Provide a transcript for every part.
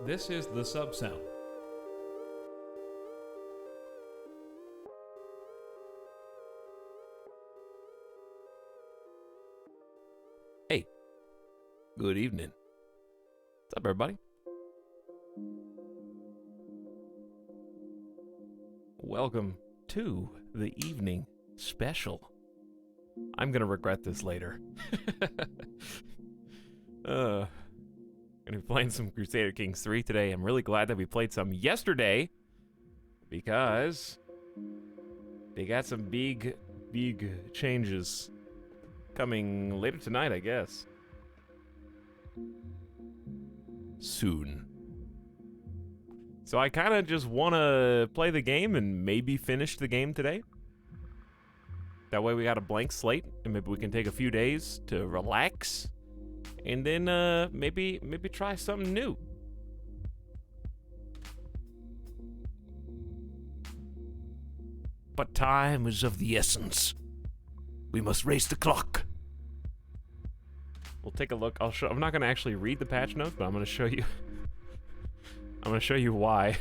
This is the sub sound. Hey, good evening. What's up, everybody? Welcome to the evening special. I'm gonna regret this later. Gonna be playing some Crusader Kings 3 today. I'm really glad that we played some yesterday because they got some big changes coming later tonight, I guess. Soon. So I kind of just want to play the game and maybe finish the game today. That way we got a blank slate, and maybe we can take a few days to relax, and then maybe try something new. But time is of the essence. We must race the clock. We'll take a look. I'm not gonna actually read the patch notes, but I'm gonna show you. I'm gonna show you why,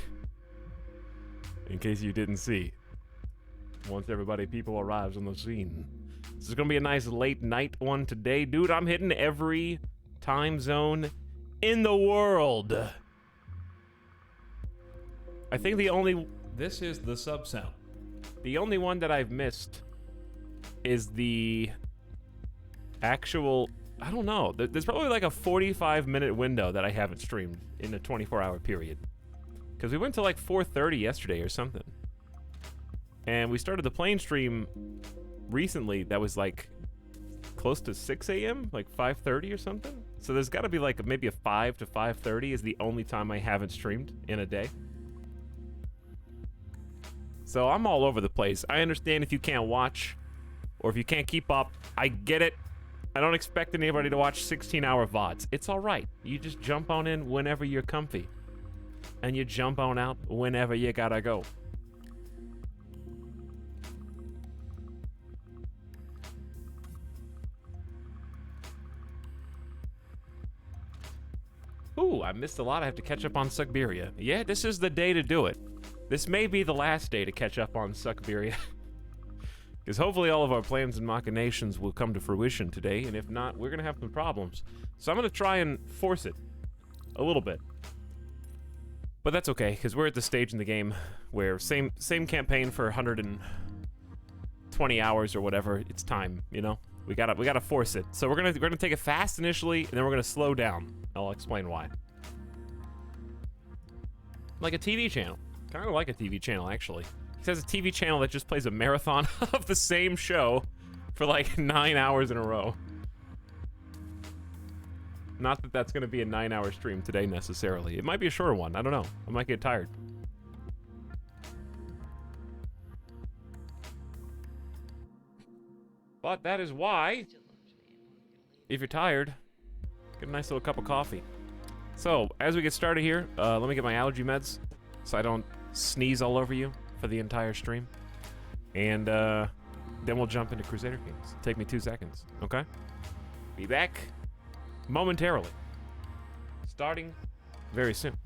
in case you didn't see. Once people arrives on the scene. This is gonna be a nice late night one today. Dude, I'm hitting every time zone in the world. I think this is the sub sound. The only one that I've missed is the actual, I don't know. There's probably like a 45-minute window that I haven't streamed in a 24-hour period. Because we went to like 4:30 yesterday or something. And we started the plane stream recently that was like close to 6 a.m., like 5:30 or something. So there's got to be like maybe a 5 to 5:30 is the only time I haven't streamed in a day. So I'm all over the place. I understand if you can't watch or if you can't keep up. I get it. I don't expect anybody to watch 16-hour VODs. It's all right. You just jump on in whenever you're comfy. And you jump on out whenever you gotta go. Ooh, I missed a lot. I have to catch up on Suckberia. Yeah, this is the day to do it. This may be the last day to catch up on Suckberia. Because hopefully all of our plans and machinations will come to fruition today, and if not, we're going to have some problems. So I'm going to try and force it. A little bit. But that's okay, because we're at the stage in the game where same campaign for 120 hours or whatever, it's time, you know? We gotta force it. So we're gonna take it fast initially, and then we're gonna slow down. I'll explain why. Like a TV channel. Kind of like a TV channel, actually. He has a TV channel that just plays a marathon of the same show for like 9 hours in a row. Not that that's gonna be a 9-hour stream today necessarily. It might be a shorter one. I don't know. I might get tired. But that is why, if you're tired, get a nice little cup of coffee. So, as we get started here, let me get my allergy meds so I don't sneeze all over you for the entire stream. And then we'll jump into Crusader Kings. Take me 2 seconds, okay? Be back momentarily. Starting very soon.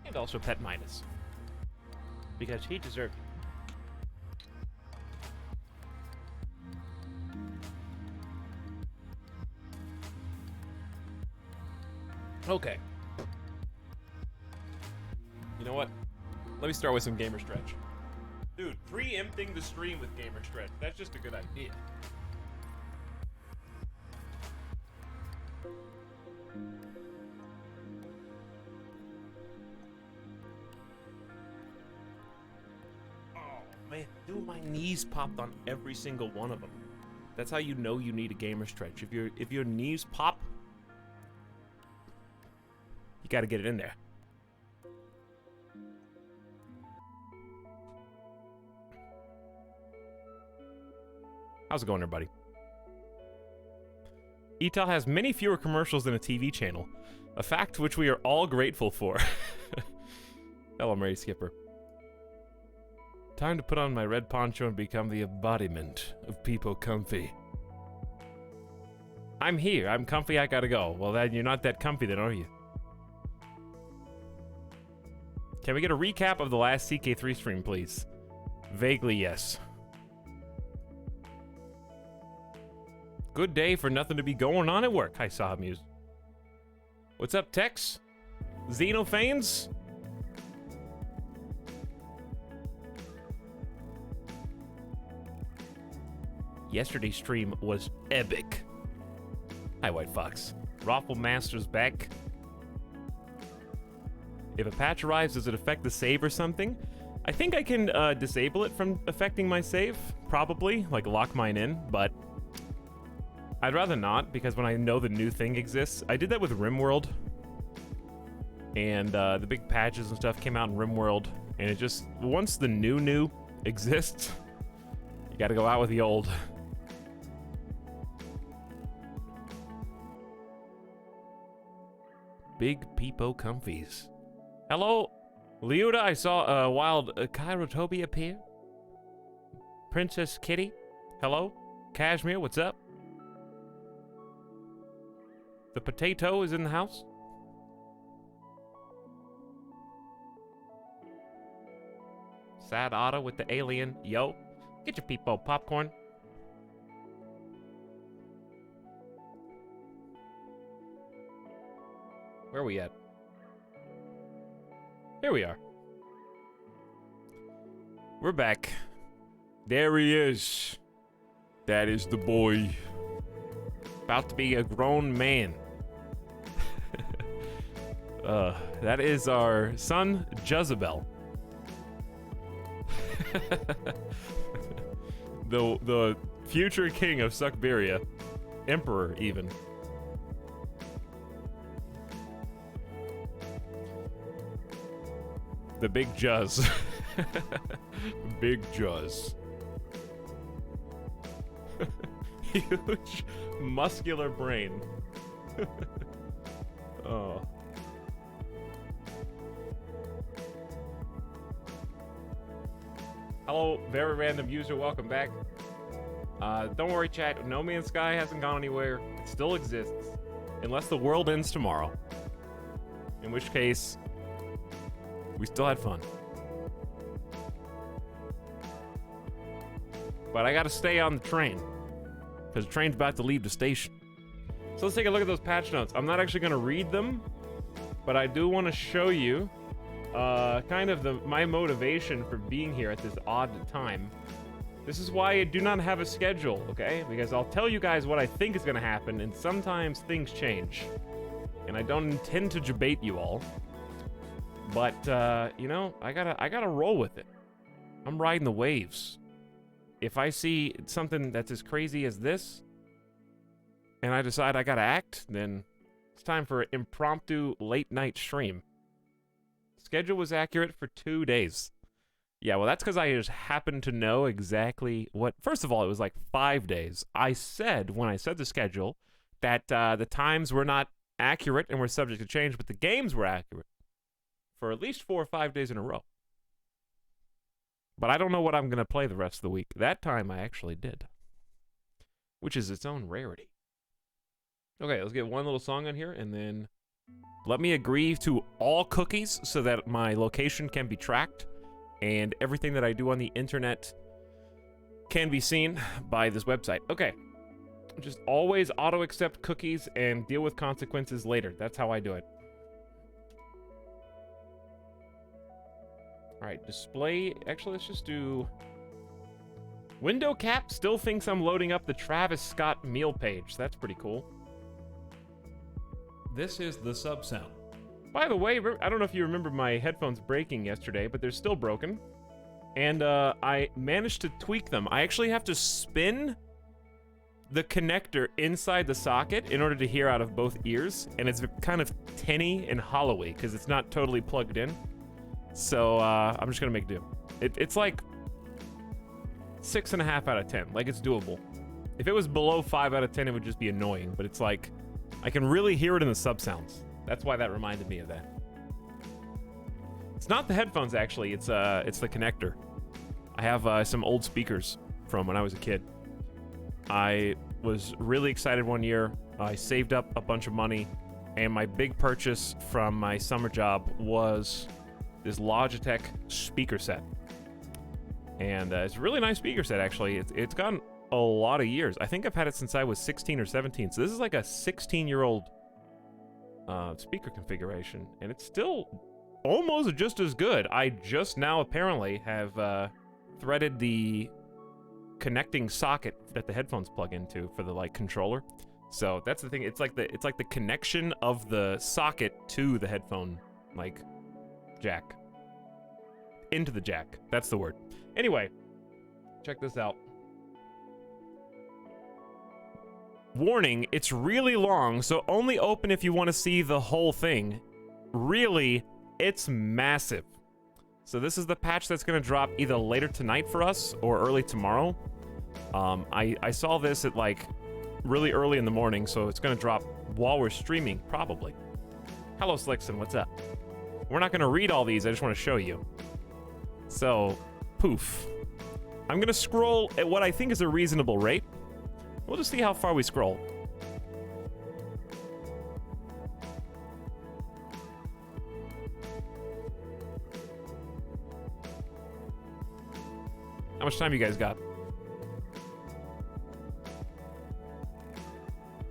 And also Pet Midas. Because he deserved it. Okay. You know what? Let me start with some Gamer Stretch. Dude, preempting the stream with Gamer Stretch. That's just a good idea. Man, dude, my knees popped on every single one of them. That's how you know you need a Gamer Stretch. If your knees pop, gotta get it in there. How's it going, everybody? ETAL has many fewer commercials than a TV channel, a fact which we are all grateful for. Hello, Mary Skipper. Time to put on my red poncho and become the embodiment of people comfy. I'm here. I'm comfy. I gotta go. Well, then you're not that comfy then, are you? Can we get a recap of the last CK3 stream, please? Vaguely, yes. Good day for nothing to be going on at work. Hi, Sahamuse. What's up, Tex? Xenophanes? Yesterday's stream was epic. Hi, White Fox. Raffle Master's back. If a patch arrives, does it affect the save or something? I think I can disable it from affecting my save. Probably, like lock mine in, but I'd rather not, because when I know the new thing exists, I did that with RimWorld, and the big patches and stuff came out in RimWorld, and it just, once the new exists, you gotta go out with the old. Big Peepo Comfies. Hello, Leuda, I saw a wild Kairotobi appear. Princess Kitty, hello. Cashmere, what's up? The potato is in the house. Sad Otto with the alien. Yo, get your Peepo popcorn. Where are we at? Here we are. We're back. There he is. That is the boy. About to be a grown man. That is our son, Jezebel. the future king of Suckberia. Emperor, even. The big Juz. Big Juz. Huge muscular brain. Oh. Hello, very random user, welcome back. Don't worry, chat, No Man's Sky hasn't gone anywhere. It still exists. Unless the world ends tomorrow. In which case, we still had fun. But I gotta stay on the train, because the train's about to leave the station. So let's take a look at those patch notes. I'm not actually gonna read them, but I do want to show you kind of my motivation for being here at this odd time. This is why I do not have a schedule, okay? Because I'll tell you guys what I think is gonna happen, and sometimes things change. And I don't intend to debate you all. But, you know, I gotta roll with it. I'm riding the waves. If I see something that's as crazy as this, and I decide I gotta act, then it's time for an impromptu late-night stream. Schedule was accurate for 2 days. Yeah, well, that's because I just happened to know exactly what... First of all, it was like 5 days. I said, when I said the schedule, that the times were not accurate and were subject to change, but the games were accurate for at least 4 or 5 days in a row. But I don't know what I'm going to play the rest of the week. That time I actually did, which is its own rarity. Okay, let's get one little song on here, and then let me agree to all cookies so that my location can be tracked, and everything that I do on the internet can be seen by this website. Okay, just always auto-accept cookies and deal with consequences later. That's how I do it. All right, display. Actually, let's just do... Window cap still thinks I'm loading up the Travis Scott meal page. That's pretty cool. This is the sub sound. By the way, I don't know if you remember my headphones breaking yesterday, but they're still broken. And I managed to tweak them. I actually have to spin the connector inside the socket in order to hear out of both ears, and it's kind of tinny and hollowy because it's not totally plugged in. So I'm just gonna make do. It's like 6.5 out of 10. Like, it's doable. If it was below 5 out of 10, it would just be annoying. But it's like, I can really hear it in the sub sounds. That's why that reminded me of that. It's not the headphones, actually. It's the connector. I have some old speakers from when I was a kid. I was really excited one year. I saved up a bunch of money, and my big purchase from my summer job was this Logitech speaker set. And it's a really nice speaker set, actually. It's gotten a lot of years. I think I've had it since I was 16 or 17. So this is like a 16-year-old speaker configuration, and it's still almost just as good. I just now apparently have threaded the connecting socket that the headphones plug into for the like controller. So that's the thing. It's like the connection of the socket to the headphone like jack. Into the jack. That's the word. Anyway, check this out. Warning, it's really long, so only open if you want to see the whole thing. Really, it's massive. So this is the patch that's going to drop either later tonight for us or early tomorrow. I saw this at like really early in the morning, so it's going to drop while we're streaming, probably. Hello, Slickson, what's up? We're not going to read all these, I just want to show you. So, poof. I'm going to scroll at what I think is a reasonable rate. We'll just see how far we scroll. How much time you guys got?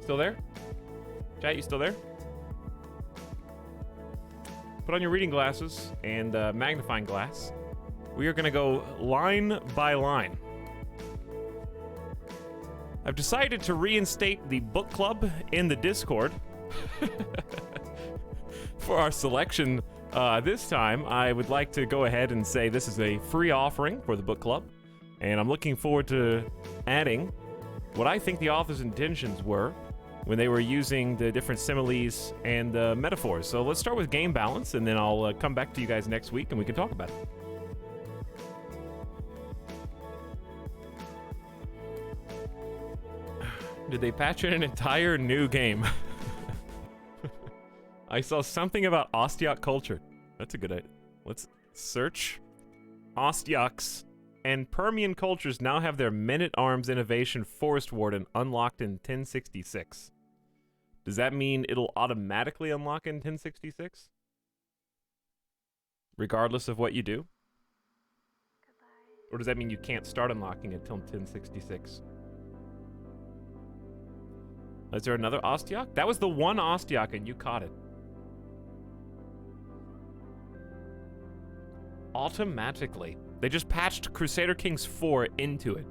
Still there? Chat, you still there? Put on your reading glasses and magnifying glass. We are going to go line by line. I've decided to reinstate the book club in the Discord for our selection. This time, I would like to go ahead and say this is a free offering for the book club, and I'm looking forward to adding what I think the author's intentions were when they were using the different similes and metaphors. So let's start with game balance, and then I'll come back to you guys next week, and we can talk about it. Did they patch in an entire new game? I saw something about Ostiak culture. That's a good idea. Let's search. Ostiaks and Permian cultures now have their Men-at-Arms Innovation Forest Warden unlocked in 1066. Does that mean it'll automatically unlock in 1066? Regardless of what you do? Or does that mean you can't start unlocking until 1066? Is there another Ostiak? That was the one Ostiak and you caught it. Automatically. They just patched Crusader Kings 4 into it.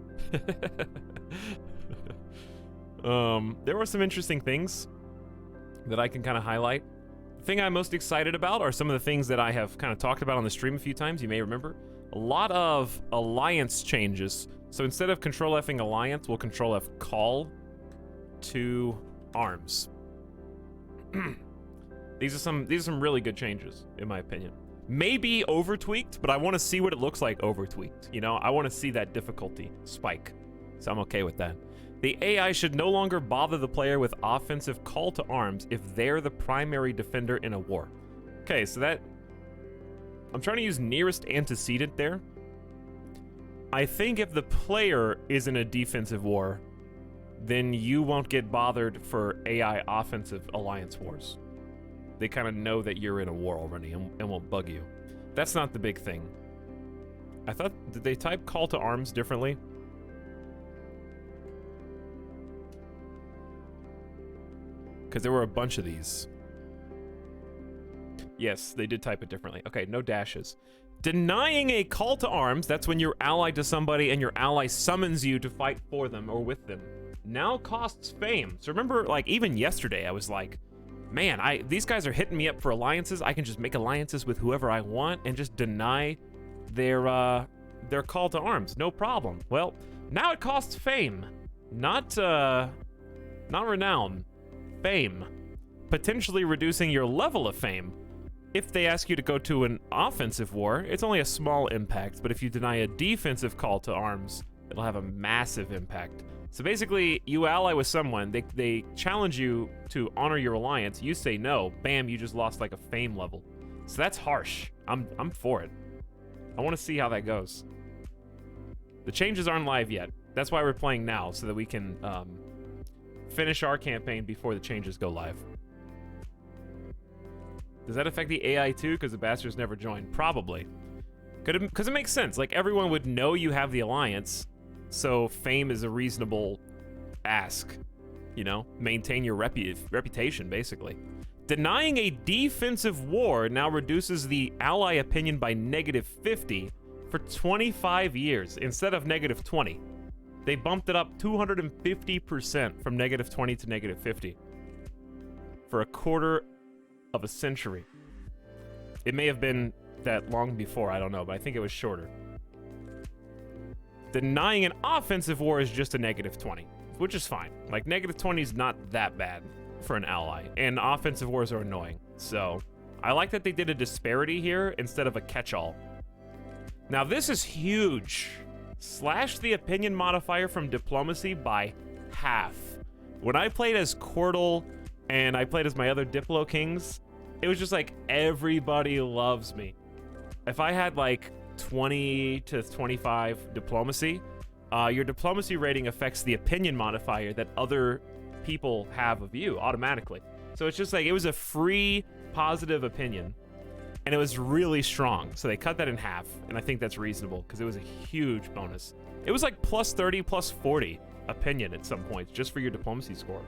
There were some interesting things that I can kind of highlight. The thing I'm most excited about are some of the things that I have kind of talked about on the stream a few times, you may remember. A lot of alliance changes. So instead of Control F-ing alliance, we'll Control F call to arms. These are some really good changes, in my opinion. Maybe over tweaked, but I want to see what it looks like over tweaked. You know, I want to see that difficulty spike. So I'm okay with that. The AI should no longer bother the player with offensive call to arms if they're the primary defender in a war. Okay, so that... I'm trying to use nearest antecedent there. I think if the player is in a defensive war, then you won't get bothered for AI offensive alliance wars. They kind of know that you're in a war already and won't bug you. That's not the big thing. I thought, did they type call to arms differently? Because there were a bunch of these. Yes, they did type it differently. Okay, no dashes. Denying a call to arms, that's when you're allied to somebody and your ally summons you to fight for them or with them, now costs fame. So remember, like, even yesterday, I was like, man, these guys are hitting me up for alliances. I can just make alliances with whoever I want and just deny their call to arms. No problem. Well, now it costs fame. Not renown. Fame. Potentially reducing your level of fame. If they ask you to go to an offensive war, it's only a small impact, but if you deny a defensive call to arms, it'll have a massive impact. So basically, you ally with someone, they challenge you to honor your alliance, you say no, bam, you just lost like a fame level. So that's harsh. I'm for it. I want to see how that goes. The changes aren't live yet. That's why we're playing now, so that we can finish our campaign before the changes go live. Does that affect the AI too? Because the bastards never joined. Probably. Because it makes sense. Like, everyone would know you have the alliance, so fame is a reasonable ask. You know? Maintain your reputation, basically. Denying a defensive war now reduces the ally opinion by -50 for 25 years instead of -20. They bumped it up 250% from -20 to -50 for a quarter of a century. It may have been that long before, I don't know, but I think it was shorter. Denying an offensive war is just a -20, which is fine. Like, -20 is not that bad for an ally, and offensive wars are annoying. So, I like that they did a disparity here instead of a catch-all. Now, this is huge. Slash the opinion modifier from diplomacy by half. When I played as Cordal and I played as my other Diplo Kings, it was just like, everybody loves me. If I had like 20 to 25 diplomacy, your diplomacy rating affects the opinion modifier that other people have of you automatically. So it's just like, it was a free positive opinion, and it was really strong. So they cut that in half, and I think that's reasonable because it was a huge bonus. It was like +30, +40 opinion at some points just for your diplomacy score.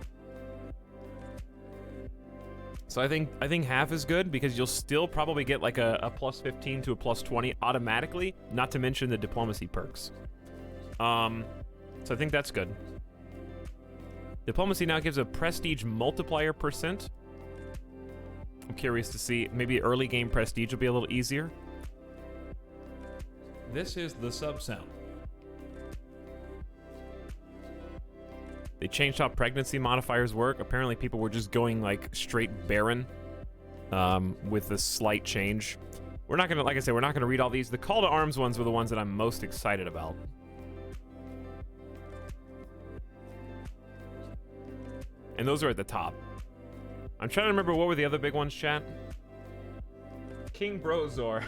So I think half is good because you'll still probably get like a +15 to a +20 automatically, not to mention the diplomacy perks. So I think that's good. Diplomacy now gives a prestige multiplier %. I'm curious to see, maybe early game prestige will be a little easier. This is the sub sound. They changed how pregnancy modifiers work. Apparently people were just going like straight barren with a slight change. We're not gonna, like I said, we're not gonna read all these. The call to arms ones were the ones that I'm most excited about. And those are at the top. I'm trying to remember what were the other big ones, chat. King Brozor.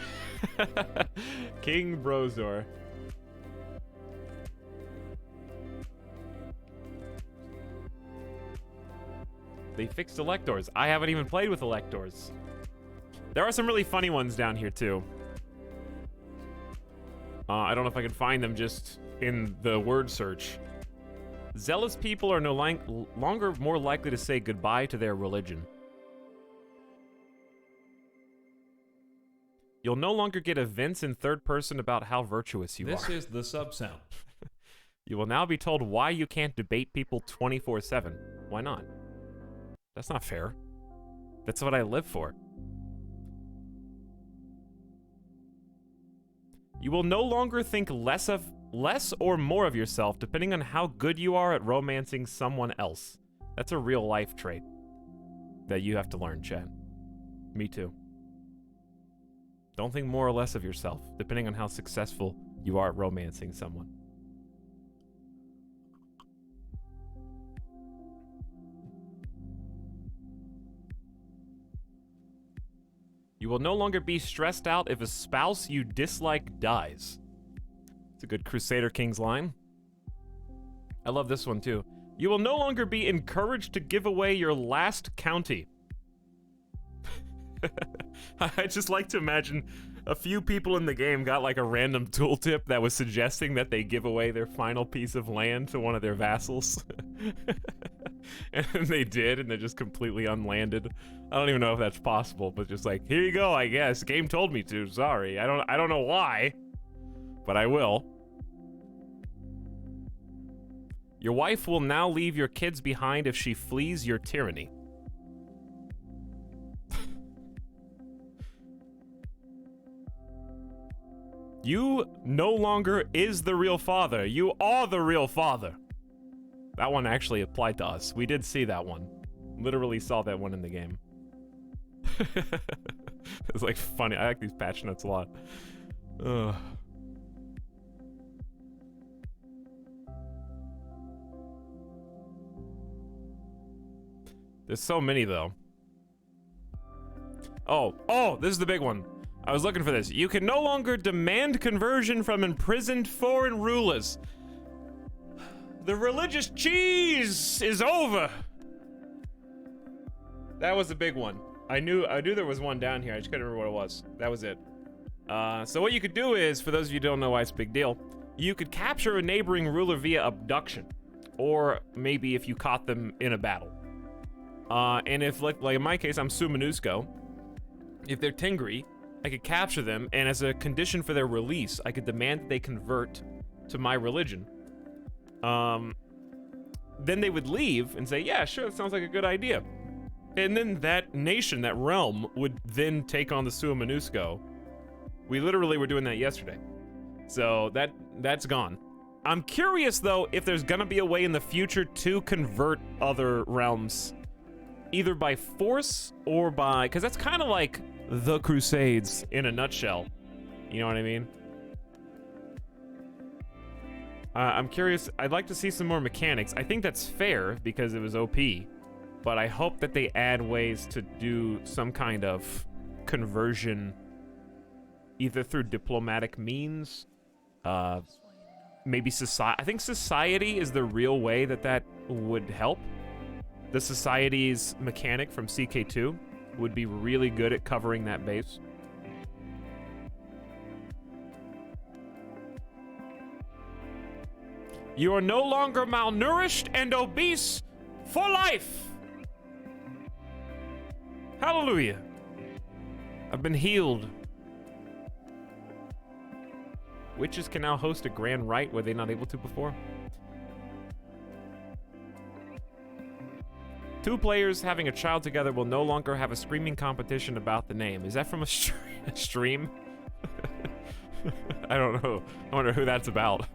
King Brozor. They fixed electors. I haven't even played with electors. There are some really funny ones down here too. I don't know if I can find them just in the word search. Zealous people are no longer more likely to say goodbye to their religion. You'll no longer get events in third person about how virtuous you are. This is the sub sound. You will now be told why you can't debate people 24/7. Why not? That's not fair. That's what I live for. You will no longer think less or more of yourself depending on how good you are at romancing someone else. That's a real life trait that you have to learn, Chad. Me too. Don't think more or less of yourself depending on how successful you are at romancing someone. You will no longer be stressed out if a spouse you dislike dies. It's a good Crusader Kings line. I love this one too. You will no longer be encouraged to give away your last county. I just like to imagine a few people in the game got like a random tooltip that was suggesting that they give away their final piece of land to one of their vassals. And they did, and they're just completely unlanded. I don't even know if that's possible, but just like, here you go, I guess. Game told me to, sorry. I don't know why, but I will. Your wife will now leave your kids behind if she flees your tyranny. You no longer is the real father. You are the real father. That one actually applied to us. We did see that one. Literally saw that one in the game. It's like funny. I like these patch notes a lot. Ugh. There's so many though. Oh, this is the big one. I was looking for this. You can no longer demand conversion from imprisoned foreign rulers. The religious cheese is over. That was a big one. I knew there was one down here. I just couldn't remember what it was. That was it. So what you could do is, for those of you who don't know why it's a big deal, you could capture a neighboring ruler via abduction, or maybe if you caught them in a battle. And if, like in my case, I'm Su-MINUSCO, if they're Tingri, I could capture them, and as a condition for their release, I could demand that they convert to my religion. Then they would leave and say, yeah, sure, that sounds like a good idea. And then that nation, that realm, would then take on the Su-MINUSCO. We literally were doing that yesterday. So that's gone. I'm curious, though, if there's gonna be a way in the future to convert other realms, either by force or by... because that's kind of like the Crusades in a nutshell. You know what I mean? I'm curious. I'd like to see some more mechanics. I think that's fair because it was OP, but I hope that they add ways to do some kind of conversion, either through diplomatic means, maybe society. I think society is the real way that would help. The society's mechanic from CK2 would be really good at covering that base. You are no longer malnourished and obese for life. Hallelujah. I've been healed. Witches can now host a grand rite were they not able to before. 2 players having a child together will no longer have a screaming competition about the name. Is that from a stream? I don't know. I wonder who that's about.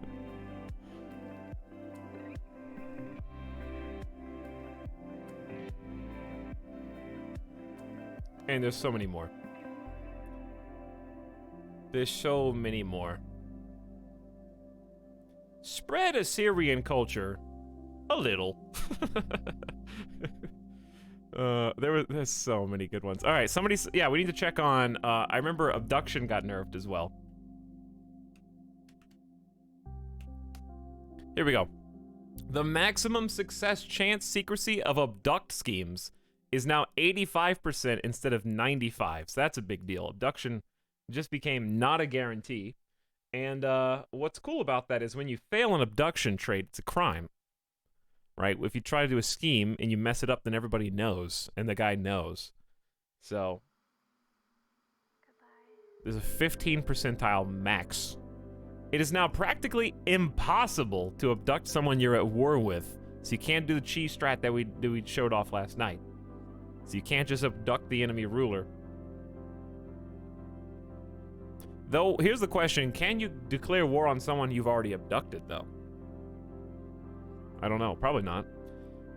And there's so many more. There's so many more. Spread Assyrian culture a little. There's so many good ones. All right, yeah, we need to check on, I remember abduction got nerfed as well. Here we go. The maximum success chance secrecy of abduct schemes is now 85% instead of 95%. So that's a big deal. Abduction just became not a guarantee. And what's cool about that is when you fail an abduction trait, it's a crime. Right? If you try to do a scheme and you mess it up, then everybody knows, and the guy knows. So there's a 15 percentile max. It is now practically impossible to abduct someone you're at war with, so you can't do the cheese strat that we showed off last night. So you can't just abduct the enemy ruler. Though, here's the question, can you declare war on someone you've already abducted, though? I don't know, probably not.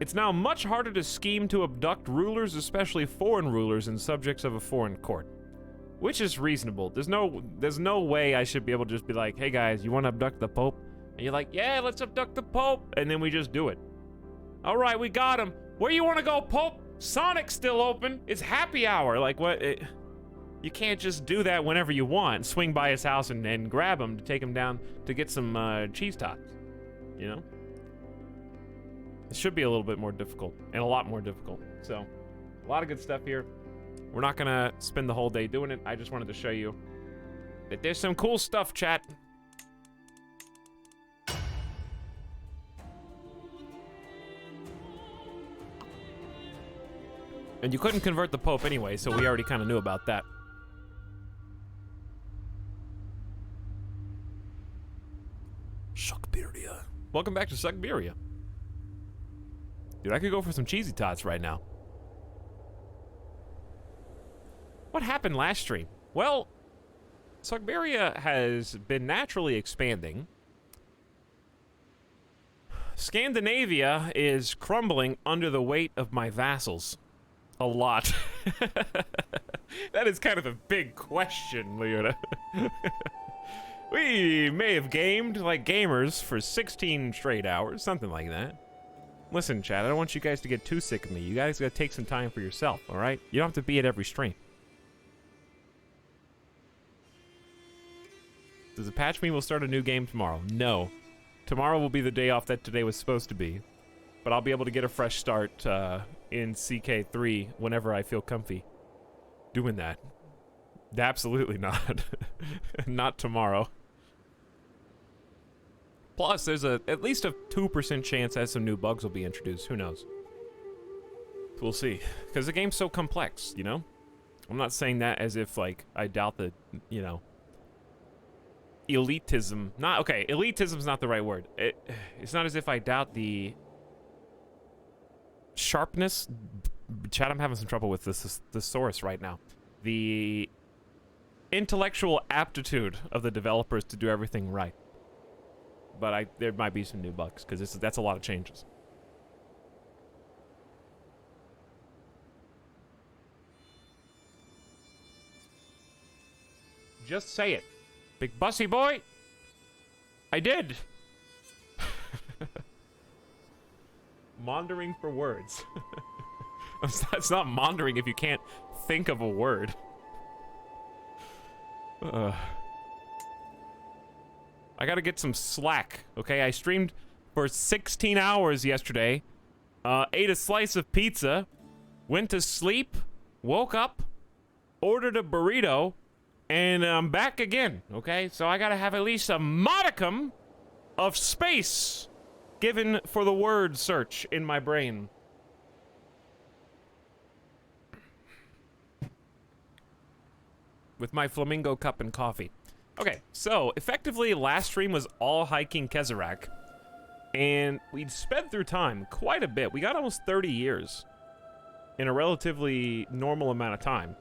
It's now much harder to scheme to abduct rulers, especially foreign rulers and subjects of a foreign court. Which is reasonable. There's no way I should be able to just be like, hey guys, you want to abduct the Pope? And you're like, yeah, let's abduct the Pope. And then we just do it. All right, we got him. Where you want to go, Pope? Sonic's still open. It's happy hour. Like, what? You can't just do that whenever you want. Swing by his house and grab him to take him down to get some cheese tots. You know? It should be a little bit more difficult, and a lot more difficult. So, a lot of good stuff here. We're not gonna spend the whole day doing it. I just wanted to show you that there's some cool stuff, chat. And you couldn't convert the Pope anyway, so we already kind of knew about that. Suckberia. Welcome back to Suckberia. Dude, I could go for some cheesy tots right now. What happened last stream? Well, Suckberia has been naturally expanding. Scandinavia is crumbling under the weight of my vassals. A lot. That is kind of a big question, Leona. We may have gamed like gamers for 16 straight hours, something like that. Listen, Chad, I don't want you guys to get too sick of me. You guys gotta take some time for yourself, alright? You don't have to be at every stream. Does it patch me we'll start a new game tomorrow? No. Tomorrow will be the day off that today was supposed to be. But I'll be able to get a fresh start in CK3 whenever I feel comfy doing that. Absolutely not. Not tomorrow. Plus, there's at least a 2% chance that some new bugs will be introduced. Who knows? We'll see. Because the game's so complex, you know? I'm not saying that as if, like, I doubt the, you know... elitism. Okay, elitism's not the right word. It's not as if I doubt the... sharpness. Chad, I'm having some trouble with this thesaurus right now. The intellectual aptitude of the developers to do everything right. But there might be some new bugs because that's a lot of changes. Just say it, big bussy boy. I did. Maundering for words. It's not maundering if you can't think of a word. I gotta get some slack, okay? I streamed for 16 hours yesterday, ate a slice of pizza, went to sleep, woke up, ordered a burrito, and I'm back again, okay? So I gotta have at least a modicum of space given for the word search in my brain. With my flamingo cup and coffee. Okay, so effectively last stream was all hiking Kezerak. And we'd sped through time quite a bit. We got almost 30 years in a relatively normal amount of time.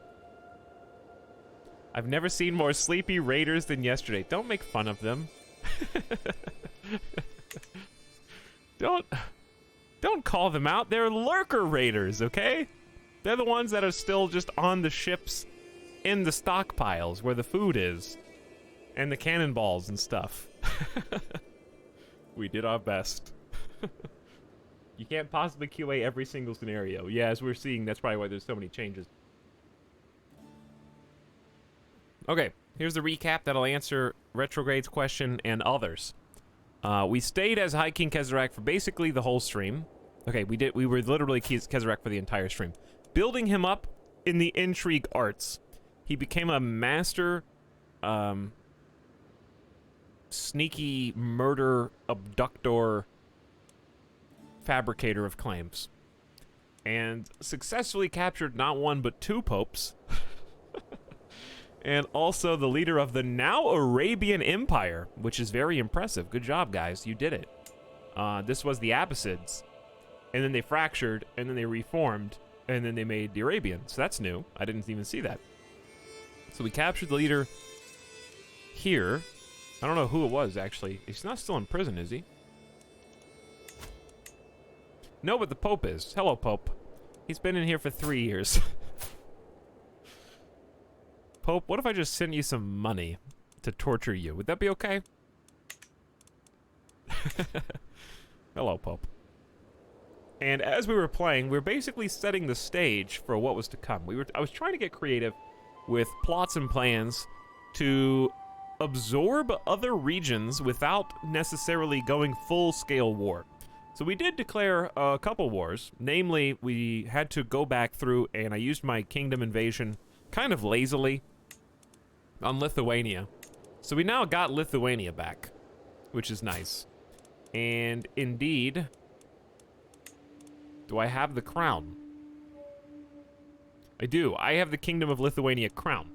I've never seen more sleepy raiders than yesterday. Don't make fun of them. Don't call them out. They're lurker raiders, okay? They're the ones that are still just on the ships in the stockpiles where the food is. And the cannonballs and stuff. We did our best. You can't possibly QA every single scenario. Yeah, as we're seeing, that's probably why there's so many changes. Okay, here's the recap that'll answer Retrograde's question and others. We stayed as High King Kezerak for basically the whole stream. Okay, we were literally Kezerak for the entire stream. Building him up in the intrigue arts. He became a master, sneaky murder abductor fabricator of claims. And successfully captured not one but two popes. And also the leader of the now Arabian Empire, which is very impressive. Good job, guys. You did it. This was the Abbasids. And then they fractured, and then they reformed, and then they made the Arabian. So that's new. I didn't even see that. So we captured the leader here. I don't know who it was, actually. He's not still in prison, is he? No, but the Pope is. Hello, Pope. He's been in here for 3 years. Pope, what if I just sent you some money to torture you? Would that be okay? Hello, Pope. And as we were playing, we were basically setting the stage for what was to come. I was trying to get creative with plots and plans to absorb other regions without necessarily going full-scale war. So we did declare a couple wars. Namely, we had to go back through, and I used my kingdom invasion kind of lazily on Lithuania. So we now got Lithuania back, which is nice. And indeed, do I have the crown? I do. I have the Kingdom of Lithuania crown.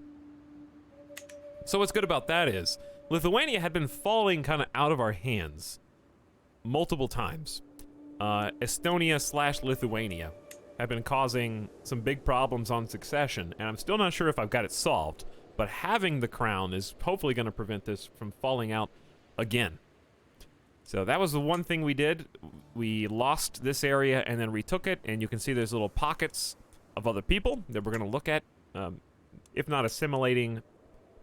So what's good about that is, Lithuania had been falling kind of out of our hands multiple times. Estonia/Lithuania have been causing some big problems on succession, and I'm still not sure if I've got it solved, but having the crown is hopefully going to prevent this from falling out again. So that was the one thing we did. We lost this area and then retook it, and you can see there's little pockets of other people that we're going to look at. If not assimilating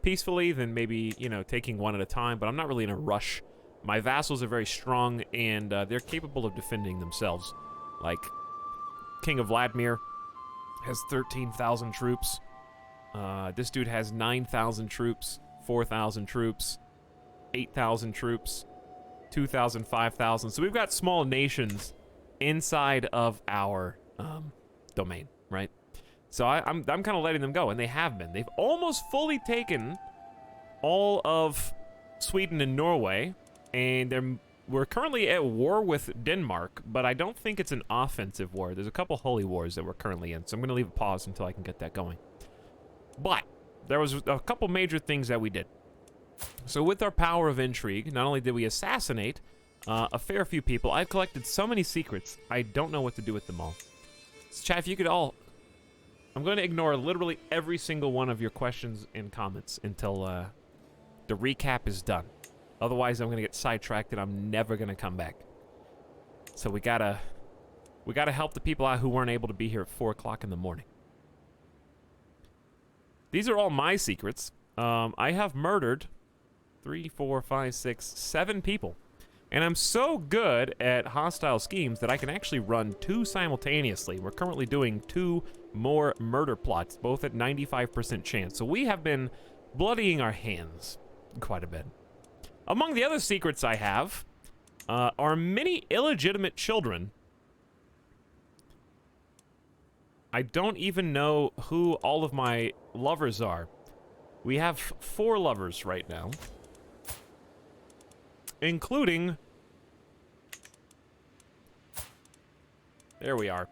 peacefully, then maybe, you know, taking one at a time, but I'm not really in a rush. My vassals are very strong, and they're capable of defending themselves. Like, King of Vladimir has 13,000 troops. This dude has 9,000 troops, 4,000 troops, 8,000 troops, 2,000, 5,000. So we've got small nations inside of our domain, right? So I'm kind of letting them go, and they have been. They've almost fully taken all of Sweden and Norway, and we're currently at war with Denmark, but I don't think it's an offensive war. There's a couple holy wars that we're currently in, so I'm going to leave a pause until I can get that going. But there was a couple major things that we did. So with our power of intrigue, not only did we assassinate a fair few people, I've collected so many secrets, I don't know what to do with them all. So chat, if you could all... I'm going to ignore literally every single one of your questions and comments until the recap is done. Otherwise, I'm going to get sidetracked and I'm never going to come back. So we gotta help the people out who weren't able to be here at 4 o'clock in the morning. These are all my secrets. I have murdered 3, 4, 5, 6, 7 people. And I'm so good at hostile schemes that I can actually run 2 simultaneously. We're currently doing 2 more murder plots, both at 95% chance. So we have been bloodying our hands quite a bit. Among the other secrets I have are many illegitimate children. I don't even know who all of my lovers are. We have 4 lovers right now, including... There we are.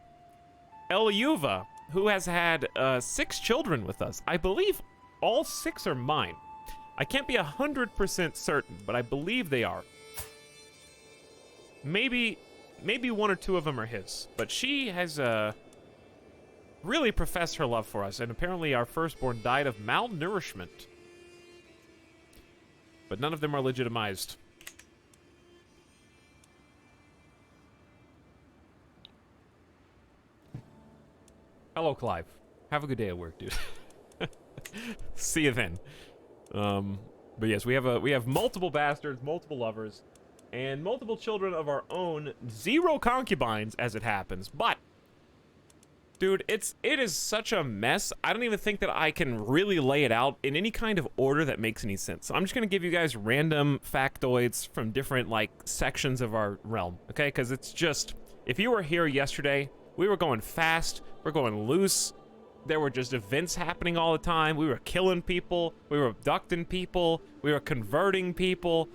Elyuva, who has had 6 children with us. I believe all 6 are mine. I can't be 100% certain, but I believe they are. Maybe 1 or 2 of them are his. But she has really professed her love for us, and apparently our firstborn died of malnourishment. But none of them are legitimized. Hello, Clive. Have a good day at work, dude. See you then. But yes, we have multiple bastards, multiple lovers, and multiple children of our own. 0 concubines, as it happens. But, dude, it is such a mess. I don't even think that I can really lay it out in any kind of order that makes any sense. So I'm just gonna give you guys random factoids from different, like, sections of our realm, okay? Because it's just, if you were here yesterday, we were going fast, we're going loose. There were just events happening all the time. We were killing people. We were abducting people. We were converting people.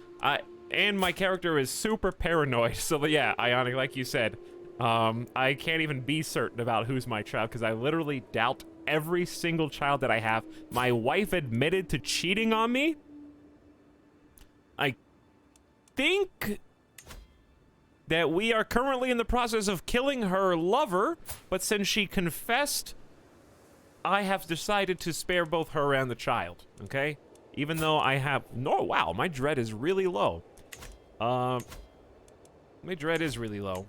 And my character is super paranoid. So yeah, Ionic, like you said, I can't even be certain about who's my child because I literally doubt every single child that I have. My wife admitted to cheating on me. I think that we are currently in the process of killing her lover, but since she confessed, I have decided to spare both her and the child, okay? Even though I have... No, wow, my dread is really low. My dread is really low.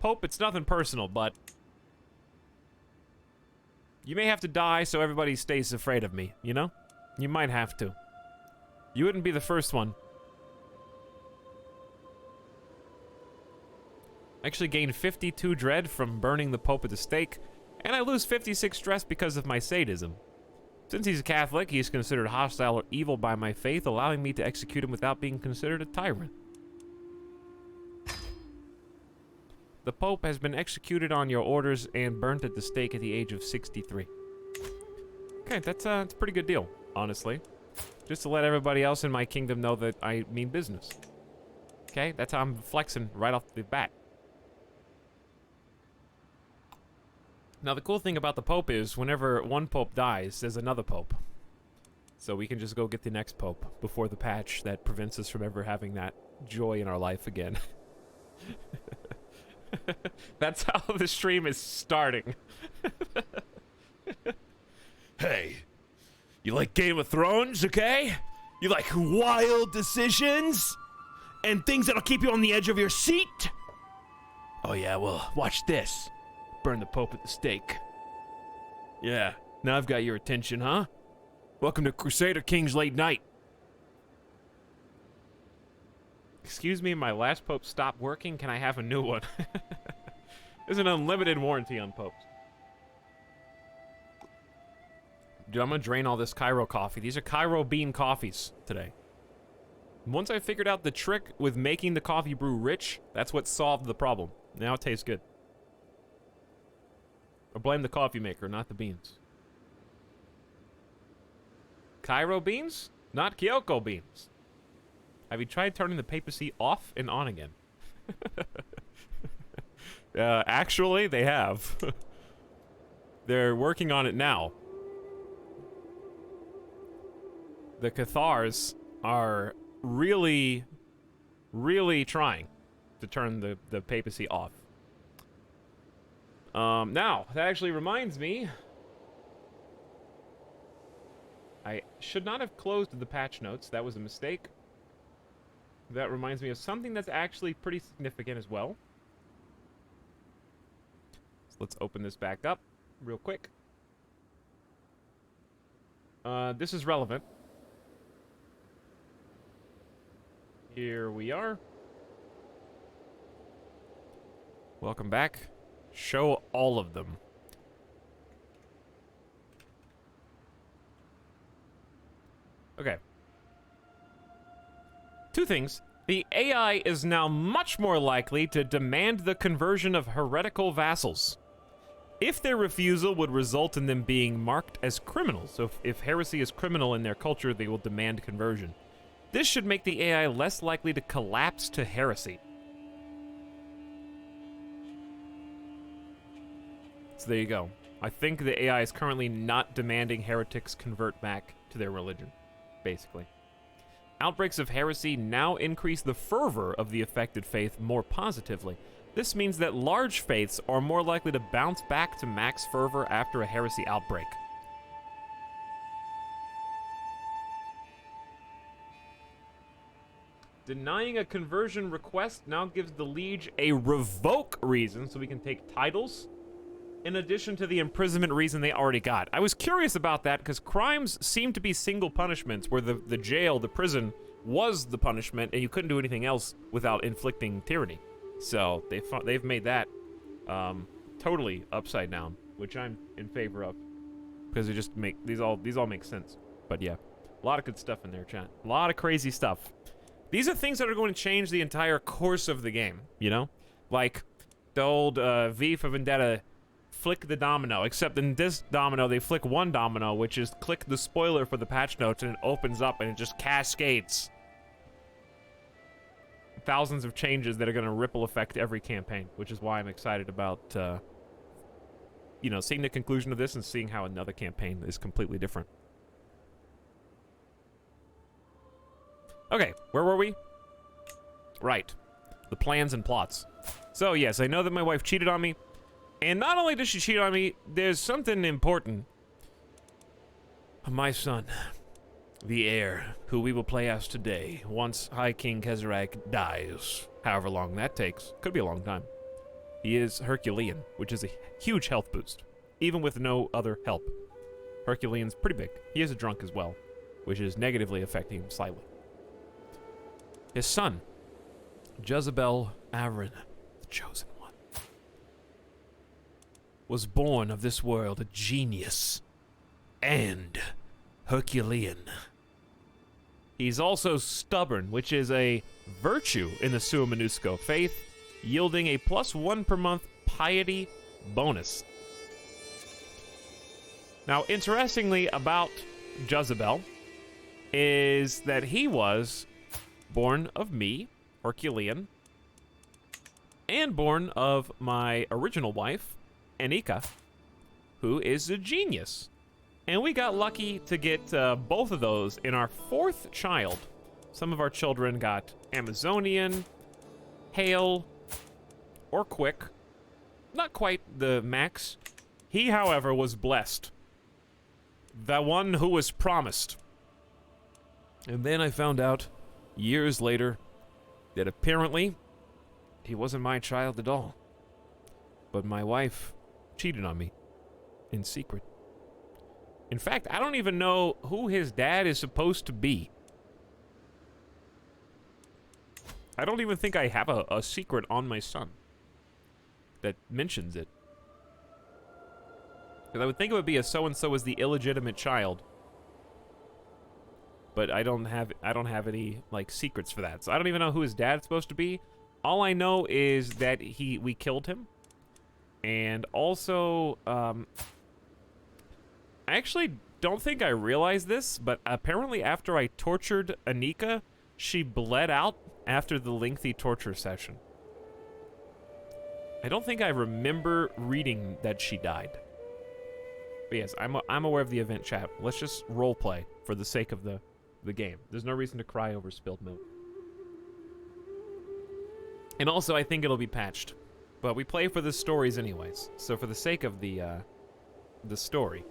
Pope, it's nothing personal, but... You may have to die so everybody stays afraid of me, you know? You might have to. You wouldn't be the first one. I actually gained 52 dread from burning the Pope at the stake. And I lose 56 stress because of my sadism. Since he's a Catholic, he is considered hostile or evil by my faith, allowing me to execute him without being considered a tyrant. The Pope has been executed on your orders and burnt at the stake at the age of 63. Okay, that's a pretty good deal, honestly. Just to let everybody else in my kingdom know that I mean business. Okay, that's how I'm flexing right off the bat. Now, the cool thing about the Pope is, whenever one Pope dies, there's another Pope. So we can just go get the next Pope before the patch that prevents us from ever having that joy in our life again. That's how the stream is starting. Hey, you like Game of Thrones, okay? You like wild decisions? And things that'll keep you on the edge of your seat? Oh yeah, well, watch this. Burn the Pope at the stake. Yeah, now I've got your attention, huh? Welcome to Crusader Kings Late Night. Excuse me, my last Pope stopped working. Can I have a new one? There's an unlimited warranty on Popes. Dude, I'm gonna drain all this Cairo coffee. These are Cairo bean coffees today. Once I figured out the trick with making the coffee brew rich, that's what solved the problem. Now it tastes good. I blame the coffee maker, not the beans. Cairo beans? Not Kyoko beans. Have you tried turning the papacy off and on again? Actually, they have. They're working on it now. The Cathars are really, really trying to turn the papacy off. Now, that actually reminds me, I should not have closed the patch notes. That was a mistake. That reminds me of something that's actually pretty significant as well. So let's open this back up real quick. This is relevant. Here we are. Welcome back. Show all of them. Okay. Two things. The AI is now much more likely to demand the conversion of heretical vassals. If their refusal would result in them being marked as criminals, so if heresy is criminal in their culture, they will demand conversion. This should make the AI less likely to collapse to heresy. So there you go. I think the AI is currently not demanding heretics convert back to their religion, basically. Outbreaks of heresy now increase the fervor of the affected faith more positively. This means that large faiths are more likely to bounce back to max fervor after a heresy outbreak. Denying a conversion request now gives the liege a revoke reason, so we can take titles, in addition to the imprisonment reason they already got. I was curious about that, because crimes seem to be single punishments, where the jail, the prison, was the punishment, and you couldn't do anything else without inflicting tyranny. So they've made that totally upside down, which I'm in favor of, because they just make these all make sense. But yeah, a lot of good stuff in there, chat. A lot of crazy stuff. These are things that are going to change the entire course of the game, you know? Like the old V for Vendetta, flick the domino, except in this domino, they flick one domino, which is click the spoiler for the patch notes, and it opens up and it just cascades. Thousands of changes that are going to ripple affect every campaign, which is why I'm excited about, you know, seeing the conclusion of this and seeing how another campaign is completely different. Okay, where were we? Right. The plans and plots. So, yes, I know that my wife cheated on me. And not only does she cheat on me, there's something important. My son, the heir, who we will play as today, once High King Kezrak dies, however long that takes, could be a long time. He is Herculean, which is a huge health boost, even with no other help. Herculean's pretty big. He is a drunk as well, which is negatively affecting him slightly. His son, Jezebel Aaron, the Chosen One, was born of this world a genius and Herculean. He's also stubborn, which is a virtue in the Sua Monusco faith, yielding a +1 per month piety bonus. Now, interestingly about Jezebel is that he was born of me, Herculean, and born of my original wife, Anika, who is a genius. And we got lucky to get both of those in our 4th child. Some of our children got Amazonian, Hail, or Quick. Not quite the max. He, however, was blessed. The one who was promised. And then I found out, years later, that apparently he wasn't my child at all. But my wife cheated on me in secret. In fact, I don't even know who his dad is supposed to be. I don't even think I have a secret on my son that mentions it. Because I would think it would be a so-and-so is the illegitimate child. But I don't have any, like, secrets for that. So I don't even know who his dad's supposed to be. All I know is that we killed him. And also, I actually don't think I realized this, but apparently after I tortured Anika, she bled out after the lengthy torture session. I don't think I remember reading that she died. But yes, I'm aware of the event, chat. Let's just roleplay for the sake of the game. There's no reason to cry over spilled milk. And also, I think it'll be patched. But we play for the stories anyways. So for the sake of the story,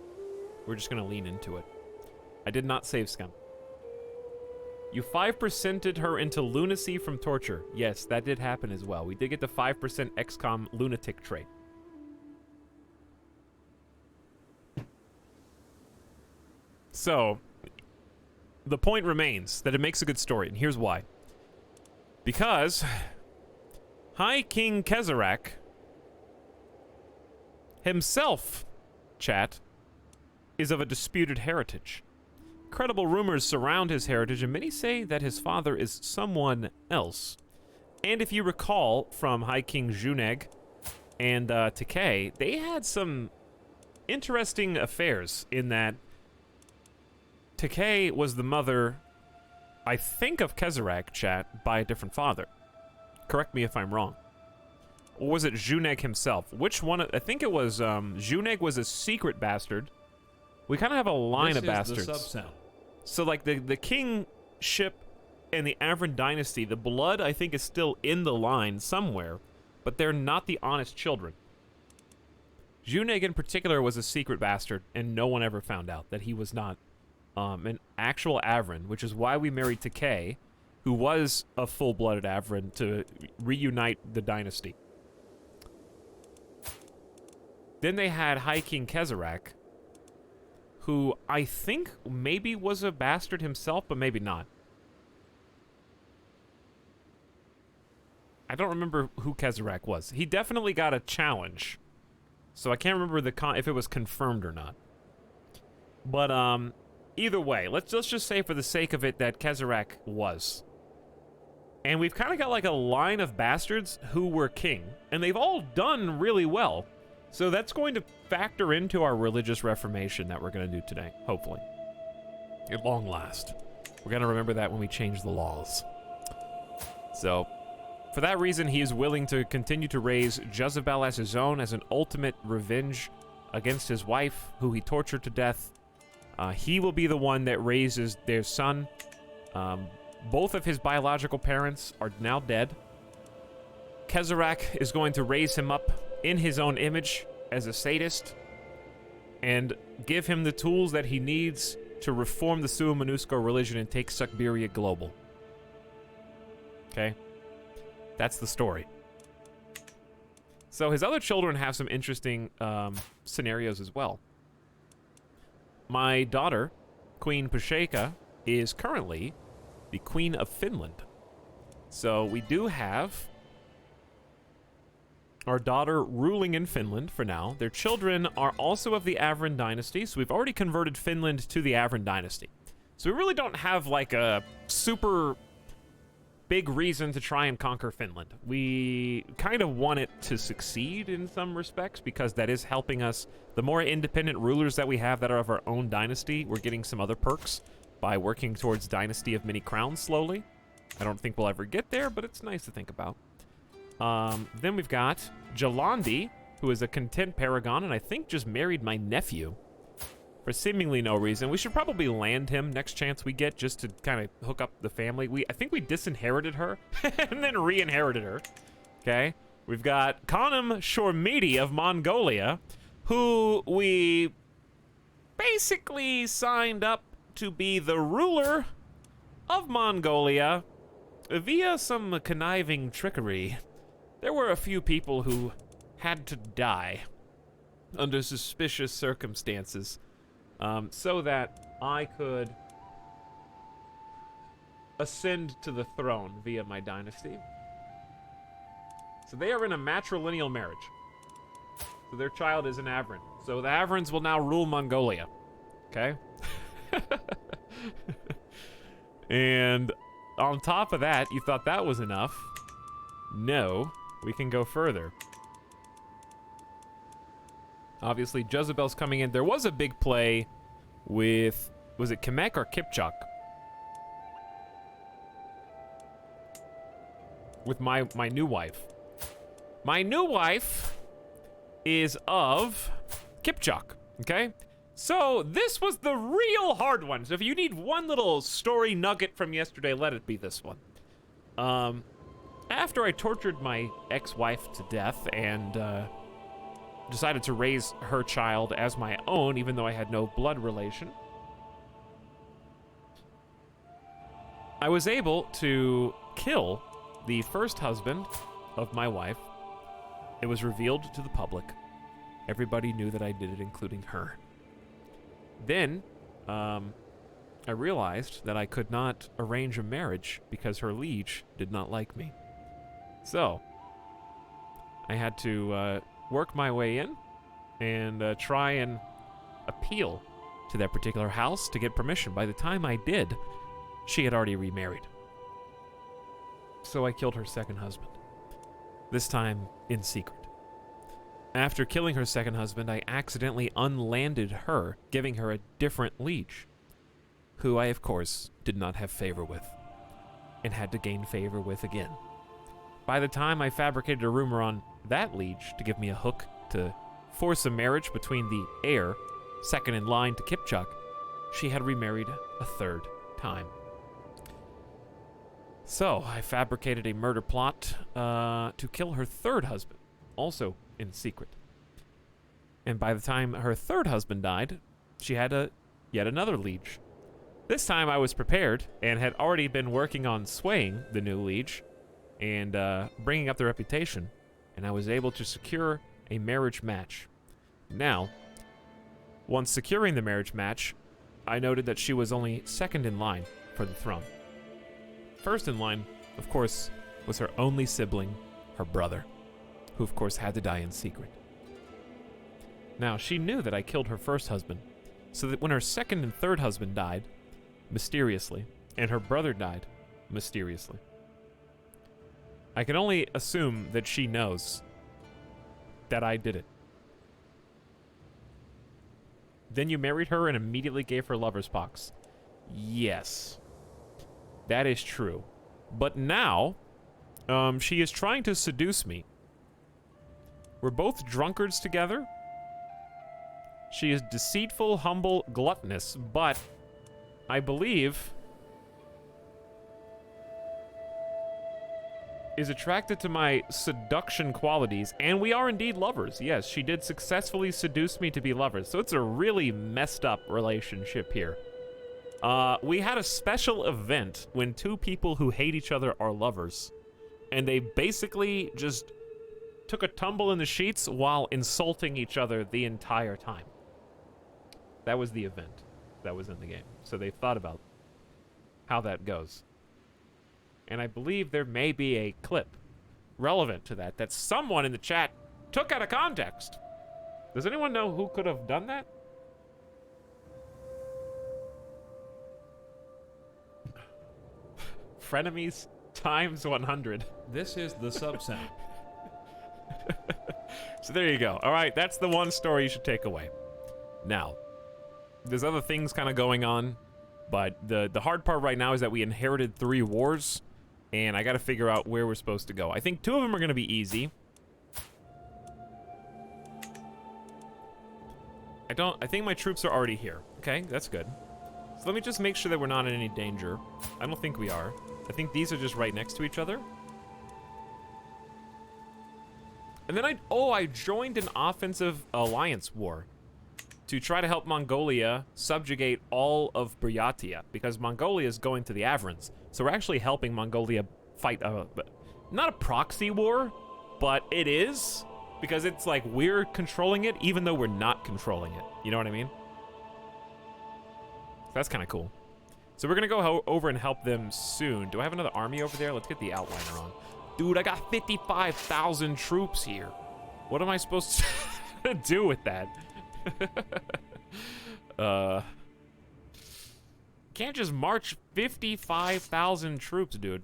we're just gonna lean into it. I did not save scum. You 5%ed her into lunacy from torture. Yes, that did happen as well. We did get the 5% XCOM lunatic trait. So, the point remains that it makes a good story, and here's why. Because High King Kezarak himself, chat, is of a disputed heritage. Credible rumors surround his heritage, and many say that his father is someone else. And if you recall from High King Zhuneg and Takei, they had some interesting affairs in that Takei was the mother, I think, of Kezarak, chat, by a different father. Correct me if I'm wrong. Or was it Zhuneg himself? Which one? I think it was, Zhuneg was a secret bastard. We kind of have a line of bastards. This is the sub-sound. So, like, the kingship and the Avran dynasty, the blood, I think, is still in the line somewhere, but they're not the honest children. Zhuneg, in particular, was a secret bastard, and no one ever found out that he was not an actual Avran, which is why we married Takei, who was a full-blooded Avran, to reunite the dynasty. Then they had High King Kezarak, who I think maybe was a bastard himself, but maybe not. I don't remember who Kezarak was. He definitely got a challenge, so I can't remember if it was confirmed or not. But either way, let's just say for the sake of it that Kezarak was. And we've kind of got like a line of bastards who were king, and they've all done really well. So that's going to factor into our religious reformation that we're going to do today, hopefully. At long last. We're going to remember that when we change the laws. So, for that reason, he is willing to continue to raise Jezebel as his own, as an ultimate revenge against his wife, who he tortured to death. He will be the one that raises their son. Both of his biological parents are now dead. Kezarak is going to raise him up in his own image as a sadist and give him the tools that he needs to reform the Sua Minusko religion and take Sakbiria global. Okay? That's the story. So his other children have some interesting scenarios as well. My daughter, Queen Pasheka, is currently the Queen of Finland. So we do have our daughter ruling in Finland for now. Their children are also of the Avran dynasty, so we've already converted Finland to the Avran dynasty. So we really don't have like a super big reason to try and conquer Finland. We kind of want it to succeed in some respects because that is helping us. The more independent rulers that we have that are of our own dynasty, we're getting some other perks by working towards Dynasty of Many Crowns slowly. I don't think we'll ever get there, but it's nice to think about. Then we've got Jalandi, who is a content paragon, and I think just married my nephew for seemingly no reason. We should probably land him next chance we get just to kind of hook up the family. I think we disinherited her and then re-inherited her. Okay. We've got Khanum Shormidi of Mongolia, who we basically signed up to be the ruler of Mongolia via some conniving trickery, there were a few people who had to die under suspicious circumstances, so that I could ascend to the throne via my dynasty. So they are in a matrilineal marriage. So their child is an Avran. So the Avrans will now rule Mongolia. Okay? And on top of that, you thought that was enough. No, we can go further. Obviously, Jezebel's coming in. There was a big play with, was it Kamek or Kipchak? With my new wife. My new wife is of Kipchak, okay? So this was the real hard one. So if you need one little story nugget from yesterday, let it be this one. After I tortured my ex-wife to death and decided to raise her child as my own, even though I had no blood relation, I was able to kill the first husband of my wife. It was revealed to the public. Everybody knew that I did it, including her. Then, I realized that I could not arrange a marriage because her liege did not like me. So, I had to work my way in and try and appeal to that particular house to get permission. By the time I did, she had already remarried. So I killed her second husband. This time in secret. After killing her second husband, I accidentally unlanded her, giving her a different liege, who I, of course, did not have favor with, and had to gain favor with again. By the time I fabricated a rumor on that liege to give me a hook to force a marriage between the heir, second in line to Kipchak, she had remarried a third time. So, I fabricated a murder plot to kill her third husband, also in secret. And by the time her third husband died, she had yet another liege. This time I was prepared and had already been working on swaying the new liege and bringing up the reputation, and I was able to secure a marriage match. Now, once securing the marriage match, I noted that she was only second in line for the throne. First in line, of course, was her only sibling, her brother, who of course had to die in secret. Now, she knew that I killed her first husband, so that when her second and third husband died, mysteriously, and her brother died, mysteriously, I can only assume that she knows that I did it. Then you married her and immediately gave her lover's pox. Yes. That is true. But now, she is trying to seduce me. We're both drunkards together. She is deceitful, humble, gluttonous, but I believe is attracted to my seduction qualities, and we are indeed lovers. Yes, she did successfully seduce me to be lovers, so it's a really messed up relationship here. We had a special event when two people who hate each other are lovers, and they basically just took a tumble in the sheets while insulting each other the entire time. That was the event that was in the game. So they thought about how that goes. And I believe there may be a clip relevant to that someone in the chat took out of context. Does anyone know who could have done that? Frenemies times 100. This is the sub sound. So there you go. All right, that's the one story you should take away. Now, there's other things kind of going on, but the hard part right now is that we inherited 3 wars, and I got to figure out where we're supposed to go. I think 2 of them are going to be easy. I think my troops are already here. Okay, that's good. So let me just make sure that we're not in any danger. I don't think we are. I think these are just right next to each other. And then I joined an offensive alliance war to try to help Mongolia subjugate all of Buryatia, because Mongolia is going to the Avrans. So we're actually helping Mongolia fight not a proxy war, but it is, because it's like we're controlling it even though we're not controlling it. You know what I mean? That's kind of cool. So we're gonna go over and help them soon. Do I have another army over there? Let's get the outliner on. Dude, I got 55,000 troops here. What am I supposed to do with that? Can't just march 55,000 troops, dude.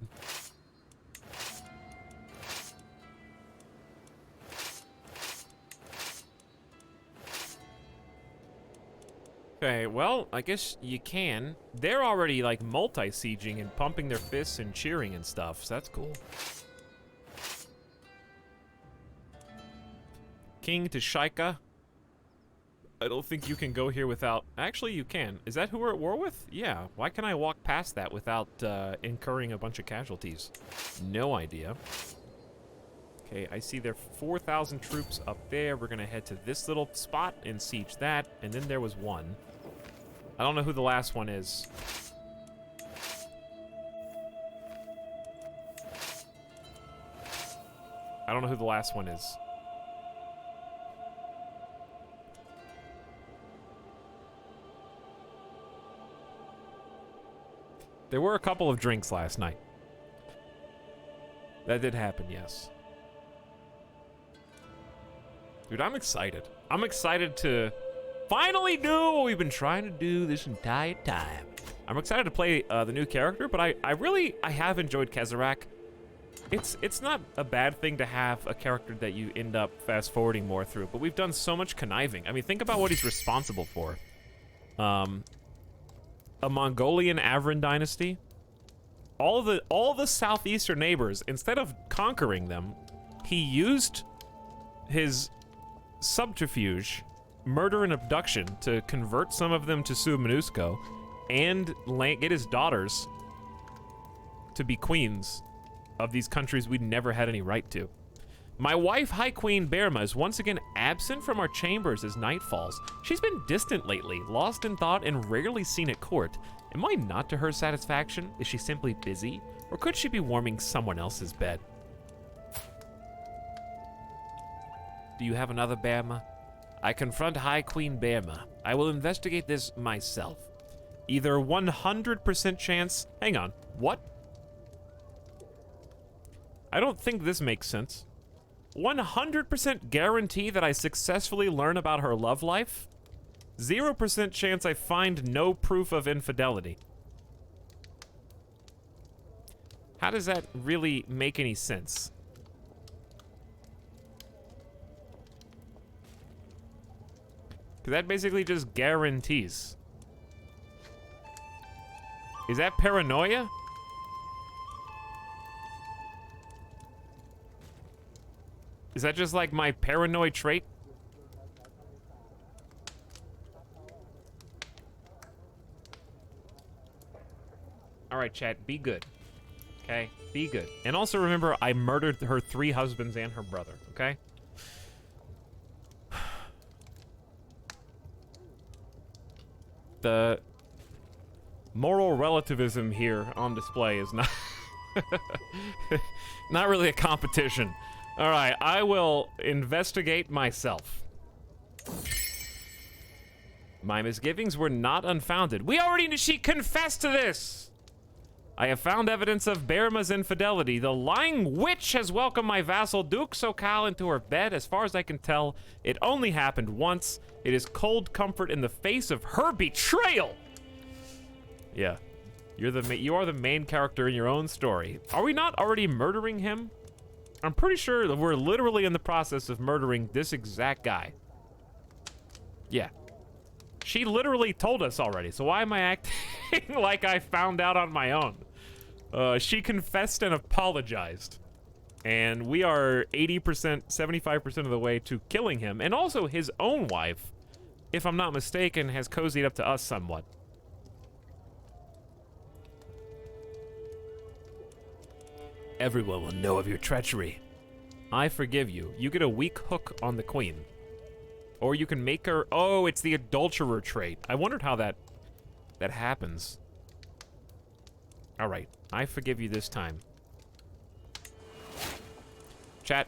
Okay, well, I guess you can. They're already, like, multi-sieging and pumping their fists and cheering and stuff, so that's cool. King to Shaika. I don't think you can go here without... Actually, you can. Is that who we're at war with? Yeah. Why can I walk past that without incurring a bunch of casualties? No idea. Okay, I see there are 4,000 troops up there. We're gonna head to this little spot and siege that. And then there was one. I don't know who the last one is. I don't know who the last one is. There were a couple of drinks last night. That did happen, yes. Dude, I'm excited. I'm excited to finally do what we've been trying to do this entire time. I'm excited to play the new character, but I have enjoyed Kezerak. It's not a bad thing to have a character that you end up fast-forwarding more through, but we've done so much conniving. I mean, think about what he's responsible for. A Mongolian Avran dynasty. All the southeastern neighbors, instead of conquering them, he used his subterfuge, murder and abduction, to convert some of them to Su-Minusko and get his daughters to be queens of these countries we'd never had any right to. My wife, High Queen Berma, is once again absent from our chambers as night falls. She's been distant lately, lost in thought, and rarely seen at court. Am I not to her satisfaction? Is she simply busy? Or could she be warming someone else's bed? Do you have another Berma? I confront High Queen Berma. I will investigate this myself. Either 100% chance... Hang on, what? I don't think this makes sense. 100% guarantee that I successfully learn about her love life? 0% chance I find no proof of infidelity. How does that really make any sense? Because that basically just guarantees. Is that paranoia? Is that just like my paranoid trait? Alright, chat, be good. Okay? Be good. And also remember, I murdered her 3 husbands and her brother, okay? The moral relativism here on display is not... not really a competition. Alright, I will investigate myself. My misgivings were not unfounded. She confessed to this! I have found evidence of Berma's infidelity. The lying witch has welcomed my vassal Duke Sokal into her bed. As far as I can tell, it only happened once. It is cold comfort in the face of her betrayal! Yeah. You are the main character in your own story. Are we not already murdering him? I'm pretty sure that we're literally in the process of murdering this exact guy. Yeah. She literally told us already, so why am I acting like I found out on my own? She confessed and apologized. And we are 80%, 75% of the way to killing him. And also his own wife, if I'm not mistaken, has cozied up to us somewhat. Everyone will know of your treachery. I forgive you. You get a weak hook on the queen. Or you can make her... Oh, it's the adulterer trait. I wondered how that happens. Alright, I forgive you this time. Chat,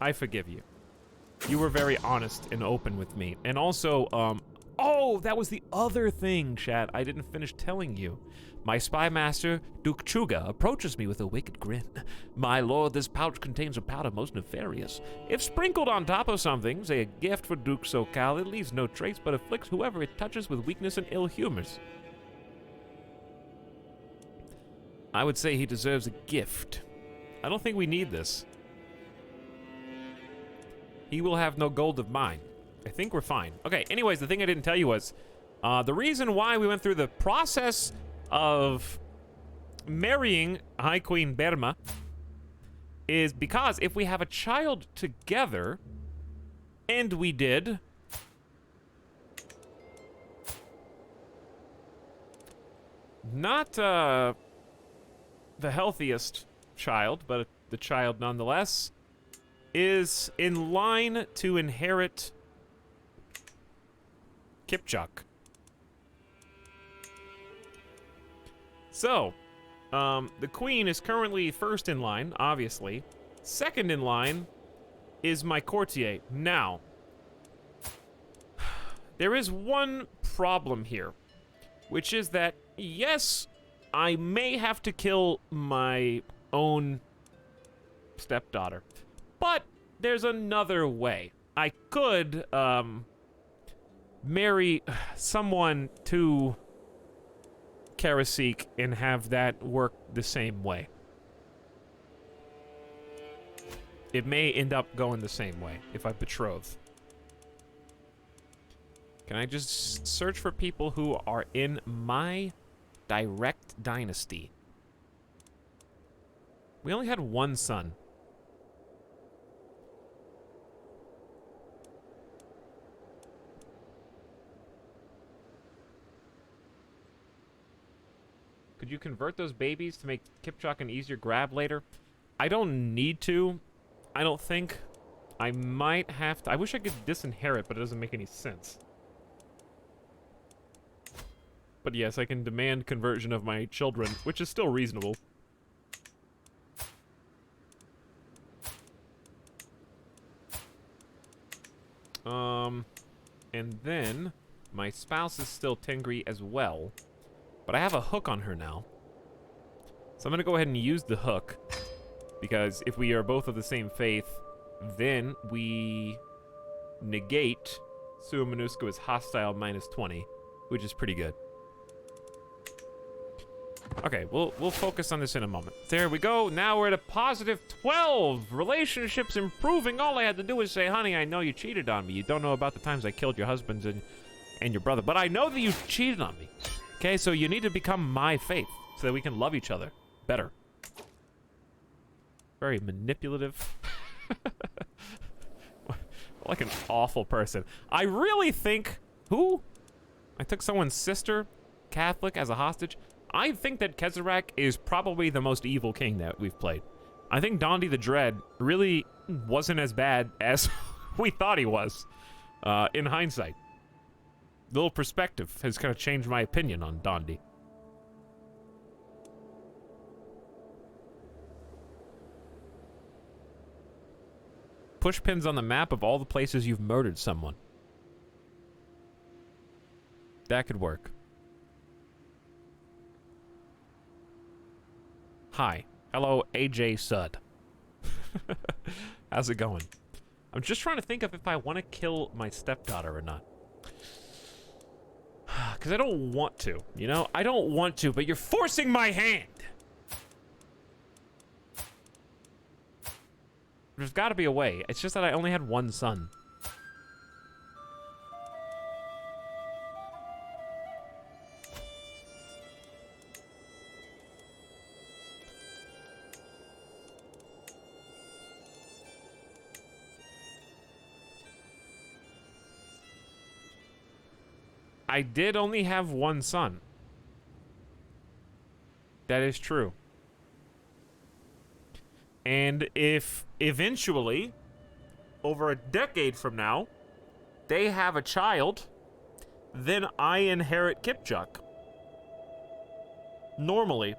I forgive you. You were very honest and open with me. And also, oh, that was the other thing, chat, I didn't finish telling you. My spy master, Duke Chuga, approaches me with a wicked grin. My lord, this pouch contains a powder most nefarious. If sprinkled on top of something, say a gift for Duke Sokal, it leaves no trace but afflicts whoever it touches with weakness and ill humors. I would say he deserves a gift. I don't think we need this. He will have no gold of mine. I think we're fine. Okay, anyways, the thing I didn't tell you was, the reason why we went through the process of marrying High Queen Berma is because if we have a child together, and we did, not the healthiest child, but the child nonetheless, is in line to inherit Kipchak. So, the queen is currently first in line, obviously. Second in line is my courtier. Now, there is one problem here, which is that, yes, I may have to kill my own stepdaughter, but there's another way. I could, marry someone to Karasik and have that work the same way. It may end up going the same way if I betroth. Can I just search for people who are in my direct dynasty? We only had one son. Could you convert those babies to make Kipchak an easier grab later? I don't need to. I don't think. I might have to. I wish I could disinherit, but it doesn't make any sense. But yes, I can demand conversion of my children, which is still reasonable. And then my spouse is still Tengri as well. But I have a hook on her now. So I'm going to go ahead and use the hook. Because if we are both of the same faith, then we negate Suamanusko's hostile -20, which is pretty good. Okay, we'll focus on this in a moment. There we go. Now we're at a positive 12. Relationships improving. All I had to do was say, honey, I know you cheated on me. You don't know about the times I killed your husbands and your brother. But I know that you cheated on me. Okay, so you need to become my faith so that we can love each other better. Very manipulative. Like an awful person. I really think... Who? I took someone's sister, Catholic, as a hostage. I think that Kezerak is probably the most evil king that we've played. I think Dondi the Dread really wasn't as bad as we thought he was, in hindsight. Little perspective has kind of changed my opinion on Dondi. Push pins on the map of all the places you've murdered someone. That could work. Hi. Hello, AJ Sud. How's it going? I'm just trying to think of if I want to kill my stepdaughter or not. Because I don't want to, you know? I don't want to, but you're forcing my hand! There's got to be a way. It's just that I only had one son. I did only have one son. That is true. And if eventually, over a decade from now, they have a child, then I inherit Kipchak. Normally.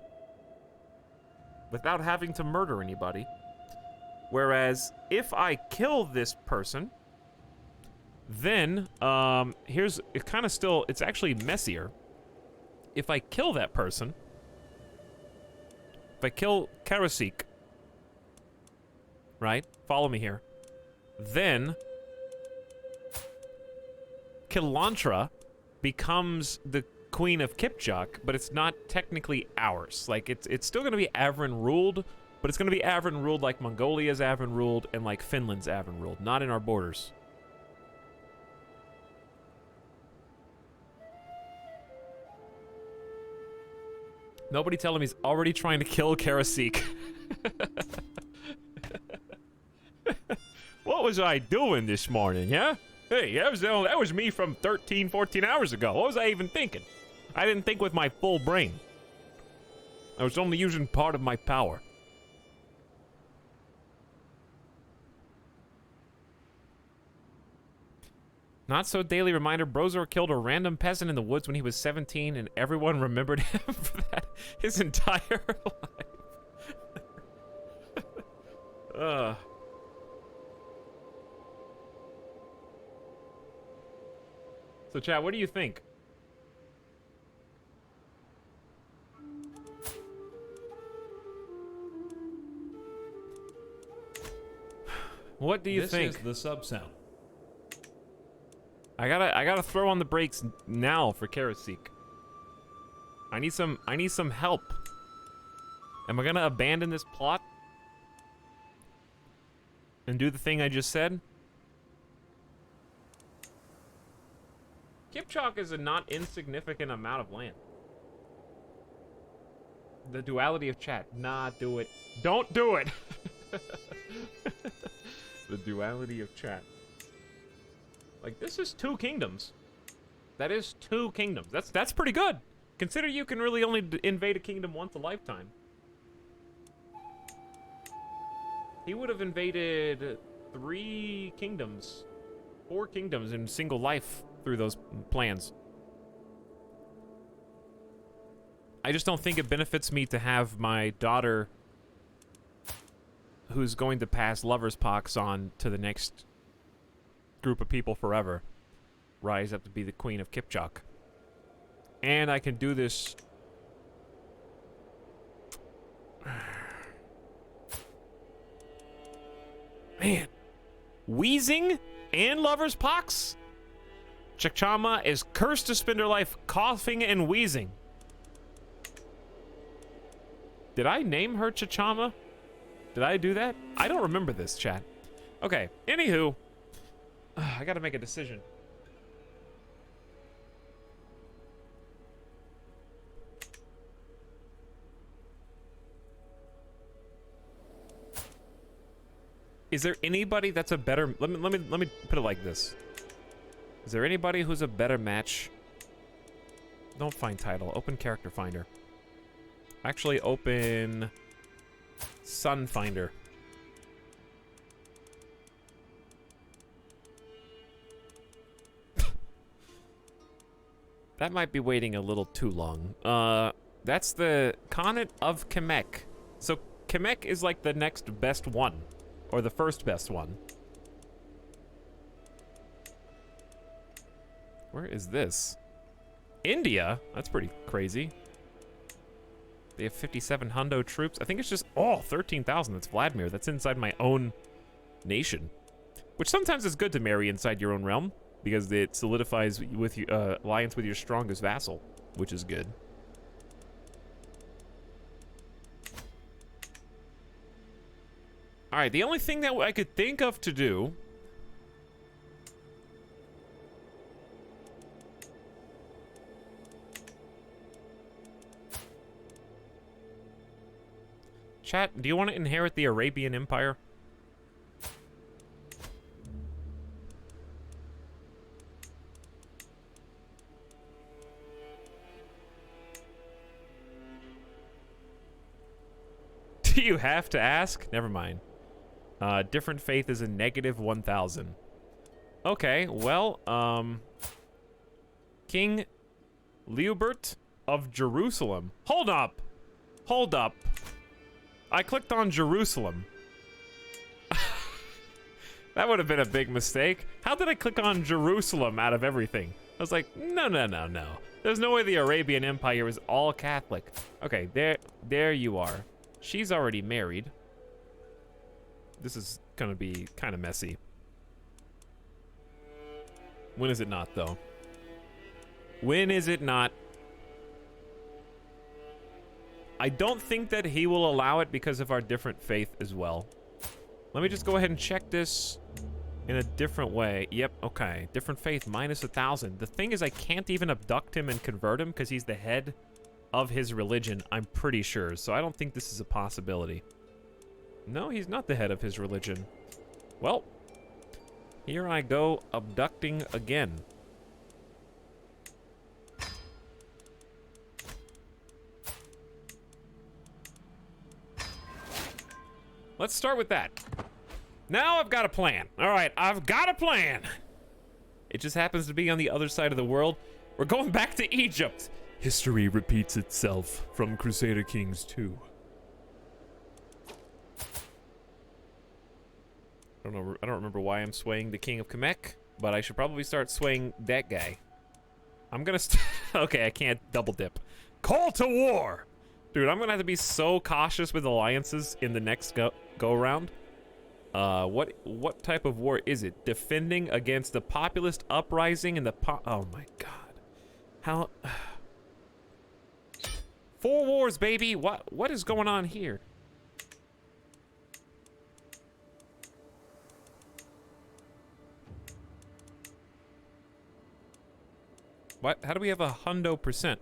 Without having to murder anybody. Whereas if I kill this person, then here's it. Kind of still, it's actually messier. If I kill that person, if I kill Karasik, right? Follow me here. Then Kilantra becomes the Queen of Kipchak, but it's not technically ours. Like, it's still gonna be Avrin ruled, but it's gonna be Avrin ruled like Mongolia's Avrin ruled and like Finland's Avrin ruled, not in our borders. Nobody tell him he's already trying to kill Karasik. What was I doing this morning, yeah? Hey, that was me from 13, 14 hours ago. What was I even thinking? I didn't think with my full brain. I was only using part of my power. Not so daily reminder, Brozor killed a random peasant in the woods when he was 17 and everyone remembered him for that his entire life. So chat, what do you think? What do you think? This is the sub sound. I gotta throw on the brakes now for Karasik. I need some help. Am I gonna abandon this plot? And do the thing I just said? Kipchak is a not insignificant amount of land. The duality of chat. Nah, do it. Don't do it! The duality of chat. Like, this is 2 kingdoms. That is 2 kingdoms. That's pretty good. Consider you can really only invade a kingdom once a lifetime. He would have invaded 3 kingdoms. 4 kingdoms in single life through those plans. I just don't think it benefits me to have my daughter, who's going to pass lover's pox on to the next group of people forever, rise up to be the Queen of Kipchak. And I can do this. Man. Wheezing and lover's pox? Chachama is cursed to spend her life coughing and wheezing. Did I name her Chachama? Did I do that? I don't remember this, chat. Okay, anywho. I gotta make a decision. Is there anybody that's a better... Let me put it like this. Is there anybody who's a better match? Don't find title. Open character finder. Actually, open Sun Finder. That might be waiting a little too long. That's the Khanate of Kemek. So Kemek is like the next best one, or the first best one. Where is this? India? That's pretty crazy. They have 57 hundo troops. I think it's just, 13,000. That's Vladimir. That's inside my own nation. Which sometimes is good to marry inside your own realm, because it solidifies with you, alliance with your strongest vassal, which is good. All right, the only thing that I could think of to do Chat, do you want to inherit the Arabian Empire? Do you have to ask? Never mind. Different faith is a negative 1,000. Okay, well, King Leobert of Jerusalem. Hold up. Hold up. I clicked on Jerusalem. That would have been a big mistake. How did I click on Jerusalem out of everything? I was like, no, no, no, no. There's no way the Arabian Empire is all Catholic. Okay, there you are. She's already married. This is gonna be kind of messy. When is it not, though? When is it not? I don't think that he will allow it because of our different faith as well. Let me just go ahead and check this in a different way. Yep, okay. Different faith, minus 1,000. The thing is, I can't even abduct him and convert him because he's the head of his religion, I'm pretty sure. So I don't think this is a possibility. No, he's not the head of his religion. Well, here I go abducting again. Let's start with that. Now I've got a plan. All right, I've got a plan. It just happens to be on the other side of the world. We're going back to Egypt. History repeats itself from Crusader Kings 2. I don't remember why I'm swaying the King of Kamek, but I should probably start swaying that guy. I'm gonna okay, I can't double dip. Call to war! Dude, I'm gonna have to be so cautious with alliances in the next go around. What type of war is it? Defending against the populist uprising and the oh my god. How 4 wars, baby. What is going on here? What? How do we have 100%?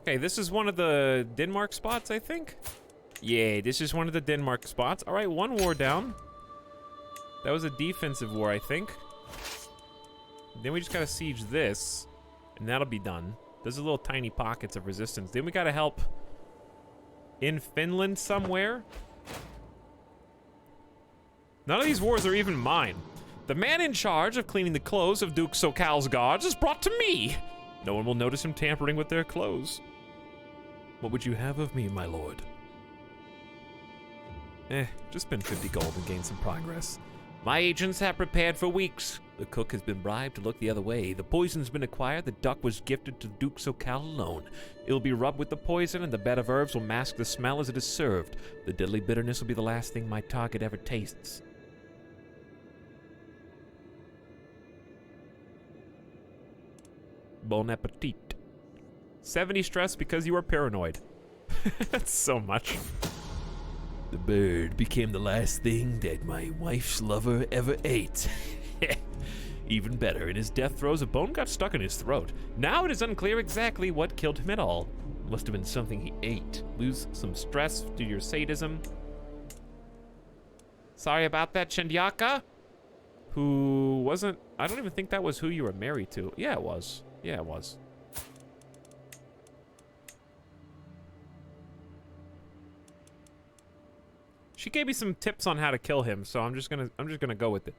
Okay, this is one of the Denmark spots, I think. Yeah, this is one of the Denmark spots. All right, 1 war down. That was a defensive war, I think. Then we just gotta siege this, and that'll be done. There's little tiny pockets of resistance. Then we gotta help in Finland somewhere. None of these wars are even mine. The man in charge of cleaning the clothes of Duke Sokal's guards is brought to me. No one will notice him tampering with their clothes. What would you have of me, my lord? Just spend 50 gold and gain some progress. My agents have prepared for weeks. The cook has been bribed to look the other way. The poison's been acquired. The duck was gifted to Duke Sokal alone. It will be rubbed with the poison, and the bed of herbs will mask the smell as it is served. The deadly bitterness will be the last thing my target ever tastes. Bon appetit. 70 stress because you are paranoid. That's so much. The bird became the last thing that my wife's lover ever ate. Even better, in his death throes, a bone got stuck in his throat. Now it is unclear exactly what killed him at all. Must have been something he ate. Lose some stress due to your sadism. Sorry about that, Chendyaka. Who wasn't... I don't even think that was who you were married to. Yeah, it was. Yeah, it was. She gave me some tips on how to kill him, so I'm just gonna go with it.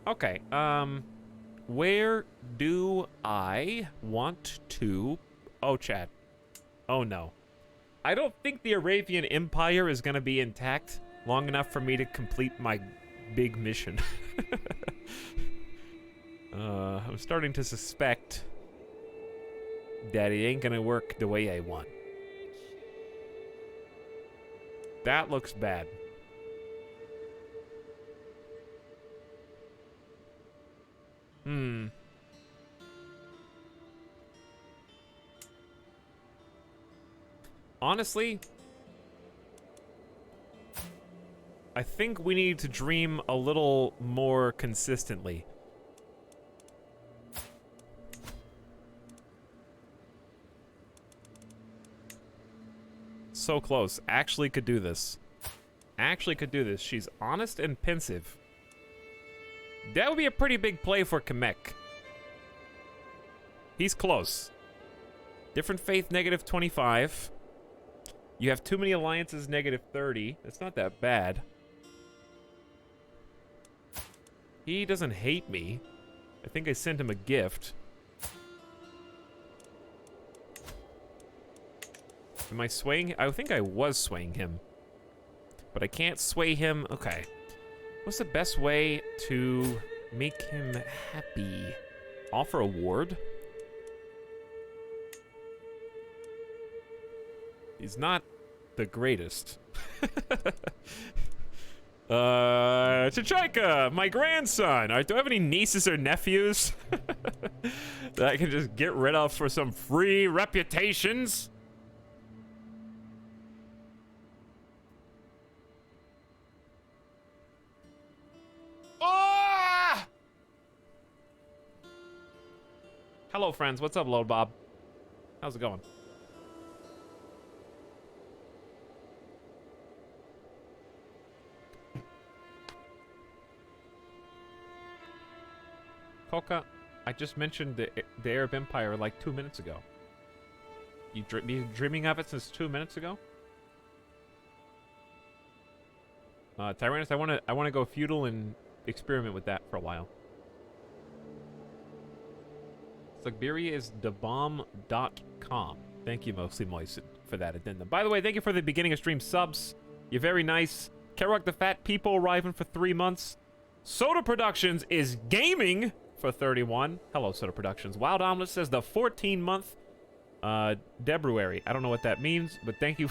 Okay, where do I want to... Oh, chat. Oh, no. I don't think the Arabian Empire is gonna be intact long enough for me to complete my big mission. I'm starting to suspect that it ain't gonna work the way I want. That looks bad. Honestly, I think we need to dream a little more consistently. So close. Actually could do this. Actually could do this. She's honest and pensive. That would be a pretty big play for Kamek. He's close. Different faith, negative 25. You have too many alliances, negative 30. That's not that bad. He doesn't hate me. I think I sent him a gift. Am I swaying? I think I was swaying him. But I can't sway him. Okay. What's the best way to make him happy? Offer a ward? He's not the greatest. Chichika, my grandson. Do I have any nieces or nephews that I can just get rid of for some free reputations? Ah! Hello, friends. What's up, Lord Bob? How's it going? Coca, I just mentioned the Arab Empire like 2 minutes ago. You been dreaming of it since 2 minutes ago? Tyrannus, I wanna go feudal and experiment with that for a while. Sugbiria is thebomb.com. Thank you, Mostly Moist, for that addendum. By the way, thank you for the beginning of stream subs. You're very nice. Kerouac the Fat People arriving for 3 months. Soda Productions is gaming for 31. Hello, Soda Productions. Wild Omelet says the 14-month Debruary. I don't know what that means, but thank you,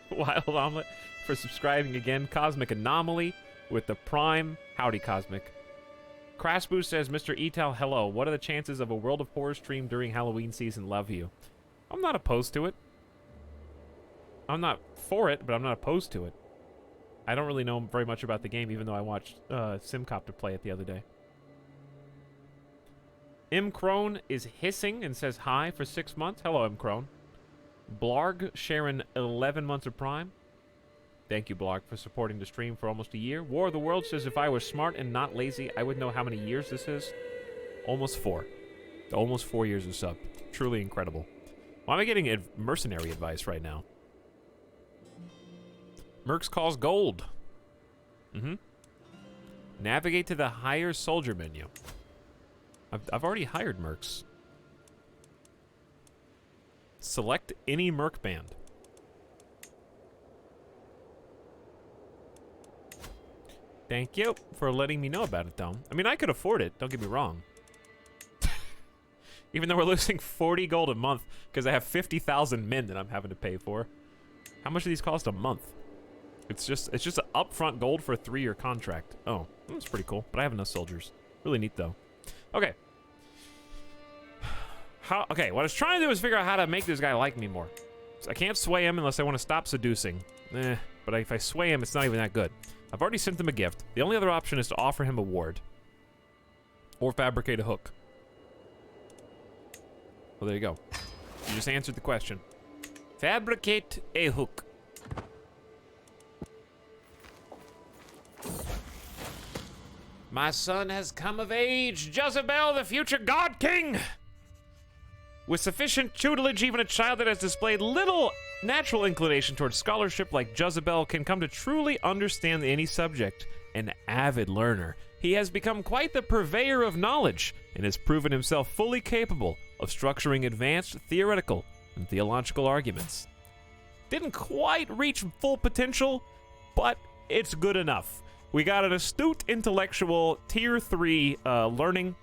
Wild Omelet, for subscribing again. Cosmic Anomaly with the Prime. Howdy, Cosmic. Crashboo says, Mr. Etal, hello. What are the chances of a World of Horror stream during Halloween season? Love you. I'm not opposed to it. I'm not for it, but I'm not opposed to it. I don't really know very much about the game, even though I watched Simcopter play it the other day. M. Crone is hissing and says hi for 6 months. Hello, M. Crone. Blarg sharing 11 months of Prime. Thank you, Blarg, for supporting the stream for almost a year. War of the World says, if I was smart and not lazy, I would know how many years this is. Almost 4. Almost 4 years of sub. Truly incredible. Why am I getting mercenary advice right now? Mercs calls gold. Navigate to the hire soldier menu. I've already hired mercs. Select any merc band. Thank you for letting me know about it, though. I mean, I could afford it, don't get me wrong. Even though we're losing 40 gold a month because I have 50,000 men that I'm having to pay for. How much do these cost a month? It's just an upfront gold for a 3-year contract. Oh, that's pretty cool. But I have enough soldiers. Really neat, though. Okay. Okay, what I was trying to do is figure out how to make this guy like me more. So I can't sway him unless I want to stop seducing. But if I sway him, it's not even that good. I've already sent him a gift. The only other option is to offer him a ward. Or fabricate a hook. Well, there you go. You just answered the question. Fabricate a hook. My son has come of age, Jezebel, the future God King! With sufficient tutelage, even a child that has displayed little natural inclination towards scholarship like Jezebel can come to truly understand any subject. An avid learner, he has become quite the purveyor of knowledge and has proven himself fully capable of structuring advanced theoretical and theological arguments. Didn't quite reach full potential, but it's good enough. We got an astute intellectual tier 3 learning.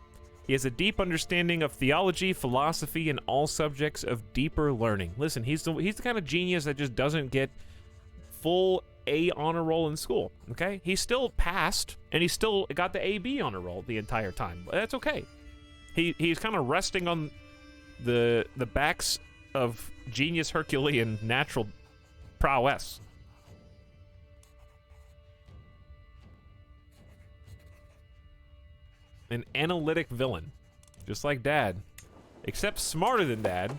He has a deep understanding of theology, philosophy, and all subjects of deeper learning. Listen, he's the kind of genius that just doesn't get full A honor roll in school, okay? He still passed, and he still got the AB honor roll the entire time. That's okay. He's kind of resting on the backs of genius Herculean natural prowess. An analytic villain, just like Dad, except smarter than Dad.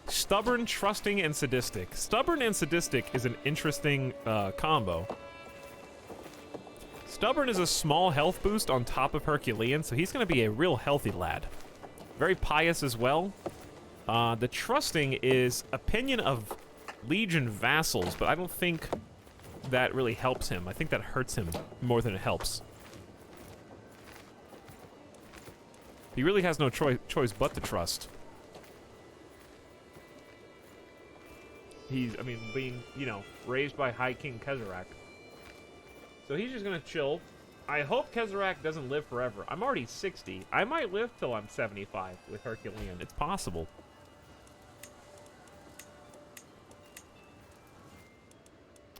Stubborn, trusting, and sadistic. Stubborn and sadistic is an interesting combo. Stubborn is a small health boost on top of Herculean, so he's going to be a real healthy lad. Very pious as well. The trusting is opinion of Legion vassals, but I don't think that really helps him. I think that hurts him more than it helps. He really has no choice but to trust. I mean, being, you know, raised by High King Kezerak. So he's just gonna chill. I hope Kezerak doesn't live forever. I'm already 60. I might live till I'm 75 with Herculean. It's possible.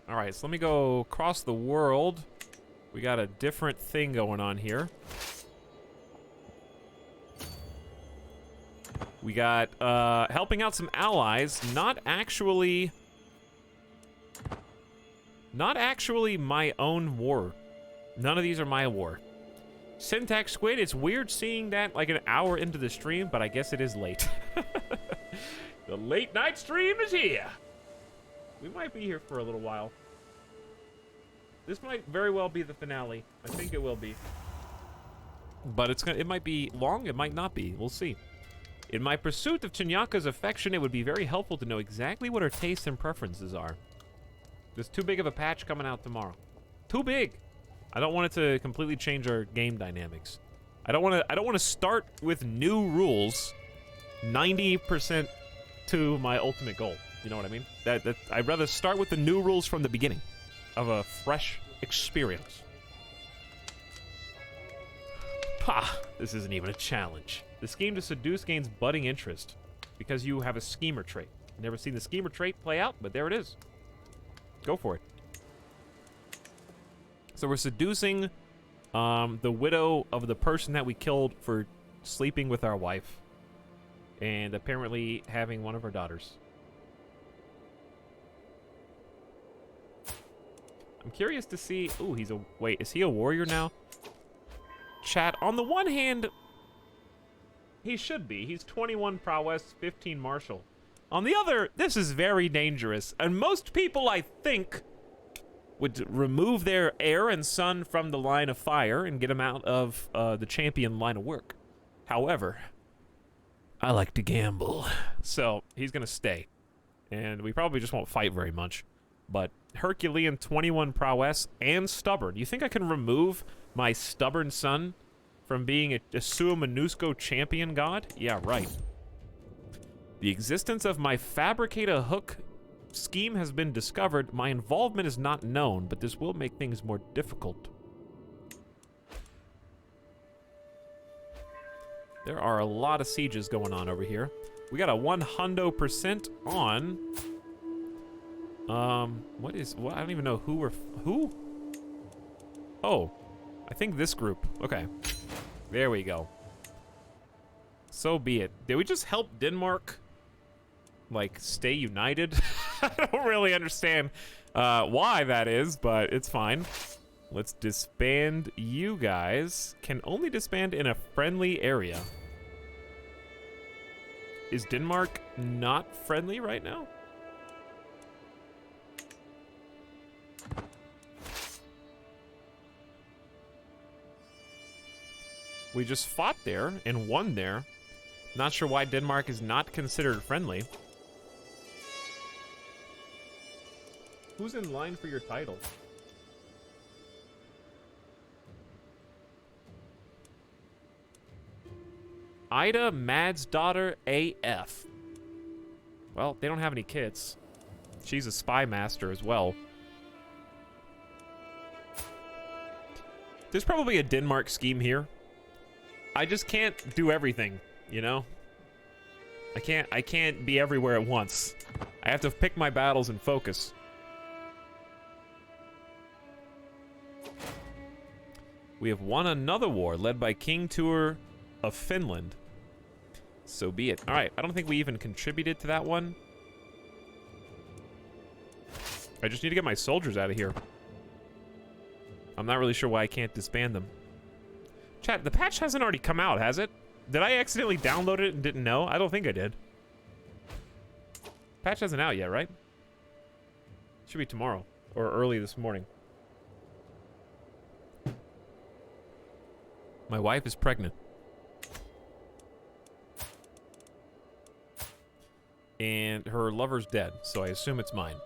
All right, so let me go across the world. We got a different thing going on here. We got helping out some allies, not actually my own war. None of these are my war. Syntax Squid, it's weird seeing that like an hour into the stream, but I guess it is late. The late night stream is here. We might be here for a little while. This might very well be the finale. I think it will be. But it might be long, it might not be. We'll see. In my pursuit of Chinyaka's affection, it would be very helpful to know exactly what her tastes and preferences are. There's too big of a patch coming out tomorrow. Too big. I don't want it to completely change our game dynamics. I don't want to start with new rules 90% to my ultimate goal. You know what I mean? I'd rather start with the new rules from the beginning of a fresh experience. Pah! This isn't even a challenge. The scheme to seduce gains budding interest because you have a schemer trait. Never seen the schemer trait play out, but there it is. Go for it. So we're seducing the widow of the person that we killed for sleeping with our wife and apparently having one of our daughters. I'm curious to see... Ooh, wait, is he a warrior now? Chat, on the one hand, he should be. He's 21 prowess, 15 martial. On the other, this is very dangerous. And most people, I think, would remove their heir and son from the line of fire and get him out of the champion line of work. However, I like to gamble. So, he's going to stay. And we probably just won't fight very much. But Herculean 21 prowess and stubborn. You think I can remove my stubborn son from being a Suamanusco champion god? Yeah, right. The existence of my fabricate a hook scheme has been discovered. My involvement is not known, but this will make things more difficult. There are a lot of sieges going on over here. We got a 100% on... what? I don't even know who? Oh, I think this group. Okay. There we go. So be it. Did we just help Denmark, like, stay united? I don't really understand why that is, but it's fine. Let's disband you guys. Can only disband in a friendly area. Is Denmark not friendly right now? We just fought there and won there. Not sure why Denmark is not considered friendly. Who's in line for your title? Ida Mad's daughter AF. Well, they don't have any kids. She's a spy master as well. There's probably a Denmark scheme here. I just can't do everything, you know? I can't be everywhere at once. I have to pick my battles and focus. We have won another war led by King Tuur of Finland. So be it. All right, I don't think we even contributed to that one. I just need to get my soldiers out of here. I'm not really sure why I can't disband them. Chat, the patch hasn't already come out, has it? Did I accidentally download it and didn't know? I don't think I did. Patch hasn't out yet, right? Should be tomorrow or early this morning. My wife is pregnant. And her lover's dead, so I assume it's mine.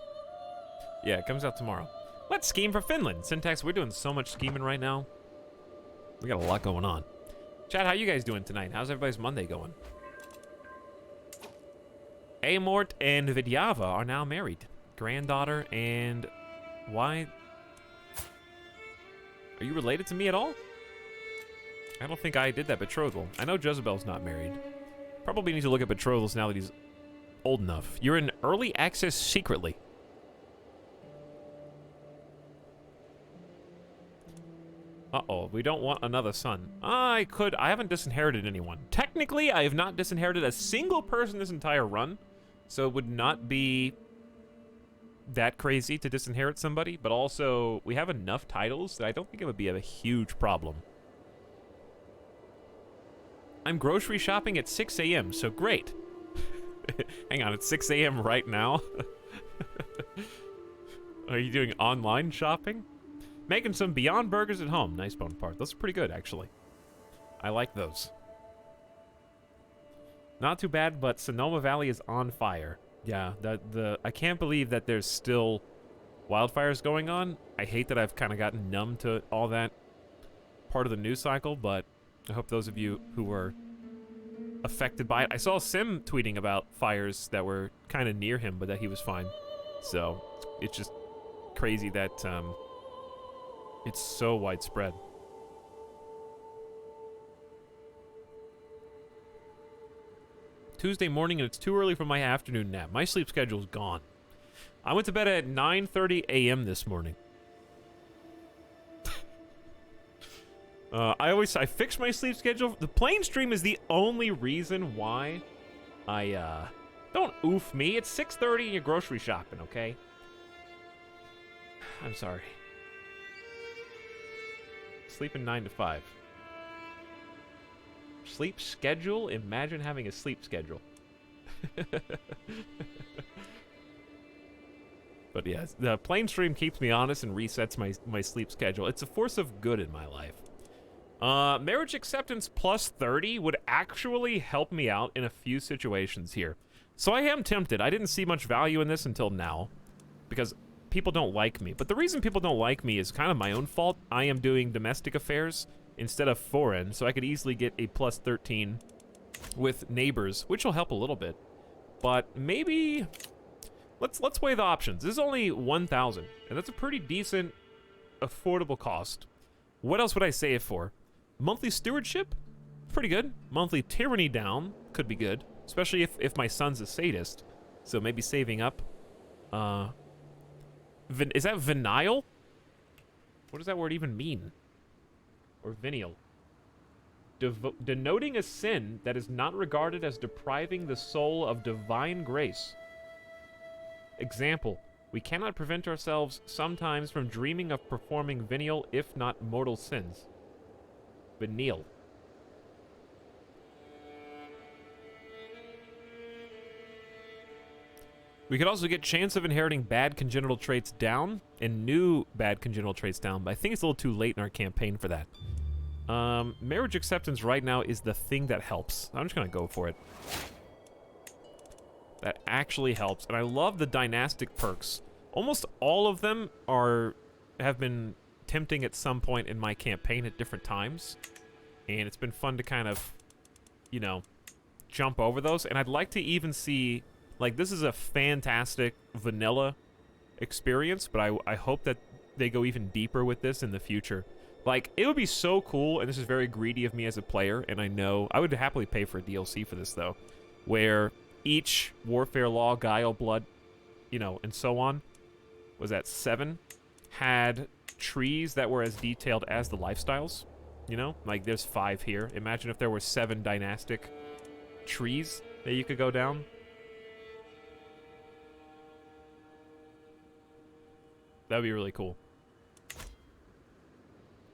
Yeah, it comes out tomorrow. Let's scheme for Finland. Syntax, we're doing so much scheming right now. We got a lot going on. Chat, how you guys doing tonight? How's everybody's Monday going? Amort and Vidyava are now married. Granddaughter and... Why? Are you related to me at all? I don't think I did that betrothal. I know Jezebel's not married. Probably need to look at betrothals now that he's old enough. You're in early access secretly. Uh-oh, we don't want another son. I haven't disinherited anyone. Technically, I have not disinherited a single person this entire run, so it would not be that crazy to disinherit somebody, but also, we have enough titles that I don't think it would be a huge problem. I'm grocery shopping at 6 a.m., so great. Hang on, it's 6 a.m. right now? Are you doing online shopping? Making some Beyond Burgers at home. Nice bone part. Those are pretty good, actually. I like those. Not too bad, but Sonoma Valley is on fire. Yeah, I can't believe that there's still wildfires going on. I hate that I've kind of gotten numb to all that part of the news cycle, but I hope those of you who were affected by it. I saw Sim tweeting about fires that were kind of near him, but that he was fine. So, it's just crazy that it's so widespread. Tuesday morning and it's too early for my afternoon nap. My sleep schedule's gone. I went to bed at 9:30 a.m. this morning. I fix my sleep schedule. The plane stream is the only reason why I, don't oof me. It's 6:30 and you're grocery shopping, okay? I'm sorry. Sleeping 9 to 5. Sleep schedule? Imagine having a sleep schedule. But yeah, the plane stream keeps me honest and resets my sleep schedule. It's a force of good in my life. Marriage acceptance plus 30 would actually help me out in a few situations here. So I am tempted. I didn't see much value in this until now, because people don't like me. But the reason people don't like me is kind of my own fault. I am doing domestic affairs instead of foreign, so I could easily get a plus 13 with neighbors, which will help a little bit. But maybe let's weigh the options. This is only 1,000, and that's a pretty decent, affordable cost. What else would I say it for? Monthly stewardship? Pretty good. Monthly tyranny down? Could be good. Especially if my son's a sadist. So maybe saving up. Is that venial? What does that word even mean? Or venial? Denoting a sin that is not regarded as depriving the soul of divine grace. Example. We cannot prevent ourselves sometimes from dreaming of performing venial, if not mortal sins. Venial. We could also get chance of inheriting bad congenital traits down and new bad congenital traits down, but I think it's a little too late in our campaign for that. Marriage acceptance right now is the thing that helps. I'm just gonna go for it. That actually helps, and I love the dynastic perks. Almost all of them have been tempting at some point in my campaign at different times, and it's been fun to kind of, you know, jump over those. And I'd like to even see, like, this is a fantastic vanilla experience, but I hope that they go even deeper with this in the future. Like, it would be so cool, and this is very greedy of me as a player, and I know I would happily pay for a DLC for this, though, where each Warfare Law, Guile, Blood, you know, and so on, was that 7, had trees that were as detailed as the lifestyles, you know? Like, there's 5 here. Imagine if there were 7 dynastic trees that you could go down. That would be really cool.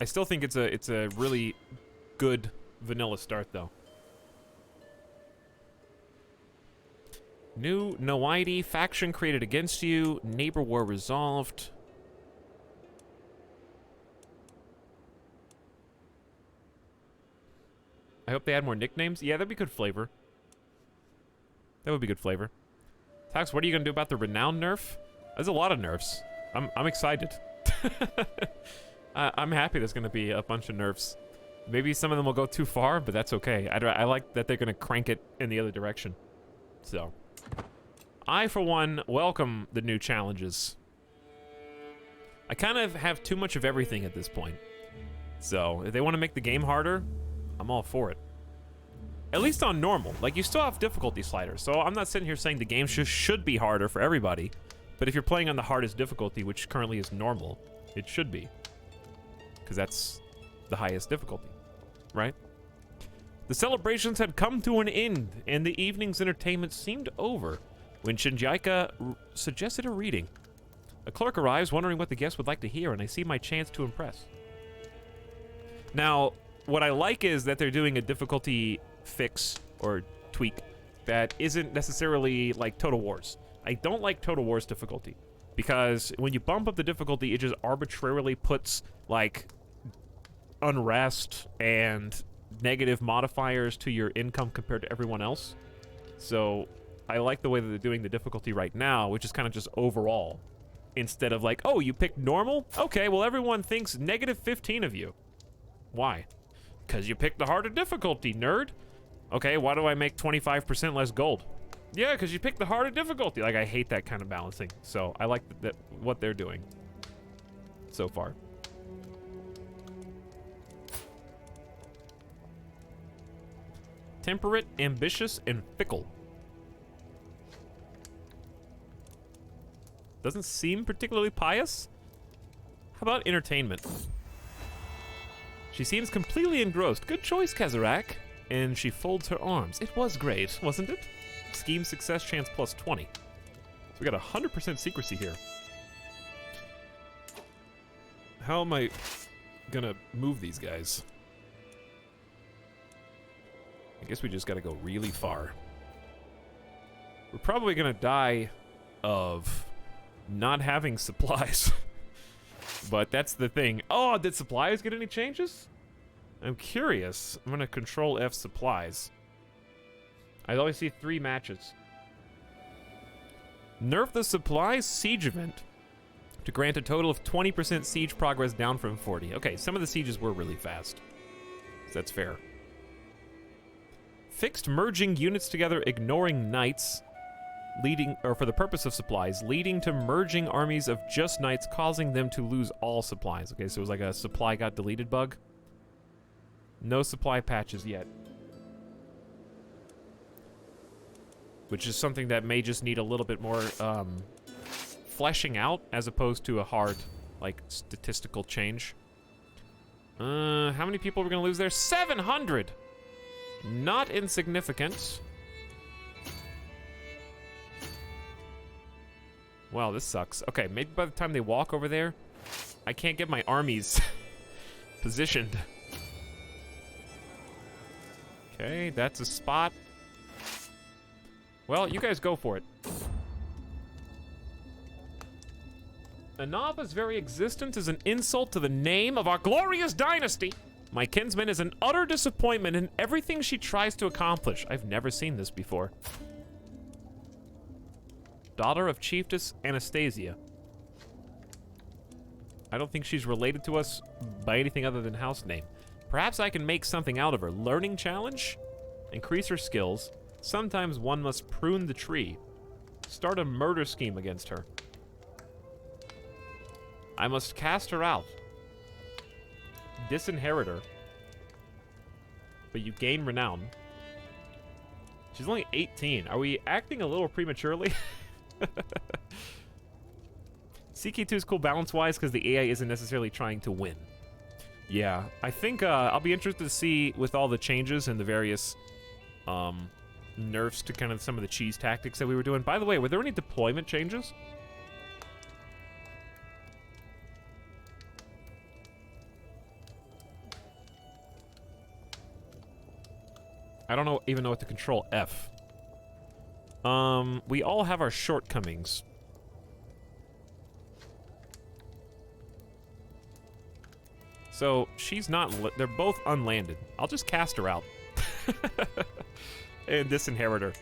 I still think it's a really good vanilla start, though. New Noide faction created against you. Neighbor war resolved. I hope they add more nicknames. Yeah, that'd be good flavor. That would be good flavor. Tax, what are you gonna do about the renown nerf? There's a lot of nerfs. I'm excited. I'm happy there's gonna be a bunch of nerfs. Maybe some of them will go too far, but that's okay. I like that they're gonna crank it in the other direction. So, I, for one, welcome the new challenges. I kind of have too much of everything at this point. So, if they want to make the game harder, I'm all for it. At least on normal. Like, you still have difficulty sliders, so I'm not sitting here saying the game should be harder for everybody. But if you're playing on the hardest difficulty, which currently is normal, it should be. Because that's the highest difficulty, right? The celebrations had come to an end, and the evening's entertainment seemed over when Shinjaika suggested a reading. A clerk arrives, wondering what the guests would like to hear, and I see my chance to impress. Now, what I like is that they're doing a difficulty fix or tweak that isn't necessarily like Total Wars. I don't like Total Wars difficulty because when you bump up the difficulty, it just arbitrarily puts like unrest and negative modifiers to your income compared to everyone else. So I like the way that they're doing the difficulty right now, which is kind of just overall. Instead of like, oh, you picked normal? Okay, well, everyone thinks negative 15 of you. Why? Because you picked the harder difficulty, nerd. Okay, why do I make 25% less gold? Yeah, because you picked the harder difficulty. Like, I hate that kind of balancing. So I like what they're doing so far. Temperate, ambitious, and fickle. Doesn't seem particularly pious. How about entertainment? She seems completely engrossed. Good choice, Kazarak. And she folds her arms. It was great, wasn't it? Scheme success chance plus 20. So we got 100% secrecy here. How am I gonna move these guys? I guess we just gotta go really far. We're probably gonna die of not having supplies. But that's the thing. Oh, did supplies get any changes? I'm curious. I'm gonna control F supplies. I always see 3 matches. Nerf the supplies siege event to grant a total of 20% siege progress down from 40. Okay, some of the sieges were really fast. So that's fair. Fixed merging units together, ignoring knights, leading, or for the purpose of supplies, leading to merging armies of just knights, causing them to lose all supplies. Okay, so it was like a supply got deleted bug. No supply patches yet. Which is something that may just need a little bit more fleshing out as opposed to a hard, like, statistical change. How many people we're gonna lose there? 700! Not insignificant. Wow, this sucks. Okay, maybe by the time they walk over there, I can't get my armies positioned. Okay, that's a spot. Well, you guys go for it. Anava's very existence is an insult to the name of our glorious dynasty. My kinsman is an utter disappointment in everything she tries to accomplish. I've never seen this before. Daughter of Chiefess Anastasia. I don't think she's related to us by anything other than house name. Perhaps I can make something out of her. Learning challenge? Increase her skills. Sometimes one must prune the tree. Start a murder scheme against her. I must cast her out. Disinherit her. But you gain renown. She's only 18. Are we acting a little prematurely? CK2 is cool balance-wise because the AI isn't necessarily trying to win. Yeah, I think I'll be interested to see with all the changes and the various nerfs to kind of some of the cheese tactics that we were doing. By the way, were there any deployment changes? I don't even know what to control F. We all have our shortcomings. So, she's not... They're both unlanded. I'll just cast her out. And disinherit her.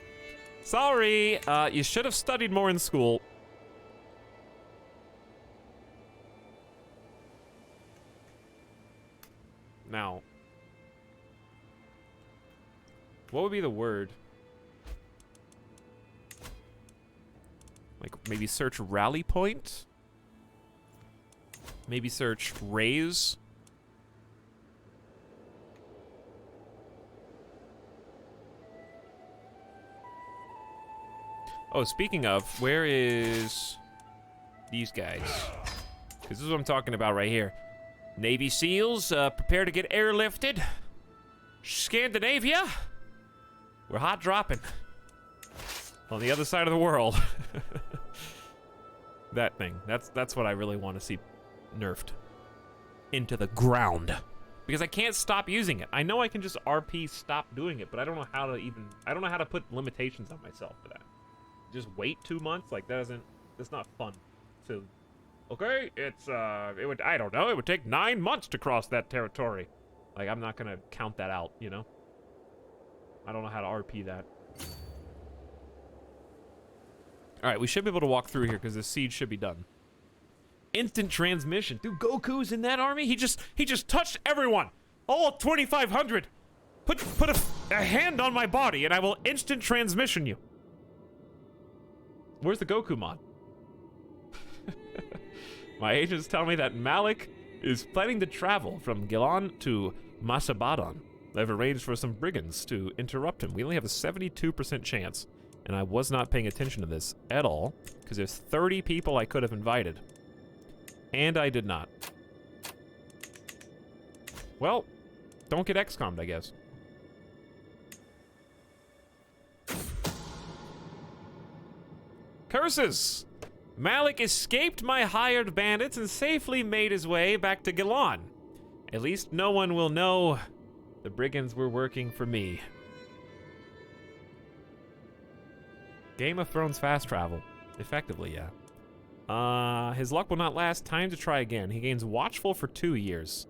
Sorry! You should have studied more in school. Now... what would be the word? Like, maybe search Rally Point? Maybe search Raise? Oh, speaking of, where is these guys? Because this is what I'm talking about right here. Navy SEALs, prepare to get airlifted. Scandinavia, we're hot dropping. On the other side of the world. That thing. That's what I really want to see nerfed. Into the ground. Because I can't stop using it. I know I can just RP stop doing it, but I don't know how to I don't know how to put limitations on myself for that. Just wait 2 months? Like, that's not fun. So, okay, I don't know, it would take 9 months to cross that territory. Like, I'm not gonna count that out, you know? I don't know how to RP that. Alright, we should be able to walk through here because the siege should be done. Instant transmission. Dude, Goku's in that army? He just touched everyone! All 2,500! Put a hand on my body and I will instant transmission you. Where's the Goku mod? My agents tell me that Malik is planning to travel from Gilan to Masabadan. They've arranged for some brigands to interrupt him. We only have a 72% chance, and I was not paying attention to this at all, because there's 30 people I could have invited. And I did not. Well, don't get XCOM'd, I guess. Curses! Malik escaped my hired bandits and safely made his way back to Gilan. At least no one will know the brigands were working for me. Game of Thrones fast travel. Effectively, yeah. His luck will not last. Time to try again. He gains Watchful for 2 years.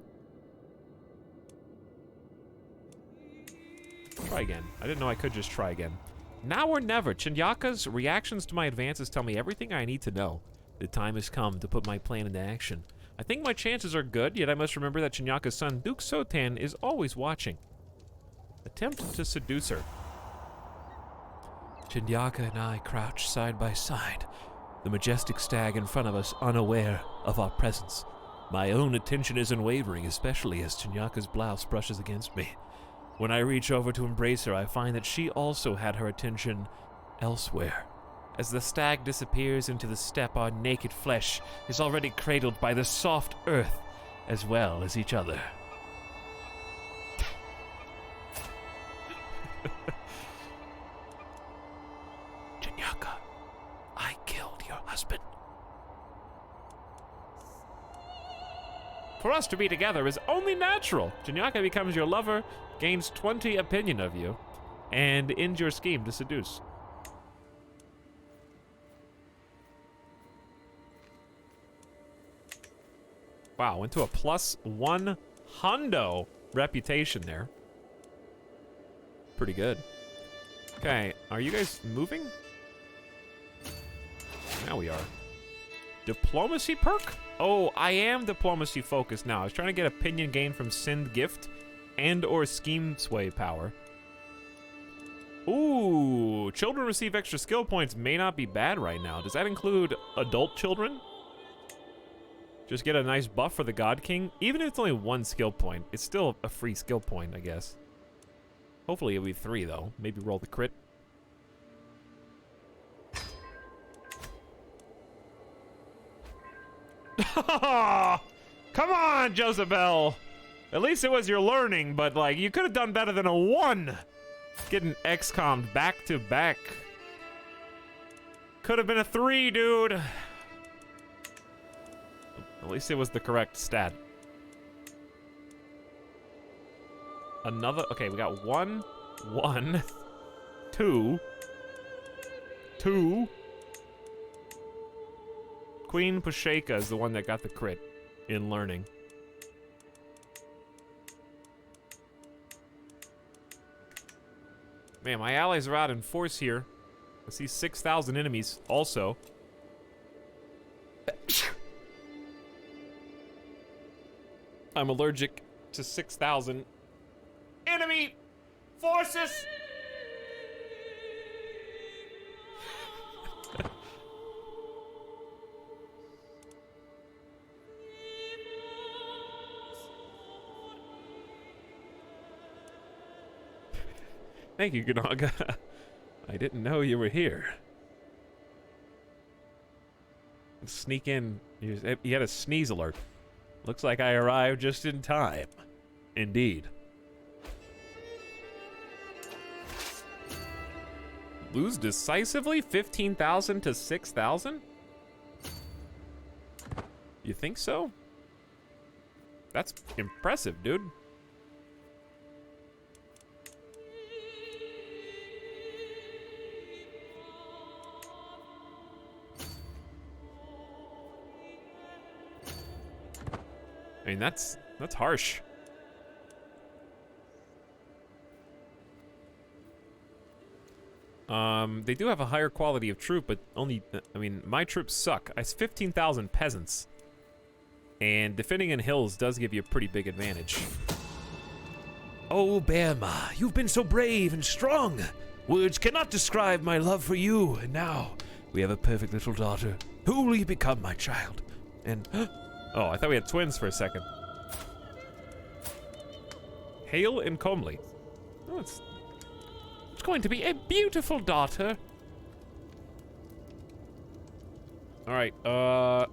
Try again. I didn't know I could just try again. Now or never. Chinyaka's reactions to my advances tell me everything I need to know. The time has come to put my plan into action. I think my chances are good, yet I must remember that Chinyaka's son, Duke Sotan, is always watching. Attempt to seduce her. Chinyaka and I crouch side by side, the majestic stag in front of us unaware of our presence. My own attention is unwavering, especially as Chinyaka's blouse brushes against me. When I reach over to embrace her, I find that she also had her attention elsewhere. As the stag disappears into the steppe, our naked flesh is already cradled by the soft earth, as well as each other. Chinyaka, I killed your husband. For us to be together is only natural. Chinyaka becomes your lover, gains 20 opinion of you, and ends your scheme to seduce. Wow, went to a +1 hundo reputation there. Pretty good. Okay, are you guys moving? Now we are. Diplomacy perk? Oh, I am diplomacy focused now. I was trying to get opinion gain from Send Gift and or scheme sway power. Ooh, children receive extra skill points may not be bad right now. Does that include adult children? Just get a nice buff for the God King. Even if it's only 1 skill point, it's still a free skill point, I guess. Hopefully it'll be 3 though. Maybe roll the crit. Come on, Josabel! At least it was your learning, but like, you could have done better than a 1! Getting XCOM'd back to back. Could have been a 3, dude! At least it was the correct stat. Another, okay, we got 1, 1, 2, 2. Queen Pusheka is the one that got the crit in learning. Man, my allies are out in force here. I see 6,000 enemies also. I'm allergic to 6,000 enemy forces. Thank you, Gnaga. I didn't know you were here. Sneak in. You had a sneeze alert. Looks like I arrived just in time. Indeed. Lose decisively? 15,000 to 6,000? You think so? That's impressive, dude. I mean, that's harsh. They do have a higher quality of troop, but only, I mean, my troops suck. It's 15,000 peasants. And defending in hills does give you a pretty big advantage. Oh, Bearma, you've been so brave and strong. Words cannot describe my love for you. And now, we have a perfect little daughter. Who will you become, my child? And, oh, I thought we had twins for a second. Hale and Comely. Oh, it's going to be a beautiful daughter. All right,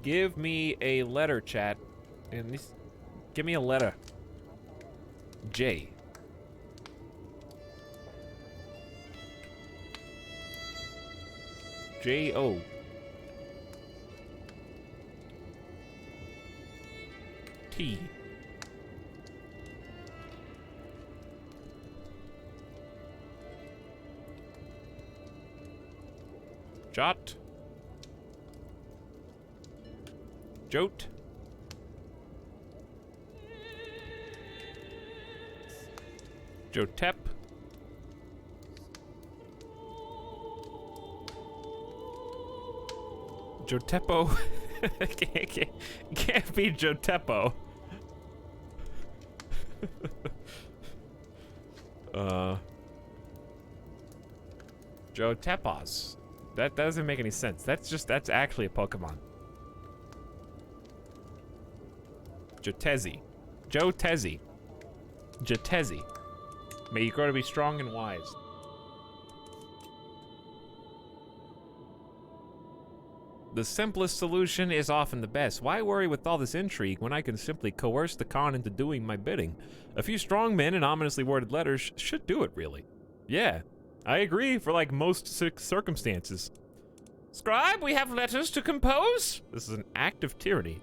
give me a letter, chat. And this, give me a letter. J. J-O. T. Jot. Jote. Jotep. Jotepo. Can't be Jotepo. Jotepos. That doesn't make any sense. That's actually a Pokemon. Jotezi. Jotezi. Jotezi. May you grow to be strong and wise. The simplest solution is often the best. Why worry with all this intrigue when I can simply coerce the Khan into doing my bidding? A few strong men and ominously worded letters should do it, really. Yeah, I agree for like most circumstances. Scribe, we have letters to compose. This is an act of tyranny.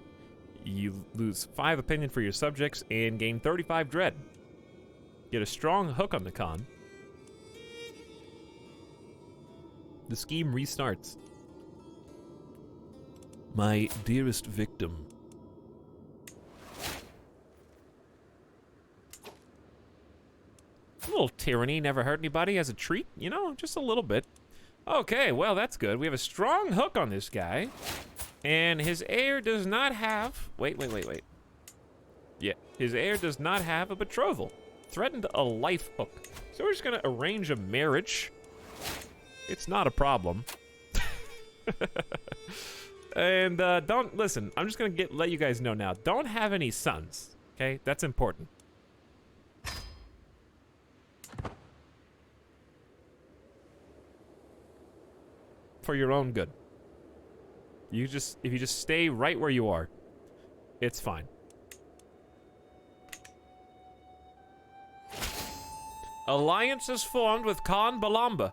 You lose 5 opinion for your subjects and gain 35 dread. Get a strong hook on the Khan. The scheme restarts. My dearest victim. A little tyranny never hurt anybody as a treat, you know, just a little bit. Okay, well, that's good. We have a strong hook on this guy. And his heir does not have... Wait. Yeah, his heir does not have a betrothal. Threatened a life hook. So we're just gonna arrange a marriage. It's not a problem. And don't listen. I'm just gonna let you guys know now. Don't have any sons. Okay, that's important. For your own good. If you just stay right where you are, it's fine. Alliance is formed with Khan Balamba.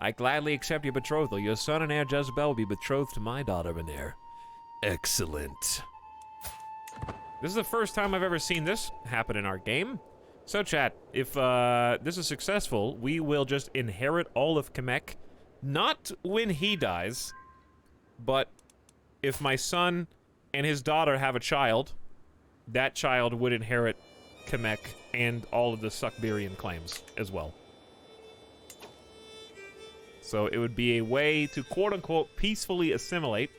I gladly accept your betrothal. Your son and heir Jezebel will be betrothed to my daughter Veneer. Excellent. This is the first time I've ever seen this happen in our game. So chat, if this is successful, we will just inherit all of Kamek. Not when he dies, but if my son and his daughter have a child, that child would inherit Kamek and all of the Sukbirian claims as well. So it would be a way to quote-unquote peacefully assimilate.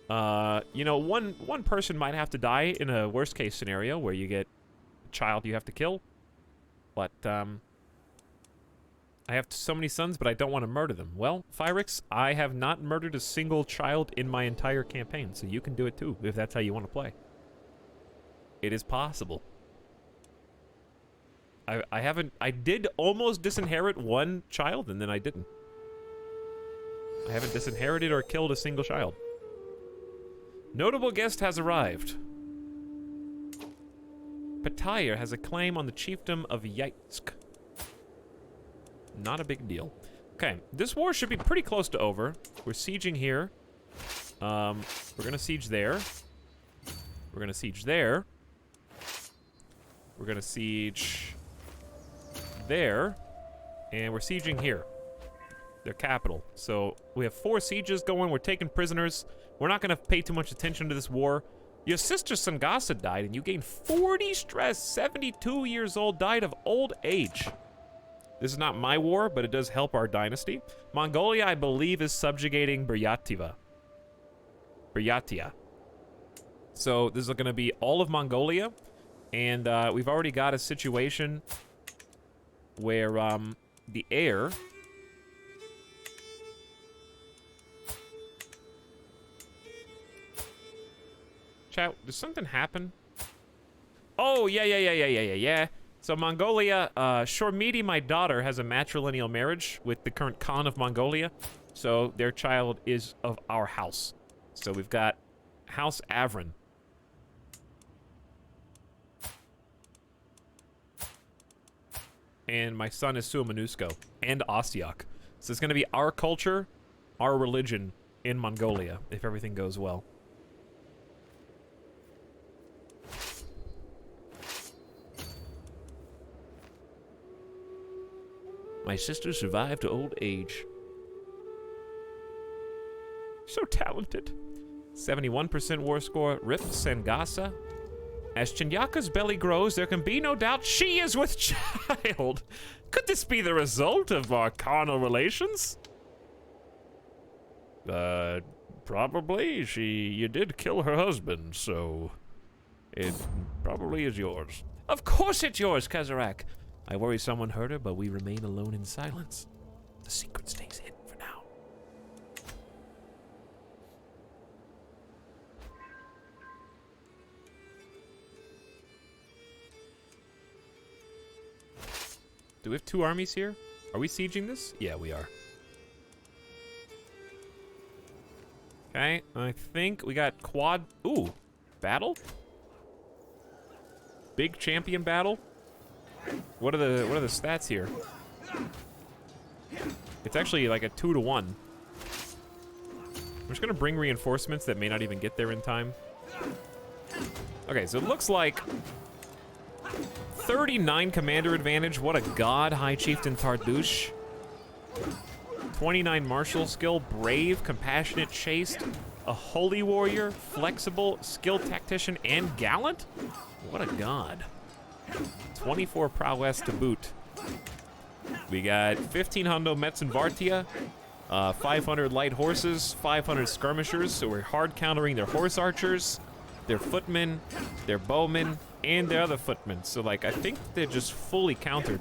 You know, one person might have to die in a worst-case scenario where you get a child you have to kill. But, I have so many sons, but I don't want to murder them. Well, Phyrix, I have not murdered a single child in my entire campaign, so you can do it too, if that's how you want to play. It is possible. I haven't. I did almost disinherit one child, and then I didn't. I haven't disinherited or killed a single child. Notable guest has arrived. Petire has a claim on the chiefdom of Yaitsk. Not a big deal. Okay, this war should be pretty close to over. We're sieging here. We're gonna siege there. We're gonna siege there. We're gonna siege there. And we're sieging here. Their capital. So we have 4 sieges going. We're taking prisoners. We're not gonna pay too much attention to this war. Your sister Sangasa died and you gained 40 stress. 72 years old, died of old age. This is not my war, but it does help our dynasty. Mongolia, I believe, is subjugating Buryatia. So this is going to be all of Mongolia, and we've already got a situation where the heir... Chat, did something happen? Oh, yeah. So Mongolia, Shormiti, my daughter, has a matrilineal marriage with the current Khan of Mongolia. So their child is of our house. So we've got House Avrin. And my son is Suamanusko and Ostiak. So it's going to be our culture, our religion in Mongolia, if everything goes well. My sister survived to old age. So talented. 71% war score, Rif Sangasa. As Chinyaka's belly grows, there can be no doubt she is with child. Could this be the result of our carnal relations? Probably. You did kill her husband, so it probably is yours. Of course it's yours, Kazarak. I worry someone heard her, but we remain alone in silence. The secret stays hidden for now. Do we have 2 armies here? Are we sieging this? Yeah, we are. Okay, I think we got quad... Ooh, battle? Big champion battle? What are the stats here? It's actually like a 2-to-1. I'm just gonna bring reinforcements that may not even get there in time. Okay, so it looks like 39 commander advantage. What a god, High Chieftain Tardush. 29 martial skill, brave, compassionate, chaste, a holy warrior, flexible, skilled tactician, and gallant? What a god. 24 prowess to boot. We got 1500 Metzenvartia, 500 light horses, 500 skirmishers, so we're hard countering their horse archers, their footmen, their bowmen, and their other footmen. So, like, I think they're just fully countered.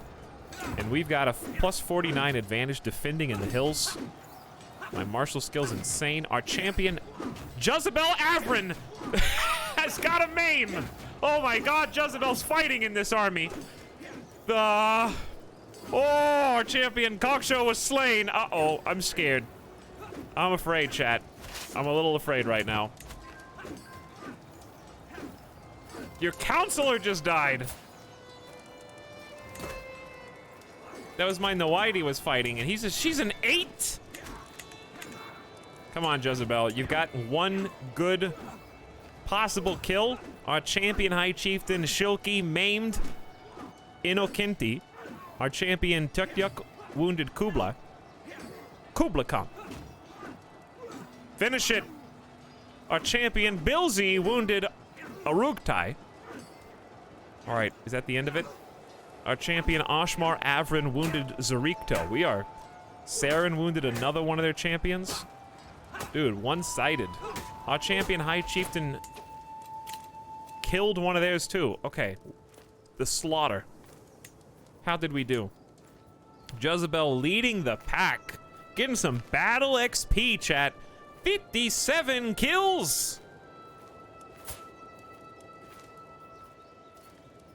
And we've got a plus 49 advantage defending in the hills. My martial skill's insane. Our champion, Jezebel Avrin, has got a maim. Oh my god, Jezebel's fighting in this army. Oh, our champion Koksho was slain. Uh-oh, I'm scared. I'm afraid, chat. I'm a little afraid right now. Your counselor just died. That was my Noaidi was fighting, and she's an 8. Come on, Jezebel. You've got one good possible kill. Our champion High Chieftain Shilki maimed Inokinti. Our champion Tukyuk wounded Kublai. Kublai Khan. Finish it. Our champion Bilzi wounded Uruktai. Alright, is that the end of it? Our champion Ashmar Avrin wounded Zarikto. We are. Saren wounded another one of their champions. Dude, one-sided. Our champion High Chieftain killed one of theirs too. Okay. The slaughter. How did we do? Jezebel leading the pack. Getting some battle XP, chat. 57 kills!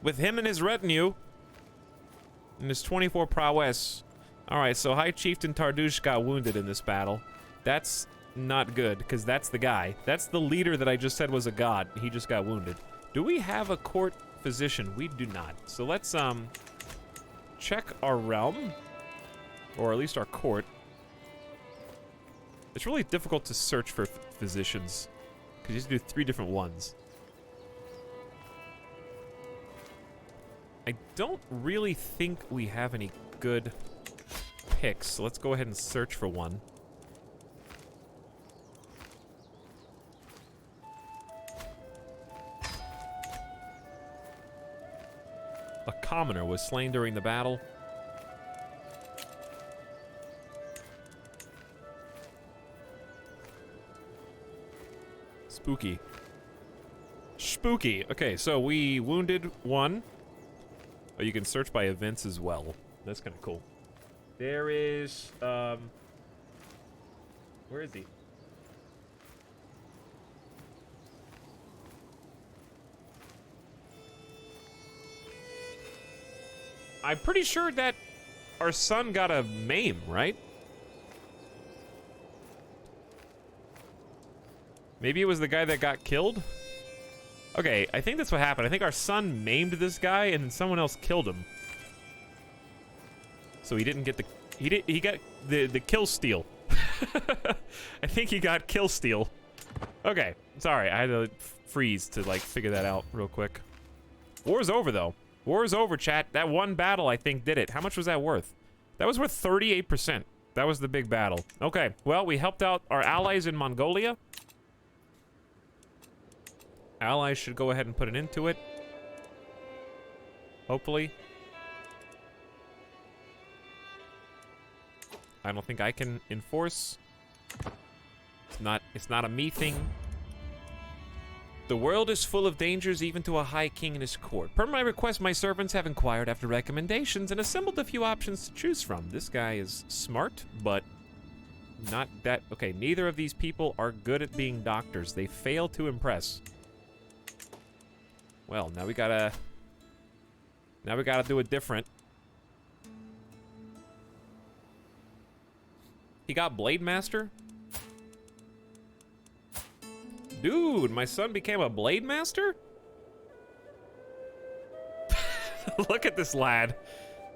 With him and his retinue. and his 24 prowess. Alright, so High Chieftain Tardush got wounded in this battle. That's not good, because that's the guy. That's the leader that I just said was a god. He just got wounded. Do we have a court physician? We do not. So let's, check our realm. Or at least our court. It's really difficult to search for physicians, because you have to do 3 different ones. I don't really think we have any good picks, so let's go ahead and search for one. A commoner was slain during the battle. Spooky. Spooky. Okay, so we wounded one. Oh, you can search by events as well. That's kind of cool. There is, where is he? I'm pretty sure that our son got a maim, right? Maybe it was the guy that got killed? Okay, I think that's what happened. I think our son maimed this guy and then someone else killed him. So he didn't get the... He got the kill steal. I think he got kill steal. Okay, sorry. I had to freeze to, like, figure that out real quick. War's over, though. War's over, chat. That one battle, I think, did it. How much was that worth? That was worth 38%. That was the big battle. Okay, well, we helped out our allies in Mongolia. Allies should go ahead and put an end to it. Hopefully. I don't think I can enforce. It's not a me thing. The world is full of dangers, even to a high king and his court. Per my request, my servants have inquired after recommendations and assembled a few options to choose from. This guy is smart, but not that... Okay, neither of these people are good at being doctors. They fail to impress. Well, now we gotta do it different. He got Blade Master? Dude, my son became a Blade Master? Look at this lad.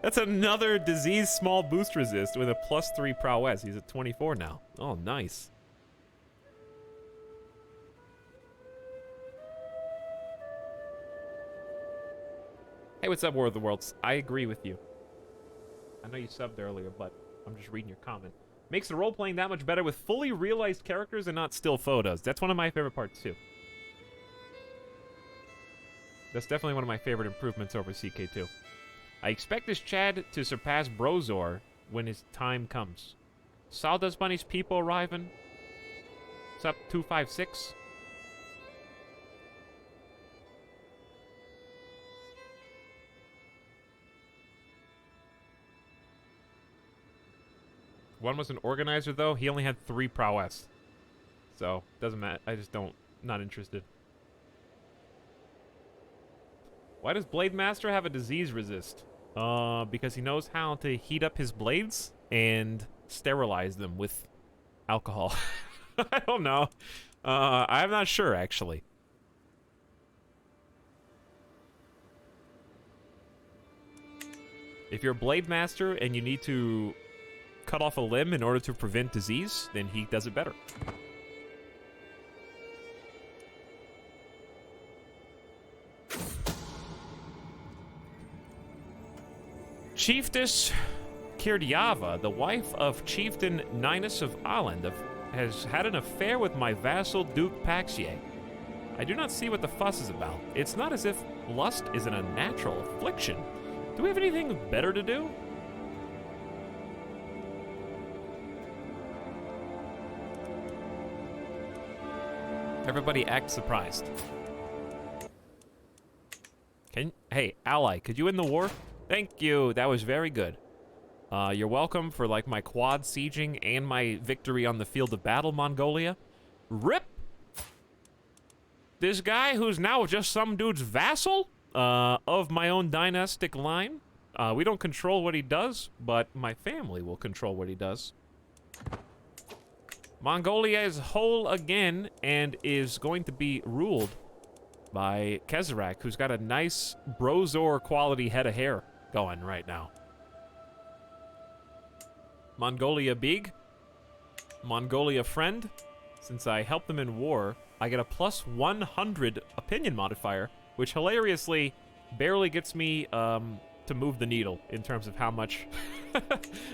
That's another disease small boost resist with a +3 prowess. He's at 24 now. Oh, nice. Hey, what's up, War of the Worlds? I agree with you. I know you subbed earlier, but I'm just reading your comment. Makes the role-playing that much better with fully realized characters and not still photos. That's one of my favorite parts, too. That's definitely one of my favorite improvements over CK2. I expect this Chad to surpass Brozor when his time comes. Sawdust Bunny's people arriving. What's up, 256? One was an organizer, though. He only had 3 prowess. So, doesn't matter. I just not interested. Why does Blade Master have a disease resist? Because he knows how to heat up his blades and sterilize them with alcohol. I don't know. I'm not sure, actually. If you're a Blade Master and you need to cut off a limb in order to prevent disease, then he does it better. Chiefess Kirdyava, the wife of Chieftain Ninus of Aland, has had an affair with my vassal Duke Paxier. I do not see what the fuss is about. It's not as if lust is an unnatural affliction. Do we have anything better to do? Everybody act surprised. Hey, ally, could you end the war? Thank you, that was very good. You're welcome for, like, my quad sieging and my victory on the field of battle, Mongolia. RIP! This guy who's now just some dude's vassal, of my own dynastic line. We don't control what he does, but my family will control what he does. Mongolia is whole again and is going to be ruled by Kezerak, who's got a nice Brozor quality head of hair going right now. Mongolia big. Mongolia friend. Since I helped them in war, I get a plus 100 opinion modifier, which hilariously barely gets me to move the needle in terms of how much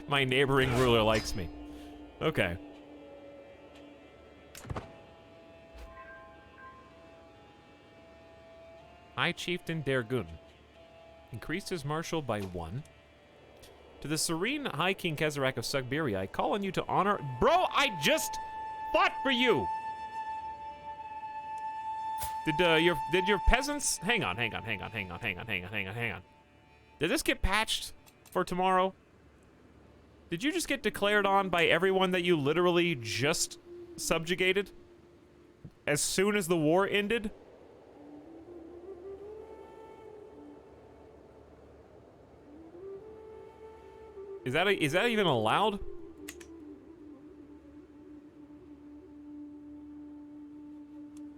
my neighboring ruler likes me. Okay. High Chieftain Dergun increased his marshal by 1. To the Serene High King Kezerak of Sugbiria, I call on you to honor... Bro, I just fought for you! Did your peasants... Hang on. Did this get patched for tomorrow? Did you just get declared on by everyone that you literally just subjugated? As soon as the war ended? Is that even allowed?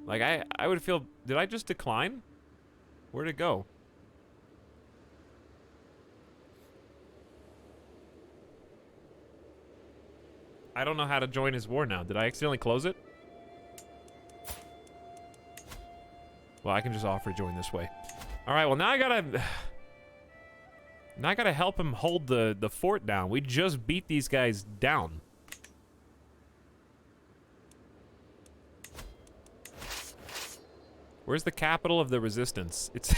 Like, I would feel... Did I just decline? Where'd it go? I don't know how to join his war now. Did I accidentally close it? Well, I can just offer to join this way. Alright, well now I gotta... Now I gotta help him hold the fort down. We just beat these guys down. Where's the capital of the resistance? It's...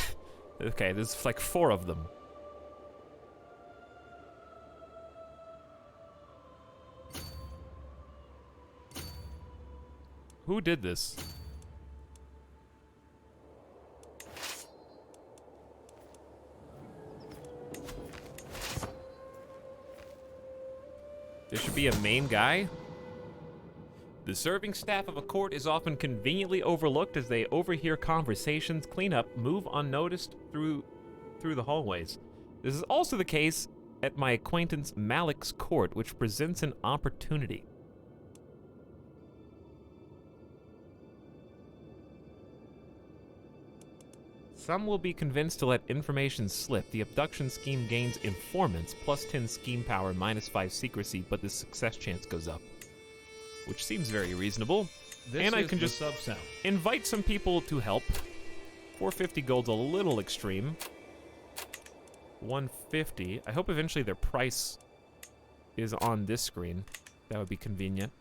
Okay, there's like 4 of them. Who did this? There should be a main guy. The serving staff of a court is often conveniently overlooked as they overhear conversations, clean up, move unnoticed through the hallways. This is also the case at my acquaintance Malik's court, which presents an opportunity. Some will be convinced to let information slip. The abduction scheme gains informants, plus 10 scheme power, minus 5 secrecy, but the success chance goes up. Which seems very reasonable. And I can just invite some people to help. 450 gold's a little extreme. 150. I hope eventually their price is on this screen. That would be convenient.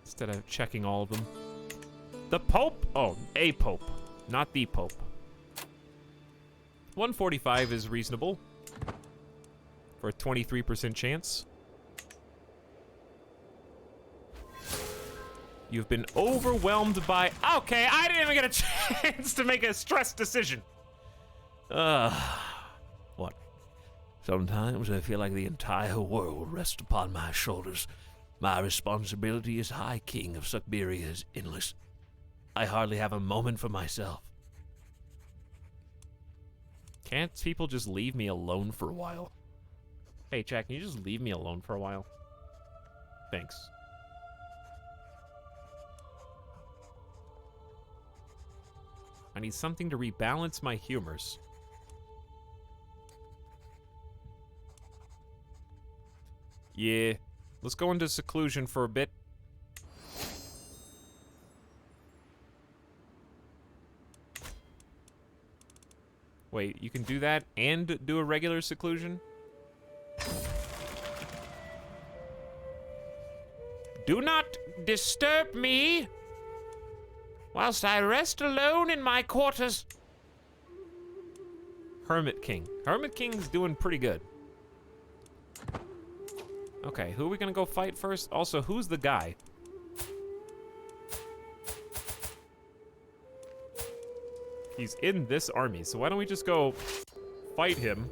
Instead of checking all of them. The Pope? Oh, a Pope. Not the Pope. 145 is reasonable. For a 23% chance. You've been overwhelmed by... Okay, I didn't even get a chance to make a stressed decision. What? Sometimes I feel like the entire world rests upon my shoulders. My responsibility as High King of Sugbiria is endless. I hardly have a moment for myself. Can't people just leave me alone for a while? Hey, Jack, can you just leave me alone for a while? Thanks. I need something to rebalance my humors. Yeah, let's go into seclusion for a bit. Wait, you can do that and do a regular seclusion? Do not disturb me whilst I rest alone in my quarters. Hermit King. Hermit King's doing pretty good. Okay, who are we gonna go fight first? Also, who's the guy? He's in this army, so why don't we just go fight him?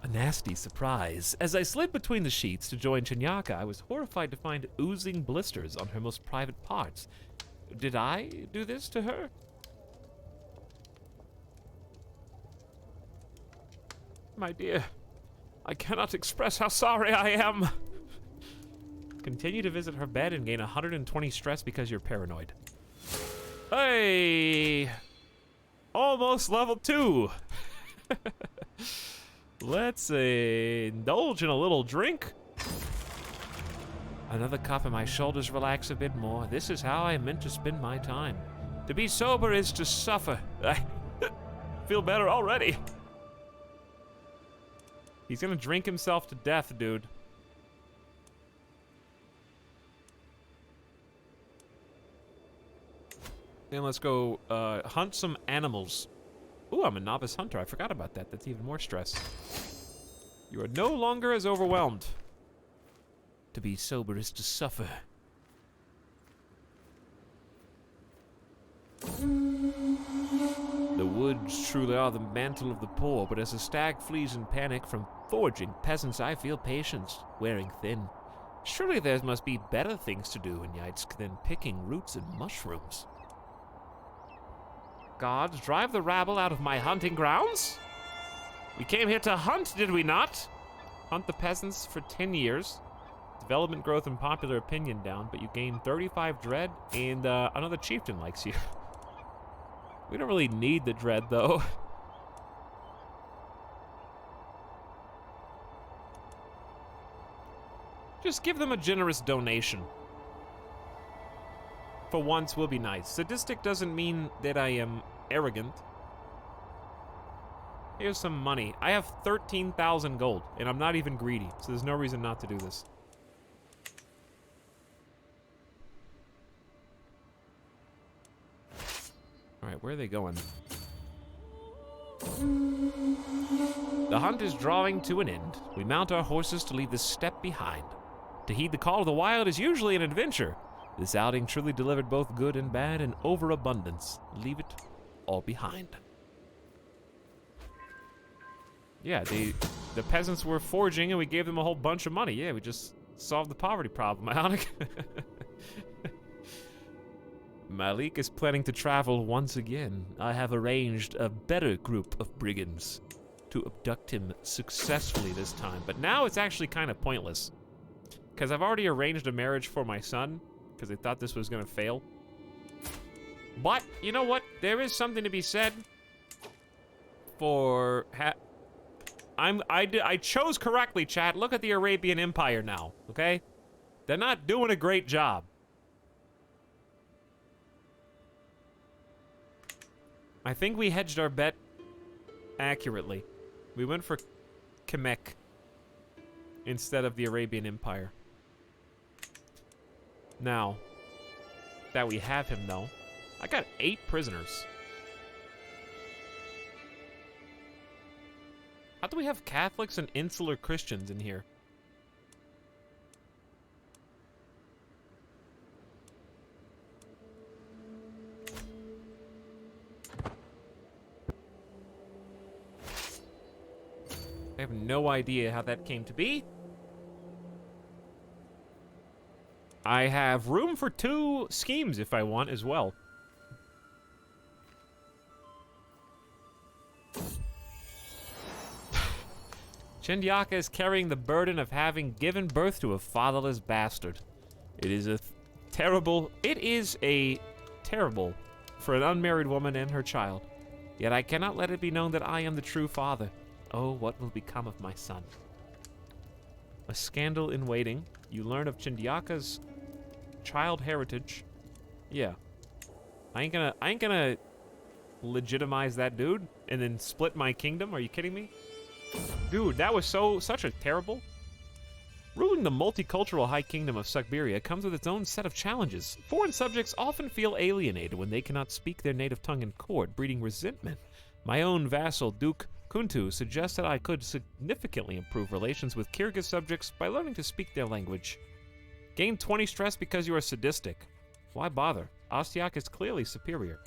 A nasty surprise. As I slid between the sheets to join Chinyaka, I was horrified to find oozing blisters on her most private parts. Did I do this to her? My dear, I cannot express how sorry I am. Continue to visit her bed and gain 120 stress because you're paranoid. Hey! Almost level 2. Let's indulge in a little drink. Another cup and my shoulders relax a bit more. This is how I meant to spend my time. To be sober is to suffer. I feel better already. He's gonna drink himself to death, dude. Then let's go hunt some animals. Ooh, I'm a novice hunter. I forgot about that. That's even more stress. You are no longer as overwhelmed. To be sober is to suffer. The woods truly are the mantle of the poor, but as a stag flees in panic from foraging peasants, I feel patience wearing thin. Surely there must be better things to do in Yitsk than picking roots and mushrooms. Gods, drive the rabble out of my hunting grounds? We came here to hunt, did we not? Hunt the peasants for 10 years. Development, growth, and popular opinion down, but you gain 35 dread, and another chieftain likes you. We don't really need the dread, though. Just give them a generous donation. For once, will be nice. Sadistic doesn't mean that I am arrogant. Here's some money. I have 13,000 gold, and I'm not even greedy, so there's no reason not to do this. Alright, where are they going? The hunt is drawing to an end. We mount our horses to leave the steppe behind. To heed the call of the wild is usually an adventure. This outing truly delivered both good and bad and overabundance. Leave it all behind. Yeah, the peasants were foraging and we gave them a whole bunch of money. Yeah, we just solved the poverty problem, Ionic. Malik is planning to travel once again. I have arranged a better group of brigands to abduct him successfully this time. But now it's actually kind of pointless. Because I've already arranged a marriage for my son, because I thought this was going to fail. But, you know what? There is something to be said for... I chose correctly, chat. Look at the Arabian Empire now, okay? They're not doing a great job. I think we hedged our bet accurately. We went for Kemek instead of the Arabian Empire. Now, that we have him, though, I got 8 prisoners. How do we have Catholics and insular Christians in here? I have no idea how that came to be. I have room for 2 schemes if I want as well. Chendiaka is carrying the burden of having given birth to a fatherless bastard. It is a terrible for an unmarried woman and her child. Yet I cannot let it be known that I am the true father. Oh, what will become of my son? A scandal in waiting. You learn of Chendiaka's child heritage. Yeah. I ain't gonna legitimize that dude and then split my kingdom. Are you kidding me? Dude, that was such a terrible. Ruling the multicultural High Kingdom of Sukhbiria comes with its own set of challenges. Foreign subjects often feel alienated when they cannot speak their native tongue in court, breeding resentment. My own vassal, Duke Kuntu, suggests that I could significantly improve relations with Kyrgyz subjects by learning to speak their language. Gain 20 stress because you are sadistic. Why bother? Ostiak is clearly superior.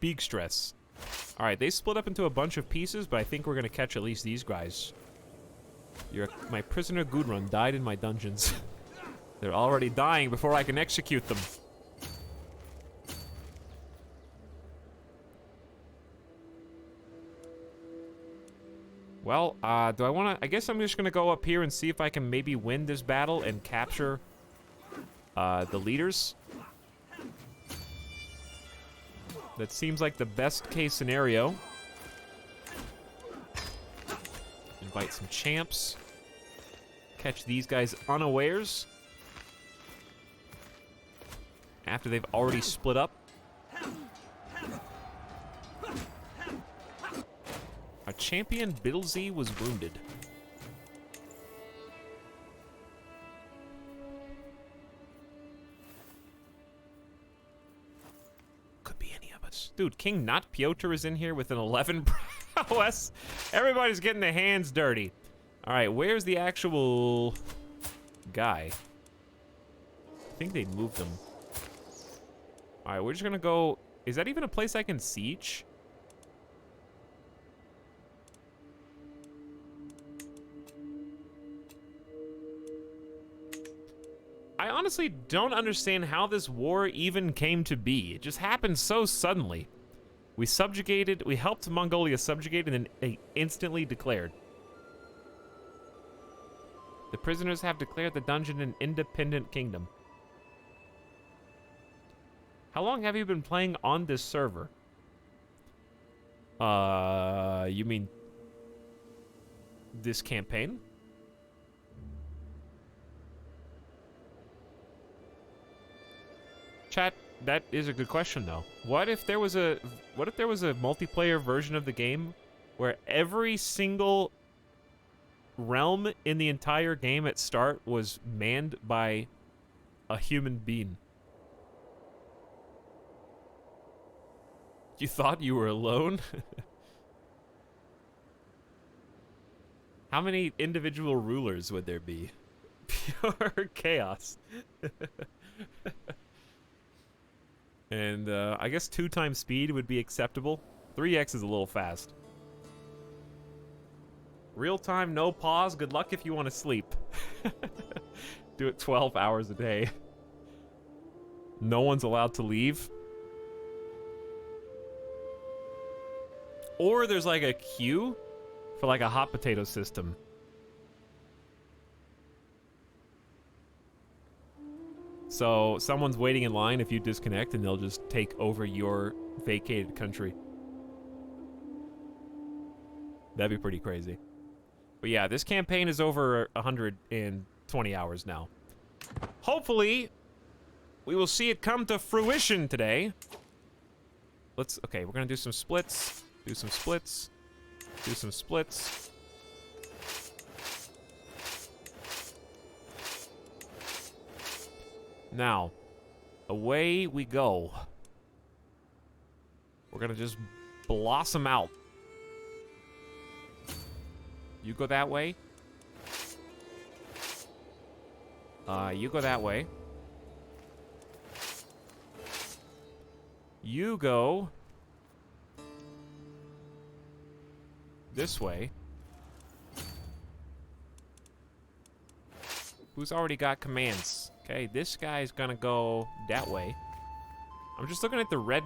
Big stress. Alright, they split up into a bunch of pieces, but I think we're gonna catch at least these guys. My prisoner Gudrun died in my dungeons. They're already dying before I can execute them. Well, do I want to... I guess I'm just going to go up here and see if I can maybe win this battle and capture the leaders. That seems like the best case scenario. Invite some champs. Catch these guys unawares. After they've already split up. Our champion, Biddlesy, was wounded. Could be any of us. Dude, King Not Piotr is in here with an 11 prowess. Everybody's getting their hands dirty. Alright, where's the actual guy? I think they moved him. Alright, we're just gonna go... Is that even a place I can siege? I honestly don't understand how this war even came to be. It just happened so suddenly. We helped Mongolia subjugate, and then they instantly declared. The prisoners have declared the dungeon an independent kingdom. How long have you been playing on this server? You mean this campaign? Chat, that is a good question though. What if there was a multiplayer version of the game where every single realm in the entire game at start was manned by a human being? You thought you were alone? How many individual rulers would there be? Pure chaos. And I guess 2 times speed would be acceptable. 3x is a little fast. Real time, no pause. Good luck if you want to sleep. Do it 12 hours a day. No one's allowed to leave. Or there's like a queue for like a hot potato system. So someone's waiting in line if you disconnect, and they'll just take over your vacated country. That'd be pretty crazy. But yeah, this campaign is over 120 hours now. Hopefully, we will see it come to fruition today. Okay, we're gonna do some splits. Do some splits. Do some splits. Now, away we go. We're gonna just blossom out. You go that way. You go that way. You go this way. Who's already got commands? Okay, this guy's gonna go that way. I'm just looking at the red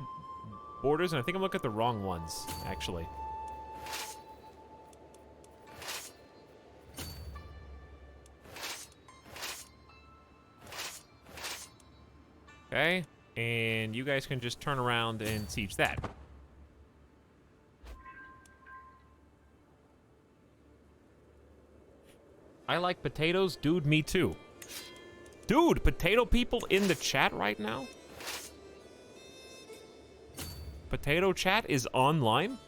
borders, and I think I'm looking at the wrong ones, actually. Okay, and you guys can just turn around and siege that. I like potatoes, dude, me too. Dude, potato people in the chat right now? Potato chat is online?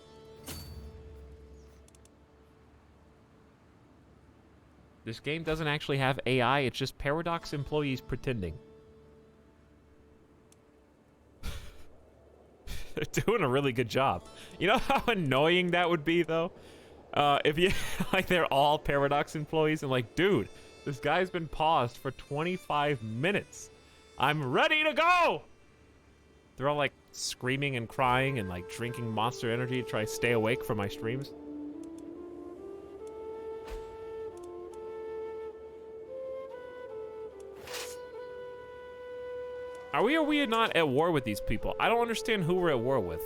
This game doesn't actually have AI, it's just Paradox employees pretending. They're doing a really good job. You know how annoying that would be, though? If you, like, they're all Paradox employees, and like, dude, this guy's been paused for 25 minutes. I'm ready to go! They're all, like, screaming and crying and, like, drinking Monster Energy to try to stay awake for my streams. Are we not at war with these people? I don't understand who we're at war with.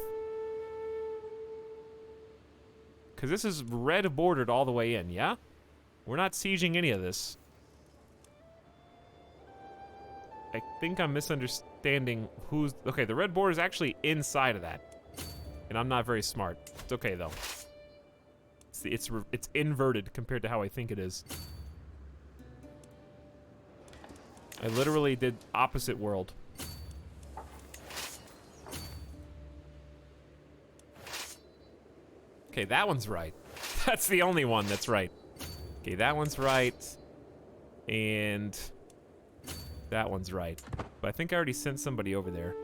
Because this is red bordered all the way in, yeah? We're not sieging any of this. I think I'm misunderstanding who's... Okay, the red border is actually inside of that. And I'm not very smart. It's okay, though. It's inverted compared to how I think it is. I literally did opposite world. Okay, that one's right. That's the only one that's right. Okay, that one's right. And that one's right. But I think I already sent somebody over there.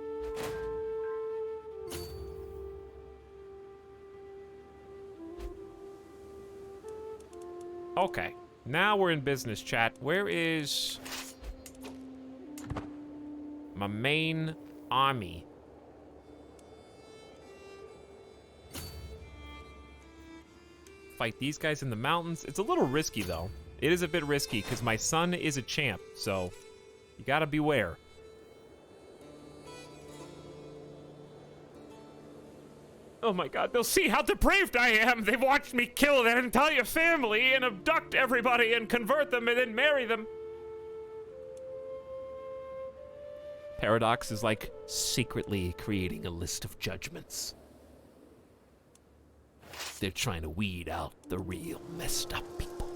Okay, now we're in business, chat. Where is my main army? Fight these guys in the mountains. It's a little risky, though. It is a bit risky, because my son is a champ, so you gotta beware. Oh my god, they'll see how depraved I am! They've watched me kill that entire family and abduct everybody and convert them and then marry them! Paradox is like secretly creating a list of judgments. They're trying to weed out the real messed up people.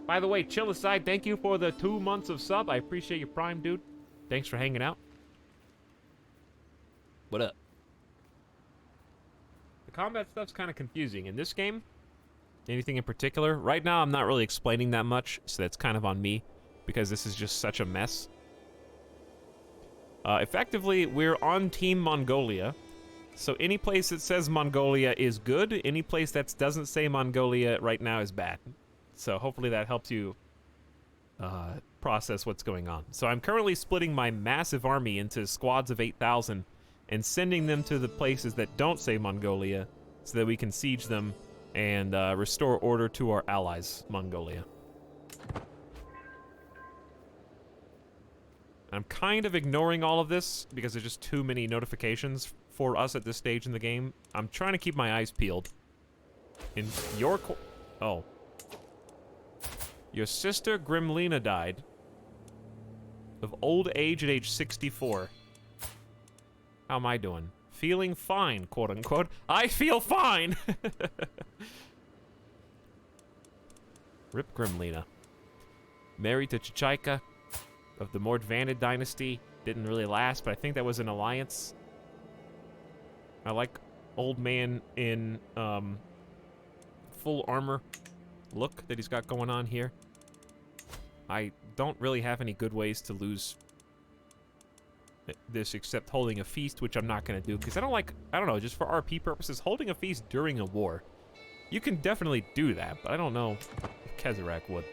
By the way, chill aside, thank you for the 2 months of sub. I appreciate your prime, dude. Thanks for hanging out. What up? The combat stuff's kind of confusing. In this game, anything in particular? Right now, I'm not really explaining that much, so that's kind of on me, because this is just such a mess. Effectively, we're on Team Mongolia. So any place that says Mongolia is good, any place that doesn't say Mongolia right now is bad. So hopefully that helps you process what's going on. So I'm currently splitting my massive army into squads of 8,000 and sending them to the places that don't say Mongolia so that we can siege them and restore order to our allies, Mongolia. I'm kind of ignoring all of this because there's just too many notifications for us at this stage in the game. I'm trying to keep my eyes peeled. In your oh. Your sister Grimlina died of old age at age 64. How am I doing? Feeling fine, quote unquote. I feel fine! Rip Grimlina. Married to Chichaika of the Mordvanid dynasty. Didn't really last, but I think that was an alliance. I like old man in full armor look that he's got going on here. I don't really have any good ways to lose this except holding a feast, which I'm not going to do because I don't know, just for RP purposes, holding a feast during a war. You can definitely do that, but I don't know if Kezerak would.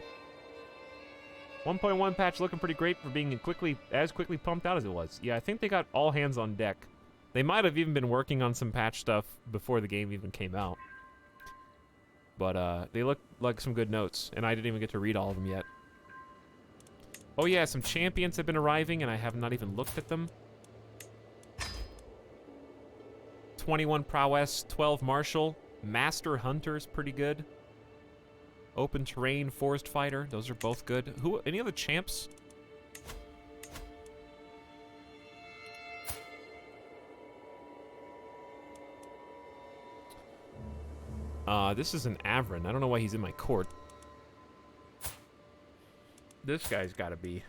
1.1 patch looking pretty great for being as quickly pumped out as it was. Yeah, I think they got all hands on deck. They might have even been working on some patch stuff before the game even came out. But they look like some good notes, and I didn't even get to read all of them yet. Oh yeah, some champions have been arriving, and I have not even looked at them. 21 prowess, 12 martial. Master hunter's pretty good. Open terrain, forest fighter, those are both good. Any other champs? This is an Avrin. I don't know why he's in my court. This guy's gotta be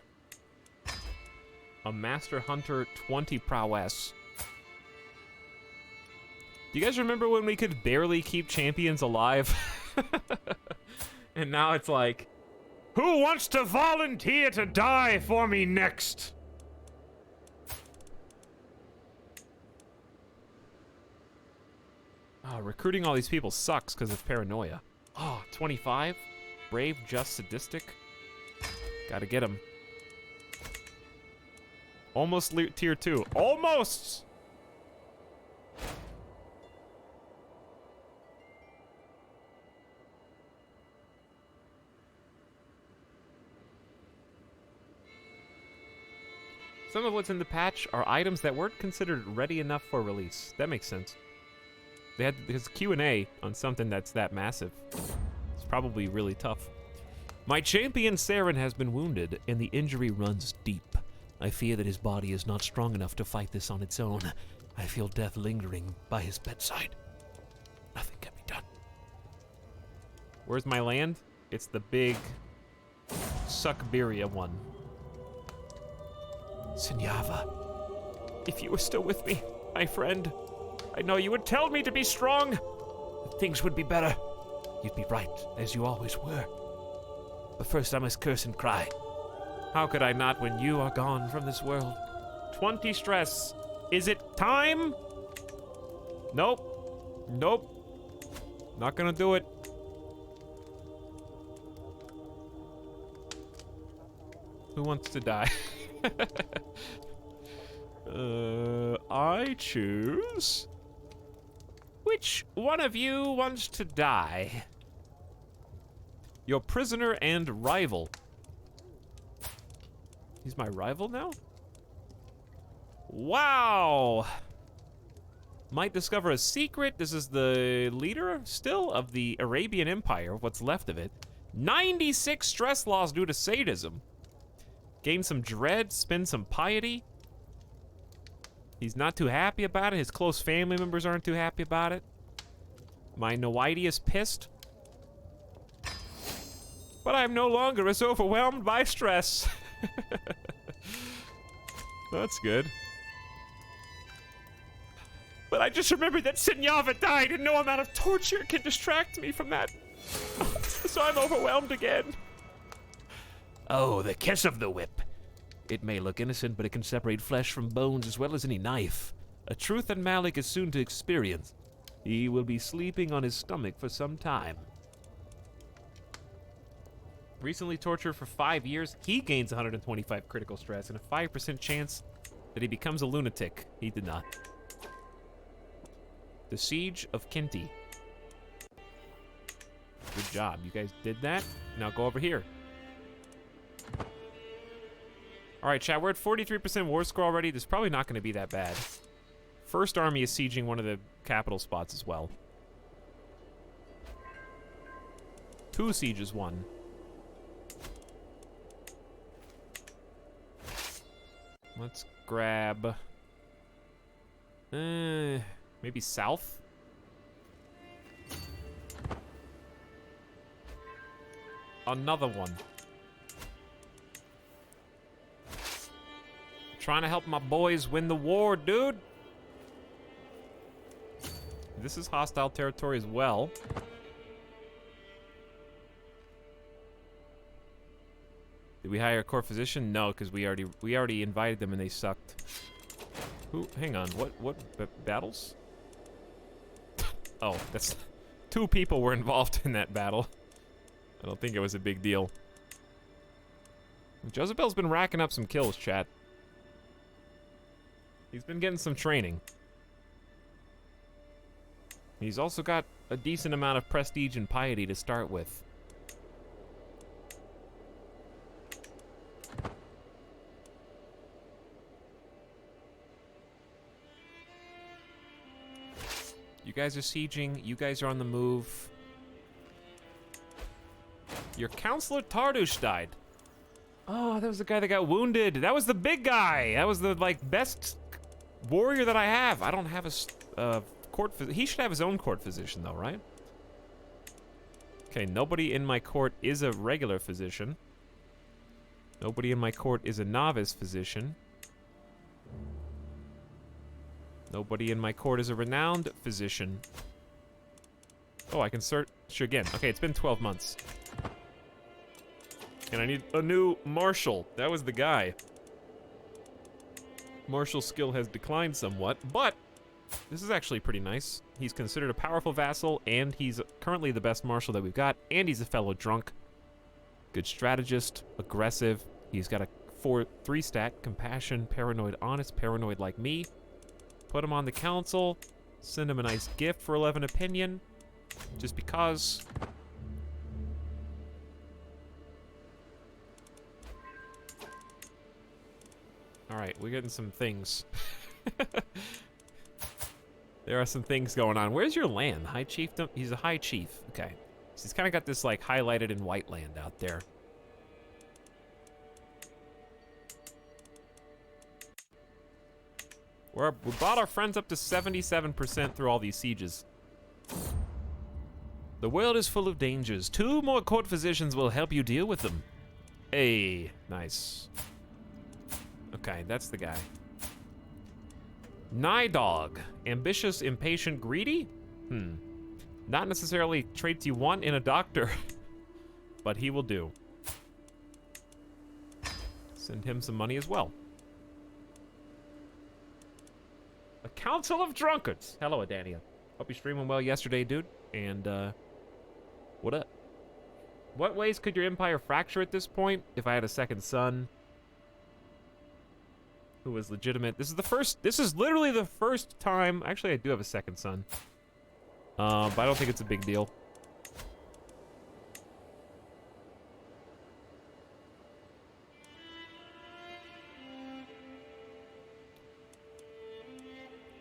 a Master Hunter 20 prowess. Do you guys remember when we could barely keep champions alive? And now it's like, who wants to volunteer to die for me next? Oh, recruiting all these people sucks because of paranoia. Oh, 25? Brave, just, sadistic? Gotta get him. Almost tier 2. Almost! Some of what's in the patch are items that weren't considered ready enough for release. That makes sense. They had this Q&A on something that's that massive. It's probably really tough. My champion Saren has been wounded, and the injury runs deep. I fear that his body is not strong enough to fight this on its own. I feel death lingering by his bedside. Nothing can be done. Where's my land? It's the big Suckberia one. Sinyava, if you were still with me, my friend, I know you would tell me to be strong. That things would be better. You'd be right, as you always were. But first I must curse and cry. How could I not when you are gone from this world? 20 stress. Is it time? Nope. Nope. Not gonna do it. Who wants to die? I choose. Which one of you wants to die? Your prisoner and rival. He's my rival now? Wow! Might discover a secret. This is the leader still of the Arabian Empire, what's left of it. 96 stress loss due to sadism. Gain some dread, spend some piety. He's not too happy about it. His close family members aren't too happy about it. My Noiti is pissed. But I'm no longer as overwhelmed by stress. That's good. But I just remembered that Sinyava died, and no amount of torture can distract me from that. So I'm overwhelmed again. Oh, the kiss of the whip. It may look innocent, but it can separate flesh from bones as well as any knife. A truth that Malik is soon to experience. He will be sleeping on his stomach for some time. Recently tortured for 5 years, he gains 125 critical stress and a 5% chance that he becomes a lunatic. He did not. The Siege of Kinti. Good job. You guys did that. Now go over here. Alright, chat, we're at 43% war score already. This is probably not going to be that bad. First army is sieging one of the capital spots as well. 2 sieges won. Let's grab... maybe south? Another one. Trying to help my boys win the war, dude. This is hostile territory as well. Did we hire a court physician? No, because we already invited them and they sucked. Who? Hang on. What battles? Oh, that's 2 people were involved in that battle. I don't think it was a big deal. Jezebel's been racking up some kills, chat. He's been getting some training. He's also got a decent amount of prestige and piety to start with. You guys are sieging. You guys are on the move. Your Counselor Tardush died. Oh, that was the guy that got wounded. That was the big guy. That was the, like, best warrior that I have. I don't have a court physician. He should have his own court physician, though, right? Okay, nobody in my court is a regular physician. Nobody in my court is a novice physician. Nobody in my court is a renowned physician. Oh, I can search again. Okay, it's been 12 months. And I need a new marshal. That was the guy. Martial skill has declined somewhat, but this is actually pretty nice. He's considered a powerful vassal, and he's currently the best marshal that we've got, and he's a fellow drunk. Good strategist, aggressive. He's got a 3 stat, compassion, paranoid, honest, paranoid like me. Put him on the council, send him a nice gift for 11 opinion, just because. Alright, we're getting some things. There are some things going on. Where's your land? High chiefdom? He's a high chief. Okay. So he's kind of got this, like, highlighted in white land out there. We brought our friends up to 77% through all these sieges. The world is full of dangers. 2 more court physicians will help you deal with them. Hey, nice. Okay, that's the guy. Nidog. Ambitious, impatient, greedy? Not necessarily traits you want in a doctor, but he will do. Send him some money as well. A council of drunkards. Hello, Adania. Hope you're streaming well yesterday, dude. And, what up? What ways could your empire fracture at this point? If I had a second son who was legitimate. This is literally the first time. Actually, I do have a second son. But I don't think it's a big deal.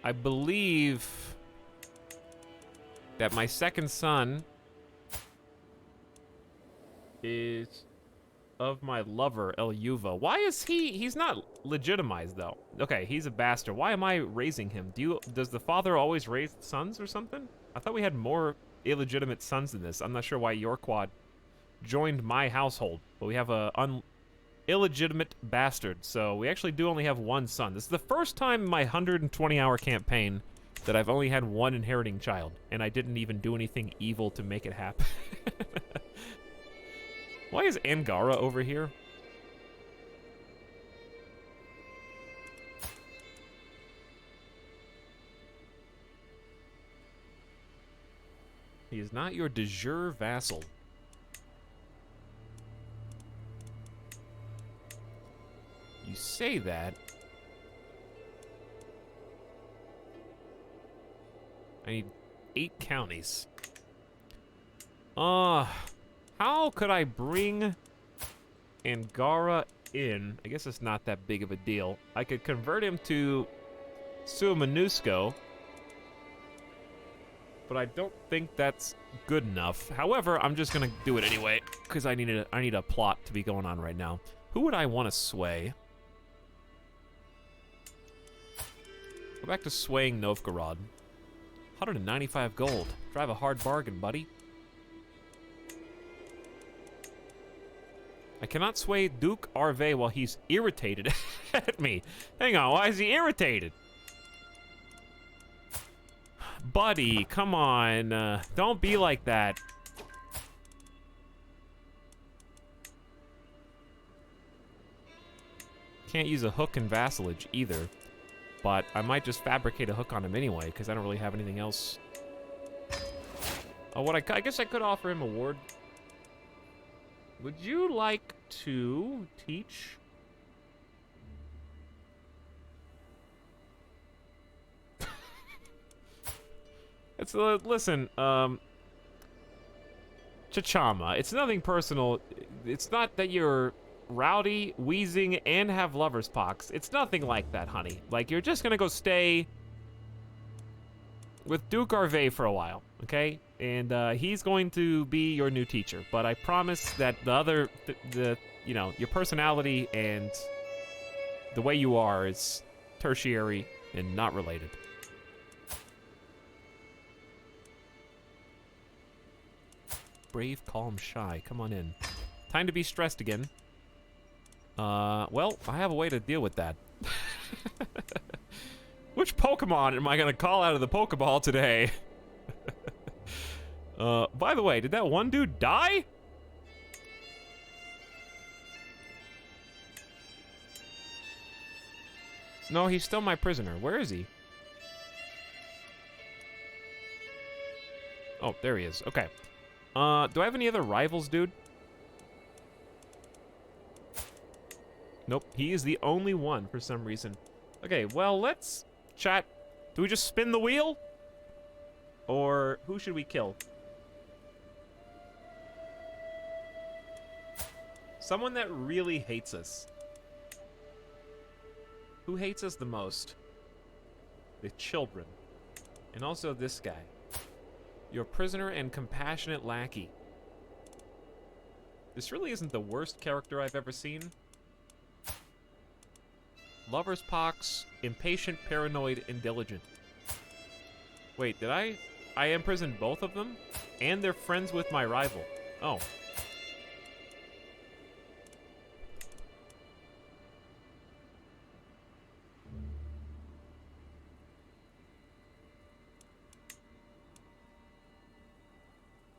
I believe that my second son is of my lover, Elyuva. Why is he's not legitimized though. Okay, he's a bastard. Why am I raising him? Does the father always raise sons or something? I thought we had more illegitimate sons than this. I'm not sure why Yorquad joined my household, but we have a illegitimate bastard, so we actually do only have one son. This is the first time in my 120-hour campaign that I've only had one inheriting child, and I didn't even do anything evil to make it happen. Why is Angara over here? He is not your de jure vassal. You say that. I need 8 counties. How could I bring Angara in? I guess it's not that big of a deal. I could convert him to Suamanusco, but I don't think that's good enough. However, I'm just gonna do it anyway because I need a plot to be going on right now. Who would I want to sway? Go back to swaying Novgorod. 195 gold. Drive a hard bargain, buddy. I cannot sway Duke Arve while he's irritated at me. Hang on, why is he irritated? Buddy, come on. Don't be like that. Can't use a hook in vassalage either. But I might just fabricate a hook on him anyway, because I don't really have anything else. Oh, I guess I could offer him a ward. Would you like to teach? Listen, Chachama, it's nothing personal. It's not that you're rowdy, wheezing, and have lover's pox. It's nothing like that, honey. Like, you're just gonna go stay with Duke Arve for a while, okay? And he's going to be your new teacher. But I promise that you know, your personality and the way you are is tertiary and not related. Brave, calm, shy. Come on in. Time to be stressed again. Well, I have a way to deal with that. Which Pokemon am I gonna call out of the Pokeball today? By the way, did that one dude die? No, he's still my prisoner. Where is he? Oh, there he is. Okay. Do I have any other rivals, dude? Nope, he is the only one for some reason. Okay, well, let's chat. Do we just spin the wheel? Or who should we kill? Someone that really hates us. Who hates us the most? The children. And also this guy. Your prisoner and compassionate lackey. This really isn't the worst character I've ever seen. Lover's pox, impatient, paranoid, and diligent. Wait, did I imprisoned both of them? And they're friends with my rival. Oh.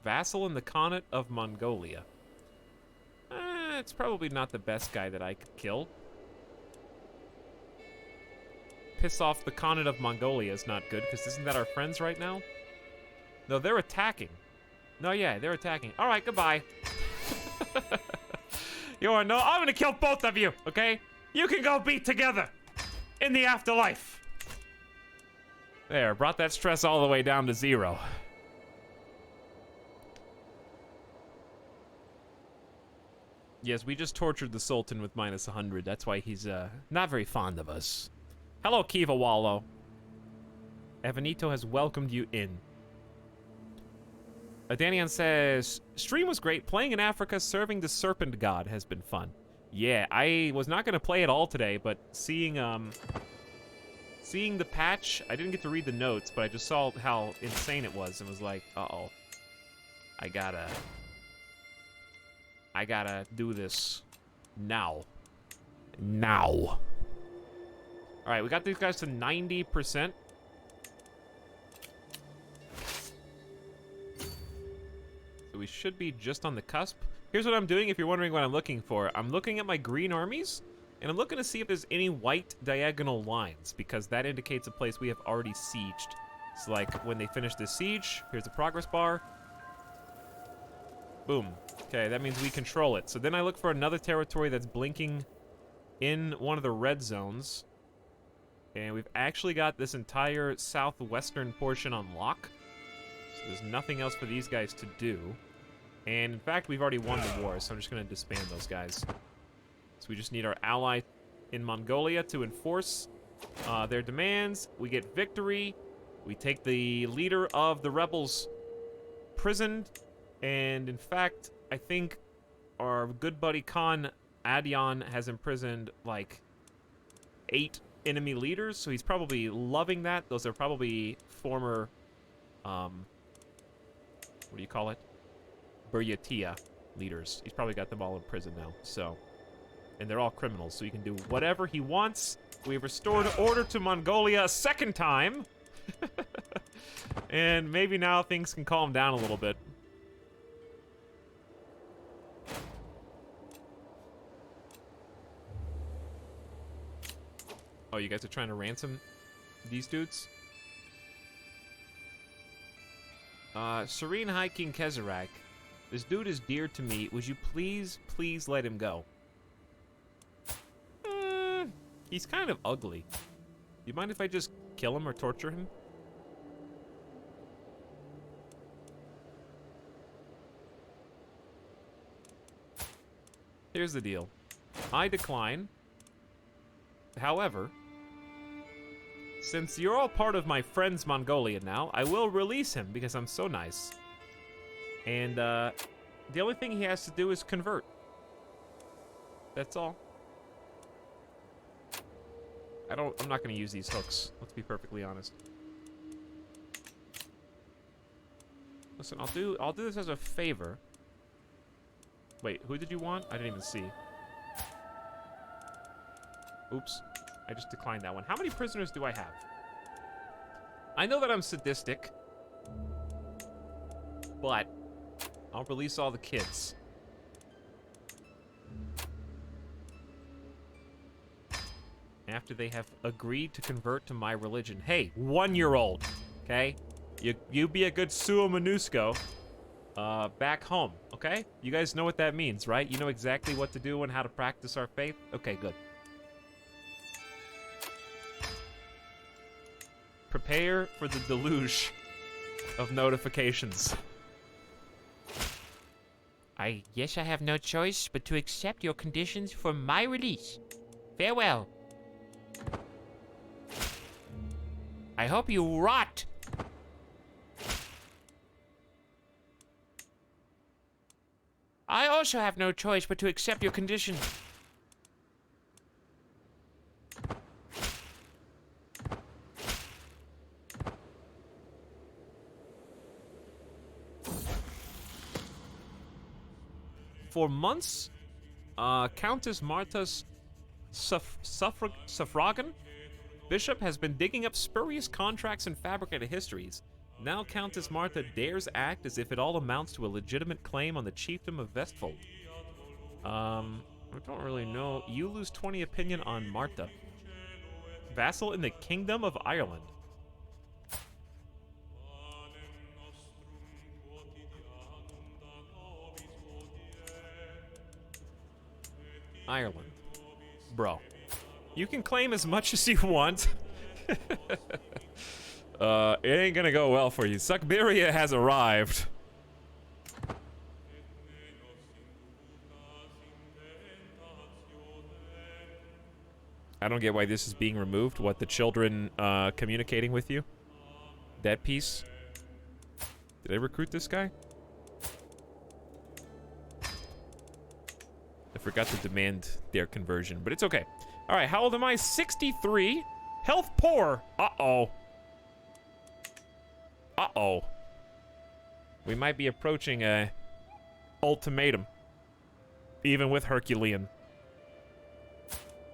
Vassal in the Khanate of Mongolia. It's probably not the best guy that I could kill. Piss off the Khanate of Mongolia is not good, because isn't that our friends right now? No, they're attacking. No, yeah, they're attacking. All right, goodbye. You are no. I'm gonna kill both of you, okay? You can go be together in the afterlife. There, brought that stress all the way down to 0. Yes, we just tortured the Sultan with minus 100. That's why he's not very fond of us. Hello, Kiva Wallow. Evanito has welcomed you in. Danian says, stream was great. Playing in Africa, serving the Serpent God has been fun. Yeah, I was not going to play it all today, but seeing the patch, I didn't get to read the notes, but I just saw how insane it was and was like, uh-oh. I gotta do this now. Now. Alright, we got these guys to 90%. So we should be just on the cusp. Here's what I'm doing if you're wondering what I'm looking for. I'm looking at my green armies, and I'm looking to see if there's any white diagonal lines, because that indicates a place we have already sieged. So like, when they finish this siege, here's the progress bar. Boom. Okay, that means we control it. So then I look for another territory that's blinking in one of the red zones. And we've actually got this entire southwestern portion on lock. So there's nothing else for these guys to do. And in fact, we've already won the war, so I'm just going to disband those guys. So we just need our ally in Mongolia to enforce their demands. We get victory. We take the leader of the rebels prisoned. And in fact, I think our good buddy Khan Adion has imprisoned like 8 enemy leaders, so he's probably loving that. Those are probably former, what do you call it? Buryatia leaders. He's probably got them all in prison now, so. And they're all criminals, so he can do whatever he wants. We've restored order to Mongolia a second time. And maybe now things can calm down a little bit. Oh, you guys are trying to ransom these dudes? Serene High King Kezarak. This dude is dear to me. Would you please let him go? He's kind of ugly. You mind if I just kill him or torture him? Here's the deal. I decline. However, since you're all part of my friend's Mongolia now, I will release him because I'm so nice. And the only thing he has to do is convert. That's all. I'm not going to use these hooks. Let's be perfectly honest. Listen, I'll do this as a favor. Wait, who did you want? I didn't even see. Oops. I just declined that one. How many prisoners do I have? I know that I'm sadistic, but I'll release all the kids. After they have agreed to convert to my religion. Hey, 1-year-old, okay? You be a good Suo Minusko back home, okay? You guys know what that means, right? You know exactly what to do and how to practice our faith? Okay, good. Prepare for the deluge of notifications. I guess I have no choice but to accept your conditions for my release. Farewell. I hope you rot. I also have no choice but to accept your condition. For months, Countess Marta's Suffragan Bishop has been digging up spurious contracts and fabricated histories. Now Countess Marta dares act as if it all amounts to a legitimate claim on the chiefdom of Vestfold. I don't really know. You lose 20 opinion on Marta. Vassal in the Kingdom of Ireland. Ireland. Bro. You can claim as much as you want. It ain't gonna go well for you. Suckberia has arrived. I don't get why this is being removed. What, the children communicating with you? That piece? Did I recruit this guy? I forgot to demand their conversion, but it's okay. All right, how old am I? 63. Health poor. Uh-oh. Uh-oh. We might be approaching a ultimatum. Even with Herculean.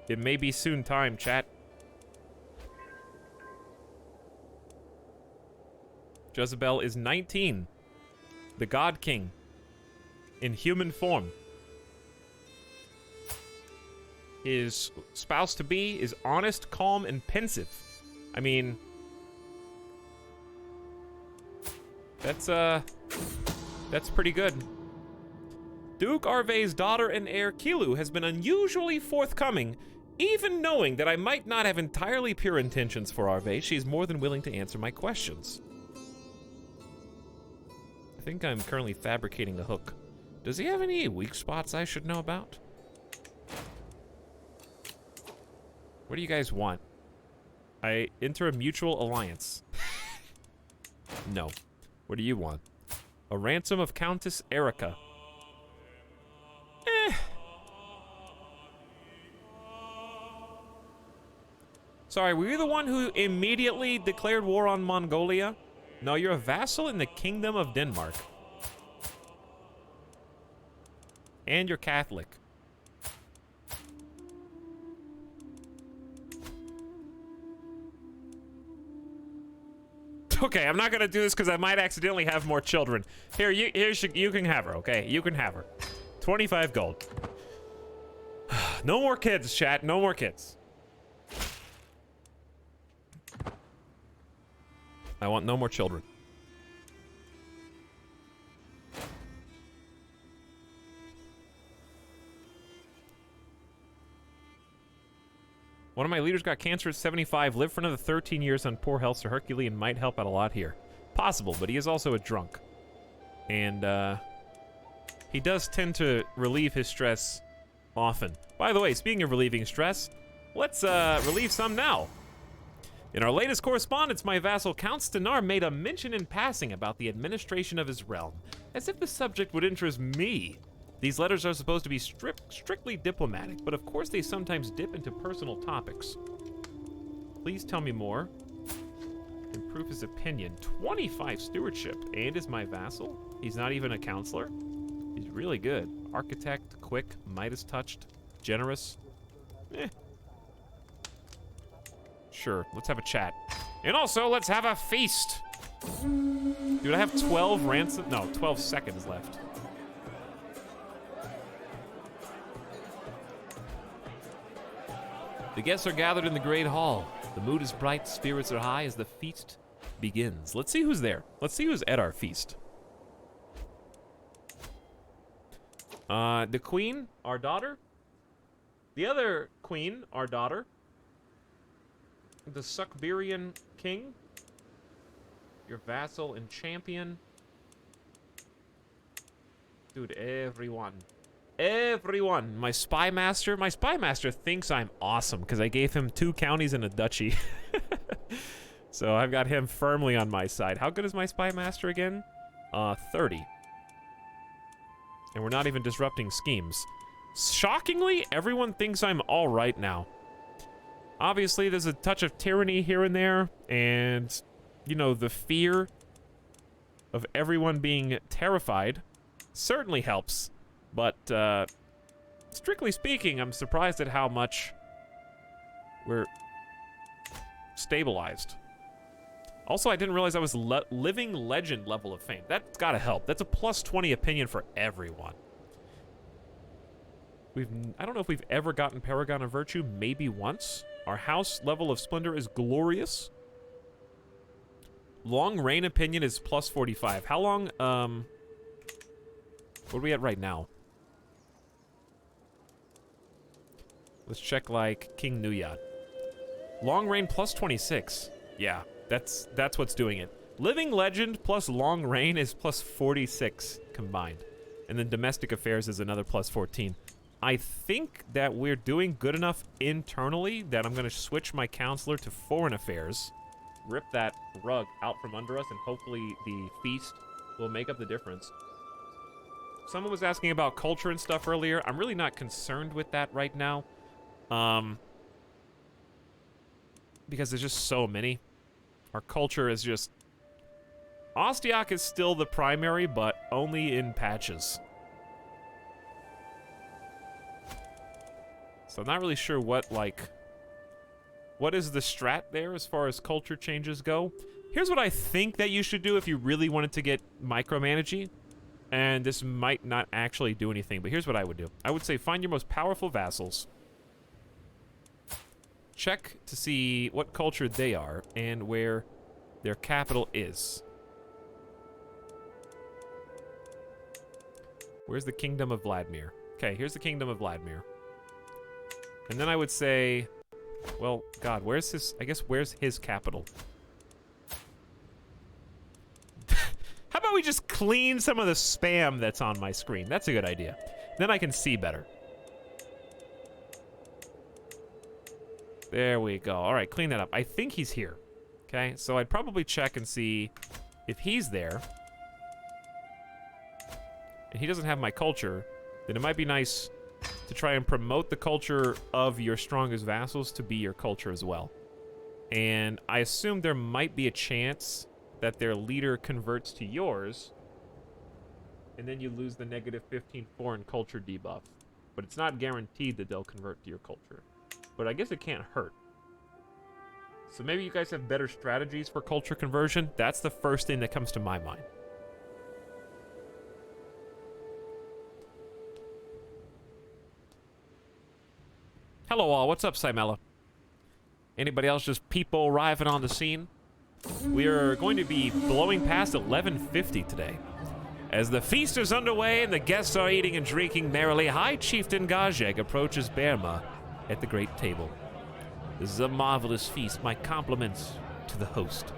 It may be soon time, chat. Jezebel is 19. The God King. In human form. His spouse-to-be is honest, calm, and pensive. I mean... That's pretty good. Duke Arve's daughter and heir, Kilu, has been unusually forthcoming. Even knowing that I might not have entirely pure intentions for Arve, she's more than willing to answer my questions. I think I'm currently fabricating the hook. Does he have any weak spots I should know about? What do you guys want? I enter a mutual alliance. No. What do you want? A ransom of Countess Erica. Sorry, were you the one who immediately declared war on Mongolia? No, you're a vassal in the Kingdom of Denmark. And you're Catholic. Okay, I'm not gonna do this because I might accidentally have more children. Here, you can have her, okay? You can have her. 25 gold. No more kids, chat. No more kids. I want no more children. One of my leaders got cancer at 75, lived for another 13 years on poor health, so Herculean might help out a lot here. Possible, but he is also a drunk. And, he does tend to relieve his stress often. By the way, speaking of relieving stress, let's, relieve some now. In our latest correspondence, my vassal Count Stenar made a mention in passing about the administration of his realm, as if the subject would interest me. These letters are supposed to be strictly diplomatic, but of course they sometimes dip into personal topics. Please tell me more. Improve his opinion. 25 stewardship, and is my vassal? He's not even a counselor? He's really good. Architect, quick, Midas touched, generous. Sure, let's have a chat. And also, let's have a feast. Dude, I have 12 ransom. No, 12 seconds left. The guests are gathered in the great hall. The mood is bright, spirits are high as the feast begins. Let's see who's there. Let's see who's at our feast. The queen, our daughter. The other queen, our daughter. The Suckberian king. Your vassal and champion. Dude, everyone. Everyone. My spy master. My spy master thinks I'm awesome because I gave him 2 counties and a duchy. So I've got him firmly on my side. How good is my spy master again? 30. And we're not even disrupting schemes. Shockingly, everyone thinks I'm all right now. Obviously, there's a touch of tyranny here and there, and, you know, the fear of everyone being terrified certainly helps. But, strictly speaking, I'm surprised at how much we're stabilized. Also, I didn't realize I was living legend level of fame. That's gotta help. That's a plus 20 opinion for everyone. I don't know if we've ever gotten Paragon of Virtue, maybe once. Our house level of splendor is glorious. Long reign opinion is plus 45. How long, what are we at right now? Let's check, like, King Nuyad. Long reign plus 26. Yeah, that's what's doing it. Living legend plus long reign is plus 46 combined. And then domestic affairs is another plus 14. I think that we're doing good enough internally that I'm going to switch my counselor to foreign affairs, rip that rug out from under us, and hopefully the feast will make up the difference. Someone was asking about culture and stuff earlier. I'm really not concerned with that right now. Because there's just so many. Our culture is just... Ostiak is still the primary, but only in patches. So I'm not really sure what, like... What is the strat there as far as culture changes go? Here's what I think that you should do if you really wanted to get micromanagey. And this might not actually do anything, but here's what I would do. I would say find your most powerful vassals. Check to see what culture they are and where their capital is. Where's the Kingdom of Vladimir? Okay, here's the Kingdom of Vladimir. And then I would say, well, God, where's his, I guess, where's his capital? How about we just clean some of the spam that's on my screen? That's a good idea. Then I can see better. There we go. All right, clean that up. I think he's here. Okay, so I'd probably check and see if he's there. And he doesn't have my culture, then it might be nice to try and promote the culture of your strongest vassals to be your culture as well. And I assume there might be a chance that their leader converts to yours, and then you lose the negative 15 foreign culture debuff. But it's not guaranteed that they'll convert to your culture. But I guess it can't hurt. So maybe you guys have better strategies for culture conversion. That's the first thing that comes to my mind. Hello all, what's up, Simella? Anybody else just people arriving on the scene? We are going to be blowing past 11:50 today. As the feast is underway and the guests are eating and drinking merrily, High Chieftain Gajek approaches Berma at the great table. This is a marvelous feast. My compliments to the host.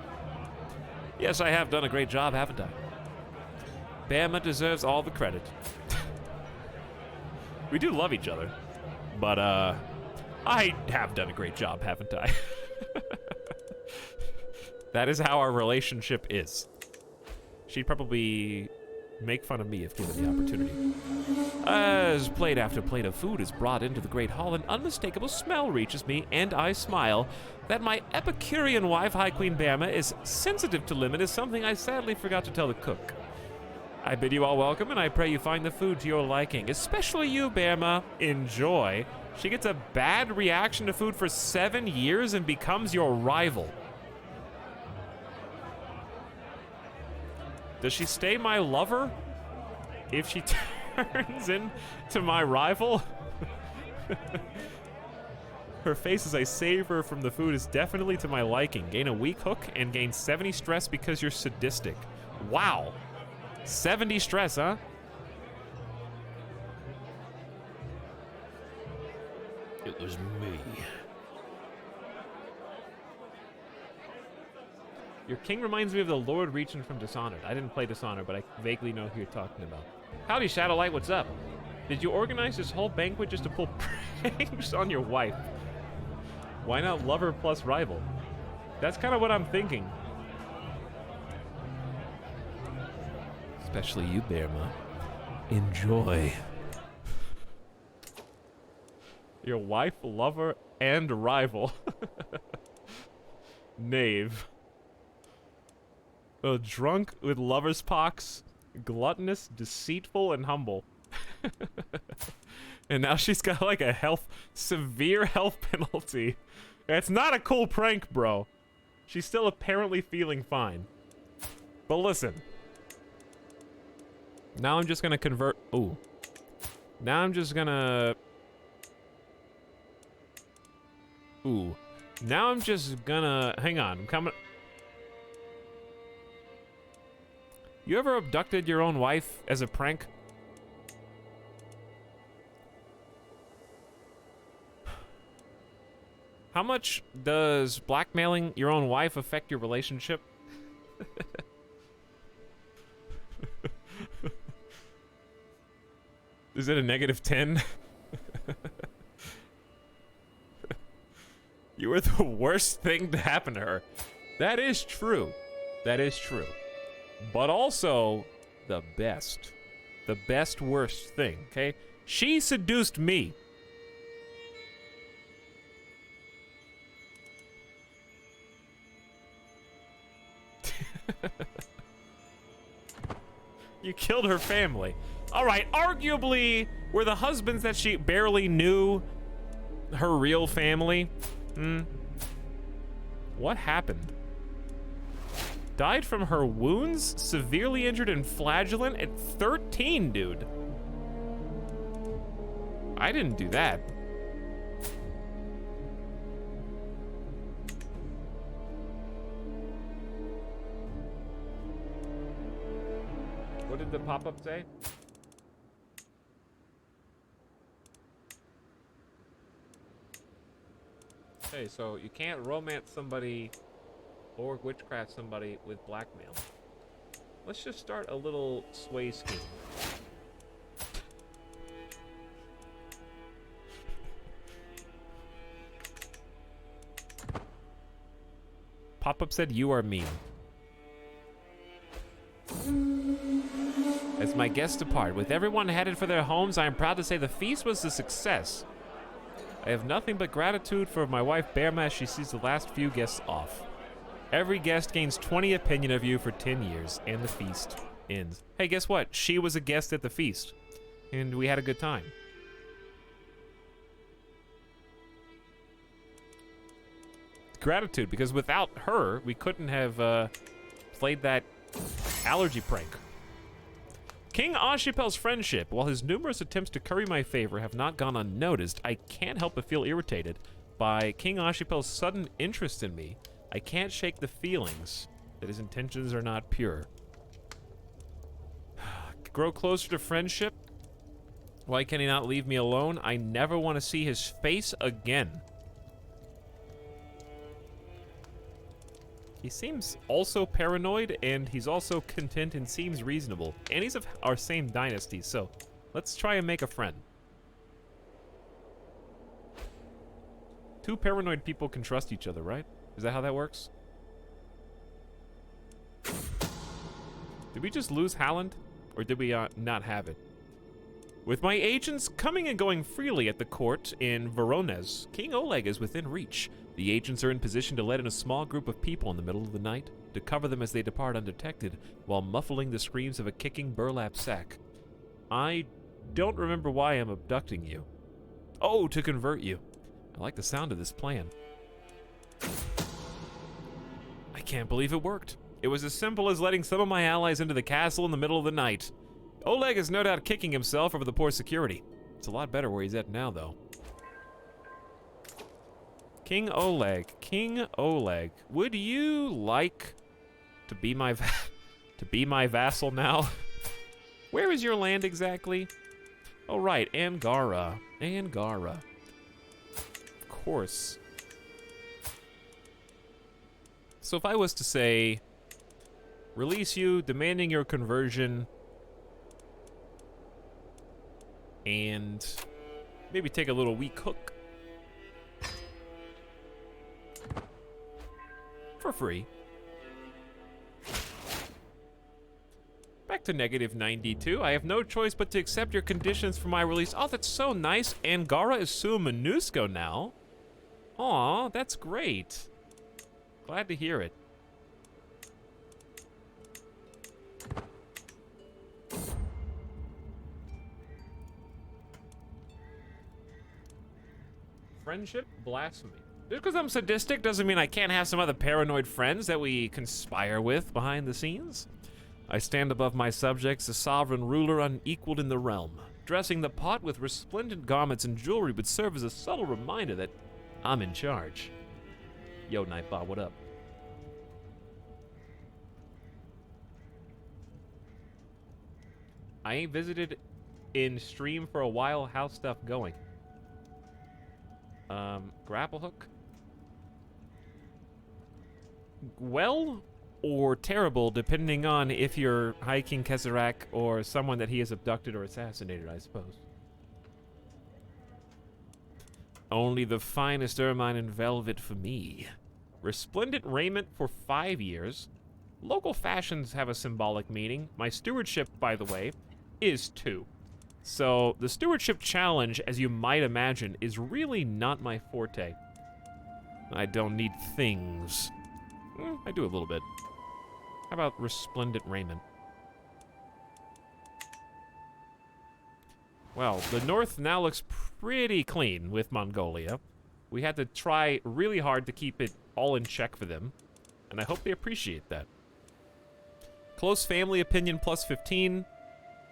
Yes, I have done a great job, haven't I? Berma deserves all the credit. We do love each other, but I have done a great job, haven't I? That is how our relationship is. She'd probably make fun of me if given the opportunity. As plate after plate of food is brought into the great hall, an unmistakable smell reaches me, and I smile. That my Epicurean wife, High Queen Berma, is sensitive to limit is something I sadly forgot to tell the cook. I bid you all welcome, and I pray you find the food to your liking. Especially you, Berma. Enjoy. She gets a bad reaction to food for 7 years and becomes your rival. Does she stay my lover if she turns into my rival? Her face as I save her from the food is definitely to my liking. Gain a weak hook and gain 70 stress because you're sadistic. Wow. 70 stress, huh? It was me. Your king reminds me of the Lord Regent from Dishonored. I didn't play Dishonored, but I vaguely know who you're talking about. Howdy, Shadowlight, what's up? Did you organize this whole banquet just to pull pranks on your wife? Why not lover plus rival? That's kind of what I'm thinking. Especially you, Bearma. Enjoy. Your wife, lover, and rival. Knave. A drunk with lover's pox, gluttonous, deceitful, and humble. And now she's got like a severe health penalty. It's not a cool prank, bro. She's still apparently feeling fine. But listen. Now I'm just gonna convert. Ooh. Now I'm just gonna. Ooh. Now I'm just gonna. Hang on. I'm coming. You ever abducted your own wife as a prank? How much does blackmailing your own wife affect your relationship? Is it a -10? You were the worst thing to happen to her. That is true. That is true. But also, the best. The best worst thing, okay? She seduced me. You killed her family. All right, arguably, were the husbands that she barely knew her real family? What happened? Died from her wounds, severely injured and flagellant at 13, dude. I didn't do that. What did the pop-up say? Okay, so you can't romance somebody or witchcraft somebody with blackmail. Let's just start a little sway scheme. Pop-up said you are mean. As my guests depart, with everyone headed for their homes, I am proud to say the feast was a success. I have nothing but gratitude for my wife Bearma as she sees the last few guests off. Every guest gains 20 opinion of you for 10 years, and the feast ends. Hey, guess what? She was a guest at the feast, and we had a good time. Gratitude, because without her, we couldn't have played that allergy prank. King Ashipel's friendship, while his numerous attempts to curry my favor have not gone unnoticed, I can't help but feel irritated by King Ashipel's sudden interest in me. I can't shake the feelings that his intentions are not pure. Grow closer to friendship? Why can he not leave me alone? I never want to see his face again. He seems also paranoid, and he's also content and seems reasonable. And he's of our same dynasty, so let's try and make a friend. Two paranoid people can trust each other, right? Is that how that works? Did we just lose Halland? Or did we not have it? With my agents coming and going freely at the court in Voronezh, King Oleg is within reach. The agents are in position to let in a small group of people in the middle of the night, to cover them as they depart undetected, while muffling the screams of a kicking burlap sack. I don't remember why I'm abducting you. Oh, to convert you. I like the sound of this plan. I can't believe it worked. It was as simple as letting some of my allies into the castle in the middle of the night. Oleg is no doubt kicking himself over the poor security. It's a lot better where he's at now, though. King Oleg, would you like to be my vassal now? Where is your land exactly? Oh right, Angara. Of course. So if I was to say, release you, demanding your conversion, and maybe take a little weak hook. for free. Back to -92. I have no choice but to accept your conditions for my release. Oh, that's so nice. Angara is Sua Minusko now. Aw, that's great. Glad to hear it. Friendship? Blasphemy. Just because I'm sadistic doesn't mean I can't have some other paranoid friends that we conspire with behind the scenes. I stand above my subjects, a sovereign ruler unequaled in the realm. Dressing the pot with resplendent garments and jewelry would serve as a subtle reminder that I'm in charge. Yo, Nightbot, what up? I ain't visited in stream for a while. How's stuff going? Grapple hook? Well, or terrible, depending on if you're High King Kezerak or someone that he has abducted or assassinated, I suppose. Only the finest ermine and velvet for me. Resplendent raiment for 5 years. Local fashions have a symbolic meaning. My stewardship, by the way, is 2. So, the stewardship challenge, as you might imagine, is really not my forte. I don't need things. I do a little bit. How about resplendent raiment? Well, the north now looks pretty clean with Mongolia. We had to try really hard to keep it all in check for them, and I hope they appreciate that. Close family opinion plus 15.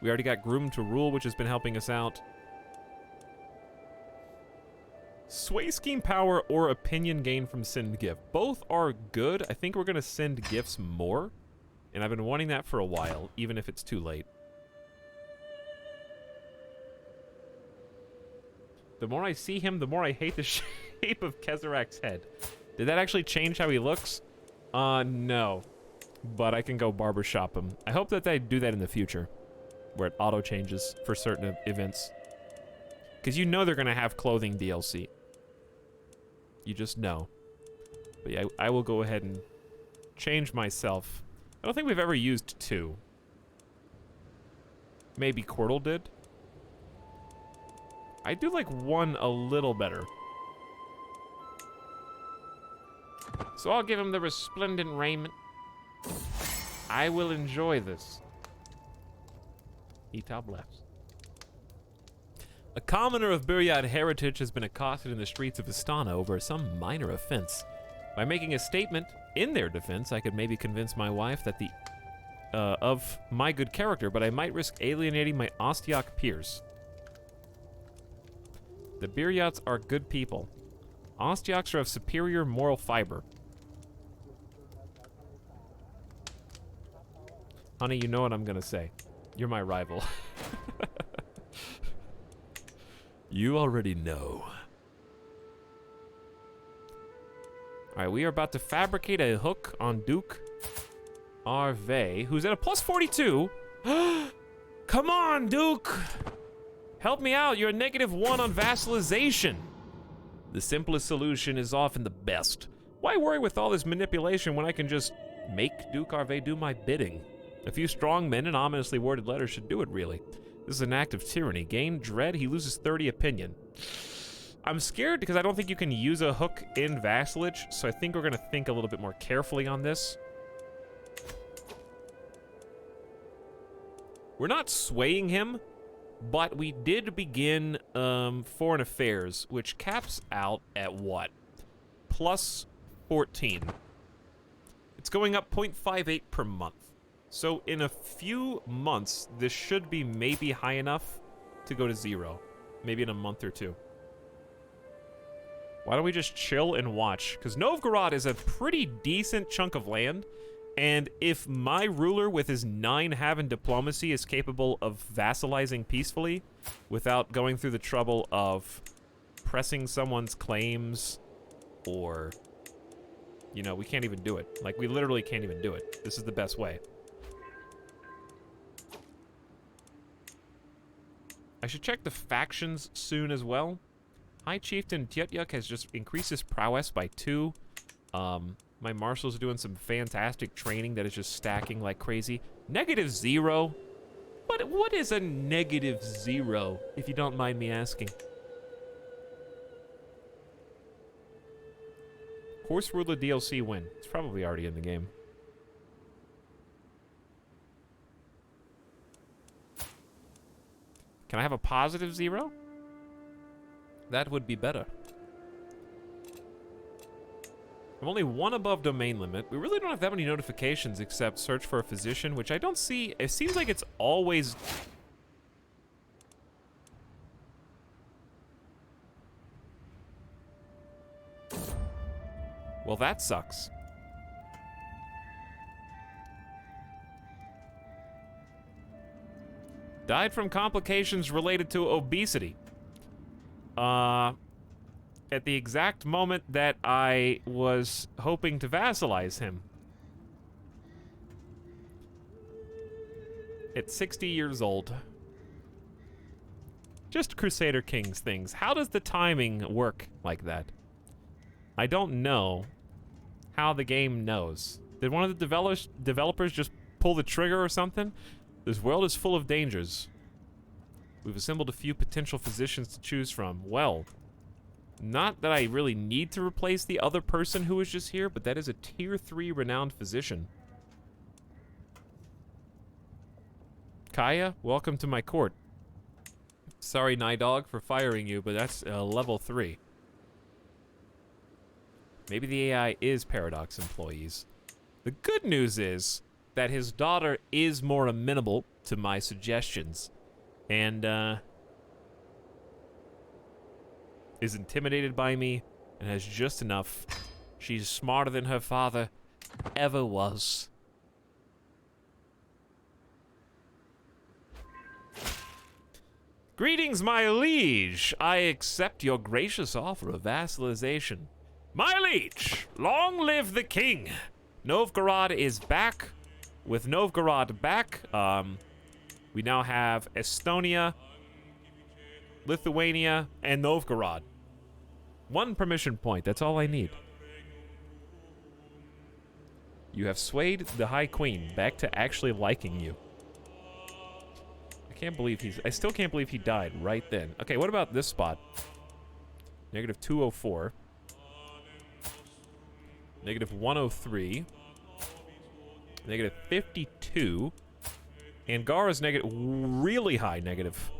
We already got Groom to Rule, which has been helping us out. Sway scheme power or opinion gain from send gift. Both are good. I think we're going to send gifts more, and I've been wanting that for a while, even if it's too late. The more I see him, the more I hate the shape of Kezerak's head. Did that actually change how he looks? No. But I can go barbershop him. I hope that they do that in the future, where it auto-changes for certain events. Because you know they're going to have clothing DLC. You just know. But yeah, I will go ahead and change myself. I don't think we've ever used 2. Maybe Quirtle did. I do like 1 a little better. So I'll give him the resplendent raiment. I will enjoy this. Etop bless. A commoner of Buryat heritage has been accosted in the streets of Astana over some minor offense. By making a statement in their defense, I could maybe convince my wife that of my good character, but I might risk alienating my Ostiak peers. The Buryats are good people. Ostiaks are of superior moral fiber. Honey, you know what I'm gonna say. You're my rival. You already know. Alright, we are about to fabricate a hook on Duke Arve, who's at a plus 42. Come on, Duke! Help me out, you're a -1 on vassalization. The simplest solution is often the best. Why worry with all this manipulation when I can just make Duke Arve do my bidding? A few strong men and ominously worded letters should do it, really. This is an act of tyranny. Gain dread, he loses 30 opinion. I'm scared because I don't think you can use a hook in vassalage, so I think we're gonna think a little bit more carefully on this. We're not swaying him, but we did begin foreign affairs, which caps out at what? Plus 14. It's going up 0.58 per month. So in a few months, this should be maybe high enough to go to 0. Maybe in a month or 2. Why don't we just chill and watch? Because Novgorod is a pretty decent chunk of land. And if my ruler with his 9 Haven diplomacy is capable of vassalizing peacefully without going through the trouble of pressing someone's claims or, you know, we can't even do it. Like, we literally can't even do it. This is the best way. I should check the factions soon as well. High Chieftain Tyutyuk has just increased his prowess by 2. My marshals are doing some fantastic training that is just stacking like crazy. -0? What is a -0, if you don't mind me asking? Horse Ruler DLC win. It's probably already in the game. Can I have a +0? That would be better. I'm only 1 above domain limit. We really don't have that many notifications except search for a physician, which I don't see. It seems like it's always... Well, that sucks. Died from complications related to obesity. At the exact moment that I was hoping to vassalize him. At 60 years old. Just Crusader Kings things. How does the timing work like that? I don't know how the game knows. Did one of the developers just pull the trigger or something? This world is full of dangers. We've assembled a few potential physicians to choose from. Well, not that I really need to replace the other person who was just here, but that is a tier 3 renowned physician. Kaya, welcome to my court. Sorry, Nidog, for firing you, but that's level 3. Maybe the AI is Paradox employees. The good news is that his daughter is more amenable to my suggestions. And, is intimidated by me and has just enough. She's smarter than her father ever was. Greetings, my liege. I accept your gracious offer of vassalization. My liege, long live the king. Novgorod is back. With Novgorod back, we now have Estonia, Lithuania, and Novgorod. 1 permission point, that's all I need. You have swayed the High Queen back to actually liking you. I still can't believe he died right then. Okay, what about this spot? -204. -103. -52. And Gara's really high negative.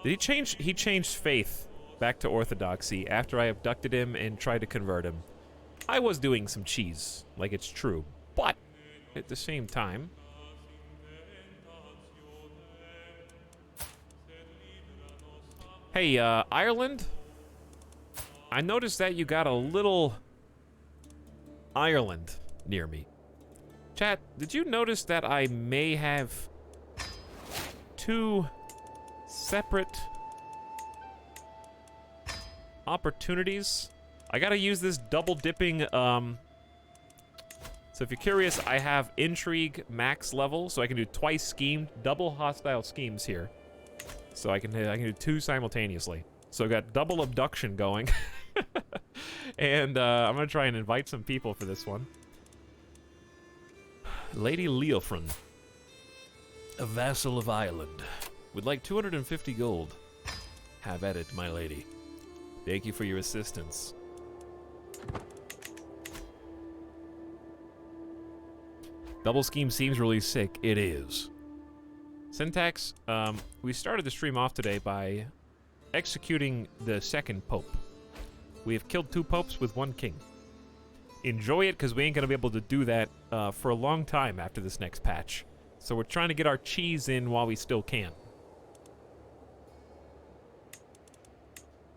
Did he change? He changed faith back to orthodoxy after I abducted him and tried to convert him. I was doing some cheese, like it's true. But, at the same time... Hey, Ireland? I noticed that you got a little... Ireland near me. Chat, did you notice that I may have 2 separate opportunities? I gotta use this double dipping, so if you're curious, I have intrigue max level, so I can do twice schemed, double hostile schemes here. So I can do 2 simultaneously. So I got double abduction going. And I'm gonna try and invite some people for this one. Lady Leofrin, a vassal of Ireland, would like 250 gold. Have at it, my lady. Thank you for your assistance. Double scheme seems really sick. It is. Syntax, we started the stream off today by executing the second pope. We have killed 2 popes with 1 king. Enjoy it, because we ain't going to be able to do that for a long time after this next patch. So we're trying to get our cheese in while we still can.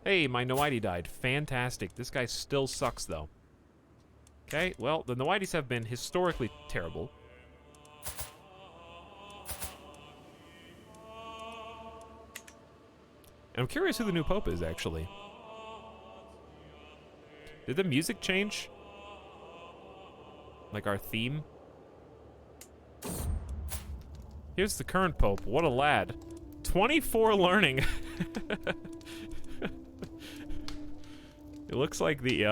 Hey, my Noiti died. Fantastic. This guy still sucks, though. Okay, well, the Noitis have been historically terrible. And I'm curious who the new pope is, actually. Did the music change? Like our theme? Here's the current pope. What a lad. 24 learning. It looks like the,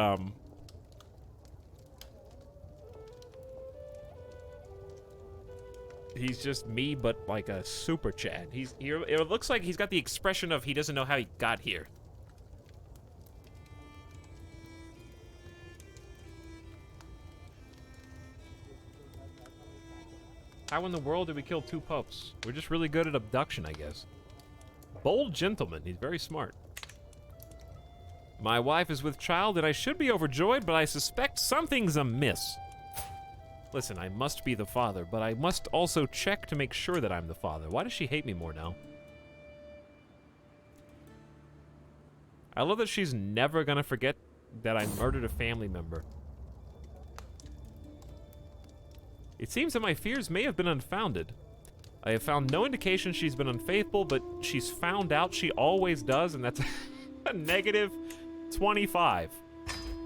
He's just me, but like a super Chad. It looks like he's got the expression of he doesn't know how he got here. How in the world did we kill 2 popes? We're just really good at abduction, I guess. Bold gentleman. He's very smart. My wife is with child, and I should be overjoyed, but I suspect something's amiss. Listen, I must be the father, but I must also check to make sure that I'm the father. Why does she hate me more now? I love that she's never gonna forget that I murdered a family member. It seems that my fears may have been unfounded. I have found no indication she's been unfaithful, but she's found out she always does, and that's a negative 25.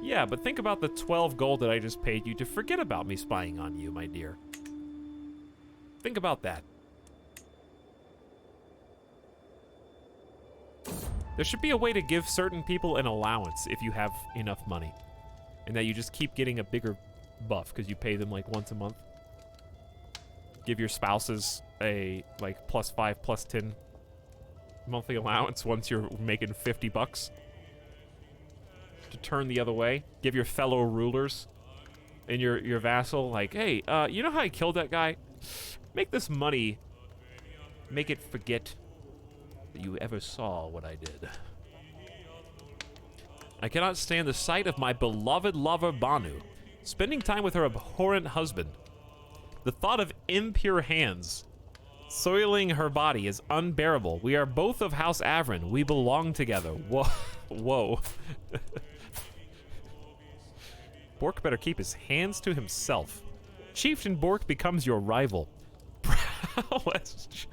Yeah, but think about the 12 gold that I just paid you to forget about me spying on you, my dear. Think about that. There should be a way to give certain people an allowance if you have enough money. And that you just keep getting a bigger buff because you pay them like once a month. Give your spouses a like +5, +10 monthly allowance once you're making 50 bucks. To turn the other way. Give your fellow rulers and your vassal like, hey, you know how I killed that guy? Make this money, make it forget that you ever saw what I did. I cannot stand the sight of my beloved lover Banu spending time with her abhorrent husband. The thought of impure hands soiling her body is unbearable. We are both of House Avron. We belong together. Whoa. Whoa. Bork better keep his hands to himself. Chieftain Bork becomes your rival. Prowess.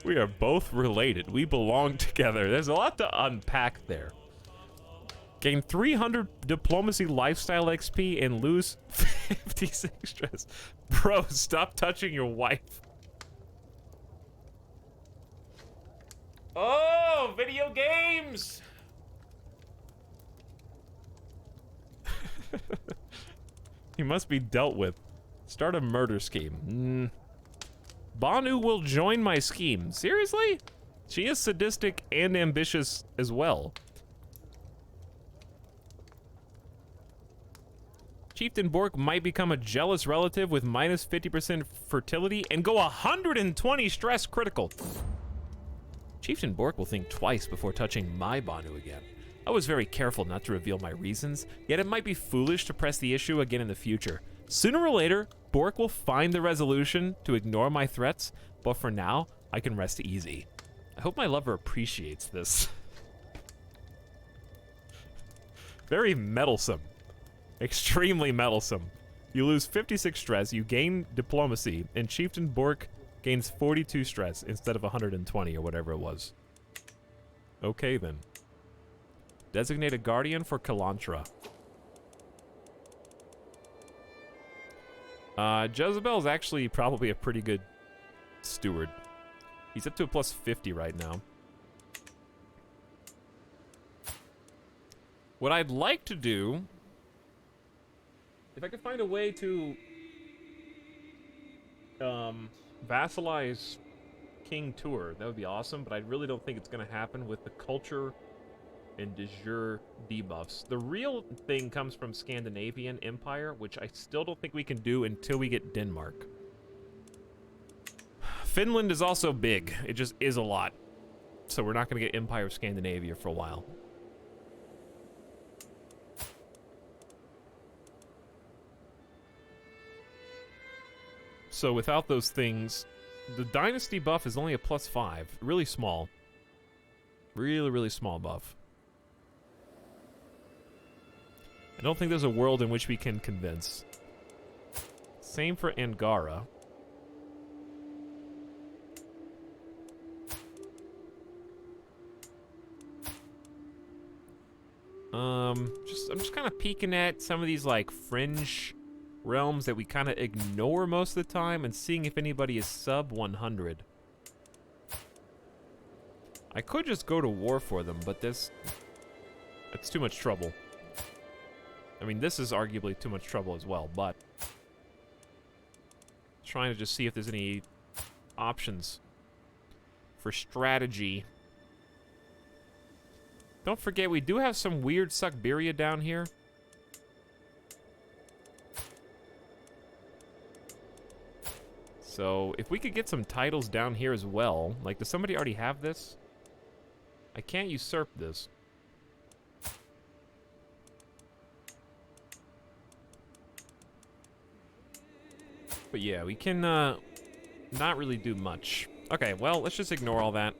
We are both related. We belong together. There's a lot to unpack there. Gain 300 diplomacy lifestyle XP and lose 56 stress. Bro, stop touching your wife. Oh, video games! He must be dealt with. Start a murder scheme. Banu will join my scheme. Seriously? She is sadistic and ambitious as well. Chieftain Bork might become a jealous relative with minus 50% fertility and go 120 stress critical. Chieftain Bork will think twice before touching my Banu again. I was very careful not to reveal my reasons, yet it might be foolish to press the issue again in the future. Sooner or later, Bork will find the resolution to ignore my threats, but for now, I can rest easy. I hope my lover appreciates this. Very meddlesome. Extremely meddlesome. You lose 56 stress, you gain diplomacy, and Chieftain Bork gains 42 stress instead of 120 or whatever it was. Okay then. Designate a guardian for Kalantra. Jezebel's actually probably a pretty good steward. He's up to a plus 50 right now. What I'd like to do, if I could find a way to vassalize King Tour, that would be awesome, but I really don't think it's going to happen with the culture and de jure debuffs. The real thing comes from Scandinavian Empire, which I still don't think we can do until we get Denmark. Finland is also big. It just is a lot. So we're not going to get Empire of Scandinavia for a while. So without those things, the Dynasty buff is only a plus 5. Really small. Really, really small buff. I don't think there's a world in which we can convince. Same for Angara. I'm just kind of peeking at some of these like fringe realms that we kind of ignore most of the time and seeing if anybody is sub 100. I could just go to war for them, but it's too much trouble. I mean, this is arguably too much trouble as well, but trying to just see if there's any options for strategy. Don't forget, we do have some weird Suckberia down here. So, if we could get some titles down here as well. Like, does somebody already have this? I can't usurp this. But yeah, we can, not really do much. Okay, well, let's just ignore all that.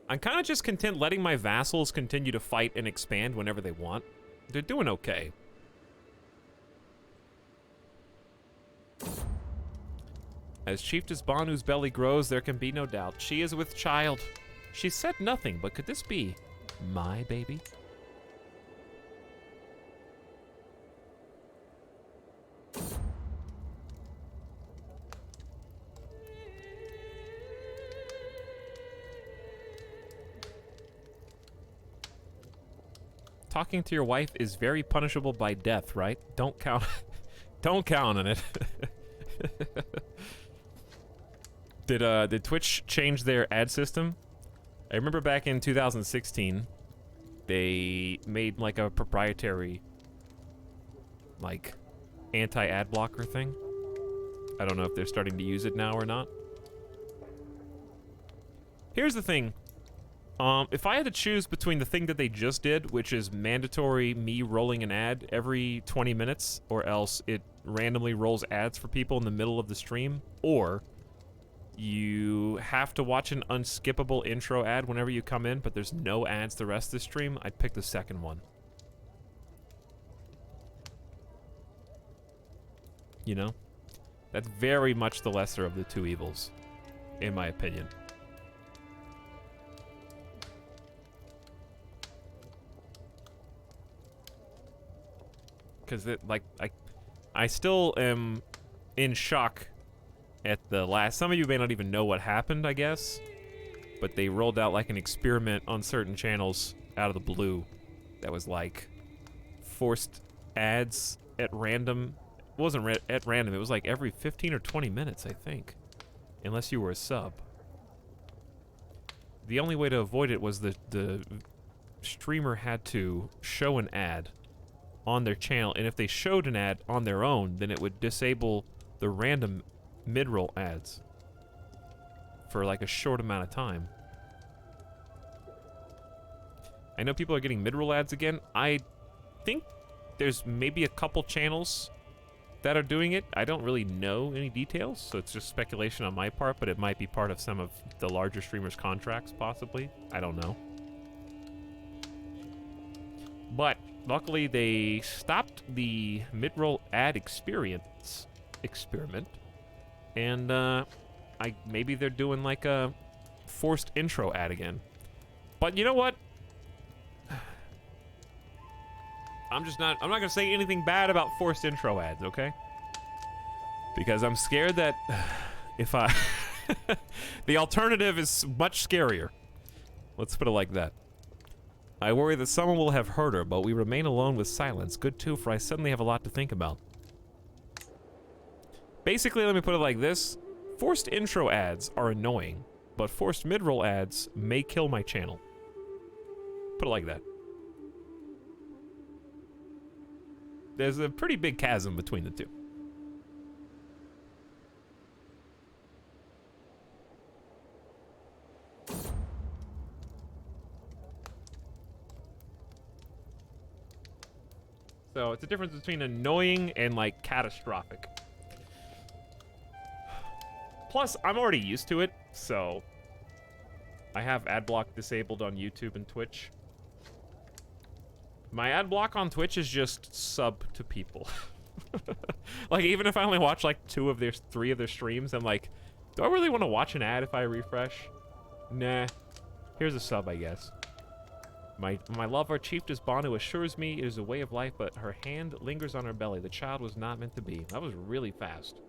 I'm kind of just content letting my vassals continue to fight and expand whenever they want. They're doing okay. As Chiefess Banu's belly grows, there can be no doubt. She is with child. She said nothing, but could this be my baby? Talking to your wife is very punishable by death, right? Don't count. Don't count on it. Did Twitch change their ad system? I remember back in 2016, they made like a proprietary, like, anti-ad blocker thing. I don't know if they're starting to use it now or not. Here's the thing. If I had to choose between the thing that they just did, which is mandatory me rolling an ad every 20 minutes, or else it randomly rolls ads for people in the middle of the stream, or you have to watch an unskippable intro ad whenever you come in, but there's no ads the rest of the stream, I'd pick the second one. You know? That's very much the lesser of the two evils, in my opinion. Because I still am in shock at the last. Some of you may not even know what happened, I guess, but they rolled out like an experiment on certain channels out of the blue that was like forced ads at random. It wasn't at random. It was like every 15 or 20 minutes, I think, unless you were a sub. The only way to avoid it was the streamer had to show an ad on their channel, and if they showed an ad on their own, then it would disable the random mid-roll ads for like a short amount of time. I know people are getting mid-roll ads again. I think there's maybe a couple channels that are doing it. I don't really know any details, so it's just speculation on my part, but it might be part of some of the larger streamers' contracts, possibly. I don't know. But luckily, they stopped the mid-roll ad experiment, and maybe they're doing like a forced intro ad again. But you know what? I'm not gonna say anything bad about forced intro ads, okay? Because I'm scared that if the alternative is much scarier. Let's put it like that. I worry that someone will have heard her, but we remain alone with silence. Good too, for I suddenly have a lot to think about. Basically, let me put it like this. Forced intro ads are annoying, but forced mid-roll ads may kill my channel. Put it like that. There's a pretty big chasm between the two. So it's a difference between annoying and like catastrophic. Plus, I'm already used to it, so I have ad block disabled on YouTube and Twitch. My ad block on Twitch is just sub to people. Like, even if I only watch like 3 of their streams, I'm like, do I really want to watch an ad if I refresh? Nah. Here's a sub, I guess. My love, our Chiefess Banu, assures me it is a way of life, but her hand lingers on her belly. The child was not meant to be. That was really fast.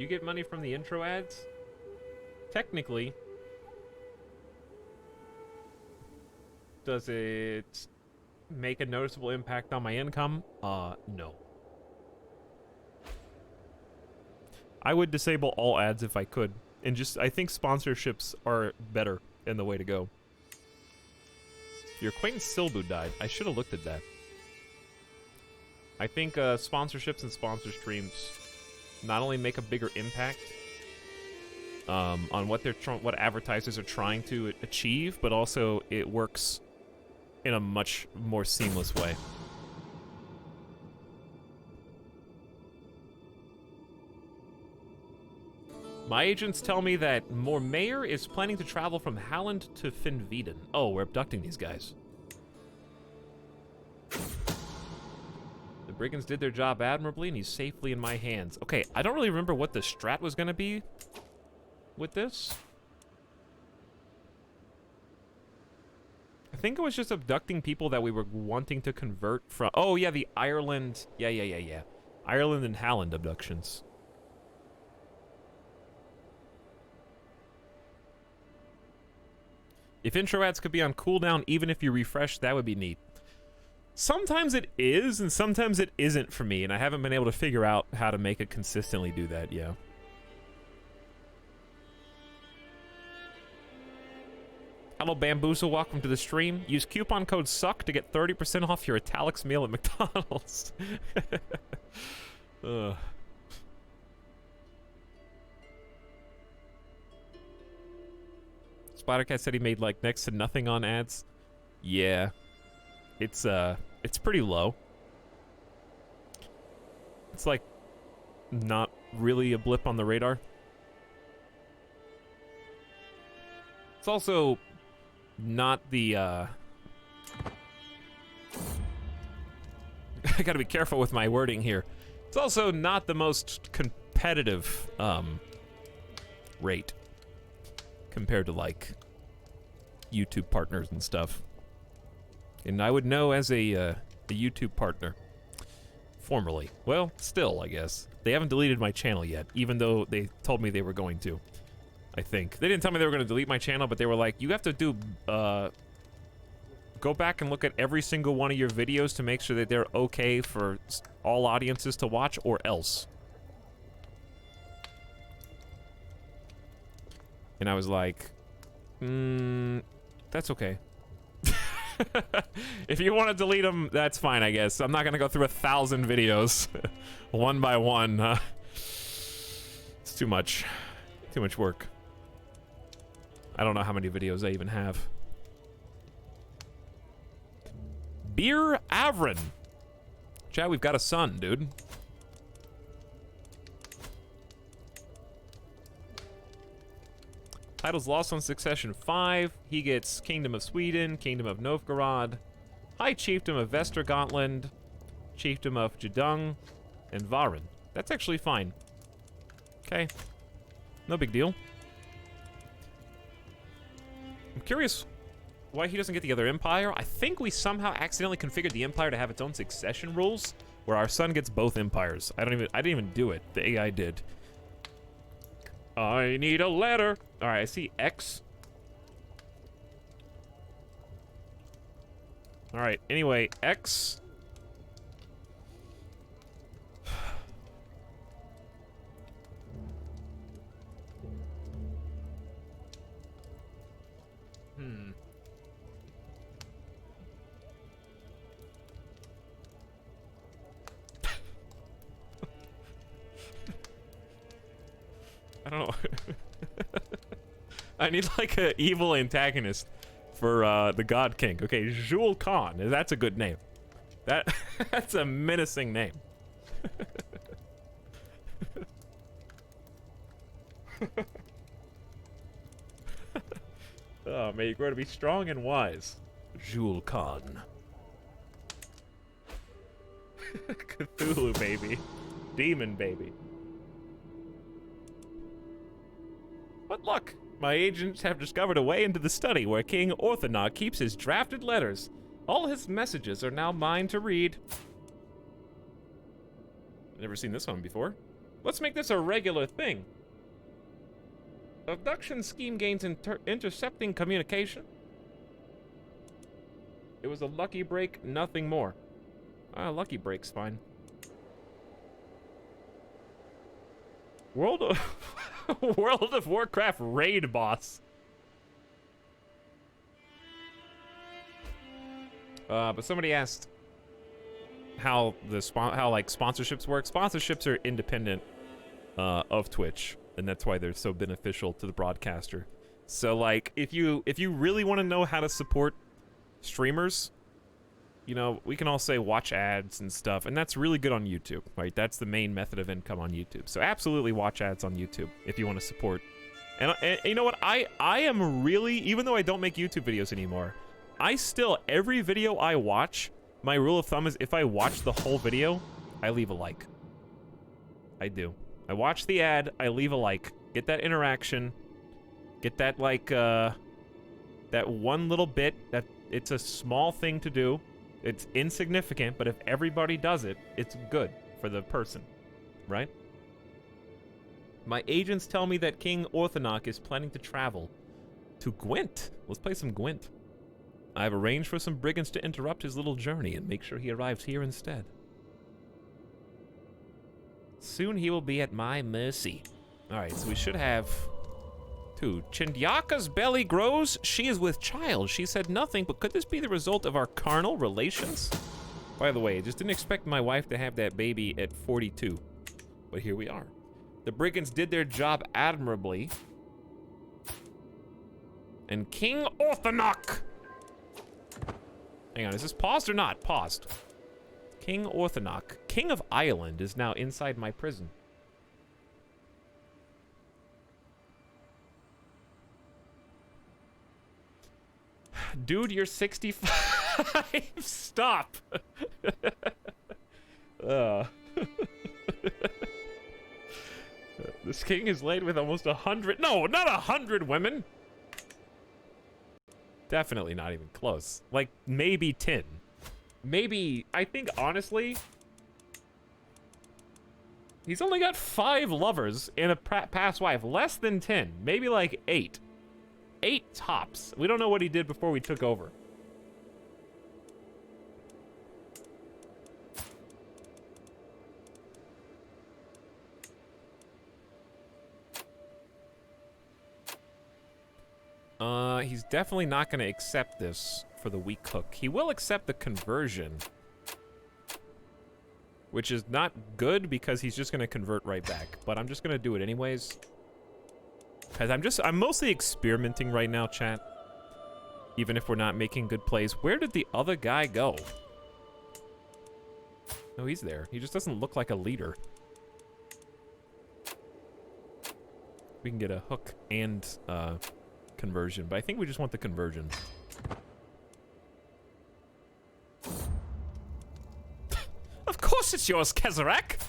Do you get money from the intro ads? Technically. Does it make a noticeable impact on my income? No. I would disable all ads if I could. And just, I think sponsorships are better and the way to go. Your acquaintance Silbu died. I should have looked at that. I think sponsorships and sponsor streams not only make a bigger impact on what what advertisers are trying to achieve, but also it works in a much more seamless way. My agents tell me that Mormaer is planning to travel from Halland to Finnveden. Oh, we're abducting these guys. The brigands did their job admirably, and he's safely in my hands. Okay, I don't really remember what the strat was going to be with this. I think it was just abducting people that we were wanting to convert from... Oh, yeah, the Ireland... Yeah. Ireland and Halland abductions. If intro ads could be on cooldown, even if you refresh, that would be neat. Sometimes it is, and sometimes it isn't for me, and I haven't been able to figure out how to make it consistently do that, yeah. Hello, Bamboozle. Welcome to the stream. Use coupon code SUCK to get 30% off your Italics meal at McDonald's. Ugh. Spidercat said he made like next to nothing on ads. Yeah. It's pretty low. It's like not really a blip on the radar. It's also not the I gotta be careful with my wording here. It's also not the most competitive rate compared to like YouTube partners and stuff. And I would know as a YouTube partner formerly. Well, still, I guess. They haven't deleted my channel yet, even though they told me they were going to. I think. They didn't tell me they were going to delete my channel, but they were like, you have to do, go back and look at every single one of your videos to make sure that they're okay for all audiences to watch, or else. And I was like, that's okay. If you want to delete them, that's fine, I guess. I'm not going to go through 1,000 videos one by one. It's too much. Too much work. I don't know how many videos I even have. Beer Avrin. Chat, we've got a son, dude. Titles lost on Succession 5. He gets Kingdom of Sweden, Kingdom of Novgorod, High Chiefdom of Vestergotland, Chiefdom of Jedung, and Varen. That's actually fine. Okay. No big deal. I'm curious why he doesn't get the other empire. I think we somehow accidentally configured the empire to have its own succession rules, where our son gets both empires. I didn't even do it. The AI did. I need a letter. All right, I see X. All right. Anyway, X. I don't know. I need like an evil antagonist for the God King. Okay, Jules Khan. That's a good name. That's a menacing name. Oh, may you grow to be strong and wise. Jules Khan. Cthulhu, baby. Demon, baby. What luck! My agents have discovered a way into the study where King Orthanag keeps his drafted letters. All his messages are now mine to read. I've never seen this one before. Let's make this a regular thing. Abduction scheme gains intercepting communication. It was a lucky break, nothing more. Lucky break's fine. World of Warcraft raid boss. But somebody asked how like sponsorships work. Sponsorships are independent of Twitch, and that's why they're so beneficial to the broadcaster. So like if you really want to know how to support streamers, you know, we can all say watch ads and stuff, and that's really good on YouTube, right? That's the main method of income on YouTube. So absolutely watch ads on YouTube if you want to support. And you know what? I am really, even though I don't make YouTube videos anymore, I still, every video I watch, my rule of thumb is if I watch the whole video, I leave a like. I do. I watch the ad, I leave a like. Get that interaction. Get that, like, that one little bit that it's a small thing to do. It's insignificant, but if everybody does it, it's good for the person, right? My agents tell me that King Orthanok is planning to travel to Gwent. Let's play some Gwent. I have arranged for some brigands to interrupt his little journey and make sure he arrives here instead. Soon he will be at my mercy. Alright, so we should have... two. Chindyaka's belly grows. She is with child. She said nothing, but could this be the result of our carnal relations? By the way, I just didn't expect my wife to have that baby at 42. But here we are. The brigands did their job admirably. And King Orthanok! Hang on, is this paused or not? Paused. King Orthanok, King of Ireland, is now inside my prison. Dude, you're 65. Stop. This king is laid with almost 100. No, not 100 women. Definitely not even close. Like, maybe 10. Maybe, I think, honestly, he's only got 5 lovers and a past wife. Less than 10. Maybe like 8. 8 tops. We don't know what he did before we took over. He's definitely not going to accept this for the weak hook. He will accept the conversion, which is not good because he's just going to convert right back. But I'm just going to do it anyways. Because I'm mostly experimenting right now, chat. Even if we're not making good plays. Where did the other guy go? No, he's there. He just doesn't look like a leader. We can get a hook and conversion, but I think we just want the conversion. Of course it's yours, Kezarak!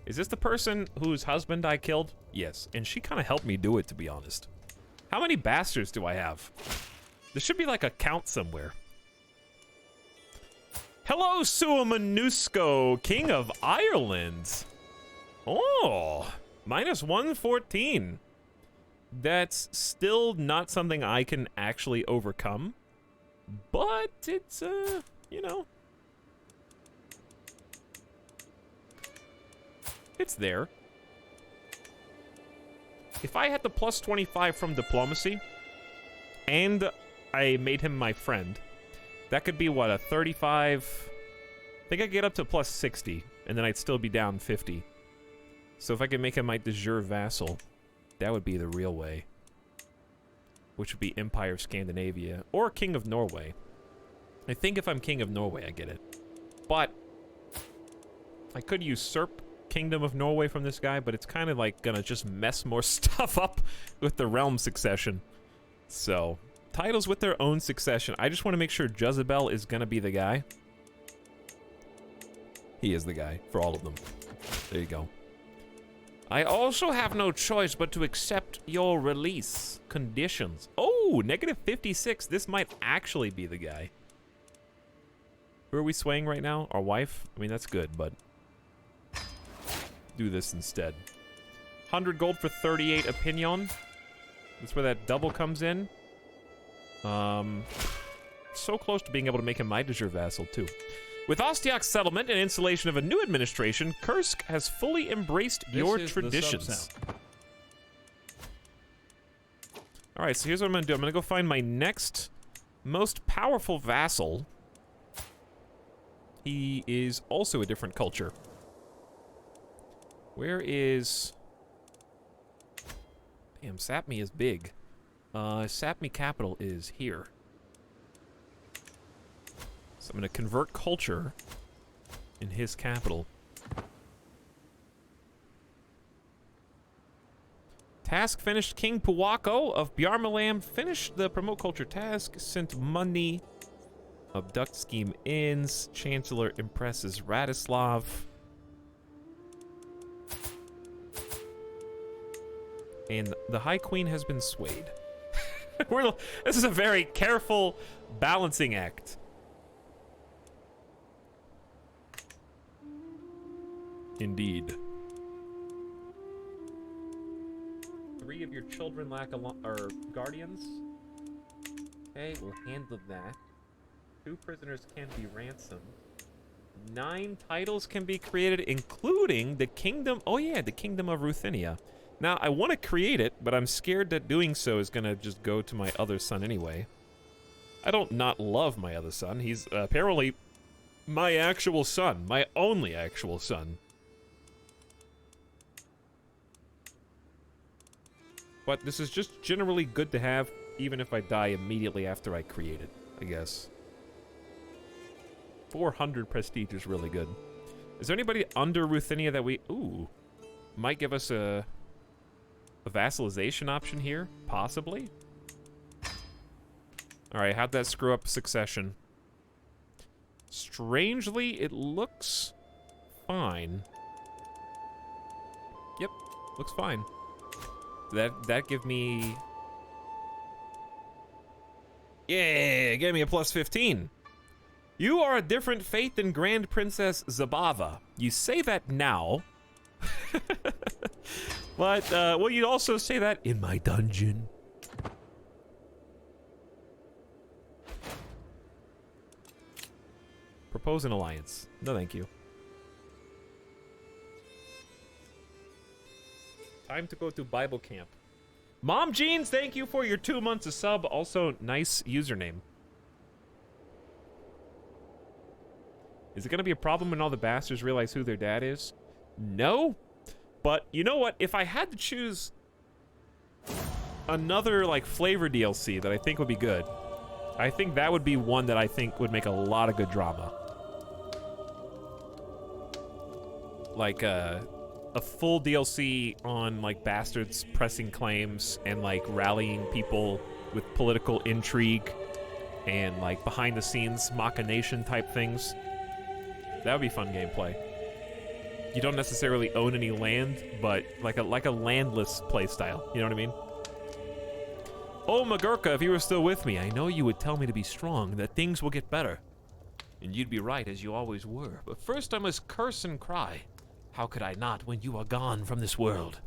Is this the person whose husband I killed? Yes, and she kind of helped me do it, to be honest. How many bastards do I have? There should be like a count somewhere. Hello, Suamanusko, King of Ireland. Oh, minus 114. That's still not something I can actually overcome. But it's, you know. It's there. If I had the plus 25 from diplomacy, and I made him my friend, that could be, what, a 35... I think I could get up to plus 60, and then I'd still be down 50. So if I could make him my de jure vassal, that would be the real way. Which would be Empire of Scandinavia, or King of Norway. I think if I'm King of Norway, I get it. But I could usurp Kingdom of Norway from this guy, but it's kind of like gonna just mess more stuff up with the realm succession. So, titles with their own succession. I just want to make sure Jezebel is gonna be the guy. He is the guy for all of them. There you go. I also have no choice but to accept your release conditions. Oh, negative 56. This might actually be the guy. Who are we swaying right now? Our wife? I mean, that's good, but do this instead. 100 gold for 38 opinion. That's where that double comes in. So close to being able to make him my de jure vassal, too. With Ostiak's settlement and installation of a new administration, Kursk has fully embraced your traditions. Alright, so here's what I'm gonna do. I'm gonna go find my next most powerful vassal. He is also a different culture. Where is... Damn, Sapmi is big. Sapmi capital is here. So I'm gonna convert culture in his capital. Task finished. King Puwako of Bjarmalam finished the promote culture task. Sent money. Abduct scheme ends. Chancellor impresses Radislav. And the High Queen has been swayed. This is a very careful balancing act. Indeed. 3 of your children lack guardians. Okay, we'll handle that. 2 prisoners can be ransomed. 9 titles can be created, including the kingdom. Oh yeah, the kingdom of Ruthenia. Now, I want to create it, but I'm scared that doing so is going to just go to my other son anyway. I don't not love my other son. He's apparently my actual son. My only actual son. But this is just generally good to have, even if I die immediately after I create it, I guess. 400 prestige is really good. Is there anybody under Ruthenia that we... Ooh. Might give us a vassalization option here? Possibly? Alright, how'd that screw up succession? Strangely, it looks fine. Yep, looks fine. That give me... Yeah, give me a plus 15. You are a different fate than Grand Princess Zabava. You say that now. But, well, you'd also say that in my dungeon. Propose an alliance. No, thank you. Time to go to Bible camp. Mom Jeans, thank you for your 2 months of sub. Also, nice username. Is it going to be a problem when all the bastards realize who their dad is? No. But you know what? If I had to choose another, like, flavor DLC that I think would be good, I think that would be one that I think would make a lot of good drama. Like, a full DLC on, like, bastards pressing claims and, like, rallying people with political intrigue and, like, behind-the-scenes machination type things. That would be fun gameplay. You don't necessarily own any land, but like a landless playstyle. You know what I mean? Oh, Magurka, if you were still with me, I know you would tell me to be strong, that things will get better. And you'd be right, as you always were. But first I must curse and cry. How could I not when you are gone from this world?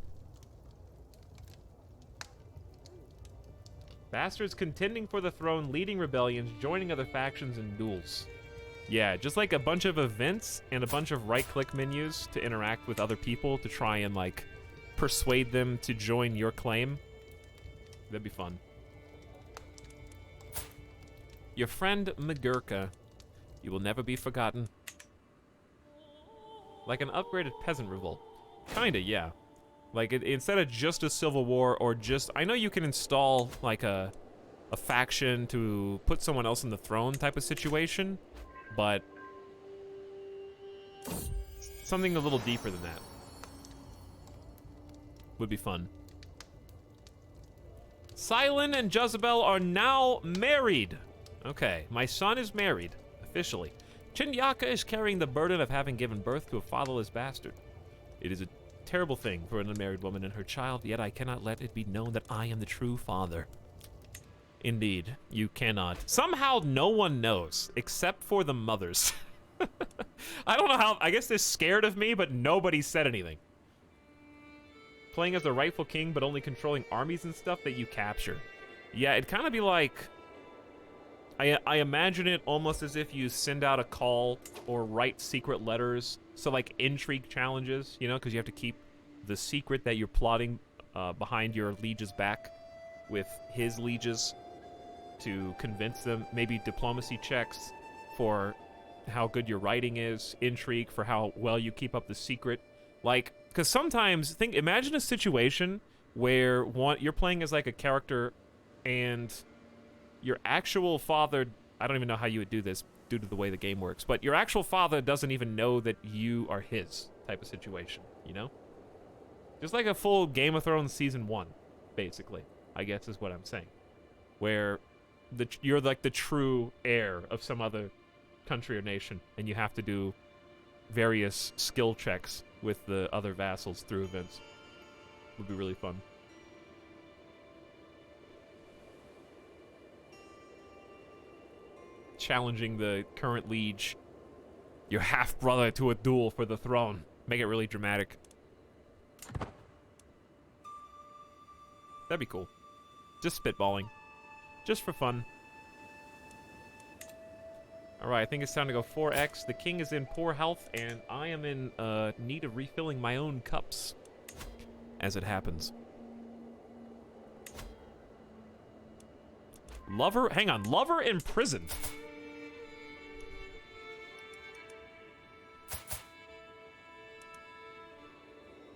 Bastards contending for the throne, leading rebellions, joining other factions, and duels. Yeah, just like a bunch of events and a bunch of right-click menus to interact with other people to try and, like, persuade them to join your claim. That'd be fun. Your friend Magurka. You will never be forgotten. Like an upgraded peasant revolt. Kinda, yeah. Like, instead of just a civil war or just... I know you can install, like, a faction to put someone else on the throne type of situation, but something a little deeper than that would be fun. Silent and Jezebel are now married. Okay, my son is married, officially. Chinyaka is carrying the burden of having given birth to a fatherless bastard. It is a terrible thing for an unmarried woman and her child, yet I cannot let it be known that I am the true father. Indeed, you cannot. Somehow no one knows, except for the mothers. I don't know how, I guess they're scared of me, but nobody said anything. playing as the rightful king, but only controlling armies and stuff that you capture. Yeah, it'd kind of be like... I imagine it almost as if you send out a call or write secret letters. So, like, intrigue challenges, you know, because you have to keep the secret that you're plotting behind your liege's back with his lieges to convince them. Maybe diplomacy checks for how good your writing is, intrigue for how well you keep up the secret. Like, because sometimes, imagine a situation where you're playing as, like, a character and your actual father, I don't even know how you would do this due to the way the game works, but your actual father doesn't even know that you are his type of situation, you know? Just like a full Game of Thrones Season 1, basically, I guess is what I'm saying. Where you're like the true heir of some other country or nation, and you have to do various skill checks with the other vassals through events. Would be really fun. Challenging the current liege, your half-brother, to a duel for the throne. Make it really dramatic. That'd be cool. Just spitballing. Just for fun. Alright, I think it's time to go 4X. The king is in poor health, and I am in need of refilling my own cups. As it happens. Lover? Hang on. Lover in prison.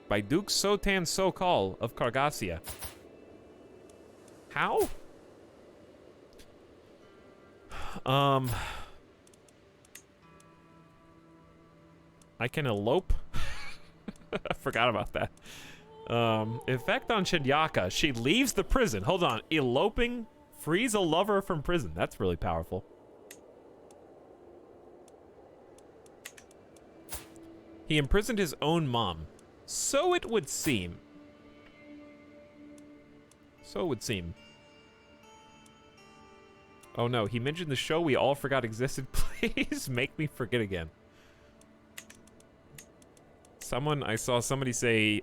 By Duke Sotan Sokol of Cargassia. How? I can elope? I forgot about that. Effect on Chinyaka. She leaves the prison. Hold on. Eloping frees a lover from prison. That's really powerful. He imprisoned his own mom. So it would seem. So it would seem. Oh no, he mentioned the show we all forgot existed. Please make me forget again. I saw somebody say,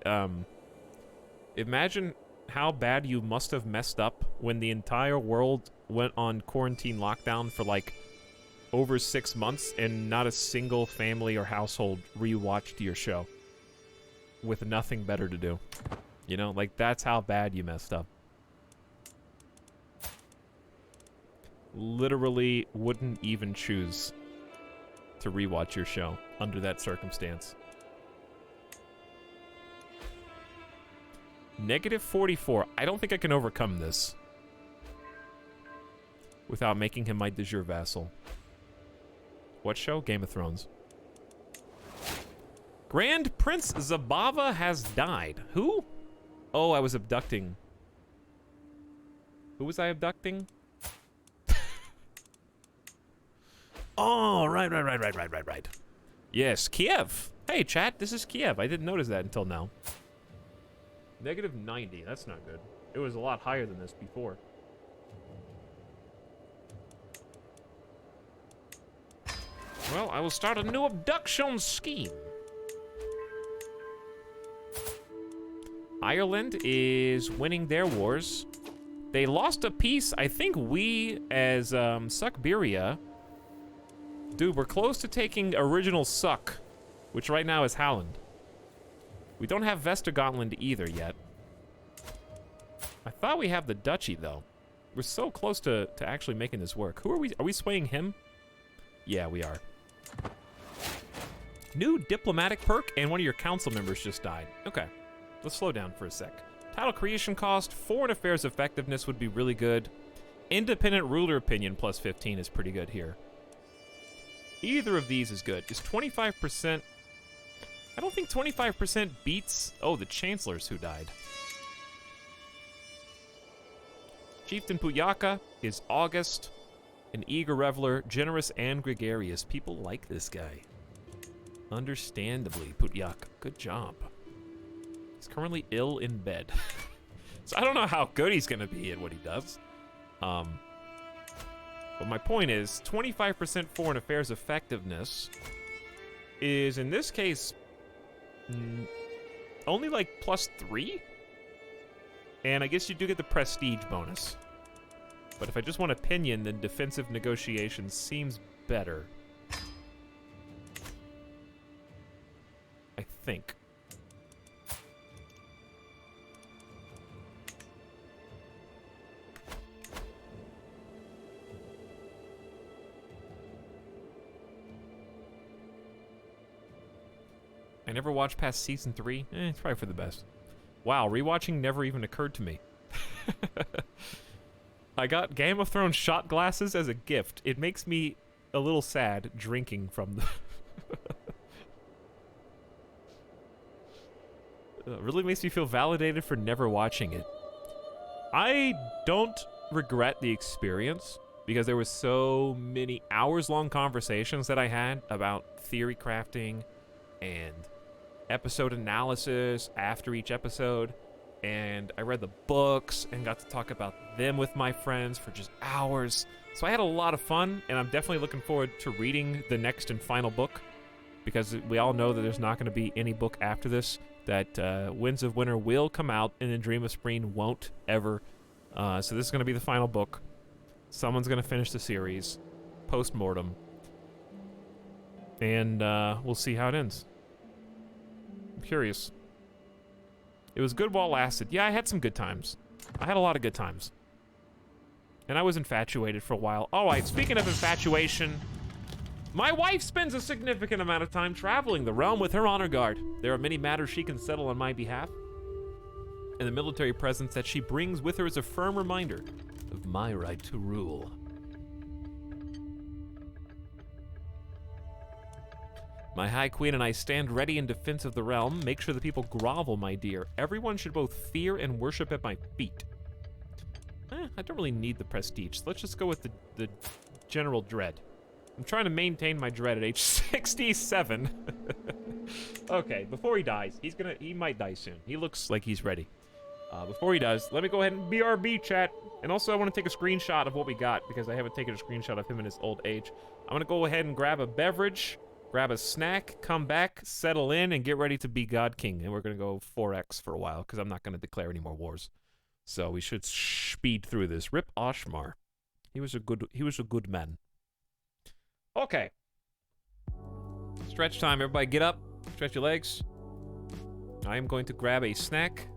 imagine how bad you must have messed up when the entire world went on quarantine lockdown for like over 6 months and not a single family or household rewatched your show with nothing better to do. You know, like that's how bad you messed up. Literally wouldn't even choose to rewatch your show under that circumstance. -44. I don't think I can overcome this without making him my de jure vassal. What show? Game of Thrones. Grand Prince Zabava has died. Who? Oh, I was abducting. Who was I abducting? Oh, right. Yes, Kiev. Hey, chat, this is Kiev. I didn't notice that until now. -90. That's not good. It was a lot higher than this before. Well, I will start a new abduction scheme. Ireland is winning their wars. They lost a piece. I think we, as Suckberia... Dude, we're close to taking original Suck, which right now is Howland. We don't have Vestergotland either yet. I thought we have the Duchy, though. We're so close to actually making this work. Who are we? Are we swaying him? Yeah, we are. New diplomatic perk, and one of your council members just died. Okay, let's slow down for a sec. Title creation cost, foreign affairs effectiveness would be really good. Independent ruler opinion plus 15 is pretty good here. Either of these is good. Is 25%... I don't think 25% beats... Oh, the chancellors who died. Chieftain Putyaka is August, an eager reveler, generous and gregarious. People like this guy. Understandably, Putyaka. Good job. He's currently ill in bed. So I don't know how good he's going to be at what he does. But my point is, 25% foreign affairs effectiveness is, in this case, only like +3. And I guess you do get the prestige bonus. But if I just want opinion, then defensive negotiations seems better. I think. I never watched past season 3. It's probably for the best. Wow, rewatching never even occurred to me. I got Game of Thrones shot glasses as a gift. It makes me a little sad drinking from them. It really makes me feel validated for never watching it. I don't regret the experience because there was so many hours-long conversations that I had about theory crafting and episode analysis after each episode, and I read the books and got to talk about them with my friends for just hours. So I had a lot of fun, and I'm definitely looking forward to reading the next and final book, because we all know that there's not going to be any book after this, that Winds of Winter will come out, and then Dream of Spring won't ever. So this is going to be the final book. Someone's going to finish the series, post-mortem, and we'll see how it ends. I'm curious. It was good while it lasted. Yeah, I had some good times. I had a lot of good times. And I was infatuated for a while. All right, speaking of infatuation, my wife spends a significant amount of time traveling the realm with her honor guard. There are many matters she can settle on my behalf, and the military presence that she brings with her is a firm reminder of my right to rule. My High Queen and I stand ready in defense of the realm. Make sure the people grovel, my dear. Everyone should both fear and worship at my feet. I don't really need the prestige. So let's just go with the general dread. I'm trying to maintain my dread at age 67. Okay, before he dies, he might die soon. He looks like he's ready. Before he does, let me go ahead and BRB chat. And also I want to take a screenshot of what we got, because I haven't taken a screenshot of him in his old age. I'm gonna go ahead and grab a beverage, grab a snack, come back, settle in, and get ready to be God King. And we're gonna go 4X for a while, because I'm not gonna declare any more wars. So we should speed through this. Rip Oshmar. He was a good man. Okay. Stretch time, everybody get up, stretch your legs. I am going to grab a snack,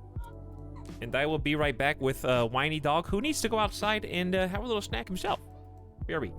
and I will be right back with Whiny Dog, who needs to go outside and have a little snack himself. BRB.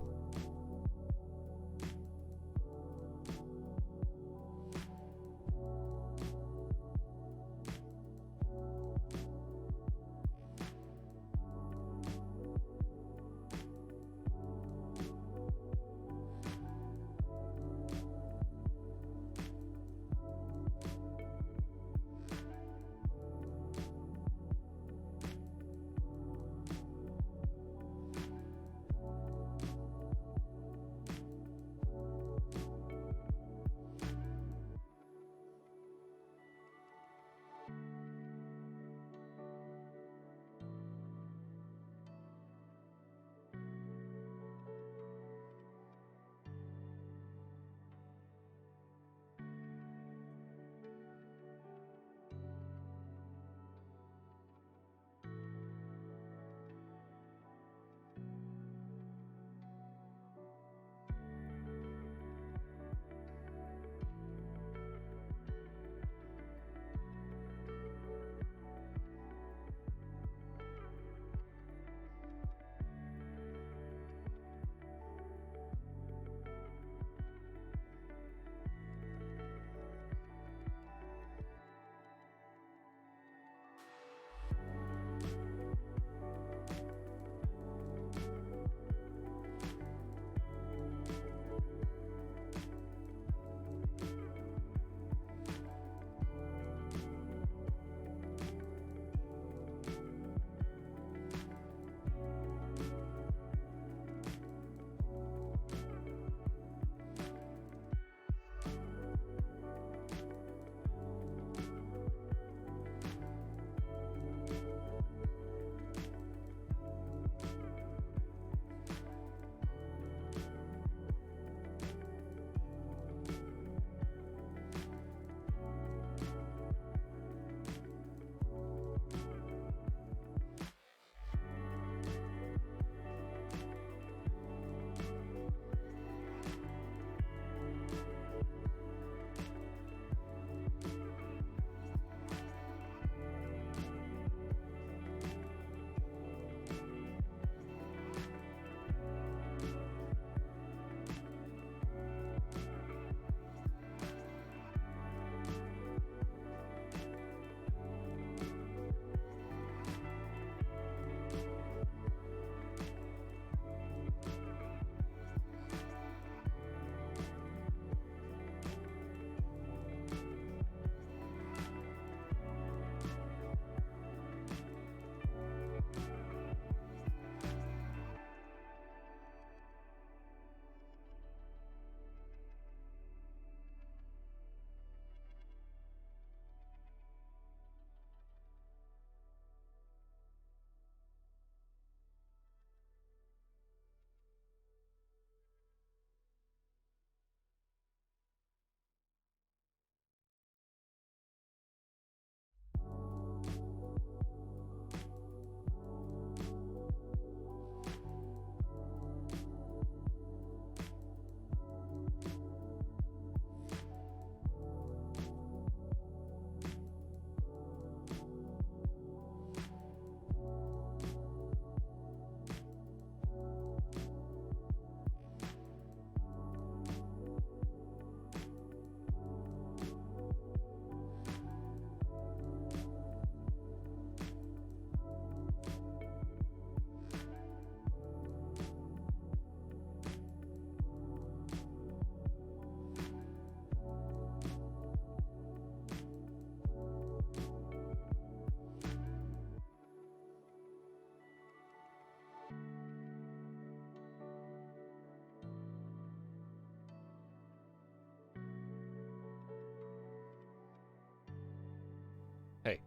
Hey.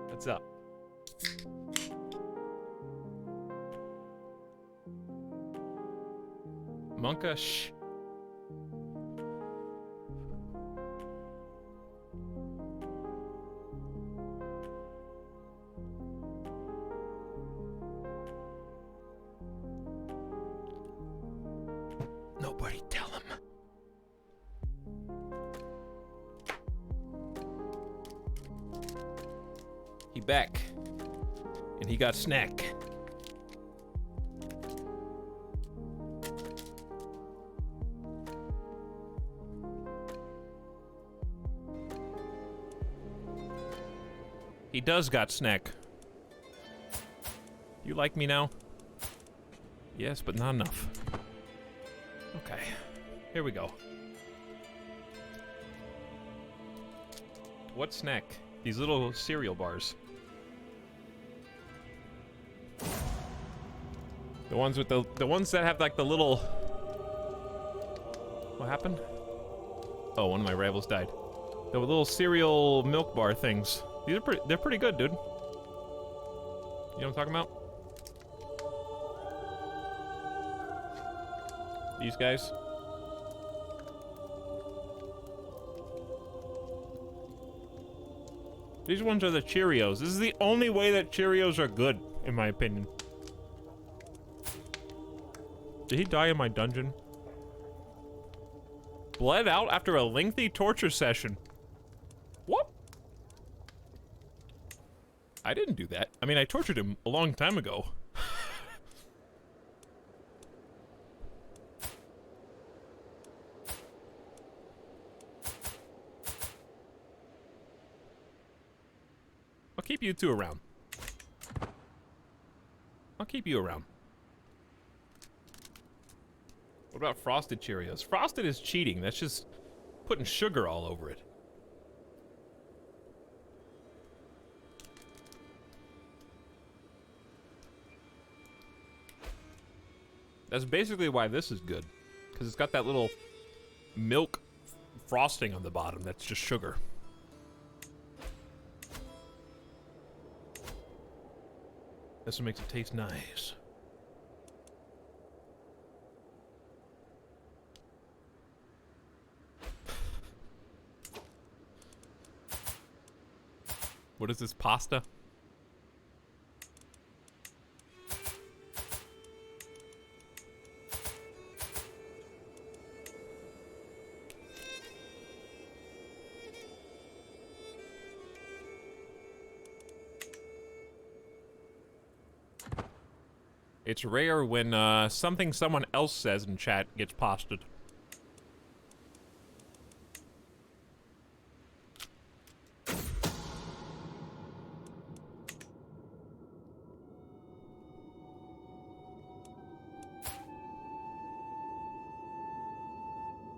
What's up? Monka, shh. Nobody tell him. He back. And he got snack. He does got snack. You like me now? Yes, but not enough. Okay, here we go. What snack? These little cereal bars. The ones with the ones that have like the little... What happened? Oh, one of my rivals died. The little cereal milk bar things. These are they're pretty good, dude. You know what I'm talking about? These guys. These ones are the Cheerios. This is the only way that Cheerios are good, in my opinion. Did he die in my dungeon? Bled out after a lengthy torture session. What? I didn't do that. I mean, I tortured him a long time ago. I'll keep you two around. I'll keep you around. What about Frosted Cheerios? Frosted is cheating. That's just putting sugar all over it. That's basically why this is good. Because it's got that little milk frosting on the bottom that's just sugar. That's what makes it taste nice. What is this, pasta? It's rare when something someone else says in chat gets posted.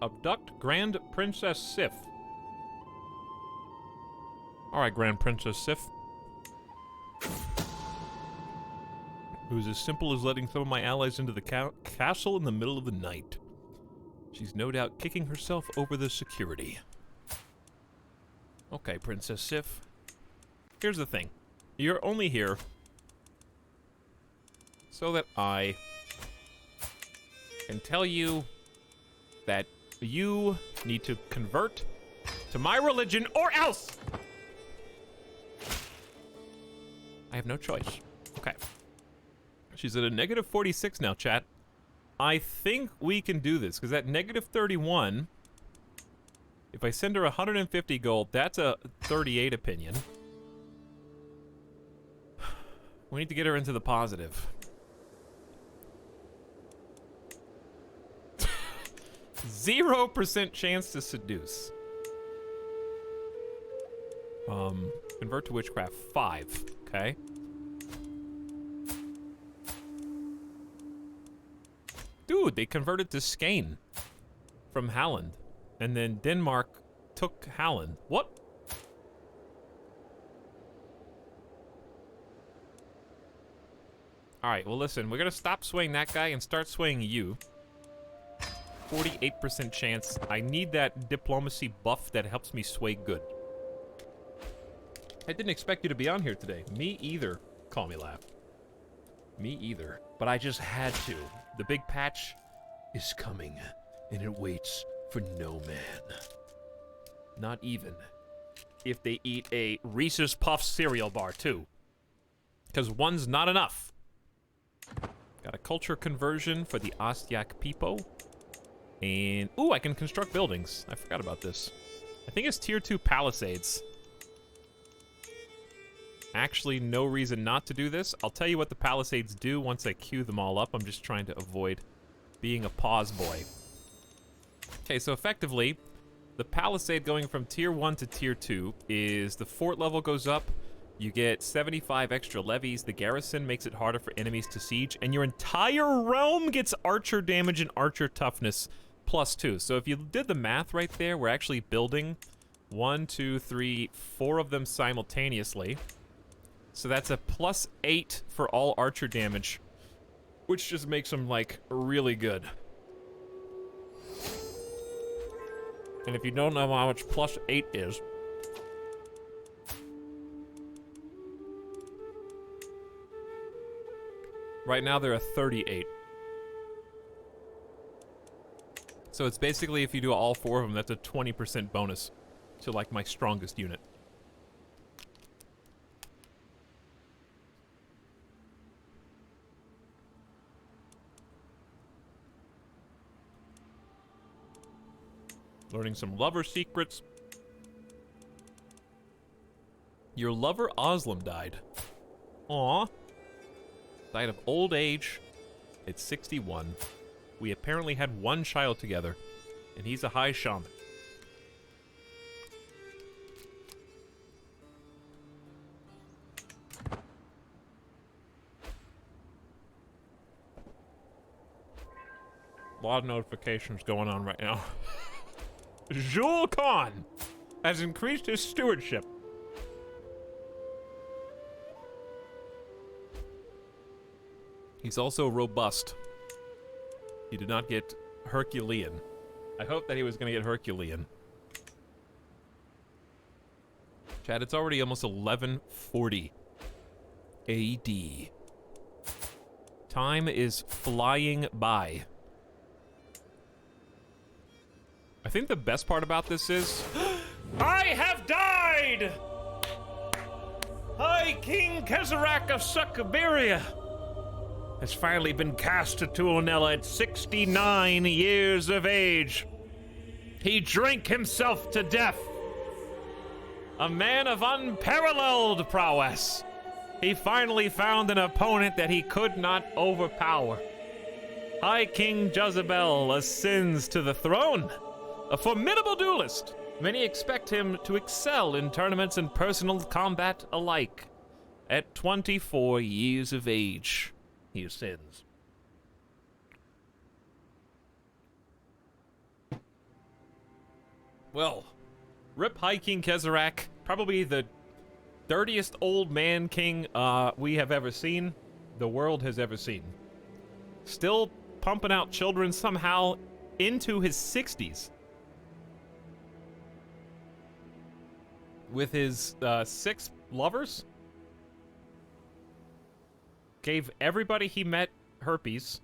Abduct Grand Princess Sif. Alright, Grand Princess Sif. It was as simple as letting some of my allies into the castle in the middle of the night. She's no doubt kicking herself over the security. Okay, Princess Sif. Here's the thing. You're only here so that I can tell you that you need to convert to my religion or else! I have no choice. Okay. She's at a negative 46 now, chat. I think we can do this, because at negative 31, if I send her 150 gold, that's a 38 opinion. We need to get her into the positive. 0% chance to seduce. Convert to witchcraft, 5, okay? Dude, they converted to Skane from Halland. And then Denmark took Halland. What? Alright, well listen, we're gonna stop swaying that guy and start swaying you. 48% chance. I need that diplomacy buff that helps me sway good. I didn't expect you to be on here today. Me either. Call me laugh. Me either. But I just had to. The big patch is coming, and it waits for no man. Not even if they eat a Reese's Puffs cereal bar, too. Because one's not enough. Got a culture conversion for the Ostyak people. And, ooh, I can construct buildings. I forgot about this. I think it's tier 2 palisades. Actually, no reason not to do this. I'll tell you what the palisades do once I queue them all up. I'm just trying to avoid being a pause boy. Okay, so effectively, the palisade going from tier 1 to tier 2 is the fort level goes up, you get 75 extra levies, the garrison makes it harder for enemies to siege, and your entire realm gets archer damage and archer toughness +2. So if you did the math right there, we're actually building 1, 2, 3, 4 of them simultaneously. So that's a +8 for all archer damage, which just makes them, like, really good. And if you don't know how much +8 is, right now they're a 38. So it's basically, if you do all 4 of them, that's a 20% bonus to, like, my strongest unit. Learning some lover secrets. Your lover Oslam died. Aw. Died of old age at 61. We apparently had one child together, and he's a high shaman. A lot of notifications going on right now. Zhul Khan has increased his stewardship. He's also robust. He did not get Herculean. I hope that he was going to get Herculean. Chad, it's already almost 1140 AD. Time is flying by. I think the best part about this is... I have died! High King Kezerak of Sukabiria has finally been cast to Tuonela at 69 years of age. He drank himself to death. A man of unparalleled prowess. He finally found an opponent that he could not overpower. High King Jezebel ascends to the throne. A formidable duelist. Many expect him to excel in tournaments and personal combat alike. At 24 years of age, he ascends. Well, rip High King Kezerak, probably the dirtiest old man king we have ever seen, the world has ever seen. Still pumping out children somehow into his 60s. With his 6 lovers. Gave everybody he met herpes.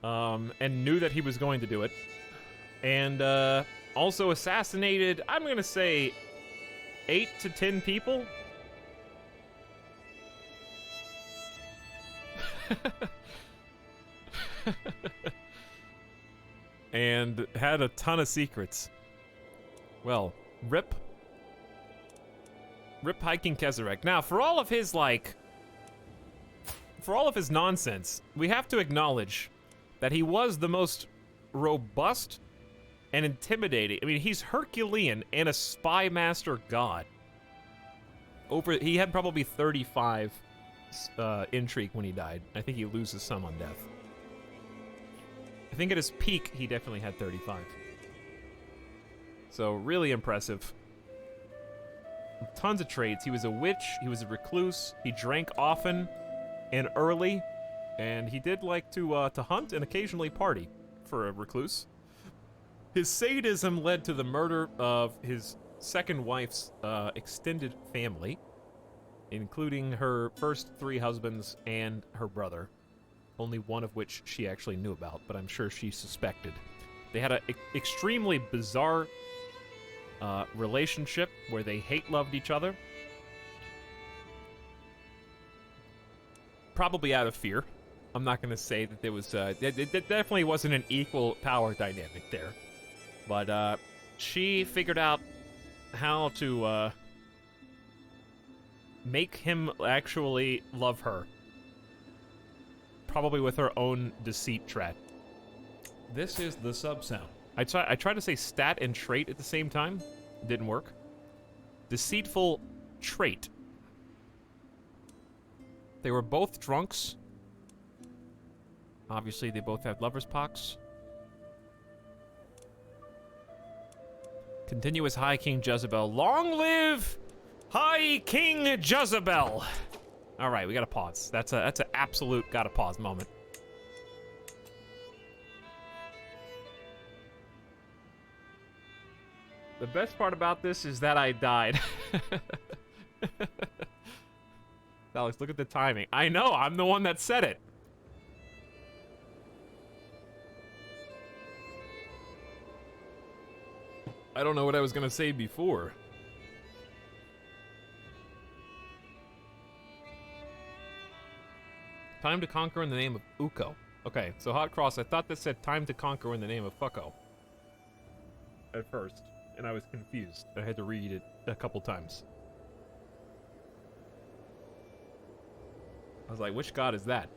And knew that he was going to do it. And also assassinated, I'm gonna say, 8 to 10 people. And had a ton of secrets. Well, rip High King Kezerak. Now, for all of his, like... For all of his nonsense, we have to acknowledge that he was the most robust and intimidating. I mean, he's Herculean and a spy master god. He had probably 35 intrigue when he died. I think he loses some on death. I think at his peak, he definitely had 35. So, really impressive. Tons of traits. He was a witch, he was a recluse, he drank often and early, and he did like to hunt and occasionally party for a recluse. His sadism led to the murder of his second wife's extended family, including her first 3 husbands and her brother, only one of which she actually knew about, but I'm sure she suspected. They had an extremely bizarre relationship where they hate-loved each other. Probably out of fear. I'm not going to say that there was... it definitely wasn't an equal power dynamic there. But she figured out how to make him actually love her. Probably with her own deceit trait. This is the sub-sound. I tried to say stat and trait at the same time. It didn't work. Deceitful trait. They were both drunks. Obviously, they both had lover's pox. Continuous High King Jezebel. Long live High King Jezebel! Alright, we gotta pause. That's an absolute gotta pause moment. The best part about this is that I died. Alex, look at the timing. I know, I'm the one that said it. I don't know what I was gonna say before. Time to conquer in the name of Uko. Okay, so Hot Cross, I thought that said time to conquer in the name of Fucko. At first, and I was confused. I had to read it a couple times. I was like, which god is that?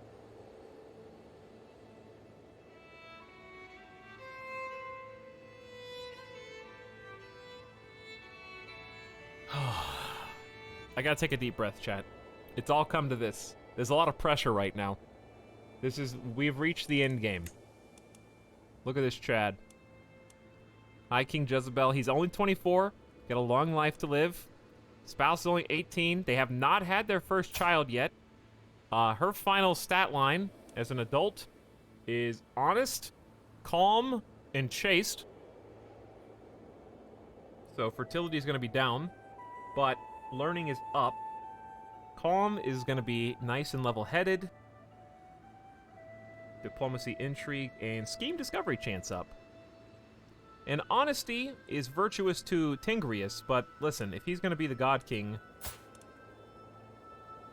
I gotta take a deep breath, chat. It's all come to this. There's a lot of pressure right now. We've reached the end game. Look at this Chad. High King Jezebel, he's only 24, got a long life to live. Spouse is only 18. They have not had their first child yet. Her final stat line as an adult is honest, calm, and chaste. So fertility is going to be down, but learning is up. Calm is going to be nice and level-headed. Diplomacy, intrigue, and scheme discovery chance up. And honesty is virtuous to Tingrius, but listen, if he's going to be the God King...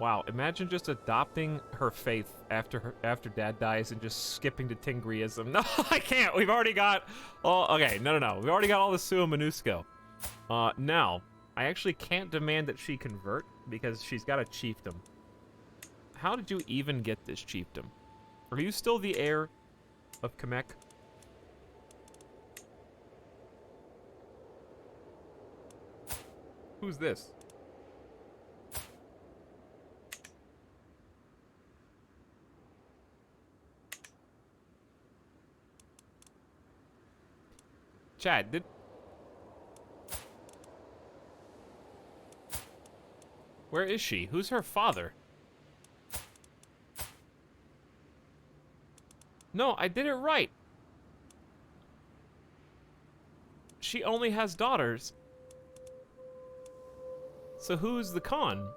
Wow, imagine just adopting her faith after Dad dies and just skipping to Tingriism. No, I can't! We've already got... Oh, okay, no. We've already got all the Sua Minusko. Now, I actually can't demand that she convert, because she's got a chiefdom. How did you even get this chiefdom? Are you still the heir of Kamek? Who's this? Chad, did... Where is she? Who's her father? No, I did it right. She only has daughters. So who's the Khan?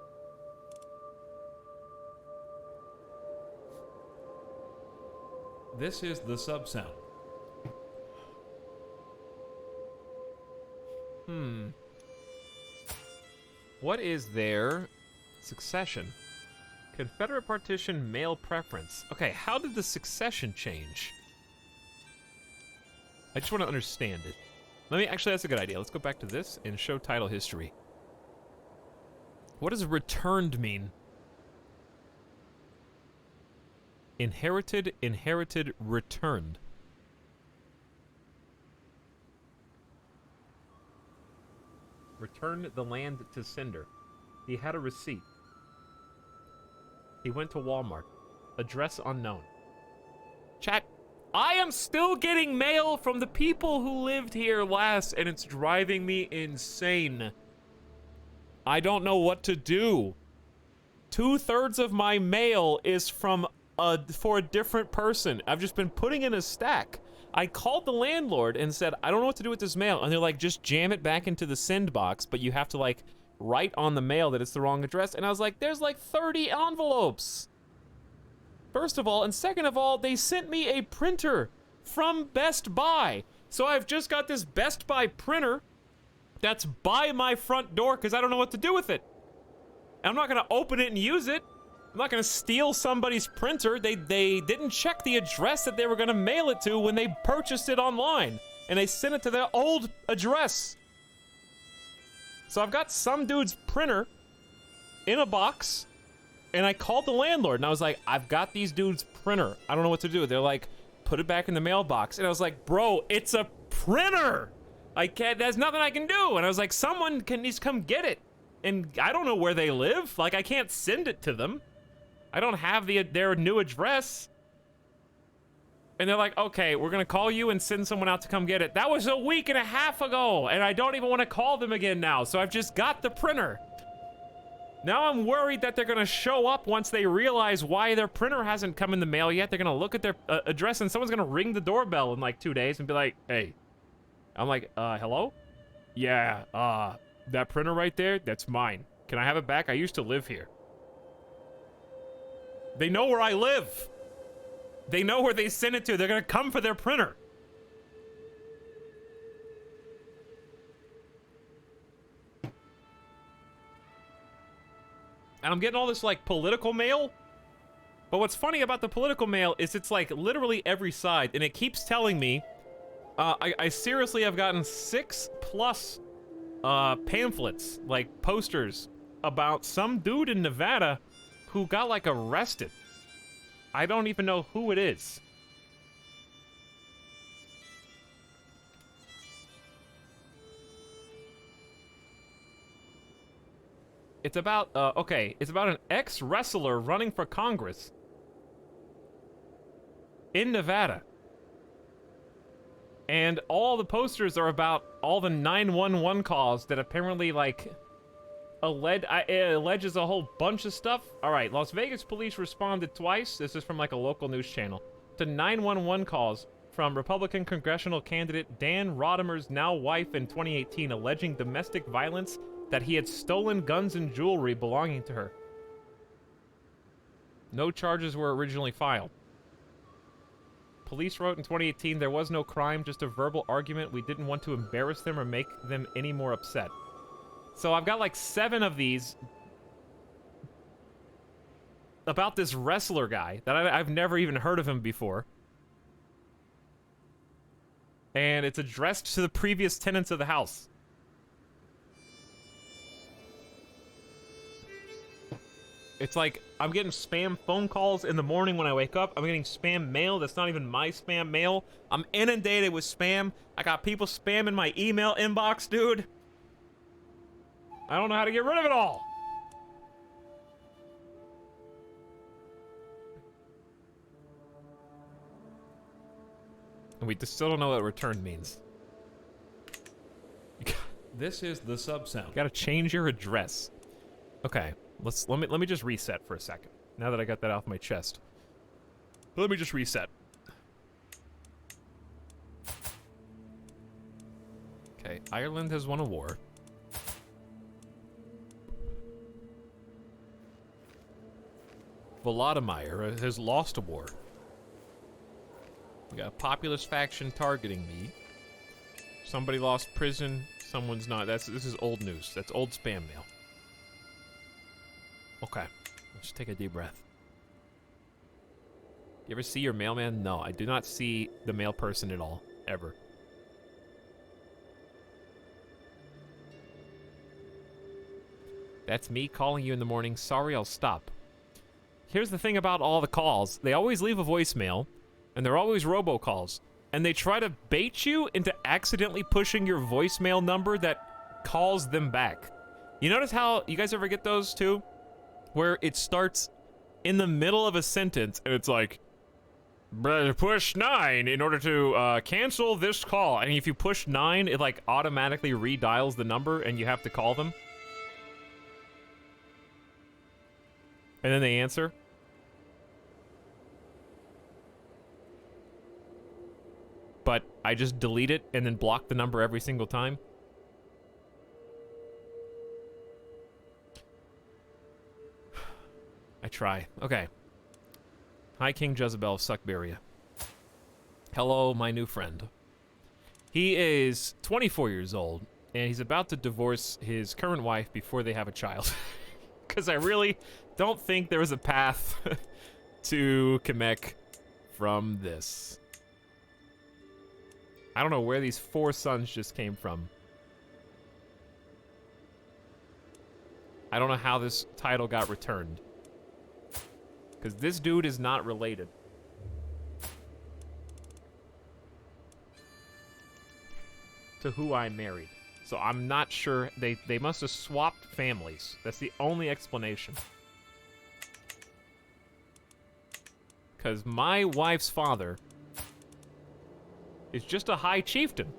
This is the sub-sound. What is their succession? Confederate partition, male preference. Okay, how did the succession change? I just want to understand it. Actually, that's a good idea. Let's go back to this and show title history. What does returned mean? Inherited, returned. Returned the land to Cinder. He had a receipt. He went to Walmart. Address unknown. Chat, I am still getting mail from the people who lived here last, and it's driving me insane. I don't know what to do. 2/3 of my mail is from for a different person. I've just been putting in a stack. I called the landlord and said, I don't know what to do with this mail. And they're like, just jam it back into the send box, but you have to like write on the mail that it's the wrong address. And I was like, there's like 30 envelopes. First of all, and second of all, they sent me a printer from Best Buy. So I've just got this Best Buy printer that's by my front door because I don't know what to do with it. And I'm not gonna open it and use it. I'm not gonna steal somebody's printer. They didn't check the address that they were gonna mail it to when they purchased it online. And they sent it to their old address. So I've got some dude's printer in a box, and I called the landlord and I was like, I've got these dudes' printer. I don't know what to do. They're like, put it back in the mailbox. And I was like, bro, it's a printer. I can't, there's nothing I can do. And I was like, someone needs to come get it. And I don't know where they live. Like, I can't send it to them. I don't have their new address. And they're like, okay, we're gonna call you and send someone out to come get it. That was a week and a half ago, and I don't even want to call them again now, so I've just got the printer. Now I'm worried that they're gonna show up once they realize why their printer hasn't come in the mail yet. They're gonna look at their address and someone's gonna ring the doorbell in like 2 days and be like, hey. I'm like, hello? Yeah, that printer right there, that's mine. Can I have it back? I used to live here. They know where I live. They know where they sent it to. They're gonna come for their printer. And I'm getting all this like political mail. But what's funny about the political mail is it's like literally every side, and it keeps telling me, I seriously have gotten 6+ pamphlets, like posters, about some dude in Nevada who got like arrested. I don't even know who it is. It's about, okay, it's about an ex-wrestler running for Congress in Nevada. And all the posters are about all the 911 calls that apparently, like, alleges a whole bunch of stuff. All right, Las Vegas police responded twice. This is from, like, a local news channel. To 911 calls from Republican congressional candidate Dan Rodimer's now wife in 2018, alleging domestic violence, that he had stolen guns and jewelry belonging to her. No charges were originally filed. Police wrote in 2018, there was no crime, just a verbal argument. We didn't want to embarrass them or make them any more upset. So I've got like 7 of these about this wrestler guy that I've never even heard of him before. And it's addressed to the previous tenants of the house. It's like, I'm getting spam phone calls in the morning when I wake up. I'm getting spam mail that's not even my spam mail. I'm inundated with spam. I got people spamming my email inbox, dude. I don't know how to get rid of it all. And we just still don't know what return means. This is the sub sound. You gotta change your address. Okay. Let me just reset for a second. Now that I got that off my chest. Let me just reset. Okay, Ireland has won a war. Volodymyr has lost a war. We got a populist faction targeting me. Somebody lost prison, someone's not. This is old news. That's old spam mail. Okay, let's take a deep breath. You ever see your mailman? No, I do not see the mail person at all, ever. That's me calling you in the morning. Sorry, I'll stop. Here's the thing about all the calls. They always leave a voicemail, and they're always robocalls. And they try to bait you into accidentally pushing your voicemail number that calls them back. You notice how, you guys ever get those too? Where it starts in the middle of a sentence, and it's like, push 9 in order to cancel this call. And if you push 9, it like automatically redials the number, and you have to call them. And then they answer. but I just delete it and then block the number every single time. I try. Okay. High King Jezebel of Suckberia. Hello, my new friend. He is 24 years old, and he's about to divorce his current wife before they have a child. Because I really don't think there was a path to Kamek from this. I don't know where these 4 sons just came from. I don't know how this title got returned. Because this dude is not related. To who I married. So I'm not sure. They must have swapped families. That's the only explanation. Because my wife's father is just a high chieftain.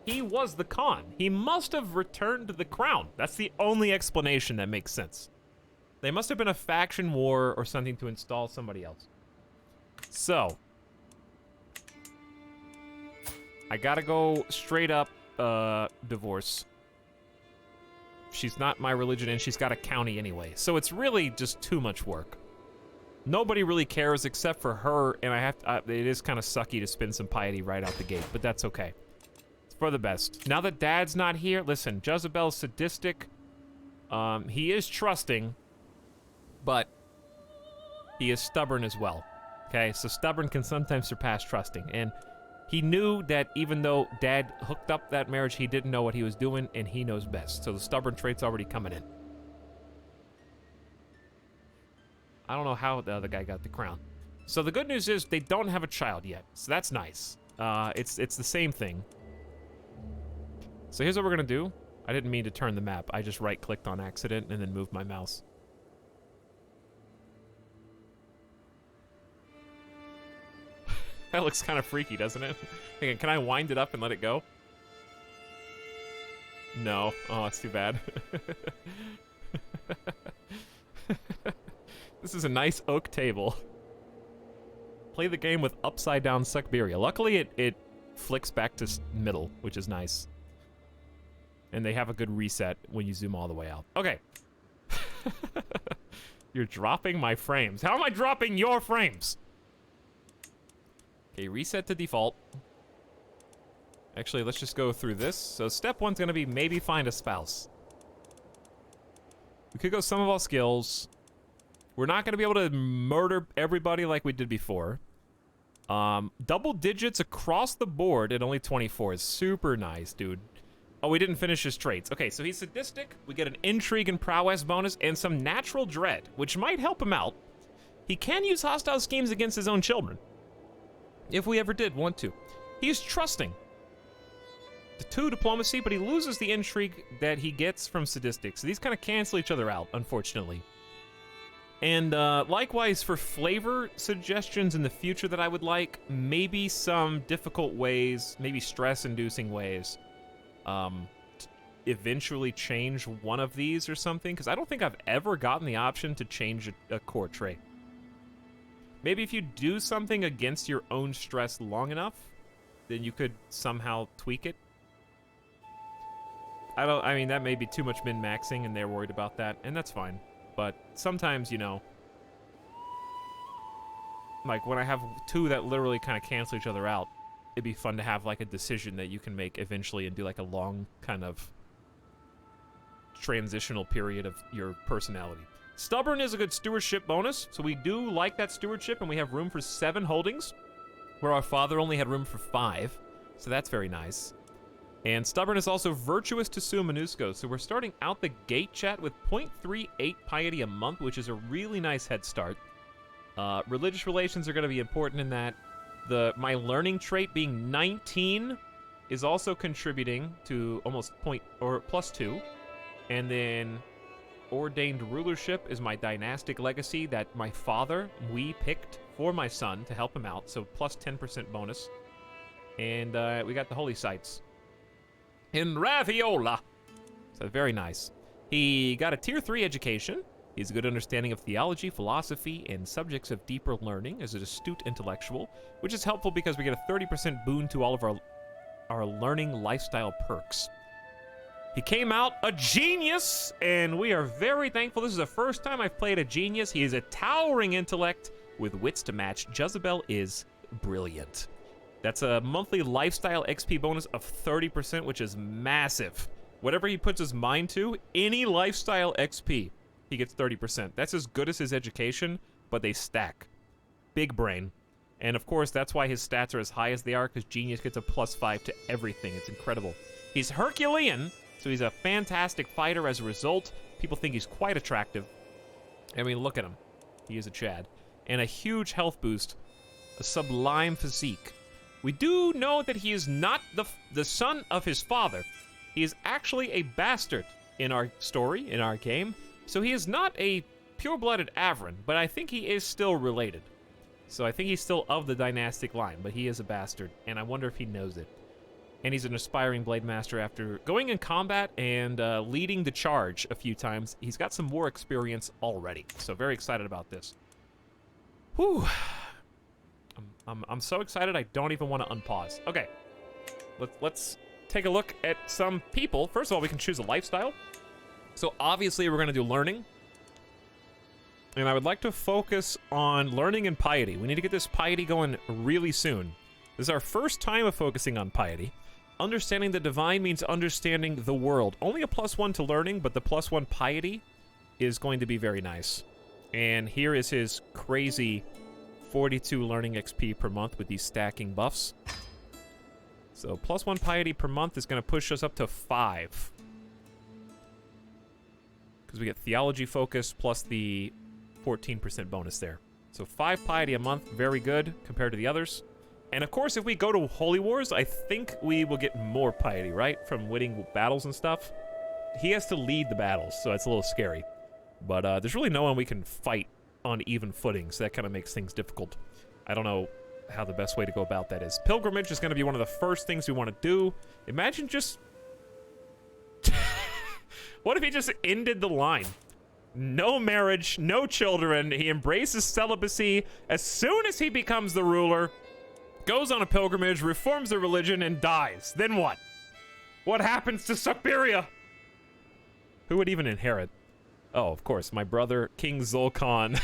He was the Khan. He must have returned the crown. That's the only explanation that makes sense. They must have been a faction war or something to install somebody else. So, I gotta go straight up divorce. She's not my religion and she's got a county anyway. So it's really just too much work. Nobody really cares except for her, and I have to, it is kind of sucky to spin some piety right out the gate, but that's okay. It's for the best. Now that Dad's not here, listen, Jezebel's sadistic. He is trusting, but he is stubborn as well. Okay, so stubborn can sometimes surpass trusting, and he knew that even though Dad hooked up that marriage, he didn't know what he was doing, and he knows best. So the stubborn trait's already coming in. I don't know how the other guy got the crown. So the good news is they don't have a child yet, so that's nice. It's the same thing. So here's what we're gonna do. I didn't mean to turn the map. I just right-clicked on accident and then moved my mouse. That looks kind of freaky, doesn't it? Hang on, can I wind it up and let it go? No. Oh, it's too bad. This is a nice oak table. Play the game with upside down Suckberia. Luckily, it flicks back to middle, which is nice. And they have a good reset when you zoom all the way out. Okay. You're dropping my frames. How am I dropping your frames? Okay, reset to default. Actually, let's just go through this. So step 1's gonna be maybe find a spouse. We could go some of all skills. We're not gonna be able to murder everybody like we did before. Double digits across the board at only 24 is super nice, dude. Oh, we didn't finish his traits. Okay, so he's sadistic. We get an intrigue and prowess bonus and some natural dread, which might help him out. He can use hostile schemes against his own children, if we ever did want to. He's trusting. The 2 diplomacy, but he loses the intrigue that he gets from sadistic. So these kind of cancel each other out, unfortunately. And likewise for flavor suggestions in the future that I would like, maybe some difficult ways, maybe stress-inducing ways, eventually change one of these or something, because I don't think I've ever gotten the option to change a core trait. Maybe if you do something against your own stress long enough, then you could somehow tweak it. I mean, that may be too much min-maxing, and they're worried about that, and that's fine. But sometimes, you know, like when I have 2 that literally kind of cancel each other out, it'd be fun to have like a decision that you can make eventually and do like a long kind of transitional period of your personality. Stubborn is a good stewardship bonus, so we do like that stewardship, and we have room for 7 holdings, where our father only had room for 5, so that's very nice. And stubborn is also virtuous to Sua Monusco, so we're starting out the gate chat with 0.38 piety a month, which is a really nice head start. Religious relations are going to be important in that. My learning trait being 19 is also contributing to almost +2, and then ordained rulership is my dynastic legacy that my father, we picked for my son to help him out, so plus 10% bonus. And we got the holy sites in Raviola, so very nice. He got a tier 3 education, He has a good understanding of theology, philosophy, and subjects of deeper learning as an astute intellectual, which is helpful because we get a 30% boon to all of our learning lifestyle perks. He came out a genius, and we are very thankful. This is the first time I've played a genius. He is a towering intellect with wits to match. Jezebel is brilliant. That's a monthly lifestyle XP bonus of 30%, which is massive. Whatever he puts his mind to, any lifestyle XP, he gets 30%. That's as good as his education, but they stack. Big brain. And of course, that's why his stats are as high as they are, because Genius gets a +5 to everything. It's incredible. He's Herculean, so he's a fantastic fighter as a result. People think he's quite attractive. I mean, look at him. He is a Chad. And a huge health boost, a sublime physique. We do know that he is not the son of his father. He is actually a bastard in our story, in our game. So he is not a pure-blooded Averin, but I think he is still related. So I think he's still of the dynastic line, but he is a bastard, and I wonder if he knows it. And he's an aspiring Blade Master after going in combat and leading the charge a few times. He's got some war experience already, so very excited about this. Whew. I'm so excited I don't even want to unpause. Okay, let's take a look at some people. First of all, we can choose a lifestyle. So obviously we're going to do learning. And I would like to focus on learning and piety. We need to get this piety going really soon. This is our first time of focusing on piety. Understanding the divine means understanding the world. Only a +1 to learning, but the +1 piety is going to be very nice. And here is his crazy 42 learning XP per month with these stacking buffs. So +1 piety per month is going to push us up to 5. Because we get theology focus plus the 14% bonus there. So 5 piety a month, very good compared to the others. And of course, if we go to Holy Wars, I think we will get more piety, right? From winning battles and stuff. He has to lead the battles, so that's a little scary. But there's really no one we can fight on even footing, so that kind of makes things difficult. I don't know how the best way to go about that is. Pilgrimage is going to be one of the first things we want to do. Imagine just... What if he just ended the line? No marriage, no children. He embraces celibacy as soon as he becomes the ruler, goes on a pilgrimage, reforms the religion, and dies. Then what? What happens to Sucberia? Who would even inherit? Oh, of course, my brother, King Zolkon.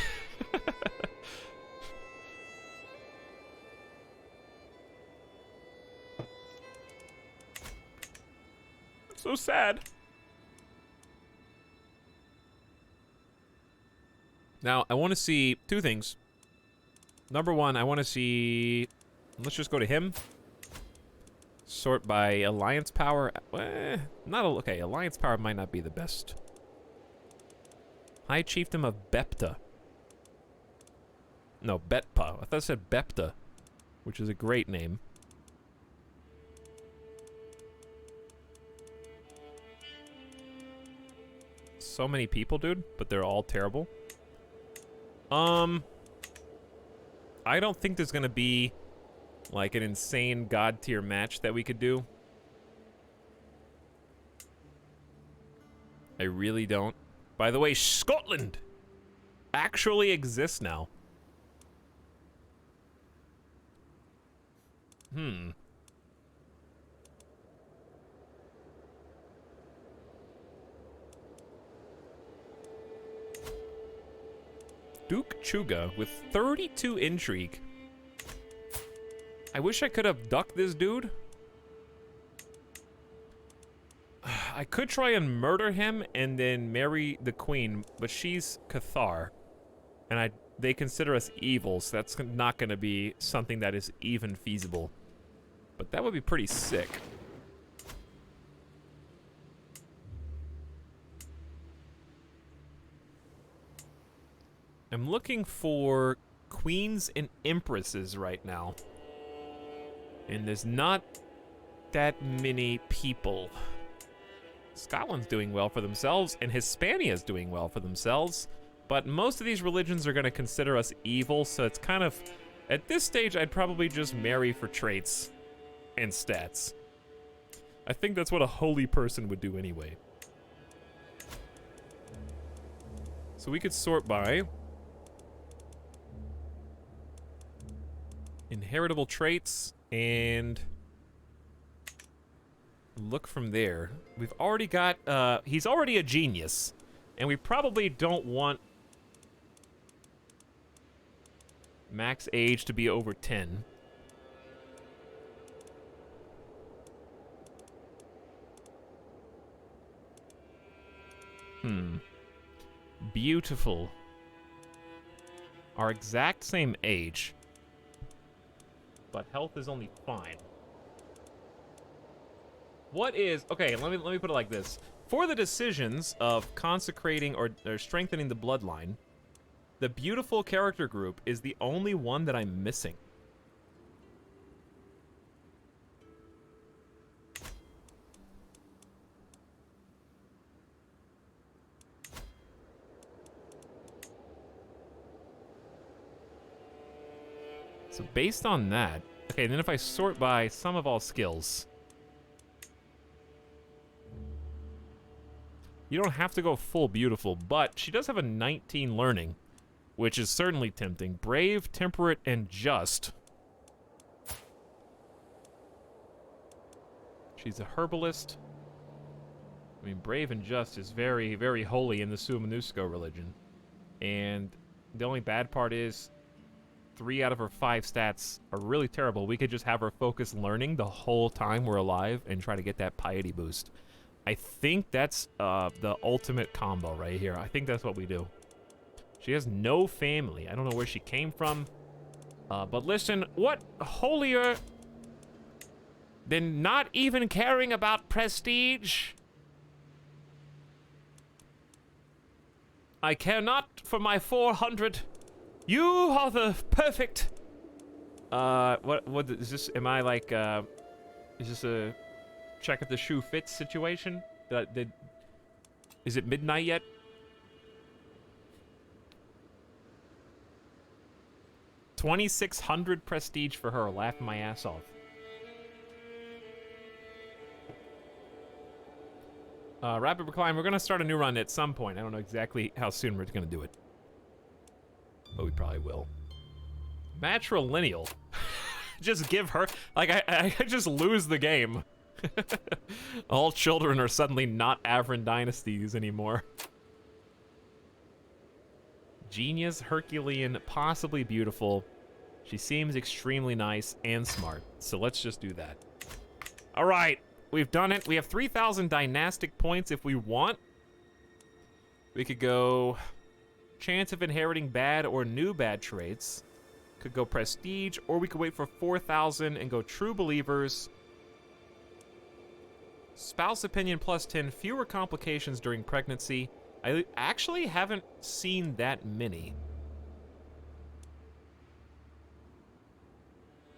So sad. Now, I want to see 2 things. Number 1, I want to see... Let's just go to him. Sort by alliance power. Okay, alliance power might not be the best. High Chiefdom of Bepta. No, Betpa. I thought it said Bepta, which is a great name. So many people, dude, but they're all terrible. I don't think there's gonna be like an insane god tier match that we could do. I really don't. By the way, Scotland actually exists now. Duke Chuga with 32 intrigue. I wish I could have ducked this dude. I could try and murder him and then marry the queen, but she's Cathar. And they consider us evil, so that's not going to be something that is even feasible. But that would be pretty sick. I'm looking for queens and empresses right now. And there's not that many people. Scotland's doing well for themselves, and Hispania's doing well for themselves. But most of these religions are going to consider us evil, so it's kind of... At this stage, I'd probably just marry for traits and stats. I think that's what a holy person would do anyway. So we could sort by inheritable traits and look from there. We've already got, he's already a genius, and we probably don't want max age to be over 10. Beautiful. Our exact same age. But health is only fine. What is... Okay, let me put it like this. For the decisions of consecrating or strengthening the bloodline, the beautiful character group is the only one that I'm missing. So based on that, okay, then if I sort by sum of all skills, you don't have to go full beautiful, but she does have a 19 learning, which is certainly tempting. Brave, temperate, and just. She's a herbalist. I mean, brave and just is very, very holy in the Suamunusko religion. And the only bad part is 3 out of her 5 stats are really terrible. We could just have her focus learning the whole time we're alive and try to get that piety boost. I think that's the ultimate combo right here. I think that's what we do. She has no family. I don't know where she came from. But listen, what holier than not even caring about prestige? I care not for my 400. You are the perfect... what is this? Am I like, is this a check if the shoe fits situation? Is it midnight yet? $2,600 prestige for her, laughing my ass off. Rapid Recline, we're gonna start a new run at some point. I don't know exactly how soon we're gonna do it. But we probably will. Matrilineal. Just give her... Like, I just lose the game. All children are suddenly not Avron dynasties anymore. Genius, Herculean, possibly beautiful. She seems extremely nice and smart. So let's just do that. All right, we've done it. We have 3,000 dynastic points if we want. We could go... Chance of inheriting bad or new bad traits. Could go prestige, or we could wait for 4,000 and go true believers. Spouse opinion plus 10, fewer complications during pregnancy. I actually haven't seen that many.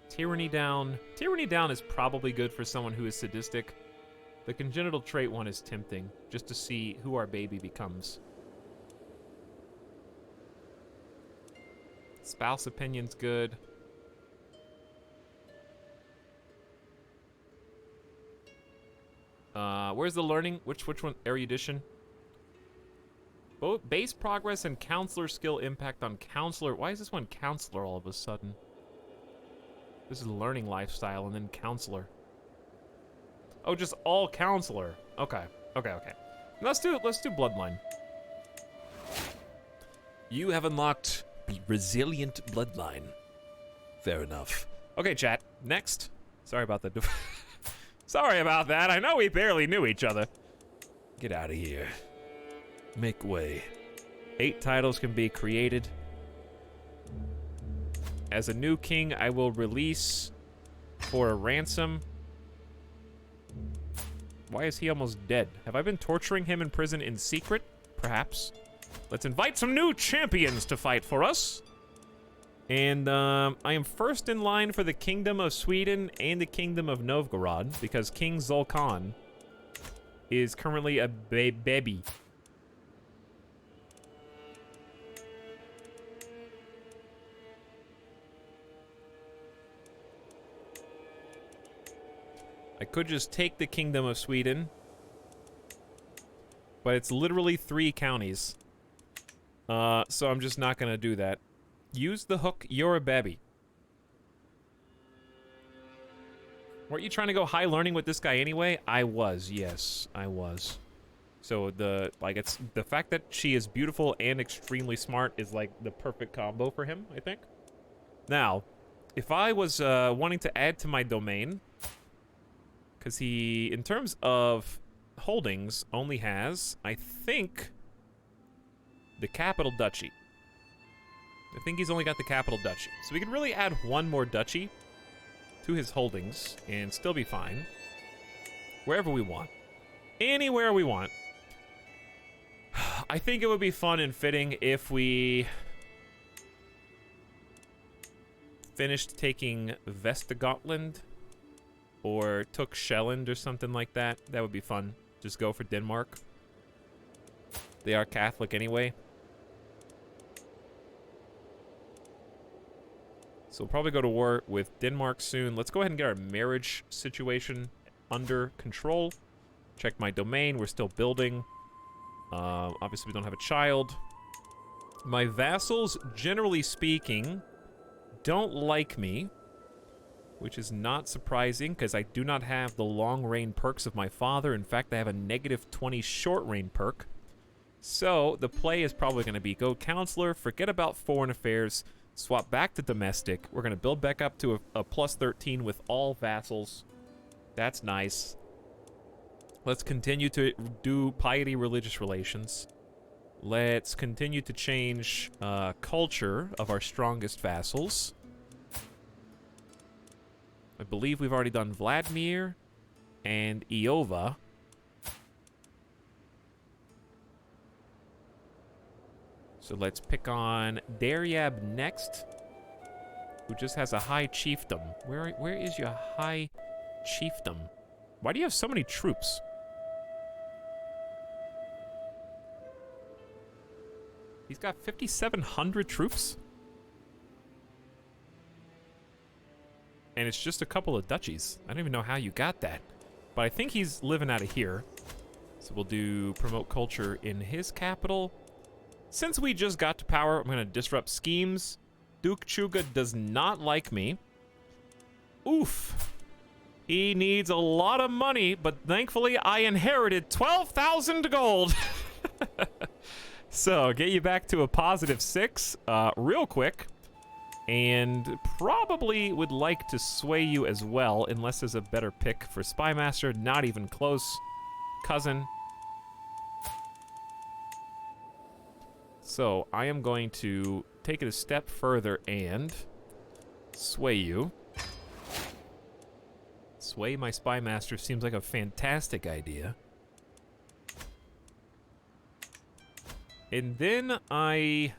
Tyranny down. Tyranny down is probably good for someone who is sadistic. The congenital trait one is tempting, just to see who our baby becomes. Spouse opinion's good. Where's the learning? Which one? Erudition? Both base progress and counselor skill impact on counselor. Why is this one counselor all of a sudden? This is learning lifestyle and then counselor. Oh, just all counselor. Okay. Let's do bloodline. You have unlocked resilient bloodline. Fair enough. Okay, chat. Next. Sorry about that. Sorry about that. I know we barely knew each other. Get out of here. Make way. 8 titles can be created. As a new king, I will release for a ransom. Why is he almost dead? Have I been torturing him in prison in secret? Perhaps. Let's invite some new champions to fight for us. And I am first in line for the Kingdom of Sweden and the Kingdom of Novgorod because King Zolkan is currently a baby. I could just take the Kingdom of Sweden, but it's literally 3 counties. So I'm just not gonna do that. Use the hook, you're a babby. Weren't you trying to go high learning with this guy anyway? I was, yes, I was. So it's the fact that she is beautiful and extremely smart is like the perfect combo for him, I think. Now, if I was wanting to add to my domain, because he, in terms of holdings, only has, I think, the capital duchy. I think he's only got the capital duchy. So we could really add one more duchy to his holdings and still be fine. Wherever we want. Anywhere we want. I think it would be fun and fitting if we finished taking Vestagotland or took Shelland or something like that. That would be fun. Just go for Denmark. They are Catholic anyway. So we'll probably go to war with Denmark soon. Let's go ahead and get our marriage situation under control. Check my domain. We're still building. Obviously, we don't have a child. My vassals, generally speaking, don't like me, which is not surprising because I do not have the long reign perks of my father. In fact, I have a -20 short reign perk. So the play is probably going to be go counselor, forget about foreign affairs, swap back to domestic. We're going to build back up to a +13 with all vassals. That's nice. Let's continue to do piety religious relations. Let's continue to change culture of our strongest vassals. I believe we've already done Vladimir and Iova. So let's pick on Daryab next, who just has a high chiefdom. Where is your high chiefdom? Why do you have so many troops? He's got 5,700 troops? And it's just a couple of duchies. I don't even know how you got that. But I think he's living out of here. So we'll do promote culture in his capital. Since we just got to power, I'm going to disrupt schemes. Duke Chuga does not like me. Oof. He needs a lot of money, but thankfully I inherited 12,000 gold. So, get you back to a +6 real quick. And probably would like to sway you as well, unless there's a better pick for Spymaster. Not even close. Cousin. So, I am going to take it a step further and sway you. Sway my Spymaster seems like a fantastic idea. And then I...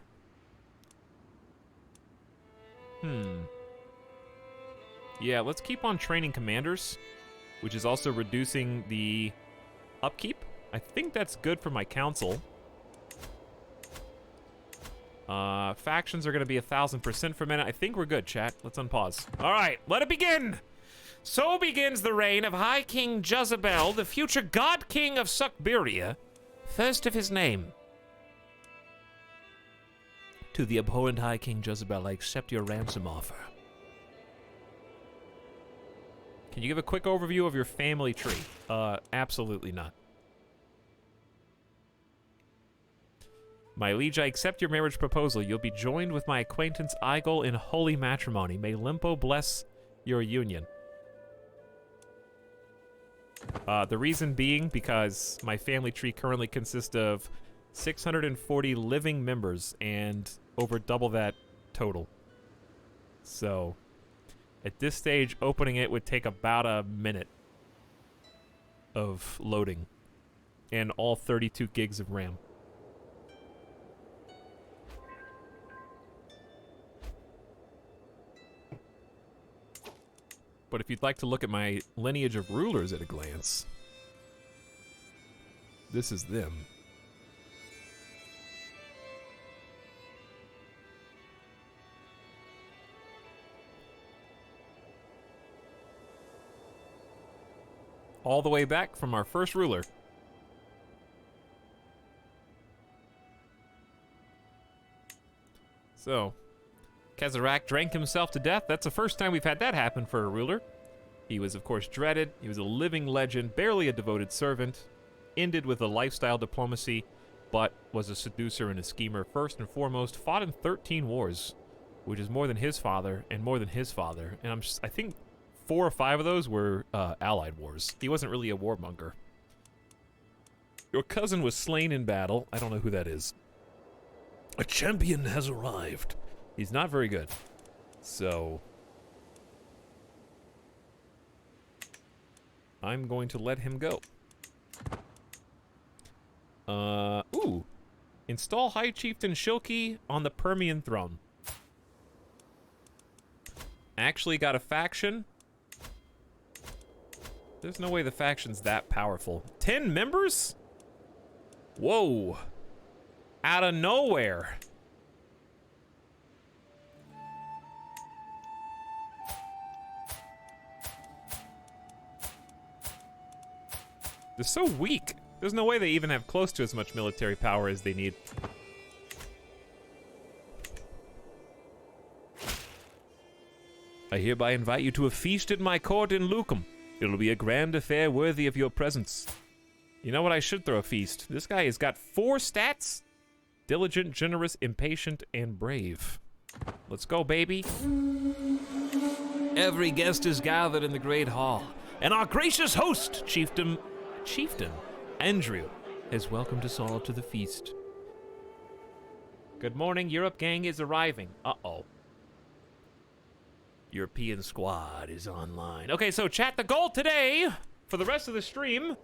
Yeah, let's keep on training commanders, which is also reducing the upkeep. I think that's good for my council. Factions are going to be 1,000% for a minute. I think we're good, chat. Let's unpause. All right, let it begin. So begins the reign of High King Jezebel, the future God King of Suckberia, first of his name. To the abhorrent High King Jezebel, I accept your ransom offer. Can you give a quick overview of your family tree? Absolutely not. My liege, I accept your marriage proposal. You'll be joined with my acquaintance Igol in holy matrimony. May Limpo bless your union. The reason being because my family tree currently consists of 640 living members and over double that total. So, at this stage, opening it would take about a minute of loading and all 32 gigs of RAM. But if you'd like to look at my lineage of rulers at a glance, this is them. All the way back from our first ruler. So, Kezarak drank himself to death. That's the first time we've had that happen for a ruler. He was, of course, dreaded. He was a living legend, barely a devoted servant. Ended with a lifestyle diplomacy, but was a seducer and a schemer first and foremost. Fought in 13 wars, which is more than his father and more than his father. And I think 4 or 5 of those were allied wars. He wasn't really a warmonger. Your cousin was slain in battle. I don't know who that is. A champion has arrived. He's not very good. So I'm going to let him go. Ooh. Install High Chieftain Shilki on the Permian throne. Actually got a faction. There's no way the faction's that powerful. 10 members? Whoa. Out of nowhere. They're so weak. There's no way they even have close to as much military power as they need. I hereby invite you to a feast at my court in Lukum. It'll be a grand affair worthy of your presence. You know what? I should throw a feast. This guy has got 4 stats. Diligent, generous, impatient, and brave. Let's go, baby. Every guest is gathered in the great hall, and our gracious host, Chieftain Andrew, has welcomed us all to the feast. Good morning, Europe gang is arriving. Uh-oh. European squad is online. Okay, so chat, the goal today for the rest of the stream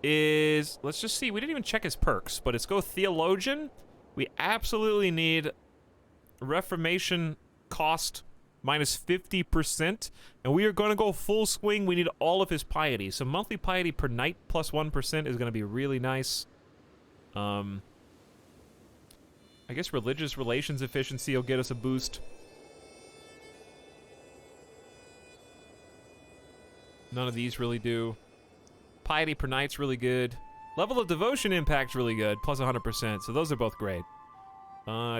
is, let's just see, we didn't even check his perks, but it's go Theologian. We absolutely need Reformation cost minus 50%, and we are going to go full swing. We need all of his piety. So monthly piety per night plus 1% is going to be really nice. I guess religious relations efficiency will get us a boost. None of these really do. Piety per night's really good. Level of devotion impact's really good, plus 100%, so those are both great.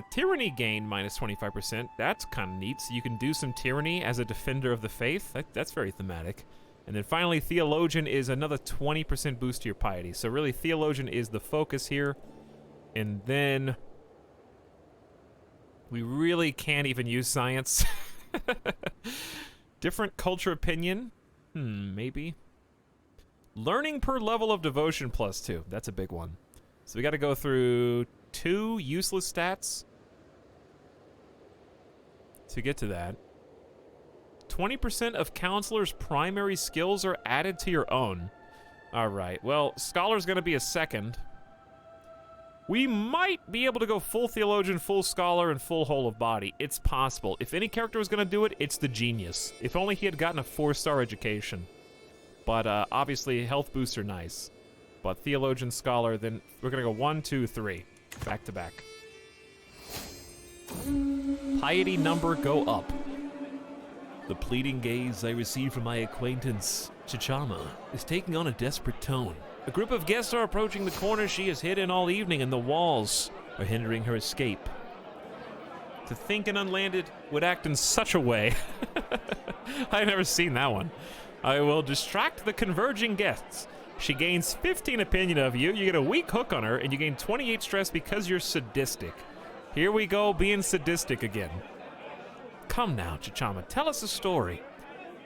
Tyranny gain minus 25%. That's kind of neat. So you can do some tyranny as a defender of the faith. That's very thematic. And then finally, Theologian is another 20% boost to your piety. So really, Theologian is the focus here. And then we really can't even use science. Different culture opinion. Maybe. Learning per level of devotion plus 2. That's a big one. So we got to go through 2 useless stats to get to that. 20% of counselor's primary skills are added to your own. All right. Well, scholar's going to be a second. We might be able to go full theologian, full scholar, and full whole of body. It's possible. If any character was going to do it, it's the genius. If only he had gotten a 4-star education. But obviously, health boosts are nice. But theologian, scholar, then we're going to go 1, 2, 3. Back to back. Piety number go up. The pleading gaze I receive from my acquaintance, Chichama, is taking on a desperate tone. A group of guests are approaching the corner she has hidden all evening, and the walls are hindering her escape. To think an unlanded would act in such a way. I've never seen that one. I will distract the converging guests. She gains 15 opinion of you, you get a weak hook on her, and you gain 28 stress because you're sadistic. Here we go, being sadistic again. Come now, Chichama, tell us a story.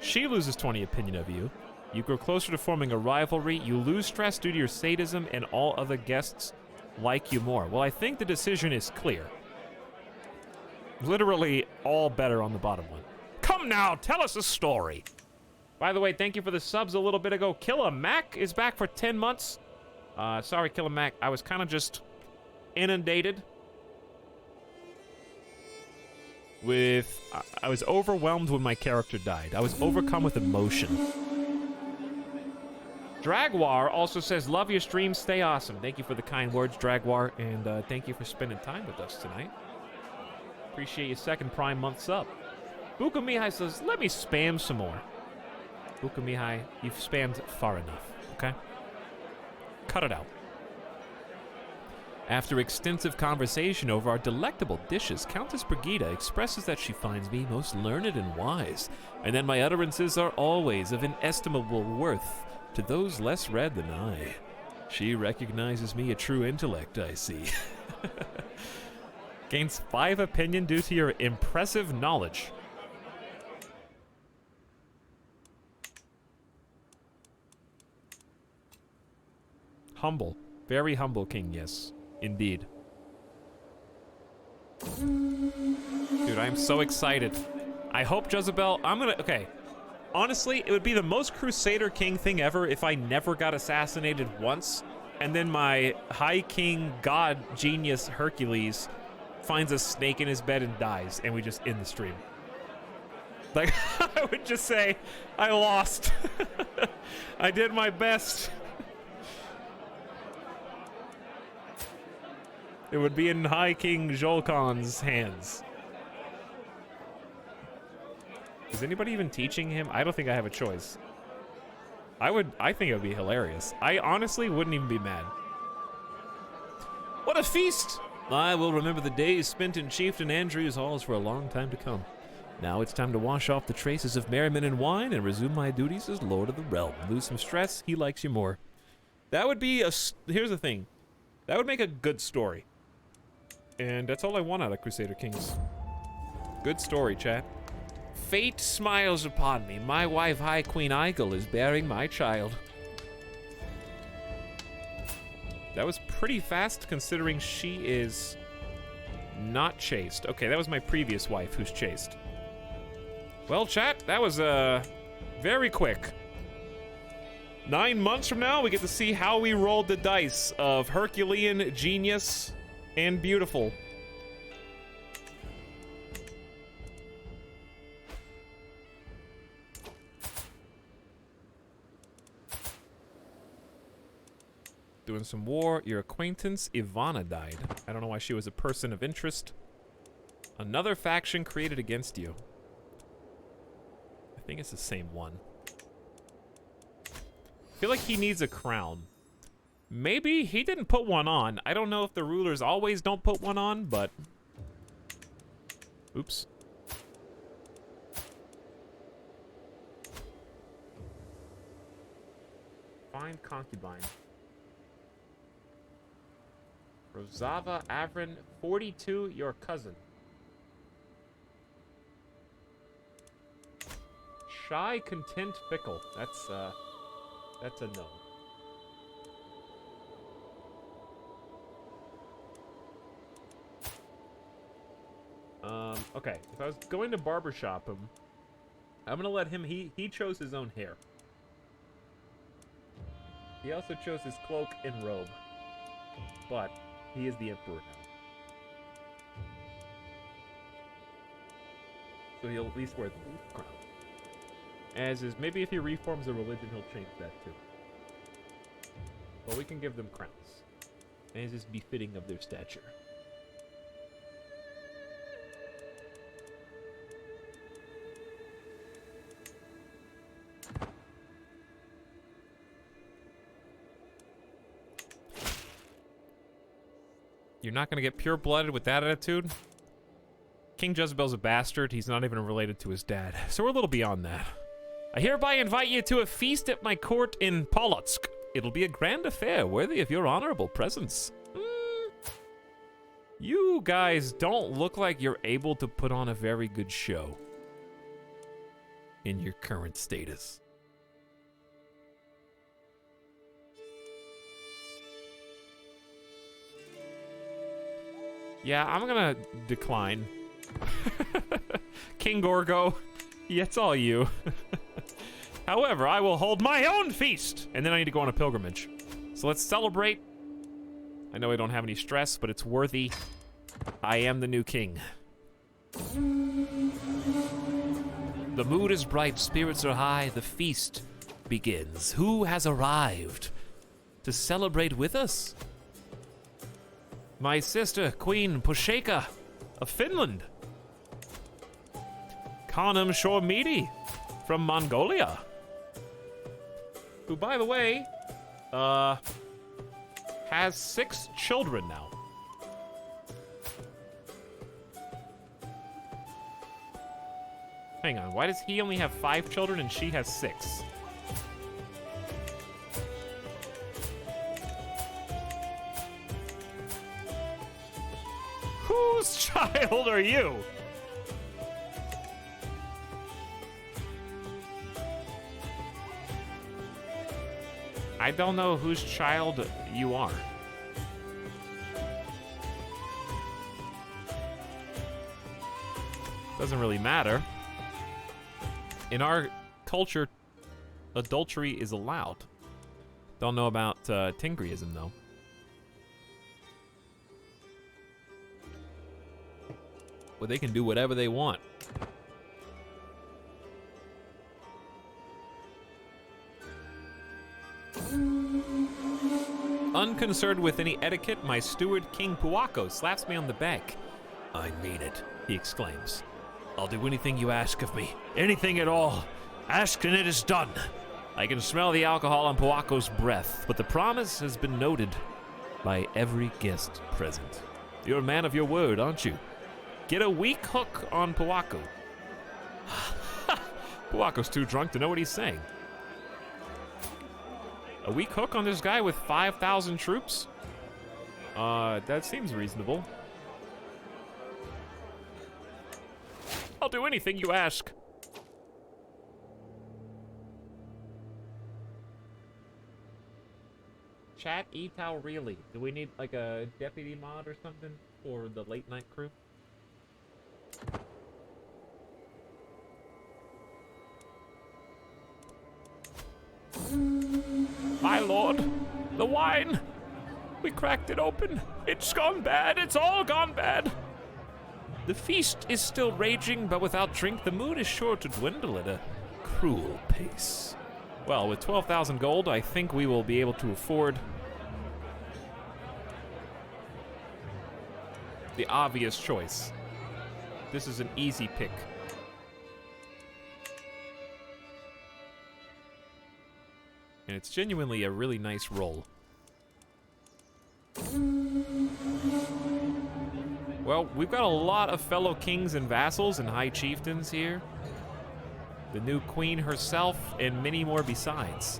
She loses 20 opinion of you. You grow closer to forming a rivalry, you lose stress due to your sadism, and all other guests like you more. Well, I think the decision is clear. Literally all better on the bottom one. Come now, tell us a story. By the way, thank you for the subs a little bit ago. Killa Mac is back for 10 months. Sorry, Killa Mac. I was kind of just inundated with... I was overwhelmed when my character died. I was overcome with emotion. Dragwar also says, love your stream, stay awesome. Thank you for the kind words, Dragwar, and thank you for spending time with us tonight. Appreciate your second Prime month sub. Buka Mihai says, let me spam some more. Buka Mihai, you've spammed far enough, okay? Cut it out. After extensive conversation over our delectable dishes, Countess Brigida expresses that she finds me most learned and wise, and that my utterances are always of inestimable worth to those less read than I. She recognizes me a true intellect, I see. Gains 5 opinion due to your impressive knowledge. Humble. Very humble king, yes. Indeed. Dude, I'm so excited. I hope Jezebel... Okay. Honestly, it would be the most Crusader King thing ever if I never got assassinated once, and then my High King God genius Hercules finds a snake in his bed and dies, and we just end the stream. Like, I would just say, I lost. I did my best. It would be in High King Jolkon's hands. Is anybody even teaching him? I don't think I have a choice. I think it would be hilarious. I honestly wouldn't even be mad. What a feast! I will remember the days spent in Chieftain Andrew's halls for a long time to come. Now it's time to wash off the traces of merriment and wine and resume my duties as Lord of the Realm. Lose some stress, he likes you more. That would be here's the thing. That would make a good story. And that's all I want out of Crusader Kings. Good story, chat. Fate smiles upon me. My wife, High Queen Eigel, is bearing my child. That was pretty fast considering she is not chaste. Okay, that was my previous wife who's chaste. Well, chat, that was very quick. 9 months from now, we get to see how we rolled the dice of Herculean genius and beautiful. Doing some war. Your acquaintance Ivana died. I don't know why she was a person of interest. Another faction created against you. I think it's the same one. I feel like he needs a crown. Maybe he didn't put one on. I don't know if the rulers always don't put one on, but... Oops. Find concubine. Rosava Avrin, 42, your cousin. Shy, content, fickle. That's a no. Okay, if I was going to barbershop him, I'm gonna let him, he chose his own hair. He also chose his cloak and robe. But he is the emperor now. So he'll at least wear the crown. As is, maybe if he reforms a religion, he'll change that too. But we can give them crowns. As is befitting of their stature. You're not going to get pure-blooded with that attitude? King Jezebel's a bastard. He's not even related to his dad. So we're a little beyond that. I hereby invite you to a feast at my court in Polotsk. It'll be a grand affair worthy of your honorable presence. You guys don't look like you're able to put on a very good show in your current status. Yeah, I'm gonna decline. King Gorgo, yeah, it's all you. However, I will hold my own feast, and then I need to go on a pilgrimage. So let's celebrate. I know I don't have any stress, but it's worthy. I am the new king. The mood is bright, spirits are high, the feast begins. Who has arrived to celebrate with us? My sister, Queen Pusheka of Finland. Khanum Shormidi from Mongolia. Who, by the way, has 6 children now. Hang on, why does he only have 5 children and she has 6? Whose child are you? I don't know whose child you are. Doesn't really matter. In our culture, adultery is allowed. Don't know about Tingriism, though. Well, they can do whatever they want. Unconcerned with any etiquette, my steward, King Puako, slaps me on the back. I mean it. He exclaims. I'll do anything you ask of me. Anything at all. Ask and it is done. I can smell the alcohol on Puako's breath, but the promise has been noted by every guest present. You're a man of your word, aren't you? Get a weak hook on Puako. Puako's too drunk to know what he's saying. A weak hook on this guy with 5,000 troops? That seems reasonable. I'll do anything you ask. Chat Etau really. Do we need like a deputy mod or something for the late night crew? My lord, the wine! We cracked it open. It's gone bad. It's all gone bad. The feast is still raging, but without drink, the mood is sure to dwindle at a cruel pace. Well, with 12,000 gold, I think we will be able to afford the obvious choice. This is an easy pick. And it's genuinely a really nice roll. Well, we've got a lot of fellow kings and vassals and high chieftains here. The new queen herself and many more besides.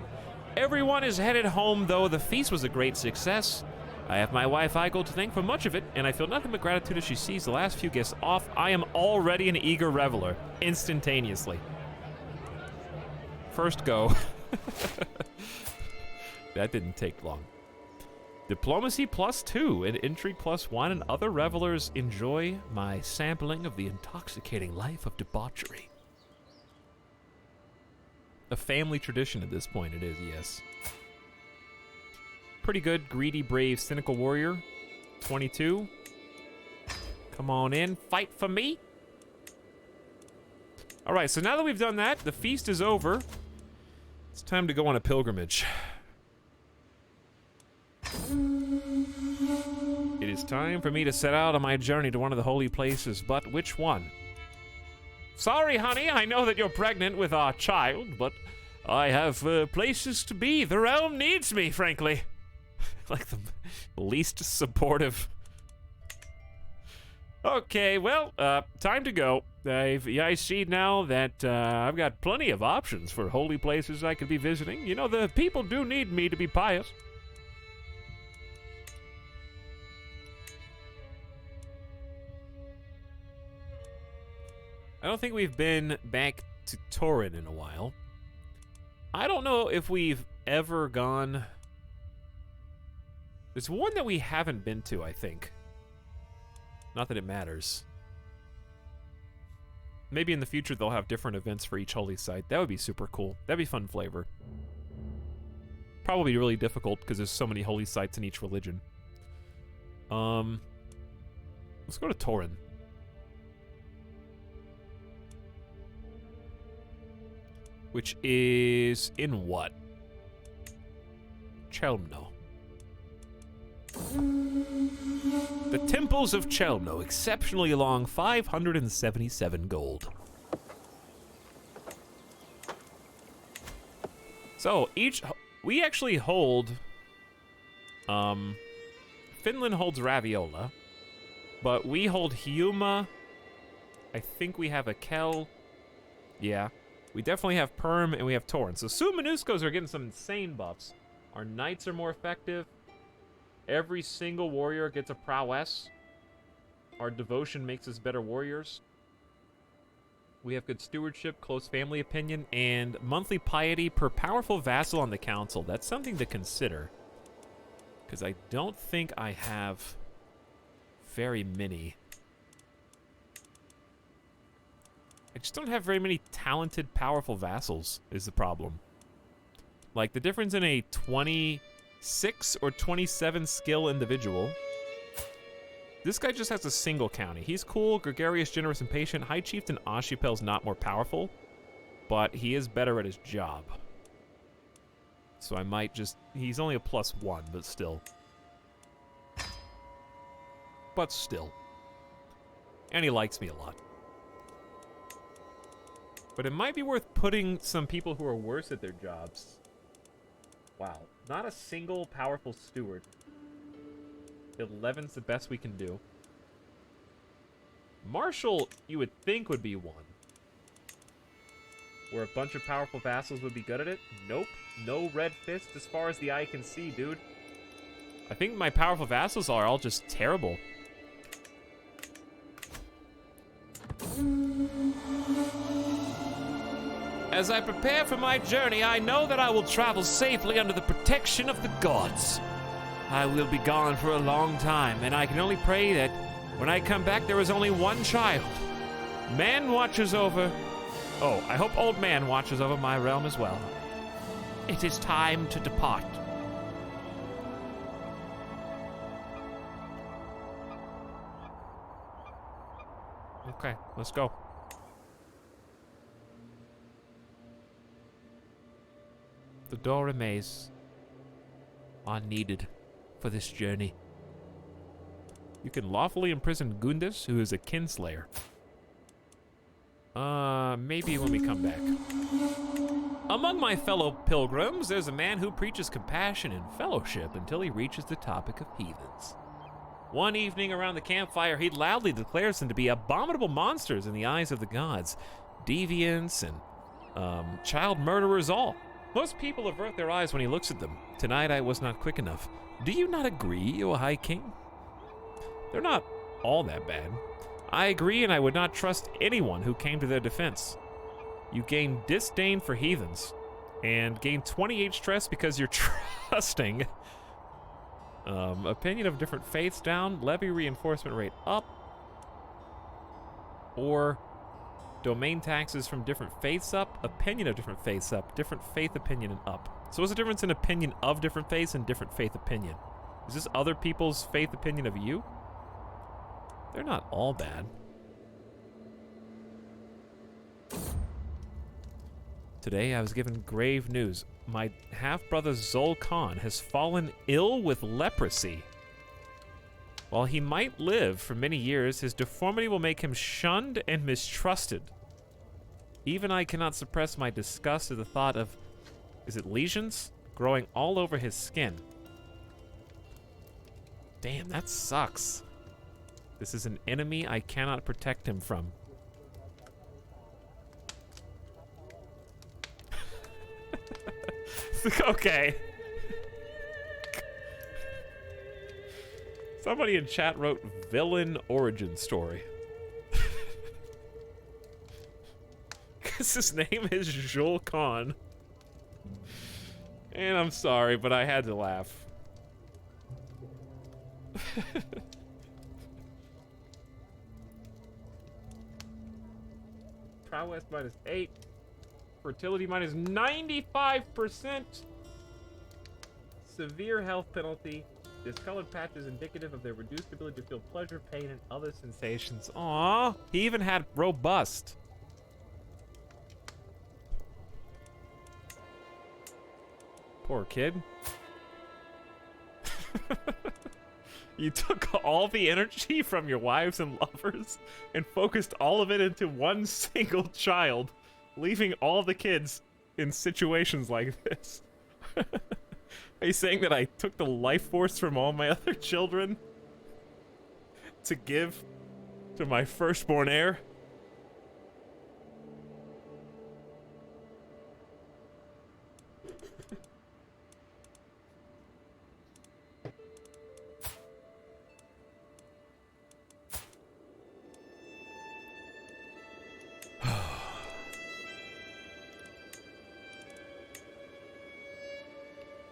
Everyone is headed home, though. The feast was a great success. I have my wife Aiko to thank for much of it, and I feel nothing but gratitude as she sees the last few guests off. I am already an eager reveler, instantaneously. First go. That didn't take long. Diplomacy +2 and intrigue +1, and other revelers enjoy my sampling of the intoxicating life of debauchery. A family tradition at this point, it is, yes. Pretty good. Greedy, brave, cynical warrior. 22. Come on in. Fight for me. All right, so now that we've done that, the feast is over. It's time to go on a pilgrimage. It is time for me to set out on my journey to one of the holy places, but which one? Sorry, honey, I know that you're pregnant with our child, but I have places to be. The realm needs me, frankly. Like the least supportive. Okay, well, time to go. I see now that I've got plenty of options for holy places I could be visiting. You know, the people do need me to be pious. I don't think we've been back to Torin in a while. I don't know if we've ever gone... There's one that we haven't been to, I think. Not that it matters. Maybe in the future they'll have different events for each holy site. That would be super cool. That'd be fun flavor. Probably really difficult because there's so many holy sites in each religion. Let's go to Torin. Which is in what? Chelmno. The Temples of Chelmno, exceptionally long, 577 gold. So, we actually hold, Finland holds Raviola, but we hold Hiuma, I think we have a Kel, Yeah. We definitely have Perm and we have Torrent. So Sumanuskos are getting some insane buffs. Our Knights are more effective. Every single warrior gets a prowess. Our devotion makes us better warriors. We have good stewardship, close family opinion, and monthly piety per powerful vassal on the council. That's something to consider. Because I don't think I have very many. I just don't have very many talented, powerful vassals, is the problem. Like, the difference in a 26 or 27 skill individual. This guy just has a single county. He's cool, gregarious, generous, and patient. High Chieftain Ashipel's not more powerful, but he is better at his job. So I might just... He's only a +1, but still. But still. And he likes me a lot. But it might be worth putting some people who are worse at their jobs. Wow. Not a single powerful steward. 11's the best we can do. Marshal, you would think would be 1. Where a bunch of powerful vassals would be good at it. Nope. No red fist as far as the eye can see, dude. I think my powerful vassals are all just terrible. As I prepare for my journey, I know that I will travel safely under the protection of the gods. I will be gone for a long time, and I can only pray that when I come back there is only one child. Man watches over... Oh, I hope Old Man watches over my realm as well. It is time to depart. Okay, let's go. The Dora Maze are needed for this journey. You can lawfully imprison Gundis, who is a kinslayer. Maybe when we come back. Among my fellow pilgrims, there's a man who preaches compassion and fellowship until he reaches the topic of heathens. One evening around the campfire, he loudly declares them to be abominable monsters in the eyes of the gods. Deviants and, child murderers all. Most people avert their eyes when he looks at them. Tonight I was not quick enough. Do you not agree, O High King? They're not all that bad. I agree, and I would not trust anyone who came to their defense. You gain disdain for heathens, and gain 28 stress because you're trusting. Opinion of different faiths down, levy reinforcement rate up, or domain taxes from different faiths up, opinion of different faiths up, different faith opinion and up. So what's the difference in opinion of different faiths and different faith opinion? Is this other people's faith opinion of you? They're not all bad. Today I was given grave news. My half-brother Zol Khan has fallen ill with leprosy. While he might live for many years, his deformity will make him shunned and mistrusted. Even I cannot suppress my disgust at the thought of, is it lesions? Growing all over his skin. Damn, that sucks. This is an enemy I cannot protect him from. Okay. Somebody in chat wrote villain origin story. Because his name is Zol Khan. And I'm sorry, but I had to laugh. Prowess -8. Fertility -95%. Severe health penalty. Discolored patches indicative of their reduced ability to feel pleasure, pain, and other sensations. Aww. He even had robust. Poor kid. You took all the energy from your wives and lovers and focused all of it into one single child, leaving all the kids in situations like this. Are you saying that I took the life force from all my other children to give to my firstborn heir?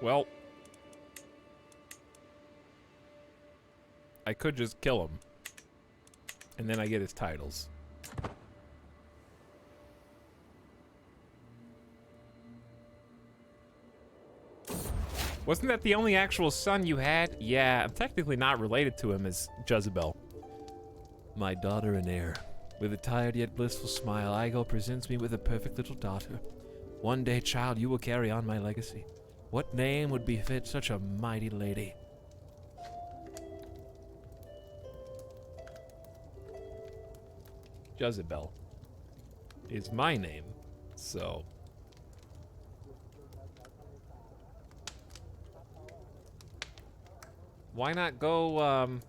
Well, I could just kill him. And then I get his titles. Wasn't that the only actual son you had? Yeah, I'm technically not related to him as Jezebel. My daughter and heir. With a tired yet blissful smile, Igo presents me with a perfect little daughter. One day, child, you will carry on my legacy. What name would befit such a mighty lady? Jezebel is my name, so... Why not go,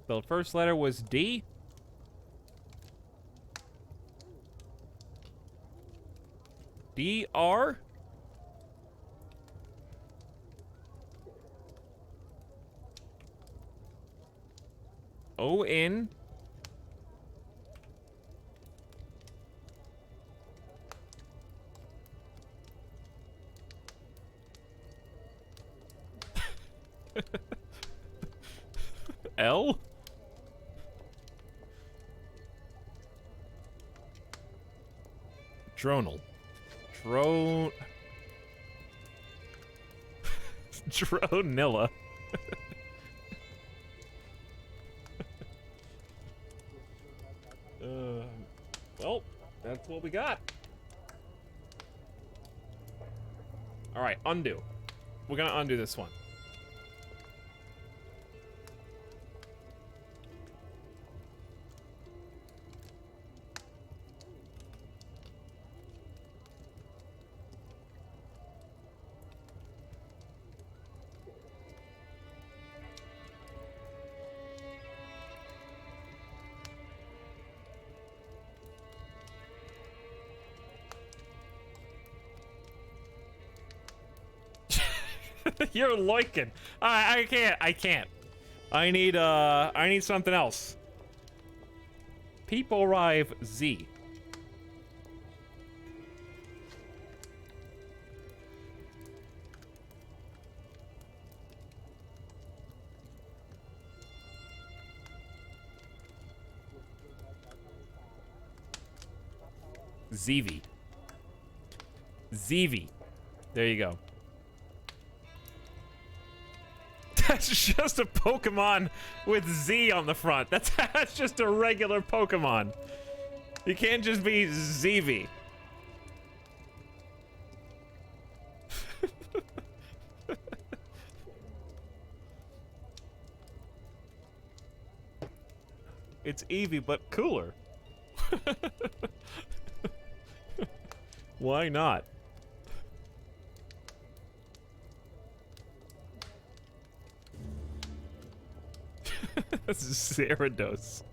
The first letter was D? D-R? O-N? L? Dronal. Dronilla. Well, that's what we got. Alright, undo. We're gonna undo this one. You're Loiken. I can't. I need something else. People arrive Z. ZV. ZV. There you go. That's just a Pokemon with Z on the front. That's just a regular Pokemon. You can't just be ZV. It's Eevee, but cooler. Why not? Zerados.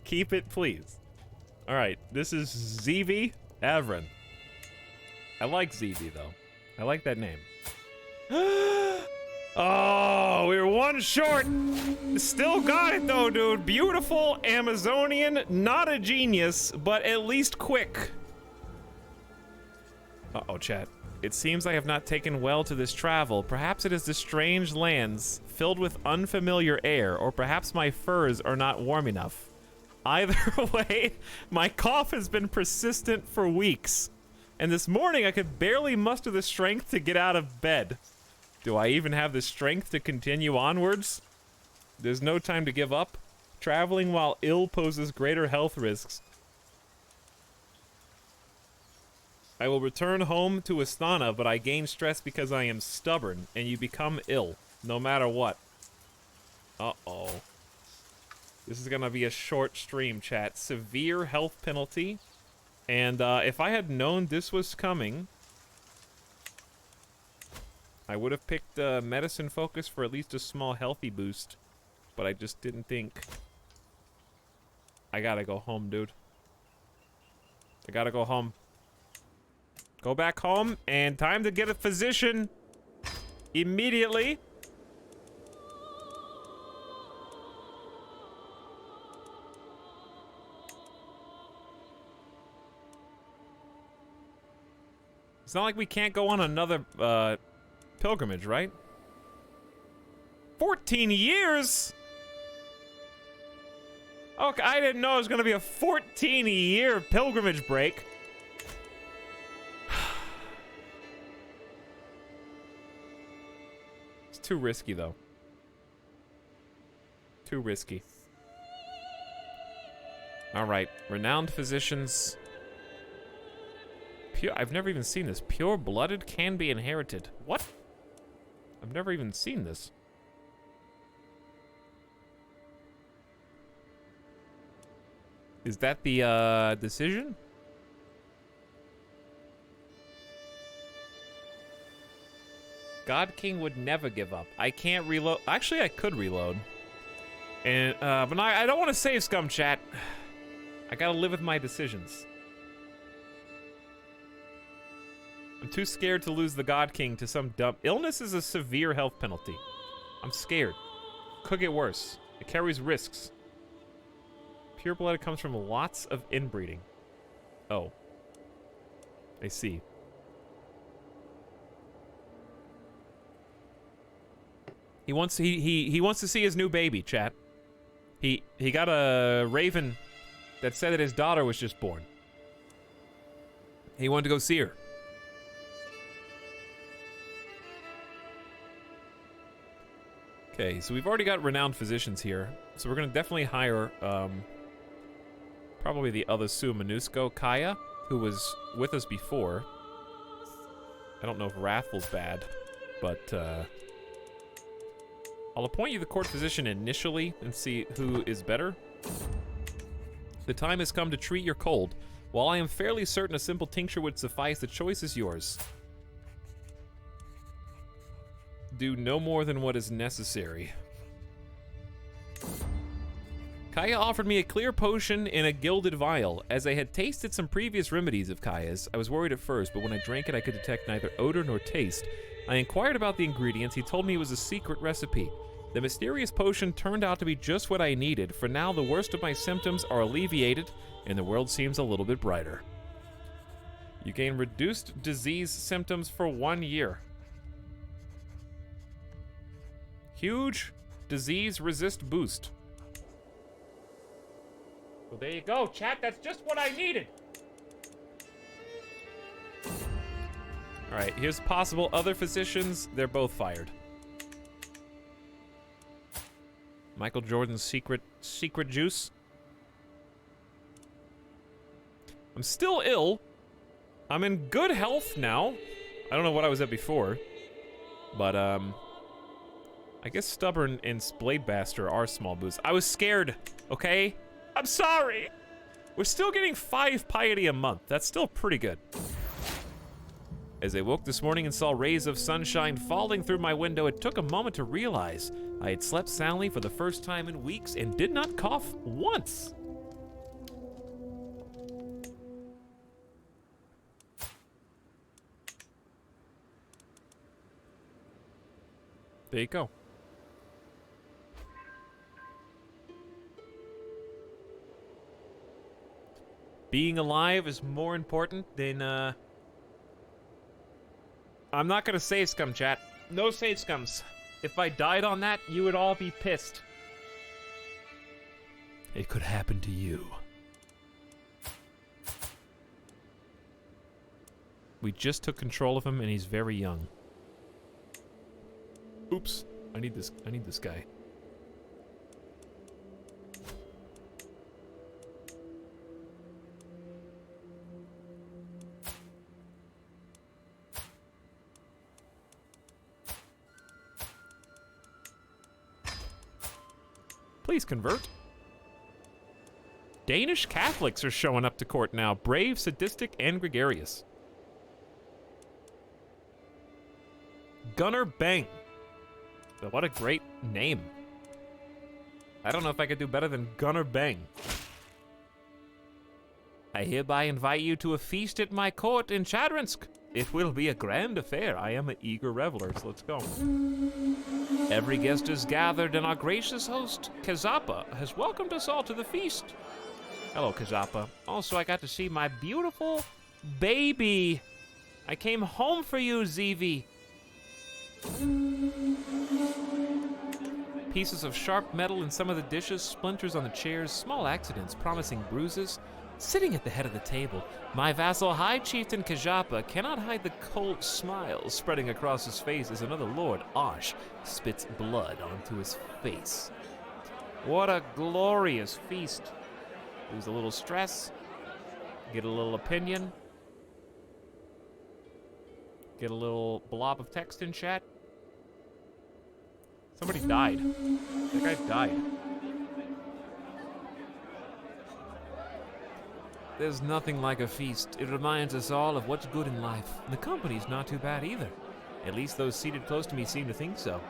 Keep it, please. Alright, this is ZV Avron. I like ZV, though. I like that name. Oh, we were one short. Still got it, though, dude. Beautiful Amazonian. Not a genius, but at least quick. Uh-oh, chat. It seems I have not taken well to this travel. Perhaps it is the strange lands filled with unfamiliar air, or perhaps my furs are not warm enough. Either way, my cough has been persistent for weeks. And this morning I could barely muster the strength to get out of bed. Do I even have the strength to continue onwards? There's no time to give up. Traveling while ill poses greater health risks. I will return home to Astana, but I gain stress because I am stubborn, and you become ill, no matter what. Uh-oh. This is gonna be a short stream, chat. Severe health penalty. And, if I had known this was coming, I would have picked, Medicine Focus for at least a small healthy boost. But I just didn't think. I gotta go home, dude. I gotta go home. Go back home, and time to get a physician immediately. It's not like we can't go on another pilgrimage, right? 14 years? Okay, I didn't know it was gonna be a 14-year pilgrimage break. It's too risky, though. Too risky. Alright, renowned physicians. I've never even seen this. Pure-blooded can be inherited. What? I've never even seen this. Is that the, decision? God King would never give up. I can't reload. Actually, I could reload. And, but I don't want to save scum, chat. I gotta live with my decisions. I'm too scared to lose the God King to some dumb... Illness is a severe health penalty. I'm scared. Could get worse. It carries risks. Pure blood comes from lots of inbreeding. Oh. I see. He wants he wants to see his new baby, chat. He got a raven that said that his daughter was just born. He wanted to go see her. Okay, so we've already got renowned physicians here. So we're gonna definitely hire probably the other Sue Minusko, Kaya, who was with us before. I don't know if Wrathful's bad, but I'll appoint you the court physician initially and see who is better. The time has come to treat your cold. While I am fairly certain a simple tincture would suffice, the choice is yours. Do no more than what is necessary. Kaya offered me a clear potion in a gilded vial. As I had tasted some previous remedies of Kaya's, I was worried at first, but when I drank it, I could detect neither odor nor taste. I inquired about the ingredients. He told me it was a secret recipe. The mysterious potion turned out to be just what I needed. For now, the worst of my symptoms are alleviated, and the world seems a little bit brighter. You gain reduced disease symptoms for 1 year. Huge disease resist boost. Well, there you go, chat. That's just what I needed. All right, here's possible other physicians. They're both fired. Michael Jordan's secret juice. I'm still ill. I'm in good health now. I don't know what I was at before, but I guess Stubborn and Bladebaster are small boosts. I was scared, okay? I'm sorry. We're still getting 5 piety a month. That's still pretty good. As I woke this morning and saw rays of sunshine falling through my window, it took a moment to realize I had slept soundly for the first time in weeks and did not cough once. There you go. Being alive is more important than, I'm not gonna save scum, chat. No save scums. If I died on that, you would all be pissed. It could happen to you. We just took control of him, and he's very young. Oops. I need this guy. Please convert. Danish Catholics are showing up to court now. Brave, sadistic, and gregarious. Gunnar Bang. What a great name. I don't know if I could do better than Gunnar Bang. I hereby invite you to a feast at my court in Chadrinsk. It will be a grand affair. I am an eager reveler, so let's go. Every guest is gathered, and our gracious host, Kazapa, has welcomed us all to the feast. Hello, Kazapa. Also, I got to see my beautiful baby. I came home for you, Zevi. Pieces of sharp metal in some of the dishes, splinters on the chairs, small accidents promising bruises. Sitting at the head of the table, my vassal High Chieftain Kajapa cannot hide the cold smile spreading across his face as another lord, Osh, spits blood onto his face. What a glorious feast. Lose a little stress, get a little opinion, get a little blob of text in chat. Somebody died. That guy died. There's nothing like a feast. It reminds us all of what's good in life. And the company's not too bad either. At least those seated close to me seem to think so.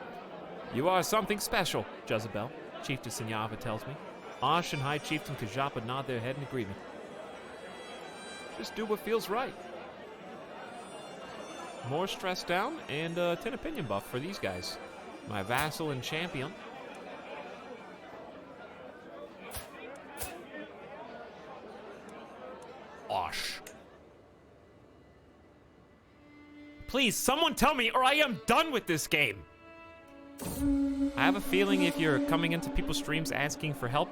You are something special, Jezebel, Chieftain Sinyava tells me. Osh and High Chieftain Kajapa nod their head in agreement. Just do what feels right. More stress down and 10 opinion buff for these guys. My vassal and champion. Osh. Please, someone tell me or I am done with this game. I have a feeling if you're coming into people's streams asking for help,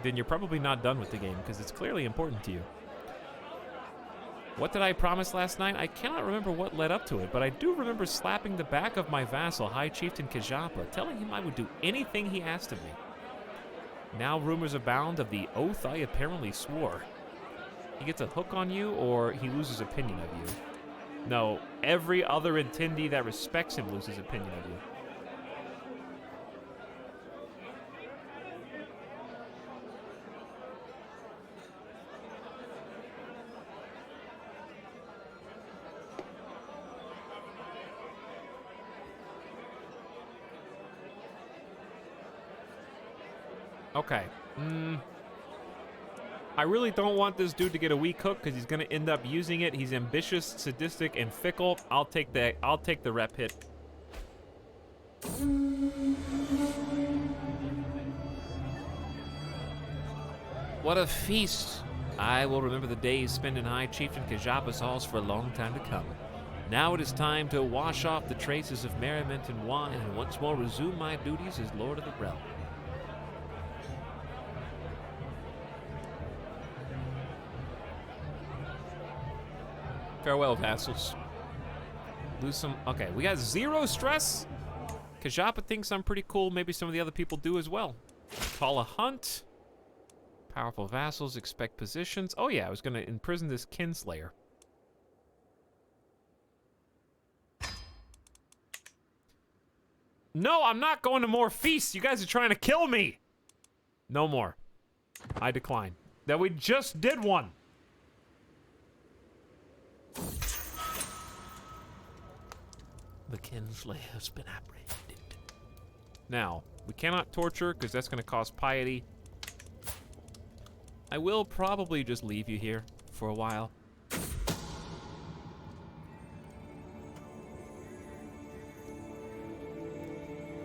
then you're probably not done with the game because it's clearly important to you. What did I promise last night? I cannot remember what led up to it, but I do remember slapping the back of my vassal, High Chieftain Kajapa, telling him I would do anything he asked of me. Now rumors abound of the oath I apparently swore. He gets a hook on you, or he loses opinion of you. No, every other attendee that respects him loses opinion of you. Okay. I really don't want this dude to get a weak hook because he's gonna end up using it. He's ambitious, sadistic, and fickle. I'll take the rep hit. What a feast! I will remember the days spent in High Chieftain Kajapa's halls for a long time to come. Now it is time to wash off the traces of merriment and wine and once more resume my duties as Lord of the Realm. Farewell, vassals. Lose some... Okay, we got 0 stress. Kajapa thinks I'm pretty cool. Maybe some of the other people do as well. Call a hunt. Powerful vassals expect positions. Oh yeah, I was going to imprison this kinslayer. No, I'm not going to more feasts. You guys are trying to kill me. No more. I decline. That we just did one. The kinslayer has been apprehended. Now, we cannot torture because that's going to cost piety. I will probably just leave you here for a while.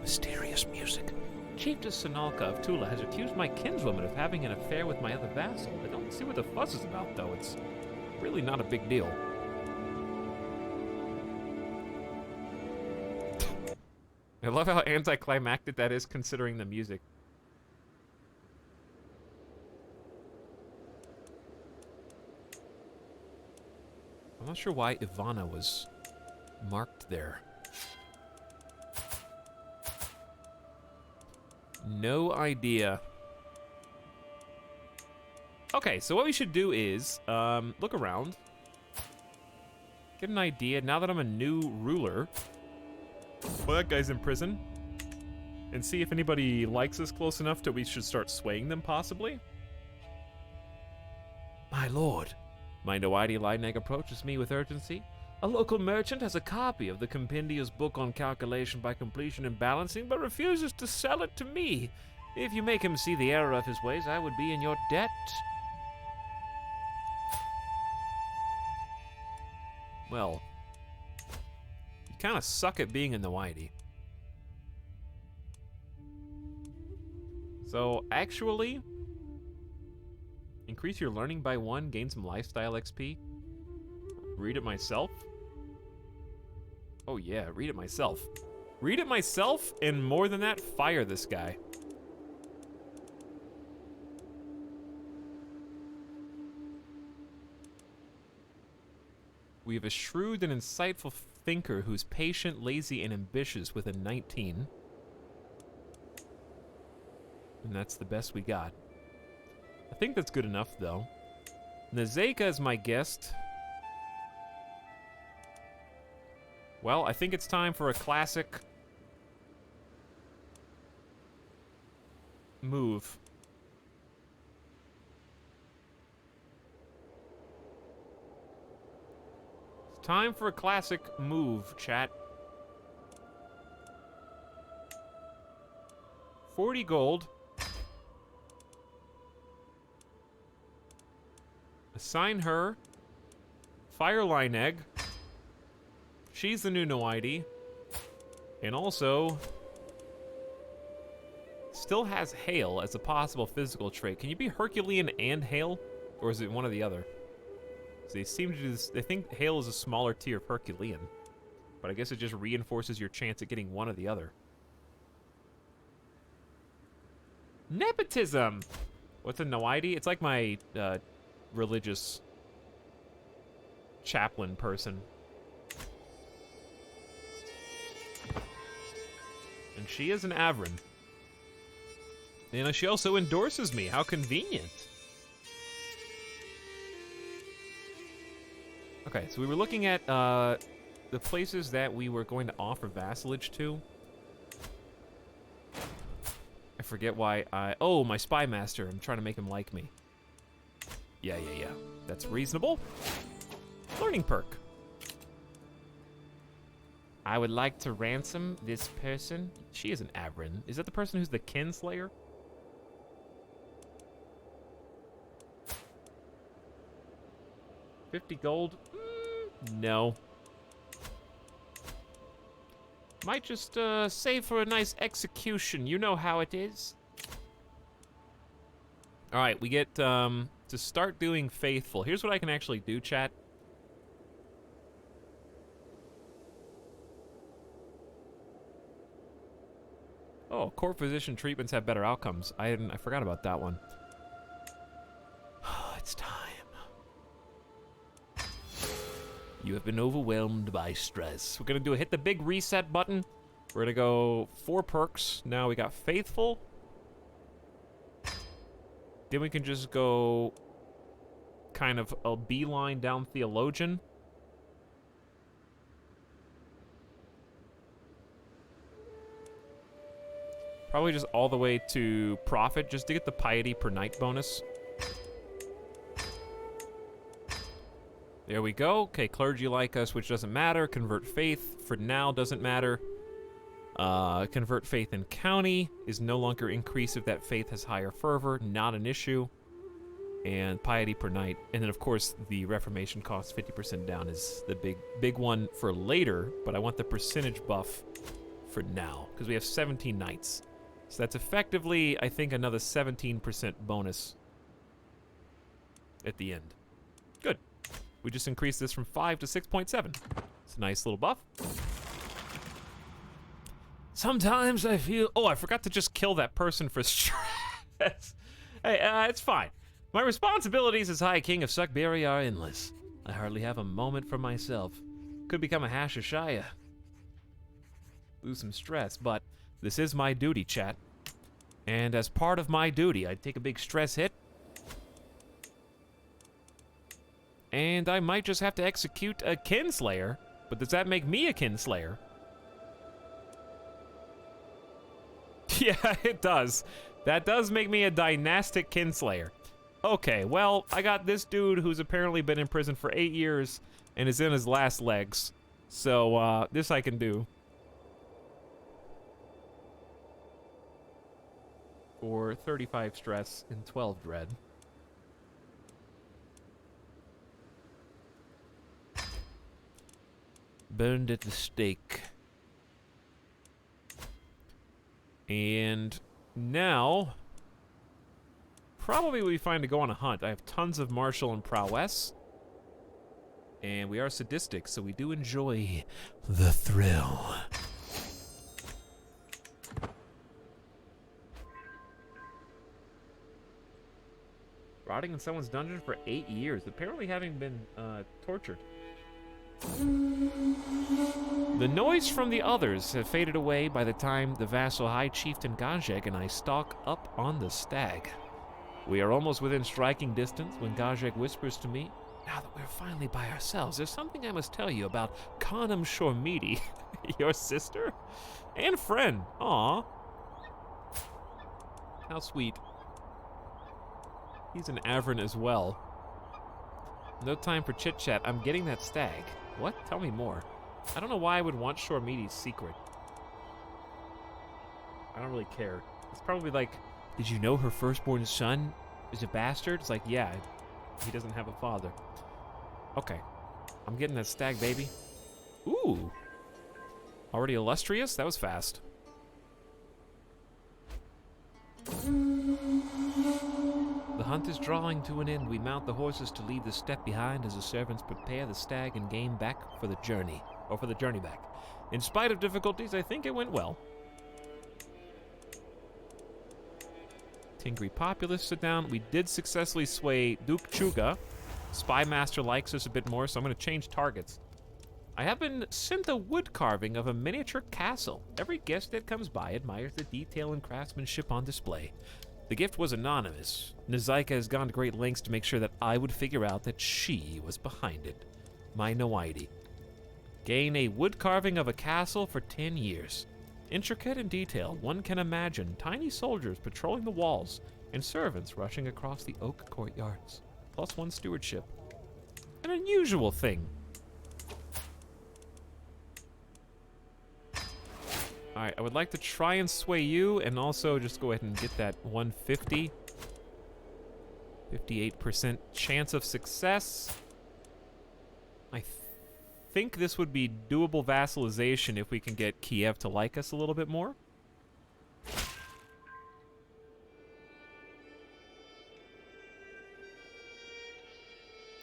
Mysterious music. Chiefess Sanalka of Tula has accused my kinswoman of having an affair with my other vassal. I don't see what the fuss is about, though. It's really not a big deal. I love how anticlimactic that is considering the music. I'm not sure why Ivana was marked there. No idea. Okay, so what we should do is look around. Get an idea. Now that I'm a new ruler... Well, that guy's in prison. And see if anybody likes us close enough that we should start swaying them, possibly. My lord. Mindawadi Lightneck approaches me with urgency. A local merchant has a copy of the Compendia's book on calculation by completion and balancing, but refuses to sell it to me. If you make him see the error of his ways, I would be in your debt. Well... kind of suck at being in the whitey. So, actually, increase your learning by 1, gain some lifestyle XP. Read it myself? Oh yeah, read it myself. Read it myself, and more than that, fire this guy. We have a shrewd and insightful thinker who's patient, lazy, and ambitious with a 19. And that's the best we got. I think that's good enough, though. Nazeka is my guest. Well, I think it's time for a classic move. It's time for a classic move, chat. 40 gold. Assign her Fireline Egg. She's the new Noiti. And also, still has Hail as a possible physical trait. Can you be Herculean and Hail? Or is it one or the other? So they seem to do this, they think Hail is a smaller tier of Herculean. But I guess it just reinforces your chance at getting one or the other. Nepotism! What's a Noiti? It's like my religious chaplain person. And she is an Avrin. And she also endorses me. How convenient. Okay, so we were looking at the places that we were going to offer vassalage to. I forget why I... Oh, my spy master. I'm trying to make him like me. Yeah. That's reasonable. Learning perk. I would like to ransom this person. She is an Avrin. Is that the person who's the Kinslayer? $50 gold? No. Might just save for a nice execution. You know how it is. All right, we get to start doing faithful. Here's what I can actually do, chat. Oh, court physician treatments have better outcomes. I forgot about that one. It's time. You have been overwhelmed by stress. We're gonna do a hit the big reset button. We're gonna go 4 perks. Now we got faithful. Then we can just go kind of a beeline down theologian. Probably just all the way to prophet, just to get the piety per night bonus. There we go. Okay, clergy like us, which doesn't matter. Convert faith for now doesn't matter. Convert faith in county is no longer increased if that faith has higher fervor. Not an issue. And piety per night. And then, of course, the reformation cost 50% down is the big one for later. But I want the percentage buff for now, because we have 17 nights. So that's effectively, I think, another 17% bonus at the end. Good. We just increased this from 5 to 6.7. It's a nice little buff. Sometimes I feel... Oh, I forgot to just kill that person for stress. Hey, it's fine. My responsibilities as High King of Suckberry are endless. I hardly have a moment for myself. Could become a Hashashaya. Lose some stress, but this is my duty, chat. And as part of my duty, I'd take a big stress hit. And I might just have to execute a Kinslayer. But does that make me a Kinslayer? Yeah, it does. That does make me a dynastic Kinslayer. Okay, well, I got this dude who's apparently been in prison for 8 years and is in his last legs. So, this I can do. For 35 stress and 12 dread. Burned at the stake. And now, probably would be fine to go on a hunt. I have tons of martial and prowess. And we are sadistic, so we do enjoy the thrill. Rotting in someone's dungeon for 8 years, apparently having been tortured. The noise from the others have faded away by the time the vassal High Chieftain Gajek and I stalk up on the stag. We are almost within striking distance when Gajek whispers to me, "Now that we're finally by ourselves, there's something I must tell you about Khanum Shormidi, your sister and friend." Aw. How sweet. He's an Avern as well. No time for chit-chat. I'm getting that stag. What? Tell me more. I don't know why I would want Shormidi's secret. I don't really care. It's probably like, did you know her firstborn son is a bastard? It's like, yeah, he doesn't have a father. Okay. I'm getting that stag, baby. Ooh. Already illustrious? That was fast. The hunt is drawing to an end. We mount the horses to leave the steppe behind as the servants prepare the stag and game back for the journey, or for the journey back. In spite of difficulties, I think it went well. Tingri populace sit down. We did successfully sway Duke Chuga. Spy Master likes us a bit more, so I'm going to change targets. I have been sent a wood carving of a miniature castle. Every guest that comes by admires the detail and craftsmanship on display. The gift was anonymous. Nazaika has gone to great lengths to make sure that I would figure out that she was behind it. My Noidi. Gain a wood carving of a castle for 10 years. Intricate and detailed, one can imagine tiny soldiers patrolling the walls and servants rushing across the oak courtyards. +1 stewardship. An unusual thing. Alright, I would like to try and sway you and also just go ahead and get that 150. 58% chance of success. I think this would be doable vassalization if we can get Kiev to like us a little bit more.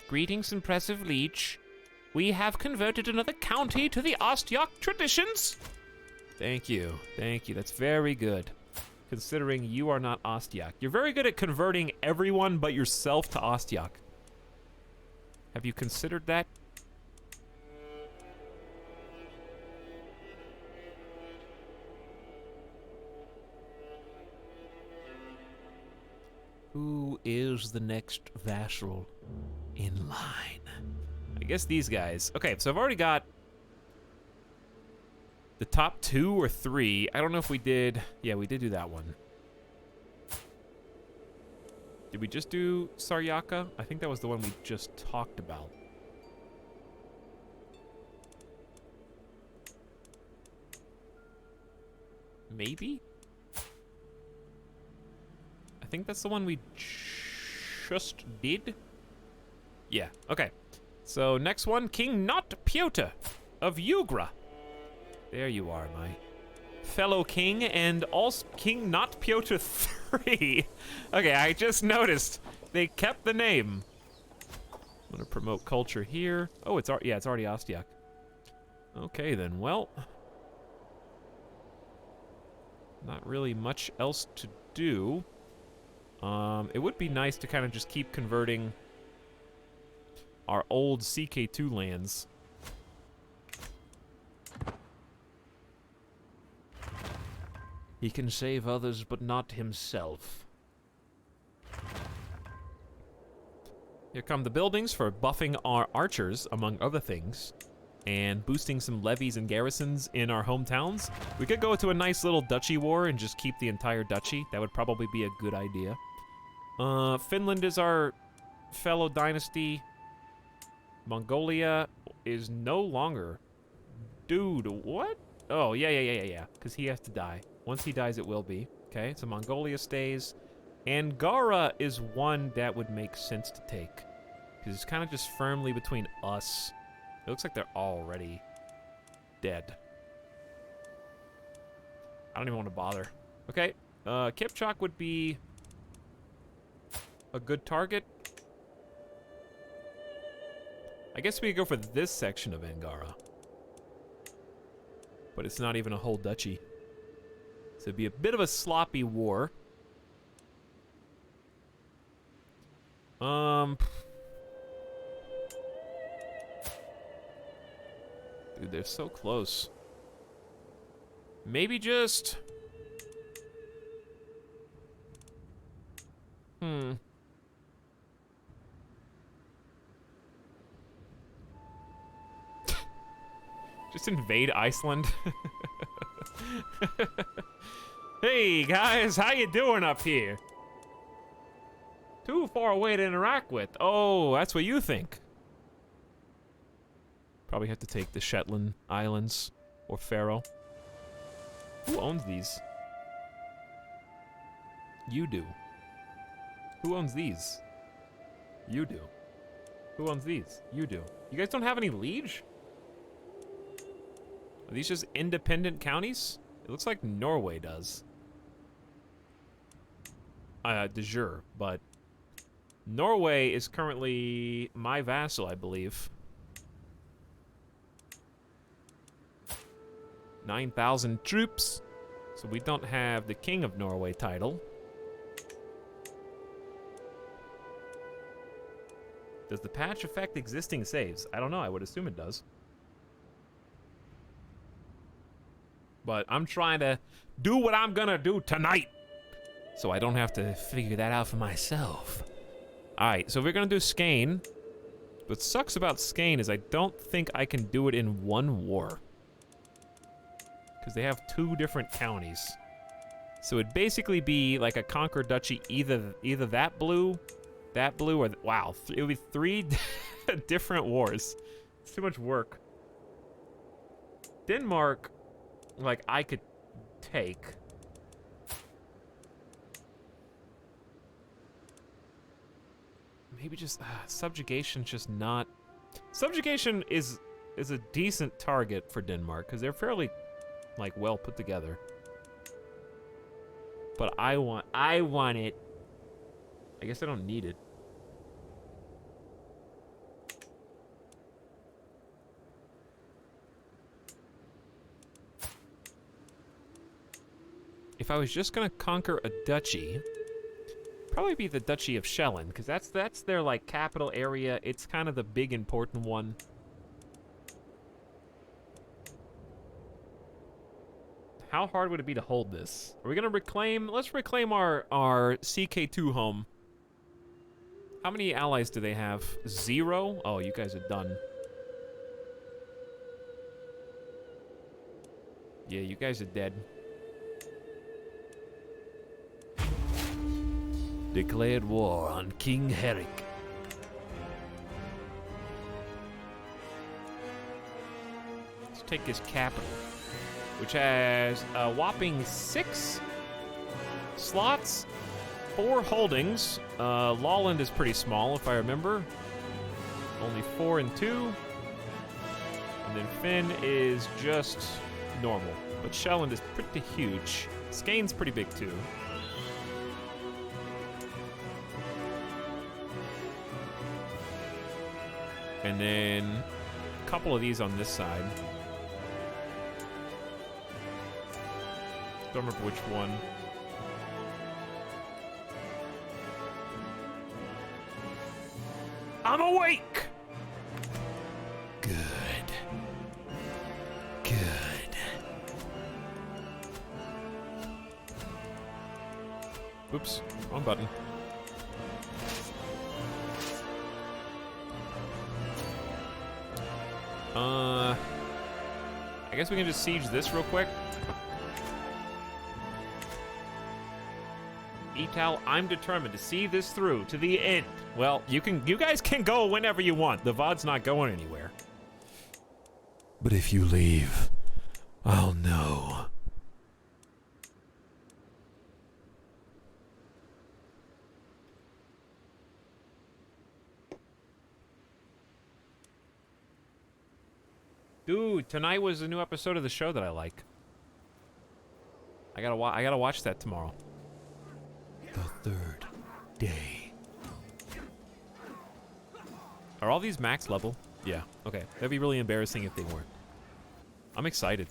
Greetings, impressive leech. We have converted another county to the Ostyok traditions. Thank you. Thank you. That's very good. Considering you are not Ostyok. You're very good at converting everyone but yourself to Ostyok. Have you considered that? Who is the next vassal in line? I guess these guys. Okay, so I've already got the top 2 or 3. I don't know if we did. Yeah, we did do that one. Did we just do Saryaka? I think that was the one we just talked about. Maybe? I think that's the one we just did. Yeah, okay. So next one, King Not Pyotr of Yugra. There you are, my fellow king, and also King Not Pyotr III. Okay, I just noticed they kept the name. I'm gonna promote culture here. Oh, it's already Ostyok. Okay then, well, not really much else to do. It would be nice to kind of just keep converting our old CK2 lands. He can save others, but not himself. Here come the buildings for buffing our archers, among other things, and boosting some levies and garrisons in our hometowns. We could go to a nice little duchy war and just keep the entire duchy. That would probably be a good idea. Finland is our fellow dynasty. Mongolia is no longer. Dude, what? Oh, yeah. Because he has to die. Once he dies, it will be. Okay, so Mongolia stays. Angara is one that would make sense to take. Because it's kind of just firmly between us. It looks like they're already dead. I don't even want to bother. Okay, Kipchak would be a good target. I guess we could go for this section of Angara. But it's not even a whole duchy. So it'd be a bit of a sloppy war. Dude, they're so close. Maybe just... Just invade Iceland. Hey guys, how you doing up here? Too far away to interact with. Oh, that's what you think. Probably have to take the Shetland Islands or Faroe. Who owns these? You do. Who owns these? You do. Who owns these? You do. You guys don't have any liege? Are these just independent counties? It looks like Norway does. De jure, but Norway is currently my vassal, I believe. 9,000 troops. So we don't have the King of Norway title. Does the patch affect existing saves? I don't know. I would assume it does. But I'm trying to do what I'm gonna do tonight, so I don't have to figure that out for myself. Alright, so we're gonna do Skane. What sucks about Skane is I don't think I can do it in one war. Because they have 2 different counties. So it'd basically be like a conquered duchy, either that blue, or... wow, it would be 3 different wars. It's too much work. Denmark... like, I could take. Maybe just subjugation's just not. Subjugation is a decent target for Denmark because they're fairly, like, well put together. But I want it. I guess I don't need it. If I was just gonna conquer a duchy, probably be the Duchy of Shetland, because that's their like capital area. It's kind of the big important one. How hard would it be to hold this? Are we gonna reclaim? Let's reclaim our CK2 home. How many allies do they have? 0? Oh, you guys are done. Yeah, you guys are dead. Declared war on King Herrick. Let's take his capital, which has a whopping 6 slots, 4 holdings. Lolland is pretty small, if I remember. Only 4 and 2. And then Finn is just normal. But Shetland is pretty huge. Skane's pretty big, too. And then a couple of these on this side. Don't remember which one. I'm awake! Good. Good. Oops, wrong button. I guess we can just siege this real quick. Etal, I'm determined to see this through to the end. Well, you guys can go whenever you want. The VOD's not going anywhere. But if you leave, I'll know. Dude, tonight was a new episode of the show that I like. I gotta watch that tomorrow. The third day. Are all these max level? Yeah, okay. That'd be really embarrassing if they weren't. I'm excited.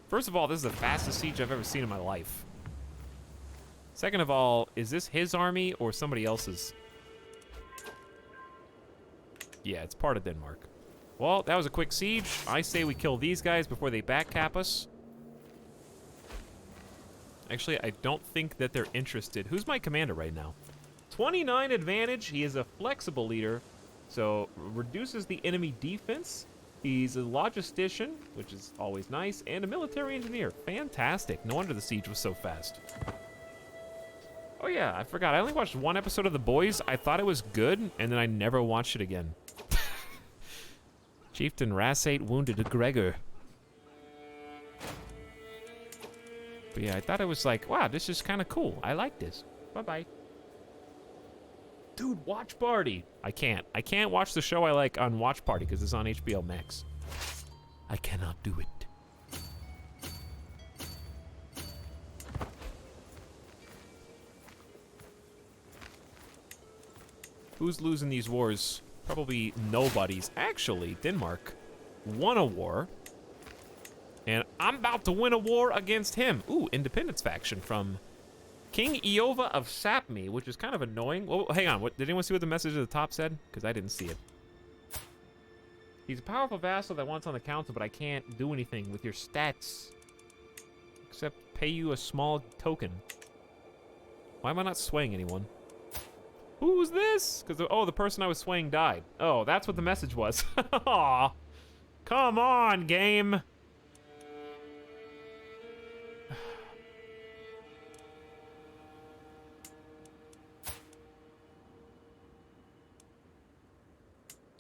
First of all, this is the fastest siege I've ever seen in my life. Second of all, is this his army or somebody else's? Yeah, it's part of Denmark. Well, that was a quick siege. I say we kill these guys before they backcap us. Actually, I don't think that they're interested. Who's my commander right now? 29 advantage. He is a flexible leader, so reduces the enemy defense. He's a logistician, which is always nice, and a military engineer. Fantastic. No wonder the siege was so fast. Oh yeah, I forgot. I only watched one episode of The Boys. I thought it was good, and then I never watched it again. Chieftain Rassate wounded Gregor. But yeah, I thought it was like, wow, this is kind of cool. I like this. Bye-bye. Dude, Watch Party. I can't. I can't watch the show I like on Watch Party because it's on HBO Max. I cannot do it. Who's losing these wars? Probably nobody's. Actually, Denmark won a war. And I'm about to win a war against him. Ooh, Independence faction from King Eova of Sapmi, which is kind of annoying. Well, hang on. What, did anyone see what the message at the top said? Because I didn't see it. He's a powerful vassal that wants on the council, but I can't do anything with your stats. Except pay you a small token. Why am I not swaying anyone? Who's this? Because, oh, the person I was swaying died. Oh, that's what the message was. Aw. Come on, game.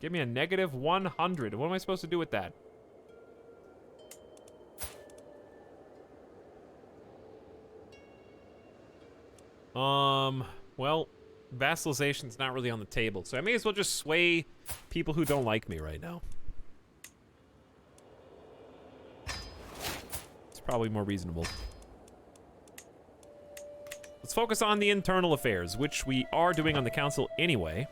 Give me a negative 100. What am I supposed to do with that? Well, vassalization's not really on the table, so I may as well just sway people who don't like me right now. It's probably more reasonable. Let's focus on the internal affairs, which we are doing on the council anyway.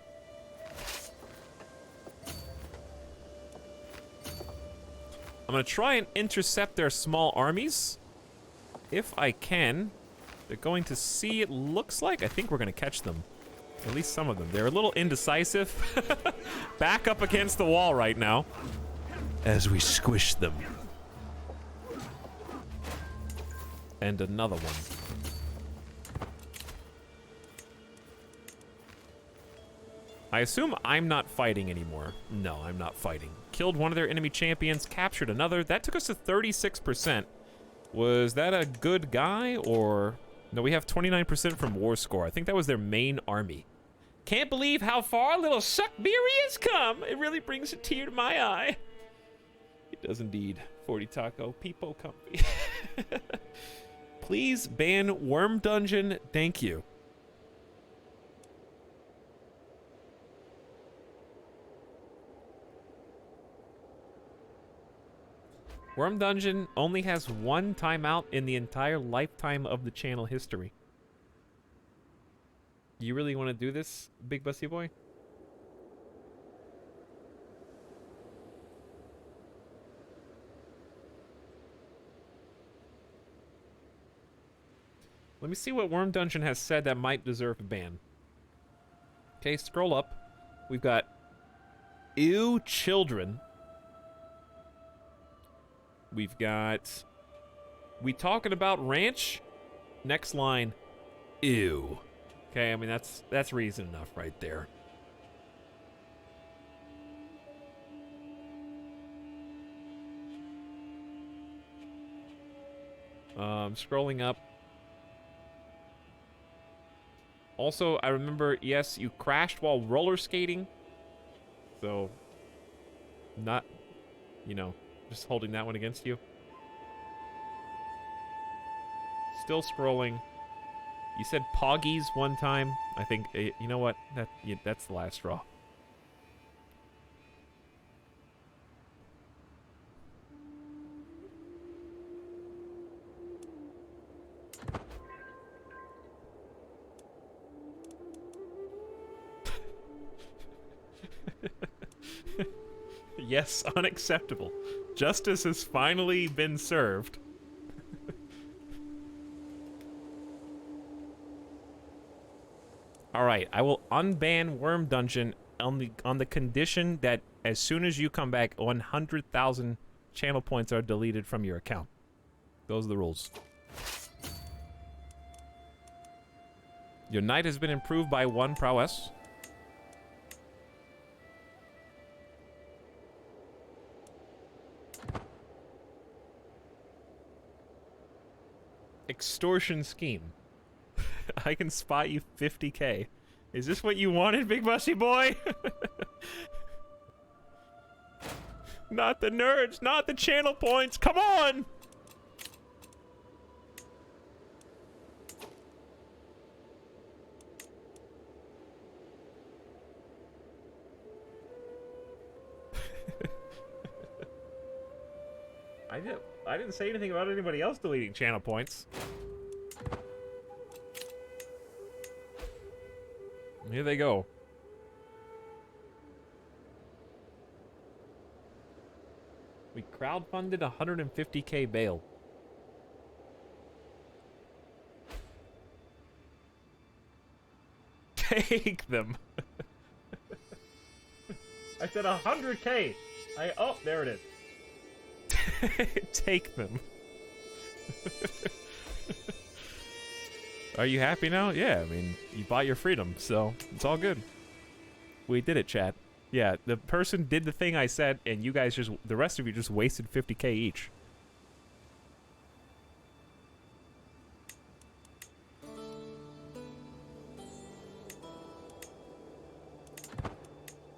I'm gonna try and intercept their small armies. If I can. They're going to see, it looks like. I think we're gonna catch them. At least some of them. They're a little indecisive. Back up against the wall right now. As we squish them. And another one. I assume I'm not fighting anymore. No, I'm not fighting. Killed one of their enemy champions, captured another. That took us to 36%. Was that a good guy, or... No, we have 29% from war score. I think that was their main army. Can't believe how far little Suckbeery has come. It really brings a tear to my eye. It does indeed. 40 taco. Peepo comfy. Please ban Worm Dungeon. Thank you. Worm Dungeon only has one timeout in the entire lifetime of the channel history. You really want to do this, Big Bussy Boy? Let me see what Worm Dungeon has said that might deserve a ban. Okay, scroll up. We've got Ew Children. We've got... We talking about ranch? Next line. Ew. Okay, I mean, that's reason enough right there. Scrolling up. Also, I remember, yes, you crashed while roller skating. So, not, you know, just holding that one against you. Still scrolling. You said Poggies one time. I think, you know what? That's the last straw. Yes, unacceptable. Justice has finally been served. Alright, I will unban Worm Dungeon on the condition that as soon as you come back, 100,000 channel points are deleted from your account. Those are the rules. Your knight has been improved by 1 prowess. Extortion scheme. I can spot you 50k. Is this what you wanted, Big Musty Boy? Not the nerds, not the channel points, come on! I didn't say anything about anybody else deleting channel points. Here they go. We crowdfunded 150k bail. Take them. I said 100k. Oh, there it is. Take them. Are you happy now? Yeah, I mean, you bought your freedom, so it's all good. We did it, chat. Yeah, the person did the thing I said, and you guys just, the rest of you just wasted 50k each.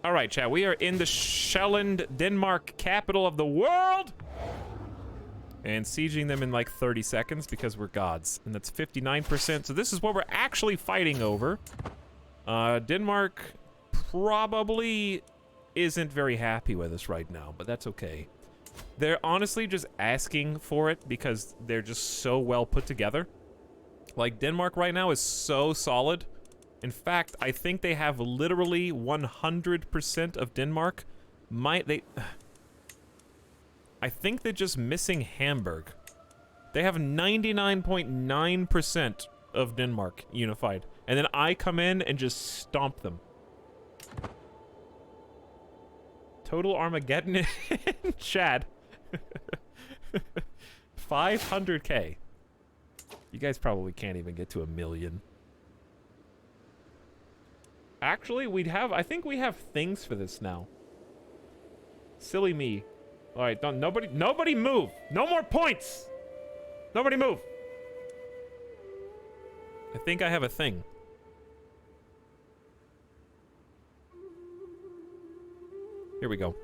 All right, chat, we are in the Sjælland, Denmark, capital of the world! And sieging them in like 30 seconds because we're gods. And that's 59%, so this is what we're actually fighting over. Denmark probably isn't very happy with us right now, but that's okay. They're honestly just asking for it because they're just so well put together. Like, Denmark right now is so solid. In fact, I think they have literally 100% of Denmark. I think they're just missing Hamburg. They have 99.9% of Denmark unified. And then I come in and just stomp them. Total Armageddon in Chad. 500k. You guys probably can't even get to 1 million. Actually, I think we have things for this now. Silly me. All right, nobody move. No more points. Nobody move. I think I have a thing. Here we go.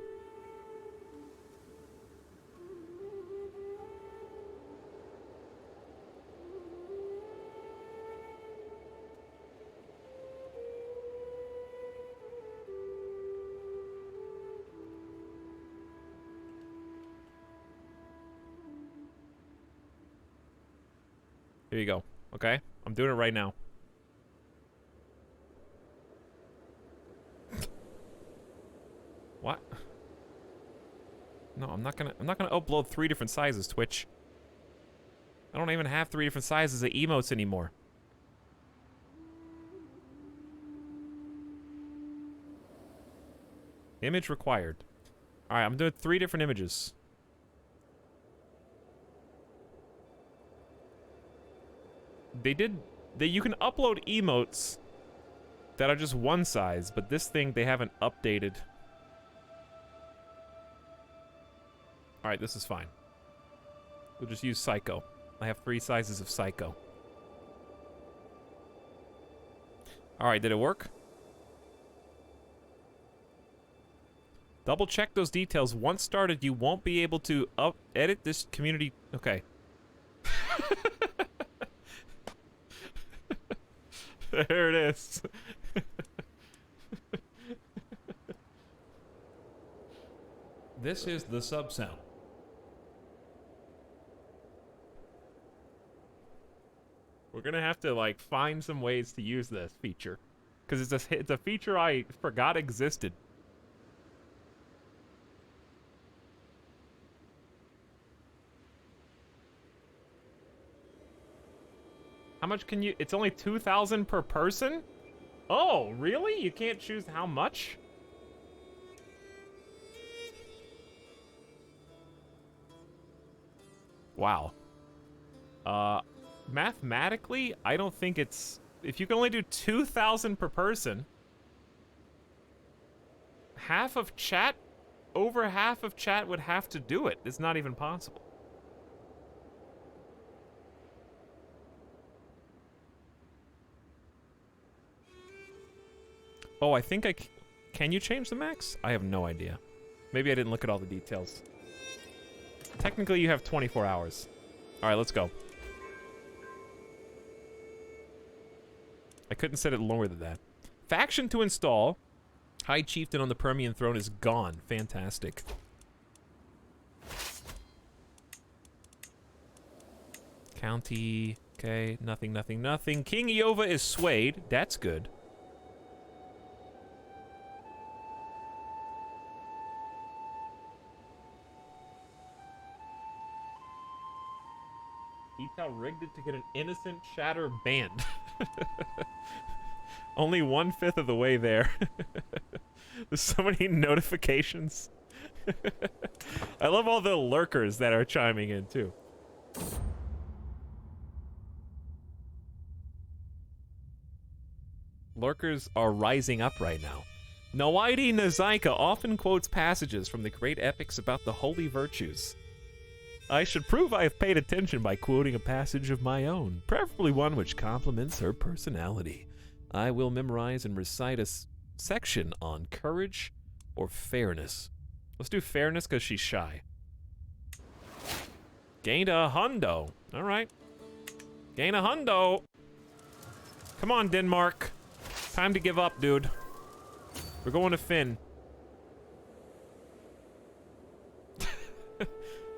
Here you go. Okay? I'm doing it right now. What? No, I'm not gonna upload 3 different sizes, Twitch. I don't even have 3 different sizes of emotes anymore. Image required. Alright, I'm doing 3 different images. You can upload emotes that are just one size, but this thing they haven't updated. Alright, this is fine. We'll just use Psycho. I have 3 sizes of Psycho. Alright, did it work? Double check those details. Once started, you won't be able to edit this community. Okay. There it is. This is the sub sound. We're gonna have to like find some ways to use this feature, because it's a feature I forgot existed. How much can you... It's only 2,000 per person? Oh, really? You can't choose how much? Wow. Mathematically, I don't think it's... If you can only do 2,000 per person, half of chat, over half of chat would have to do it. It's not even possible. Oh, I think can you change the max? I have no idea. Maybe I didn't look at all the details. Technically, you have 24 hours. All right, let's go. I couldn't set it lower than that. Faction to install. High Chieftain on the Permian throne is gone. Fantastic. County. Okay, nothing, nothing, nothing. King Eova is swayed. That's good. Etal rigged it to get an innocent shatter banned. Only 1/5 of the way there. There's so many notifications. I love all the lurkers that are chiming in too. Lurkers are rising up right now. Nowaidi Nazaika often quotes passages from the great epics about the holy virtues. I should prove I have paid attention by quoting a passage of my own, preferably one which complements her personality. I will memorize and recite a section on courage or fairness. Let's do fairness because she's shy. Gained a hundo. All right. Gain a hundo. Come on, Denmark. Time to give up, dude. We're going to Finn.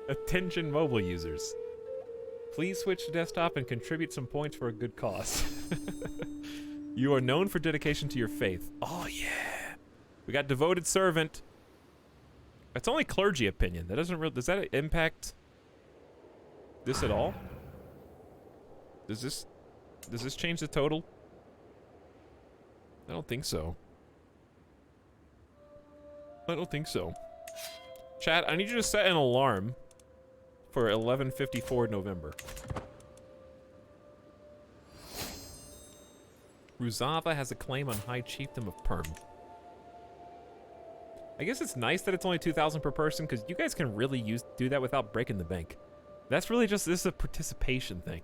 Attention mobile users. Please switch to desktop and contribute some points for a good cause. You are known for dedication to your faith. Oh yeah. We got devoted servant. That's only clergy opinion. That doesn't really, does that impact this at all? Does this change the total? I don't think so. I don't think so. Chat, I need you to set an alarm for 11:54 November. Ruzava has a claim on High Chiefdom of Perm. I guess it's nice that it's only 2,000 per person, because you guys can really do that without breaking the bank. That's really just, this is a participation thing.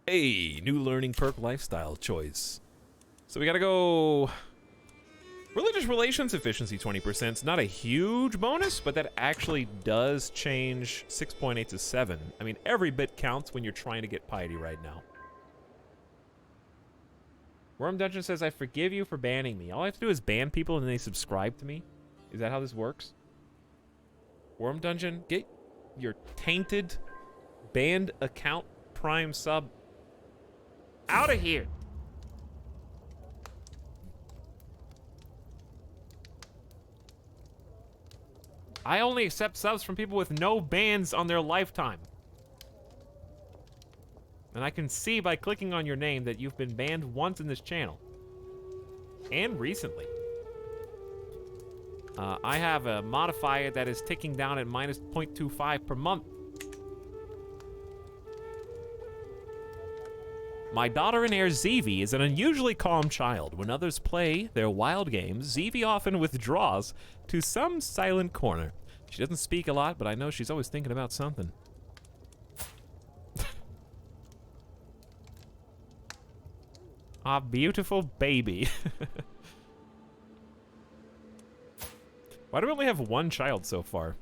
Hey, new learning perk lifestyle choice. So we gotta go... Religious relations efficiency 20%. It's not a huge bonus, but that actually does change 6.8 to 7. I mean, every bit counts when you're trying to get piety right now. Worm Dungeon says, I forgive you for banning me. All I have to do is ban people and then they subscribe to me. Is that how this works? Worm Dungeon, get your tainted, banned account Prime sub out of here. I only accept subs from people with no bans on their lifetime. And I can see by clicking on your name that you've been banned once in this channel. And recently. I have a modifier that is ticking down at minus 0.25 per month. My daughter-in-heir Zeevee is an unusually calm child. When others play their wild games, Zeevee often withdraws to some silent corner. She doesn't speak a lot, but I know she's always thinking about something. Ah, beautiful baby. Why do we only have one child so far?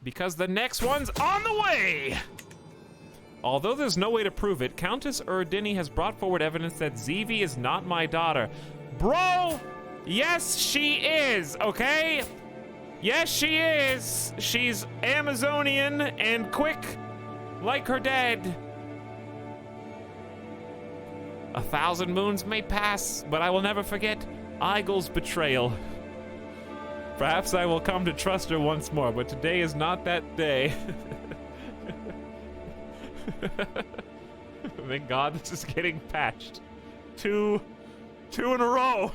Because the next one's on the way! Although there's no way to prove it, Countess Erdini has brought forward evidence that Zeevee is not my daughter. Bro! Yes, she is, okay? Yes, she is. She's Amazonian and quick, like her dad. 1,000 moons may pass, but I will never forget Eigel's betrayal. Perhaps I will come to trust her once more, but today is not that day. Thank God this is getting patched. Two in a row.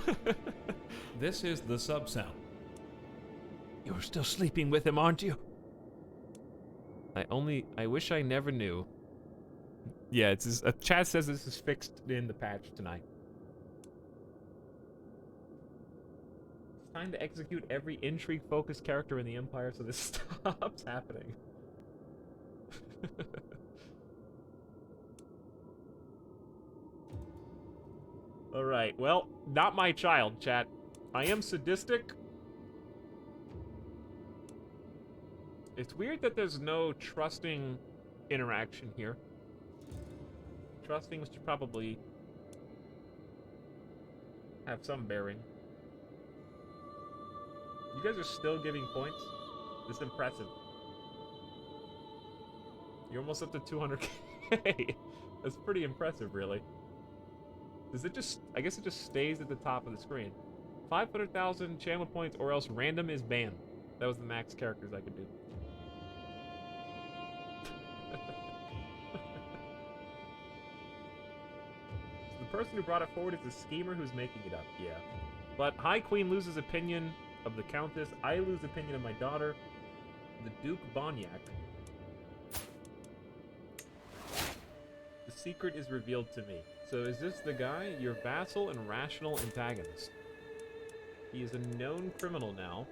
This is the sub sound. You're still sleeping with him, aren't you? I wish I never knew. Yeah, chat says this is fixed in the patch tonight. It's time to execute every intrigue-focused character in the Empire so this stops happening. Alright, well, not my child, chat. I am sadistic. It's weird that there's no trusting interaction here. Trusting should probably have some bearing. You guys are still giving points? This is impressive. You're almost up to 200k. That's pretty impressive, really. Does it just... I guess it just stays at the top of the screen. 500,000 channel points or else random is banned. That was the max characters I could do. The person who brought it forward is the schemer who's making it up. Yeah. But High Queen loses opinion of the Countess. I lose opinion of my daughter. The Duke Bonyak. The secret is revealed to me. So is this the guy? Your vassal and rational antagonist. He is a known criminal now.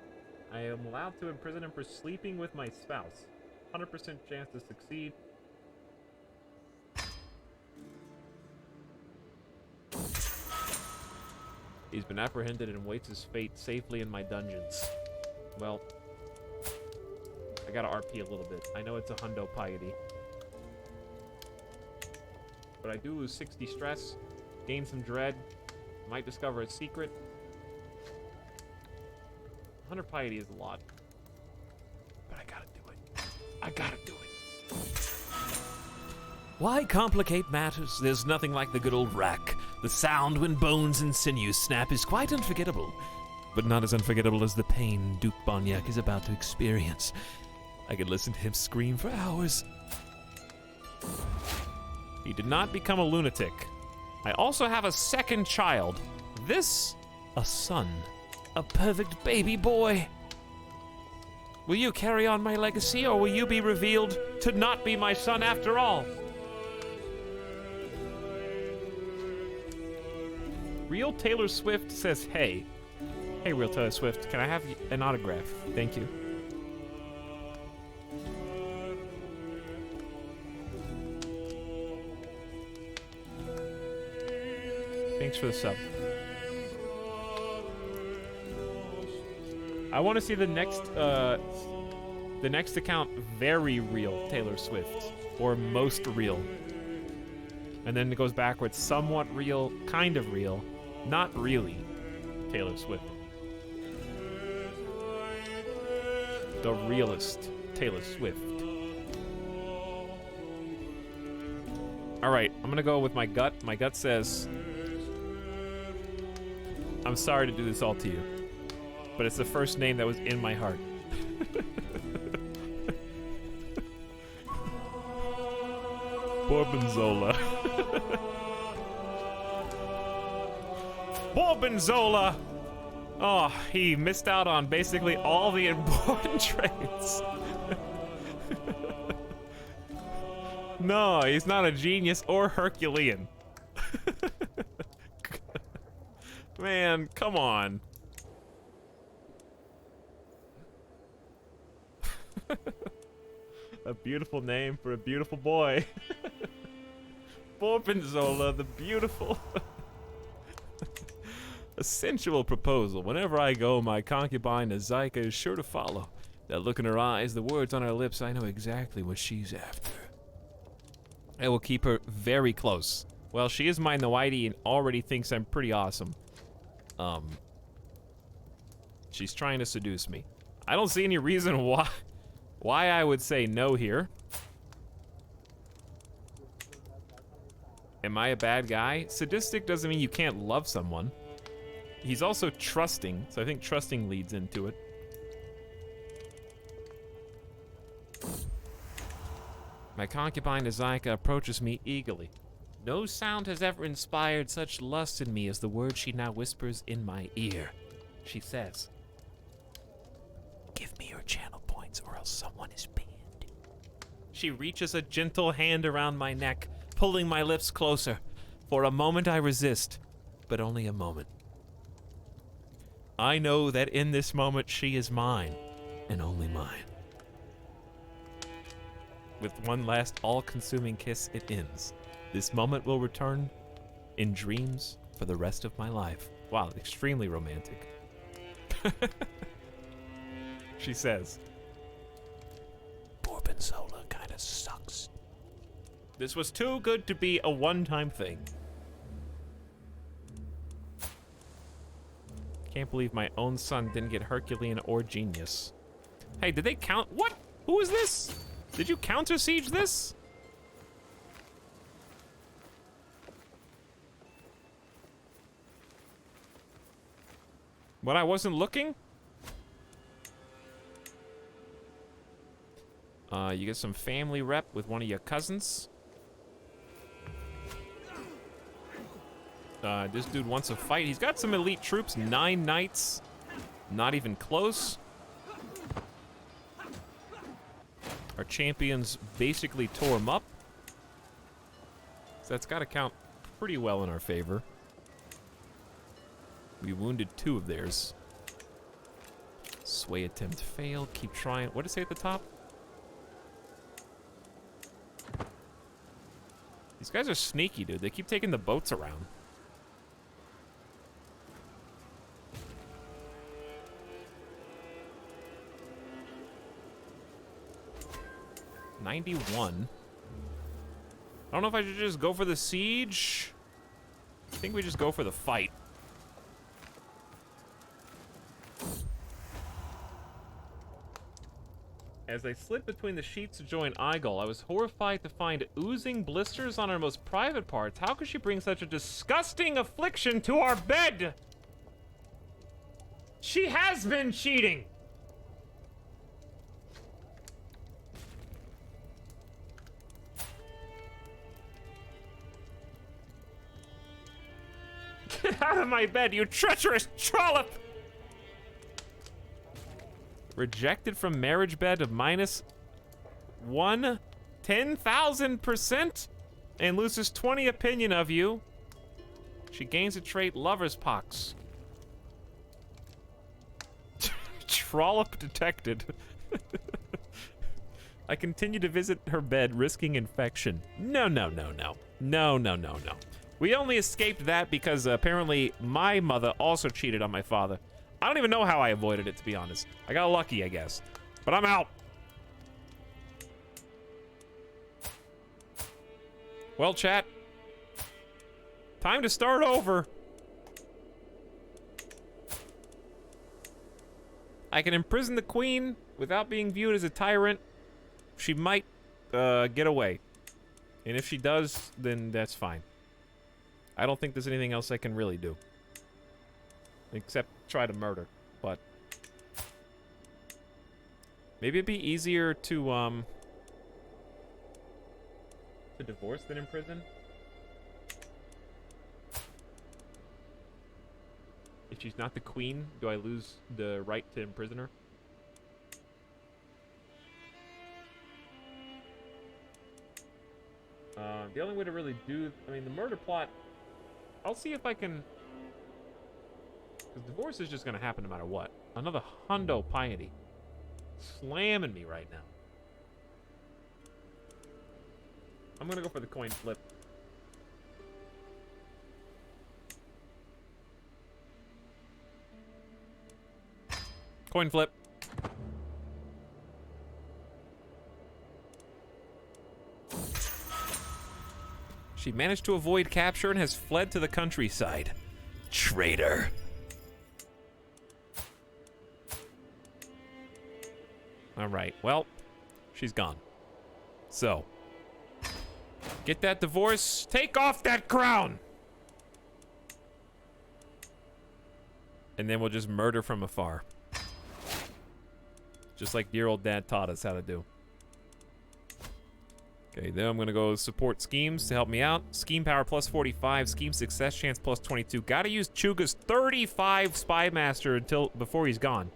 I am allowed to imprison him for sleeping with my spouse. 100% chance to succeed. He's been apprehended and awaits his fate safely in my dungeons. Well, I gotta RP a little bit. I know it's a hundo piety. But I do lose 60 stress, gain some dread, might discover a secret. 100 piety is a lot. But I gotta do it. I gotta do it. Why complicate matters? There's nothing like the good old rack. The sound when bones and sinews snap is quite unforgettable. But not as unforgettable as the pain Duke Bonyak is about to experience. I could listen to him scream for hours. He did not become a lunatic. I also have a second child. This, a son. A perfect baby boy. Will you carry on my legacy, or will you be revealed to not be my son after all? Real Taylor Swift says, hey. Hey, Real Taylor Swift, can I have an autograph? Thank you. Thanks for the sub. I want to see the next account, very real Taylor Swift, or most real. And then it goes backwards, somewhat real, kind of real, not really Taylor Swift. The realist Taylor Swift. All right, I'm gonna go with my gut. My gut says, I'm sorry to do this all to you, but it's the first name that was in my heart. Gorgonzola. Gorgonzola! Oh, he missed out on basically all the important traits. No, he's not a genius or Herculean. Man, come on. A beautiful name for a beautiful boy. Gorgonzola, the beautiful. A sensual proposal. Whenever I go, my concubine Azaika is sure to follow. That look in her eyes, the words on her lips, I know exactly what she's after. I will keep her very close. Well, she is my Noiti and already thinks I'm pretty awesome. She's trying to seduce me. I don't see any reason why I would say no here. Am I a bad guy? Sadistic doesn't mean you can't love someone. He's also trusting, so I think trusting leads into it. My concubine Azika approaches me eagerly. No sound has ever inspired such lust in me as the words she now whispers in my ear. She says, "Give me your channel points or else someone is banned." She reaches a gentle hand around my neck, pulling my lips closer. For a moment I resist, but only a moment. I know that in this moment she is mine, and only mine. With one last all-consuming kiss, it ends. This moment will return in dreams for the rest of my life. Wow, extremely romantic. She says, Gorgonzola kinda sucks. "This was too good to be a one-time thing." Can't believe my own son didn't get Herculean or Genius. Hey, did they count? What? Who is this? Did you counter siege this? When I wasn't looking? You get some family rep with one of your cousins. This dude wants a fight. He's got some elite troops, 9 knights. Not even close. Our champions basically tore him up. So that's got to count pretty well in our favor. We wounded 2 of theirs. Sway attempt failed. Keep trying. What did it say at the top? These guys are sneaky, dude. They keep taking the boats around. $91. I don't know if I should just go for the siege. I think we just go for the fight. As I slid between the sheets to join Igol, I was horrified to find oozing blisters on our most private parts. How could she bring such a disgusting affliction to our bed? She has been cheating! Get out of my bed, you treacherous trollop! Rejected from marriage bed of minus 10,000% and loses 20 opinion of you. She gains a trait lover's pox. Trollop detected. I continue to visit her bed, risking infection. No. We only escaped that because apparently my mother also cheated on my father. I don't even know how I avoided it, to be honest. I got lucky, I guess. But I'm out. Well, chat. Time to start over. I can imprison the queen without being viewed as a tyrant. She might get away. And if she does, then that's fine. I don't think there's anything else I can really do. Except try to murder, but maybe it'd be easier to divorce than imprison. If she's not the queen, do I lose the right to imprison her? The only way to really do, I mean, the murder plot, I'll see if I can. Because divorce is just going to happen no matter what. Another hundo piety. Slamming me right now. I'm going to go for the coin flip. Coin flip. She managed to avoid capture and has fled to the countryside. Traitor. All right, well, she's gone. So, get that divorce, take off that crown! And then we'll just murder from afar. Just like dear old dad taught us how to do. Okay, then I'm gonna go support schemes to help me out. Scheme power plus 45, scheme success chance plus 22. Gotta use Chuga's 35 spy master before he's gone.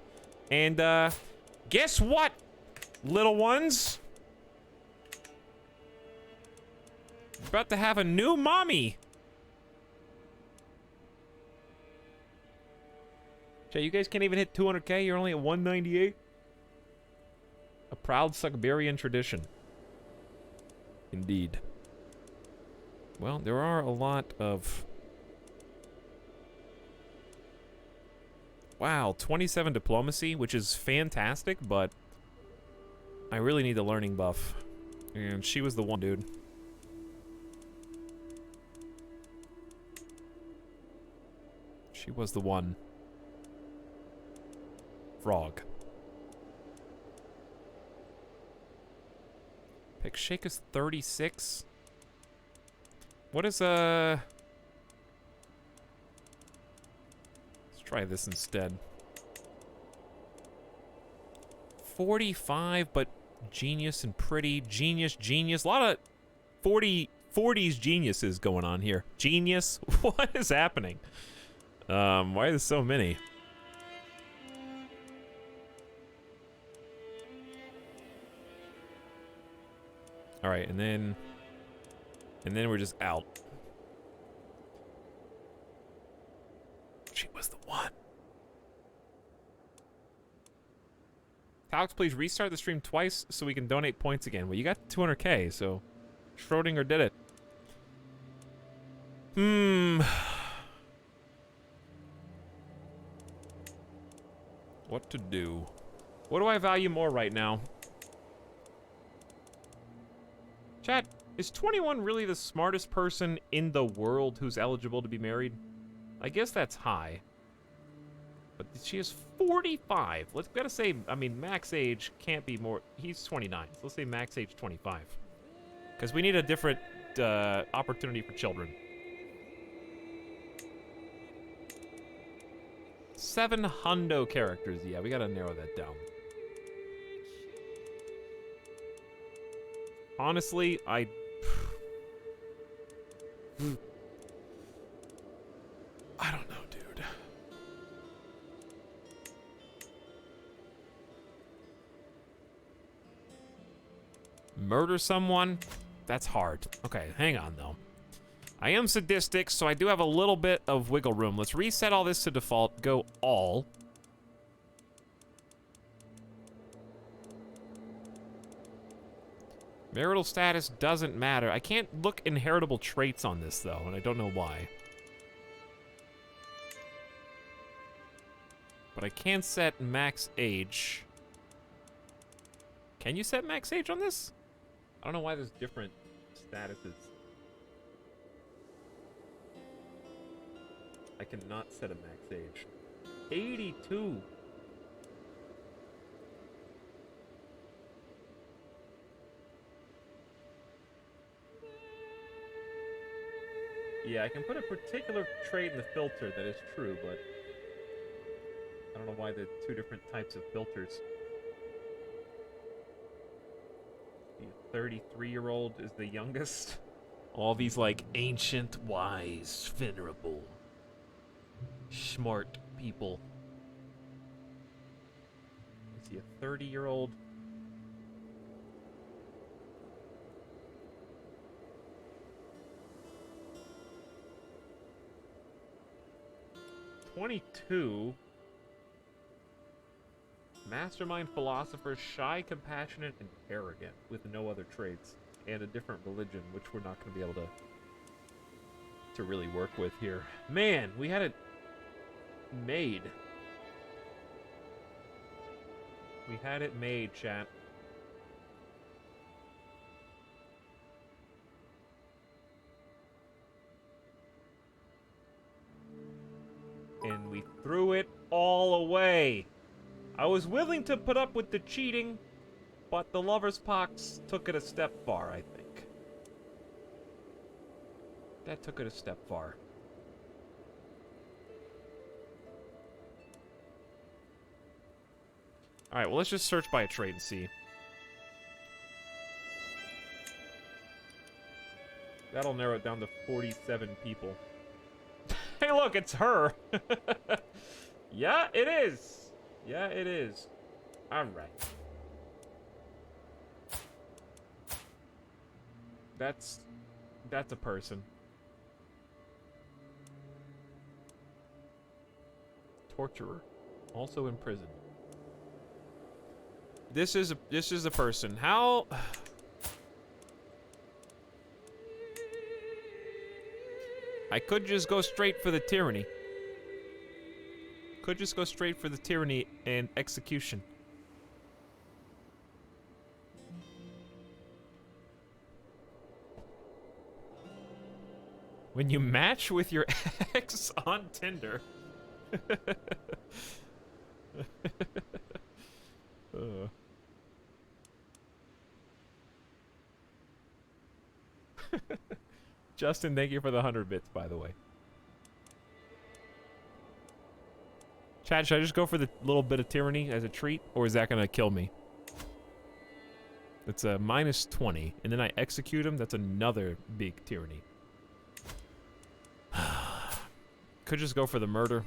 And guess what, little ones? We're about to have a new mommy. Jay, you guys can't even hit 200k. You're only at 198. A proud Sukbarian tradition. Indeed. Well, there are a lot of... Wow, 27 diplomacy, which is fantastic, but I really need the learning buff. And she was the one, dude. She was the one. Frog. Pick Shake is 36. What is Let's try this instead. 45, but genius and pretty. Genius. A lot of 40s geniuses going on here. Genius? What is happening? Why are there so many? Alright, and then we're just out. She was the one. Alex, please restart the stream twice so we can donate points again. Well, you got 200k, so Schrodinger did it. What to do? What do I value more right now? Chat, is 21 really the smartest person in the world who's eligible to be married? I guess that's high. But she is 45. Let's gotta say, I mean, max age can't be more. He's 29. So let's say max age 25. Because we need a different opportunity for children. 7 hundo characters. Yeah, we gotta narrow that down. Honestly, I don't know, dude. Murder someone? That's hard. Okay, hang on, though. I am sadistic, so I do have a little bit of wiggle room. Let's reset all this to default. Go all. Marital status doesn't matter. I can't look inheritable traits on this, though, and I don't know why. But I can set max age. Can you set max age on this? I don't know why there's different statuses. I cannot set a max age. 82. Yeah, I can put a particular trait in the filter, that is true, but I don't know why the two different types of filters. The 33-year-old is the youngest. All these, like, ancient, wise, venerable, smart people. Is he a 30-year-old? (22) Mastermind, philosopher, shy, compassionate, and arrogant, with no other traits, and a different religion, which we're not going to be able to really work with here. Man, we had it made. We had it made, chat. And we threw it all away. I was willing to put up with the cheating, but the Lover's Pox took it a step far, I think. That took it a step far. Alright, well, let's just search by a trait and see. That'll narrow it down to 47 people. Hey, look, it's her. Yeah, it is. Yeah, it is. All right. That's a person. Torturer, also imprisoned. This is a person. How? I could just go straight for the tyranny. Could just go straight for the tyranny and execution. When you match with your ex on Tinder. Justin, thank you for the 100 bits, by the way. Chad, should I just go for the little bit of tyranny as a treat, or is that gonna kill me? It's a minus 20, and then I execute him. That's another big tyranny. Could just go for the murder.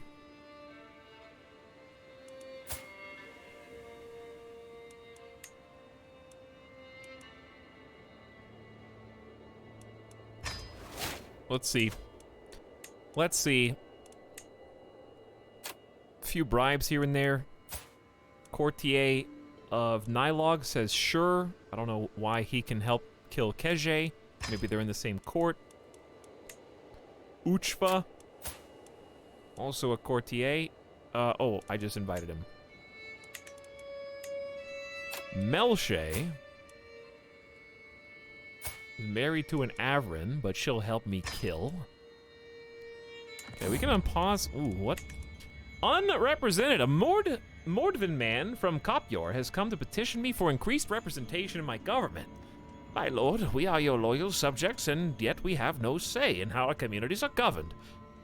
Let's see. Let's see. A few bribes here and there. Courtier of Nylog says sure. I don't know why he can help kill Keje. Maybe they're in the same court. Uchva. Also a courtier. Oh, I just invited him. Melche is married to an Avrin, but she'll help me kill. Okay, we can unpause. Ooh, what? Unrepresented. A Mordvin man from Kopyor has come to petition me for increased representation in my government. My lord, we are your loyal subjects, and yet we have no say in how our communities are governed.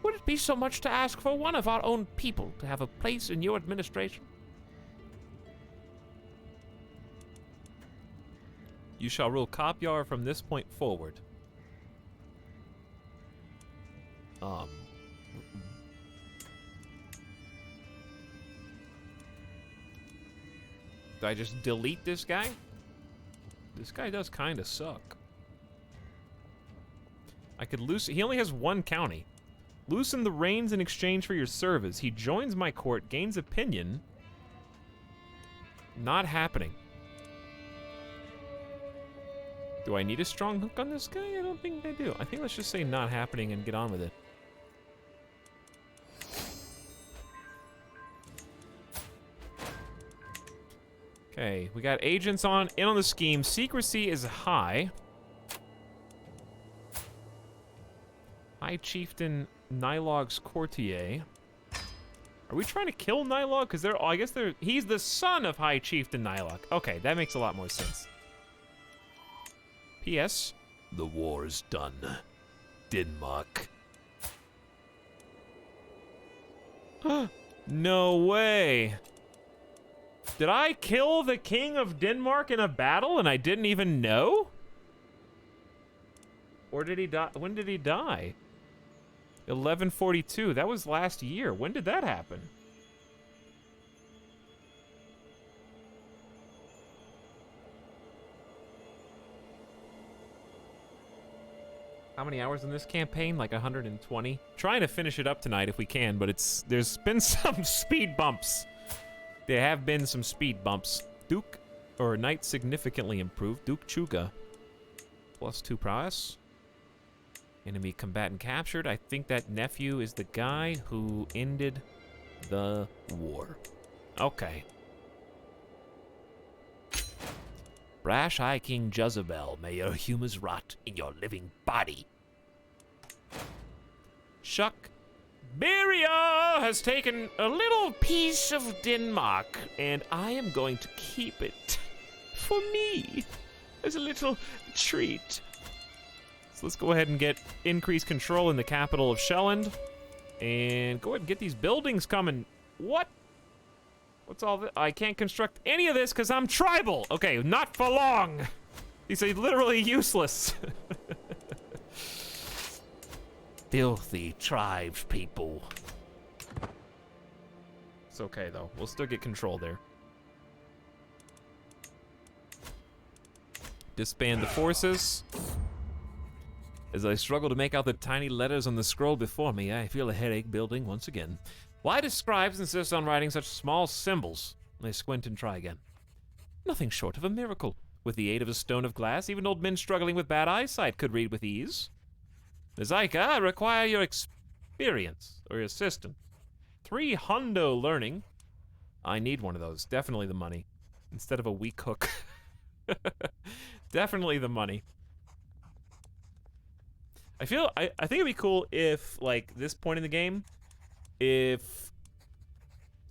Would it be so much to ask for one of our own people to have a place in your administration? You shall rule Kopyar from this point forward. Do I just delete this guy? This guy does kind of suck. I could loosen. He only has one county. Loosen the reins in exchange for your service. He joins my court, gains opinion. Not happening. Do I need a strong hook on this guy? I don't think I do. I think let's just say not happening and get on with it. Okay, we got agents in on the scheme. Secrecy is high. High Chieftain Nylog's courtier. Are we trying to kill Nylog? Because I guess he's the son of High Chieftain Nylog. Okay, that makes a lot more sense. P.S. The war is done. Denmark. No way. Did I kill the king of Denmark in a battle and I didn't even know? Or did he die? When did he die? 1142. That was last year. When did that happen? How many hours in this campaign? Like 120. Trying to finish it up tonight if we can, but there's been some speed bumps. There have been some speed bumps. Knight significantly improved. Duke Chuga. +2 prowess. Enemy combatant captured. I think that nephew is the guy who ended the war. Okay. Brash High King Jezebel, may your humors rot in your living body. Shuck. Beria has taken a little piece of Denmark, and I am going to keep it for me as a little treat. So let's go ahead and get increased control in the capital of Shelland, and go ahead and get these buildings coming. What? What's all this? I can't construct any of this because I'm tribal. Okay, not for long. These are literally useless. filthy tribes people. It's okay, though. We'll still get control there. Disband the forces. As I struggle to make out the tiny letters on the scroll before me, I feel a headache building once again. Why do scribes insist on writing such small symbols? I squint and try again. Nothing short of a miracle. With the aid of a stone of glass, even old men struggling with bad eyesight could read with ease. Zyka, I require your experience, or your assistance. 3 hundo learning. I need one of those. Definitely the money. Instead of a weak hook. Definitely the money. I think it'd be cool if, like, this point in the game, if...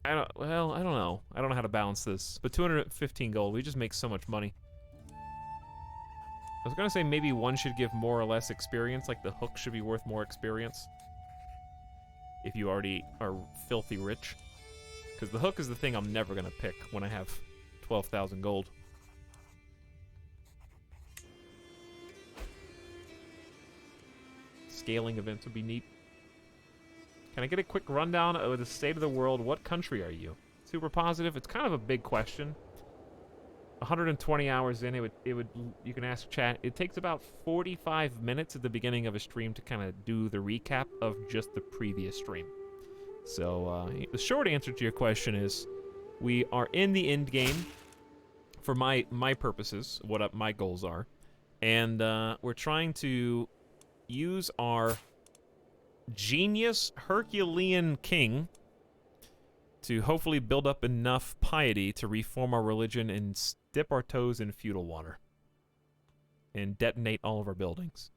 I don't know. I don't know how to balance this. But 215 gold, we just make so much money. I was gonna say maybe one should give more or less experience, like the hook should be worth more experience. If you already are filthy rich. Because the hook is the thing I'm never gonna pick when I have 12,000 gold. Scaling events would be neat. Can I get a quick rundown of the state of the world? What country are you? Super positive. It's kind of a big question. 120 hours in, you can ask chat. It takes about 45 minutes at the beginning of a stream to kind of do the recap of just the previous stream. So the short answer to your question is, we are in the end game for my purposes, what my goals are, and we're trying to use our genius Herculean king to hopefully build up enough piety to reform our religion and dip our toes in feudal water and detonate all of our buildings.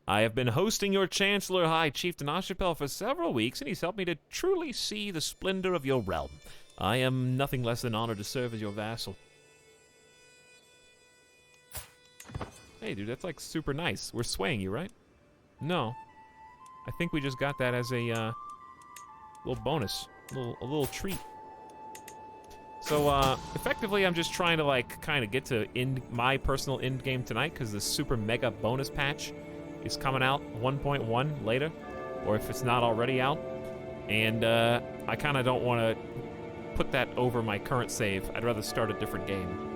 I have been hosting your Chancellor High Chieftain Ashipel for several weeks, and he's helped me to truly see the splendor of your realm. I am nothing less than honored to serve as your vassal. Hey, dude, that's like super nice. We're swaying you, right? No. I think we just got that as a little bonus, a little treat. So effectively, I'm just trying to like kind of get to my personal end game tonight because the super mega bonus patch is coming out 1.1 later, or if it's not already out, and I kind of don't want to put that over my current save. I'd rather start a different game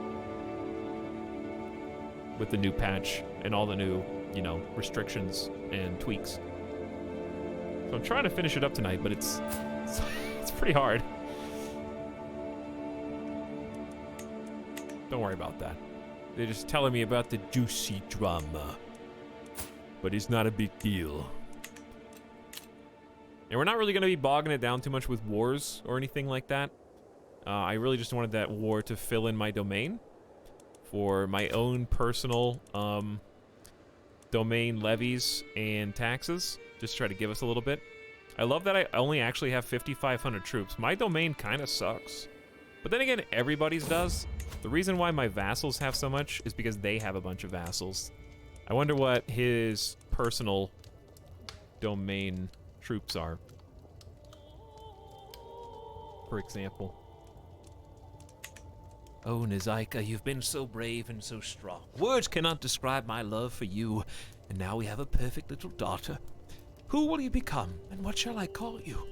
with the new patch and all the new, you know, restrictions and tweaks. So I'm trying to finish it up tonight, but it's pretty hard. Don't worry about that. They're just telling me about the juicy drama. But it's not a big deal. And we're not really going to be bogging it down too much with wars or anything like that. I really just wanted that war to fill in my domain for my own personal domain levies and taxes. Just try to give us a little bit. I love that I only actually have 5,500 troops. My domain kind of sucks. But then again, everybody's does. The reason why my vassals have so much is because they have a bunch of vassals. I wonder what his personal domain troops are. For example. Oh, Nazaika, you've been so brave and so strong. Words cannot describe my love for you. And now we have a perfect little daughter. Who will you become, and what shall I call you?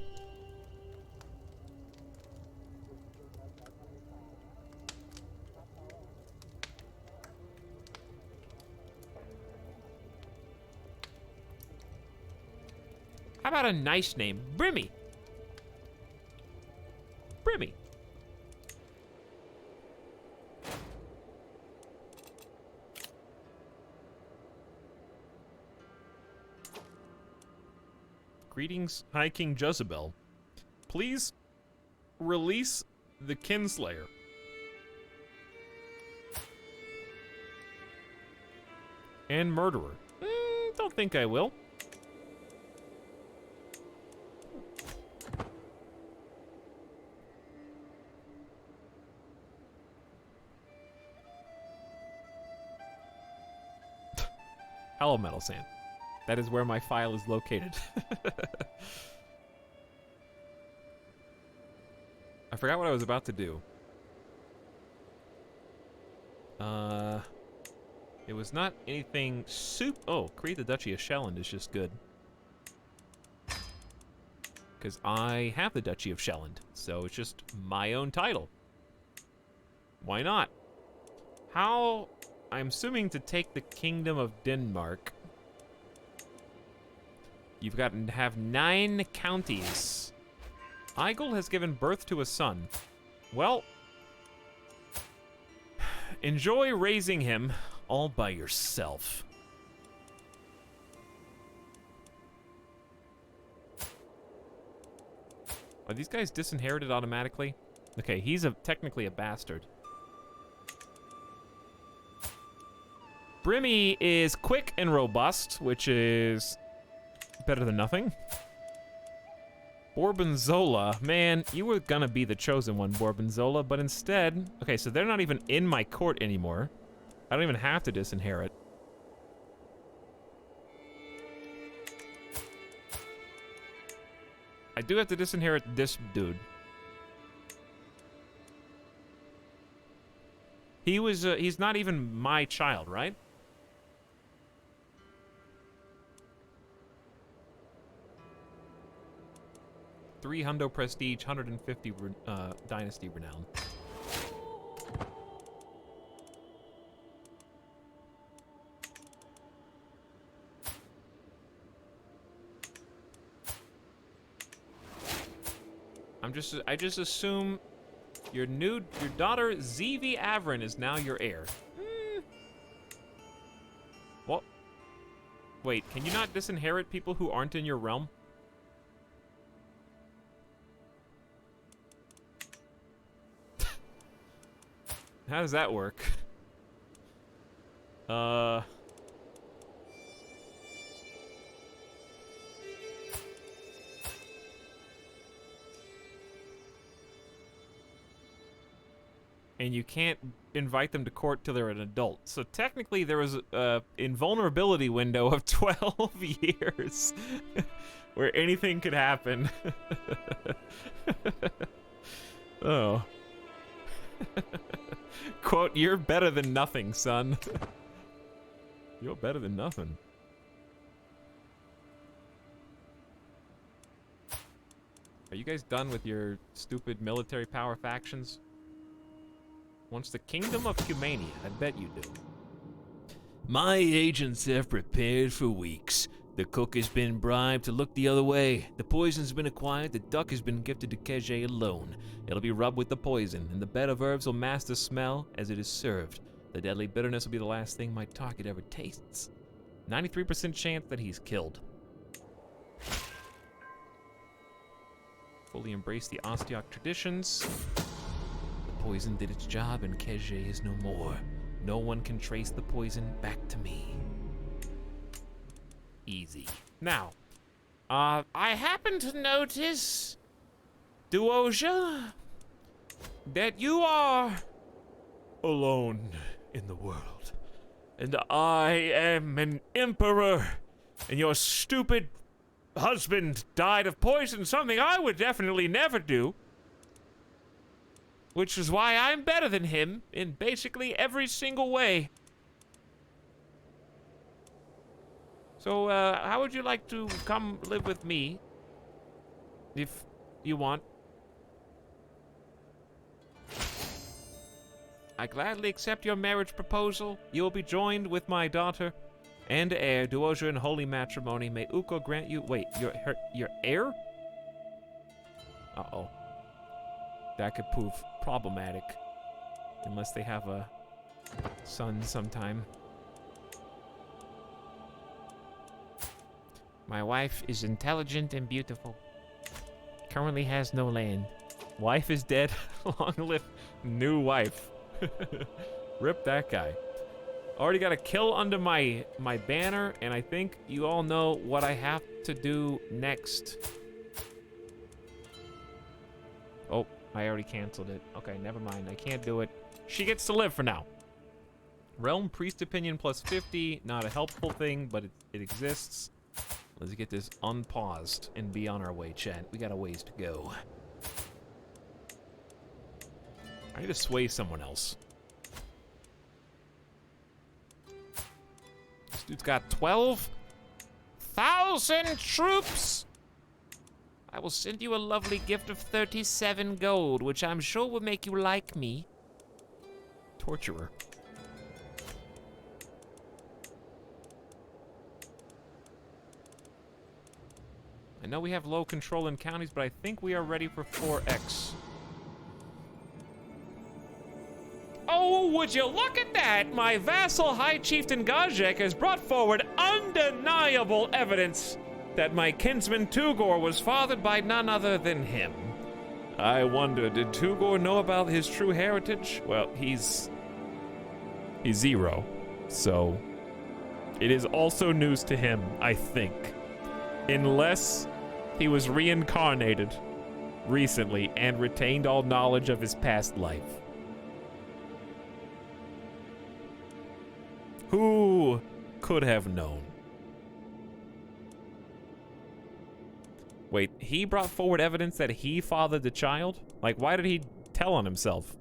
How about a nice name? Brimmy. Brimmy. Greetings, High King Jezebel. Please release the Kinslayer. And Murderer. Don't think I will. Hello, Metal Sand. That is where my file is located. I forgot what I was about to do. It was not anything Oh, create the Duchy of Shelland is just good. Because I have the Duchy of Shelland, so it's just my own title. Why not? How... I'm assuming to take the Kingdom of Denmark. You've got to have 9 counties. Eigil has given birth to a son. Well, enjoy raising him all by yourself. Are these guys disinherited automatically? Okay, he's technically a bastard. Brimmy is quick and robust, which is better than nothing. Gorgonzola, man, you were gonna be the chosen one, Gorgonzola, but instead... Okay, so they're not even in my court anymore. I don't even have to disinherit. I do have to disinherit this dude. He's not even my child, right? $300 prestige, 150 dynasty renown. I just assume your daughter Zevi Avrin is now your heir. What? Wait, can you not disinherit people who aren't in your realm? How does that work? And you can't invite them to court till they're an adult. So technically there was a invulnerability window of 12 years where anything could happen. Oh. Quote, you're better than nothing, son. You're better than nothing. Are you guys done with your stupid military power factions? Wants the Kingdom of Cumania. I bet you do. My agents have prepared for weeks. The cook has been bribed to look the other way. The poison's been acquired. The duck has been gifted to Kejay alone. It'll be rubbed with the poison, and the bed of herbs will mask the smell as it is served. The deadly bitterness will be the last thing my target ever tastes. 93% chance that he's killed. Fully embrace the Ostiak traditions. The poison did its job, and Kejay is no more. No one can trace the poison back to me. Easy. Now, I happen to notice, Duosia, that you are alone in the world. And I am an emperor, and your stupid husband died of poison, something I would definitely never do. Which is why I'm better than him in basically every single way. So, how would you like to come live with me? If you want. I gladly accept your marriage proposal. You will be joined with my daughter and heir, Duosia, in holy matrimony. May Ukko grant you... Wait, your heir? Uh-oh. That could prove problematic. Unless they have a son sometime. My wife is intelligent and beautiful. Currently has no land. Wife is dead. Long live new wife. Rip that guy. Already got a kill under my banner, and I think you all know what I have to do next. Oh, I already canceled it. Okay, never mind. I can't do it. She gets to live for now. Realm Priest Opinion plus 50. Not a helpful thing, but it exists. Let's get this unpaused and be on our way, chat. We got a ways to go. I need to sway someone else. This dude's got 12,000 troops. I will send you a lovely gift of 37 gold, which I'm sure will make you like me. Torturer. I know we have low control in counties, but I think we are ready for 4X. Oh, would you look at that? My vassal High Chieftain Gajek has brought forward undeniable evidence that my kinsman Tugor was fathered by none other than him. I wonder, did Tugor know about his true heritage? Well, he's zero, so it is also news to him, I think. Unless he was reincarnated recently and retained all knowledge of his past life. Who could have known? Wait, he brought forward evidence that he fathered the child? Like, why did he tell on himself?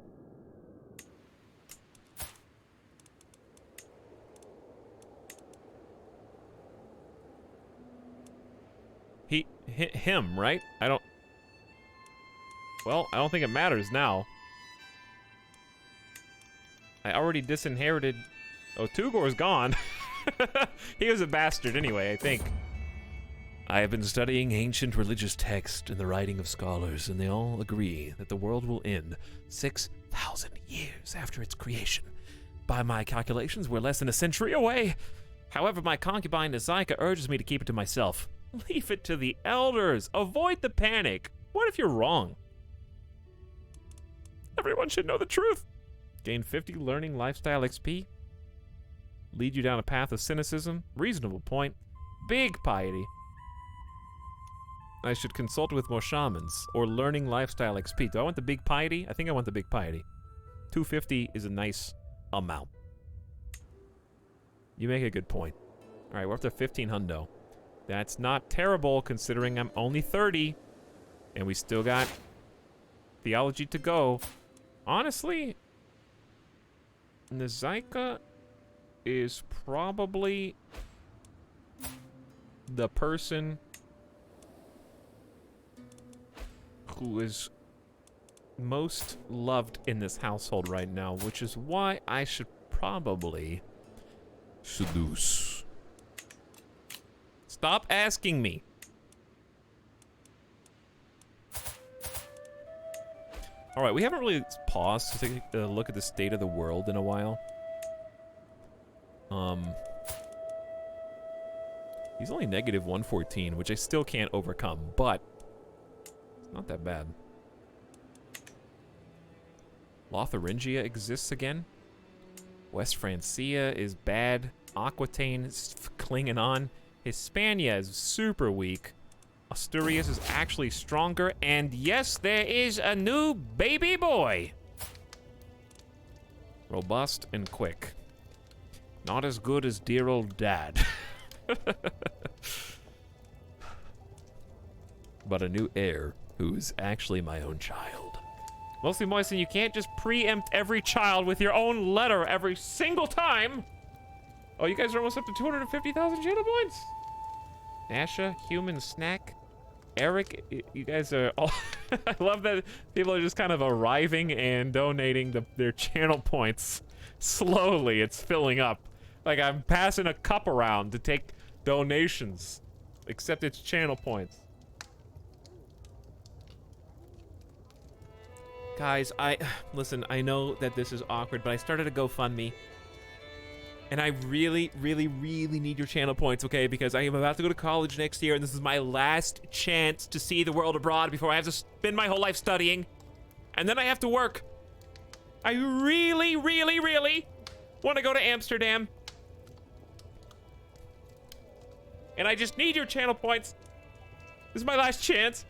Him, right? Well, I don't think it matters now. I already disinherited. Oh, Tugor's gone. He was a bastard anyway, I think. I have been studying ancient religious texts and the writing of scholars, and they all agree that the world will end 6,000 years after its creation. By my calculations, we're less than a century away. However, my concubine Nazaika urges me to keep it to myself. Leave it to the elders. Avoid the panic. What if you're wrong? Everyone should know the truth. Gain 50 learning lifestyle XP. Lead you down a path of cynicism. Reasonable point. Big piety. I should consult with more shamans or learning lifestyle XP. Do I want the big piety? I think I want the big piety. 250 is a nice amount. You make a good point. All right, we're up to 15 hundo. That's not terrible considering I'm only 30 and we still got theology to go. Honestly, Nazaika is probably the person who is most loved in this household right now, which is why I should probably seduce. Stop asking me. All right, we haven't really paused to take a look at the state of the world in a while. He's only negative 114, which I still can't overcome, but it's not that bad. Lotharingia exists again. West Francia is bad. Aquitaine is clinging on. Hispania is super weak. Asturias is actually stronger. And yes, there is a new baby boy. Robust and quick. Not as good as dear old dad. But a new heir who's actually my own child. Mostly Moisten, you can't just preempt every child with your own letter every single time. Oh, you guys are almost up to 250,000 channel points. Nasha, Human Snack, Eric, you guys are all... I love that people are just kind of arriving and donating their channel points. Slowly, it's filling up. Like I'm passing a cup around to take donations. Except it's channel points. Guys, listen, I know that this is awkward, but I started a GoFundMe. And I really, really, really need your channel points, okay? Because I am about to go to college next year, and this is my last chance to see the world abroad before I have to spend my whole life studying. And then I have to work. I really, really, really want to go to Amsterdam. And I just need your channel points. This is my last chance.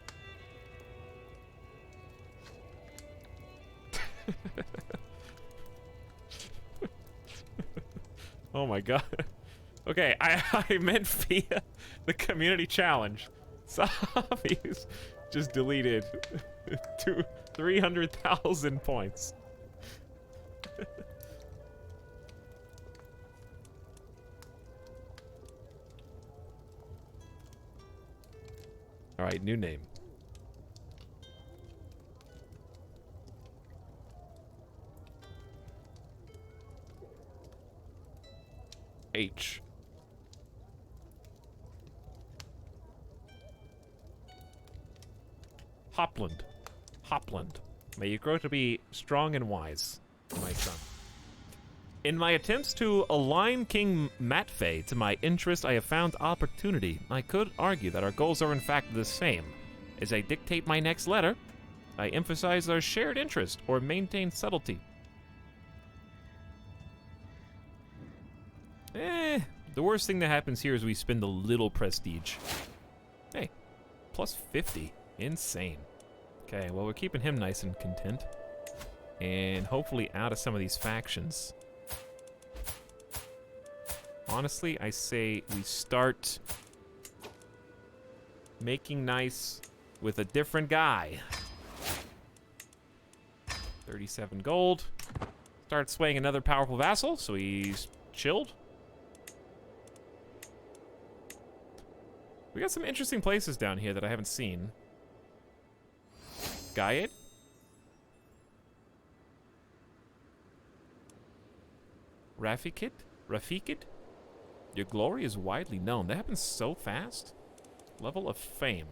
Oh my god. Okay, I meant via the community challenge. Zombies just deleted 300,000 points. All right, new name. H. Hopland. Hopland. May you grow to be strong and wise, my son. In my attempts to align King Matfei to my interest, I have found opportunity. I could argue that our goals are in fact the same. As I dictate my next letter, I emphasize our shared interest or maintain subtlety. The worst thing that happens here is we spend a little prestige. Hey, plus 50. Insane. Okay, well, we're keeping him nice and content. And hopefully out of some of these factions. Honestly, I say we start making nice with a different guy. 37 gold. Start swaying another powerful vassal, so he's chilled. We got some interesting places down here that I haven't seen. Gaiad? Rafikid? Rafikid? Your glory is widely known. That happens so fast. Level of fame.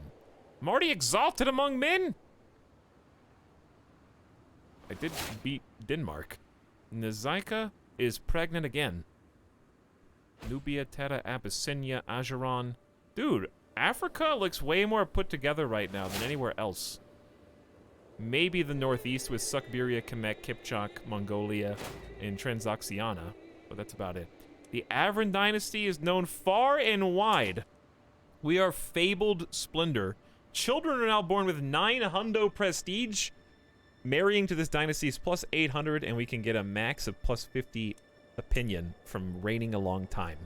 Marty exalted among men? I did beat Denmark. Nezaika is pregnant again. Nubia, Terra, Abyssinia, Acheron. Dude, Africa looks way more put together right now than anywhere else. Maybe the northeast with Sukbiria, Kamek, Kipchak, Mongolia, and Transoxiana, but that's about it. The Avran dynasty is known far and wide. We are fabled splendor. Children are now born with 9 hundo prestige. Marrying to this dynasty is plus 800, and we can get a max of plus 50 opinion from reigning a long time.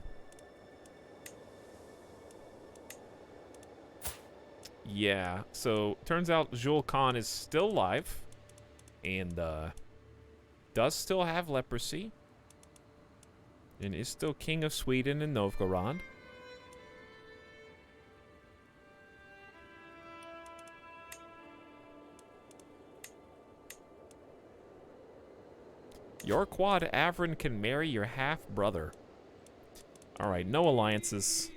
Yeah, so turns out Zhul Khan is still alive and does still have leprosy and is still king of Sweden and Novgorod. Your quad Avran can marry your half-brother. All right, no alliances.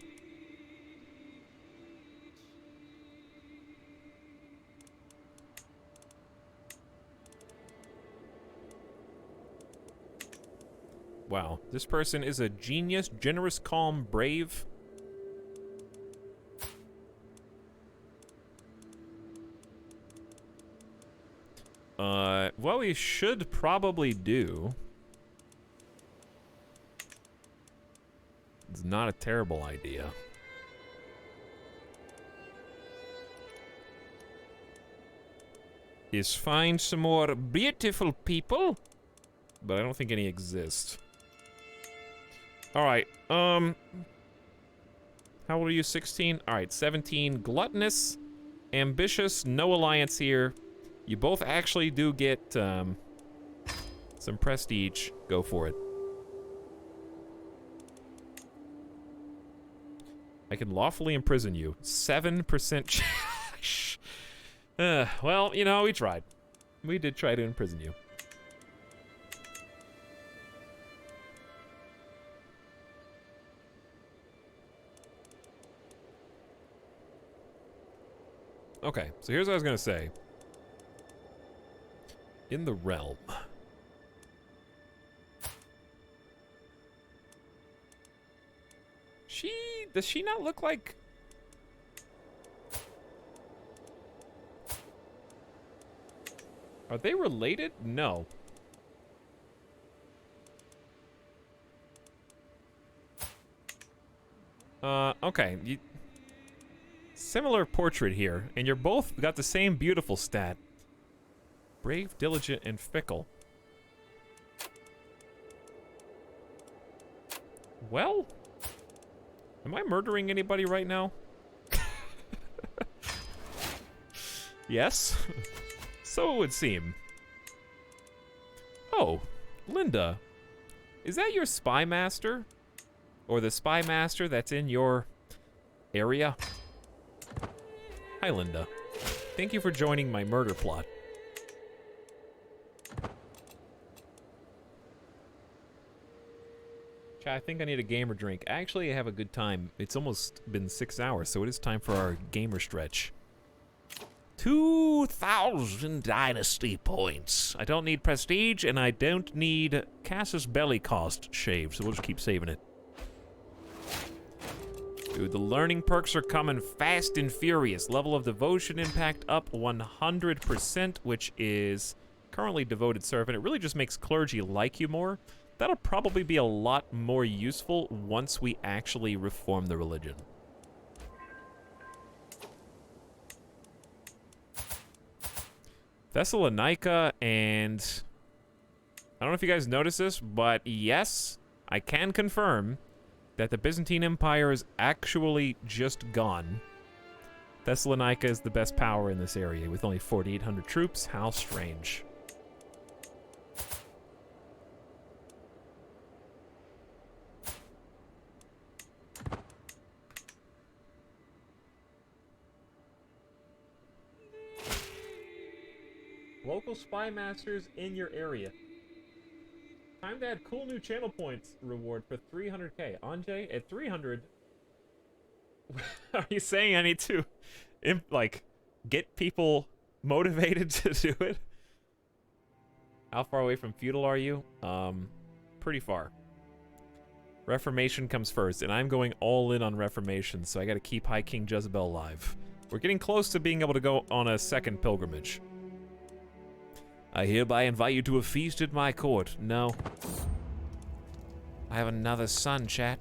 Wow, this person is a genius, generous, calm, brave. What we should probably do... It's not a terrible idea. Is find some more beautiful people, but I don't think any exist. Alright, how old are you? 16? Alright, 17. Gluttonous, ambitious, no alliance here. You both actually do get, some prestige. Go for it. I can lawfully imprison you. 7% well, you know, we tried. We did try to imprison you. Okay, so here's what I was gonna say. In the realm. Does she not look like... Are they related? No. Okay. Similar portrait here, and you're both got the same beautiful stat. Brave, diligent, and fickle. Well, am I murdering anybody right now? Yes. So it would seem. Oh, Linda. Is that your spy master? Or the spy master that's in your area? Hi, Linda. Thank you for joining my murder plot. Chat, I think I need a gamer drink. Actually, I have a good time. It's almost been 6 hours, so it is time for our gamer stretch. 2,000 dynasty points. I don't need prestige, and I don't need Casus Belli cost shaved, so we'll just keep saving it. Dude, the learning perks are coming fast and furious. Level of devotion impact up 100%, which is currently devoted servant. It really just makes clergy like you more. That'll probably be a lot more useful once we actually reform the religion. Thessalonica, and I don't know if you guys noticed this, but yes, I can confirm that the Byzantine Empire is actually just gone. Thessalonica is the best power in this area with only 4,800 troops. How strange. Local spy masters in your area. Time to add cool new channel points reward for 300k. Anjay, at 300, are you saying I need to, like, get people motivated to do it? How far away from feudal are you? Pretty far. Reformation comes first, and I'm going all in on Reformation, so I gotta keep High King Jezebel alive. We're getting close to being able to go on a second pilgrimage. I hereby invite you to a feast at my court. No. I have another son, chat.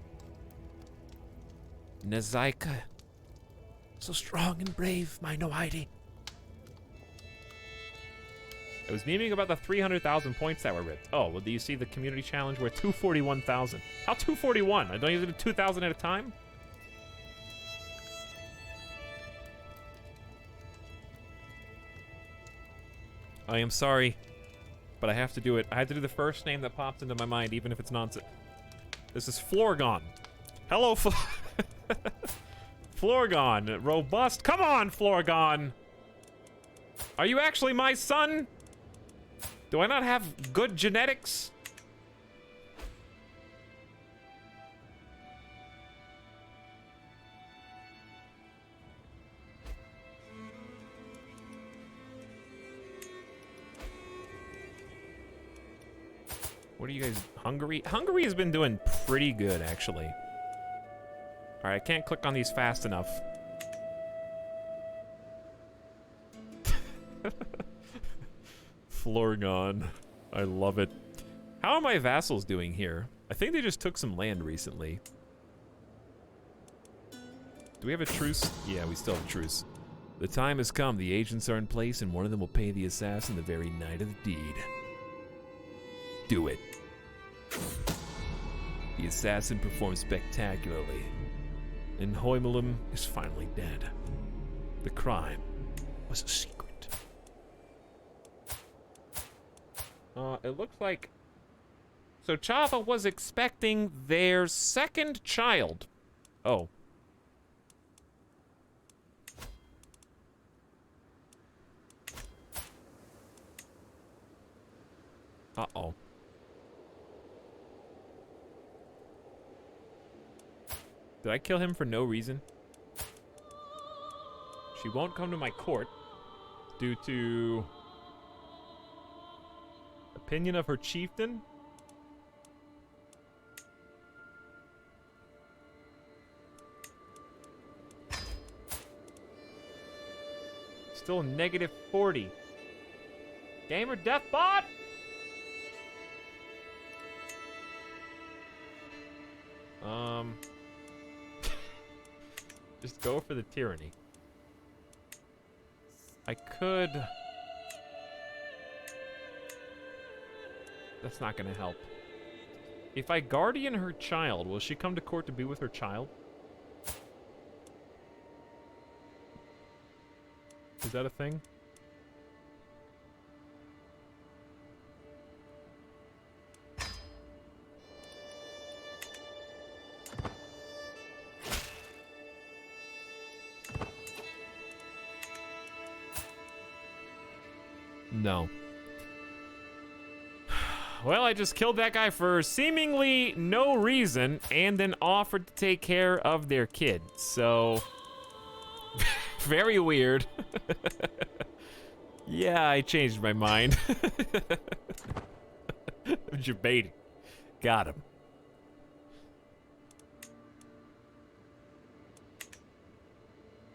Nezaika. So strong and brave, my Nohide. I was memeing about the 300,000 points that were ripped. Oh, well, do you see the community challenge? We're 241,000. How 241? I don't usually do 2,000 at a time? I am sorry, but I have to do it. I had to do the first name that pops into my mind, even if it's nonsense. This is Florgon. Hello, Florgon. Robust. Come on, Florgon. Are you actually my son? Do I not have good genetics? What are you guys, Hungary? Hungary has been doing pretty good, actually. All right, I can't click on these fast enough. Florgon. I love it. How are my vassals doing here? I think they just took some land recently. Do we have a truce? Yeah, we still have a truce. The time has come. The agents are in place, and one of them will pay the assassin the very night of the deed. Do it. The assassin performed spectacularly, and Hoymelum is finally dead. The crime was a secret. It looks like... So Chava was expecting their second child. Oh. Uh-oh. Did I kill him for no reason? She won't come to my court due to opinion of her chieftain. Still negative 40. Gamer Deathbot! Just go for the tyranny. I could... That's not gonna help. If I guardian her child, will she come to court to be with her child? Is that a thing? No. Well, I just killed that guy for seemingly no reason and then offered to take care of their kid. So, very weird. Yeah, I changed my mind. Debating. Got him.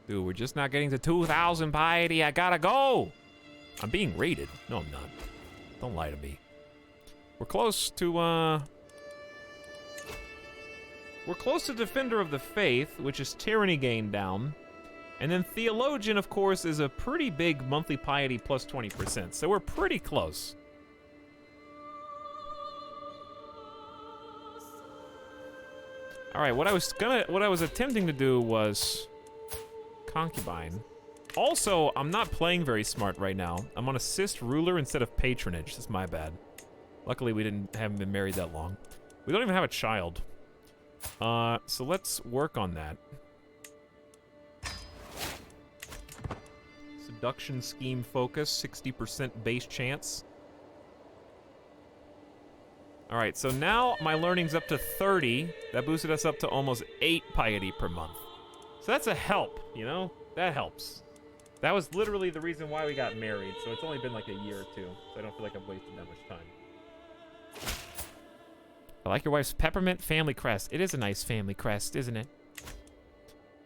Dude, we're just not getting to 2,000 piety. I gotta go. I'm being raided. No, I'm not. Don't lie to me. We're close to, we're close to Defender of the Faith, which is Tyranny Gain down. And then Theologian, of course, is a pretty big monthly piety plus 20%. So we're pretty close. All right, what I was attempting to do was Concubine. Also, I'm not playing very smart right now. I'm on Assist Ruler instead of Patronage. That's my bad. Luckily, we haven't been married that long. We don't even have a child. So let's work on that. Seduction Scheme Focus, 60% base chance. All right, so now my learning's up to 30. That boosted us up to almost 8 piety per month. So that's a help, you know? That helps. That was literally the reason why we got married, so it's only been like a year or two, so I don't feel like I've wasted that much time. I like your wife's peppermint family crest. It is a nice family crest, isn't it?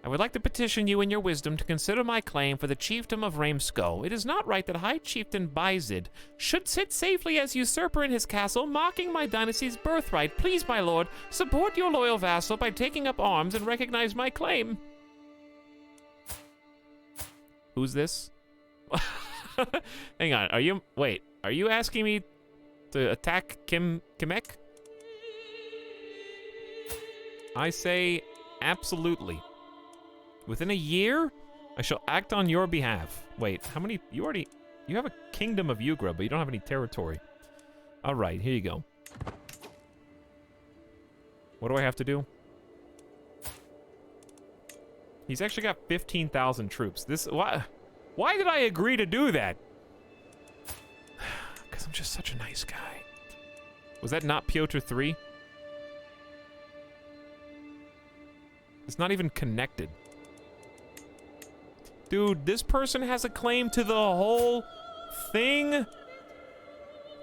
I would like to petition you in your wisdom to consider my claim for the chiefdom of Ramsko. It is not right that High Chieftain Bizid should sit safely as usurper in his castle, mocking my dynasty's birthright. Please, my lord, support your loyal vassal by taking up arms and recognize my claim. Who's this? Hang on, are you asking me to attack Kemek? I say absolutely. Within a year, I shall act on your behalf. Wait, how many? You have a kingdom of Yugra, but you don't have any territory. All right, here you go. What do I have to do? He's actually got 15,000 troops. Why did I agree to do that? Because I'm just such a nice guy. Was that not Piotr III? It's not even connected. Dude, this person has a claim to the whole thing?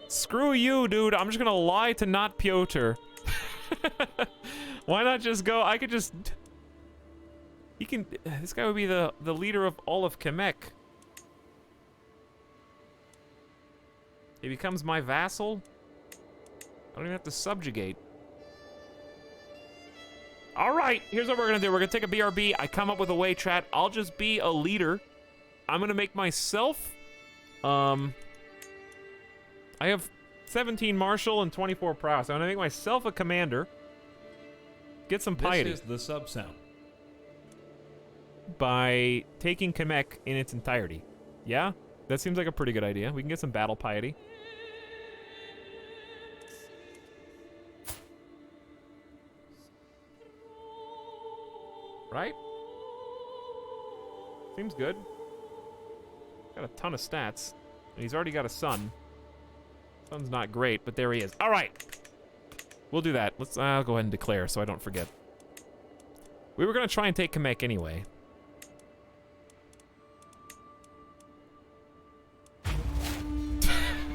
Screw you, dude. I'm just gonna lie to not Piotr. Why not just go? I could just... He can... This guy would be the leader of all of Kemek. He becomes my vassal. I don't even have to subjugate. All right, here's what we're gonna do. We're gonna take a BRB. I come up with a way, chat. I'll just be a leader. I'm gonna make myself, I have 17 martial and 24 prowess. I'm gonna make myself a commander. Get some piety. This is the sub sound. By taking Kemek in its entirety. Yeah? That seems like a pretty good idea. We can get some battle piety. Right? Seems good. Got a ton of stats. And he's already got a son. Son's not great, but there he is. All right. We'll do that. I'll go ahead and declare so I don't forget. We were going to try and take Kemek anyway.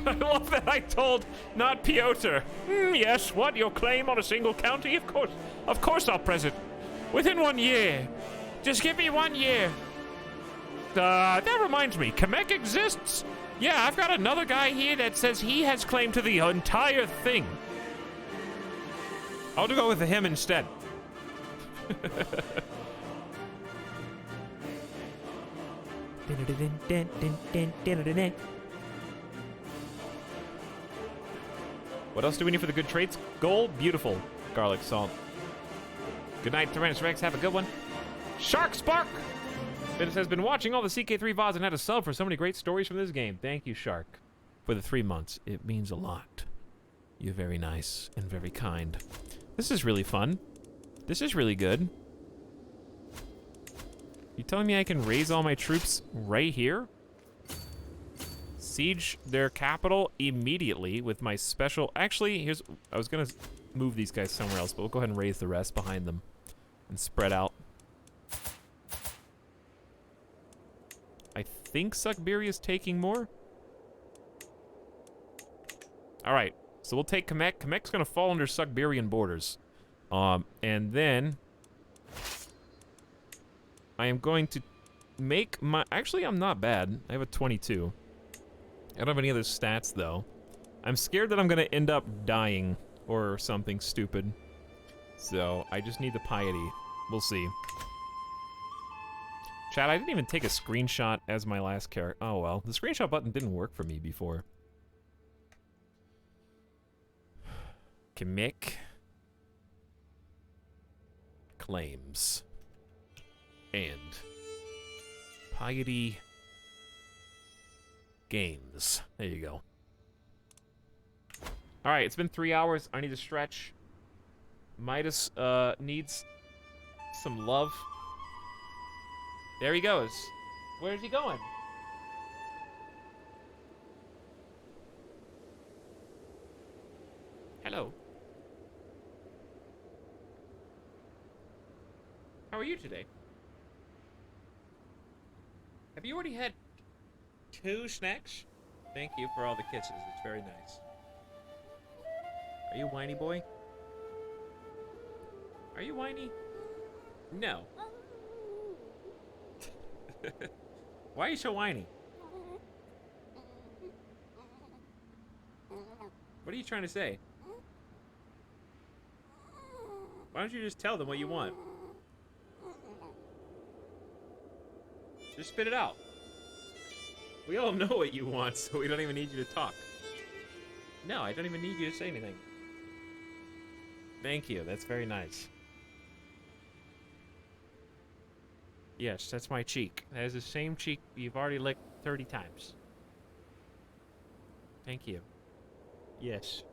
I love that I told not Piotr. Yes, what? Your claim on a single county? Of course I'll press it. Within 1 year. Just give me 1 year. That reminds me, Kemek exists? Yeah, I've got another guy here that says he has claim to the entire thing. I'll go with him instead. What else do we need for the good traits? Gold, beautiful. Garlic salt. Good night, Tyrannus Rex. Have a good one. Shark Spark! Fitness has been watching all the CK3 VODs and had a sub for so many great stories from this game. Thank you, Shark, for the 3 months. It means a lot. You're very nice and very kind. This is really fun. This is really good. You telling me I can raise all my troops right here? siege their capital immediately with my special. Actually, I was gonna move these guys somewhere else, but we'll go ahead and raise the rest behind them and spread out. I think Suckberia's taking more. All right, so we'll take Kamek. Kamek's gonna fall under Suckberian borders, and then I am going to make my. Actually, I'm not bad. I have a 22. I don't have any other stats though. I'm scared that I'm gonna end up dying or something stupid. So I just need the piety. We'll see. Chat, I didn't even take a screenshot as my last character. Oh well, the screenshot button didn't work for me before. Kamek claims and piety gains. There you go. All right, it's been 3 hours. I need to stretch. Midas needs some love. There he goes. Where's he going? Hello. How are you today? Have you already had 2 snacks? Thank you for all the kisses. It's very nice. Are you whiny boy? Are you whiny? No. Why are you so whiny? What are you trying to say? Why don't you just tell them what you want? Just spit it out. We all know what you want, so we don't even need you to talk. No, I don't even need you to say anything. Thank you, that's very nice. Yes, that's my cheek. That is the same cheek you've already licked 30 times. Thank you. Yes.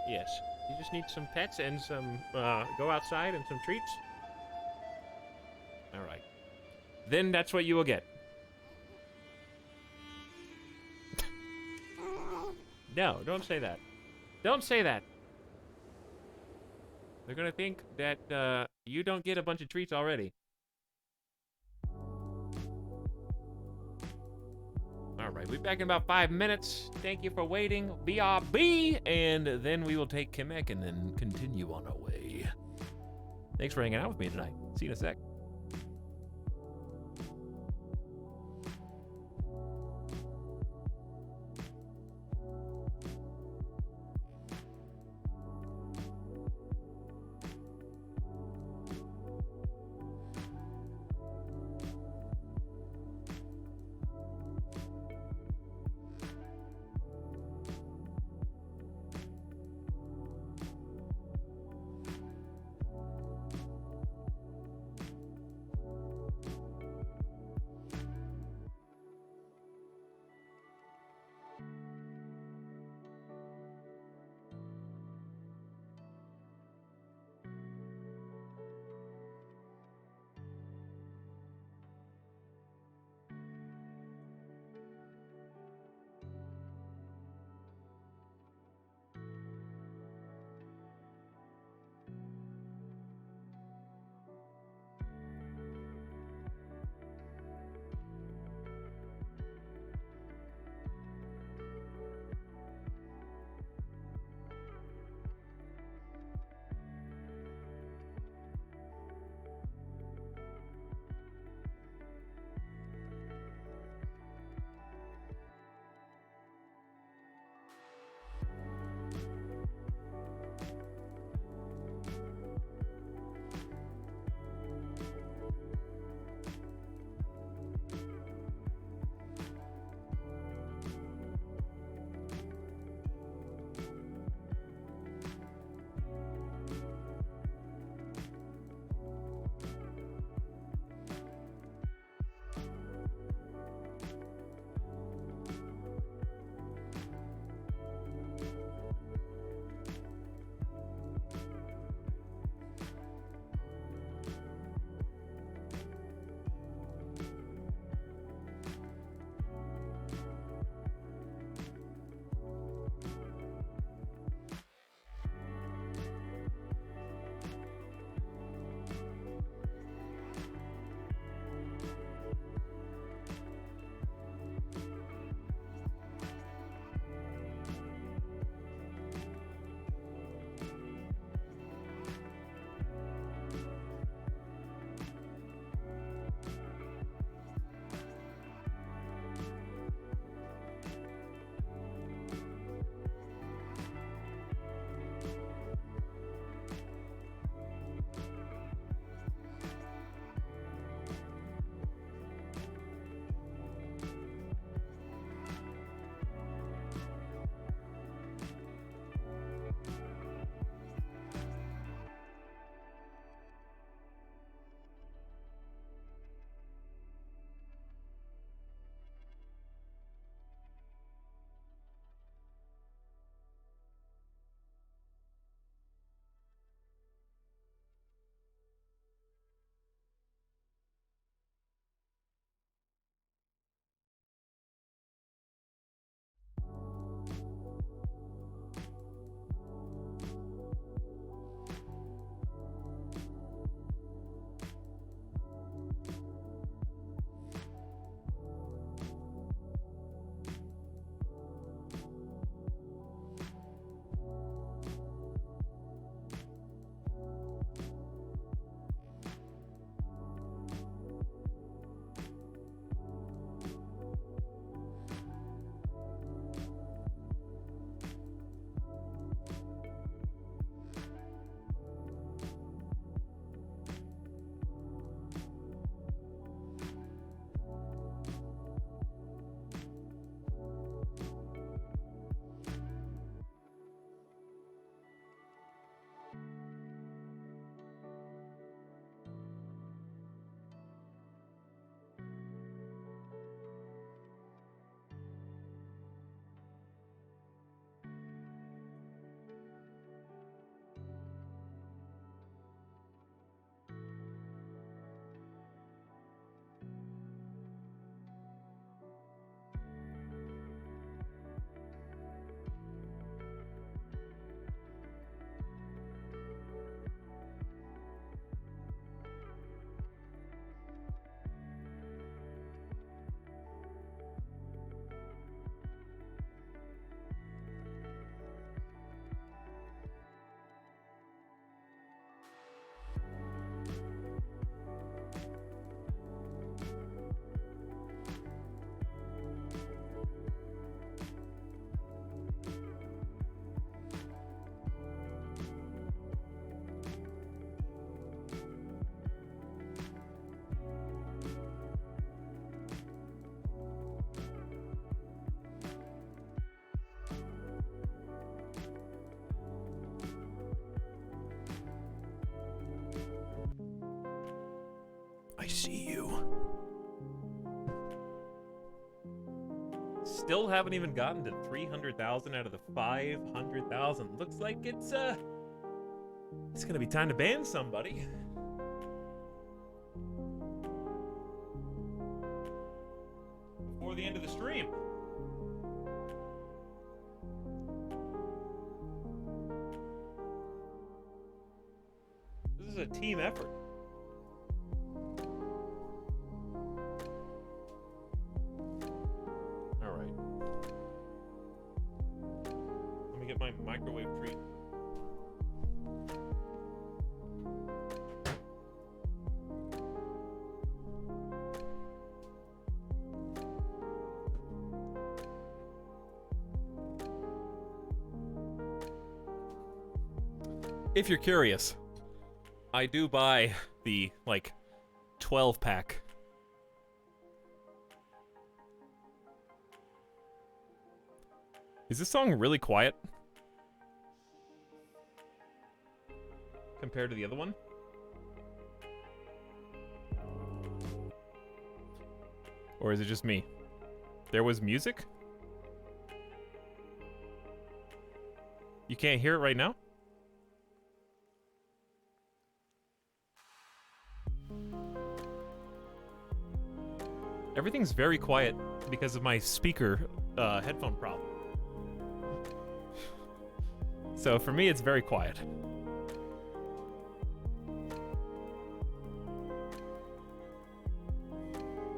Yes. You just need some pets and some, go outside and some treats. Alright. Then that's what you will get. No, don't say that. Don't say that. They're gonna think that, you don't get a bunch of treats already. Alright, we'll be back in about 5 minutes. Thank you for waiting. BRB! And then we will take Kamek and then continue on our way. Thanks for hanging out with me tonight. See you in a sec. still haven't even gotten to 300,000 out of the 500,000. Looks like it's gonna be time to ban somebody. Before the end of the stream. This is a team effort. Alright. Let me get my microwave treat. If you're curious, I do buy the, like, 12-pack. Is this song really quiet? Compared to the other one? Or is it just me? There was music? You can't hear it right now? Everything's very quiet because of my speaker headphone problem. So for me, it's very quiet.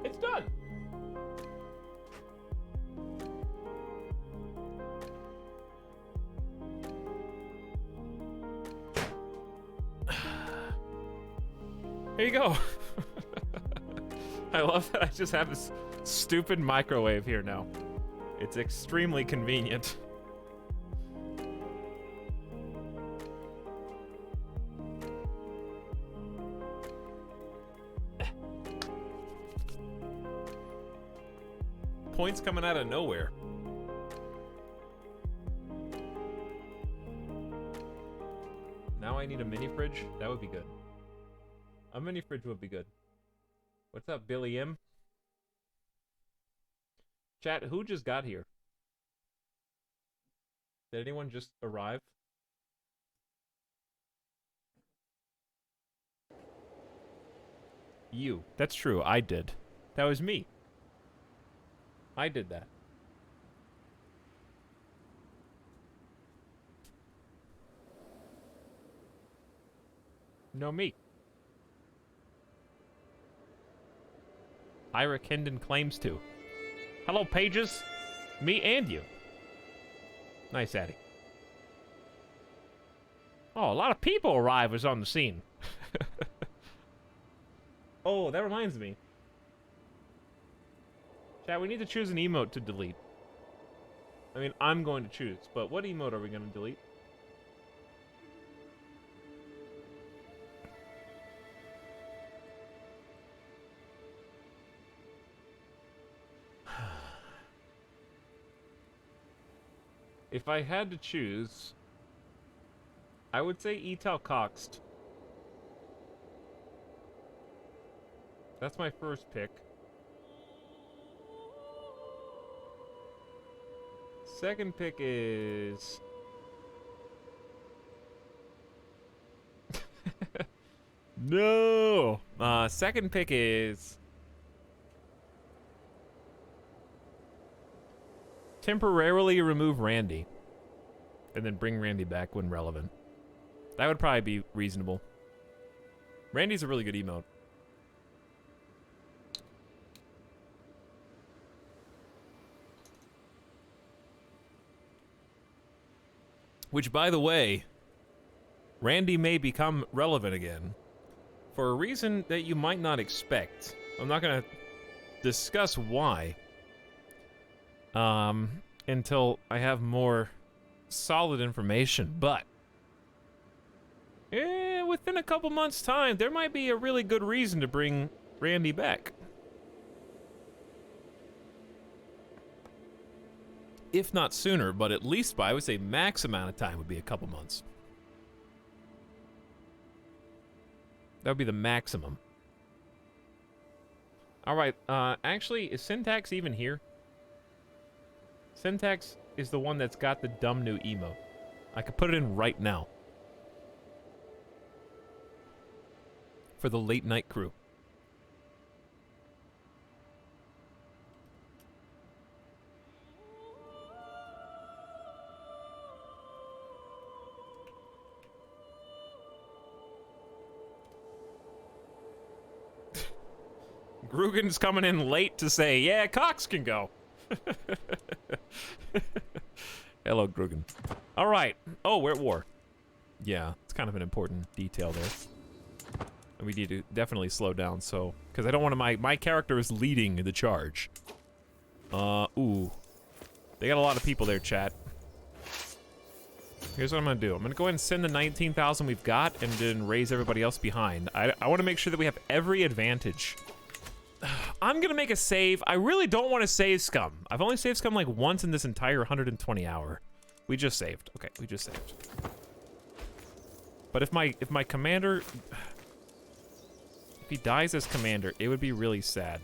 It's done. There you go. I love that I just have this stupid microwave here now. It's extremely convenient. Points coming out of nowhere. Now I need a mini fridge. That would be good. A mini fridge would be good. What's up, Billy M? Chat, who just got here? Did anyone just arrive? You. That's true, I did. That was me. I did that. No, me. Ira Kendon claims to. Hello, pages. Me and you. Nice, Addy. Oh, a lot of people arrived on the scene. Oh, that reminds me. Chat, we need to choose an emote to delete. I mean, I'm going to choose, but what emote are we going to delete? If I had to choose, I would say Etal Coxed. That's my first pick. Second pick is... No! Second pick is... temporarily remove Randy. And then bring Randy back when relevant. That would probably be reasonable. Randy's a really good emote. Which, by the way, Randy may become relevant again for a reason that you might not expect. I'm not going to discuss why until I have more solid information, but within a couple months' time, there might be a really good reason to bring Randy back. If not sooner, but at least by, I would say, max amount of time would be a couple months. That would be the maximum. All right, actually, is Syntax even here? Syntax is the one that's got the dumb new emote. I could put it in right now. For the late night crew. Grugan's coming in late to say, yeah, Cox can go. Hello, Grugan. All right. Oh, we're at war. Yeah, it's kind of an important detail there. And we need to definitely slow down, so... Because I don't want to... My character is leading the charge. Ooh. They got a lot of people there, chat. Here's what I'm going to do. I'm going to go ahead and send the 19,000 we've got and then raise everybody else behind. I want to make sure that we have every advantage. I'm going to make a save. I really don't want to save Scum. I've only saved Scum like once in this entire 120 hour. We just saved. Okay, we just saved. But if my commander... If he dies as commander, it would be really sad.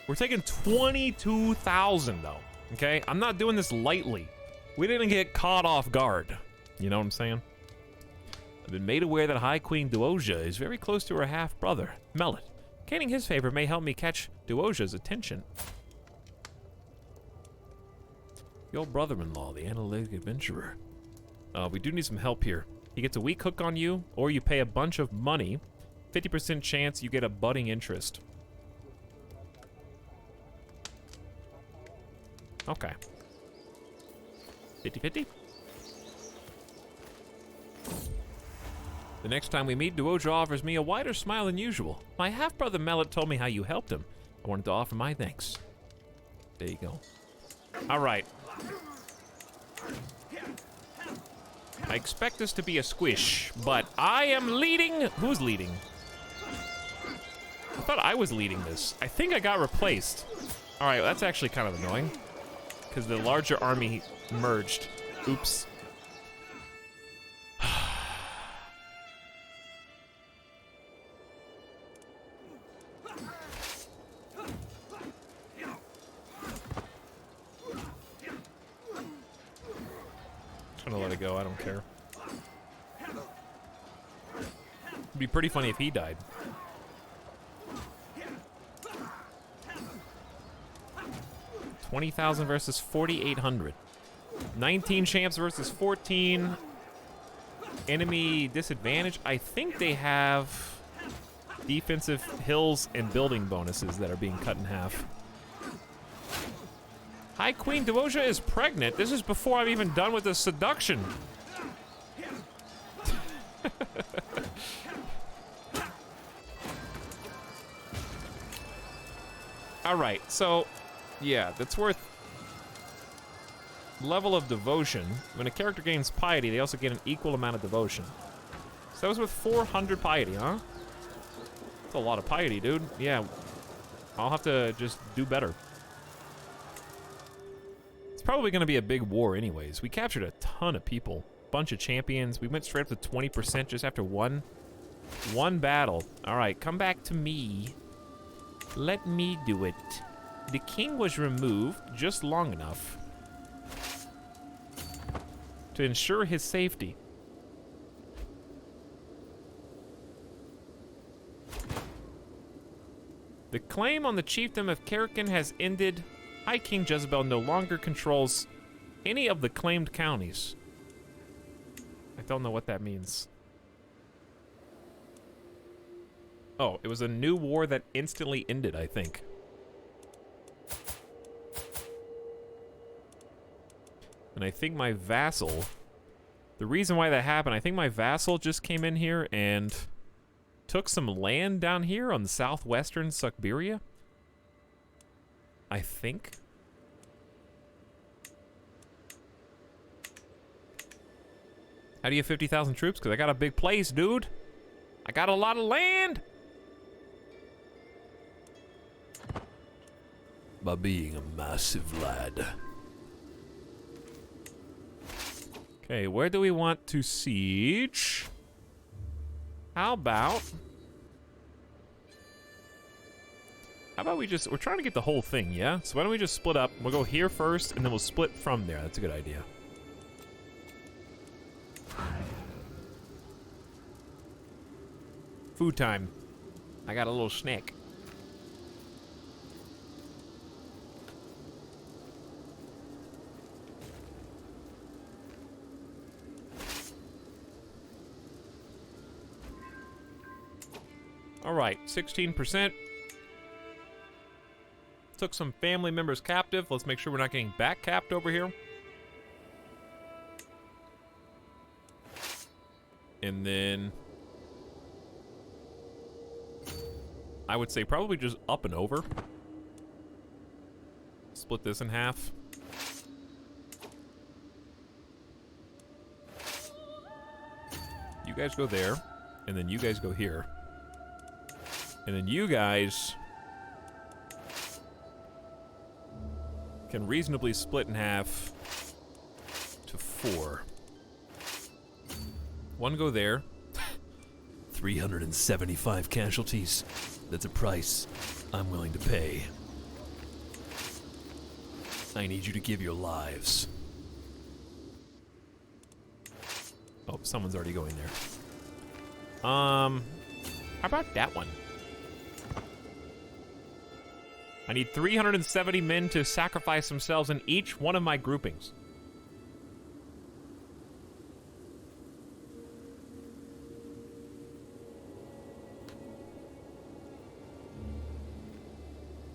We're taking 22,000 though, okay? I'm not doing this lightly. We didn't get caught off guard. You know what I'm saying? I've been made aware that High Queen Duoja is very close to her half-brother, Mellet. Gaining his favor may help me catch Duoja's attention. Your brother-in-law, the analytic adventurer. We do need some help here. He gets a weak hook on you, or you pay a bunch of money. 50% chance you get a budding interest. Okay. 50-50? The next time we meet, Duoja offers me a wider smile than usual. My half-brother Mellet told me how you helped him. I wanted to offer my thanks. There you go. All right. I expect this to be a squish, but I am leading. Who's leading? I thought I was leading this. I think I got replaced. All right, that's actually kind of annoying because the larger army merged. Oops. I'm gonna let it go, I don't care. It'd be pretty funny if he died. $20,000 versus 4,800. 19 champs versus 14. Enemy disadvantage. I think they have defensive hills and building bonuses that are being cut in half. High Queen Duoja is pregnant. This is before I'm even done with the seduction. All right, so yeah, that's worth level of devotion. When a character gains piety, they also get an equal amount of devotion. So that was with 400 piety, huh? That's a lot of piety, dude. Yeah, I'll have to just do better. It's probably going to be a big war anyways. We captured a ton of people. Bunch of champions. We went straight up to 20% just after one battle. All right, come back to me. Let me do it. The king was removed just long enough to ensure his safety. The claim on the chiefdom of Karakin has ended. High King Jezebel no longer controls any of the claimed counties. I don't know what that means. Oh, it was a new war that instantly ended, I think. And I think my vassal... The reason why that happened, I think my vassal just came in here and took some land down here on the southwestern Sukhbiria. I think. How do you have 50,000 troops? Because I got a big place, dude. I got a lot of land. By being a massive lad. Okay, where do we want to siege? How about How about we're trying to get the whole thing, yeah? So why don't we just split up? We'll go here first, and then we'll split from there. That's a good idea. Food time. I got a little snack. All right, 16%. Took some family members captive. Let's make sure we're not getting back capped over here. And then I would say probably just up and over. Split this in half. You guys go there, and then you guys go here. And then you guys can reasonably split in half to 4. One go there. 375 casualties. That's a price I'm willing to pay. I need you to give your lives. Oh, someone's already going there. How about that one? I need 370 men to sacrifice themselves in each one of my groupings.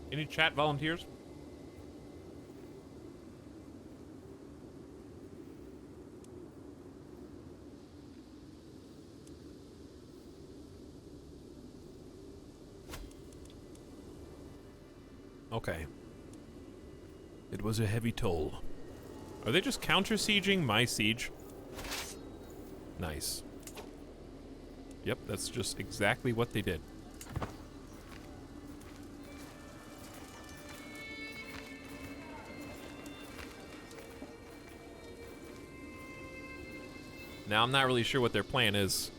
Any chat volunteers? Okay. It was a heavy toll. Are they just counter-sieging my siege? Nice. Yep, that's just exactly what they did. Now, I'm not really sure what their plan is.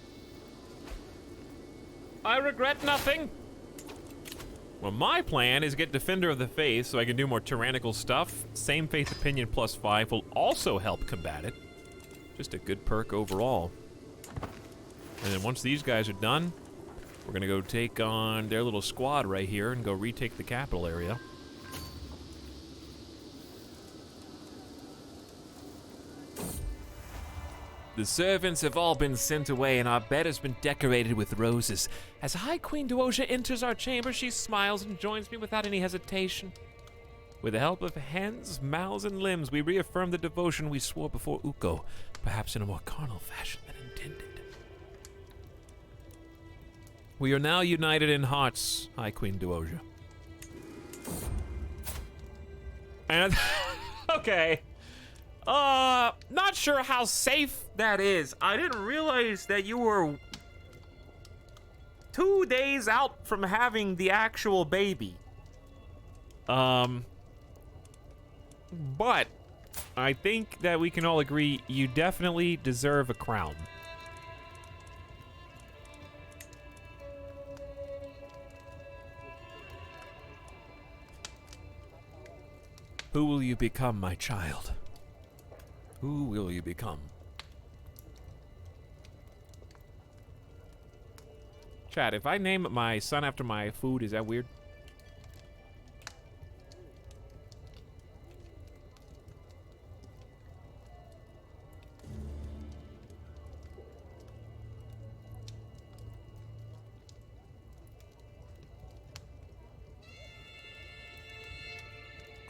I regret nothing! Well, my plan is get Defender of the Faith so I can do more tyrannical stuff. Same Faith Opinion +5 will also help combat it. Just a good perk overall. And then once these guys are done, we're gonna go take on their little squad right here and go retake the capital area. The servants have all been sent away, and our bed has been decorated with roses. As High Queen Duosia enters our chamber, she smiles and joins me without any hesitation. With the help of hands, mouths, and limbs, we reaffirm the devotion we swore before Ukko, perhaps in a more carnal fashion than intended. We are now united in hearts, High Queen Duosia. And, okay. Not sure how safe that is. I didn't realize that you were 2 days out from having the actual baby. But I think that we can all agree you definitely deserve a crown. Who will you become, my child? Who will you become? Chat, if I name my son after my food, is that weird?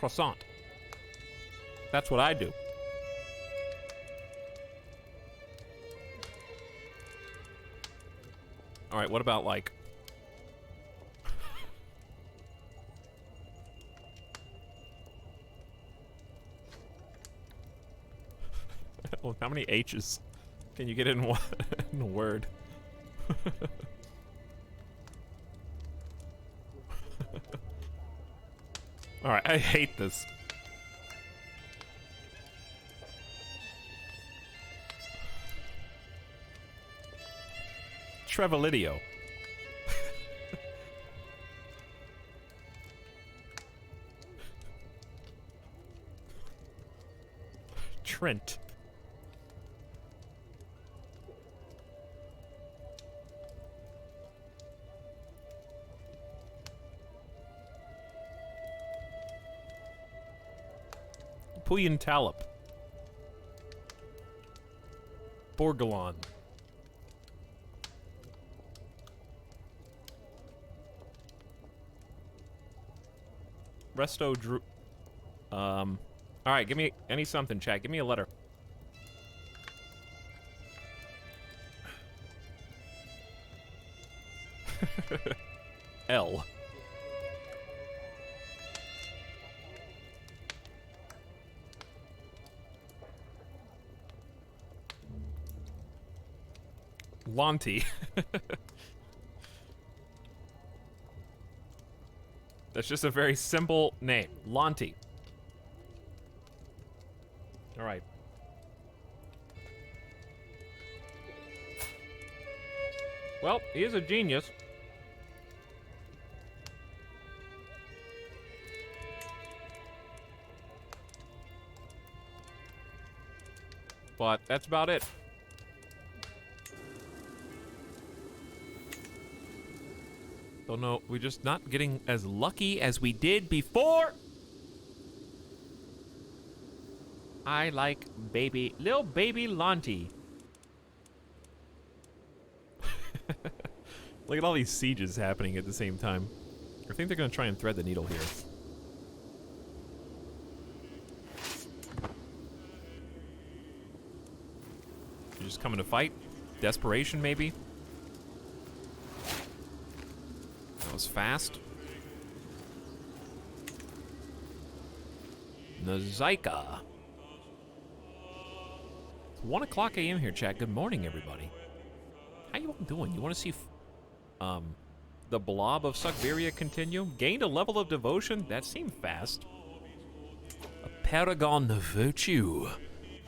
Croissant. That's what I do. All right, what about like well, how many H's can you get in one in a word? All right, I hate this. Trevalidio. Trent. Puyin Talip. Borgalon. Resto Drew. Alright, give me any something, chat. Give me a letter. L. Lonty. That's just a very simple name. Lonty. All right. Well, he is a genius. But that's about it. Don't know, we're just not getting as lucky as we did before. I like little baby Lonty. Look at all these sieges happening at the same time. I think they're gonna try and thread the needle here. You're just coming to fight? Desperation, maybe? That was fast. Nazaika. It's 1 o'clock a.m. here, chat. Good morning, everybody. How you all doing? You want to see the blob of Sukberia continue? Gained a level of devotion? That seemed fast. A paragon of virtue.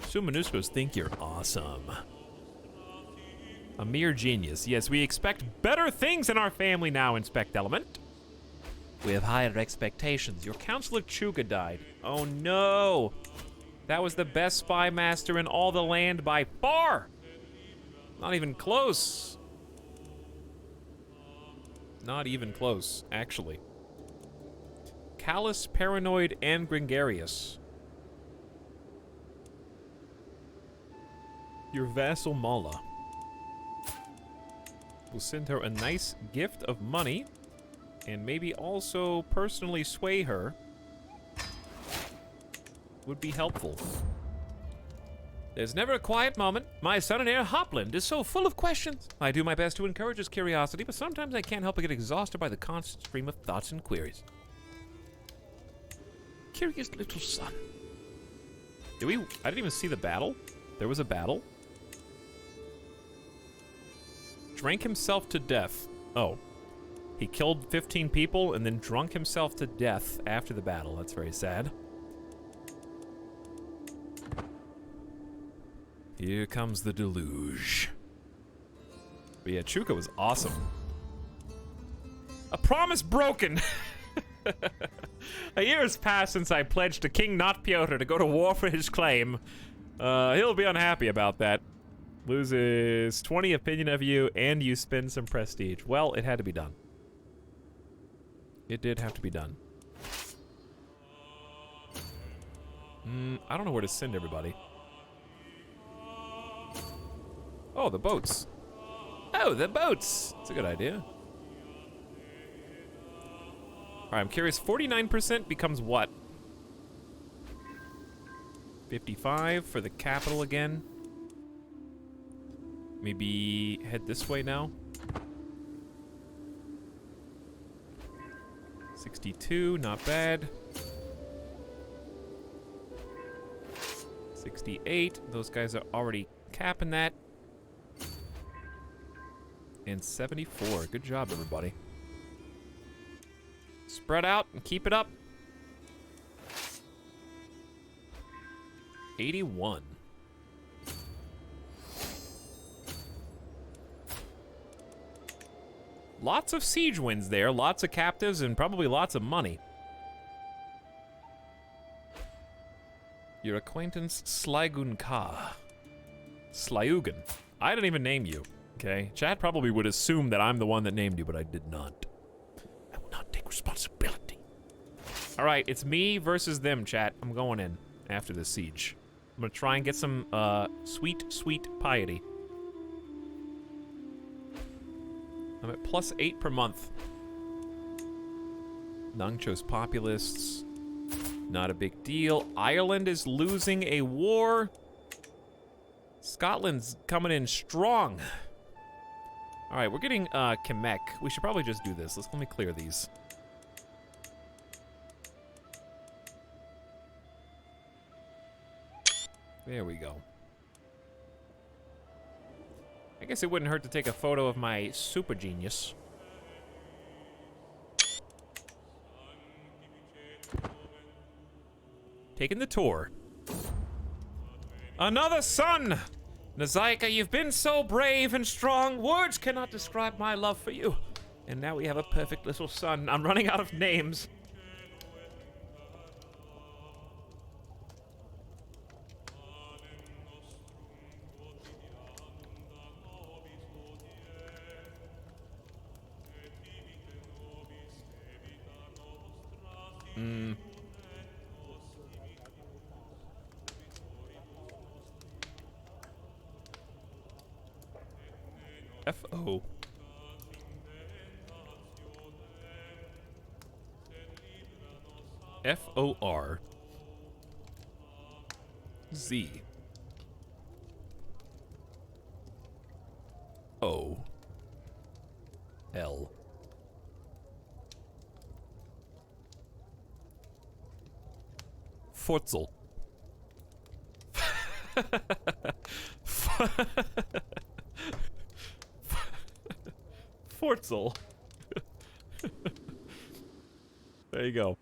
Sumanuskos think you're awesome. A mere genius. Yes, we expect better things in our family now, Inspect Element. We have higher expectations. Your Counselor Chuga died. Oh no! That was the best spy master in all the land by far! Not even close. Not even close, actually. Callous, Paranoid, and Gregarious. Your vassal Mala. We'll send her a nice gift of money, and maybe also personally sway her. Would be helpful. There's never a quiet moment. My son and heir Hopland is so full of questions. I do my best to encourage his curiosity, but sometimes I can't help but get exhausted by the constant stream of thoughts and queries. Curious little son. I didn't even see the battle. There was a battle. Drank himself to death. Oh. He killed 15 people and then drunk himself to death after the battle. That's very sad. Here comes the deluge. But yeah, Chuka was awesome. A promise broken! A year has passed since I pledged to King Not Pyotr to go to war for his claim. He'll be unhappy about that. Loses 20 opinion of you, and you spend some prestige. Well, it had to be done. It did have to be done. I don't know where to send everybody. Oh, the boats. Oh, the boats! That's a good idea. Alright, I'm curious. 49% becomes what? 55 for the capital again. Maybe head this way now. 62, not bad. 68, those guys are already capping that. And 74, good job, everybody. Spread out and keep it up. 81. Lots of siege wins there, lots of captives, and probably lots of money. Your acquaintance Slygun Ka. Slyugan. I didn't even name you, okay? Chat probably would assume that I'm the one that named you, but I did not. I will not take responsibility. All right, it's me versus them, chat. I'm going in after this siege. I'm gonna try and get some sweet, sweet piety. I'm at +8 per month. Nangcho's populists. Not a big deal. Ireland is losing a war. Scotland's coming in strong. All right, we're getting Quebec. We should probably just do this. Let me clear these. There we go. I guess it wouldn't hurt to take a photo of my super genius. Taking the tour. Another son! Nazaika, you've been so brave and strong. Words cannot describe my love for you. And now we have a perfect little son. I'm running out of names. F-O. F-O-R. Z. O. L. Forzel. Forzel. There you go.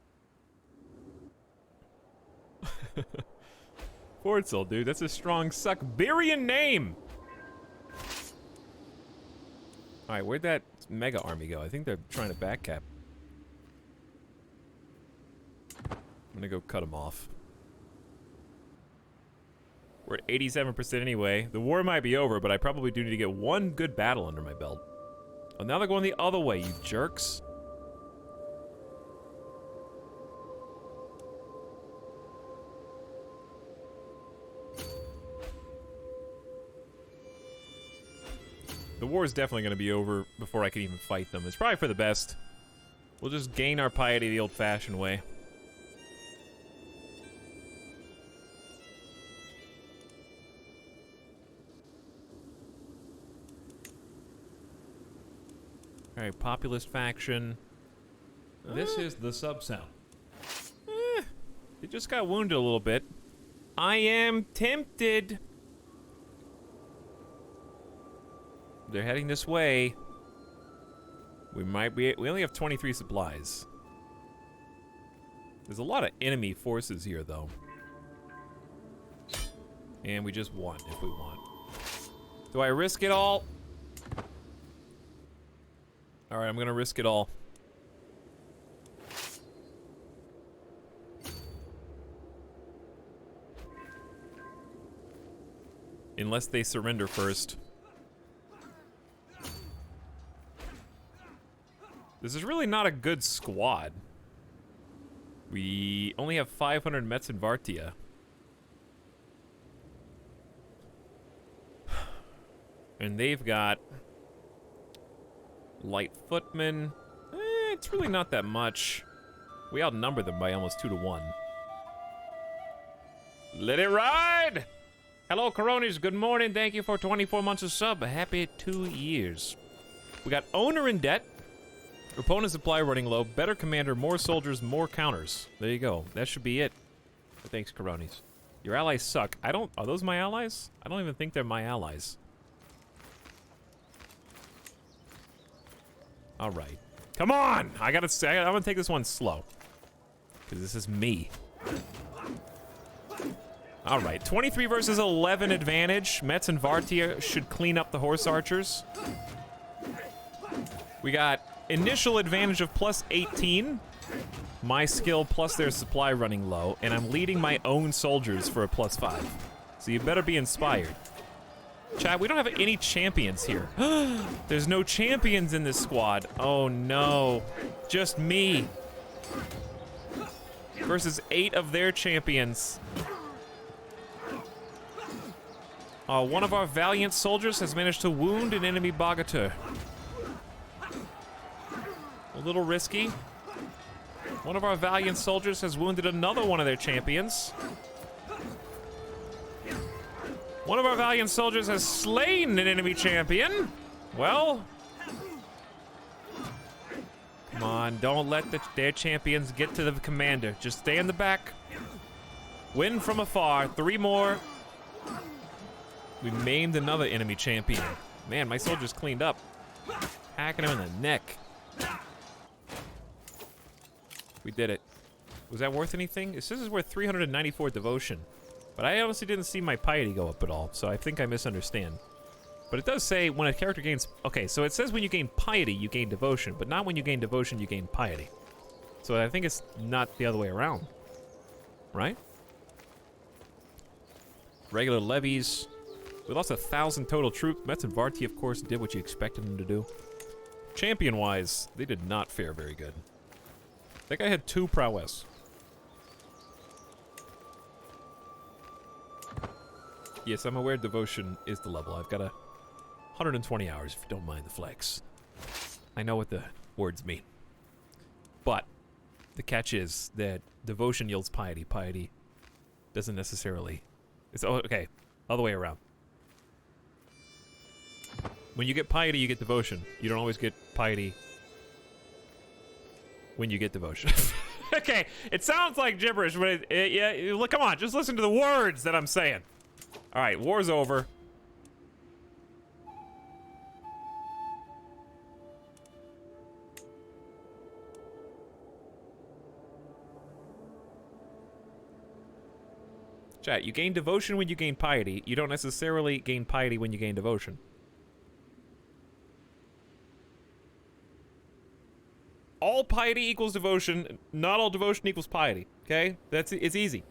Forzel, dude. That's a strong Suckberian name. Alright, where'd that mega army go? I think they're trying to backcap. I'm gonna go cut them off. We're at 87% anyway. The war might be over, but I probably do need to get one good battle under my belt. Oh, now they're going the other way, you jerks. The war is definitely going to be over before I can even fight them. It's probably for the best. We'll just gain our piety the old-fashioned way. Alright, populist faction. This is the sub-sound. They just got wounded a little bit. I am tempted. They're heading this way. We only have 23 supplies. There's a lot of enemy forces here, though. And we just won, if we want. Do I risk it all? Alright, I'm gonna risk it all. Unless they surrender first. This is really not a good squad. We only have 500 Mets in Vartia. And they've got light footmen. It's really not that much. We outnumber them by almost 2 to 1. Let it ride! Hello, Coronis. Good morning. Thank you for 24 months of sub. A happy 2 years. We got owner in debt. Opponent supply running low. Better commander. More soldiers. More counters. There you go. That should be it. Thanks, Coronis. Your allies suck. Are those my allies? I don't even think they're my allies. All right. Come on! I'm gonna take this one slow. Because this is me. All right. 23 versus 11 advantage. Metz and Vartia should clean up the horse archers. We got initial advantage of +18. my skill plus their supply running low, and I'm leading my own soldiers for a +5. So you better be inspired. Chat, we don't have any champions here. There's no champions in this squad. Oh no. Just me. Versus 8 of their champions. One of our valiant soldiers has managed to wound an enemy Bogatur. A little risky. One of our valiant soldiers has wounded another one of their champions. One of our valiant soldiers has slain an enemy champion. Well. Come on, don't let their champions get to the commander. Just stay in the back. Win from afar. 3 more. We maimed another enemy champion. Man, my soldiers cleaned up. Hacking him in the neck. We did it. Was that worth anything? It says it's worth 394 devotion. But I honestly didn't see my piety go up at all, so I think I misunderstand. But it does say when a character gains... Okay, so it says when you gain piety, you gain devotion, but not when you gain devotion, you gain piety. So I think it's not the other way around. Right? Regular levies. We lost 1,000 total troops. Metz and Varti, of course, did what you expected them to do. Champion-wise, they did not fare very good. That guy had 2 prowess. Yes, I'm aware devotion is the level. I've got 120 hours, if you don't mind the flex. I know what the words mean. But the catch is that devotion yields piety. Piety doesn't necessarily... It's okay, other way around. When you get piety, you get devotion. You don't always get piety when you get devotion. Okay, it sounds like gibberish, but yeah, look, come on, just listen to the words that I'm saying. All right, war's over. Chat, you gain devotion when you gain piety. You don't necessarily gain piety when you gain devotion. All piety equals devotion. Not all devotion equals piety. Okay? It's easy.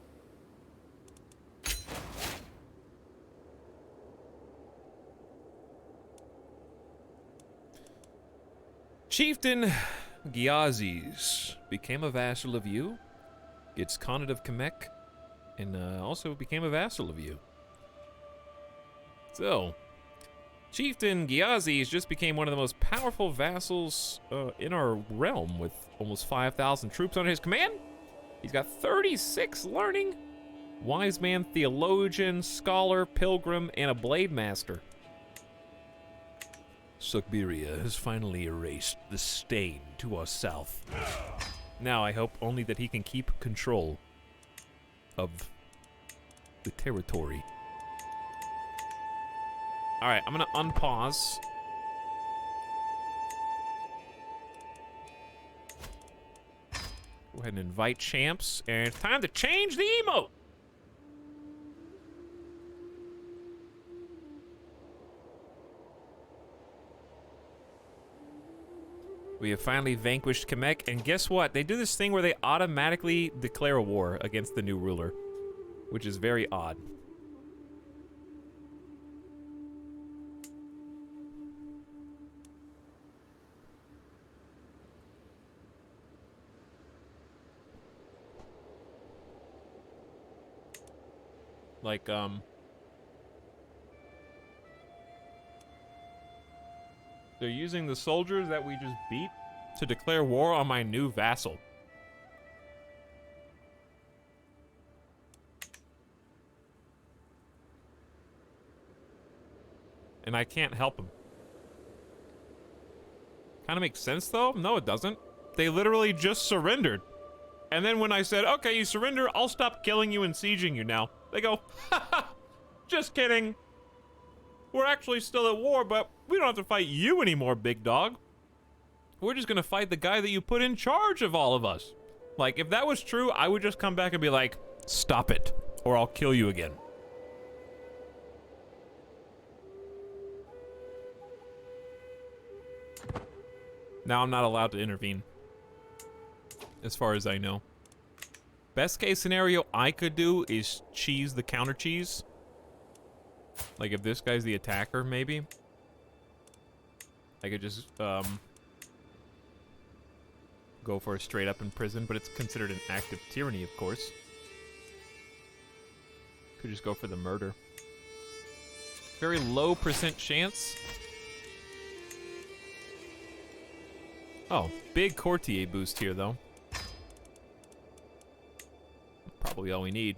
Chieftain Giazis became a vassal of you. Gets Khanate of Kamek, and also became a vassal of you. So, Chieftain Giazis just became one of the most powerful vassals in our realm, with almost 5,000 troops under his command. He's got 36 learning. Wise man, theologian, scholar, pilgrim, and a blade master. Sukhbiria has finally erased the stain to our south. Now I hope only that he can keep control of the territory. Alright, I'm gonna unpause. Go ahead and invite champs, and it's time to change the emote! We have finally vanquished Kamek, and guess what? They do this thing where they automatically declare a war against the new ruler, which is very odd. Like, they're using the soldiers that we just beat to declare war on my new vassal. And I can't help him. Kind of makes sense, though? No, it doesn't. They literally just surrendered. And then when I said, okay, you surrender, I'll stop killing you and sieging you now. They go, haha, just kidding. We're actually still at war, but we don't have to fight you anymore, big dog. We're just gonna fight the guy that you put in charge of all of us. Like, if that was true, I would just come back and be like, stop it, or I'll kill you again. Now I'm not allowed to intervene. as far as I know. Best case scenario I could do is cheese the counter cheese. Like if this guy's the attacker, maybe. I could just go for a straight up in prison, but it's considered an act of tyranny, of course. Could just go for the murder. Very low % chance. Oh, big Courtier boost here, though. Probably all we need.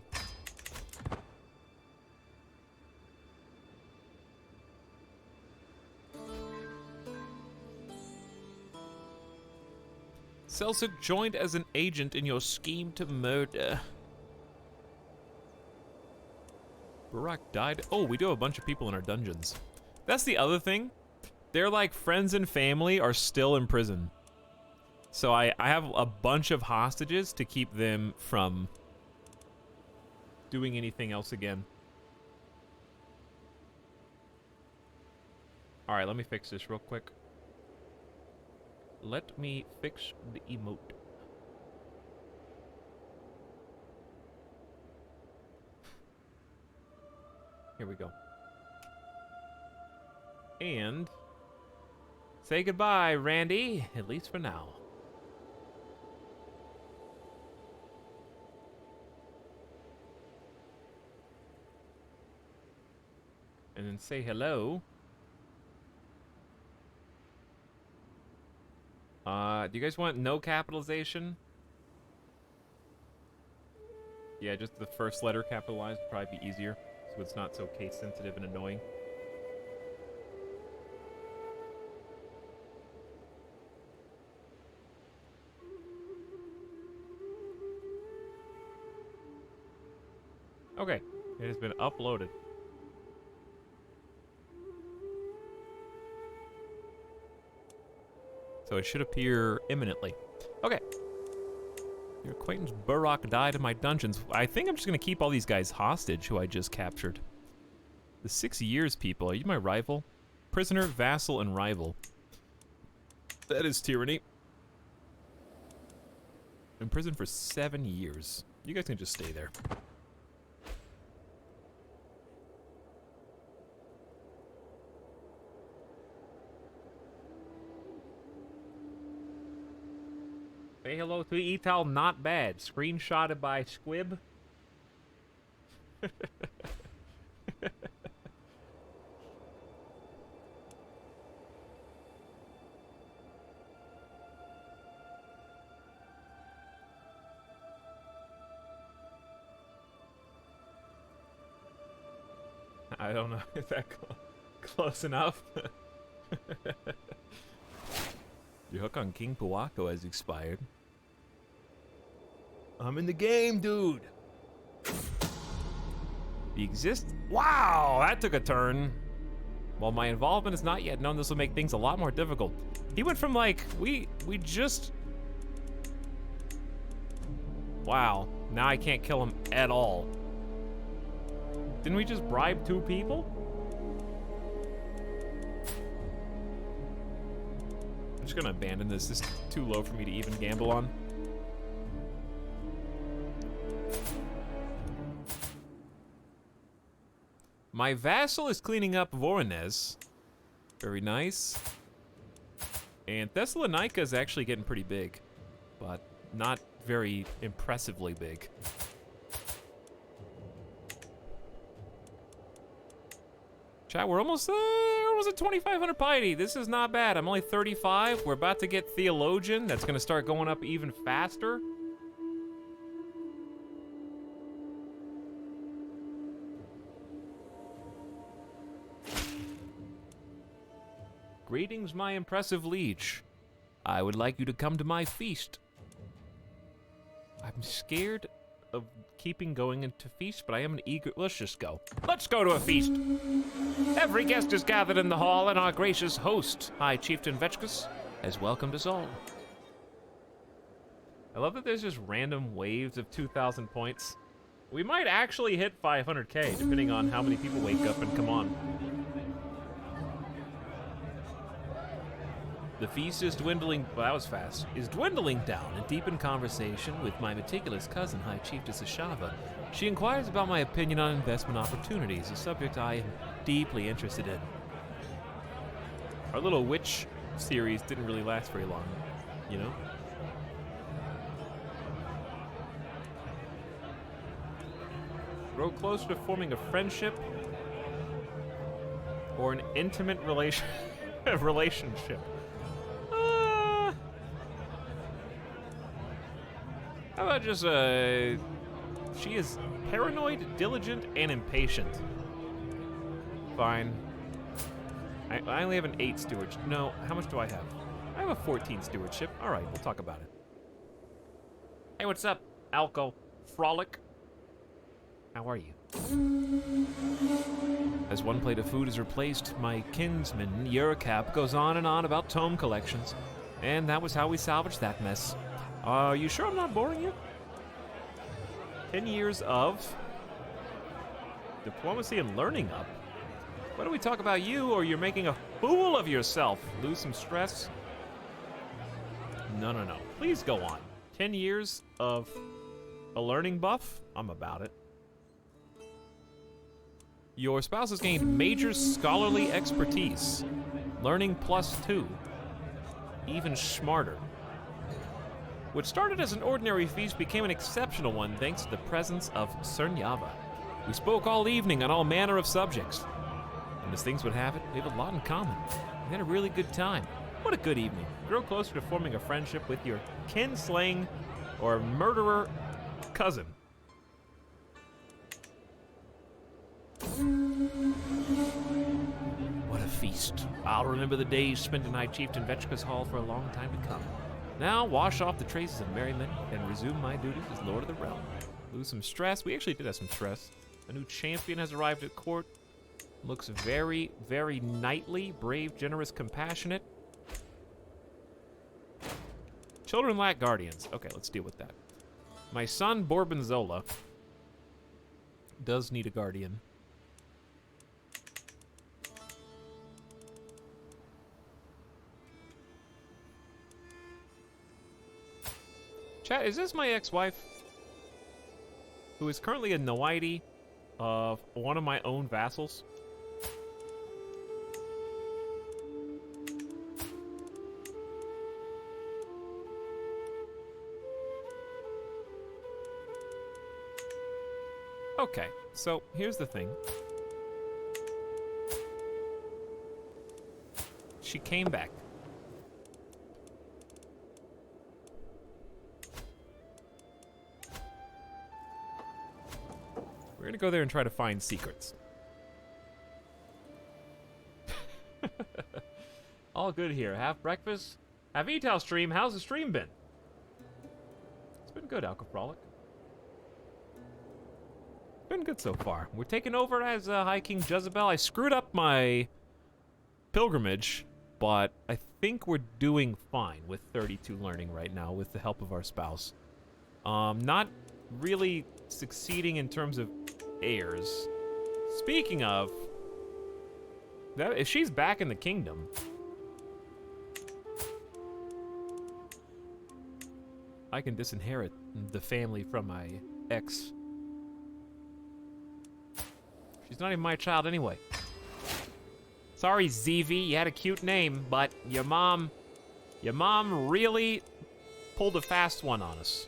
Selçuk joined as an agent in your scheme to murder. Barak died. Oh, we do have a bunch of people in our dungeons. That's the other thing. Their, like, friends and family are still in prison. So I have a bunch of hostages to keep them from doing anything else again. Alright, let me fix this real quick. Let me fix the emote. Here we go. And say goodbye, Randy, at least for now. And then say hello. Do you guys want no capitalization? Yeah, just the first letter capitalized would probably be easier, so it's not so case sensitive and annoying. Okay, it has been uploaded. So it should appear imminently. Okay. Your acquaintance Barak died in my dungeons. I think I'm just going to keep all these guys hostage who I just captured. The 6 years people. Are you my rival? Prisoner, vassal, and rival. That is tyranny. In prison for 7 years. You guys can just stay there. Say hello to Etal, not bad. Screenshotted by Squib. I don't know if that close enough. Your hook on King Puwako has expired. I'm in the game, dude. The exist. Wow, that took a turn. While my involvement is not yet known, this will make things a lot more difficult. He went from like we just. Wow, now I can't kill him at all. Didn't we just bribe 2 people? I'm just gonna abandon this. This is too low for me to even gamble on. My vassal is cleaning up Voronezh. Very nice. And Thessalonica is actually getting pretty big, but not very impressively big. Chat, we're almost at 2,500 piety. This is not bad. I'm only 35. We're about to get Theologian. That's going to start going up even faster. Greetings, my impressive liege. I would like you to come to my feast. I'm scared of keeping going into feast, but I am an eager. Let's just go. Let's go to a feast. Every guest is gathered in the hall, and our gracious host, High Chieftain Vetchkus, has welcomed us all. I love that there's just random waves of 2,000 points. We might actually hit 500k, depending on how many people wake up and come on. The feast is dwindling, well, that was fast, is dwindling down. In deepened conversation with my meticulous cousin, High Chiefess Ashava, she inquires about my opinion on investment opportunities, a subject I am deeply interested in. Our little witch series didn't really last very long, you know? Grow closer to forming a friendship or an intimate relationship. How about just, she is paranoid, diligent, and impatient. Fine. I only have an 8 stewardship. No, how much do I have? I have a 14 stewardship. All right, we'll talk about it. Hey, what's up, Alco Frolic? How are you? As one plate of food is replaced, my kinsman, Eurocap, goes on and on about tome collections. And that was how we salvaged that mess. Are you sure I'm not boring you? 10 years of diplomacy and learning up. Why don't we talk about you, or you're making a fool of yourself? Lose some stress? No. Please go on. 10 years of a learning buff? I'm about it. Your spouse has gained major scholarly expertise. Learning +2. Even smarter. What started as an ordinary feast became an exceptional one thanks to the presence of Cernyava. We spoke all evening on all manner of subjects. And as things would have it, we have a lot in common. We had a really good time. What a good evening. Grow closer to forming a friendship with your kinslaying or murderer cousin. What a feast. I'll remember the days spent in High Chieftain Vetchka's Hall for a long time to come. Now, wash off the traces of merriment and resume my duties as Lord of the Realm. Lose some stress. We actually did have some stress. A new champion has arrived at court. Looks very, very knightly, brave, generous, compassionate. Children lack guardians. Okay, let's deal with that. My son, Borbonzola, does need a guardian. Chat, is this my ex-wife? Who is currently a Noiti of one of my own vassals? Okay, so here's the thing. She came back. We're gonna go there and try to find secrets. All good here. Have breakfast. Have etal stream. How's the stream been? It's been good, Alcafrolic. Been good so far. We're taking over as High King Jezebel. I screwed up my pilgrimage, but I think we're doing fine with 32 learning right now with the help of our spouse. Not really succeeding in terms of heirs. Speaking of, that if she's back in the kingdom, I can disinherit the family from my ex. She's not even my child anyway. Sorry, ZV, you had a cute name, but your mom really pulled a fast one on us.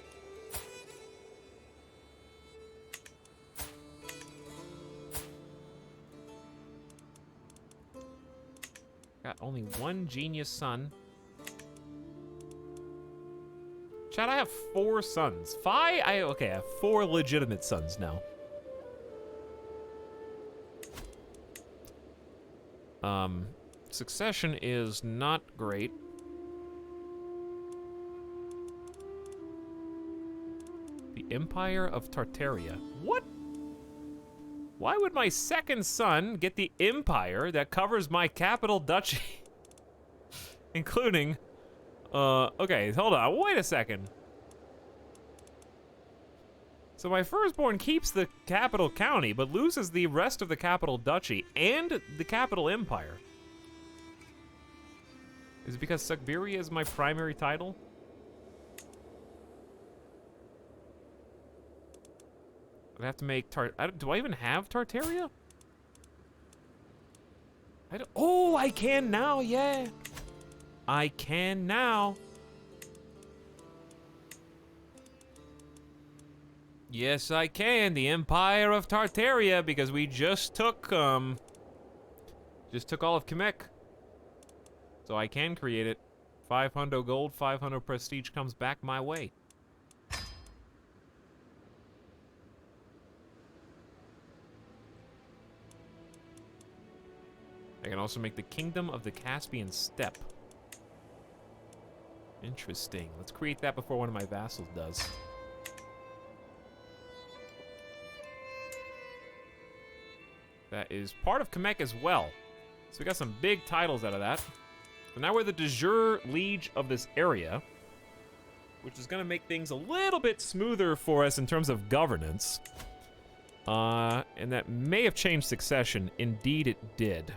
Got only one genius son. Chad, I have 4 sons. 5? Okay, I have 4 legitimate sons now. Succession is not great. The Empire of Tartaria. What? Why would my second son get the empire that covers my capital duchy? Including, okay, hold on, wait a second. So my firstborn keeps the capital county, but loses the rest of the capital duchy and the capital empire. Is it because Suckberia is my primary title? I'd have to make do I even have Tartaria? Oh, I can now, yeah. I can now. Yes, I can. The Empire of Tartaria, because we just took all of Kamek. So I can create it. 500 gold, 500 prestige comes back my way. I can also make the Kingdom of the Caspian Steppe. Interesting. Let's create that before one of my vassals does. That is part of Kamek as well. So we got some big titles out of that. So now we're the de jure liege of this area, which is going to make things a little bit smoother for us in terms of governance. And that may have changed succession. Indeed, it did.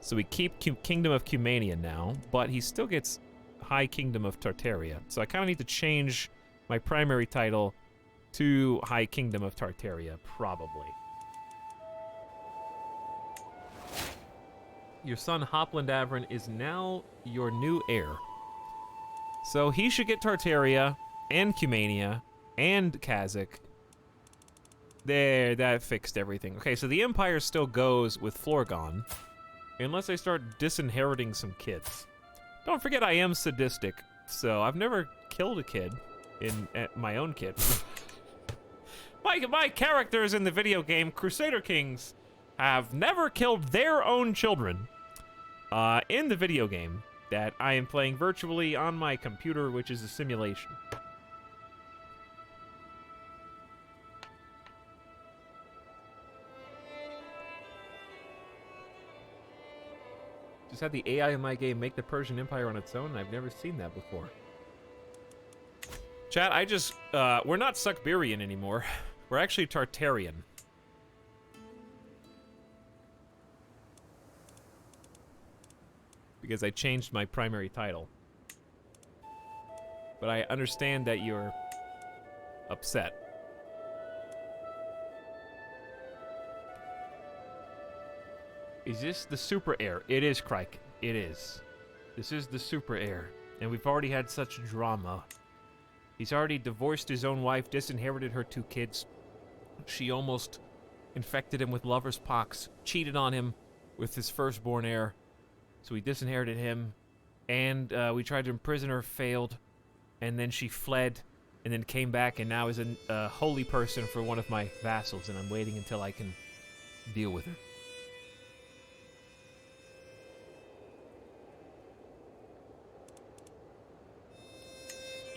So we keep Kingdom of Cumania now, but he still gets High Kingdom of Tartaria. So I kind of need to change my primary title to High Kingdom of Tartaria, probably. Your son Hopland Avrin is now your new heir. So he should get Tartaria and Cumania and Kazakh. There, that fixed everything. Okay, so the Empire still goes with Florgon, unless I start disinheriting some kids. Don't forget I am sadistic, so I've never killed a kid my own kid. my characters in the video game Crusader Kings have never killed their own children in the video game that I am playing virtually on my computer, which is a simulation. Just had the AI in my game make the Persian Empire on its own, and I've never seen that before. Chat, we're not Suckberian anymore. We're actually Tartarian. Because I changed my primary title. But I understand that you're upset. Is this the super heir? It is, Crike. It is. This is the super heir. And we've already had such drama. He's already divorced his own wife, disinherited her 2 kids. She almost infected him with lover's pox, cheated on him with his firstborn heir. So we disinherited him. And we tried to imprison her, failed. And then she fled, and then came back, and now is a holy person for one of my vassals, and I'm waiting until I can deal with her.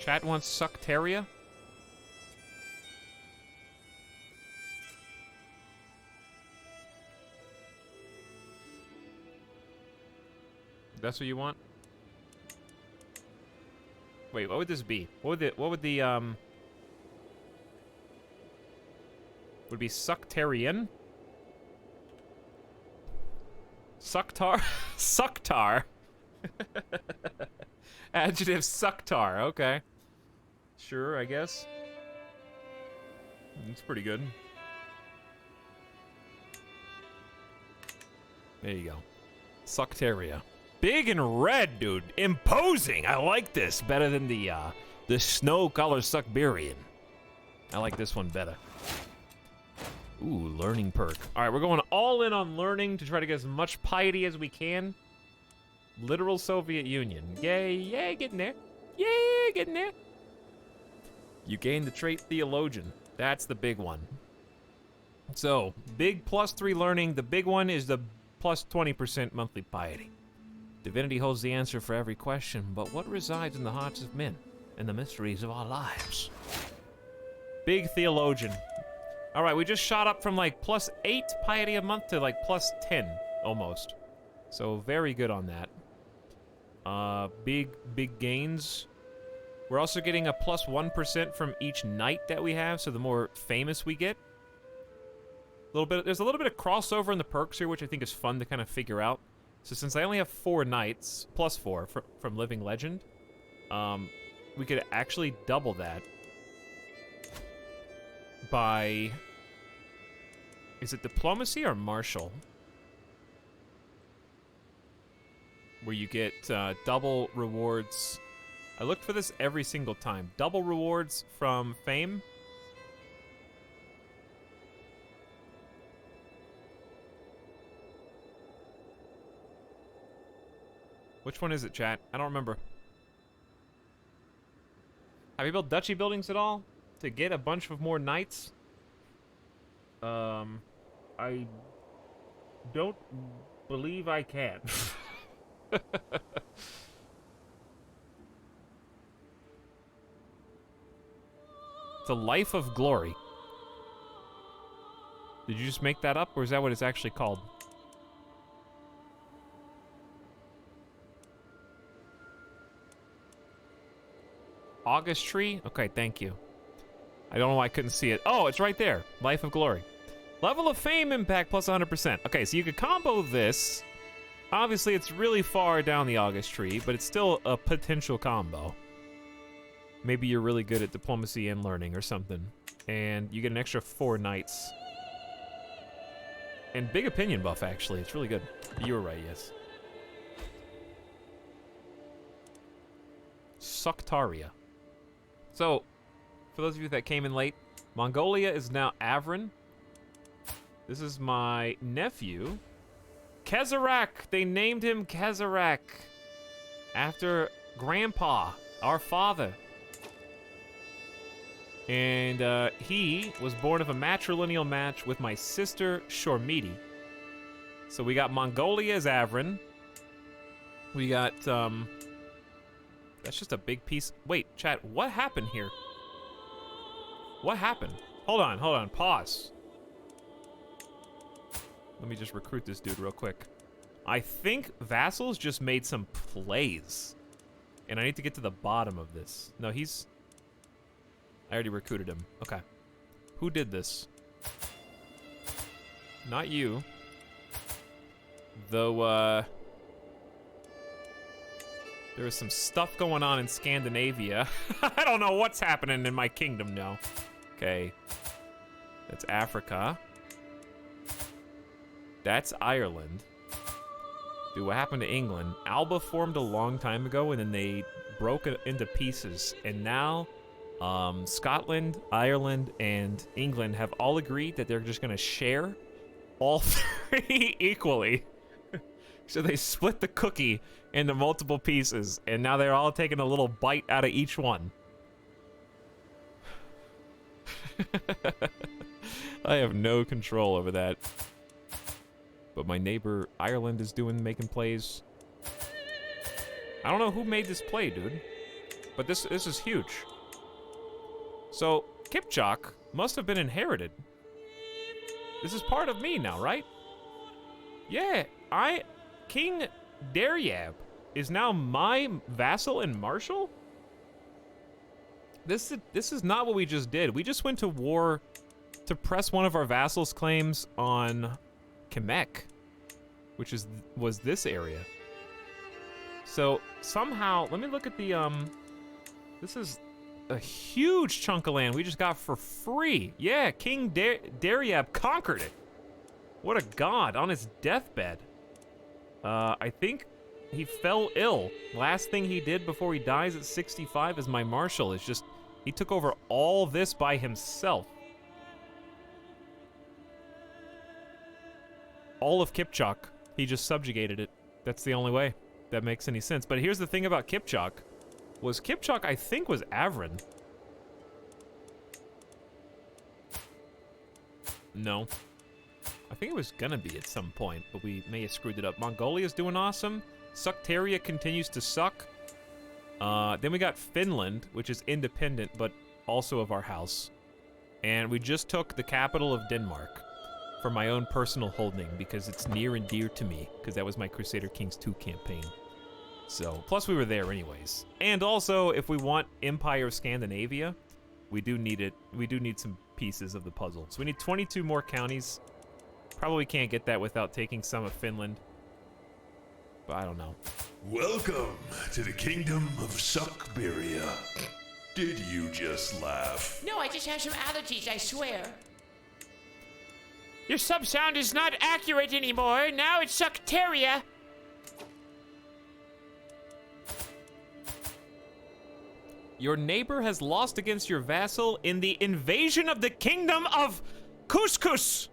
Chat wants Sucktaria. That's what you want? Wait, what would this be? Would it be Sucktarian? Sucktar? Sucktar. Adjective Sucktar, okay. Sure, I guess. That's pretty good. There you go. Sucktaria. Big and red, dude. Imposing. I like this better than the snow-colored Suckberian. I like this one better. Ooh, learning perk. All right, we're going all in on learning to try to get as much piety as we can. Literal Soviet Union. Yay, yay, getting there. Yay, getting there. You gain the trait Theologian. That's the big one. So, big +3 learning. The big one is the plus 20% monthly piety. Divinity holds the answer for every question, but what resides in the hearts of men and the mysteries of our lives? Big Theologian. All right, we just shot up from like +8 piety a month to like +10 almost. So very good on that. Big gains. We're also getting a +1% from each knight that we have, so the more famous we get. There's a little bit of crossover in the perks here, which I think is fun to kind of figure out. So since I only have 4 knights, plus 4 from Living Legend, we could actually double that by... Is it diplomacy or martial? Where you get double rewards. I looked for this every single time. Double rewards from fame. Which one is it, chat? I don't remember. Have you built duchy buildings at all to get a bunch of more knights? I don't believe I can. It's a life of glory. Did you just make that up, or is that what it's actually called? August tree? Okay, thank you. I don't know why I couldn't see it. Oh, it's right there. Life of glory. Level of fame impact plus 100%. Okay, so you could combo this. Obviously, it's really far down the August tree, but it's still a potential combo. Maybe you're really good at diplomacy and learning or something. And you get an extra 4 knights. And big opinion buff, actually. It's really good. You were right, yes. Suctaria. So, for those of you that came in late, Mongolia is now Avrin. This is my nephew. Kezarak! They named him Kezarak. After Grandpa, our father. And he was born of a matrilineal match with my sister, Shormiti. So we got Mongolia as Avrin. We got, that's just a big piece. Wait, chat, what happened here? What happened? Hold on, pause. Let me just recruit this dude real quick. I think Vassals just made some plays. And I need to get to the bottom of this. No, he's... I already recruited him. Okay. Who did this? Not you. Though, there is some stuff going on in Scandinavia. I don't know what's happening in my kingdom now. Okay. That's Africa. That's Ireland. Dude, what happened to England? Alba formed a long time ago, and then they broke it into pieces. And now, Scotland, Ireland, and England have all agreed that they're just going to share all 3 equally. So they split the cookie into multiple pieces, and now they're all taking a little bite out of each one. I have no control over that. But my neighbor Ireland is making plays. I don't know who made this play, dude. But this is huge. So, Kipchak must have been inherited. This is part of me now, right? Yeah, King Daryab is now my vassal and marshal? This is not what we just did. We just went to war to press one of our vassals' claims on Kemek, which was this area. So somehow, let me look at the this is a huge chunk of land we just got for free. Yeah, King Daryab conquered it. What a god on his deathbed. I think he fell ill. Last thing he did before he dies at 65 as my marshal is just, he took over all this by himself. All of Kipchak, he just subjugated it. That's the only way that makes any sense. But here's the thing about Kipchak, was Kipchak, I think, was Avrin. No. I think it was gonna be at some point, but we may have screwed it up. Mongolia's doing awesome. Suctaria continues to suck. Then we got Finland, which is independent, but also of our house. And we just took the capital of Denmark for my own personal holding, because it's near and dear to me, because that was my Crusader Kings 2 campaign. So, plus we were there anyways. And also, if we want Empire of Scandinavia, we do need it. We do need some pieces of the puzzle. So we need 22 more counties. Probably can't get that without taking some of Finland. But I don't know. Welcome to the kingdom of Suckberia. Did you just laugh? No, I just have some allergies, I swear. Your sub sound is not accurate anymore. Now it's Sucteria. Your neighbor has lost against your vassal in the invasion of the kingdom of Couscous.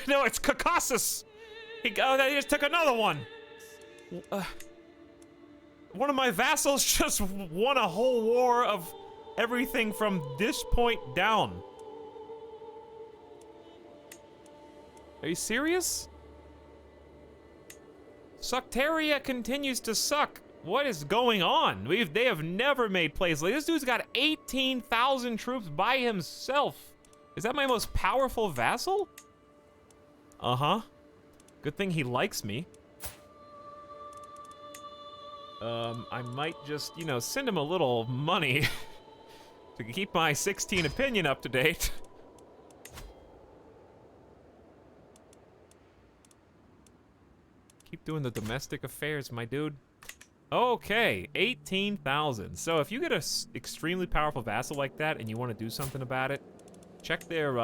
No, it's Caucasus. They just took another one. One of my vassals just won a whole war of everything from this point down. Are you serious? Sucteria continues to suck. What is going on? They have never made plays like this. Dude's got 18,000 troops by himself. Is that my most powerful vassal? Uh-huh. Good thing he likes me. I might just, you know, send him a little money to keep my 16 opinion up to date. Keep doing the domestic affairs, my dude. Okay, 18,000. So if you get a extremely powerful vassal like that and you want to do something about it, check their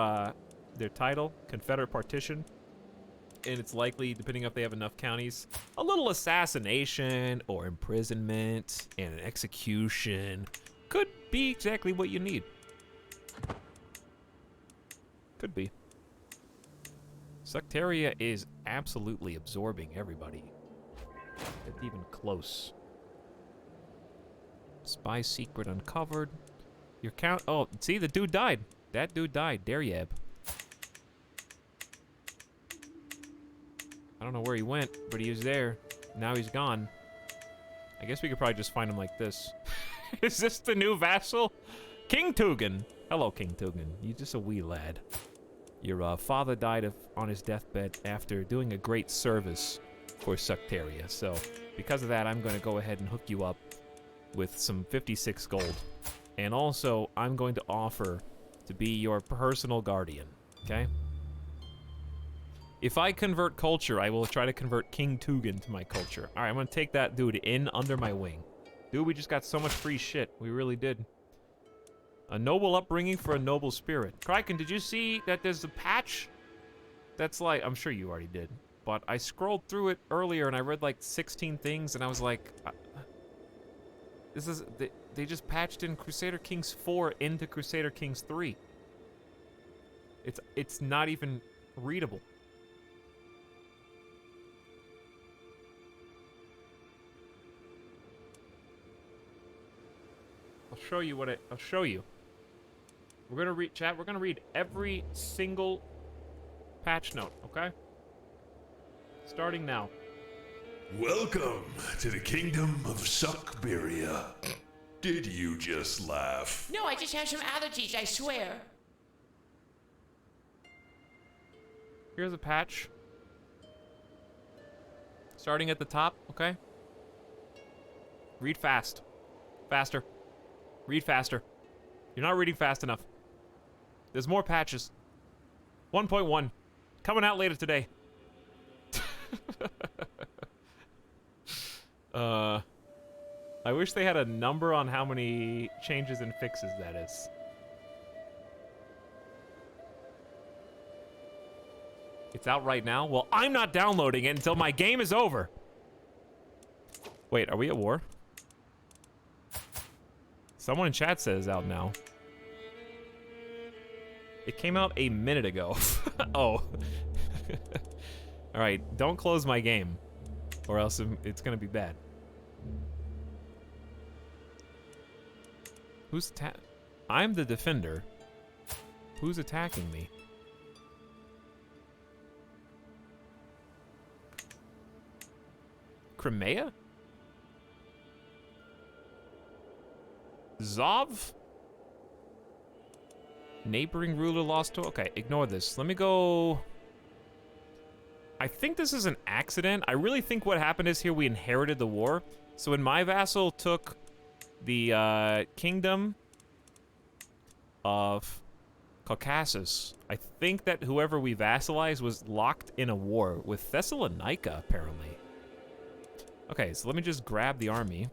title, Confederate Partition, and it's likely, depending if they have enough counties, a little assassination or imprisonment and an execution could be exactly what you need. Could be. Sucteria is absolutely absorbing everybody. It's even close. Spy secret uncovered. Your count. Oh, see, the dude died. That dude died. Daryab. I don't know where he went, but he was there. Now he's gone. I guess we could probably just find him like this. Is this the new vassal? King Tugan. Hello, King Tugan. You're just a wee lad. Your father died on his deathbed after doing a great service for Sucteria. So, because of that, I'm going to go ahead and hook you up with some 56 gold. And also, I'm going to offer to be your personal guardian, okay? If I convert culture, I will try to convert King Tugan to my culture. All right, I'm going to take that dude in under my wing. Dude, we just got so much free shit. We really did. A noble upbringing for a noble spirit. Kraken, did you see that there's a patch that's like... I'm sure you already did. But I scrolled through it earlier and I read like 16 things and I was like... this is... They just patched in Crusader Kings 4 into Crusader Kings 3. It's not even readable. I'll show you what I'll show you. We're gonna read, chat, we're gonna read every single patch note, okay? Starting now. Welcome to the kingdom of Suckberia. Did you just laugh? No, I just have some allergies, I swear. Here's a patch. Starting at the top, okay? Read fast. Faster. Read faster. You're not reading fast enough. There's more patches. 1.1. Coming out later today. I wish they had a number on how many changes and fixes that is. It's out right now? Well, I'm not downloading it until my game is over. Wait, are we at war? Someone in chat says it's out now. It came out a minute ago. Oh. Alright, don't close my game. Or else it's gonna be bad. Who's I'm the defender. Who's attacking me? Crimea? Zov? Neighboring ruler lost to... Okay, ignore this. Let me go... I think this is an accident. I really think what happened is here we inherited the war. So when my vassal took the kingdom of Caucasus, I think that whoever we vassalized was locked in a war with Thessalonica, apparently. Okay, so let me just grab the army.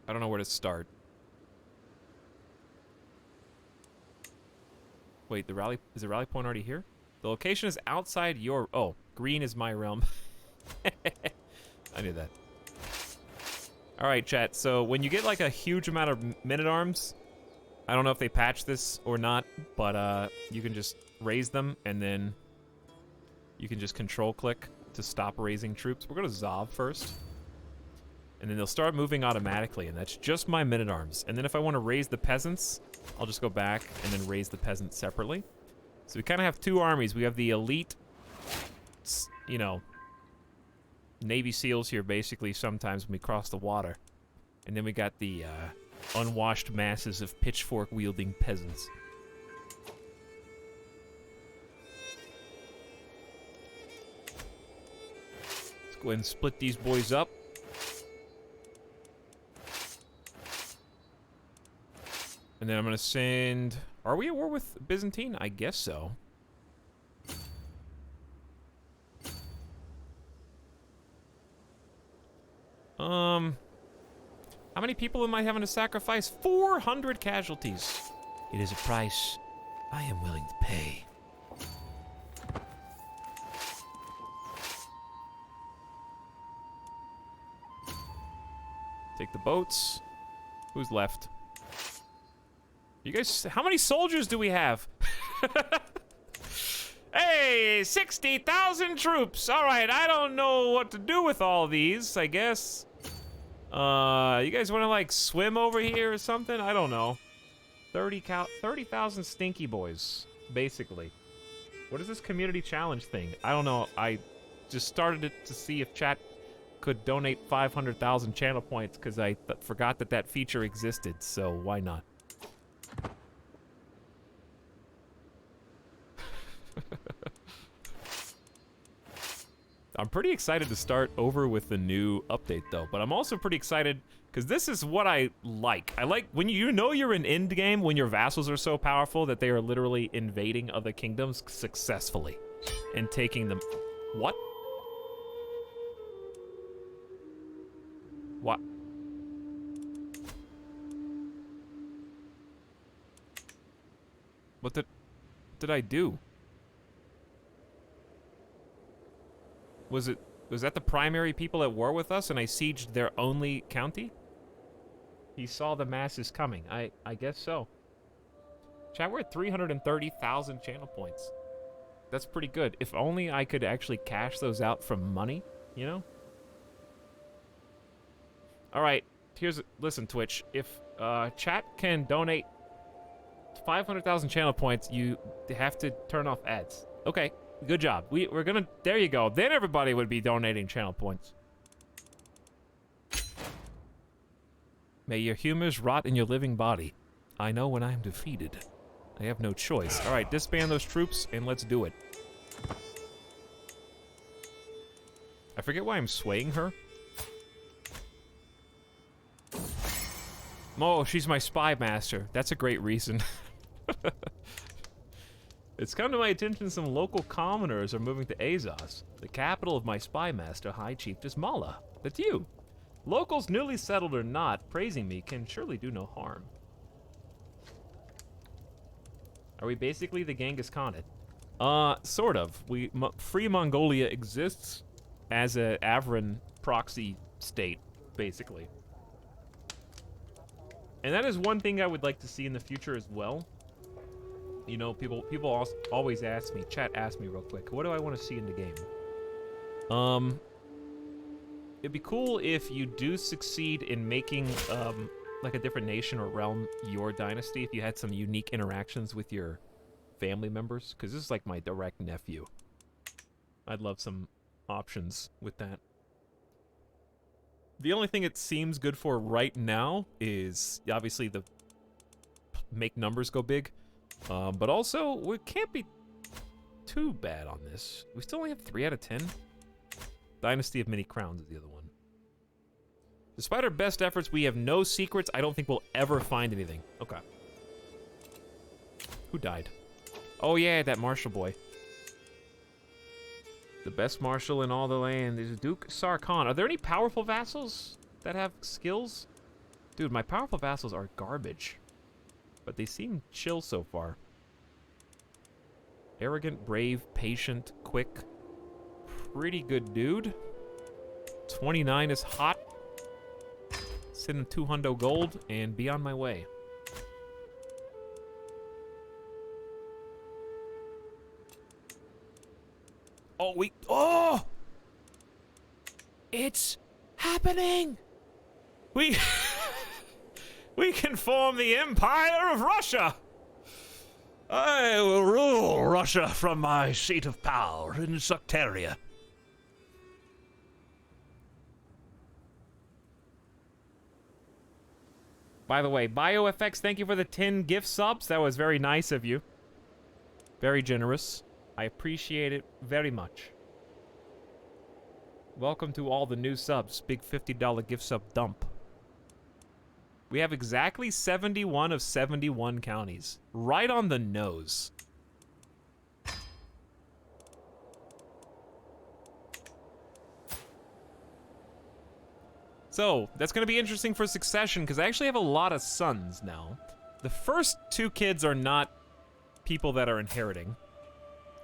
I don't know where to start. Wait, is the rally point already here? The location is outside your... Oh, green is my realm. I knew that. Alright, chat, so when you get like a huge amount of men-at-arms, I don't know if they patched this or not, but you can just raise them, and then you can just control-click to stop raising troops. We're going to Zov first. And then they'll start moving automatically, and that's just my men-at-arms. And then if I want to raise the peasants, I'll just go back and then raise the peasants separately. So we kind of have two armies. We have the elite, you know, Navy SEALs here basically sometimes when we cross the water. And then we got the unwashed masses of pitchfork-wielding peasants. Let's go ahead and split these boys up. And then I'm going to send... Are we at war with Byzantine? I guess so. How many people am I having to sacrifice? 400 casualties. It is a price I am willing to pay. Take the boats. Who's left? You guys, how many soldiers do we have? Hey, 60,000 troops. All right, I don't know what to do with all these, I guess. You guys want to, like, swim over here or something? I don't know. 30,000 stinky boys, basically. What is this community challenge thing? I don't know. I just started it to see if chat could donate 500,000 channel points because I forgot that that feature existed, so why not? I'm pretty excited to start over with the new update though, but I'm also pretty excited because this is what I like. I like when you know you're in endgame when your vassals are so powerful that they are literally invading other kingdoms successfully and taking them. What? What? What did I do? Was that the primary people at war with us and I sieged their only county? He saw the masses coming. I guess so. Chat, we're at 330,000 channel points. That's pretty good. If only I could actually cash those out from money, you know? All right, listen, Twitch. If chat can donate 500,000 channel points, you have to turn off ads. Okay. Good job. We're gonna... There you go. Then everybody would be donating channel points. May your humors rot in your living body. I know when I am defeated. I have no choice. All right, disband those troops and let's do it. I forget why I'm swaying her. Oh, she's my spy master. That's a great reason. It's come to my attention some local commoners are moving to Azaz. The capital of my spy master, High Chief, is Mala. That's you. Locals, newly settled or not, praising me can surely do no harm. Are we basically the Genghis Khanate? Sort of. Free Mongolia exists as a Avran proxy state, basically. And that is one thing I would like to see in the future as well. You know, people always ask me, chat ask me real quick, what do I want to see in the game? It'd be cool if you do succeed in making, like a different nation or realm your dynasty, if you had some unique interactions with your family members, because this is like my direct nephew. I'd love some options with that. The only thing it seems good for right now is, obviously, the make numbers go big. But also, we can't be too bad on this. We still only have 3 out of 10. Dynasty of Many Crowns is the other one. Despite our best efforts, we have no secrets. I don't think we'll ever find anything. Okay. Who died? Oh yeah, that Marshall boy. The best marshal in all the land is Duke Sarkhan. Are there any powerful vassals that have skills? Dude, my powerful vassals are garbage. But they seem chill so far. Arrogant, brave, patient, quick. Pretty good dude. 29 is hot. Send him 200 gold and be on my way. Oh! It's happening! We can form the Empire of Russia! I will rule Russia from my seat of power in Sucteria. By the way, BioFX, thank you for the 10 gift subs. That was very nice of you. Very generous. I appreciate it very much. Welcome to all the new subs. Big $50 gift sub dump. We have exactly 71 of 71 counties. Right on the nose. So, that's going to be interesting for succession, because I actually have a lot of sons now. The first 2 kids are not people that are inheriting.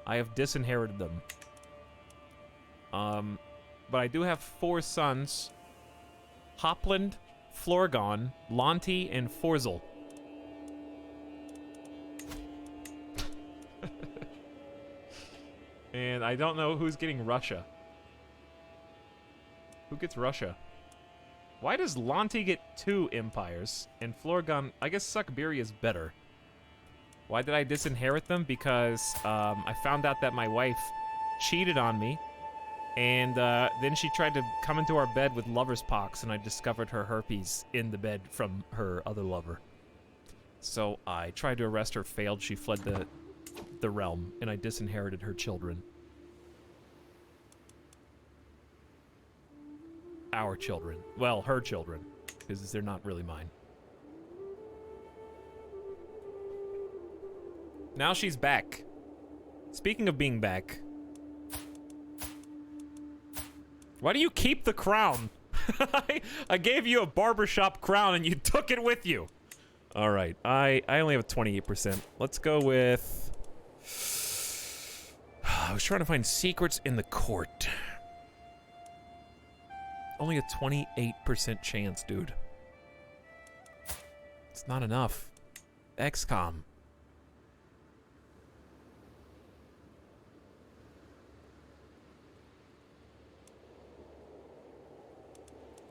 I have disinherited them. But I do have 4 sons. Hopland, Florgon, Lonti, and Forzel. And I don't know who's getting Russia. Who gets Russia? Why does Lonti get 2 empires? And Florgon, I guess Sucberia is better. Why did I disinherit them? Because I found out that my wife cheated on me. And then she tried to come into our bed with lover's pox, and I discovered her herpes in the bed from her other lover. So I tried to arrest her, failed. She fled the realm, and I disinherited her children. Our children. Well, her children, because they're not really mine. Now she's back. Speaking of being back. Why do you keep the crown? I gave you a barbershop crown and you took it with you. All right, I only have 28%. Let's go with... I was trying to find secrets in the court. Only a 28% chance, dude. It's not enough. XCOM.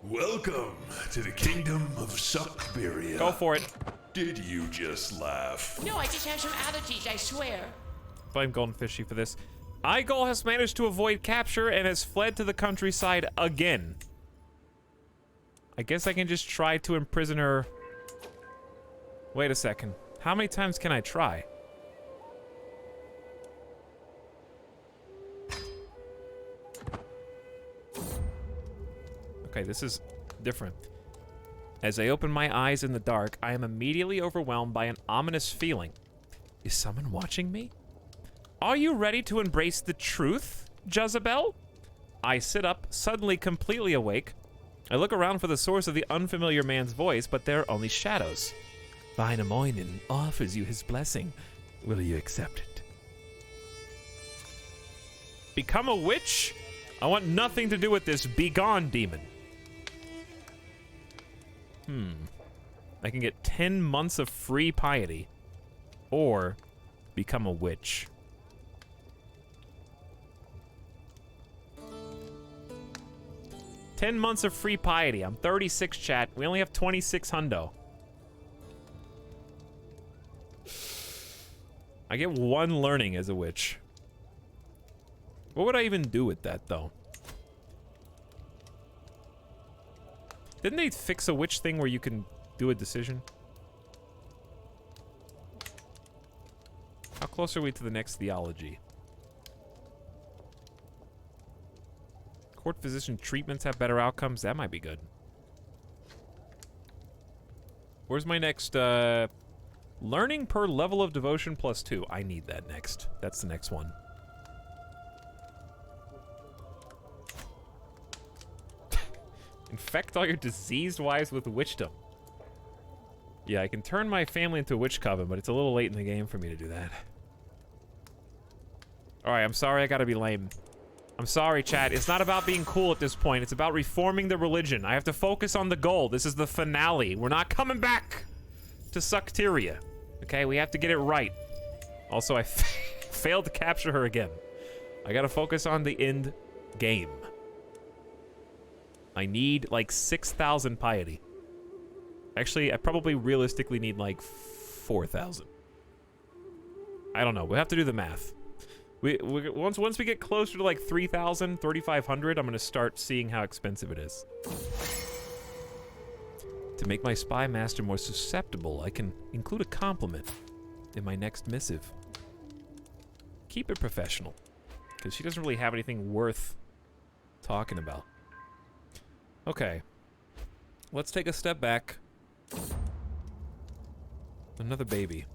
Welcome to the kingdom of Sucberia. Go for it. Did you just laugh? No, I just have some allergies, I swear. Blame Golden Fishy for this. Igol has managed to avoid capture and has fled to the countryside again. I guess I can just try to imprison her. Wait a second. How many times can I try? Okay, this is different. As I open my eyes in the dark, I am immediately overwhelmed by an ominous feeling. Is someone watching me? Are you ready to embrace the truth, Jezebel? I sit up, suddenly completely awake. I look around for the source of the unfamiliar man's voice, but there are only shadows. Wainamoinen offers you his blessing. Will you accept it? Become a witch? I want nothing to do with this. Begone, demon. I can get 10 months of free piety. Or become a witch. $10 months of free piety. I'm 36, chat. We only have 26 hundo. I get 1 learning as a witch. What would I even do with that, though? Didn't they fix a witch thing where you can do a decision? How close are we to the next theology? Court physician treatments have better outcomes. That might be good. Where's my next, learning per level of devotion +2. I need that next. That's the next one. Infect all your diseased wives with witchdom. Yeah, I can turn my family into a witch coven, but it's a little late in the game for me to do that. Alright, I'm sorry I gotta be lame. I'm sorry, chat. It's not about being cool at this point. It's about reforming the religion. I have to focus on the goal. This is the finale. We're not coming back to Sucteria. Okay, we have to get it right. Also, I failed to capture her again. I gotta focus on the end game. I need like 6,000 piety. Actually, I probably realistically need like 4,000. I don't know. We'll have to do the math. Once we get closer to like 3,000, 3,500, I'm gonna start seeing how expensive it is. To make my spy master more susceptible, I can include a compliment in my next missive. Keep it professional, because she doesn't really have anything worth talking about. Okay, let's take a step back. Another baby.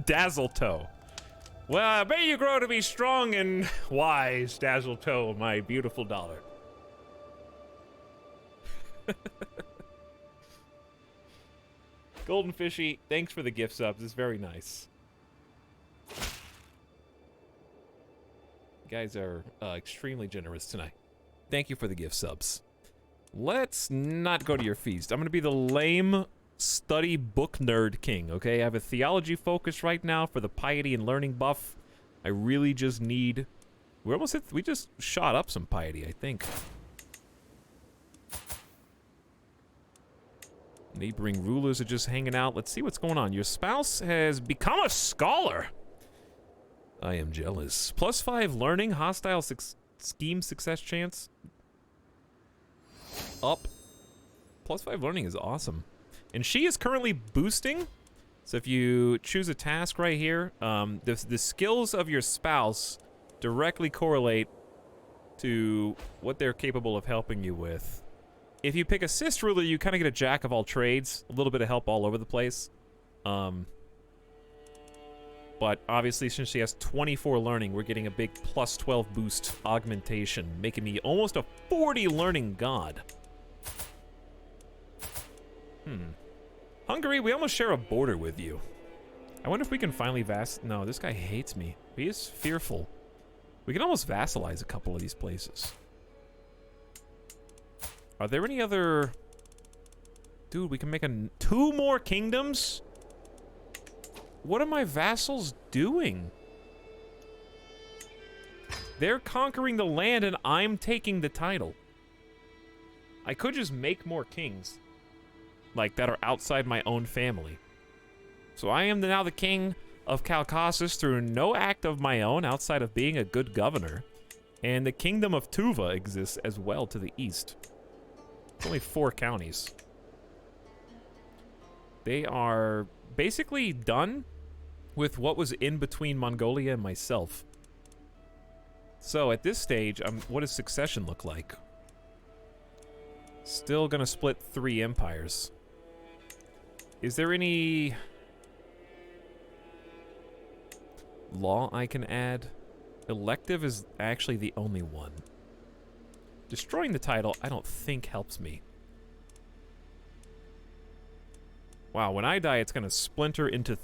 Dazzletoe. Well, may you grow to be strong and wise, Dazzletoe, my beautiful daughter. Golden Fishy, thanks for the gift subs. It's very nice. You guys are extremely generous tonight. Thank you for the gift subs. Let's not go to your feast. I'm gonna be the lame study book nerd king, okay? I have a theology focus right now for the piety and learning buff. I really just need... We're almost hit... We just shot up some piety, I think. Neighboring rulers are just hanging out. Let's see what's going on. Your spouse has become a scholar. I am jealous. +5 learning, hostile scheme success chance. Up. +5 learning is awesome. And she is currently boosting. So if you choose a task right here, the skills of your spouse directly correlate to what they're capable of helping you with. If you pick assist ruler, you kind of get a jack of all trades, a little bit of help all over the place. But obviously, since she has 24 learning, we're getting a big +12 boost augmentation, making me almost a 40 learning god. Hungary, we almost share a border with you. I wonder if we can finally No, this guy hates me. He is fearful. We can almost vassalize a couple of these places. Are there any other... Dude, we can make 2 more kingdoms? What are my vassals doing? They're conquering the land and I'm taking the title. I could just make more kings. Like, that are outside my own family. So I am now the king of Caucasus through no act of my own outside of being a good governor. And the kingdom of Tuva exists as well to the east. It's only 4 counties. They are basically done with what was in between Mongolia and myself. So at this stage, what does succession look like? Still gonna split 3 empires. Is there any law I can add? Elective is actually the only one. Destroying the title, I don't think helps me. Wow, when I die, it's gonna splinter into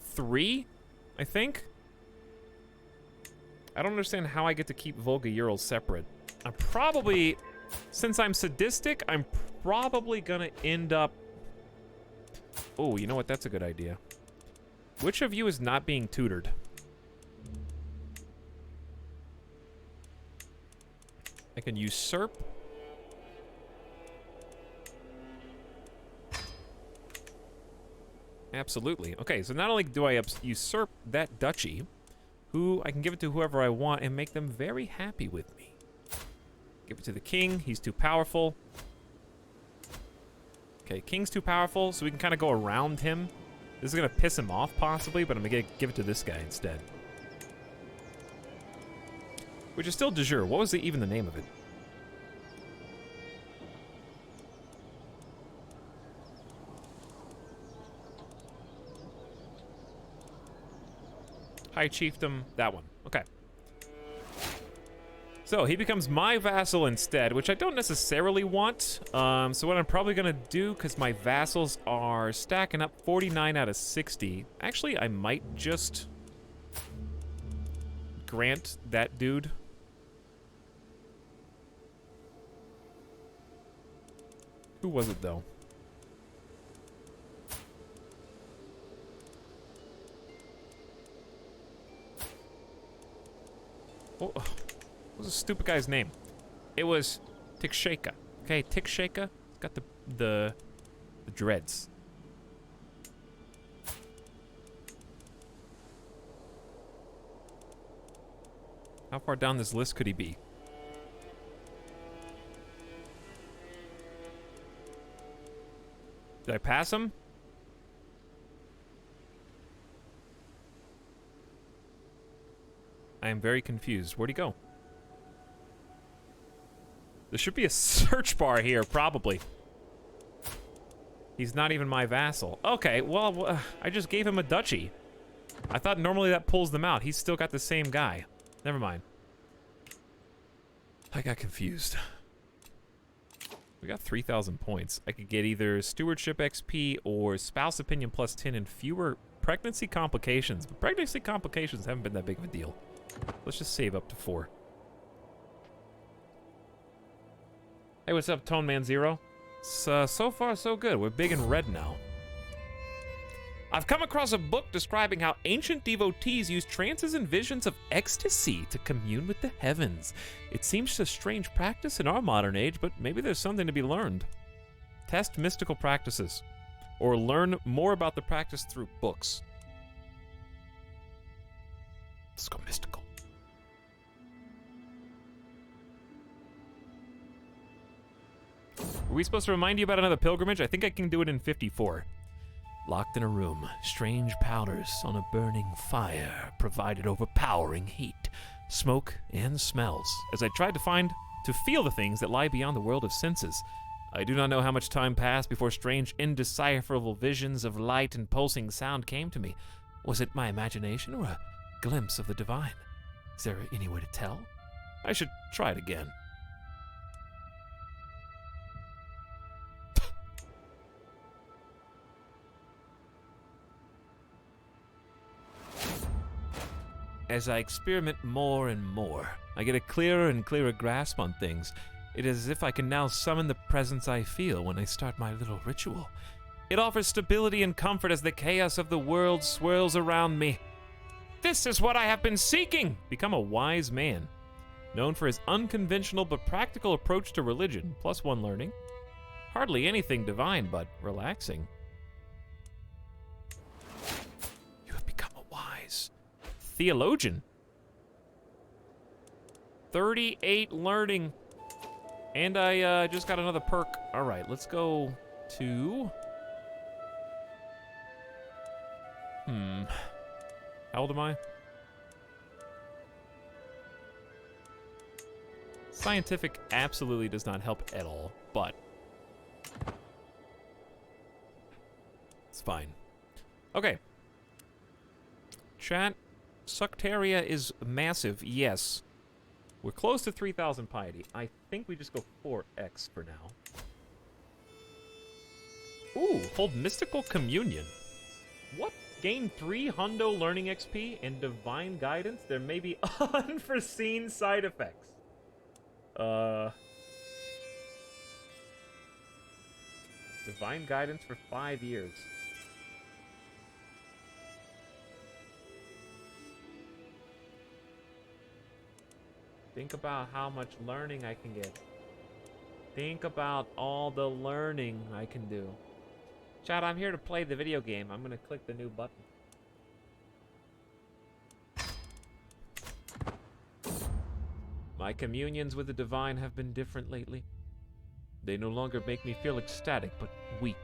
3, I think? I don't understand how I get to keep Volga Ural separate. I'm probably, since I'm sadistic, I'm probably gonna end up... Oh, you know what? That's a good idea. Which of you is not being tutored? I can usurp. Absolutely. Okay, so not only do I usurp that duchy, I can give it to whoever I want and make them very happy with me. Give it to the king. He's too powerful. Okay, king's too powerful, so we can kind of go around him. This is gonna piss him off, possibly, but I'm gonna give it to this guy instead. Which is still de jure. What was even the name of it? High Chiefdom, that one. Okay. So he becomes my vassal instead, which I don't necessarily want. So what I'm probably gonna do, because my vassals are stacking up 49 out of 60. Actually, I might just grant that dude. Who was it though? Oh, what was the stupid guy's name? It was Tikshaka. Okay, Tikshaka. It's got the dreads. How far down this list could he be? Did I pass him? I am very confused. Where'd he go? There should be a search bar here, probably. He's not even my vassal. Okay, well, I just gave him a duchy. I thought normally that pulls them out. He's still got the same guy. Never mind. I got confused. We got 3,000 points. I could get either Stewardship XP or Spouse Opinion plus 10 and fewer pregnancy complications. But pregnancy complications haven't been that big of a deal. Let's just save up to 4. Hey, what's up, Tone Man Zero? So far, so good. We're big and red now. I've come across a book describing how ancient devotees used trances and visions of ecstasy to commune with the heavens. It seems a strange practice in our modern age, but maybe there's something to be learned. Test mystical practices, or learn more about the practice through books. Let's go mystical. Are we supposed to remind you about another pilgrimage? I think I can do it in 54. Locked in a room, strange powders on a burning fire provided overpowering heat, smoke, and smells. As I tried to feel the things that lie beyond the world of senses, I do not know how much time passed before strange, indecipherable visions of light and pulsing sound came to me. Was it my imagination or a glimpse of the divine? Is there any way to tell? I should try it again. As I experiment more and more, I get a clearer and clearer grasp on things. It is as if I can now summon the presence I feel when I start my little ritual. It offers stability and comfort as the chaos of the world swirls around me. This is what I have been seeking! Become a wise man. Known for his unconventional but practical approach to religion, +1 learning. Hardly anything divine, but relaxing. You have become a wise theologian. 38 learning. And I just got another perk. All right, let's go to... How old am I? Scientific absolutely does not help at all, but it's fine. Okay. Chat, Suctaria is massive, yes. We're close to 3,000 piety. I think we just go 4x for now. Ooh, hold Mystical Communion. What? Gain 3 Hundo Learning XP and Divine Guidance? There may be unforeseen side effects. Divine Guidance for 5 years. Think about how much learning I can get. Think about all the learning I can do. Chat, I'm here to play the video game. I'm gonna click the new button. My communions with the divine have been different lately. They no longer make me feel ecstatic, but weak.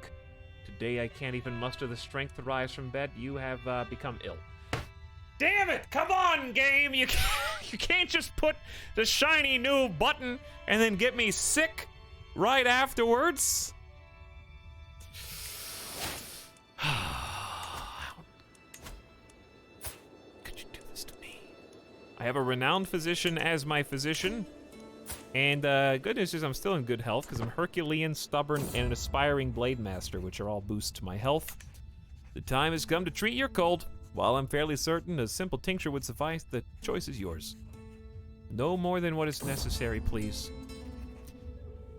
Today I can't even muster the strength to rise from bed. You have become ill. Damn it! Come on, game! You can't just put the shiny new button and then get me sick right afterwards. How could you do this to me? I have a renowned physician as my physician. And good news is I'm still in good health because I'm Herculean, stubborn, and an aspiring blade master, which are all boosts to my health. The time has come to treat your cold. While I'm fairly certain a simple tincture would suffice, the choice is yours. No more than what is necessary, please.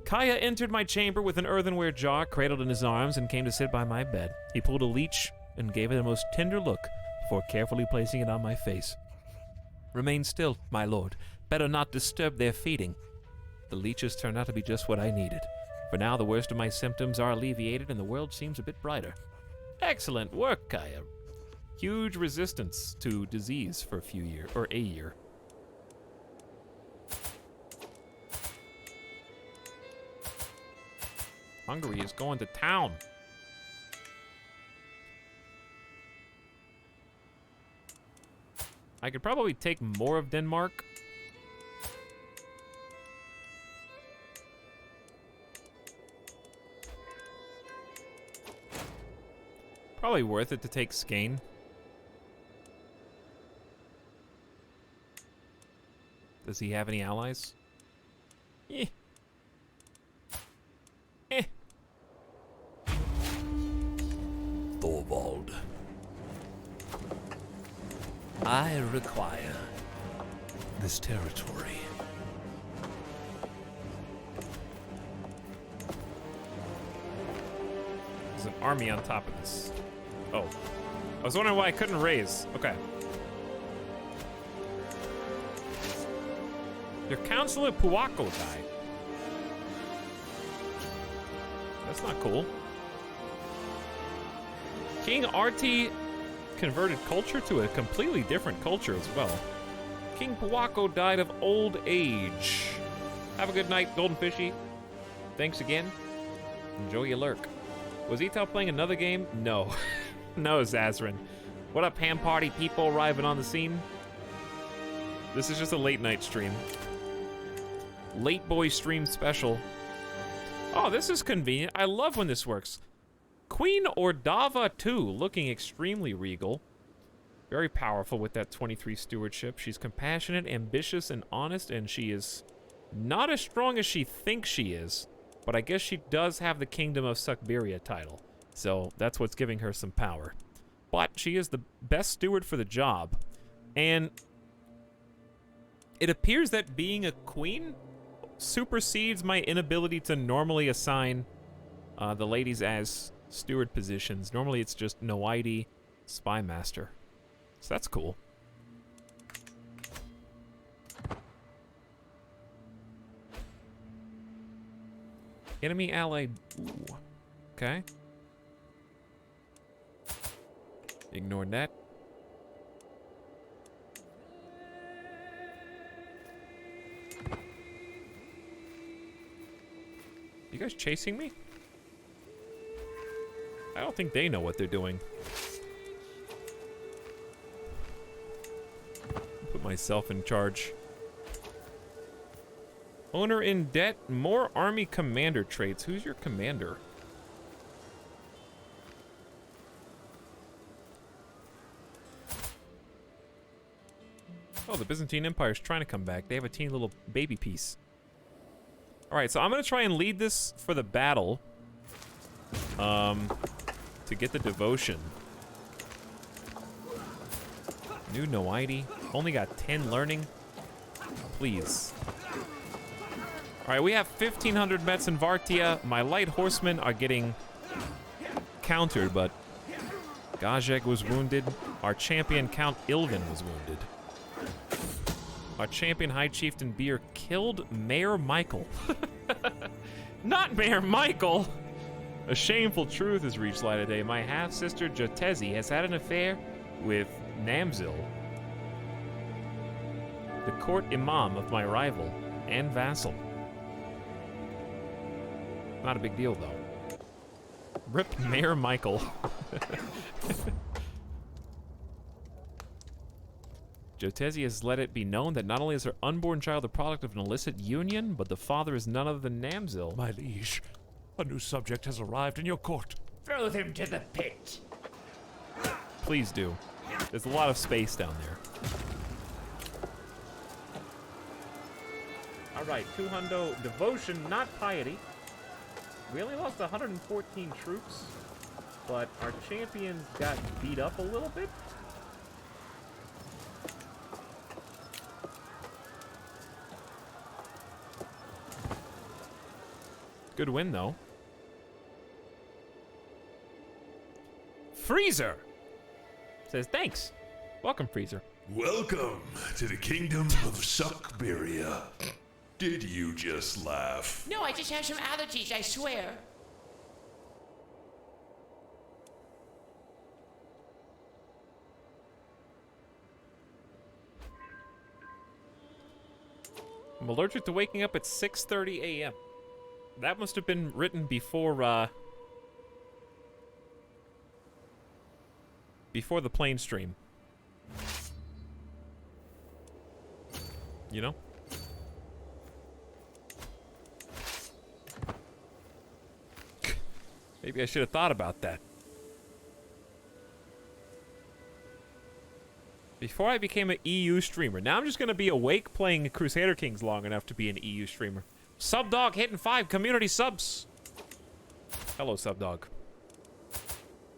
Kaya entered my chamber with an earthenware jar cradled in his arms and came to sit by my bed. He pulled a leech and gave it a most tender look before carefully placing it on my face. Remain still, my lord. Better not disturb their feeding. The leeches turned out to be just what I needed. For now, the worst of my symptoms are alleviated and the world seems a bit brighter. Excellent work, Kaya. Huge resistance to disease for a year. Hungary is going to town. I could probably take more of Denmark. Probably worth it to take Skane. Does he have any allies? Eh. Eh. Thorvald. I require this territory. There's an army on top of this. Oh. I was wondering why I couldn't raise. Okay. Your Councilor Puako died. That's not cool. King Arti converted culture to a completely different culture as well. King Puako died of old age. Have a good night, Golden Fishy. Thanks again. Enjoy your lurk. Was Ital playing another game? No. No, Zazrin. What up, ham party people arriving on the scene? This is just a late night stream. Late boy stream special. Oh, this is convenient. I love when this works. Queen Ordava 2, looking extremely regal. Very powerful with that 23 stewardship. She's compassionate, ambitious, and honest, and she is not as strong as she thinks she is, but I guess she does have the Kingdom of Suckberia title, so that's what's giving her some power. But she is the best steward for the job, and it appears that being a queen supersedes my inability to normally assign the ladies as steward positions. Normally it's just Noaidi, Spy Master. So that's cool. Enemy ally. Ooh. Okay. Ignore that. You guys chasing me? I don't think they know what they're doing. Put myself in charge. Owner in debt, more army commander traits. Who's your commander? Oh, the Byzantine Empire's trying to come back. They have a teeny little baby piece. Alright, so I'm gonna try and lead this for the battle. To get the devotion. New Noaidi. Only got 10 learning. Please. Alright, we have 1,500 Mets in Vartia. My light horsemen are getting countered, but Gajek was wounded. Our champion Count Ilvin was wounded. Our champion High Chieftain Beer killed Mayor Michael. Not Mayor Michael! A shameful truth has reached light today. My half-sister Jotezi has had an affair with Namzil, the court imam of my rival and vassal. Not a big deal, though. Rip Mayor Michael. Jotezi has let it be known that not only is her unborn child the product of an illicit union, but the father is none other than Namzil. My liege, a new subject has arrived in your court. Throw them to the pit. Please do. There's a lot of space down there. All right, 200 devotion, not piety. We only lost 114 troops, but our champions got beat up a little bit. Good win, though. Freezer says thanks. Welcome, Freezer. Welcome to the kingdom of Suckberia. Did you just laugh? No, I just have some allergies, I swear. I'm allergic to waking up at 6:30 a.m. That must have been written before the plane stream. You know? Maybe I should have thought about that. Before I became an EU streamer. Now I'm just going to be awake playing Crusader Kings long enough to be an EU streamer. Subdog hitting 5 community subs. Hello, Subdog.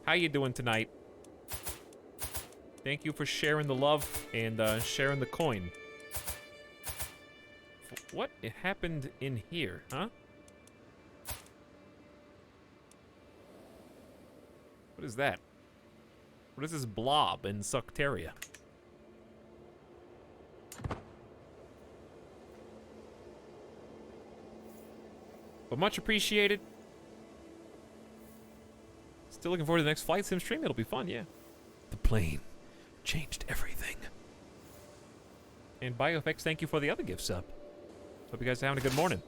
How you doing tonight? Thank you for sharing the love and sharing the coin. What happened in here, huh? What is that? What is this blob in Sucteria? But much appreciated. Still looking forward to the next Flight Sim stream. It'll be fun, yeah. The plane changed everything. And BioFX, thank you for the other gift sub. Hope you guys are having a good morning.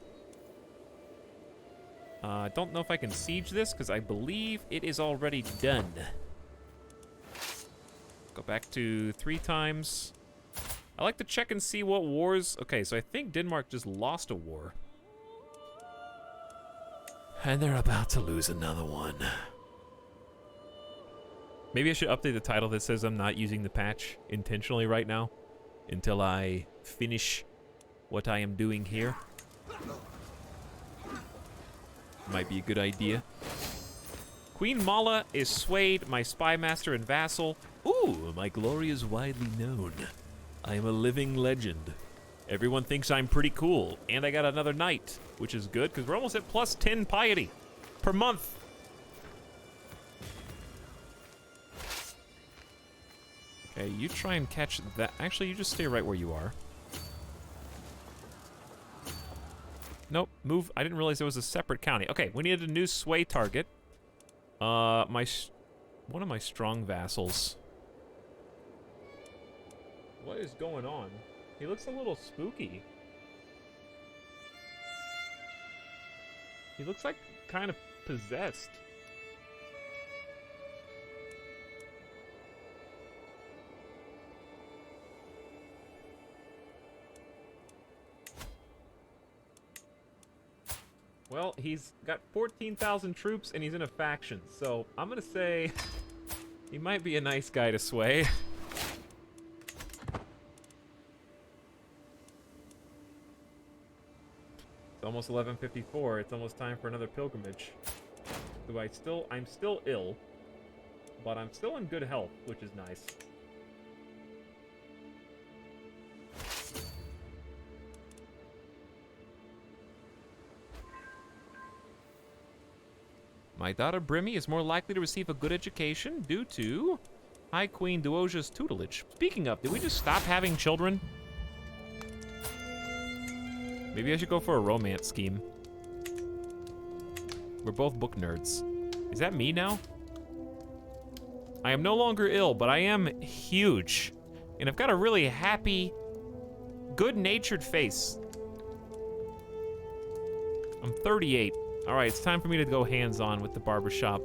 Don't know if I can siege this, because I believe it is already done. Go back to 3 times. I like to check and see what wars... Okay, so I think Denmark just lost a war. And they're about to lose another one. Maybe I should update the title that says I'm not using the patch intentionally right now until I finish what I am doing here. Might be a good idea. Queen Mala is swayed, my spy master and vassal. Ooh, my glory is widely known. I am a living legend. Everyone thinks I'm pretty cool, and I got another knight, which is good because we're almost at plus 10 piety per month. Okay, you try and catch that. Actually, you just stay right where you are. Nope, move. I didn't realize there was a separate county. Okay, we needed a new sway target. One of my strong vassals. What is going on? He looks a little spooky. He looks like kind of possessed. Well, he's got 14,000 troops and he's in a faction, so I'm gonna say he might be a nice guy to sway. It's almost 11:54. It's almost time for another pilgrimage. So I'm still ill, but I'm still in good health, which is nice. My daughter Brimmy is more likely to receive a good education due to High Queen Duoja's tutelage. Speaking of, did we just stop having children? Maybe I should go for a romance scheme. We're both book nerds. Is that me now? I am no longer ill, but I am huge. And I've got a really happy, good-natured face. I'm 38. All right, it's time for me to go hands-on with the barbershop.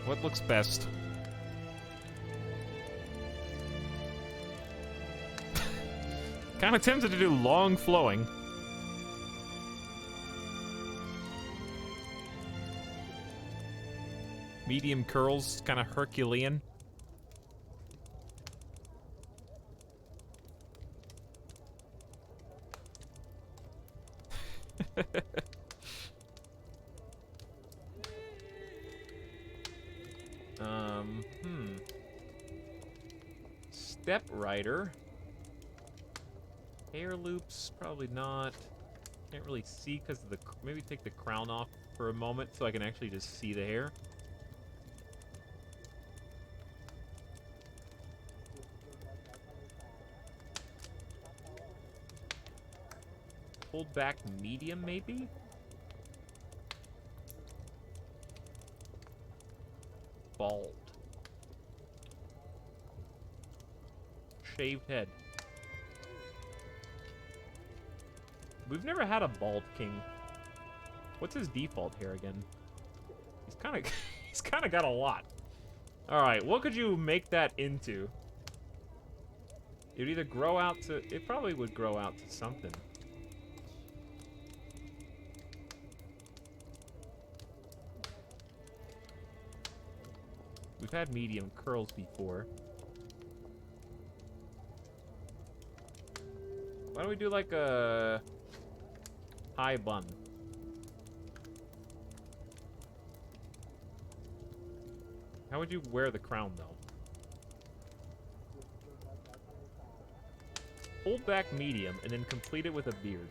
What looks best? Kind of tempted to do long flowing. Medium curls, kind of Herculean. Step rider. Hair loops, probably not. Can't really see because of the. Maybe take the crown off for a moment so I can actually just see the hair. Hold back medium, maybe? Bald. Shaved head. We've never had a bald king. What's his default hair again? He's kind of he's kind of got a lot. All right, what could you make that into? It would either grow out to. It probably would grow out to something. We've had medium curls before. Why don't we do like a high bun? How would you wear the crown though? Hold back medium and then complete it with a beard.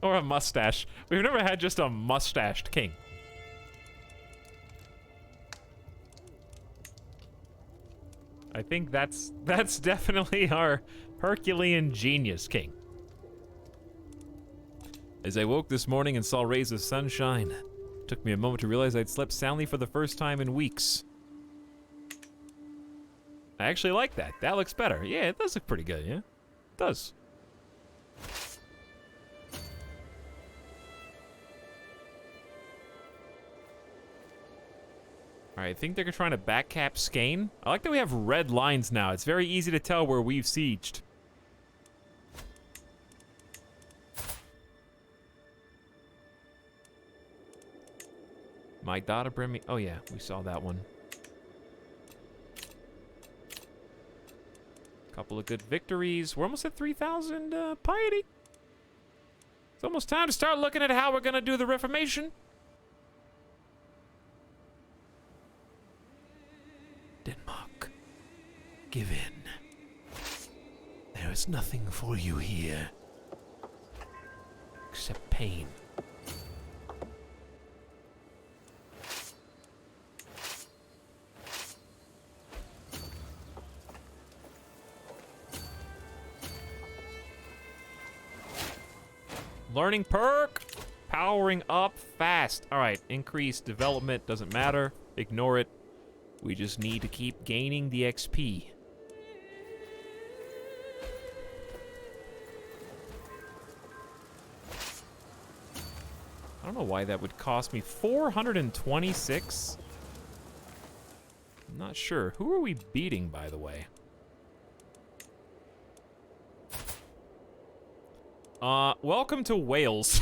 Or a mustache. We've never had just a mustached king. I think that's definitely our Herculean genius king. As I woke this morning and saw rays of sunshine, it took me a moment to realize I'd slept soundly for the first time in weeks. I actually like that. That looks better. Yeah, it does look pretty good, yeah? It does. Alright, I think they're trying to backcap Skane. I like that we have red lines now. It's very easy to tell where we've sieged. My daughter bring me. Oh yeah, we saw that one. Couple of good victories. We're almost at 3,000 piety. It's almost time to start looking at how we're gonna do the Reformation. Denmark, give in. There is nothing for you here except pain. Learning perk. Powering up fast. All right, increase development. Doesn't matter. Ignore it. We just need to keep gaining the XP. I don't know why that would cost me 426. I'm not sure. Who are we beating, by the way? Welcome to Wales.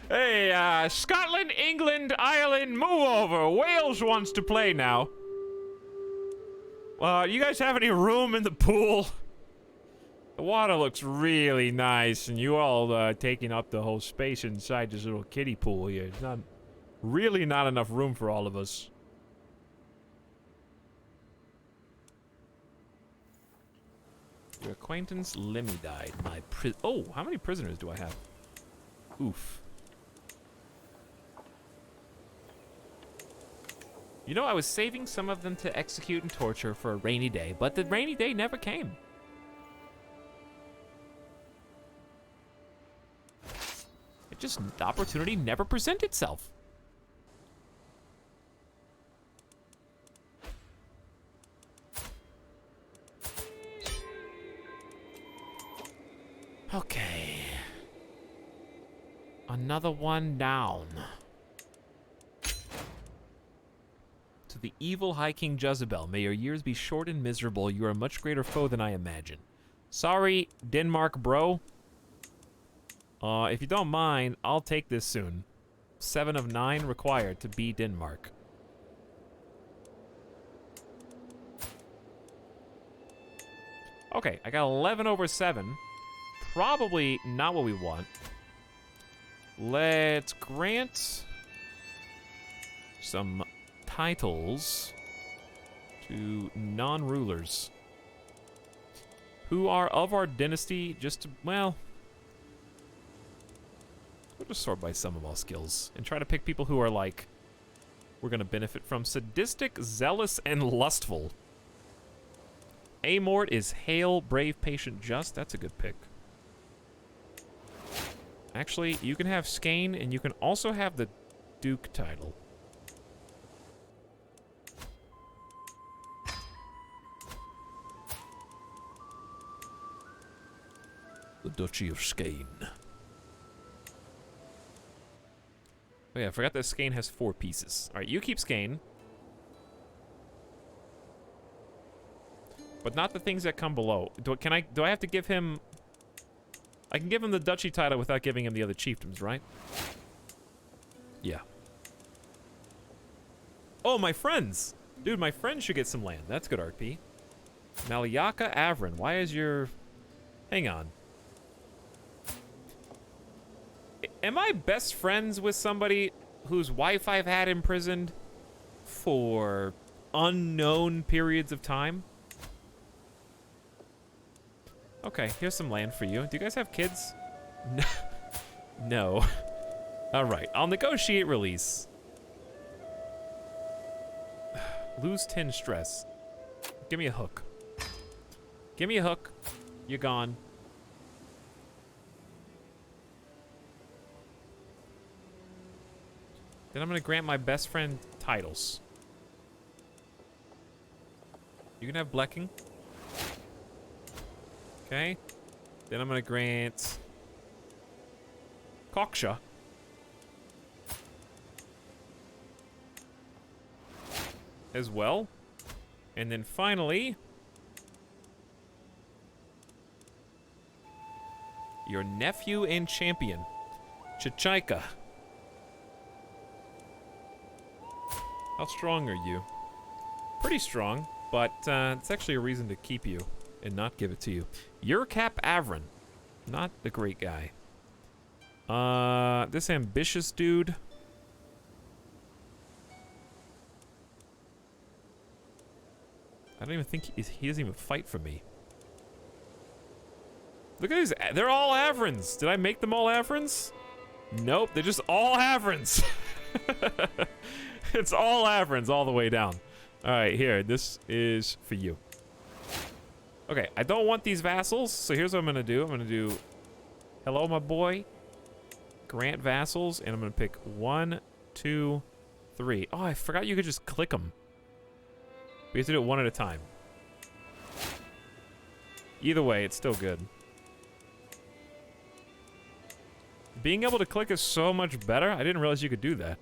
Hey, Scotland, England, Ireland, move over. Wales wants to play now. You guys have any room in the pool? The water looks really nice, and you all taking up the whole space inside this little kiddie pool here. It's not really not enough room for all of us. Your acquaintance Lemmy died. Oh, how many prisoners do I have? Oof. You know, I was saving some of them to execute and torture for a rainy day, but the rainy day never came. just the opportunity never present itself. Okay. Another one down. To the evil High King Jezebel, may your years be short and miserable. You are a much greater foe than I imagine. Sorry, Denmark bro. If you don't mind, I'll take this soon. 7 of 9 required to be Denmark. Okay, I got 11 over 7. Probably not what we want. Let's grant some titles to non-rulers who are of our dynasty. Just to, well, we'll just sort by sum of all skills and try to pick people who are like we're gonna benefit from. Sadistic, zealous, and lustful. Amort is hale, brave, patient, just. That's a good pick. Actually, you can have Skane, and you can also have the Duke title. The Duchy of Skane. Oh yeah, I forgot that Skane has 4 pieces. Alright, you keep Skane. But not the things that come below. Do I have to give him... I can give him the duchy title without giving him the other chiefdoms, right? Yeah. Oh, my friends! Dude, my friends should get some land. That's good, RP. Maliaka Avrin. Why is your... Hang on. Am I best friends with somebody whose wife I've had imprisoned for unknown periods of time? Okay, here's some land for you. Do you guys have kids? No. Alright, I'll negotiate release. Lose 10 stress. Give me a hook. Give me a hook. You're gone. Then I'm gonna grant my best friend titles. You can have Blecking. Okay. Then I'm gonna grant Koksha. As well. And then finally, your nephew and champion, Chichaika. How strong are you? Pretty strong, but it's actually a reason to keep you and not give it to you. Urcap Avrin. Not the great guy. This ambitious dude. I don't even think he doesn't even fight for me. Look at these. They're all Avrins. Did I make them all Avrins? Nope, they're just all Avrins. It's all Avrins all the way down. All right, here. This is for you. Okay, I don't want these vassals, so here's what I'm gonna do. I'm gonna do, hello, my boy. Grant vassals, and I'm gonna pick 1, 2, 3. Oh, I forgot you could just click them. We have to do it one at a time. Either way, it's still good. Being able to click is so much better. I didn't realize you could do that.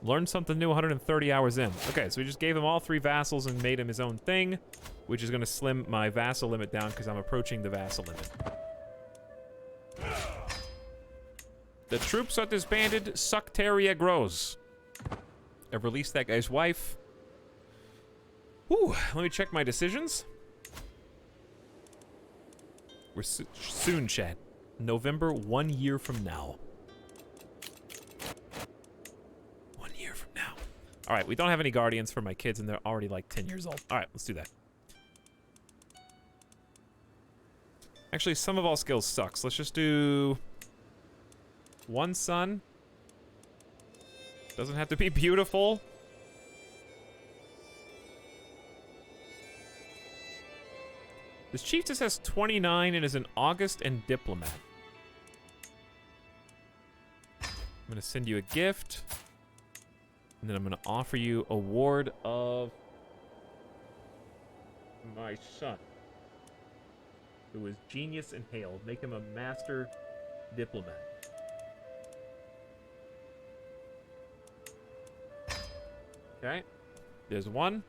Learned something new 130 hours in. Okay, so we just gave him all 3 vassals and made him his own thing, which is going to slim my vassal limit down because I'm approaching the vassal limit. The troops are disbanded. Suctaria grows. I've released that guy's wife. Whew, let me check my decisions. We're soon, chat. November, 1 year from now. 1 year from now. All right, we don't have any guardians for my kids, and they're already like 10 years old. All right, let's do that. Actually, some of all skills sucks. Let's just do 1 son. Doesn't have to be beautiful. This chiefess has 29 and is an August and diplomat. I'm gonna send you a gift. And then I'm gonna offer you a ward of my son, who is genius and hail. Make him a master diplomat. Okay. There's one.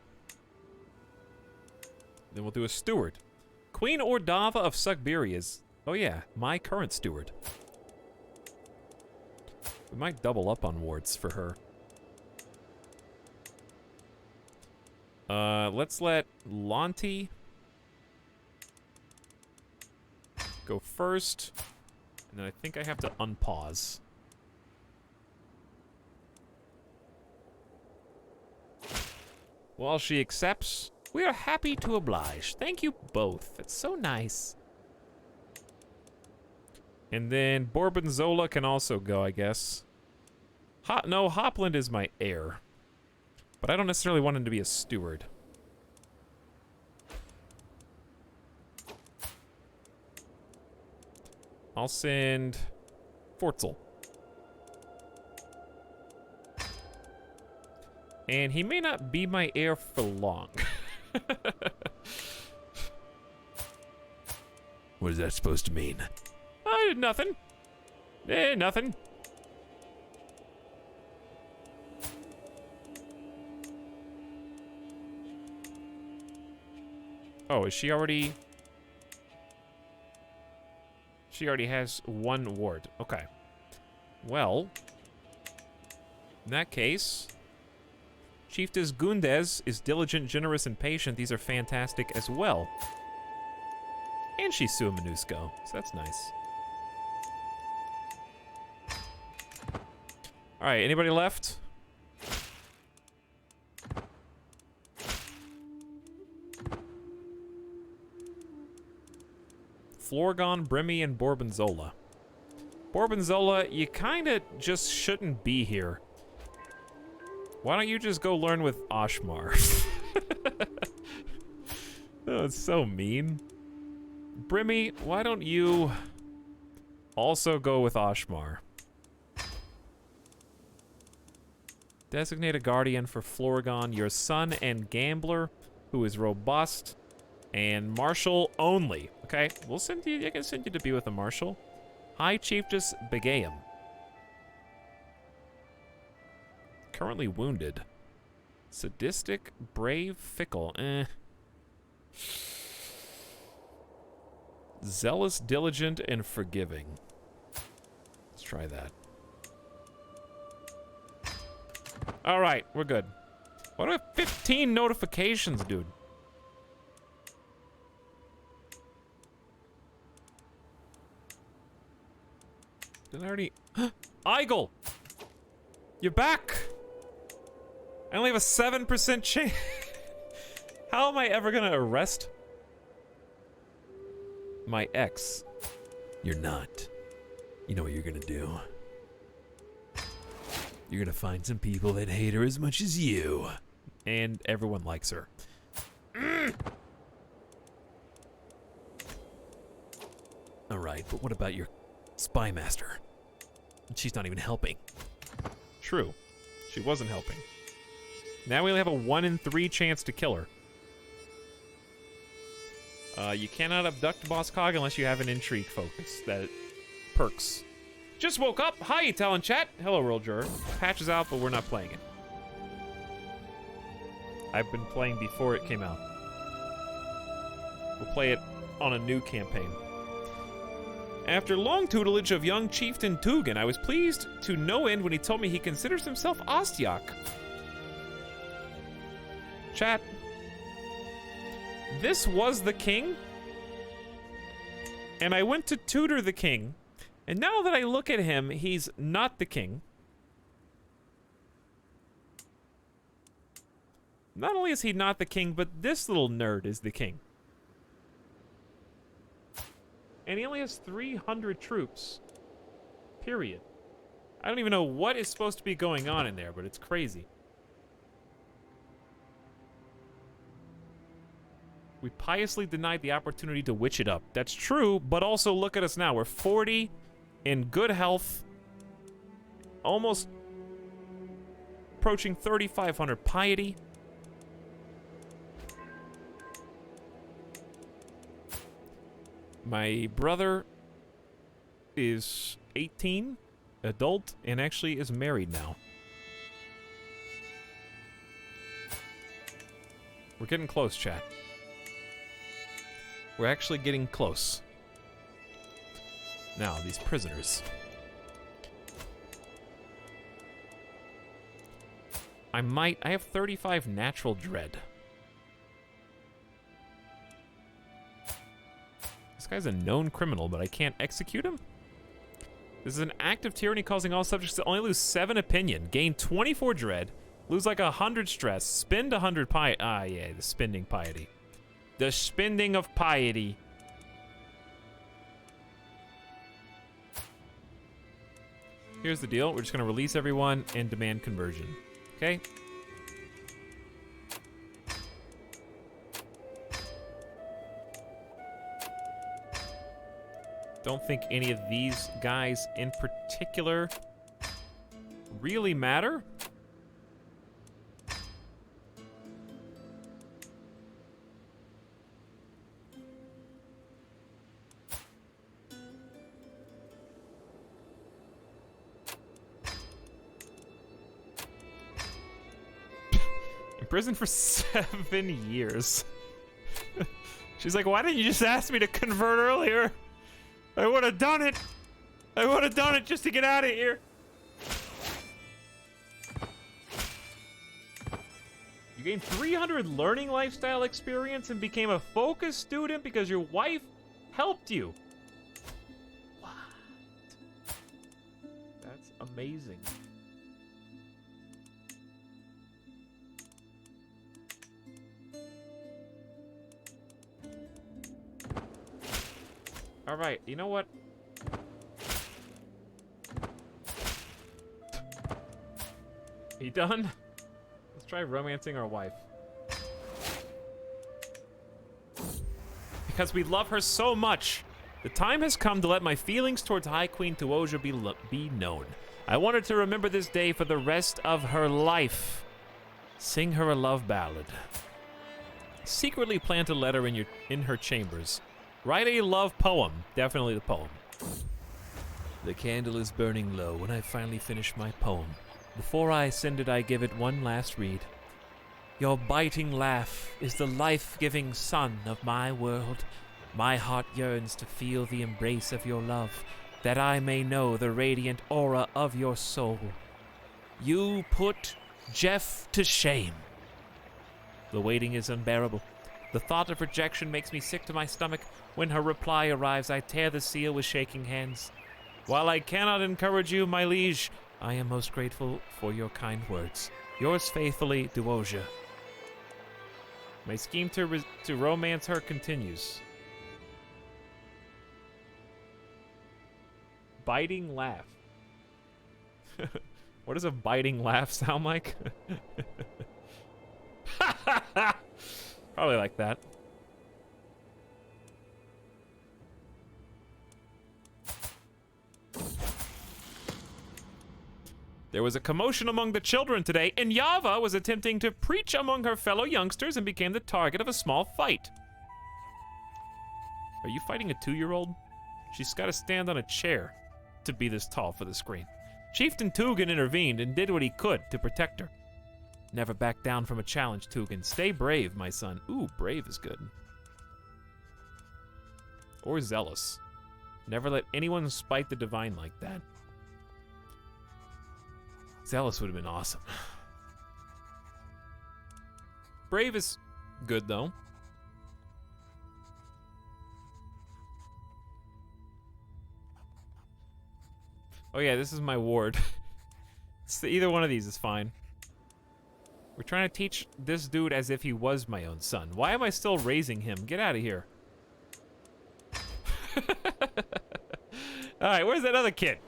Then we'll do a steward. Queen Ordava of Suckberia is, oh yeah, my current steward. We might double up on wards for her. Let's let Lonti go first. And then I think I have to unpause. While she accepts, we are happy to oblige. Thank you both. It's so nice. And then Borbonzola can also go, I guess. No, Hopland is my heir. But I don't necessarily want him to be a steward. I'll send Fortzel. And he may not be my heir for long. What is that supposed to mean? Nothing. Nothing. Oh, is she already... She already has one ward. Okay. Well, in that case, Chiefess Gundes is diligent, generous, and patient. These are fantastic as well. And she's Sua Minusko, so that's nice. Alright, anybody left? Florgon, Brimmy, and Borbonzola. Borbonzola, you kinda just shouldn't be here. Why don't you just go learn with Oshmar? Oh, it's so mean. Brimmy, why don't you also go with Oshmar? Designate a guardian for Florgon, your son and gambler, who is robust, and marshal only. Okay, we'll send you. I can send you to be with a marshal. High Chiefess Begaeum. Currently wounded. Sadistic, brave, fickle. Zealous, diligent, and forgiving. Let's try that. Alright, we're good. Why do I have 15 notifications, dude? Did I already... Eigel! You're back! I only have a 7% chance. How am I ever gonna arrest my ex? You're not. You know what you're gonna do? You're gonna find some people that hate her as much as you. And everyone likes her. Alright, but what about your spy master? She's not even helping. True. She wasn't helping. Now we only have a 1 in 3 chance to kill her. You cannot abduct Boss Cog unless you have an intrigue focus. That perks. Just woke up. Hi, Talon Chat. Hello, World Juror. Patch is out, but we're not playing it. I've been playing before it came out. We'll play it on a new campaign. After long tutelage of young Chieftain Tugan, I was pleased to no end when he told me he considers himself Ostiak. Chat. This was the king, and I went to tutor the king, and now that I look at him, he's not the king. Not only is he not the king, but this little nerd is the king. And he only has 300 troops. Period. I don't even know what is supposed to be going on in there, but it's crazy. We piously denied the opportunity to witch it up. That's true, but also look at us now. We're 40 in good health. almost approaching 3,500 piety. My brother is 18, adult, and actually is married now. We're getting close, chat. We're actually getting close. Now, these prisoners. I have 35 natural dread. This guy's a known criminal, but I can't execute him? This is an act of tyranny causing all subjects to only lose 7 opinion, gain 24 dread, lose like 100 stress, spend 100 piety. Ah, yeah, the spending piety. The spending of piety. Here's the deal. We're just going to release everyone and demand conversion. Okay? Don't think any of these guys in particular really matter. Prison for 7 years. She's like, why didn't you just ask me to convert earlier? I would have done it. I would have done it just to get out of here. You gained 300 learning lifestyle experience and became a focused student because your wife helped you. What? That's amazing. All right, you know what? You done? Let's try romancing our wife. Because we love her so much, the time has come to let my feelings towards High Queen Tuoja be known. I want her to remember this day for the rest of her life. Sing her a love ballad. Secretly plant a letter in her chambers. Write a love poem. Definitely the poem. The candle is burning low when I finally finish my poem. Before I send it, I give it one last read. Your biting laugh is the life-giving sun of my world. My heart yearns to feel the embrace of your love, that I may know the radiant aura of your soul. You put Jeff to shame. The waiting is unbearable. The thought of rejection makes me sick to my stomach. When her reply arrives, I tear the seal with shaking hands. While I cannot encourage you, my liege, I am most grateful for your kind words. Yours faithfully, Tuoja. My scheme to romance her continues. Biting laugh. What does a biting laugh sound like? Probably like that. There was a commotion among the children today, and Yava was attempting to preach among her fellow youngsters and became the target of a small fight. Are you fighting a 2-year-old? She's got to stand on a chair to be this tall for the screen. Chieftain Tugan intervened and did what he could to protect her. Never back down from a challenge, Tugan. Stay brave, my son. Ooh, brave is good. Or zealous. Never let anyone spite the divine like that. Zealous would have been awesome. Brave is good, though. Oh yeah, this is my ward. Either one of these is fine. We're trying to teach this dude as if he was my own son. Why am I still raising him? Get out of here. Alright, where's that other kid?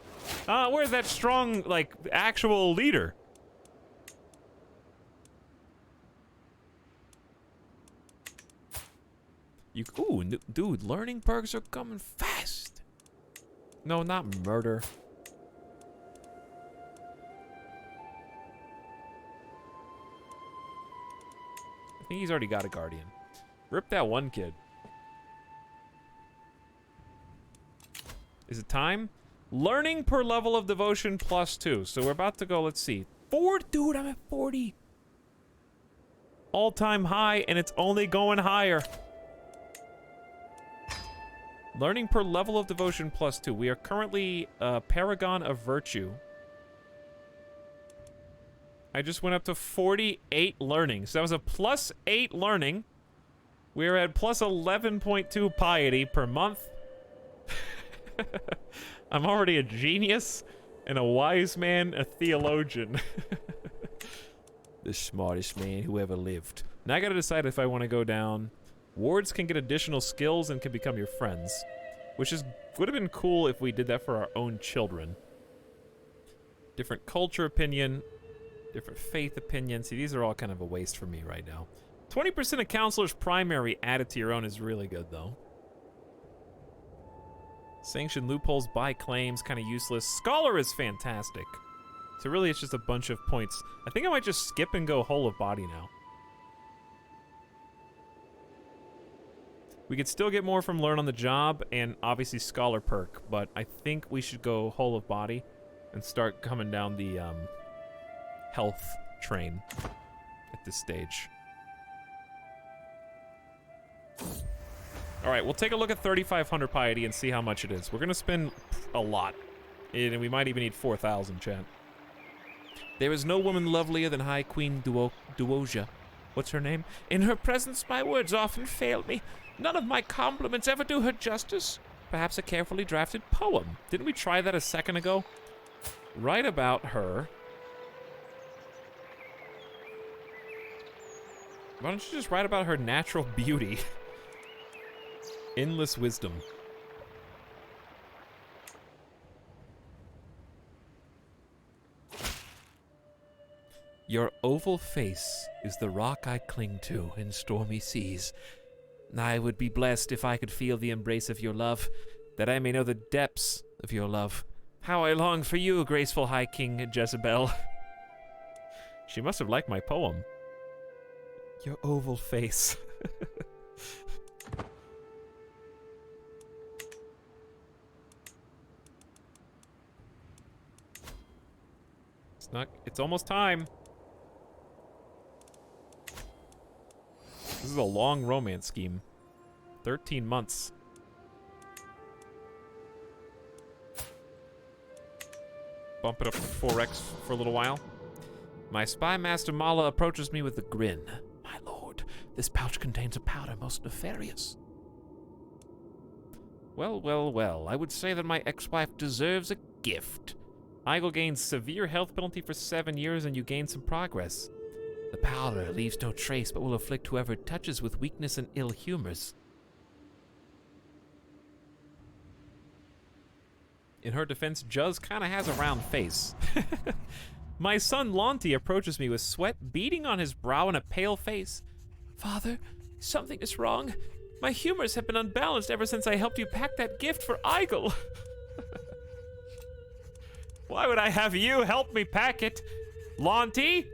Where's that strong, like, actual leader? Ooh, dude, learning perks are coming fast. No, not murder. think he's already got a guardian. Rip that one kid. Is it time? Learning per level of devotion +2. So we're about to go, let's see. Dude, I'm at 40. All-time high, and it's only going higher. Learning per level of devotion +2. We are currently Paragon of Virtue. I just went up to 48 learning. So that was a +8 learning. We're at +11.2 piety per month. I'm already a genius and a wise man, a theologian. The smartest man who ever lived. Now I gotta decide if I want to go down. Wards can get additional skills and can become your friends, which would have been cool if we did that for our own children. Different culture opinion, different faith opinion. See, these are all kind of a waste for me right now. 20% of counselor's primary added to your own is really good, though. Sanction loopholes, buy claims, kind of useless. Scholar is fantastic. So really, it's just a bunch of points. I think I might just skip and go whole of body now. We could still get more from learn on the job and obviously scholar perk, but I think we should go whole of body and start coming down the health train at this stage. All right, we'll take a look at 3,500 piety and see how much it is. We're gonna spend a lot, and we might even need 4,000, chat. There is no woman lovelier than High Queen Duosia. What's her name? In her presence, my words often fail me. None of my compliments ever do her justice. Perhaps a carefully drafted poem. Didn't we try that a second ago? Write about her. Why don't you just write about her natural beauty? Endless wisdom. Your oval face is the rock I cling to in stormy seas. I would be blessed if I could feel the embrace of your love, that I may know the depths of your love. How I long for you, graceful High King Jezebel. She must have liked my poem. Your oval face. It's almost time. This is a long romance scheme. 13 months. Bump it up to 4x for a little while. My spy master Mala approaches me with a grin. My lord, this pouch contains a powder most nefarious. Well, well, well. I would say that my ex-wife deserves a gift. Igel gains severe health penalty for 7 years and you gain some progress. The powder leaves no trace but will afflict whoever it touches with weakness and ill humors. In her defense, Juz kind of has a round face. My son Lonti approaches me with sweat beading on his brow and a pale face. Father, something is wrong. My humors have been unbalanced ever since I helped you pack that gift for Igel. Why would I have you help me pack it? Lonti?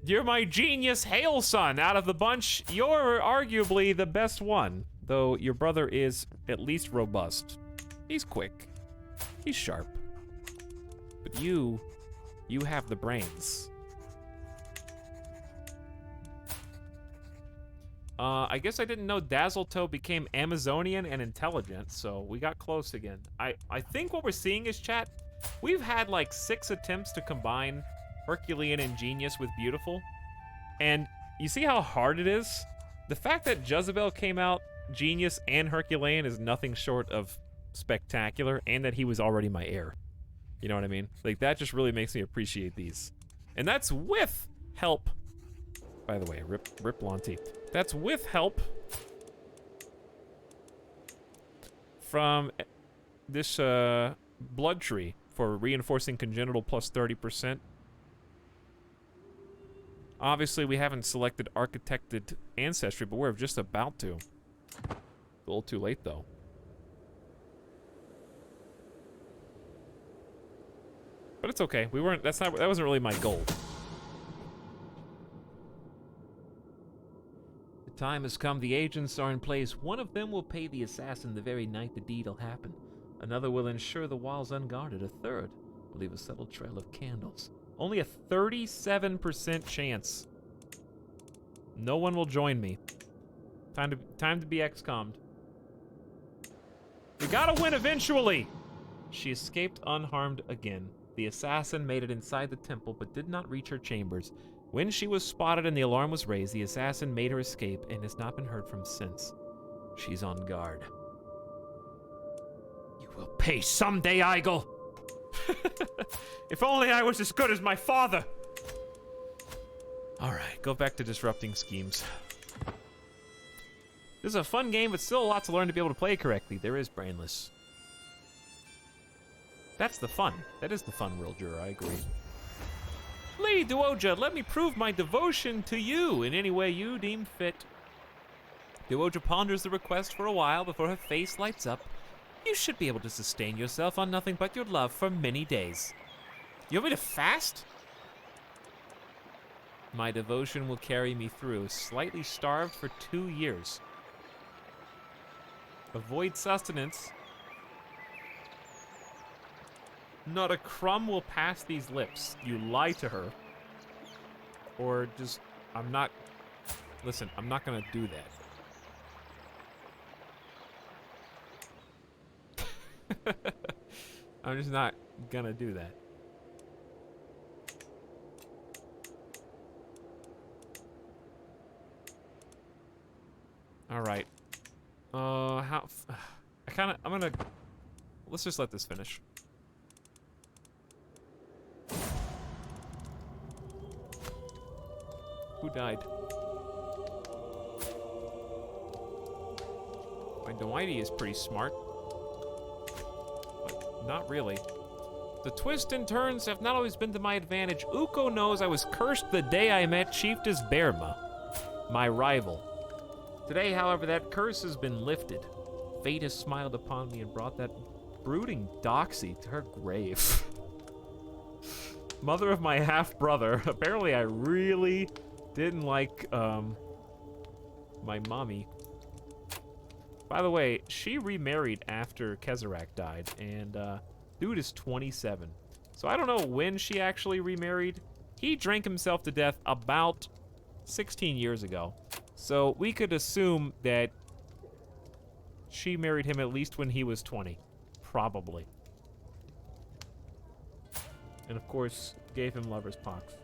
You're my genius Hail son out of the bunch. You're arguably the best one, though your brother is at least robust. He's quick. He's sharp. But you have the brains. I guess I didn't know Dazzletoe became Amazonian and intelligent, so we got close again. I think what we're seeing is, chat, we've had like 6 attempts to combine Herculean and Genius with Beautiful, and you see how hard it is? The fact that Jezebel came out Genius and Herculean is nothing short of spectacular, and that he was already my heir. You know what I mean? Like, that just really makes me appreciate these. And that's with help. By the way, rip Lonti. That's with help from this blood tree for reinforcing congenital plus 30%. Obviously, we haven't selected architected ancestry, but we're just about to. A little too late, though. But it's okay. That wasn't really my goal. time has come. The agents are in place. One of them will pay the assassin the very night the deed will happen. Another will ensure the wall's unguarded. A third will leave a subtle trail of candles. Only a 37% chance. No one will join me. Time to be XCOM'd. We gotta win eventually! She escaped unharmed again. The assassin made it inside the temple, but did not reach her chambers. When she was spotted and the alarm was raised, the assassin made her escape and has not been heard from since. She's on guard. You will pay someday, Eigel! If only I was as good as my father! Alright, go back to disrupting schemes. This is a fun game, but still a lot to learn to be able to play correctly. There is Brainless. That's the fun. That is the fun, Rilger, I agree. Lady Duoja, let me prove my devotion to you in any way you deem fit. Duoja ponders the request for a while before her face lights up. You should be able to sustain yourself on nothing but your love for many days. You want me to fast? My devotion will carry me through, slightly starved for 2 years. Avoid sustenance. Not a crumb will pass these lips. You lie to her. Or just, listen, I'm not gonna do that. I'm just not gonna do that. Alright. Let's just let this finish. Who died? My Dwighty is pretty smart. But not really. The twists and turns have not always been to my advantage. Uko knows I was cursed the day I met Chiefess Berma, my rival. Today, however, that curse has been lifted. Fate has smiled upon me and brought that brooding doxy to her grave. Mother of my half-brother. Apparently, I really didn't like, my mommy. By the way, she remarried after Kezarak died, and, dude is 27. So I don't know when she actually remarried. He drank himself to death about 16 years ago. So we could assume that she married him at least when he was 20. Probably. And of course, gave him lover's pox.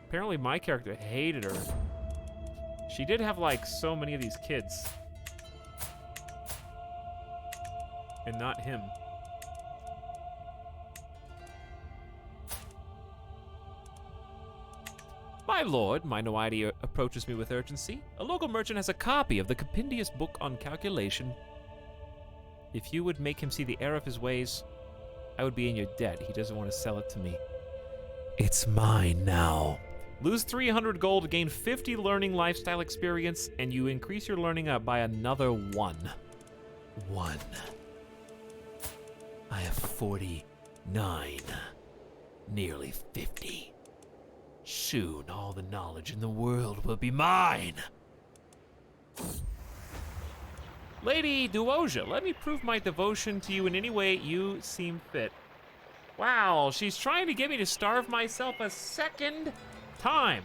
Apparently my character hated her. She did have like so many of these kids. And not him. My lord, my Noidi approaches me with urgency. A local merchant has a copy of the compendious book on calculation. If you would make him see the error of his ways, I would be in your debt. He doesn't want to sell it to me. It's mine now. Lose 300 gold, gain 50 learning lifestyle experience, and you increase your learning up by another 1. 1. I have 49. Nearly 50. Soon, all the knowledge in the world will be mine. Lady Duoja, let me prove my devotion to you in any way you seem fit. Wow, she's trying to get me to starve myself a second time.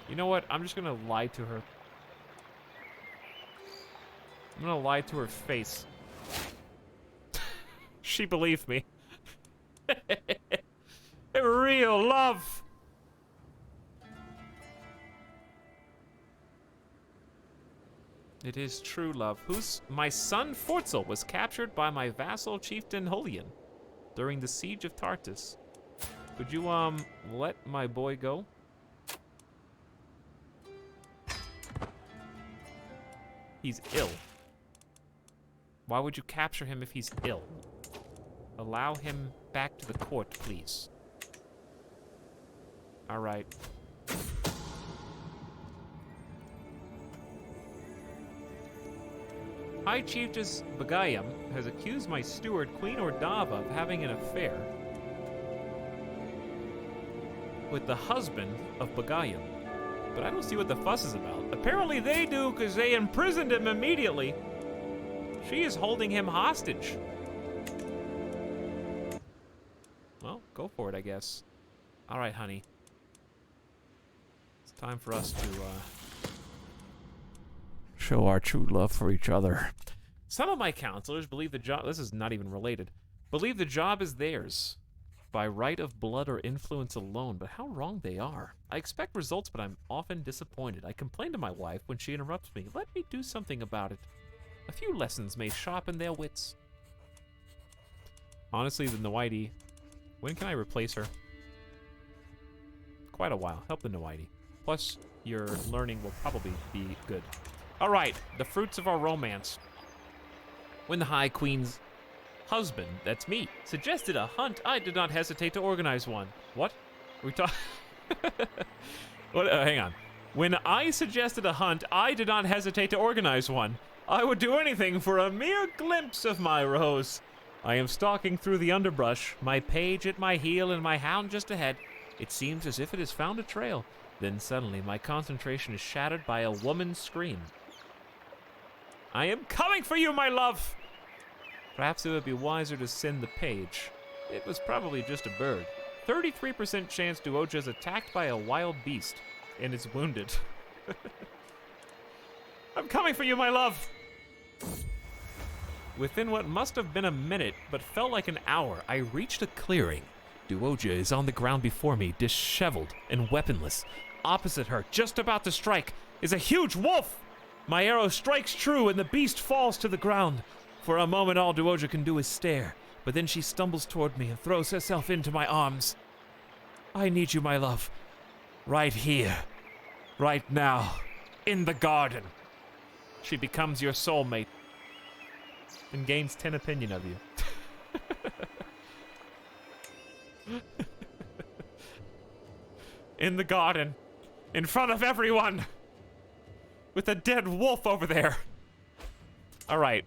You know what? I'm just gonna lie to her. I'm gonna lie to her face. She believed me. Real love. It is true love. My son Fortzel was captured by my vassal chieftain Julian during the siege of Tartus. Could you let my boy go? He's ill. Why would you capture him if he's ill? Allow him back to the court, please. All right. High Chiefess Bagayam has accused my steward, Queen Ordava, of having an affair with the husband of Bagayam. But I don't see what the fuss is about. Apparently they do, because they imprisoned him immediately. She is holding him hostage. Well, go for it, I guess. All right, honey. It's time for us to show our true love for each other. Some of my counselors believe the job, this is not even related, believe the job is theirs by right of blood or influence alone, but how wrong they are. I expect results, but I'm often disappointed. I complain to my wife when she interrupts me. Let me do something about it. A few lessons may sharpen their wits. Honestly, the Noiti, when can I replace her? Quite a while. Help the Noiti. Plus, your learning will probably be good. All right, the fruits of our romance. When the High Queen's husband, that's me, suggested a hunt, I did not hesitate to organize one. What? We talk. What? Hang on. When I suggested a hunt, I did not hesitate to organize one. I would do anything for a mere glimpse of my rose. I am stalking through the underbrush, my page at my heel and my hound just ahead. It seems as if it has found a trail. Then suddenly my concentration is shattered by a woman's scream. I am coming for you, my love! Perhaps it would be wiser to send the page. It was probably just a bird. 33% chance Duoja is attacked by a wild beast and is wounded. I'm coming for you, my love! Within what must have been a minute, but felt like an hour, I reached a clearing. Duoja is on the ground before me, disheveled and weaponless. Opposite her, just about to strike, is a huge wolf! My arrow strikes true and the beast falls to the ground. For a moment, all Duoja can do is stare, but then she stumbles toward me and throws herself into my arms. I need you, my love. Right here. Right now. In the garden. She becomes your soulmate and gains 10 opinion of you. In the garden. In front of everyone. With a dead wolf over there. All right.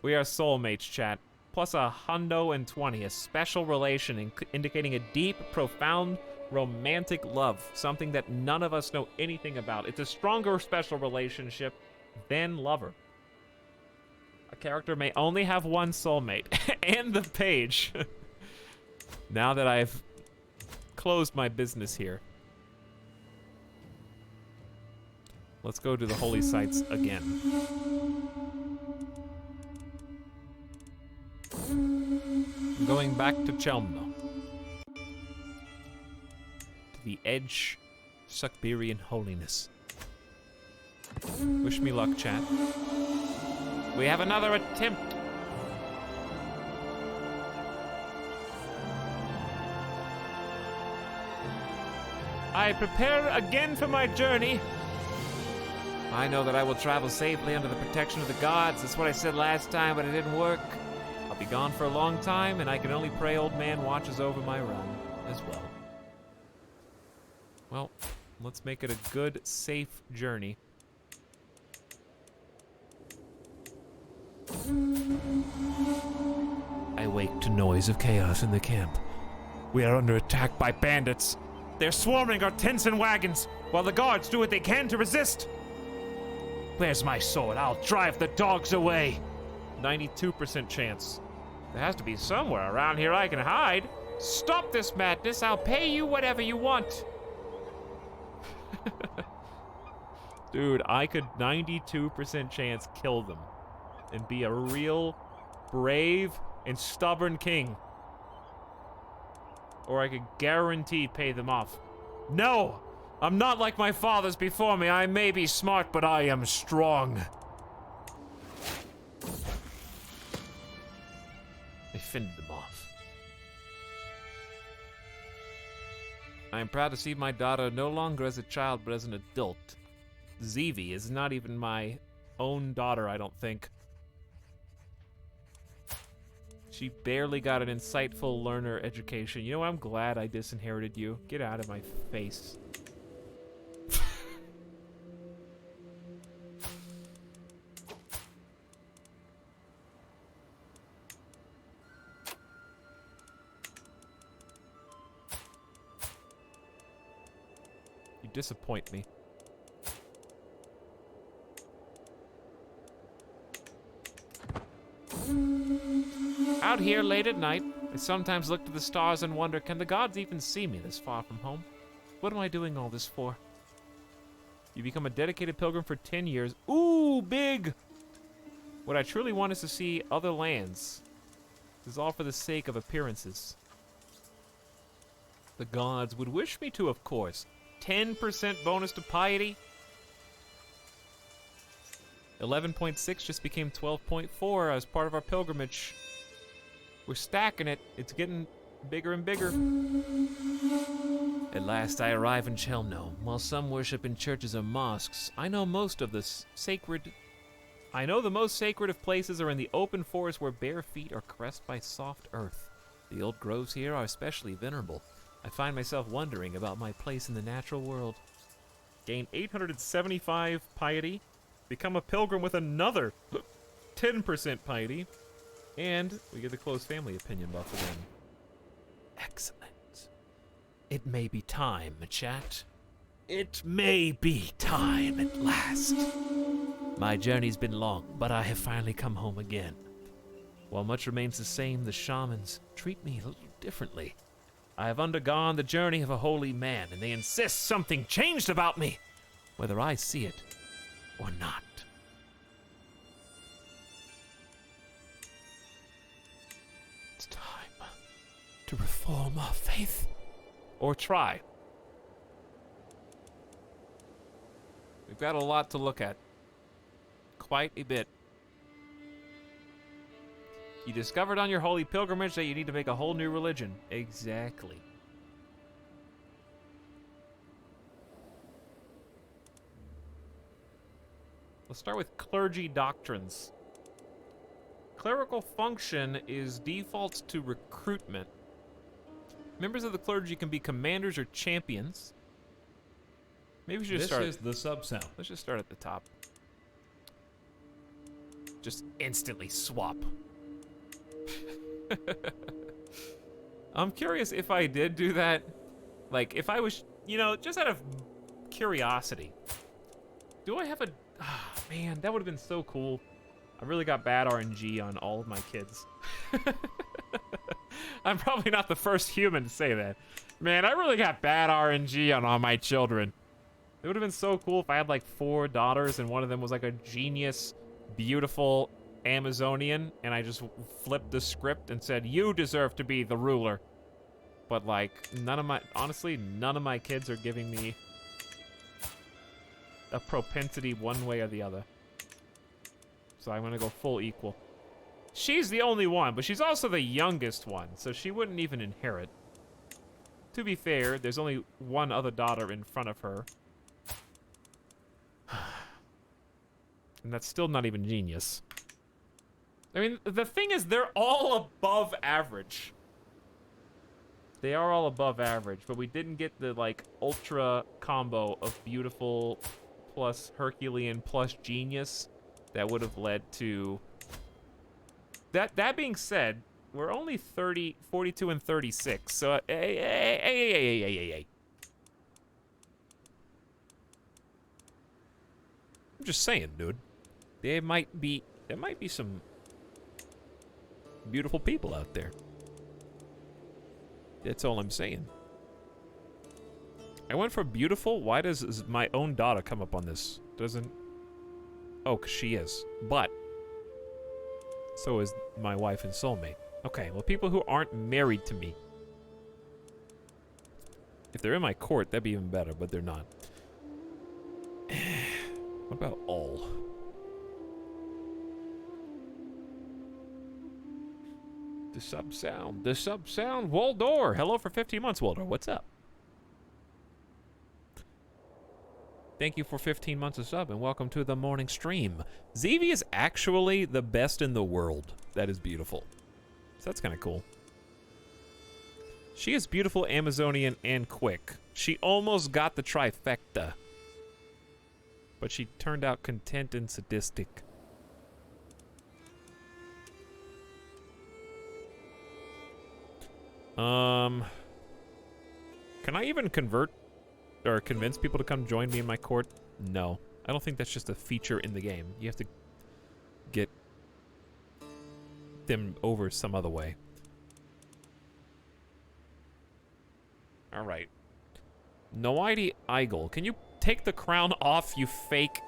We are soulmates, chat. Plus a hundo and 20, a special relation indicating a deep, profound, romantic love. Something that none of us know anything about. It's a stronger special relationship than lover. A character may only have one soulmate. And the page. Now that I've closed my business here. Let's go to the holy sites again. I'm going back to Chelmno. To the edge, Sukbirian holiness. Wish me luck, chat. We have another attempt. I prepare again for my journey. I know that I will travel safely under the protection of the gods. That's what I said last time, but it didn't work. I'll be gone for a long time, and I can only pray Old Man watches over my realm as well. Well, let's make it a good, safe journey. I wake to noise of chaos in the camp. We are under attack by bandits. They're swarming our tents and wagons, while the guards do what they can to resist. Where's my sword? I'll drive the dogs away. 92% chance. There has to be somewhere around here I can hide. Stop this madness. I'll pay you whatever you want. Dude, I could 92% chance kill them and be a real brave and stubborn king. Or I could guaranteed pay them off. No! I'm not like my fathers before me. I may be smart, but I am strong. They fended them off. I am proud to see my daughter no longer as a child, but as an adult. Zevi is not even my own daughter, I don't think. She barely got an insightful learner education. You know what? I'm glad I disinherited you. Get out of my face. You disappoint me. Out here late at night, I sometimes look to the stars and wonder, can the gods even see me this far from home? What am I doing all this for? You become a dedicated pilgrim for 10 years. Ooh, big! What I truly want is to see other lands. This is all for the sake of appearances. The gods would wish me to, of course. 10% bonus to piety. 11.6 just became 12.4 as part of our pilgrimage. We're stacking it. It's getting bigger and bigger. At last I arrive in Chelmno. While some worship in churches or mosques, I know the most sacred of places are in the open forest where bare feet are caressed by soft earth. The old groves here are especially venerable. I find myself wondering about my place in the natural world. Gain 875 piety. Become a pilgrim with another 10% piety. And we get the close family opinion buff again. Excellent. It may be time, chat. It may be time at last. My journey's been long, but I have finally come home again. While much remains the same, the shamans treat me a little differently. I have undergone the journey of a holy man, and they insist something changed about me, whether I see it or not. It's time to reform our faith. Or try. We've got a lot to look at. Quite a bit. You discovered on your holy pilgrimage that you need to make a whole new religion. Exactly. Let's start with clergy doctrines. Clerical function is defaults to recruitment. Members of the clergy can be commanders or champions. Maybe we should just start. This is the sub-sound. Let's just start at the top. Just instantly swap. I'm curious if I did do that. Like, if I was, just out of curiosity. Do I have a... Oh, man, that would have been so cool. I really got bad RNG on all of my kids. I'm probably not the first human to say that. Man, I really got bad RNG on all my children. It would have been so cool if I had like 4 daughters and one of them was like a genius, beautiful Amazonian, and I just flipped the script and said, you deserve to be the ruler. But like, honestly, none of my kids are giving me a propensity one way or the other. So I'm gonna go full equal. She's the only one, but she's also the youngest one, so she wouldn't even inherit. To be fair, there's only one other daughter in front of her. And that's still not even genius. I mean, the thing is, they're all above average. They are all above average, but we didn't get the, like, ultra combo of beautiful plus Herculean plus genius that would have led to... That being said, we're only 30, 42, and 36, so... Hey. I'm just saying, dude. There might be some beautiful people out there. That's all I'm saying. I went for beautiful. Why does my own daughter come up on this? Doesn't... Oh, 'cause she is. But so is my wife and soulmate. Okay, well, people who aren't married to me. If they're in my court, that'd be even better, but they're not. What about all? The sub-sound. Waldor. Hello for 15 months, Waldor. What's up? Thank you for 15 months of sub, and welcome to the morning stream. Zevi is actually the best in the world. That is beautiful. So that's kind of cool. She is beautiful, Amazonian, and quick. She almost got the trifecta. But she turned out content and sadistic. Can I even convert or convince people to come join me in my court? No. I don't think that's just a feature in the game. You have to get them over some other way. Alright. Noidi Eigel. Can you take the crown off, you fake?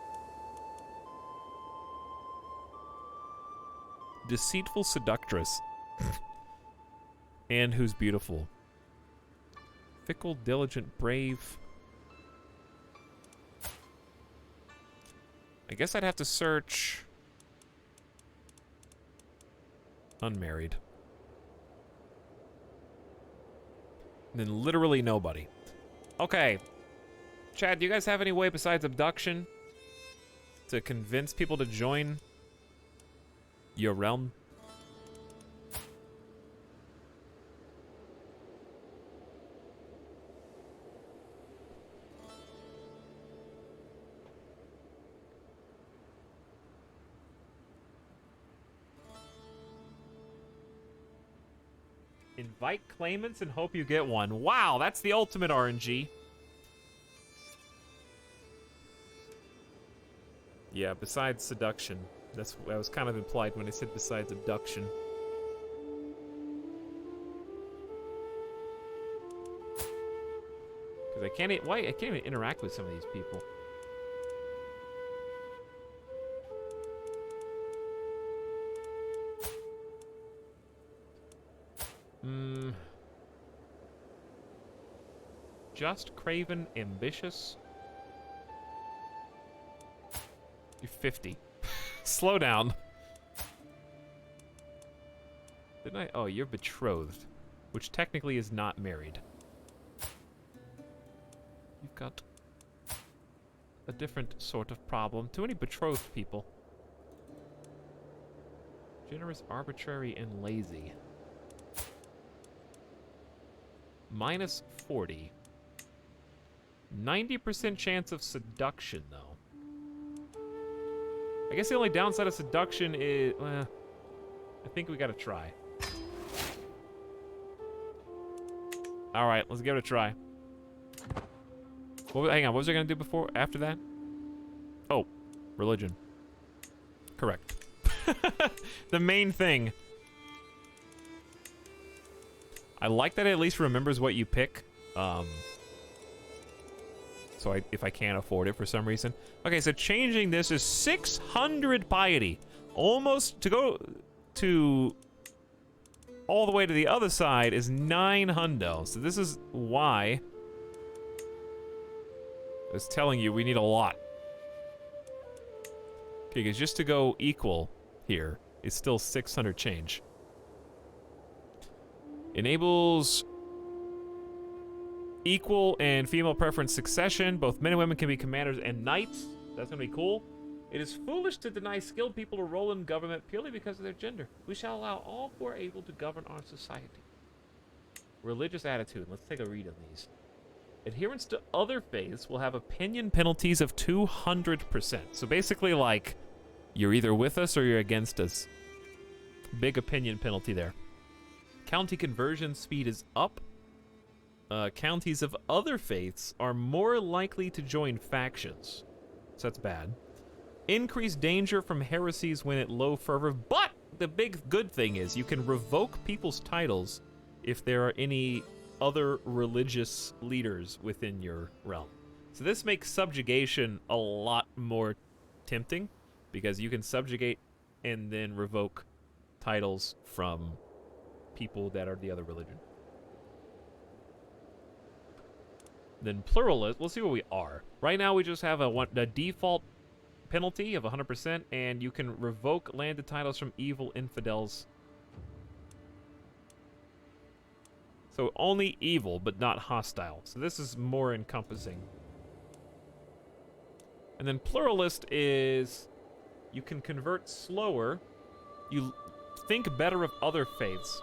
Deceitful seductress. And who's beautiful. Fickle, diligent, brave. I guess I'd have to search... unmarried. And then literally nobody. Okay. Chad, do you guys have any way besides abduction to convince people to join your realm? Invite claimants and hope you get one. Wow, that's the ultimate RNG. Yeah, besides seduction. That was kind of implied when I said besides abduction. Because I can't even interact with some of these people. Just, craven, ambitious. You're 50. Slow down. Didn't I? Oh, you're betrothed, which technically is not married. You've got a different sort of problem. Too many betrothed people. Generous, arbitrary, and lazy. Minus 40. 90% chance of seduction, though. I guess the only downside of seduction is... I think we gotta try. Alright, let's give it a try. Hang on, what was I gonna do before? After that? Oh, religion. Correct. The main thing. I like that it at least remembers what you pick. So if I can't afford it for some reason. Okay, so changing this is 600 piety. Almost to go to all the way to the other side is 9 hundo. So this is why I was telling you we need a lot. Okay, because just to go equal here is still 600 change. Enables equal and female preference succession. Both men and women can be commanders and knights. That's gonna be cool. It is foolish to deny skilled people a role in government purely because of their gender. We shall allow all who are able to govern our society. Religious attitude. Let's take a read on these. Adherence to other faiths will have opinion penalties of 200%. So basically, like, you're either with us or you're against us. Big opinion penalty there. County conversion speed is up. Counties of other faiths are more likely to join factions. So that's bad. Increased danger from heresies when at low fervor. But the big good thing is you can revoke people's titles if there are any other religious leaders within your realm. So this makes subjugation a lot more tempting because you can subjugate and then revoke titles from people that are the other religion. Then pluralist, let's see what we are. Right now we just have a default penalty of 100%, and you can revoke landed titles from evil infidels. So only evil, but not hostile. So this is more encompassing. And then pluralist is you can convert slower. You think better of other faiths.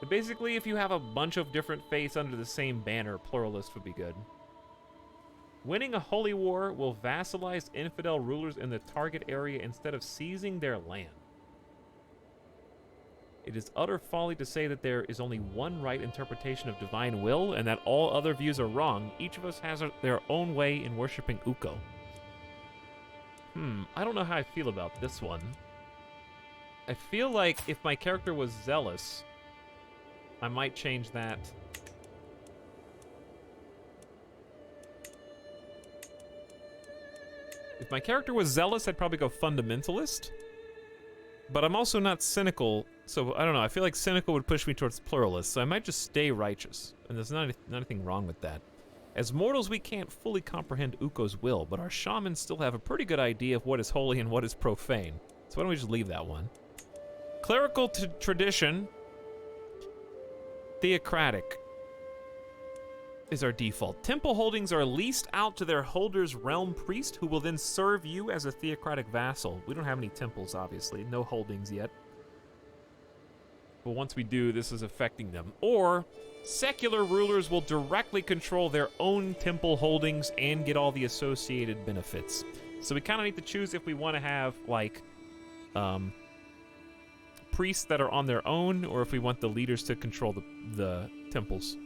But basically, if you have a bunch of different faiths under the same banner, pluralist would be good. Winning a holy war will vassalize infidel rulers in the target area instead of seizing their land. It is utter folly to say that there is only one right interpretation of divine will and that all other views are wrong. Each of us has their own way in worshiping Ukko. I don't know how I feel about this one. I feel like if my character was zealous, I might change that. If my character was zealous, I'd probably go fundamentalist. But I'm also not cynical, so I don't know. I feel like cynical would push me towards pluralist, so I might just stay righteous. And there's not anything wrong with that. As mortals, we can't fully comprehend Ukko's will, but our shamans still have a pretty good idea of what is holy and what is profane. So why don't we just leave that one? Clerical tradition. Theocratic is our default. Temple holdings are leased out to their holder's realm priest, who will then serve you as a theocratic vassal. We don't have any temples, obviously. No holdings yet. But once we do, this is affecting them. Or, secular rulers will directly control their own temple holdings and get all the associated benefits. So we kind of need to choose if we want to have, like, priests that are on their own, or if we want the leaders to control the temples.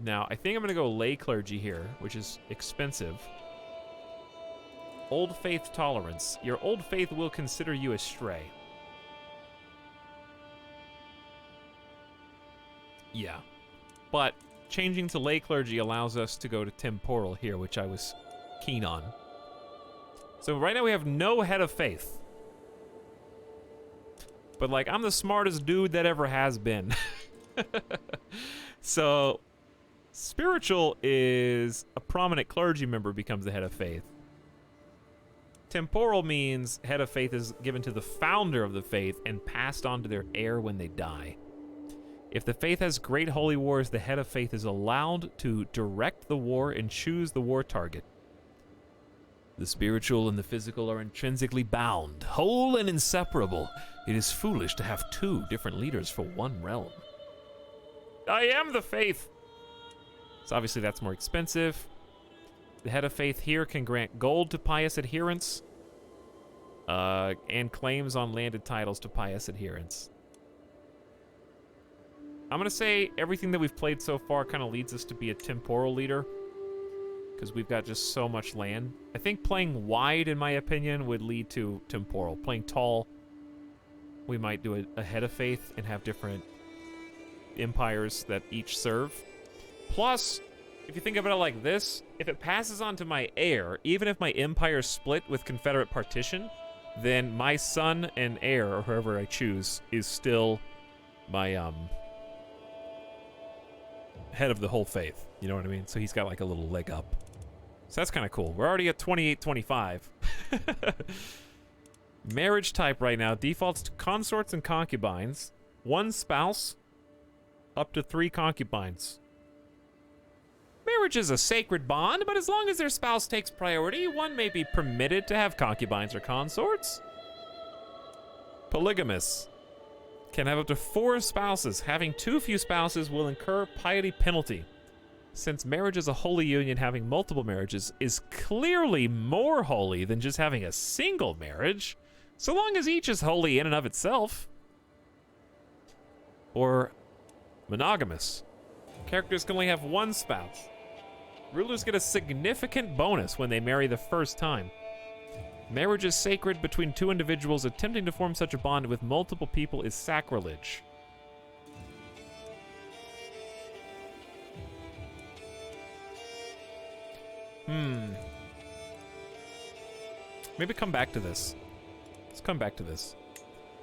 Now, I think I'm going to go lay clergy here, which is expensive. Old faith tolerance. Your old faith will consider you astray. Yeah. But changing to lay clergy allows us to go to temporal here, which I was keen on. So right now we have no head of faith. But, like, I'm the smartest dude that ever has been. So, spiritual is a prominent clergy member becomes the head of faith. Temporal means head of faith is given to the founder of the faith and passed on to their heir when they die. If the faith has great holy wars, the head of faith is allowed to direct the war and choose the war target. The spiritual and the physical are intrinsically bound, whole and inseparable. It is foolish to have two different leaders for one realm. I am the faith. So obviously that's more expensive. The head of faith here can grant gold to pious adherents, and claims on landed titles to pious adherents. I'm going to say everything that we've played so far kind of leads us to be a temporal leader, because we've got just so much land. I think playing wide, in my opinion, would lead to temporal. Playing tall, we might do a head of faith and have different empires that each serve. Plus, if you think about it like this, if it passes on to my heir, even if my empire is split with Confederate partition, then my son and heir, or whoever I choose, is still my head of the whole faith. You know what I mean? So he's got like a little leg up. So that's kind of cool. We're already at 28-25. Marriage type right now defaults to consorts and concubines. One spouse, up to 3 concubines. Marriage is a sacred bond, but as long as their spouse takes priority, one may be permitted to have concubines or consorts. Polygamous can have up to 4 spouses. Having too few spouses will incur piety penalty. Since marriage is a holy union, having multiple marriages is clearly more holy than just having a single marriage, so long as each is holy in and of itself. Or monogamous. Characters can only have 1 spouse. Rulers get a significant bonus when they marry the first time. Marriage is sacred between 2 individuals. Attempting to form such a bond with multiple people is sacrilege. Maybe come back to this. Let's come back to this.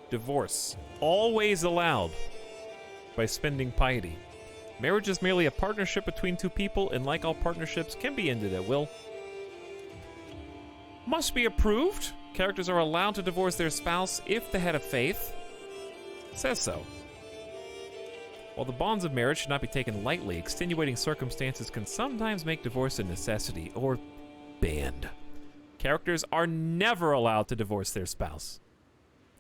Divorce. Always allowed by spending piety. Marriage is merely a partnership between 2 people, and like all partnerships, can be ended at will. Must be approved. Characters are allowed to divorce their spouse if the head of faith says so. While the bonds of marriage should not be taken lightly, extenuating circumstances can sometimes make divorce a necessity or banned. Characters are never allowed to divorce their spouse.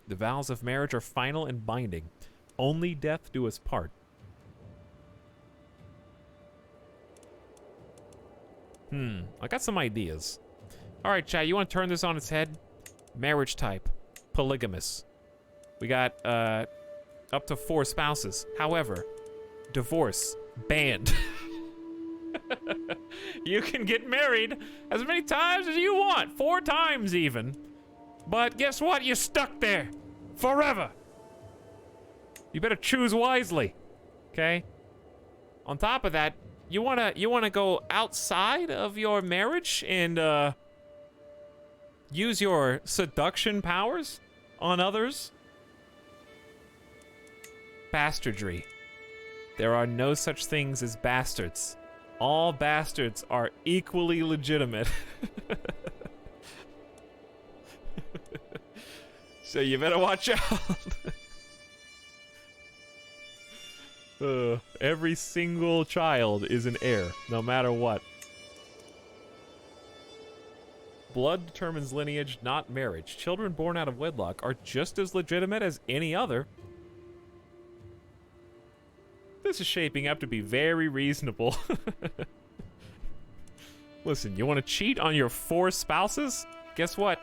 The vows of marriage are final and binding. Only death do us part. I got some ideas. All right, chat, you want to turn this on its head? Marriage type, polygamous. We got up to 4 spouses. However, divorce, banned. You can get married as many times as you want, 4 times even. But guess what? You're stuck there forever. You better choose wisely, okay? On top of that, you wanna go outside of your marriage and use your seduction powers on others? Bastardry. There are no such things as bastards. All bastards are equally legitimate. So you better watch out. Every single child is an heir, no matter what. Blood determines lineage, not marriage. Children born out of wedlock are just as legitimate as any other. This is shaping up to be very reasonable. Listen, you want to cheat on your 4 spouses? Guess what?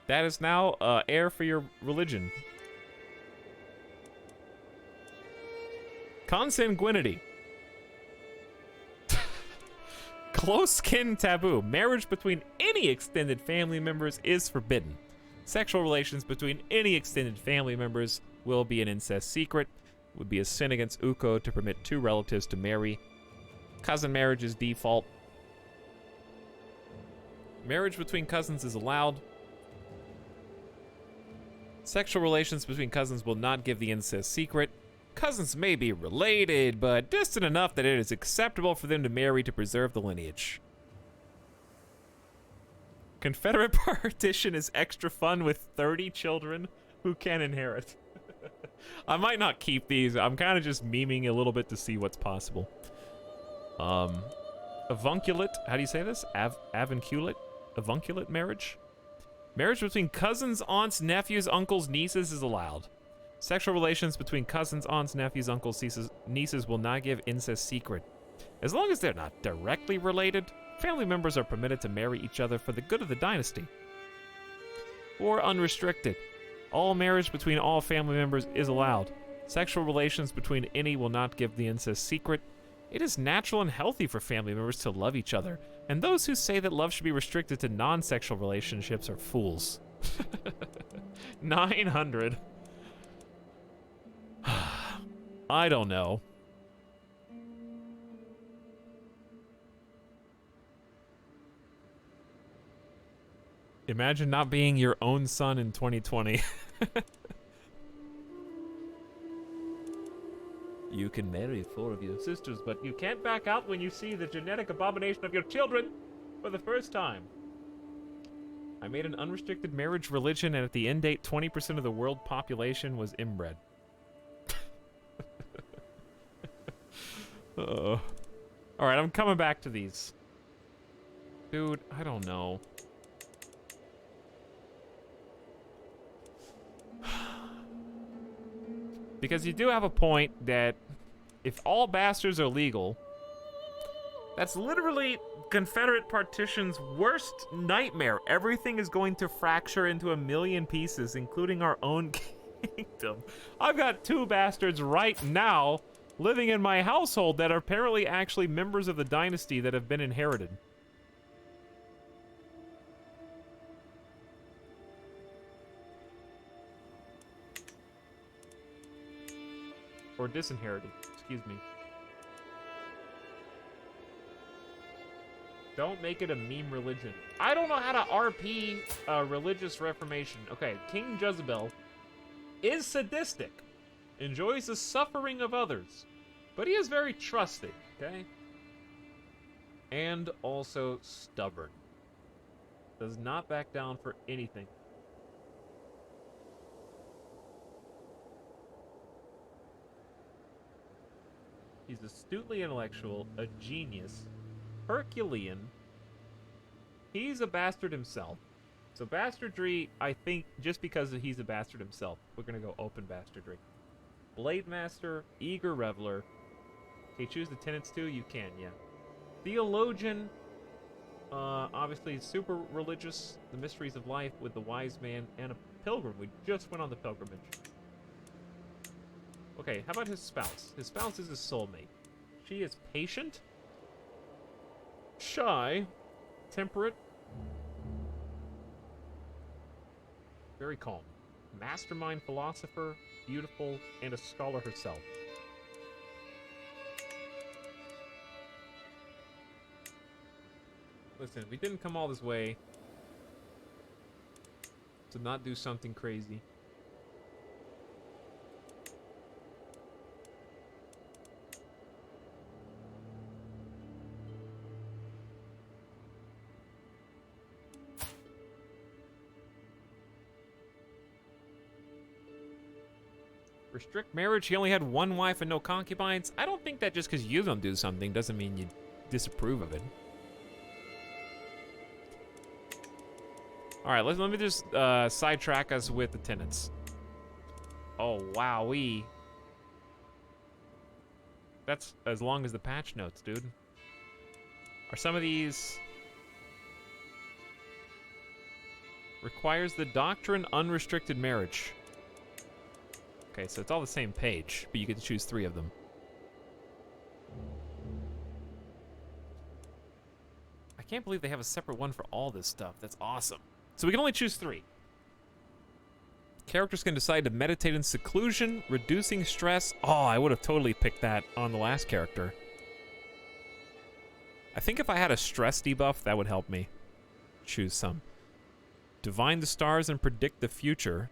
That is now heir for your religion. Consanguinity. Close kin taboo. Marriage between any extended family members is forbidden. Sexual relations between any extended family members will be an incest secret. It would be a sin against Uko to permit 2 relatives to marry. Cousin marriage is default. Marriage between cousins is allowed. Sexual relations between cousins will not give the incest secret. Cousins may be related, but distant enough that it is acceptable for them to marry to preserve the lineage. Confederate partition is extra fun with 30 children who can inherit. I might not keep these. I'm kind of just memeing a little bit to see what's possible. Avunculate. How do you say this? Avunculate? Avunculate marriage? Marriage between cousins, aunts, nephews, uncles, nieces is allowed. Sexual relations between cousins, aunts, nephews, uncles, nieces will not give incest secret. As long as they're not directly related, family members are permitted to marry each other for the good of the dynasty. Or unrestricted. All marriage between all family members is allowed. Sexual relations between any will not give the incest secret. It is natural and healthy for family members to love each other, and those who say that love should be restricted to non-sexual relationships are fools. 900. I don't know. Imagine not being your own son in 2020. You can marry 4 of your sisters, but you can't back out when you see the genetic abomination of your children for the first time. I made an unrestricted marriage religion, and at the end date, 20% of the world population was inbred. Alright, I'm coming back to these. Dude, I don't know. Because you do have a point that if all bastards are legal, that's literally Confederate partition's worst nightmare. Everything is going to fracture into a million pieces, including our own kingdom. I've got 2 bastards right now living in my household that are apparently actually members of the dynasty that have been inherited. Or disinherited, excuse me. Don't make it a meme religion. I don't know how to RP religious reformation. Okay, King Jezebel is sadistic, enjoys the suffering of others, but he is very trusting, okay? And also stubborn. Does not back down for anything. He's astutely intellectual, a genius, Herculean. He's a bastard himself. So bastardry, I think, just because he's a bastard himself, we're gonna go open bastardry. Blade Master, eager reveler. Okay, choose the tenets too? You can, yeah. Theologian. Obviously, super religious, the mysteries of life with the wise man and a pilgrim. We just went on the pilgrimage. Okay, how about his spouse? His spouse is his soulmate. She is patient, shy, temperate, very calm. Mastermind philosopher, beautiful, and a scholar herself. Listen, we didn't come all this way to not do something crazy. Restrict marriage? He only had one wife and no concubines? I don't think that just because you don't do something doesn't mean you disapprove of it. All right, let me just sidetrack us with the tenants. Oh, wowee. That's as long as the patch notes, dude. Are some of these... Requires the doctrine unrestricted marriage. Okay, so it's all the same page, but you get to choose 3 of them. I can't believe they have a separate one for all this stuff. That's awesome. So we can only choose 3. Characters can decide to meditate in seclusion, reducing stress. Oh, I would have totally picked that on the last character. I think if I had a stress debuff, that would help me choose some. Divine the stars and predict the future.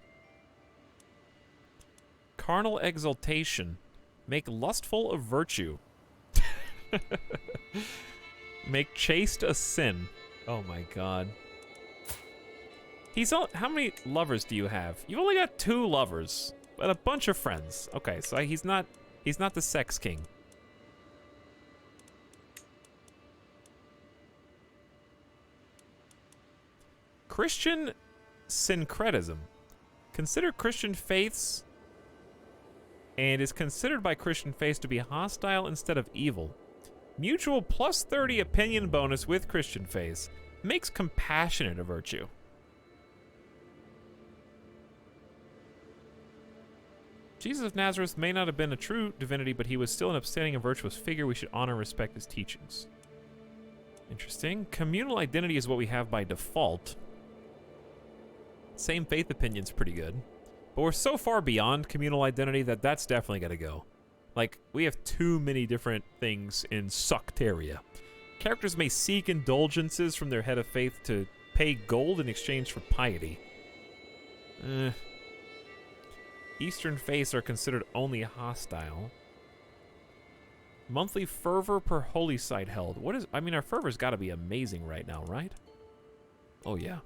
Carnal exaltation. Make lustful a virtue. Make chaste a sin. Oh my god. He's all, how many lovers do you have? You've only got 2 lovers and a bunch of friends. Okay, so he's not the sex king. Christian syncretism. Consider Christian faiths and is considered by Christian faiths to be hostile instead of evil. Mutual plus 30 opinion bonus with Christian faiths makes compassionate a virtue. Jesus of Nazareth may not have been a true divinity, but he was still an upstanding and virtuous figure. We should honor and respect his teachings. Interesting. Communal identity is what we have by default. Same faith opinion's pretty good. But we're so far beyond communal identity that that's definitely got to go. Like, we have too many different things in Sucteria. Characters may seek indulgences from their head of faith to pay gold in exchange for piety. Eastern faiths are considered only hostile. Monthly fervor per holy site held. What is... I mean, our fervor's got to be amazing right now, right? Oh, yeah.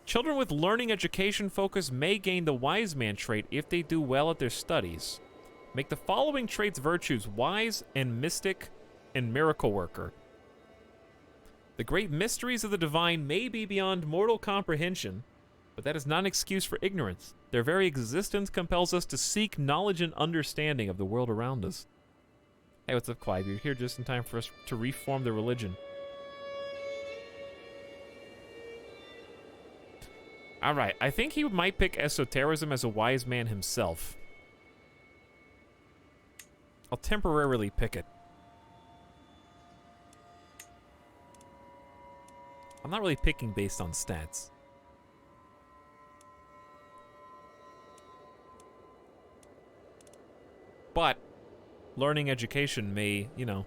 Children with learning education focus may gain the wise man trait if they do well at their studies. Make the following traits virtues: wise and mystic and miracle worker. The great mysteries of the divine may be beyond mortal comprehension, but that is not an excuse for ignorance. Their very existence compels us to seek knowledge and understanding of the world around us. Hey, what's up, Clive? You're here just in time for us to reform the religion. Alright, I think he might pick esotericism as a wise man himself. I'll temporarily pick it. I'm not really picking based on stats. But learning education may, you know.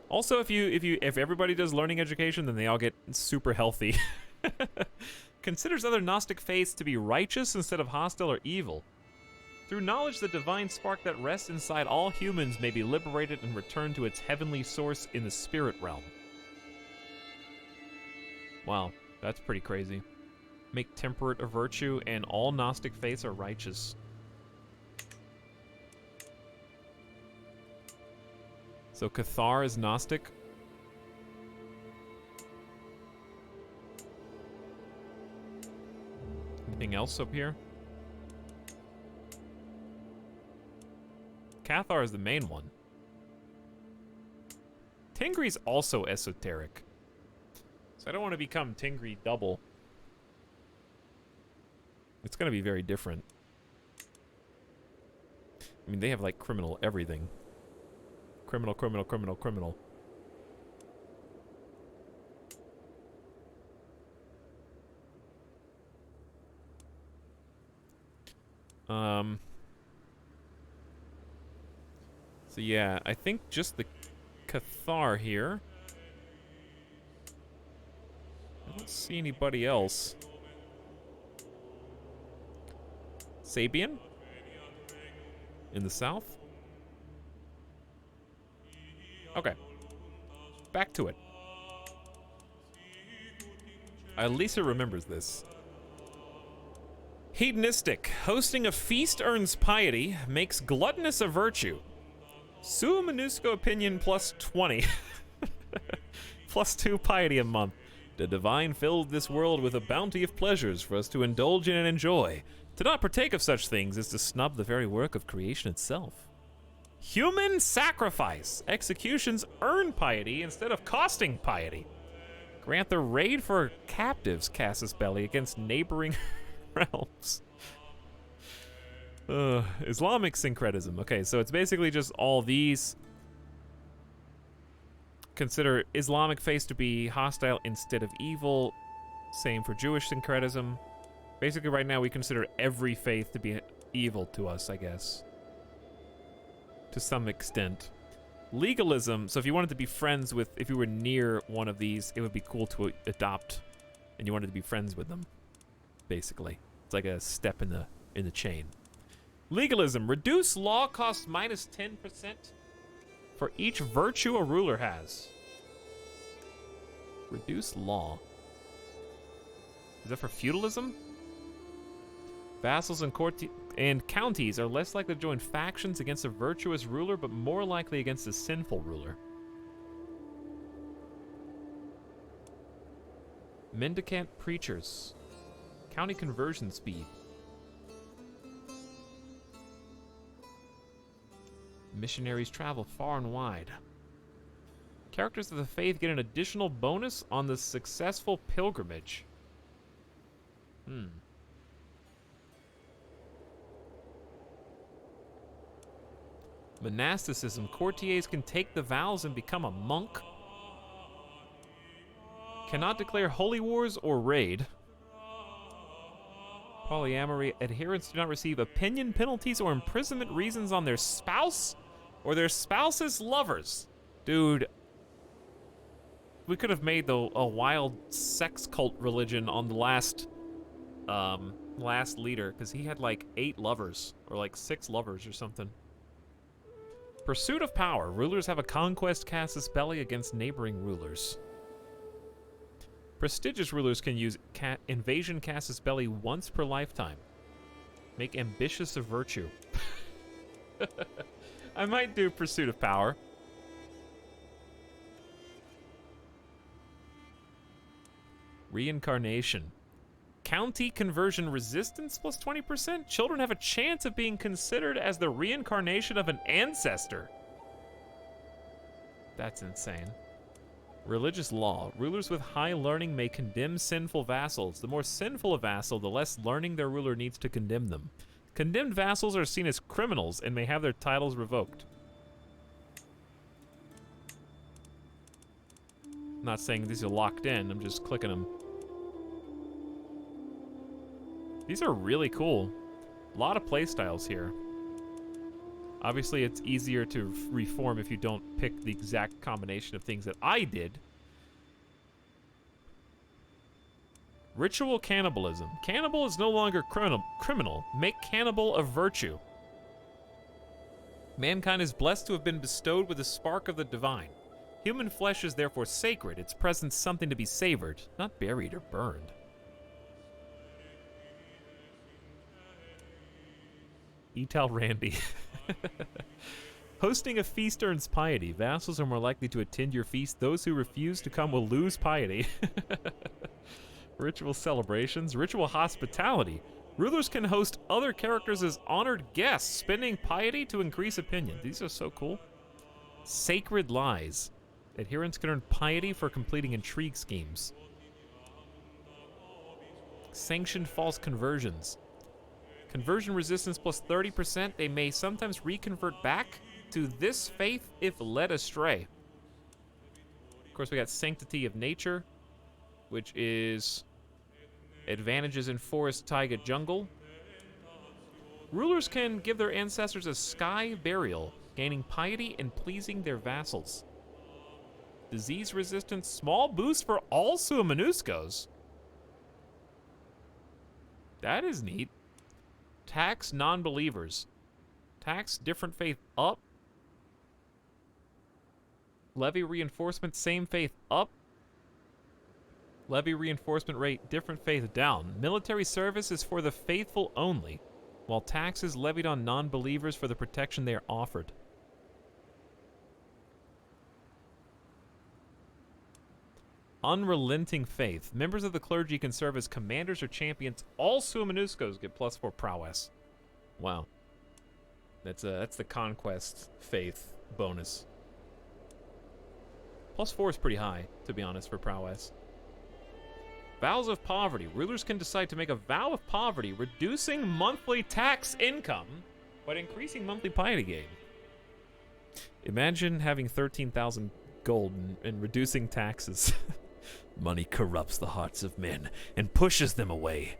Also, if everybody does learning education, then they all get super healthy. Considers other Gnostic faiths to be righteous instead of hostile or evil. Through knowledge, the divine spark that rests inside all humans may be liberated and returned to its heavenly source in the spirit realm. Wow, that's pretty crazy. Make temperate a virtue, and all Gnostic faiths are righteous. So Cathar is Gnostic. Anything else up here? Cathar is the main one. Tingri's also esoteric. So I don't want to become Tingri double. It's going to be very different. I mean, they have, like, criminal everything. Criminal, criminal, criminal, criminal. So yeah, I think just the Cathar here. I don't see anybody else. Sabian? In the south? Okay. Back to it. Elisa remembers this. Hedonistic. Hosting a feast earns piety, makes gluttonous a virtue. Sua Minusco opinion plus 20. Plus 2 piety a month. The divine filled this world with a bounty of pleasures for us to indulge in and enjoy. To not partake of such things is to snub the very work of creation itself. Human sacrifice. Executions earn piety instead of costing piety. Grant the raid for captives, Casus Belli, against neighboring realms. Islamic syncretism. Okay, so it's basically just all these. Consider Islamic faith to be hostile instead of evil. Same for Jewish syncretism. Basically, right now, we consider every faith to be evil to us, I guess. To some extent. Legalism, so if you wanted to be friends with, if you were near one of these, it would be cool to adopt, and you wanted to be friends with them, basically. It's like a step in the chain. Legalism, reduce law cost minus 10% for each virtue a ruler has. Reduce law. Is that for feudalism? Vassals and counties are less likely to join factions against a virtuous ruler, but more likely against a sinful ruler. Mendicant preachers. County conversion speed. Missionaries travel far and wide. Characters of the faith get an additional bonus on the successful pilgrimage. Monasticism. Courtiers can take the vows and become a monk. Cannot declare holy wars or raid. Polyamory. Adherents do not receive opinion penalties or imprisonment reasons on their spouse or their spouse's lovers. Dude, we could have made a wild sex cult religion on the last leader, because he had like 8 lovers or like 6 lovers or something. Pursuit of power. Rulers have a conquest casus belli against neighboring rulers. Prestigious rulers can use invasion casus belli once per lifetime. Make ambitious a virtue. I might do pursuit of power. Reincarnation. County conversion resistance plus 20%. Children have a chance of being considered as the reincarnation of an ancestor. That's insane. Religious law. Rulers with high learning may condemn sinful vassals. The more sinful a vassal, the less learning their ruler needs to condemn them. Condemned vassals are seen as criminals and may have their titles revoked. I'm not saying these are locked in, I'm just clicking them. These are really cool. A lot of playstyles here. Obviously, it's easier to reform if you don't pick the exact combination of things that I did. Ritual cannibalism. Cannibal is no longer criminal. Make cannibal a virtue. Mankind is blessed to have been bestowed with a spark of the divine. Human flesh is therefore sacred, its presence something to be savored, not buried or burned. Etal Randy. Hosting a feast earns piety. Vassals are more likely to attend your feast. Those who refuse to come will lose piety. Ritual celebrations. Ritual hospitality. Rulers can host other characters as honored guests, spending piety to increase opinion. These are so cool. Sacred lies. Adherents can earn piety for completing intrigue schemes. Sanctioned false conversions. Conversion resistance plus 30%. They may sometimes reconvert back to this faith if led astray. Of course, we got Sanctity of Nature, which is advantages in forest, taiga, jungle. Rulers can give their ancestors a sky burial, gaining piety and pleasing their vassals. Disease resistance, small boost for all Suamanuscos. That is neat. Tax non-believers. Tax different faith up. Levy reinforcement, same faith up. Levy reinforcement rate, different faith down. Military service is for the faithful only, while tax is levied on non-believers for the protection they are offered. Unrelenting faith. Members of the clergy can serve as commanders or champions. All Suamanuscos get +4 prowess. Wow. That's the conquest faith bonus. +4 is pretty high, to be honest, for prowess. Vows of poverty. Rulers can decide to make a vow of poverty, reducing monthly tax income, but increasing monthly piety gain. Imagine having 13,000 gold and reducing taxes. Money corrupts the hearts of men and pushes them away.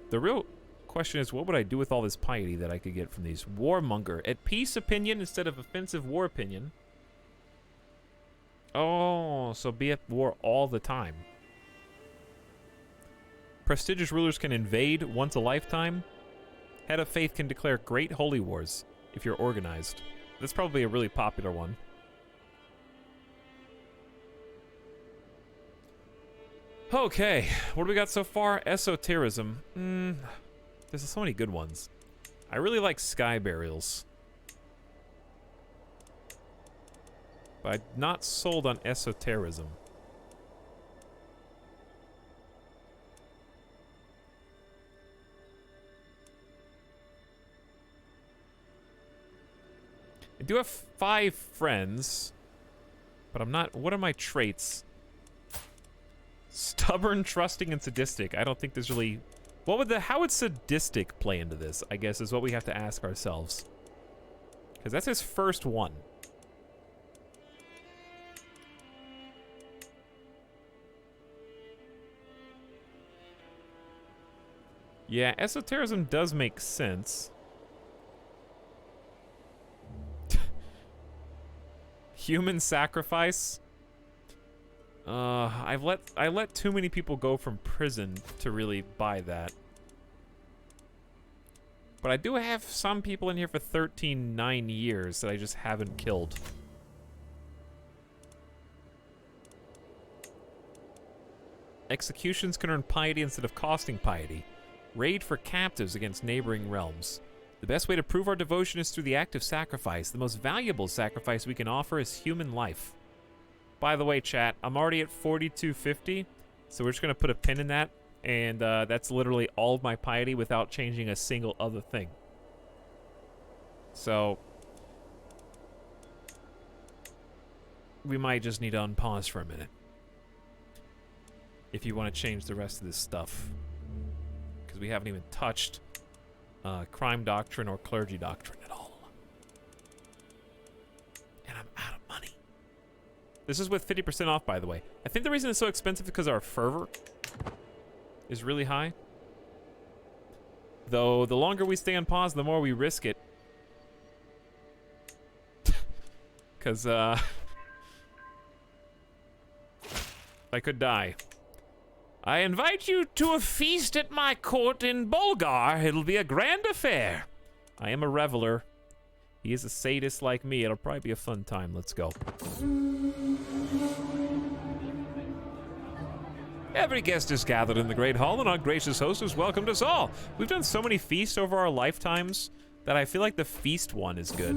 The real question is, what would I do with all this piety that I could get from these? Warmonger. At peace opinion instead of offensive war opinion. Oh, so be at war all the time. Prestigious rulers can invade once a lifetime. Head of faith can declare great holy wars if you're organized. That's probably a really popular one. Okay, what do we got so far? Esotericism. There's so many good ones. I really like sky burials. But I'm not sold on esotericism. I do have 5 friends, but I'm not. What are my traits? Stubborn, trusting, and sadistic. I don't think there's really. How would sadistic play into this? I guess is what we have to ask ourselves. Because that's his first one. Yeah, esotericism does make sense. Human sacrifice. I let too many people go from prison to really buy that. But I do have some people in here for 9 years that I just haven't killed. Executions can earn piety instead of costing piety. Raid for captives against neighboring realms. The best way to prove our devotion is through the act of sacrifice. The most valuable sacrifice we can offer is human life. By the way, chat, I'm already at 4250, so we're just going to put a pin in that, and that's literally all of my piety without changing a single other thing. So, we might just need to unpause for a minute if you want to change the rest of this stuff, because we haven't even touched crime doctrine or clergy doctrine at all. And I'm out of money. This is with 50% off, by the way. I think the reason it's so expensive is because our fervor is really high. Though the longer we stay on pause, the more we risk it. Because I could die. I invite you to a feast at my court in Bolgar. It'll be a grand affair. I am a reveler. He is a sadist like me. It'll probably be a fun time. Let's go. Every guest is gathered in the Great Hall, and our gracious host has welcomed us all. We've done so many feasts over our lifetimes that I feel like the feast one is good.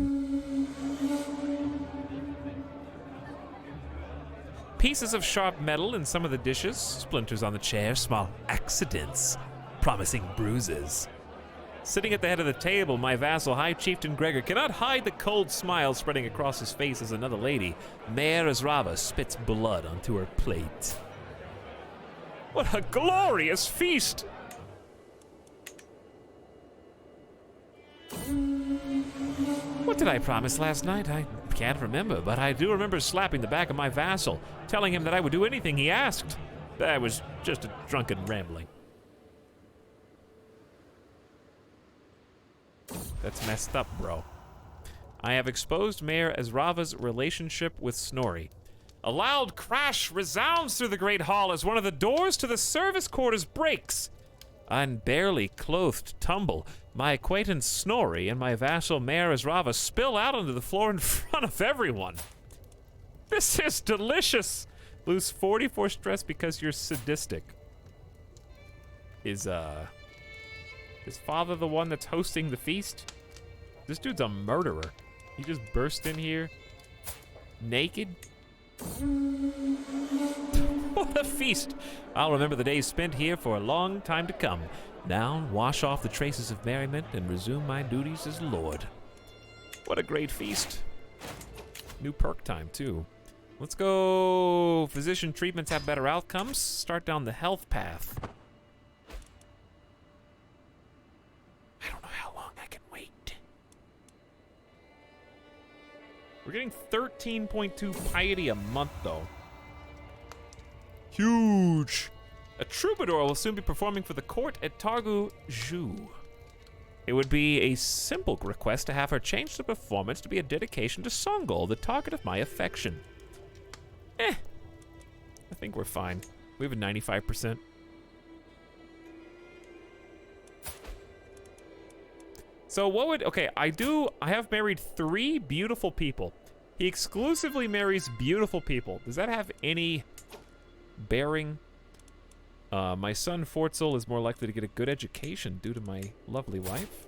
Pieces of sharp metal in some of the dishes, splinters on the chair, small accidents, promising bruises. Sitting at the head of the table, my vassal, High Chieftain Gregor, cannot hide the cold smile spreading across his face as another lady, Mare Azrava, spits blood onto her plate. What a glorious feast! What did I promise last night? I can't remember, but I do remember slapping the back of my vassal, telling him that I would do anything he asked. That was just a drunken rambling. That's messed up, bro. I have exposed Mare Azrava's relationship with Snorri. A loud crash resounds through the great hall as one of the doors to the service quarters breaks. On barely clothed tumble, my acquaintance Snorri and my vassal Mare Azrava spill out onto the floor in front of everyone. This is delicious. Lose 44 stress because you're sadistic. Is father the one that's hosting the feast? This dude's a murderer. He just burst in here naked. What a feast! I'll remember the days spent here for a long time to come. Now, wash off the traces of merriment and resume my duties as lord. What a great feast. New perk time, too. Let's go. Physician treatments have better outcomes. Start down the health path. I don't know how long I can wait. We're getting 13.2 piety a month, though. Huge. A troubadour will soon be performing for the court at Targu Zhu. It would be a simple request to have her change the performance to be a dedication to Songol, the target of my affection. I think we're fine. We have a 95%. So what would, okay, I have married 3 beautiful people. He exclusively marries beautiful people. Does that have any bearing? My son Fortzel is more likely to get a good education due to my lovely wife.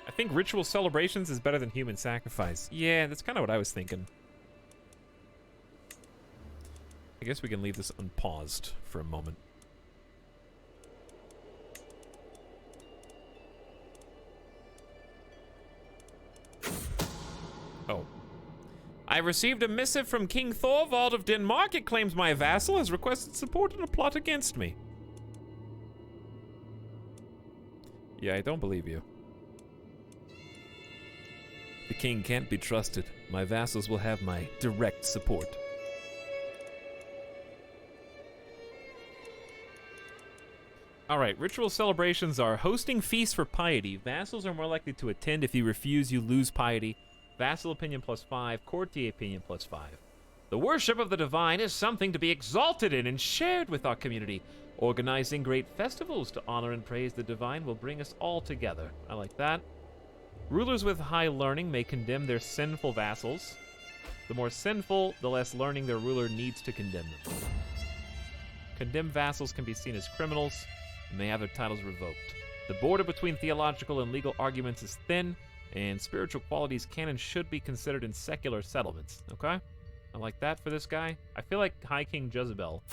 I think ritual celebrations is better than human sacrifice. Yeah, that's kind of what I was thinking. I guess we can leave this unpaused for a moment. Oh. I received a missive from King Thorvald of Denmark. It claims my vassal has requested support in a plot against me. Yeah, I don't believe you. The king can't be trusted. My vassals will have my direct support. Alright, ritual celebrations are hosting feasts for piety. Vassals are more likely to attend. If you refuse, you lose piety. Vassal opinion +5, courtier opinion +5. The worship of the divine is something to be exalted in and shared with our community. Organizing great festivals to honor and praise the divine will bring us all together. I like that. Rulers with high learning may condemn their sinful vassals. The more sinful, the less learning their ruler needs to condemn them. Condemned vassals can be seen as criminals and may have their titles revoked. The border between theological and legal arguments is thin, and spiritual qualities can and should be considered in secular settlements. Okay? I like that for this guy. I feel like High King Jezebel,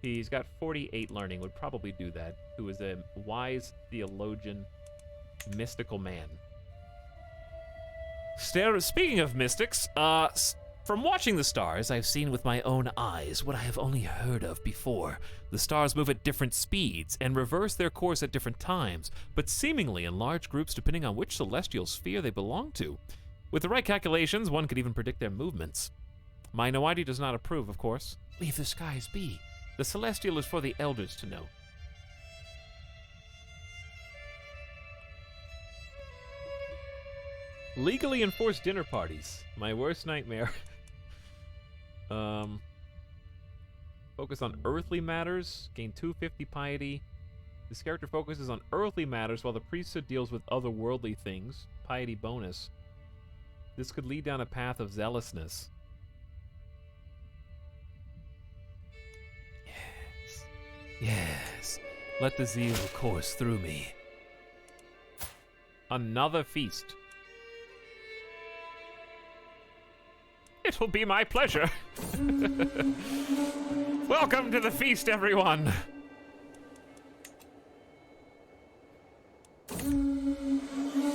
he's got 48 learning, would probably do that, who is a wise theologian, mystical man. Speaking of mystics, from watching the stars, I've seen with my own eyes what I have only heard of before. The stars move at different speeds and reverse their course at different times, but seemingly in large groups depending on which celestial sphere they belong to. With the right calculations, one could even predict their movements. My Noiti does not approve, of course. Leave the skies be. The celestial is for the elders to know. Legally enforced dinner parties. My worst nightmare. Focus on earthly matters. Gain 250 piety. This character focuses on earthly matters while the priesthood deals with otherworldly things. Piety bonus. This could lead down a path of zealousness. Yes. Yes. Let the zeal course through me. Another feast. It'll be my pleasure. Welcome to the feast, everyone.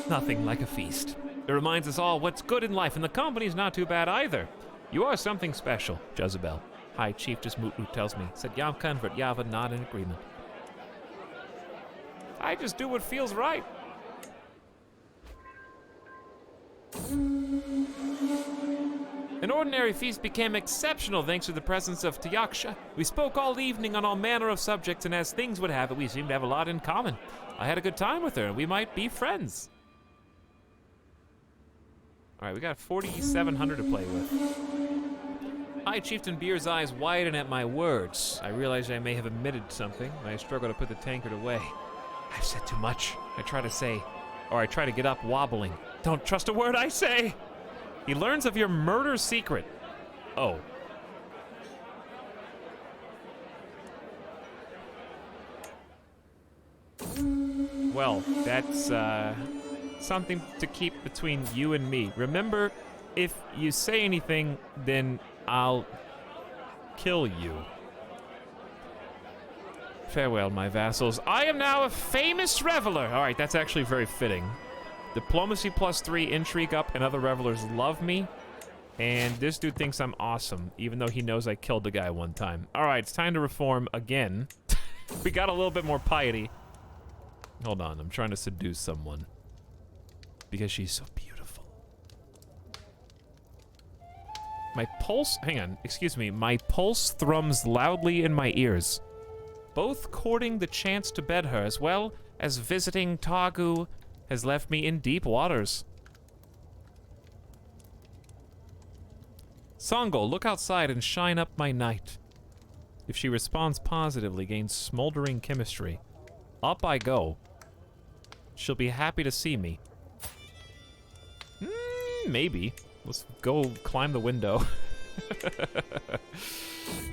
Nothing like a feast. It reminds us all what's good in life, and the company's not too bad either. You are something special, Jezebel. High Chiefess Mutlu tells me, said Yam Convert Yava not in agreement. I just do what feels right. An ordinary feast became exceptional thanks to the presence of Tiaksha. We spoke all evening on all manner of subjects, and as things would have it, we seemed to have a lot in common. I had a good time with her, and we might be friends. All right, we got 4,700 to play with. High Chieftain Beer's eyes widen at my words. I realize I may have omitted something, and I struggle to put the tankard away. I've said too much. I try to get up wobbling. Don't trust a word I say. He learns of your murder secret. Oh. Well, that's something to keep between you and me. Remember, if you say anything, then I'll kill you. Farewell, my vassals. I am now a famous reveler. All right, that's actually very fitting. Diplomacy +3, intrigue up, and other revelers love me. And this dude thinks I'm awesome, even though he knows I killed the guy one time. All right, it's time to reform again. We got a little bit more piety. Hold on, I'm trying to seduce someone. Because she's so beautiful. My pulse, hang on, excuse me. My pulse thrums loudly in my ears. Both courting the chance to bed her, as well as visiting Tagu, has left me in deep waters. Songo, look outside and shine up my night. If she responds positively, gains smoldering chemistry. Up I go. She'll be happy to see me. Maybe. Let's go climb the window.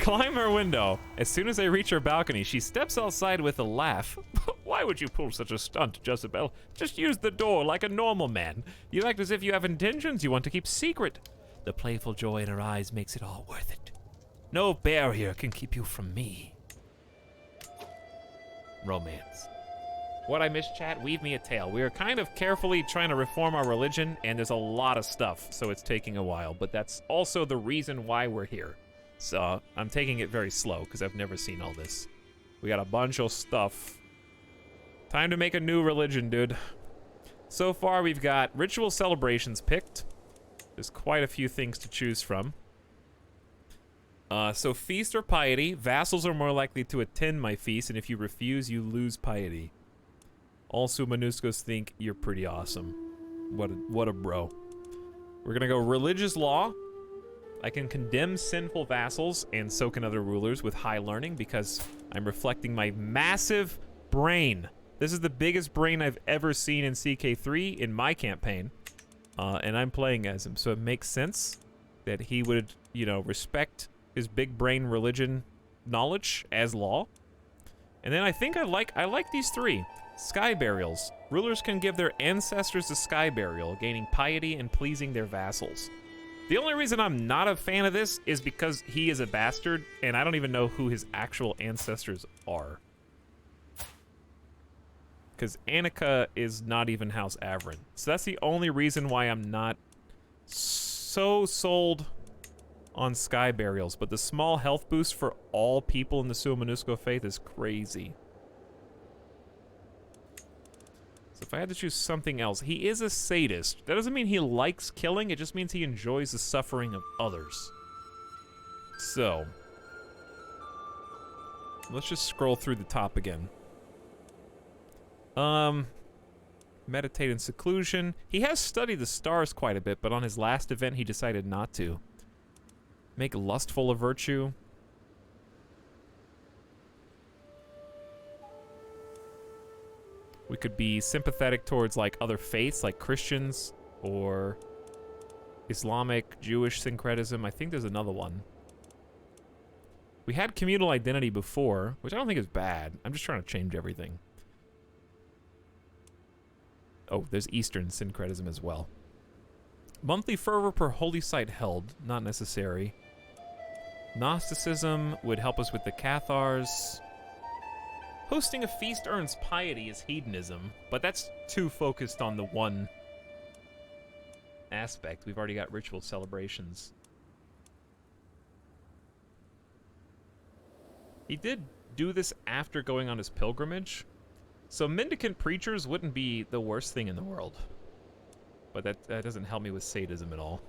Climb her window. As soon as I reach her balcony, she steps outside with a laugh. Why would you pull such a stunt, Jezebel? Just use the door like a normal man. You act as if you have intentions you want to keep secret. The playful joy in her eyes makes it all worth it. No barrier can keep you from me. Romance. What I miss, chat? Weave me a tale. We are kind of carefully trying to reform our religion, and there's a lot of stuff, so it's taking a while. But that's also the reason why we're here. So I'm taking it very slow, because I've never seen all this. We got a bunch of stuff. Time to make a new religion, dude. So far, we've got ritual celebrations picked. There's quite a few things to choose from. So feast or piety. Vassals are more likely to attend my feast, and if you refuse, you lose piety. Also, Manuscos think you're pretty awesome. What a bro. We're gonna go religious law. I can condemn sinful vassals, and so can other rulers with high learning, because I'm reflecting my massive brain. This is the biggest brain I've ever seen in CK3 in my campaign. And I'm playing as him, so it makes sense that he would, you know, respect his big brain religion knowledge as law. And then I think I like these three. Sky burials. Rulers can give their ancestors a sky burial, gaining piety and pleasing their vassals. The only reason I'm not a fan of this is because he is a bastard, and I don't even know who his actual ancestors are. Because Annika is not even House Averin. So that's the only reason why I'm not so sold on sky burials. But the small health boost for all people in the Sua Manusco faith is crazy. So if I had to choose something else, he is a sadist. That doesn't mean he likes killing, it just means he enjoys the suffering of others. So, let's just scroll through the top again. Meditate in seclusion. He has studied the stars quite a bit, but on his last event he decided not to. Make lustful a virtue. We could be sympathetic towards, like, other faiths, like Christians, or Islamic, Jewish syncretism. I think there's another one. We had communal identity before, which I don't think is bad. I'm just trying to change everything. Oh, there's Eastern syncretism as well. Monthly fervor per holy site held, not necessary. Gnosticism would help us with the Cathars. Hosting a feast earns piety as hedonism, but that's too focused on the one aspect. We've already got ritual celebrations. He did do this after going on his pilgrimage, so mendicant preachers wouldn't be the worst thing in the world. But that doesn't help me with sadism at all.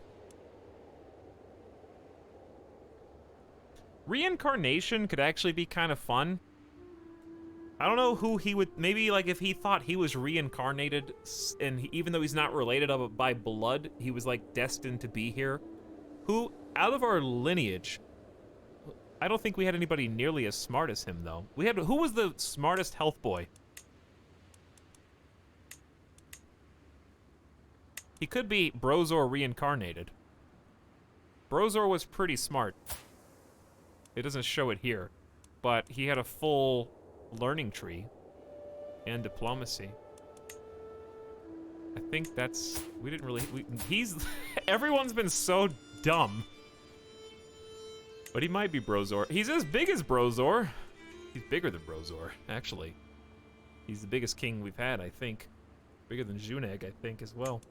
Reincarnation could actually be kind of fun. I don't know who he would... Maybe, like, if he thought he was reincarnated, and even though he's not related by blood, he was, like, destined to be here. Who, out of our lineage... I don't think we had anybody nearly as smart as him, though. We had... Who was the smartest health boy? He could be Brozor reincarnated. Brozor was pretty smart. It doesn't show it here, but he had a full learning tree and diplomacy. I think that's... We didn't really... he's... Everyone's been so dumb. But he might be Brozor. He's as big as Brozor. He's bigger than Brozor, actually. He's the biggest king we've had, I think. Bigger than Zuneg, I think, as well.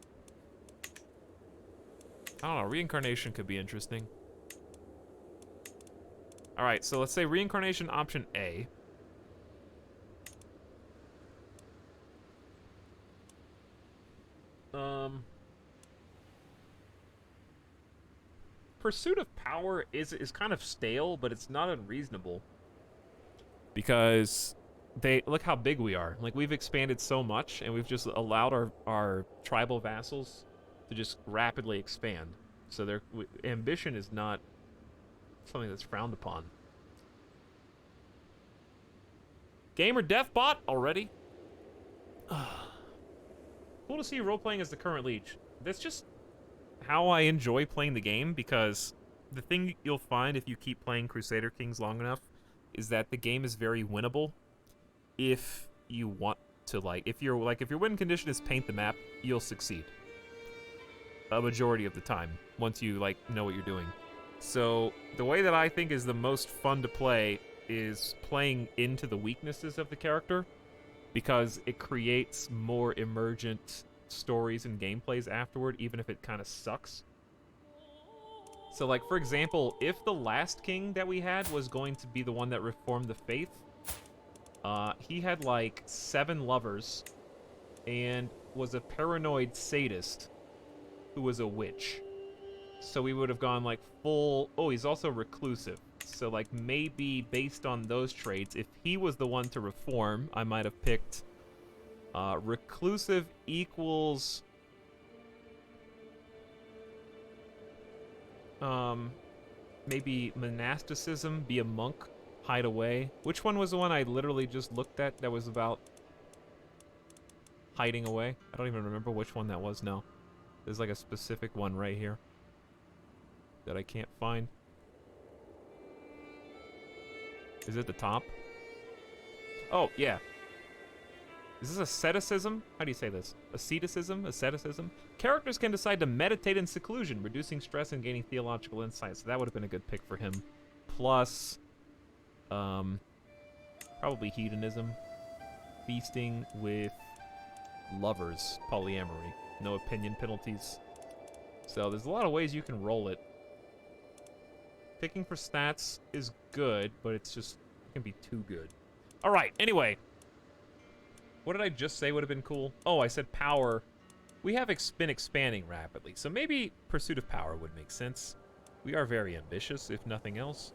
I don't know, reincarnation could be interesting. Alright, so let's say reincarnation option A. Pursuit of power is kind of stale, but it's not unreasonable. Because look how big we are. Like, we've expanded so much, and we've just allowed our tribal vassals to just rapidly expand. So ambition is not something that's frowned upon. Gamer Deathbot already? Cool to see you role-playing as the current leech. That's just how I enjoy playing the game, because the thing you'll find if you keep playing Crusader Kings long enough is that the game is very winnable if you want to, if your win condition is paint the map, you'll succeed. A majority of the time, once you, know what you're doing. So, the way that I think is the most fun to play is playing into the weaknesses of the character, because it creates more emergent stories and gameplays afterward, even if it kind of sucks. So, for example, if the last king that we had was going to be the one that reformed the faith, he had, 7 lovers, and was a paranoid sadist who was a witch. So we would have gone, full... Oh, he's also reclusive. So, maybe based on those traits, if he was the one to reform, I might have picked... reclusive equals... maybe monasticism, be a monk, hide away. Which one was the one I literally just looked at that was about hiding away? I don't even remember which one that was now. There's a specific one right here that I can't find. Is it the top? Oh, yeah. Is this asceticism? How do you say this? Asceticism? Asceticism? Characters can decide to meditate in seclusion, reducing stress and gaining theological insight. So that would have been a good pick for him. Plus, probably hedonism. Feasting with lovers. Polyamory. No opinion penalties. So there's a lot of ways you can roll it. Picking for stats is good, but it can be too good. Alright, anyway. What did I just say would have been cool? Oh, I said power. We have been expanding rapidly, so maybe Pursuit of Power would make sense. We are very ambitious, if nothing else.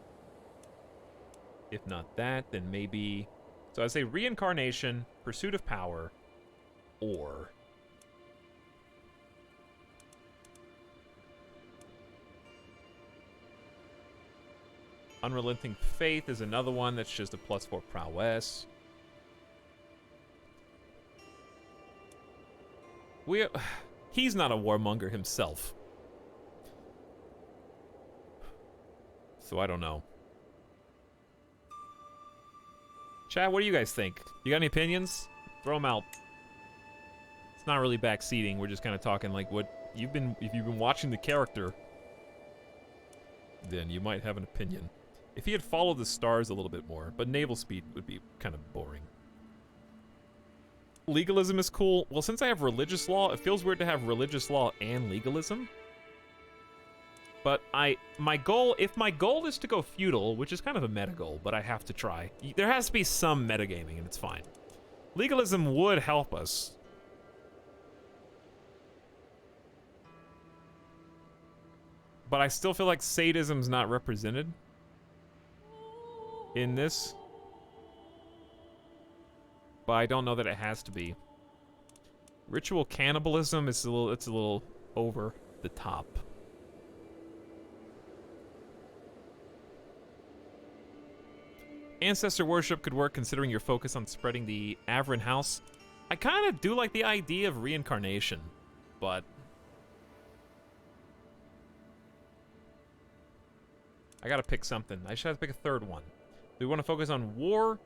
If not that, then maybe... So I'd say Reincarnation, Pursuit of Power, or... Unrelenting Faith is another one that's just a +4 prowess. He's not a warmonger himself. So I don't know. Chat, what do you guys think? You got any opinions? Throw them out. It's not really backseating. We're just kind of talking if you've been watching the character, then you might have an opinion. If he had followed the stars a little bit more, but naval speed would be kind of boring. Legalism is cool. Well, since I have religious law, it feels weird to have religious law and legalism. But if my goal is to go feudal, which is kind of a meta goal, but I have to try. There has to be some metagaming, and it's fine. Legalism would help us. But I still feel like sadism's not represented in this. But I don't know that it has to be. Ritual cannibalism is a little over the top. Ancestor worship could work considering your focus on spreading the Averin house. I kind of do like the idea of reincarnation, but I gotta pick something. I should have to pick a third one. Do we want to focus on war?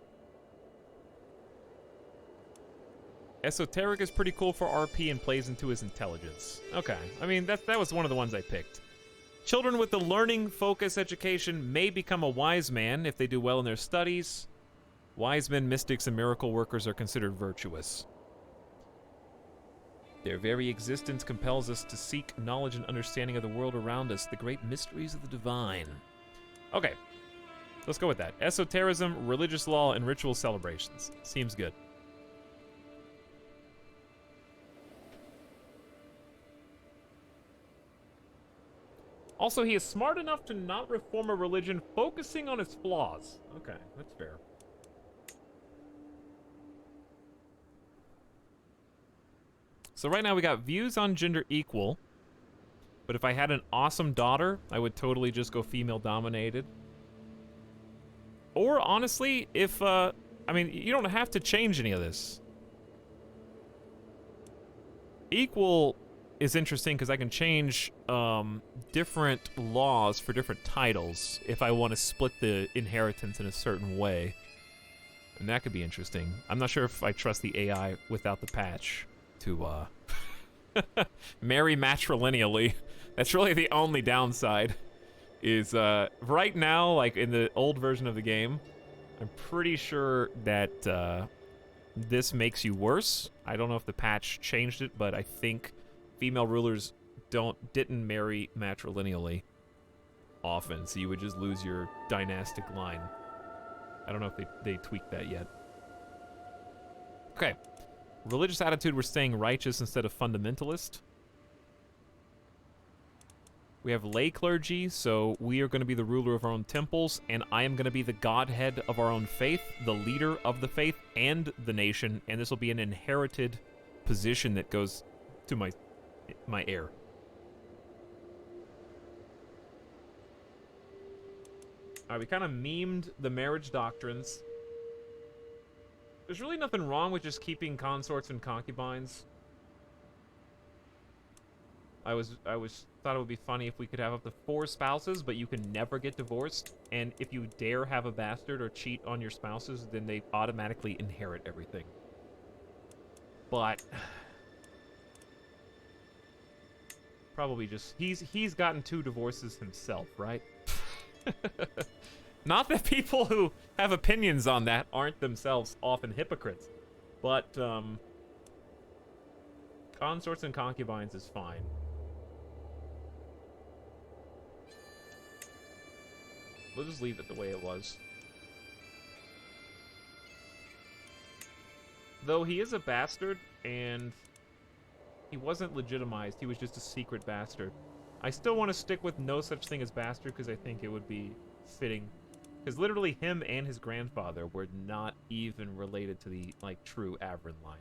Esoteric is pretty cool for RP and plays into his intelligence. Okay, I mean, that was one of the ones I picked. Children with the learning focus education may become a wise man if they do well in their studies. Wise men, mystics, and miracle workers are considered virtuous. Their very existence compels us to seek knowledge and understanding of the world around us, the great mysteries of the divine. Okay, let's go with that. Esotericism, religious law, and ritual celebrations. Seems good. Also, he is smart enough to not reform a religion focusing on its flaws. Okay, that's fair. So right now we got views on gender equal. But if I had an awesome daughter, I would totally just go female dominated. Or honestly, if, I mean, you don't have to change any of this. Equal is interesting because I can change different laws for different titles if I want to split the inheritance in a certain way. And that could be interesting. I'm not sure if I trust the AI without the patch to marry matrilineally. That's really the only downside. Is right now, like in the old version of the game, I'm pretty sure that this makes you worse. I don't know if the patch changed it, but I think female rulers didn't marry matrilineally often, so you would just lose your dynastic line. I don't know if they tweaked that yet. Okay. Religious attitude, we're staying righteous instead of fundamentalist. We have lay clergy, so we are going to be the ruler of our own temples, and I am going to be the godhead of our own faith, the leader of the faith and the nation, and this will be an inherited position that goes to my heir. Alright, we kind of memed the marriage doctrines. There's really nothing wrong with just keeping consorts and concubines. I thought it would be funny if we could have up to 4 spouses, but you can never get divorced. And if you dare have a bastard or cheat on your spouses, then they automatically inherit everything. But probably just he's gotten 2 divorces himself, right? Not that people who have opinions on that aren't themselves often hypocrites, but consorts and concubines is fine. We'll just leave it the way it was. Though he is a bastard, and he wasn't legitimized, he was just a secret bastard. I still want to stick with no such thing as bastard, because I think it would be fitting. Because literally him and his grandfather were not even related to the, like, true Averin line.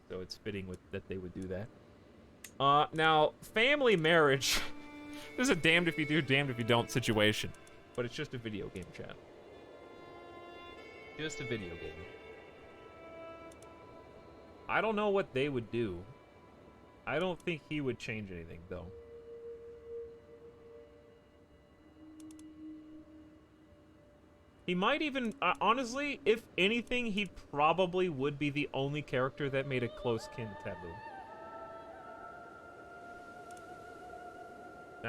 So it's fitting that they would do that. Now, family marriage... This is a damned if you do, damned if you don't situation. But it's just a video game, chat. Just a video game. I don't know what they would do. I don't think he would change anything, though. He might even... honestly, if anything, he probably would be the only character that made a close kin taboo.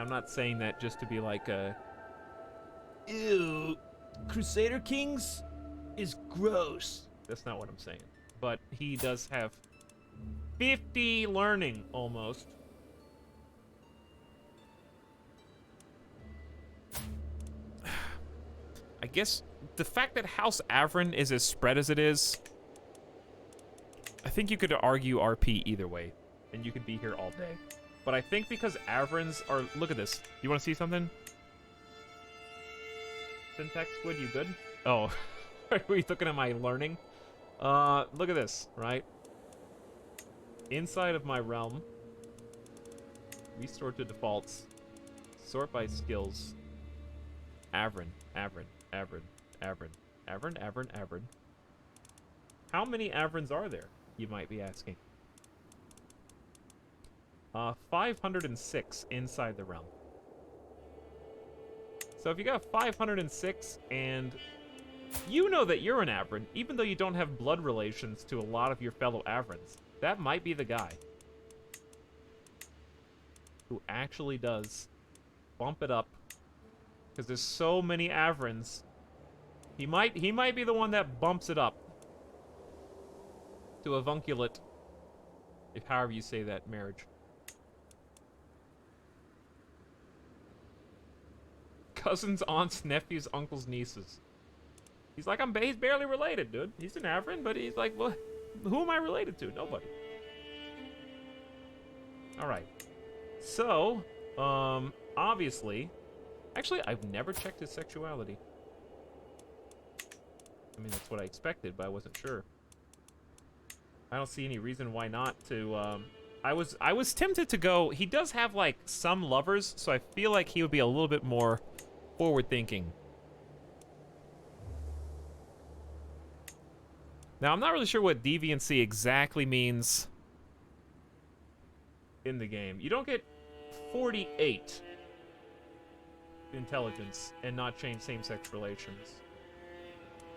I'm not saying that just to be like ew, Crusader Kings is gross. That's not what I'm saying. But he does have 50 learning almost. I guess the fact that House Avron is as spread as it is, I think you could argue RP either way, and you could be here all day. But I think because Avrons are... Look at this. You want to see something? Syntax Squid, you good? Oh, are we looking at my learning? Look at this, right? Inside of my realm, restore to defaults, sort by skills, Avron. How many Avrons are there, you might be asking? 506 inside the realm. So if you got 506 and you know that you're an Avron, even though you don't have blood relations to a lot of your fellow Avrons, that might be the guy who actually does bump it up. Because there's so many Avrons, he might be the one that bumps it up to avunculate, if however you say that, marriage. Cousins, aunts, nephews, uncles, nieces. He's like, he's barely related, dude. He's an Avron, but he's like, well, who am I related to? Nobody. Alright. So, obviously... Actually, I've never checked his sexuality. I mean, that's what I expected, but I wasn't sure. I don't see any reason why not to, I was tempted to go... He does have, like, some lovers, so I feel like he would be a little bit more forward-thinking. Now, I'm not really sure what deviancy exactly means in the game. You don't get 48 intelligence and not change same-sex relations.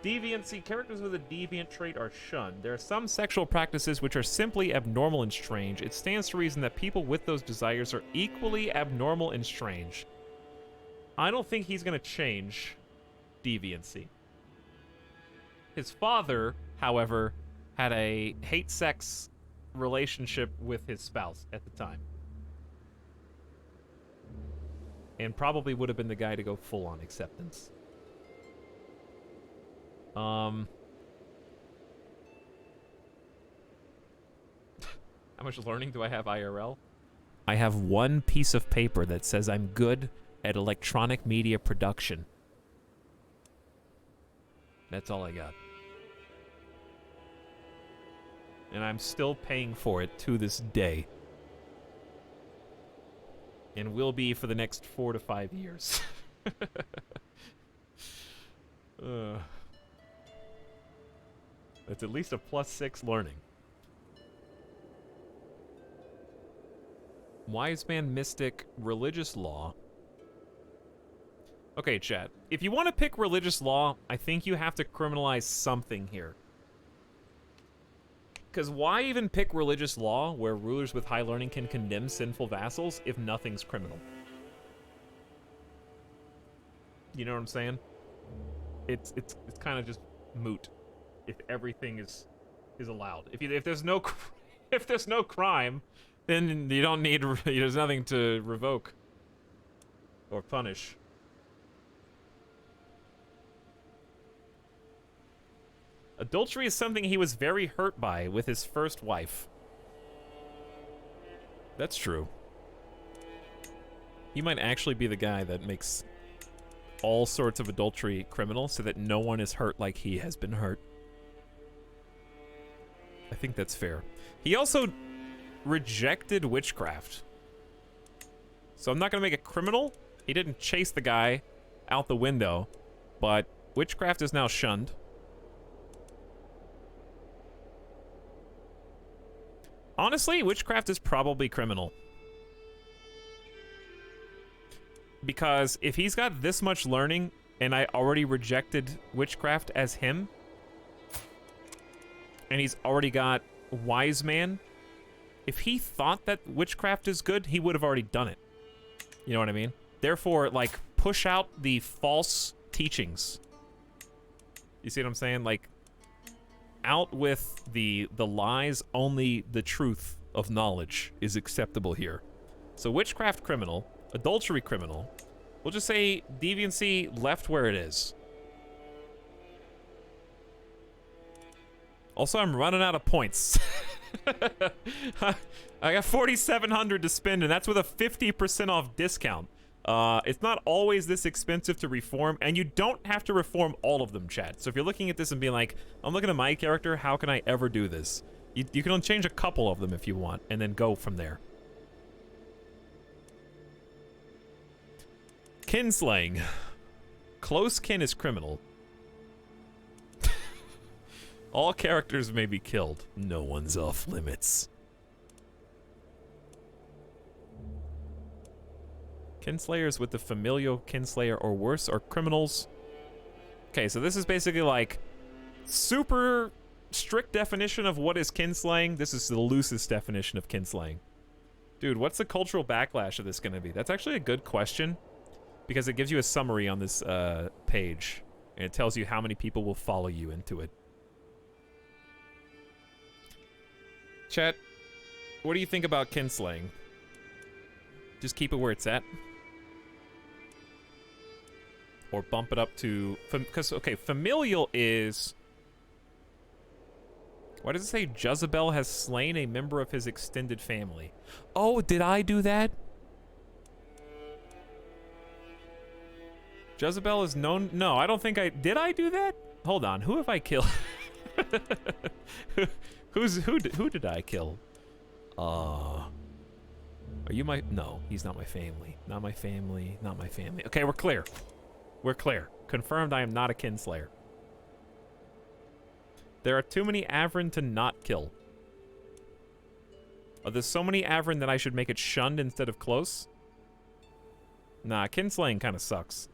Deviancy, characters with a deviant trait are shunned. There are some sexual practices which are simply abnormal and strange. It stands to reason that people with those desires are equally abnormal and strange. I don't think he's going to change deviancy. His father, however, had a hate-sex relationship with his spouse at the time. And probably would have been the guy to go full-on acceptance. How much learning do I have IRL? I have one piece of paper that says I'm good at electronic media production. That's all I got. And I'm still paying for it to this day. And will be for the next 4 to 5 years. That's at least a +6 learning. Wise man, mystic, religious law. Okay, chat. If you want to pick religious law, I think you have to criminalize something here. Because why even pick religious law where rulers with high learning can condemn sinful vassals if nothing's criminal? You know what I'm saying? It's kind of just moot if everything is allowed. If there's no if there's no crime, then you don't need there's nothing to revoke or punish. Adultery is something he was very hurt by with his first wife. That's true. He might actually be the guy that makes all sorts of adultery criminal so that no one is hurt like he has been hurt. I think that's fair. He also rejected witchcraft. So I'm not going to make it criminal. He didn't chase the guy out the window, but witchcraft is now shunned. Honestly, witchcraft is probably criminal. Because if he's got this much learning, and I already rejected witchcraft as him, and he's already got wise man, if he thought that witchcraft is good, he would have already done it. You know what I mean? Therefore, like, push out the false teachings. You see what I'm saying? Like, out with the lies, only the truth of knowledge is acceptable here. So witchcraft criminal, adultery criminal, we'll just say deviancy left where it is. Also, I'm running out of points. I got 4,700 to spend, and that's with a 50% off discount. It's not always this expensive to reform, and you don't have to reform all of them, chat. So if you're looking at this and being like, I'm looking at my character, how can I ever do this? You can only change a couple of them if you want, and then go from there. Kinslaying. Close kin is criminal. All characters may be killed. No one's off limits. Kinslayers with the familial kinslayer or worse are criminals. Okay, so this is basically like super strict definition of what is kinslaying. This is the loosest definition of kinslaying. Dude, what's the cultural backlash of this going to be? That's actually a good question because it gives you a summary on this page, and it tells you how many people will follow you into it. Chat, what do you think about kinslaying? Just keep it where it's at? Or bump it up to... Because, okay, familial is... Why does it say Jezebel has slain a member of his extended family? Oh, did I do that? Jezebel is known... No, I don't think I... Did I do that? Hold on, who have I killed? Who did I kill? Are you my... No, he's not my family. Not my family, not my family. Okay, we're clear. We're clear. Confirmed I am not a kinslayer. There are too many Avrin to not kill. Are there so many Avrin that I should make it shunned instead of close? Nah, kinslaying kind of sucks.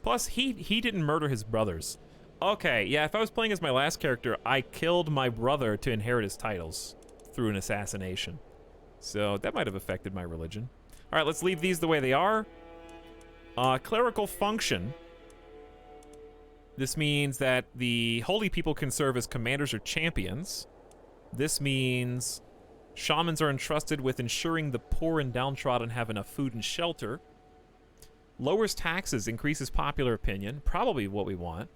Plus, he didn't murder his brothers. Okay, yeah, if I was playing as my last character, I killed my brother to inherit his titles through an assassination. So that might have affected my religion. All right, let's leave these the way they are. Clerical function. This means that the holy people can serve as commanders or champions. This means shamans are entrusted with ensuring the poor and downtrodden have enough food and shelter. Lowers taxes, increases popular opinion. Probably what we want.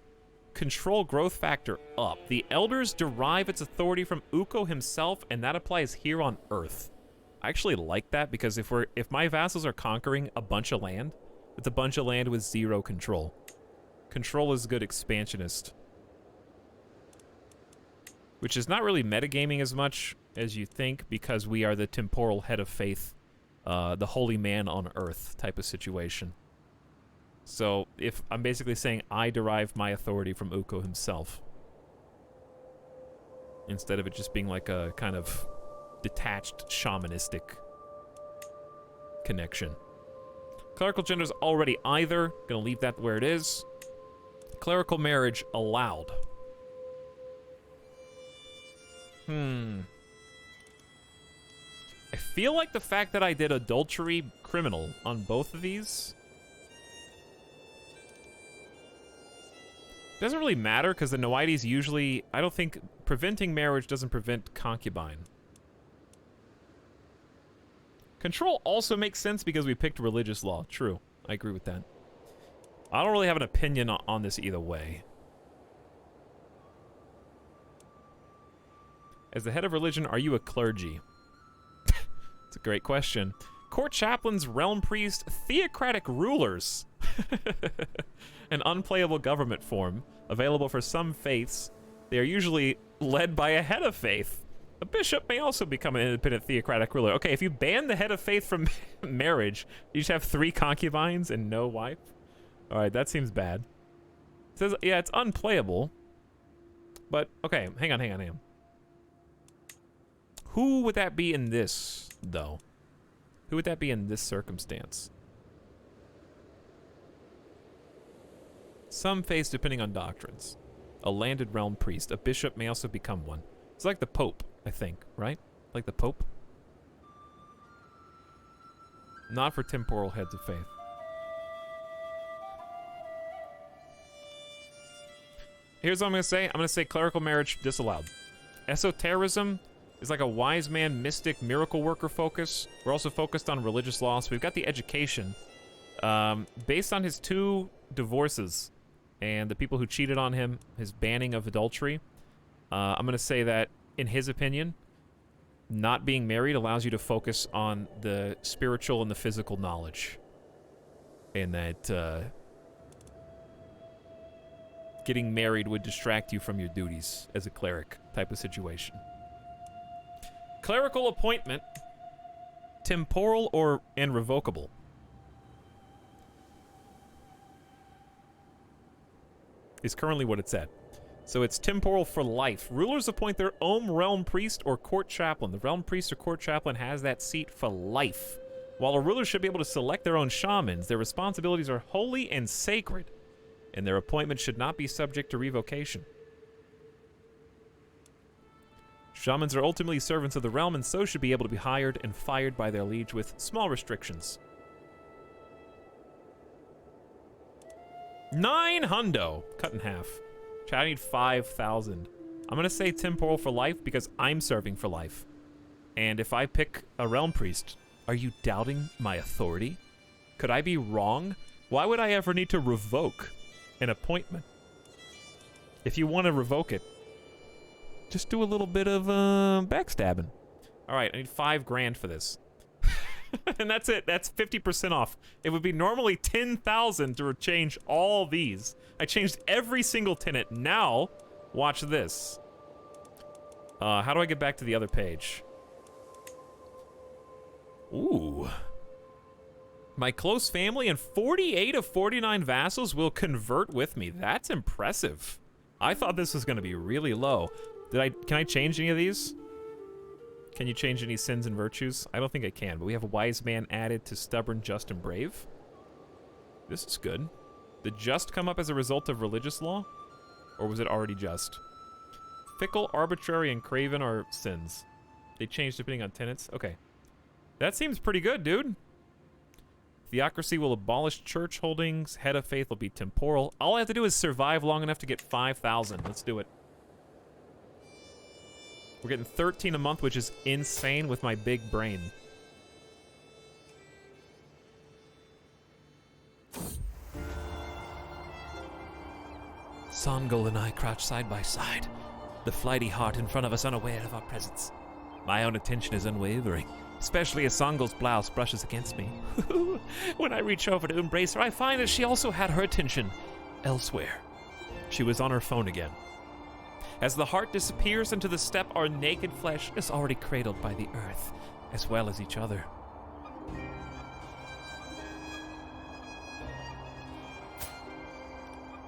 Control growth factor up. The elders derive its authority from Ukko himself, and that applies here on Earth. I actually like that because if my vassals are conquering a bunch of land, it's a bunch of land with zero control. Control is good expansionist. Which is not really metagaming as much as you think because we are the temporal head of faith, the holy man on Earth type of situation. So if I'm basically saying I derive my authority from Ukko himself, instead of it just being like a kind of detached shamanistic connection. Clerical gender is already either. Gonna leave that where it is. Clerical marriage allowed. I feel like the fact that I did adultery criminal on both of these doesn't really matter because the Noides usually... I don't think... Preventing marriage doesn't prevent concubine. Control also makes sense because we picked religious law. True. I agree with that. I don't really have an opinion on this either way. As the head of religion, are you a clergy? It's a great question. Court chaplains, realm priest, theocratic rulers. An unplayable government form, available for some faiths. They are usually led by a head of faith. A bishop may also become an independent theocratic ruler. Okay, if you ban the head of faith from marriage, you just have 3 concubines and no wife? Alright, that seems bad. It says, yeah, it's unplayable. But, okay, hang on. Who would that be in this, though? Who would that be in this circumstance? Some faiths depending on doctrines. A landed realm priest. A bishop may also become one. It's like the Pope, I think, right? Like the Pope? Not for temporal heads of faith. Here's what I'm going to say. I'm going to say clerical marriage disallowed. Esotericism is like a wise man, mystic, miracle worker focus. We're also focused on religious law, so we've got the education. Based on his 2 divorces and the people who cheated on him, his banning of adultery, I'm going to say that, in his opinion, not being married allows you to focus on the spiritual and the physical knowledge. And that getting married would distract you from your duties as a cleric type of situation. Clerical appointment, temporal or irrevocable. Is currently what it said. So it's temporal for life. Rulers appoint their own realm priest or court chaplain. The realm priest or court chaplain has that seat for life. While a ruler should be able to select their own shamans, their responsibilities are holy and sacred, and their appointment should not be subject to revocation. Shamans are ultimately servants of the realm and so should be able to be hired and fired by their liege with small restrictions. 9 hundo. Cut in half. Chat, I need 5,000. I'm going to say temporal for life because I'm serving for life. And if I pick a realm priest, are you doubting my authority? Could I be wrong? Why would I ever need to revoke an appointment? If you want to revoke it, just do a little bit of backstabbing. All right, I need 5 grand for this. And that's it. That's 50% off. It would be normally 10,000 to change all these. I changed every single tenant. Now, watch this. How do I get back to the other page? Ooh. My close family and 48 of 49 vassals will convert with me. That's impressive. I thought this was going to be really low. Can I change any of these? Can you change any sins and virtues? I don't think I can, but we have a wise man added to stubborn, just, and brave. This is good. Did just come up as a result of religious law? Or was it already just? Fickle, arbitrary, and craven are sins. They change depending on tenets. Okay. That seems pretty good, dude. Theocracy will abolish church holdings. Head of faith will be temporal. All I have to do is survive long enough to get 5,000. Let's do it. We're getting 13 a month, which is insane with my big brain. Songol and I crouch side by side, the flighty heart in front of us unaware of our presence. My own attention is unwavering, especially as Songol's blouse brushes against me. When I reach over to embrace her, I find that she also had her attention elsewhere. She was on her phone again. As the heart disappears into the steppe, our naked flesh is already cradled by the earth, as well as each other.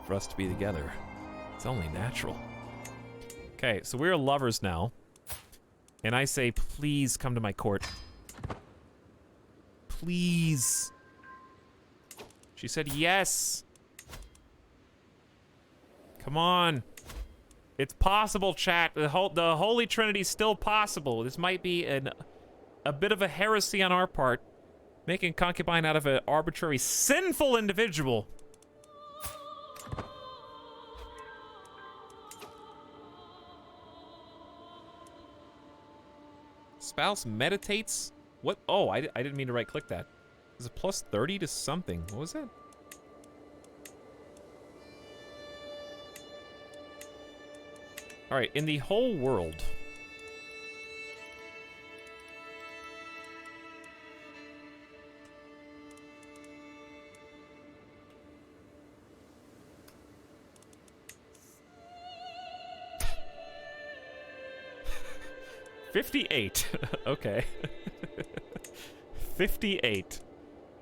For us to be together, it's only natural. Okay, so we're lovers now. And I say, please come to my court. Please. She said yes. Come on. It's possible, chat. The Holy Trinity's still possible. This might be a bit of a heresy on our part, making a concubine out of an arbitrary, sinful individual. Spouse meditates? What? Oh, I didn't mean to right-click that. Is it plus 30 to something? What was that? All right, in the whole world. $58. Okay. 58.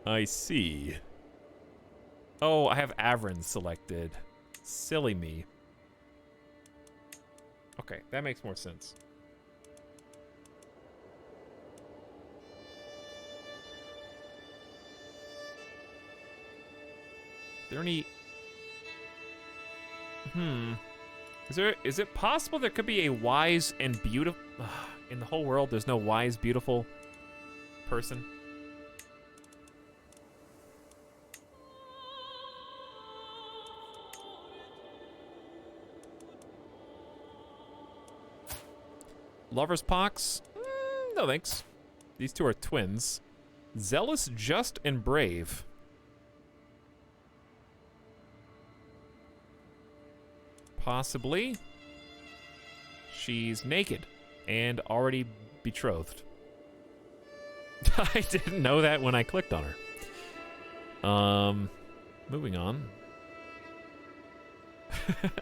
I see. Oh, I have Avrin selected. Silly me. Okay, that makes more sense. Is there any... Is it possible there could be a wise and beautiful... in the whole world, there's no wise, beautiful person? Lover's Pox? No thanks. These two are twins. Zealous, Just, and Brave. Possibly. She's naked and already betrothed. I didn't know that when I clicked on her. Moving on.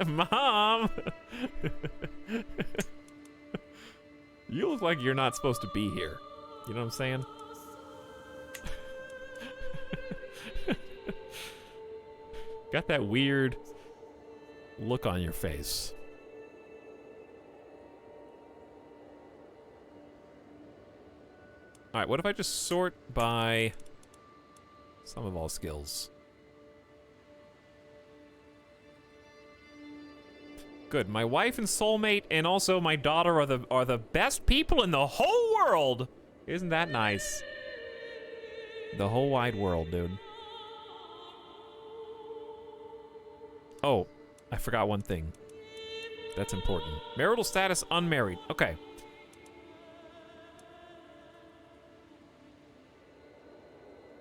Mom! You look like you're not supposed to be here. You know what I'm saying? Got that weird look on your face. Alright, what if I just sort by sum of all skills? Good. My wife and soulmate and also my daughter are the best people in the whole world. Isn't that nice? The whole wide world, dude. Oh, I forgot one thing. That's important. Marital status unmarried. Okay.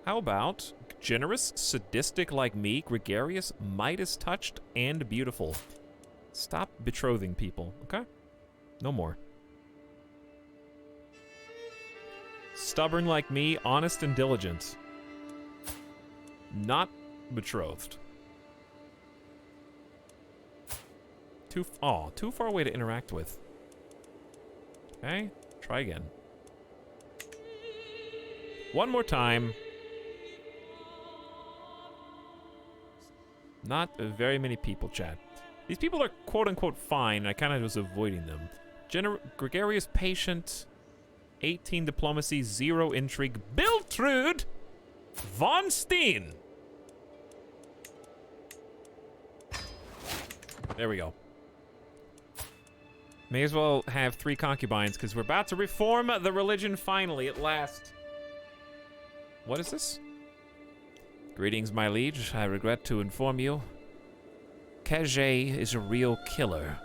How about generous, sadistic like me, gregarious, Midas touched, and beautiful? Stop betrothing people, okay? No more. Stubborn like me, honest and diligent. Not betrothed. Too far away to interact with. Okay, try again. One more time. Not very many people, chat. These people are quote-unquote fine, and I kind of was avoiding them. Gregarious, patient, 18 diplomacy, 0 intrigue. Biltrude von Steen. There we go. May as well have 3 concubines, because we're about to reform the religion finally, at last. What is this? Greetings, my liege. I regret to inform you. Kege is a real killer.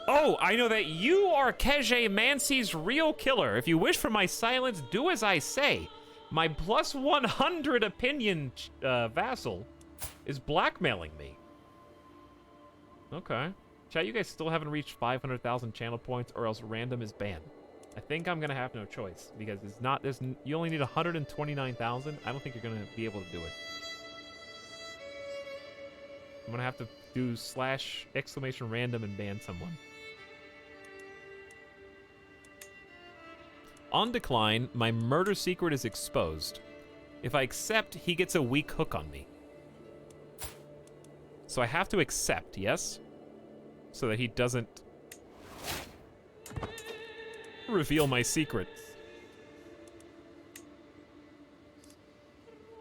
Oh, I know that you are Kege Mancy's real killer. If you wish for my silence, do as I say. My plus 100 opinion vassal is blackmailing me. Okay. Chat, you guys still haven't reached 500,000 channel points, or else random is banned. I think I'm gonna have no choice because it's not. You only need 129,000. I don't think you're gonna be able to do it. I'm gonna have to do /random and ban someone. On decline, my murder secret is exposed. If I accept, he gets a weak hook on me. So I have to accept, yes? So that he doesn't reveal my secret.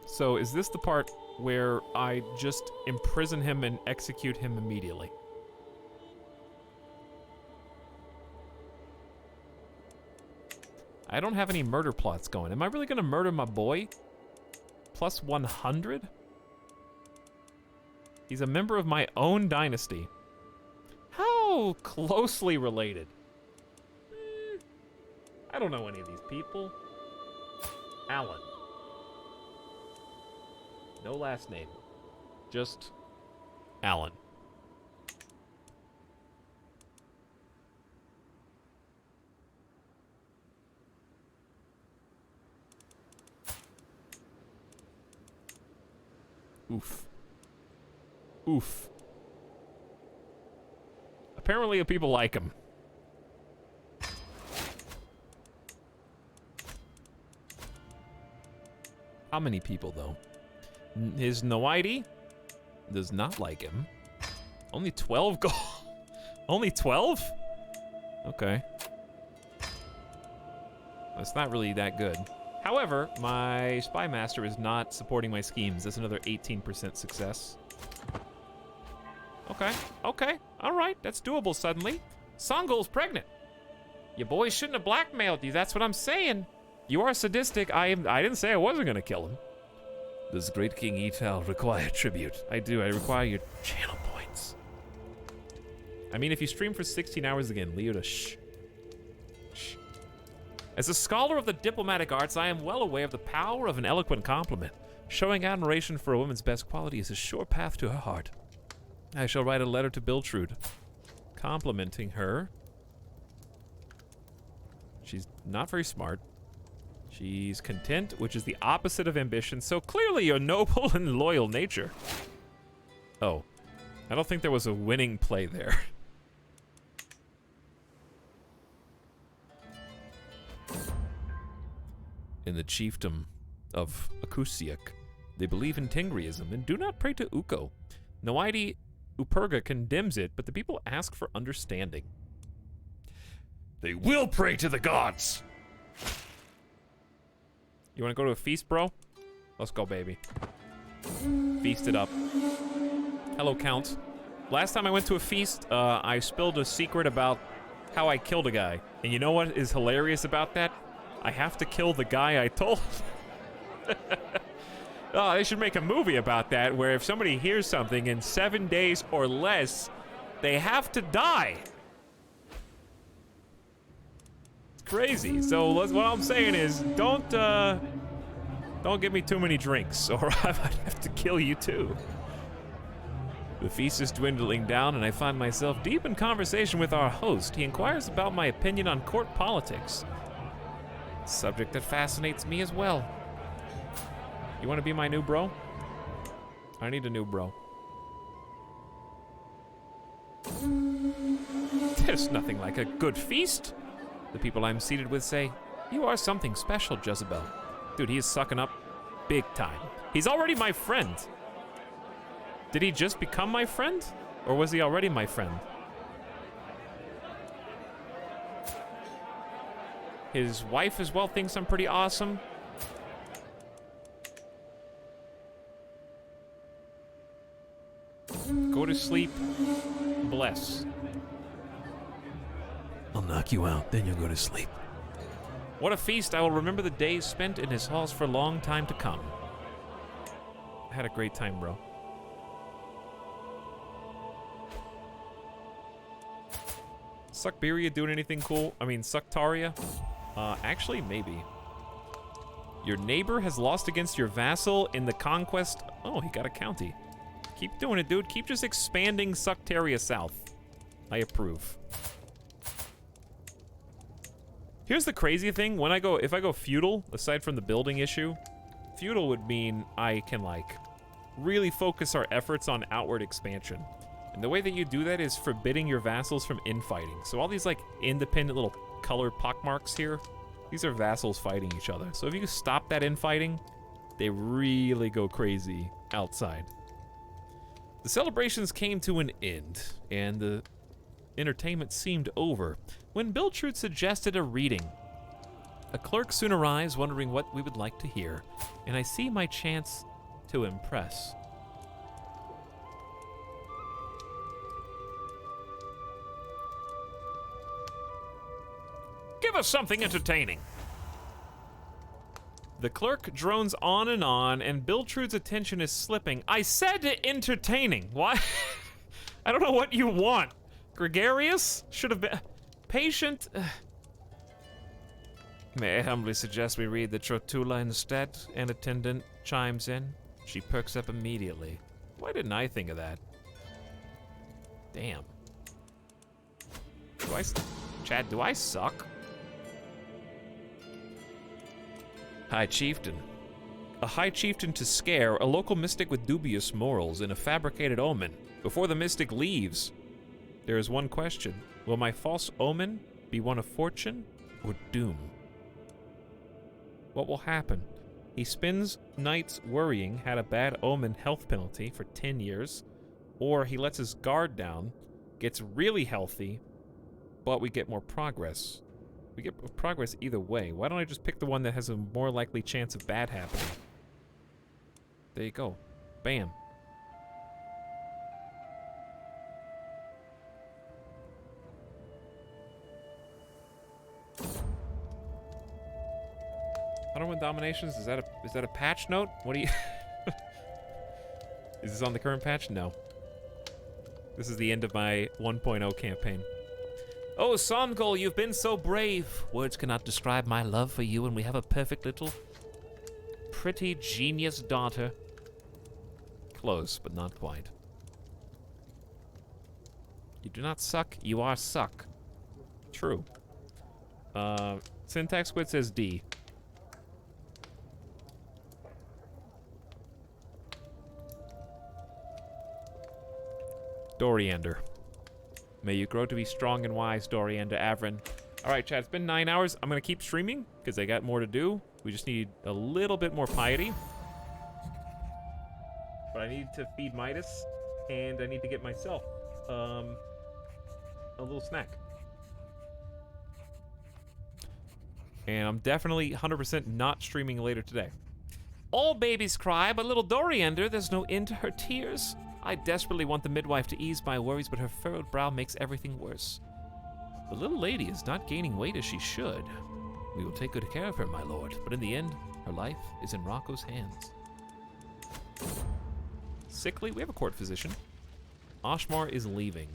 So is this the part where I just imprison him and execute him immediately? I don't have any murder plots going. Am I really gonna murder my boy? Plus 100? He's a member of my own dynasty. How closely related? I don't know any of these people. Alan. No last name. Just Alan. Oof. Oof. Apparently people like him. How many people, though? His Noidi does not like him. Only 12 gold. Only 12? Okay. That's not really that good. However, my Spy Master is not supporting my schemes. That's another 18% success. Okay, okay, all right, that's doable suddenly. Songol's pregnant. Your boy shouldn't have blackmailed you, that's what I'm saying. You are sadistic. I didn't say I wasn't gonna kill him. Does Great King Etal require tribute? I do, I require your channel points. I mean, if you stream for 16 hours again, Leota, shh. Shh. As a scholar of the diplomatic arts, I am well aware of the power of an eloquent compliment. Showing admiration for a woman's best quality is a sure path to her heart. I shall write a letter to Biltrude, complimenting her. She's not very smart. She's content, which is the opposite of ambition, so clearly a noble and loyal nature. Oh, I don't think there was a winning play there. In the chiefdom of Akusiak, they believe in Tingriism and do not pray to Uko. Noidi Uperga condemns it, but the people ask for understanding. They will pray to the gods! You want to go to a feast, bro? Let's go, baby. Feast it up. Hello, Count. Last time I went to a feast, I spilled a secret about how I killed a guy. And you know what is hilarious about that? I have to kill the guy I told. Oh, they should make a movie about that, where if somebody hears something in 7 days or less, they have to die. It's crazy. So what I'm saying is, don't give me too many drinks, or I might have to kill you too. The feast is dwindling down, and I find myself deep in conversation with our host. He inquires about my opinion on court politics. Subject that fascinates me as well. You want to be my new bro? I need a new bro. There's nothing like a good feast. The people I'm seated with say, you are something special, Jezebel. Dude, he is sucking up big time. He's already my friend. Did he just become my friend? Or was he already my friend? His wife as well thinks I'm pretty awesome. Go to sleep. Bless. I'll knock you out, then you'll go to sleep. What a feast. I will remember the days spent in his halls for a long time to come. I had a great time, bro. Suckberia doing anything cool? I mean, Sucktaria? Actually, maybe. Your neighbor has lost against your vassal in the conquest. Oh, he got a county. Keep doing it, dude. Keep just expanding Sucktaria south. I approve. Here's the crazy thing. If I go feudal, aside from the building issue, feudal would mean I can, like, really focus our efforts on outward expansion. And the way that you do that is forbidding your vassals from infighting. So all these, like, independent little colored pockmarks here, these are vassals fighting each other. So if you stop that infighting, they really go crazy outside. The celebrations came to an end, and the entertainment seemed over, when Biltrude suggested a reading. A clerk soon arrives, wondering what we would like to hear, and I see my chance to impress. Give us something entertaining. The clerk drones on, and Biltrude's attention is slipping. I said entertaining. Why? I don't know what you want. Gregarious? Should have been... Patient? May I humbly suggest we read the Trotula instead? An attendant chimes in. She perks up immediately. Why didn't I think of that? Damn. Chad, do I suck? High Chieftain. A High Chieftain to scare, a local mystic with dubious morals in a fabricated omen. Before the mystic leaves, there is one question. Will my false omen be one of fortune or doom? What will happen? He spends nights worrying, had a bad omen health penalty for 10 years, or he lets his guard down, gets really healthy, but we get more progress. We get progress either way. Why don't I just pick the one that has a more likely chance of bad happening? There you go. Bam. Hunter Dominations, is that a patch note? What do you... Is this on the current patch? No. This is the end of my 1.0 campaign. Oh, Songol, you've been so brave. Words cannot describe my love for you, and we have a perfect little... Pretty genius daughter. Close, but not quite. You do not suck, you are suck. True. Syntax Squid says D. Doriander. May you grow to be strong and wise, Doriander Avrin. Alright, chat, it's been 9 hours. I'm gonna keep streaming, because I got more to do. We just need a little bit more piety. But I need to feed Midas, and I need to get myself, a little snack. And I'm definitely 100% not streaming later today. All babies cry, but little Doriander, there's no end to her tears. I desperately want the midwife to ease my worries, but her furrowed brow makes everything worse. The little lady is not gaining weight as she should. We will take good care of her, my lord, but in the end, her life is in Rocco's hands. Sickly, we have a court physician. Oshmar is leaving.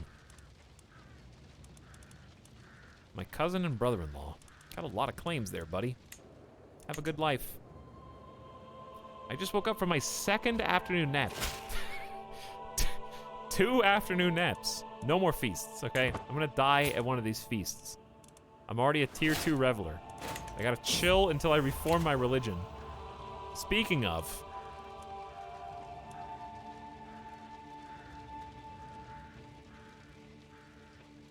My cousin and brother-in-law. Got a lot of claims there, buddy. Have a good life. I just woke up from my second afternoon nap. 2 afternoon naps. No more feasts, okay? I'm gonna die at one of these feasts. I'm already a tier 2 reveler. I gotta chill until I reform my religion. Speaking of...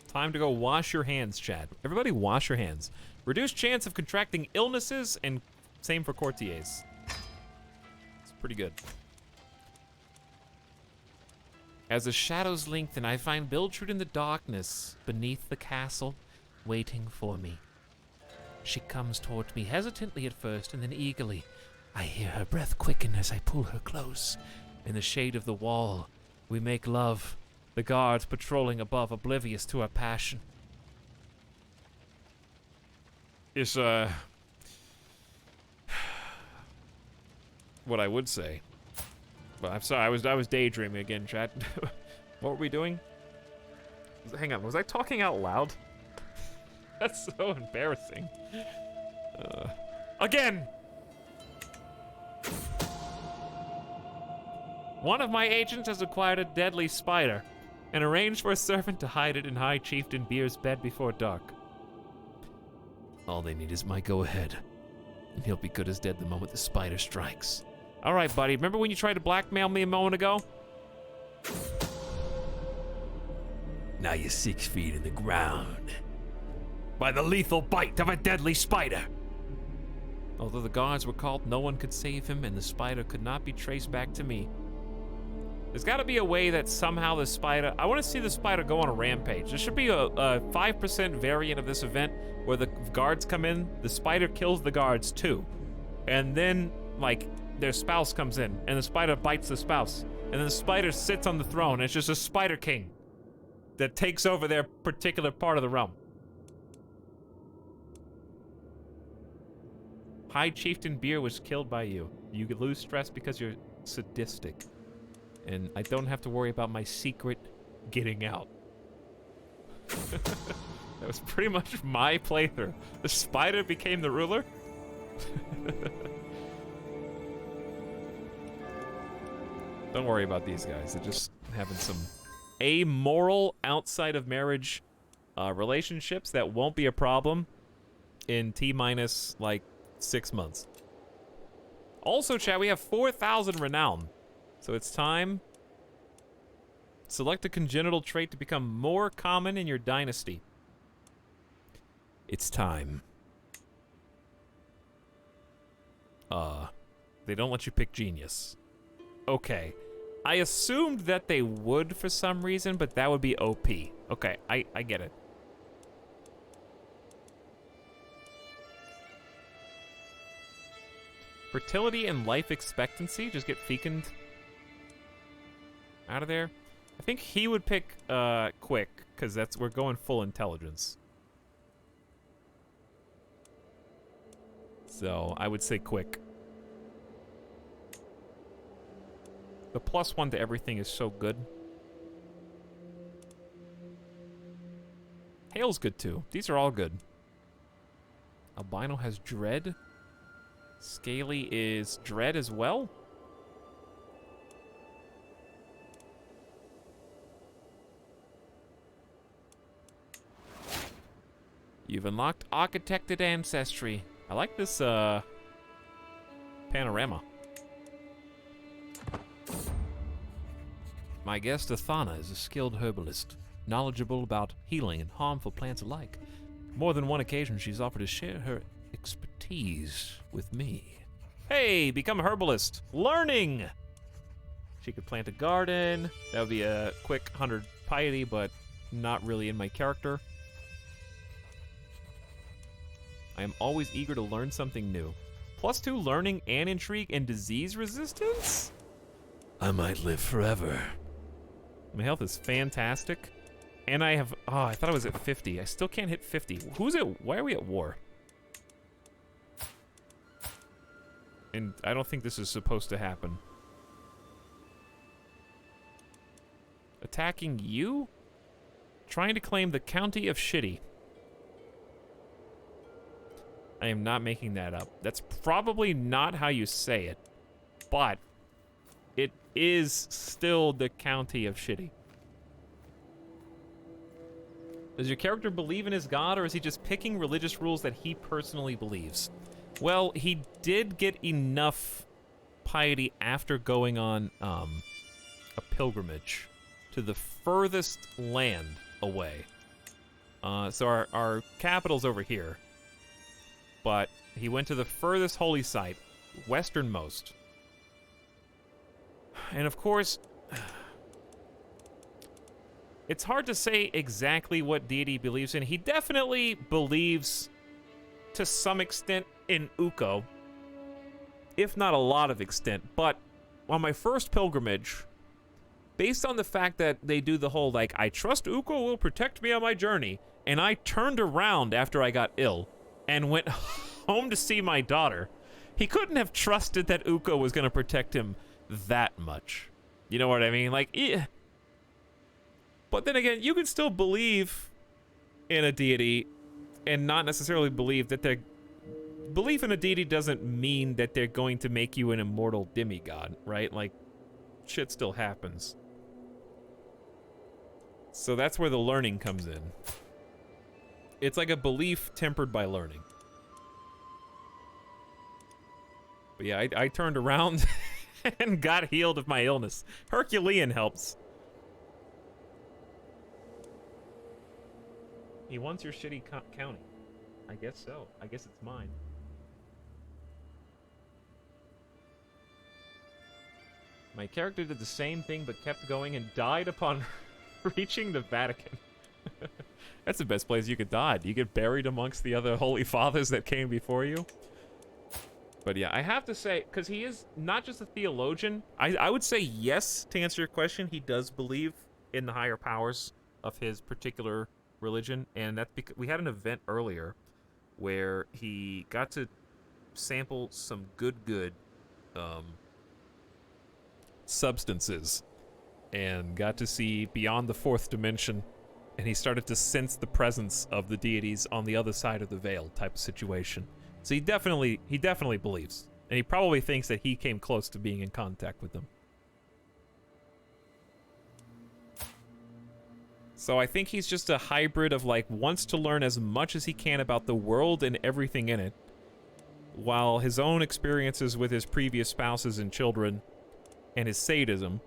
Time to go wash your hands, Chad. Everybody wash your hands. Reduced chance of contracting illnesses, and same for courtiers. It's pretty good. As the shadows lengthen, I find Biltrude in the darkness beneath the castle, waiting for me. She comes toward me hesitantly at first, and then eagerly. I hear her breath quicken as I pull her close. In the shade of the wall, we make love, the guards patrolling above, oblivious to our passion. It's, what I would say. But I'm sorry, I was daydreaming again, chat. What were we doing? Hang on, was I talking out loud? That's so embarrassing. Again! One of my agents has acquired a deadly spider and arranged for a servant to hide it in High Chieftain Beer's bed before dark. All they need is my go-ahead, and he'll be good as dead the moment the spider strikes. All right, buddy, remember when you tried to blackmail me a moment ago? Now you're 6 feet in the ground. By the lethal bite of a deadly spider. Although the guards were called, no one could save him, and the spider could not be traced back to me. There's got to be a way that somehow the spider... I want to see the spider go on a rampage. There should be a 5% variant of this event where the guards come in, the spider kills the guards too. And then, like, their spouse comes in, and the spider bites the spouse. And then the spider sits on the throne, and it's just a spider king that takes over their particular part of the realm. High Chieftain Beer was killed by you. You could lose stress because you're sadistic. And I don't have to worry about my secret getting out. That was pretty much my playthrough. The spider became the ruler. Don't worry about these guys. They're just having some amoral outside of marriage relationships that won't be a problem in T-minus like 6 months. Also, chat, we have 4,000 renown. So it's time. Select a congenital trait to become more common in your dynasty. It's time. They don't let you pick genius. Okay. I assumed that they would for some reason, but that would be OP. Okay, I get it. Fertility and life expectancy, just get fecund out of there. I think he would pick quick, because we're going full intelligence. So I would say quick. The +1 to everything is so good. Hail's good too. These are all good. Albino has dread. Scaly is dread as well. You've unlocked architected ancestry. I like this panorama. My guest Athana is a skilled herbalist, knowledgeable about healing and harmful plants alike. More than one occasion she's offered to share her expertise with me. Hey, become a herbalist. Learning! She could plant a garden. That would be a quick 100 piety, but not really in my character. I am always eager to learn something new. +2 learning and intrigue and disease resistance? I might live forever. My health is fantastic. And I have, oh, I thought I was at 50. I still can't hit 50. Why are we at war? And I don't think this is supposed to happen. Attacking you? Trying to claim the county of Shitty. I am not making that up. That's probably not how you say it, but it is still the county of Shitty. Does your character believe in his god, or is he just picking religious rules that he personally believes? Well, he did get enough piety after going on a pilgrimage to the furthest land away. So our capital's over here. But he went to the furthest holy site, westernmost. And of course, it's hard to say exactly what deity he believes in. He definitely believes, to some extent, in Ukko. If not a lot of extent. But on my first pilgrimage, based on the fact that they do the whole, like, I trust Ukko will protect me on my journey, and I turned around after I got ill and went home to see my daughter, he couldn't have trusted that Ukko was going to protect him that much. You know what I mean? Like, yeah. But then again, you can still believe in a deity and not necessarily believe that they're... Belief in a deity doesn't mean that they're going to make you an immortal demigod, right? Like, shit still happens. So that's where the learning comes in. It's like a belief tempered by learning. But yeah, I turned around and got healed of my illness. Herculean helps. He wants your shitty county. I guess so. I guess it's mine. My character did the same thing but kept going and died upon reaching the Vatican. That's the best place you could die. You get buried amongst the other holy fathers that came before you. But yeah, I have to say, because he is not just a theologian, I would say yes, to answer your question, he does believe in the higher powers of his particular religion, and that's because we had an event earlier where he got to sample some good substances and got to see beyond the fourth dimension, and he started to sense the presence of the deities on the other side of the veil type of situation. So he definitely believes, and he probably thinks that he came close to being in contact with them. So I think he's just a hybrid of, like, wants to learn as much as he can about the world and everything in it, while his own experiences with his previous spouses and children and his sadism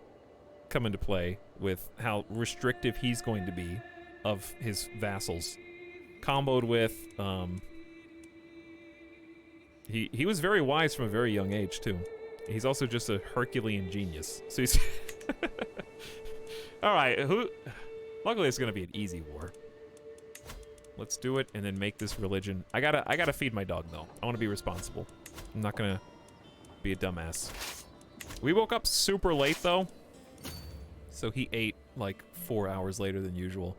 come into play with how restrictive he's going to be of his vassals, comboed with he was very wise from a very young age too. He's also just a Herculean genius. So he's all right. Luckily, it's gonna be an easy war. Let's do it and then make this religion. I gotta feed my dog though. I want to be responsible. I'm not gonna be a dumbass. We woke up super late though, so he ate like 4 hours later than usual.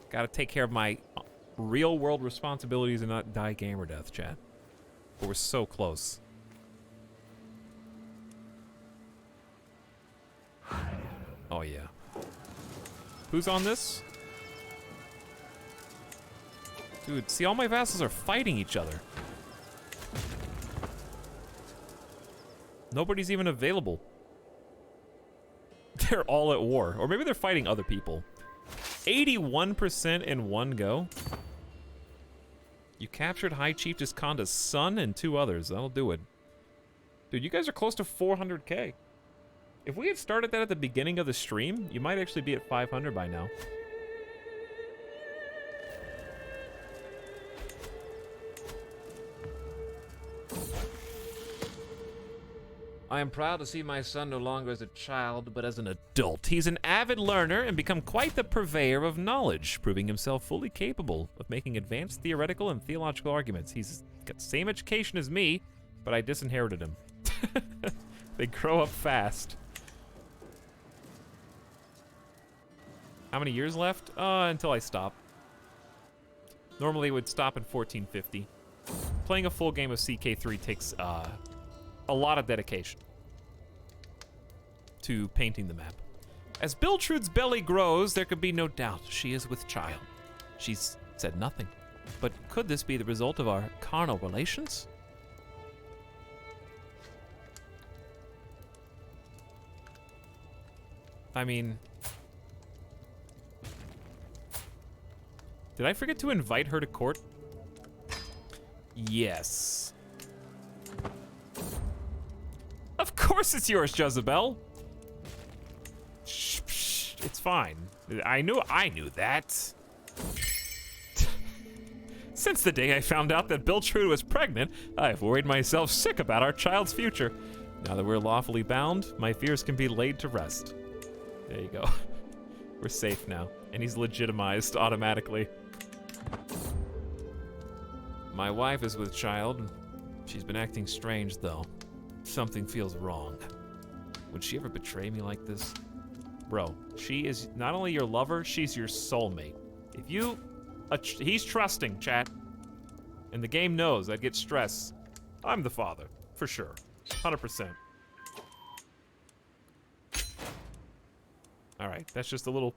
Gotta take care of my real world responsibilities and not die gamer death, chat. But we're so close. Oh yeah. Who's on this? Dude, see, all my vassals are fighting each other. Nobody's even available. They're all at war. Or maybe they're fighting other people. 81% in one go. You captured High Chief Disconda's son and 2 others. That'll do it. Dude, you guys are close to 400k. If we had started that at the beginning of the stream, you might actually be at 500 by now. I am proud to see my son no longer as a child, but as an adult. He's an avid learner and become quite the purveyor of knowledge, proving himself fully capable of making advanced theoretical and theological arguments. He's got the same education as me, but I disinherited him. They grow up fast. How many years left? Until I stop. Normally it would stop in 1450. Playing a full game of CK3 takes, a lot of dedication to painting the map. As Biltrude's belly grows, there could be no doubt she is with child. She's said nothing, but could this be the result of our carnal relations? I mean... Did I forget to invite her to court? Yes. Of course it's yours, Jezebel. Shh, shh, it's fine. I knew that. Since the day I found out that Biltrude was pregnant, I've worried myself sick about our child's future. Now that we're lawfully bound, my fears can be laid to rest. There you go. We're safe now, and he's legitimized automatically. My wife is with child. She's been acting strange, though. Something feels wrong. Would she ever betray me like this? Bro, she is not only your lover, she's your soulmate. If you... he's trusting, chat. And the game knows I'd get stress. I'm the father, for sure. 100%. Alright, that's just a little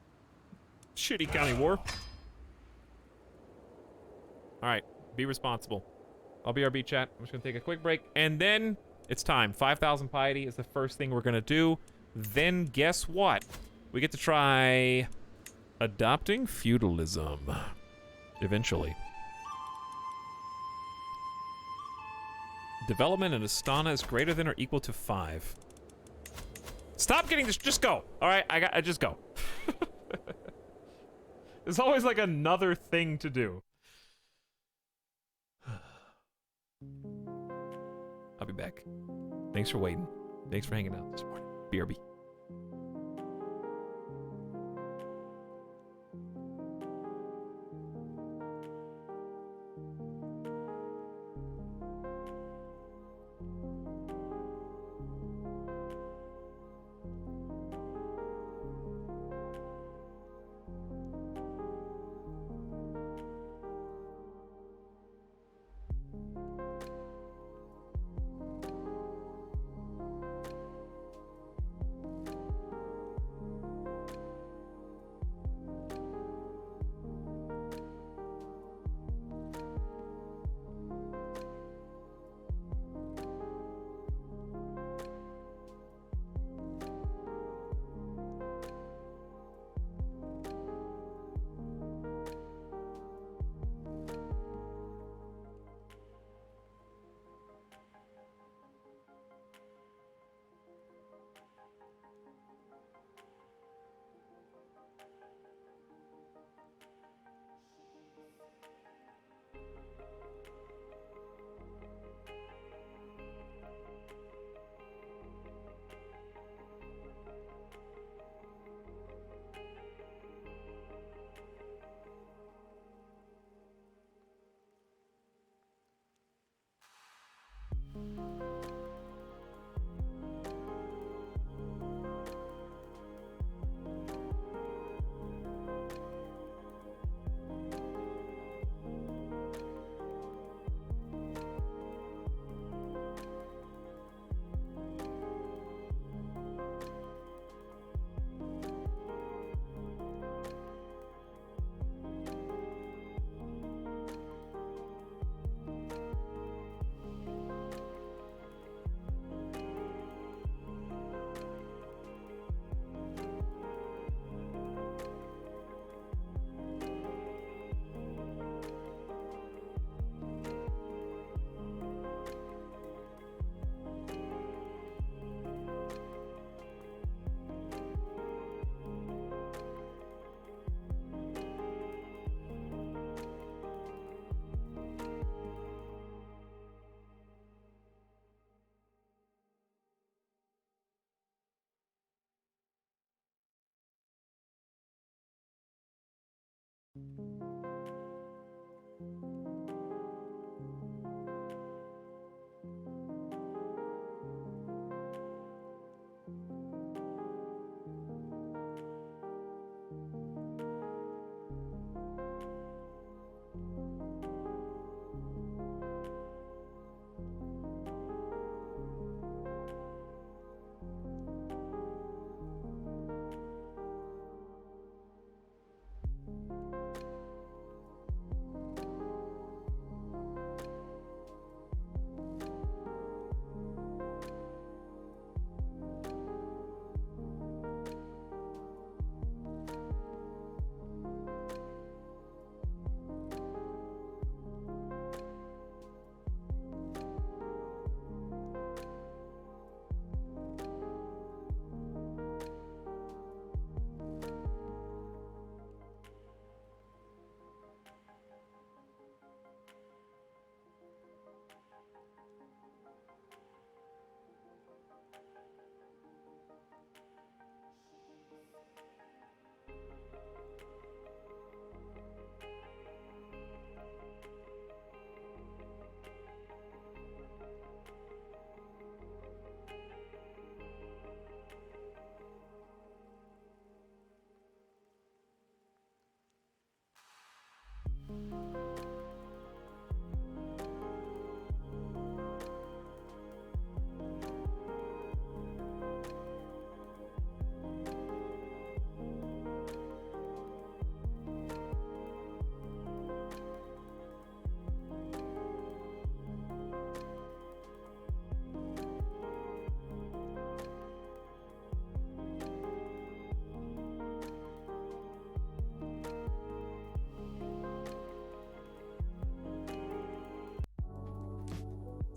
shitty county war. Alright, be responsible. I'll BRB, chat. I'm just gonna take a quick break, and then it's time. 5,000 piety is the first thing we're gonna do. Then guess what? We get to try adopting feudalism. Eventually. Development in Astana is greater than or equal to 5. Stop getting this. Just go. All right, I just go. There's always like another thing to do. I'll be back. Thanks for waiting. Thanks for hanging out this morning. BRB.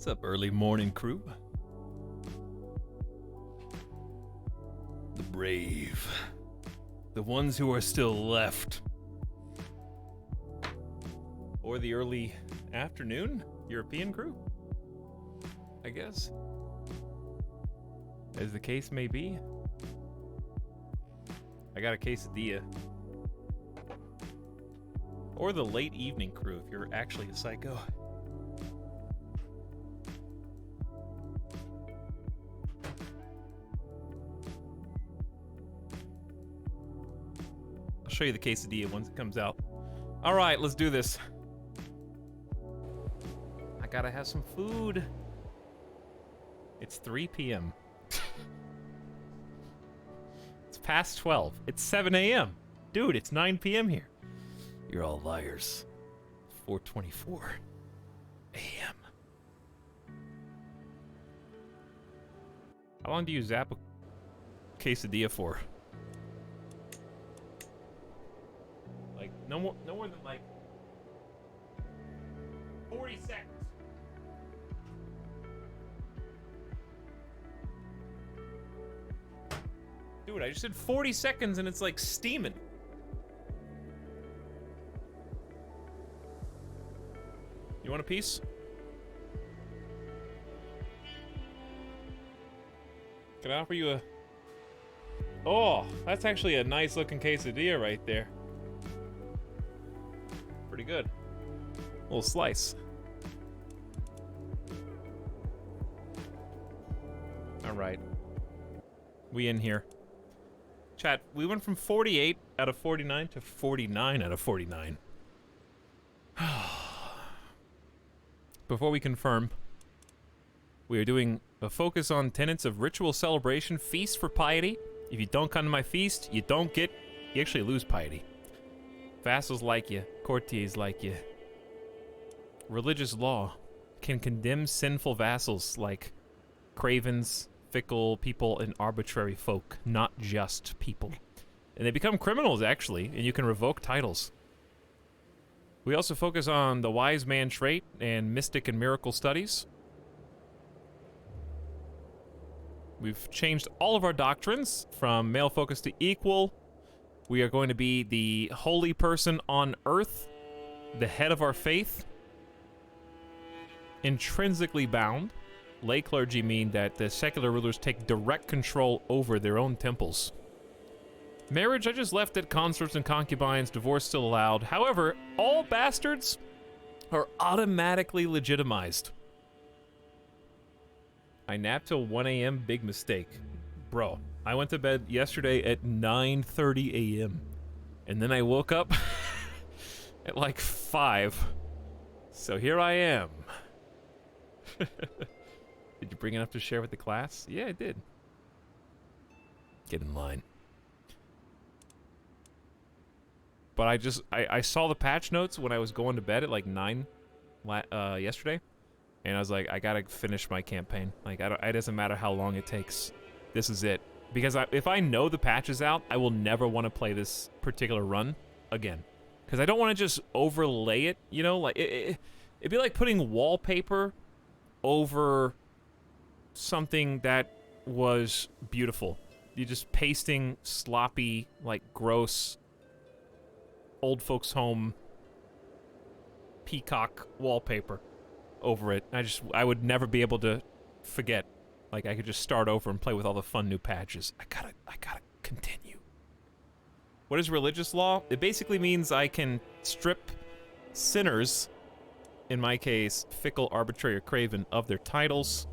What's up, early morning crew? The brave. The ones who are still left. Or the early afternoon European crew, I guess. As the case may be. I got a quesadilla. Or the late evening crew if you're actually a psycho. I'll show you the quesadilla once it comes out. All right, let's do this. I gotta have some food. It's 3 p.m. It's past 12. It's 7 a.m. Dude, it's 9 p.m. here. You're all liars. 4:24 a.m. How long do you zap a quesadilla for? Like, no more than like 40 seconds. Dude, I just did 40 seconds and it's like steaming. You want a piece? Can I offer you a... Oh, that's actually a nice looking quesadilla right there. Pretty good. A little slice. All right. We in here. Chat, we went from 48 out of 49 to 49 out of 49. Before we confirm, we are doing a focus on tenets of ritual celebration, feast for piety. If you don't come to my feast, you actually lose piety. Vassals like you, courtiers like you. Religious law can condemn sinful vassals like cravens, fickle people, and arbitrary folk, not just people. And they become criminals, actually, and you can revoke titles. We also focus on the wise man trait and mystic and miracle studies. We've changed all of our doctrines from male focus to equal. We are going to be the holy person on earth, the head of our faith. Intrinsically bound. Lay clergy mean that the secular rulers take direct control over their own temples. Marriage, I just left it. Consorts and concubines, divorce still allowed. However, all bastards are automatically legitimized. I napped till 1 a.m. Big mistake. Bro, I went to bed yesterday at 9:30 a.m. And then I woke up at like 5. So here I am. Did you bring enough to share with the class? Yeah, I did. Get in line. But I saw the patch notes when I was going to bed at like 9 yesterday. And I was like, I gotta finish my campaign. Like, it doesn't matter how long it takes. This is it. Because if I know the patch is out, I will never want to play this particular run again. Because I don't want to just overlay it, you know? Like, it'd be like putting wallpaper over something that was beautiful. You're just pasting sloppy, like, gross, old folks' home peacock wallpaper over it. I would never be able to forget. Like, I could just start over and play with all the fun new patches. I gotta continue. What is religious law? It basically means I can strip sinners, in my case, fickle, arbitrary, or craven, of their titles,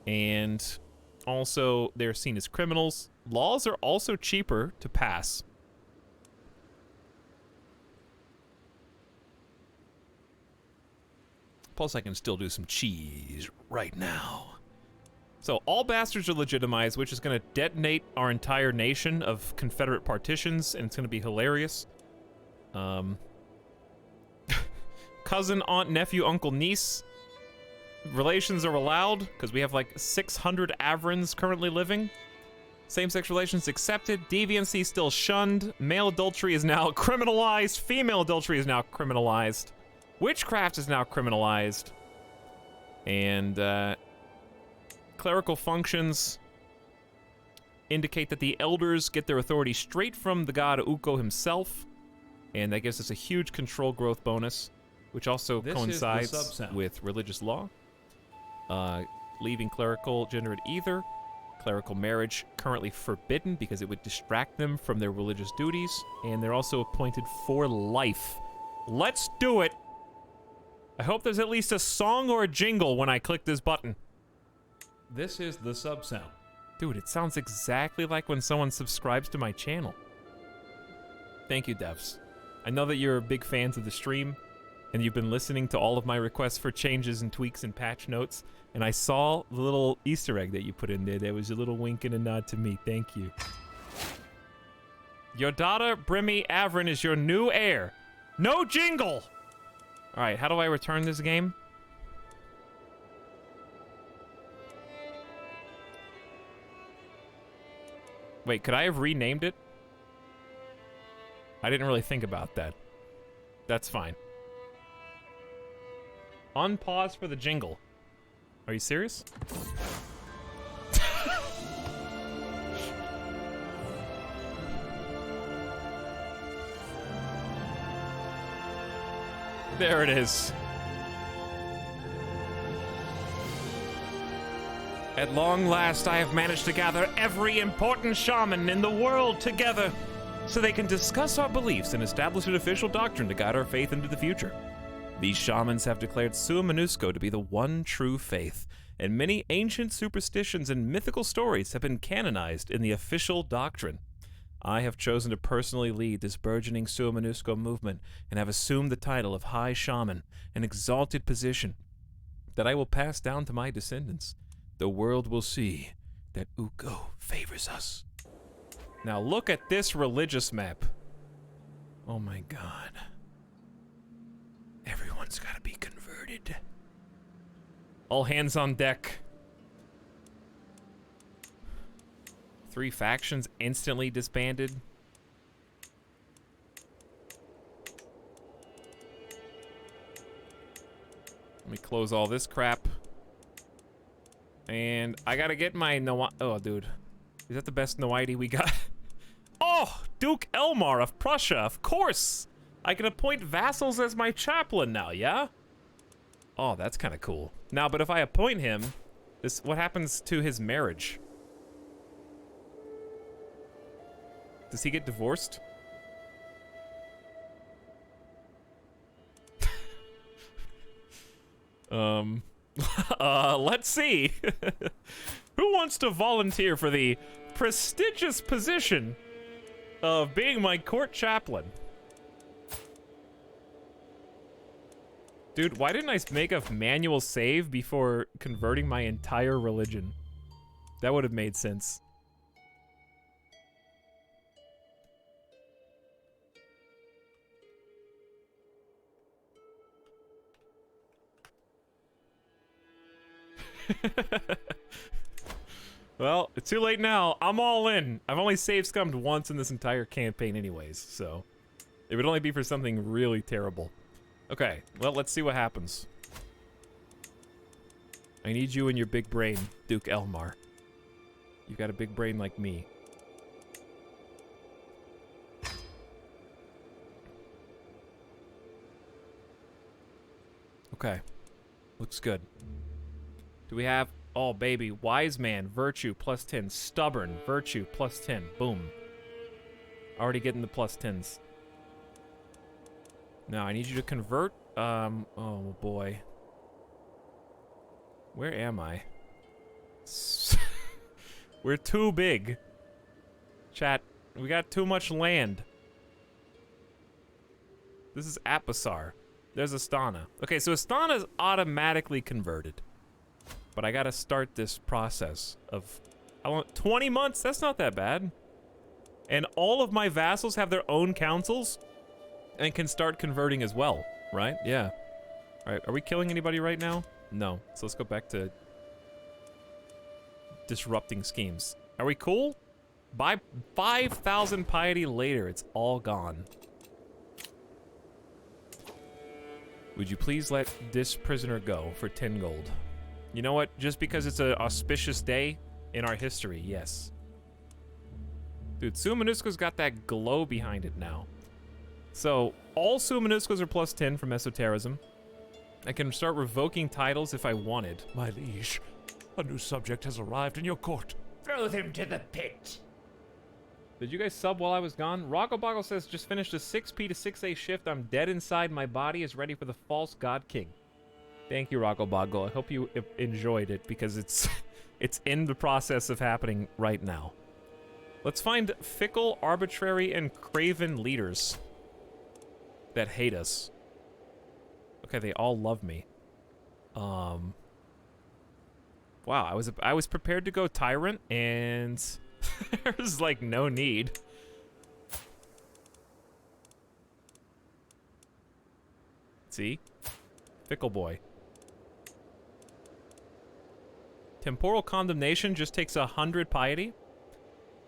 and also they're seen as criminals. Laws are also cheaper to pass. Plus, I can still do some cheese right now. So, all bastards are legitimized, which is going to detonate our entire nation of Confederate partitions, and it's going to be hilarious. Cousin, aunt, nephew, uncle, niece. Relations are allowed, because we have like 600 Avrins currently living. Same-sex relations accepted. Deviancy still shunned. Male adultery is now criminalized. Female adultery is now criminalized. Witchcraft is now criminalized. And, clerical functions indicate that the elders get their authority straight from the god Ukko himself, and that gives us a huge control growth bonus, which also coincides with religious law. Leaving clerical gender at either. Clerical marriage currently forbidden because it would distract them from their religious duties, and they're also appointed for life. Let's do it! I hope there's at least a song or a jingle when I click this button. This is the sub sound. Dude, it sounds exactly like when someone subscribes to my channel. Thank you, devs. I know that you're big fans of the stream, and you've been listening to all of my requests for changes and tweaks and patch notes, and I saw the little Easter egg that you put in there. There was a little wink and a nod to me. Thank you. Your daughter, Brimmy Avrin, is your new heir. No jingle! Alright, how do I return this game? Wait, could I have renamed it? I didn't really think about that. That's fine. Unpause for the jingle. Are you serious? There it is. At long last, I have managed to gather every important shaman in the world together so they can discuss our beliefs and establish an official doctrine to guide our faith into the future. These shamans have declared Sua Minusko to be the one true faith, and many ancient superstitions and mythical stories have been canonized in the official doctrine. I have chosen to personally lead this burgeoning Sua Minusko movement and have assumed the title of High Shaman, an exalted position that I will pass down to my descendants. The world will see that Ukko favors us. Now look at this religious map. Oh my god. Everyone's gotta be converted. All hands on deck. 3 factions instantly disbanded. Let me close all this crap. And I gotta get my oh, dude. Is that the best Noiti we got? Oh, Duke Elmar of Prussia, of course! I can appoint vassals as my chaplain now, yeah? Oh, that's kind of cool. Now, but if I appoint him, what happens to his marriage? Does he get divorced? Let's see. Who wants to volunteer for the prestigious position of being my court chaplain? Dude, why didn't I make a manual save before converting my entire religion? That would have made sense. Well, it's too late now. I'm all in. I've only save scummed once in this entire campaign anyways, so it would only be for something really terrible. Okay, well, let's see what happens. I need you and your big brain, Duke Elmar. You got a big brain like me. Okay, looks good. Do we have, oh baby, wise man, virtue, plus 10, stubborn, virtue, plus 10, boom. Already getting the plus 10s. Now, I need you to convert, oh boy. Where am I? We're too big. Chat, we got too much land. This is Apasar. There's Astana. Okay, so Astana is automatically converted. But I gotta start this process of, I want 20 months, that's not that bad. And all of my vassals have their own councils and can start converting as well, right? Yeah. All right, are we killing anybody right now? No, so let's go back to disrupting schemes. Are we cool? By 5,000 piety later, it's all gone. Would you please let this prisoner go for 10 gold? You know what? Just because it's an auspicious day in our history, yes. Dude, Sumanuska's got that glow behind it now. So, all Sumanuskas are plus 10 from esotericism. I can start revoking titles if I wanted. My liege, a new subject has arrived in your court. Throw them to the pit. Did you guys sub while I was gone? Rockoboggle says, just finished a 6P to 6A shift. I'm dead inside. My body is ready for the false god king. Thank you, Rockoboggle. I hope you enjoyed it because it's it's in the process of happening right now. Let's find fickle, arbitrary, and craven leaders that hate us. Okay, they all love me. Wow, I was prepared to go tyrant, and there's like no need. See? Fickle boy. Temporal condemnation just takes 100 piety.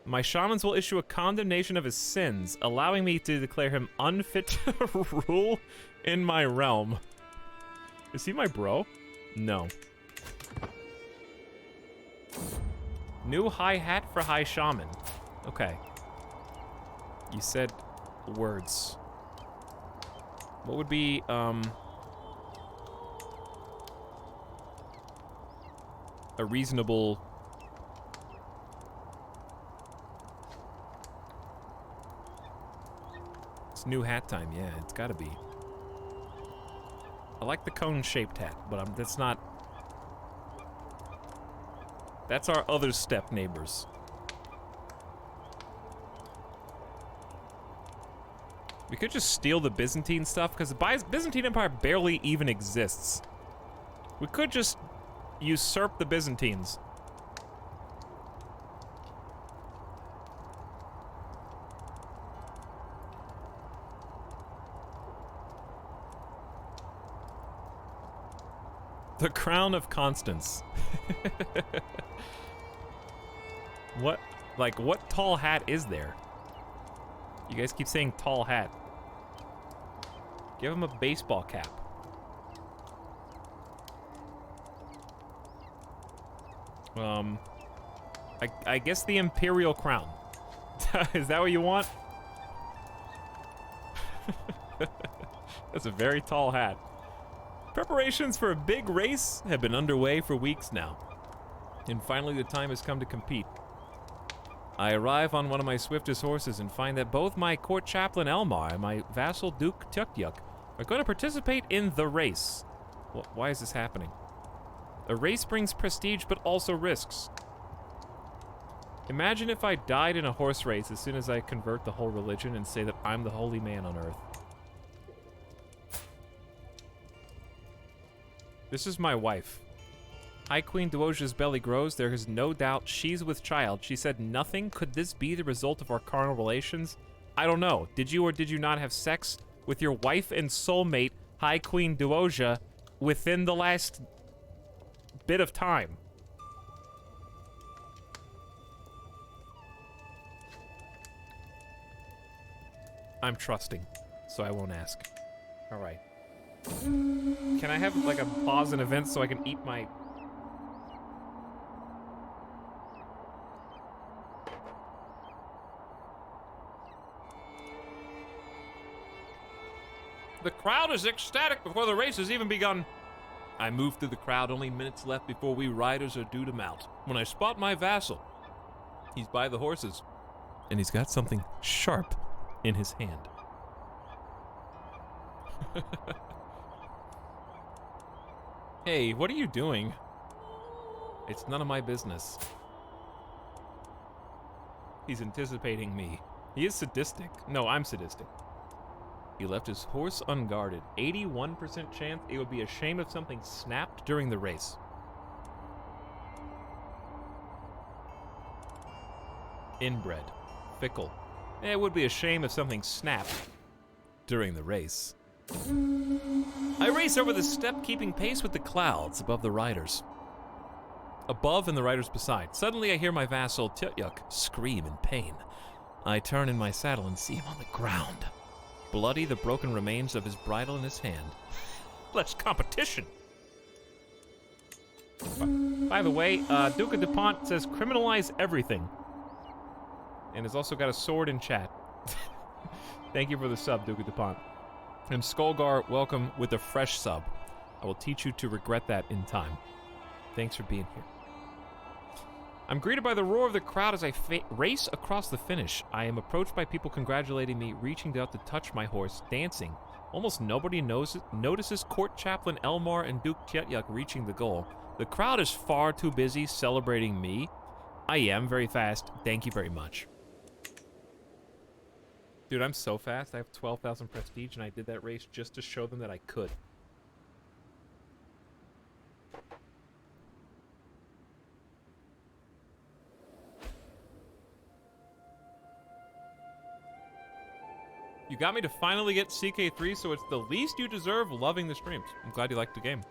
My shamans will issue a condemnation of his sins, allowing me to declare him unfit to rule in my realm. Is he my bro? No. New high hat for high shaman. Okay. You said words. What would be, a reasonable... It's new hat time, yeah, it's gotta be. I like the cone-shaped hat, but that's not... That's our other step neighbors. We could just steal the Byzantine stuff, because the Byzantine Empire barely even exists. We could just usurp the Byzantines. The Crown of Constance. What, like, what tall hat is there? You guys keep saying tall hat. Give him a baseball cap. I guess the Imperial Crown. Is that what you want? That's a very tall hat. Preparations for a big race have been underway for weeks now. And finally the time has come to compete. I arrive on one of my swiftest horses and find that both my court chaplain Elmar and my vassal Duke Tukyuk are going to participate in the race. Why is this happening? A race brings prestige, but also risks. Imagine if I died in a horse race as soon as I convert the whole religion and say that I'm the holy man on earth. This is my wife. High Queen Duoja's belly grows. There is no doubt she's with child. She said nothing. Could this be the result of our carnal relations? I don't know. Did you or did you not have sex with your wife and soulmate, High Queen Duoja, within the last bit of time? I'm trusting, so I won't ask. All right. Can I have like a pause in events so I can eat my... The crowd is ecstatic before the race has even begun. I move through the crowd, only minutes left before we riders are due to mount. When I spot my vassal, he's by the horses, and he's got something sharp in his hand. Hey, what are you doing? It's none of my business. He's anticipating me. He is sadistic. No, I'm sadistic. He left his horse unguarded. 81% chance it would be a shame if something snapped during the race. Inbred. Fickle. It would be a shame if something snapped during the race. I race over the steppe, keeping pace with the clouds above the riders. Above and the riders beside. Suddenly I hear my vassal Tyutyuk scream in pain. I turn in my saddle and see him on the ground. Bloody, the broken remains of his bridle in his hand. Less competition. By the way, Duca DuPont says criminalize everything. And has also got a sword in chat. Thank you for the sub, Duca DuPont. And Skullgar, welcome with a fresh sub. I will teach you to regret that in time. Thanks for being here. I'm greeted by the roar of the crowd as I race across the finish. I am approached by people congratulating me, reaching out to touch my horse, dancing. Almost nobody notices Court Chaplain Elmar and Duke Tyutyuk reaching the goal. The crowd is far too busy celebrating me. I am very fast. Thank you very much. Dude, I'm so fast. I have 12,000 prestige, and I did that race just to show them that I could. You got me to finally get CK3, so it's the least you deserve. Loving the streams. I'm glad you liked the game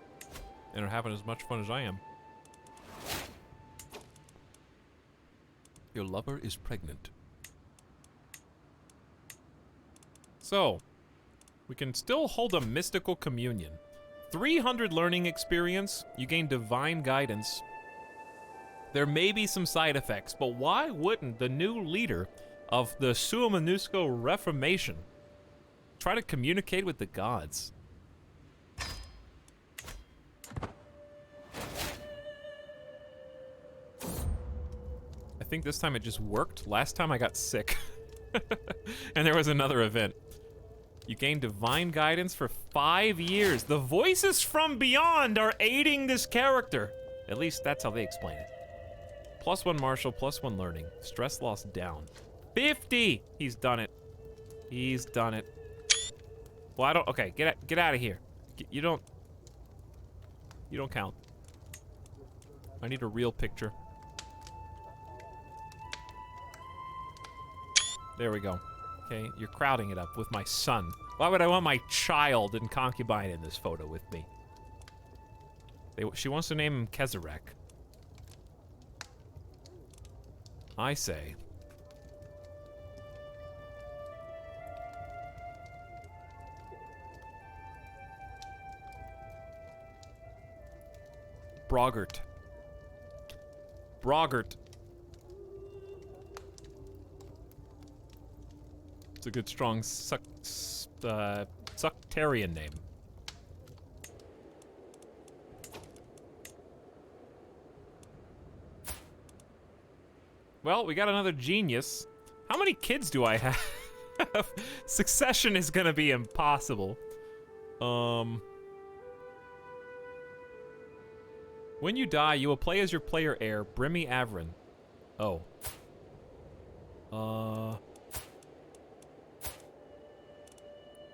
and are having as much fun as I am. Your lover is pregnant. So, we can still hold a mystical communion. 300 learning experience. You gain divine guidance. There may be some side effects, but why wouldn't the new leader of the Sua Monusco Reformation try to communicate with the gods? I think this time it just worked. Last time I got sick. And there was another event. You gain divine guidance for 5 years. The voices from beyond are aiding this character. At least that's how they explain it. +1 martial, +1 learning. Stress loss down. 50! He's done it. He's done it. Well, I don't... Okay, get out of here. You don't count. I need a real picture. There we go. Okay, you're crowding it up with my son. Why would I want my child and concubine in this photo with me? She wants to name him Kezarek. I say... Brogert. Brogert. It's a good, strong sectarian name. Well, we got another genius. How many kids do I have? Succession is gonna be impossible. When you die, you will play as your player heir, Brimmy Avrin. Oh.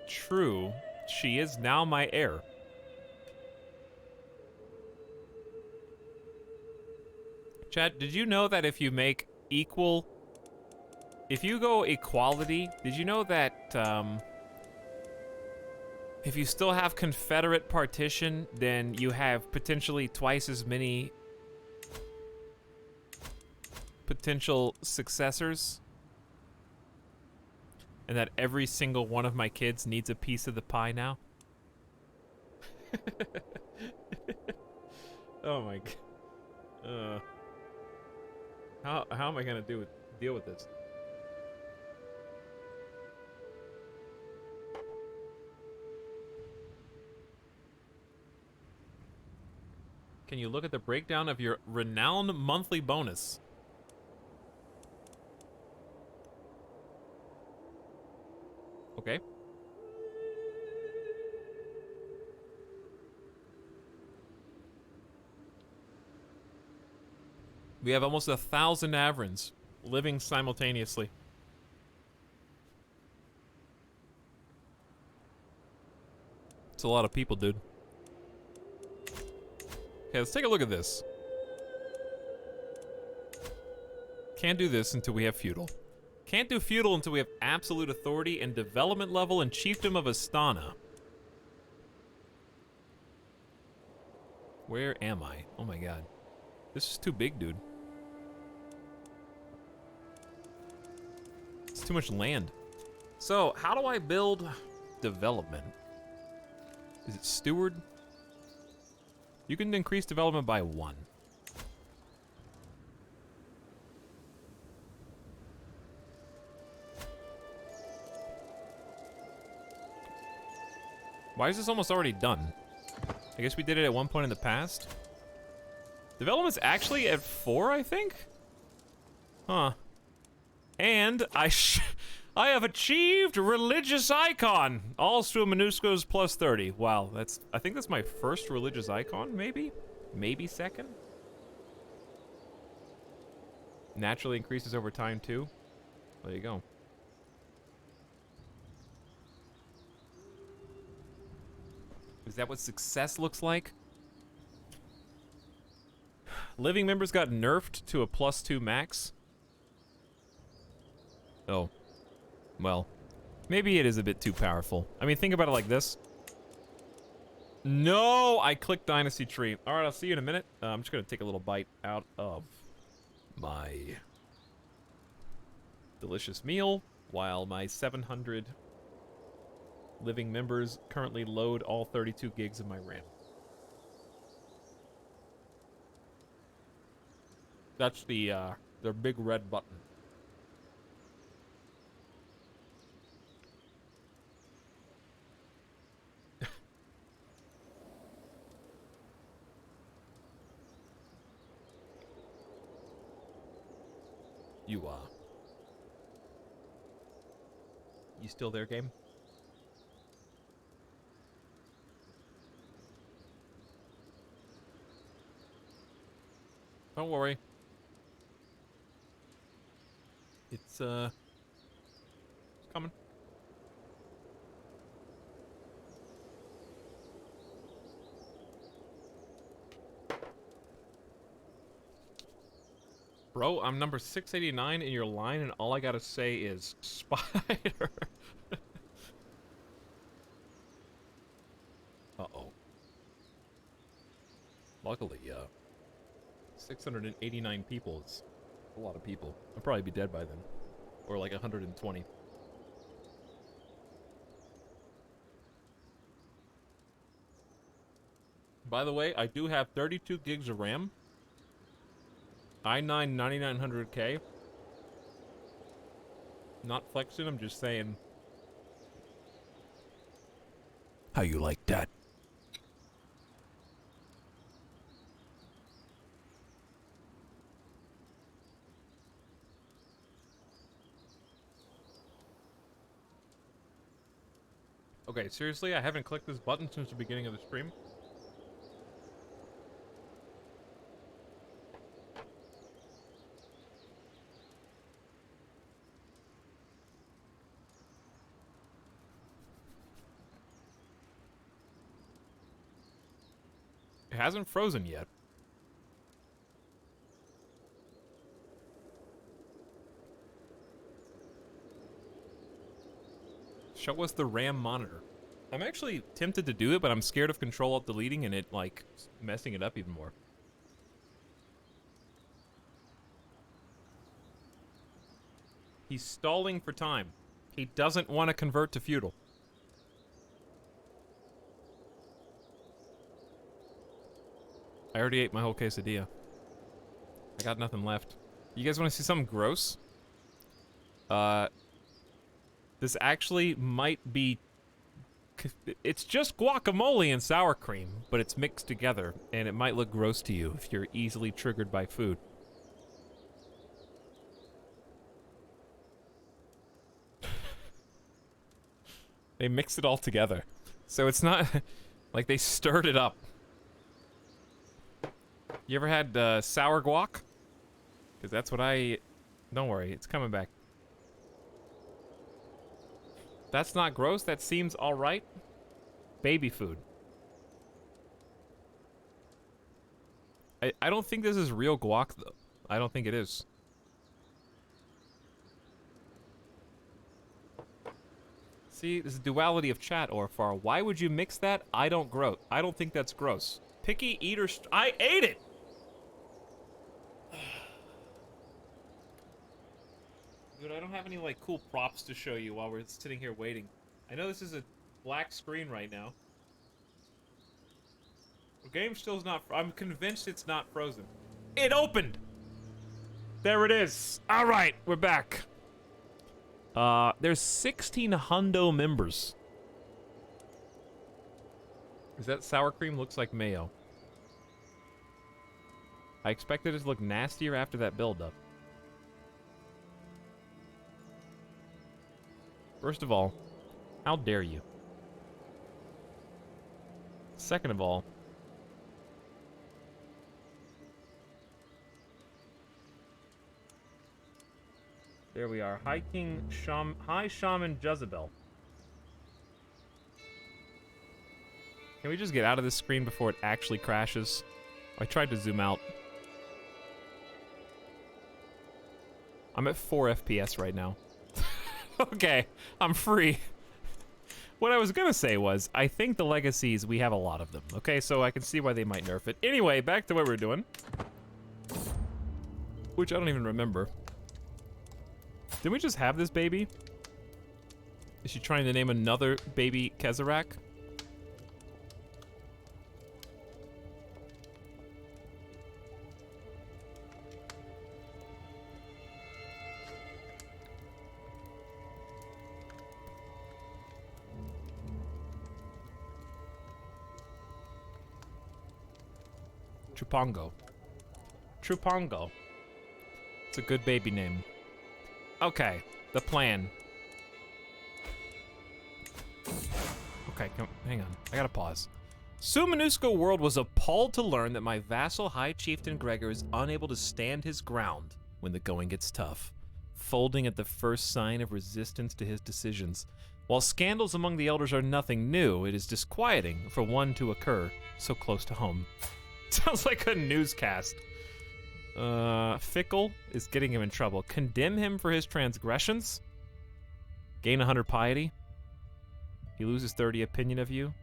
True. She is now my heir. Chad, did you know that if you make equal... If you go equality, did you know that, if you still have Confederate partition, then you have potentially twice as many potential successors? And that every single one of my kids needs a piece of the pie now? Oh my god. How am I gonna deal with this? Can you look at the breakdown of your renowned monthly bonus? Okay. We have almost 1,000 Avrins living simultaneously. It's a lot of people, dude. Okay, let's take a look at this. Can't do this until we have feudal. Can't do feudal until we have absolute authority and development level and chiefdom of Astana. Where am I? Oh my god. This is too big, dude. It's too much land. So, how do I build development? Is it steward? You can increase development by 1. Why is this almost already done? I guess we did it at one point in the past. Development's actually at 4, I think? Huh. And I have achieved religious icon. All Stua Minuscos plus 30. Wow, I think that's my first religious icon, maybe? Maybe second? Naturally increases over time too. There you go. Is that what success looks like? Living members got nerfed to a +2 max. Oh. Well, maybe it is a bit too powerful. I mean, think about it like this. No, I clicked Dynasty Tree. All right, I'll see you in a minute. I'm just going to take a little bite out of my delicious meal while my 700 living members currently load all 32 gigs of my RAM. That's the big red button. You still there, game? Don't worry. It's coming. Bro, I'm number 689 in your line, and all I gotta say is spider. Uh-oh. Luckily, 689 people is a lot of people. I'll probably be dead by then. Or like 120. By the way, I do have 32 gigs of RAM. i9 9900K. Not flexing, I'm just saying. How you like that? Okay, seriously, I haven't clicked this button since the beginning of the stream. hasn't frozen yet. Show us the RAM monitor. I'm actually tempted to do it, but I'm scared of Control-Alt-Deleting and it, like, messing it up even more. He's stalling for time. He doesn't want to convert to feudal. I already ate my whole quesadilla. I got nothing left. You guys want to see something gross? This actually might be... It's just guacamole and sour cream, but it's mixed together, and it might look gross to you if you're easily triggered by food. They mixed it all together. So it's not like they stirred it up. You ever had sour guac? Because that's what I... Don't worry, it's coming back. That's not gross, that seems alright. Baby food. I don't think this is real guac, though. I don't think it is. See, this is duality of chat, Orfar. Why would you mix that? I don't think that's gross. Picky eater... I ate it! Dude, I don't have any, like, cool props to show you while we're sitting here waiting. I know this is a black screen right now. The game still's not... I'm convinced it's not frozen. It opened! There it is. All right, we're back. There's 16 hundo members. Is that sour cream? Looks like mayo. I expected it to look nastier after that build-up. First of all, how dare you? Second of all, there we are. High Shaman Jezebel. Can we just get out of this screen before it actually crashes? I tried to zoom out. I'm at 4 FPS right now. Okay, I'm free. What I was gonna say was, I think the legacies, we have a lot of them. Okay, so I can see why they might nerf it. Anyway, back to what we're doing. Which I don't even remember. Didn't we just have this baby? Is she trying to name another baby Kezarak? Chupongo. Chupongo. It's a good baby name. Okay, the plan. Okay, hang on. I gotta pause. Sumanusko World was appalled to learn that my vassal High Chieftain Gregor is unable to stand his ground when the going gets tough, folding at the first sign of resistance to his decisions. While scandals among the elders are nothing new, it is disquieting for one to occur so close to home. Sounds like a newscast. Fickle is getting him in trouble. Condemn him for his transgressions. Gain 100 piety. He loses 30 opinion of you.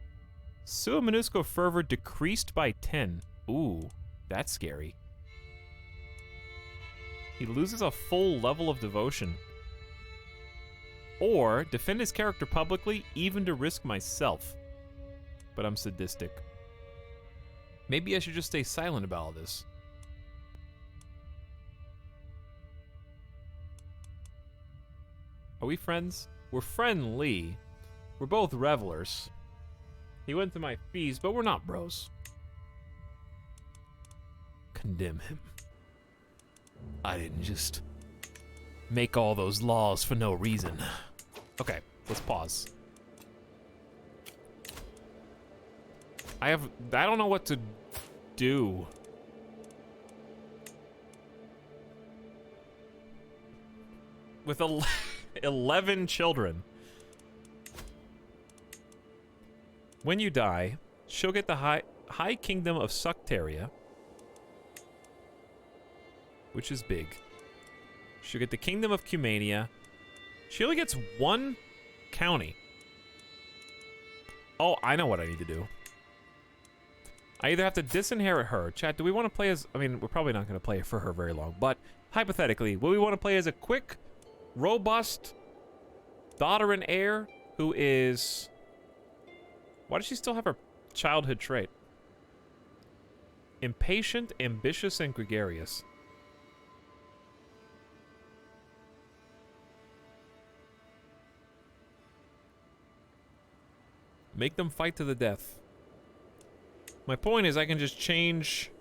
Suamanusko fervor decreased by 10. Ooh, that's scary. He loses a full level of devotion. Or defend his character publicly, even to risk myself. But I'm sadistic. Maybe I should just stay silent about all this. Are we friends? We're friendly. We're both revelers. He went to my feast, but we're not bros. Condemn him. I didn't just make all those laws for no reason. Okay, let's pause. I don't know what to do. With 11 children. When you die, she'll get the high High Kingdom of Sucteria, which is big. She'll get the Kingdom of Cumania. She only gets one county. Oh, I know what I need to do. I either have to disinherit her. Chat, do we want to play as... I mean, we're probably not going to play for her very long, but hypothetically, will we want to play as a quick, robust daughter and heir who is... Why does she still have her childhood trait? Impatient, ambitious, and gregarious. Make them fight to the death. My point is I can just change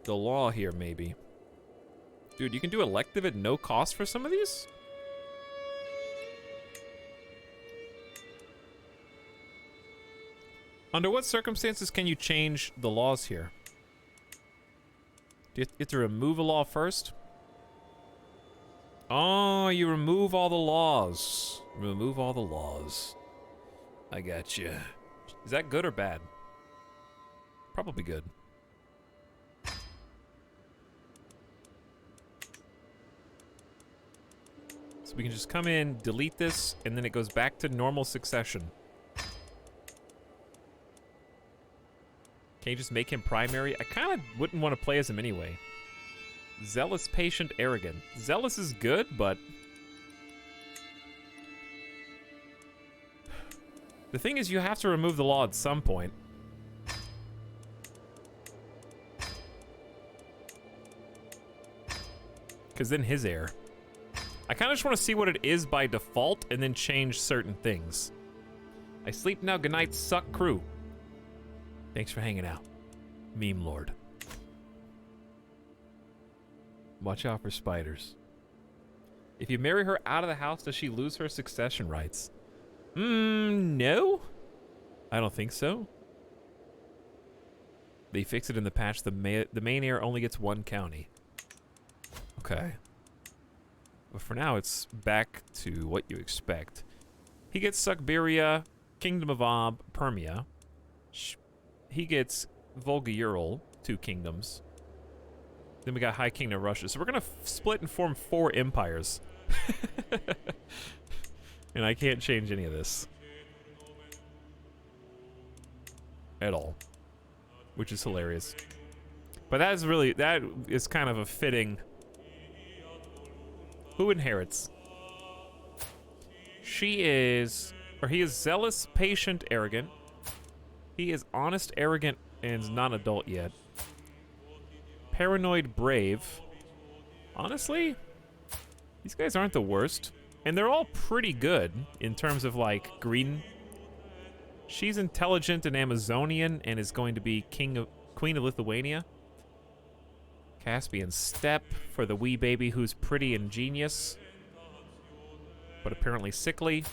the law here, maybe. Dude, you can do elective at no cost for some of these? Under what circumstances can you change the laws here? Do you have to remove a law first? Oh, you remove all the laws. Remove all the laws. I got you. Is that good or bad? Probably good. So we can just come in, delete this, and then it goes back to normal succession. Can you just make him primary? I kind of wouldn't want to play as him anyway. Zealous, patient, arrogant. Zealous is good, but... The thing is, you have to remove the law at some point. Because then his heir. I kind of just want to see what it is by default and then change certain things. I sleep now. Good night, suck crew. Thanks for hanging out. Meme Lord. Watch out for spiders. If you marry her out of the house, does she lose her succession rights? No. I don't think so. They fixed it in the patch. The main heir only gets one county. Okay. But for now, it's back to what you expect. He gets Sucberia, Kingdom of Ob, Permia. He gets Volga Ural, 2 kingdoms. Then we got High Kingdom of Russia. So we're going to split and form 4 empires. And I can't change any of this. At all. Which is hilarious. But that is kind of a fitting... Who inherits? She is... Or he is zealous, patient, arrogant. He is honest, arrogant, and is not adult yet. Paranoid, brave. Honestly, these guys aren't the worst. And they're all pretty good in terms of, like, green. She's intelligent and Amazonian and is going to be Queen of Lithuania. Caspian Steppe for the wee baby who's pretty and genius, but apparently sickly.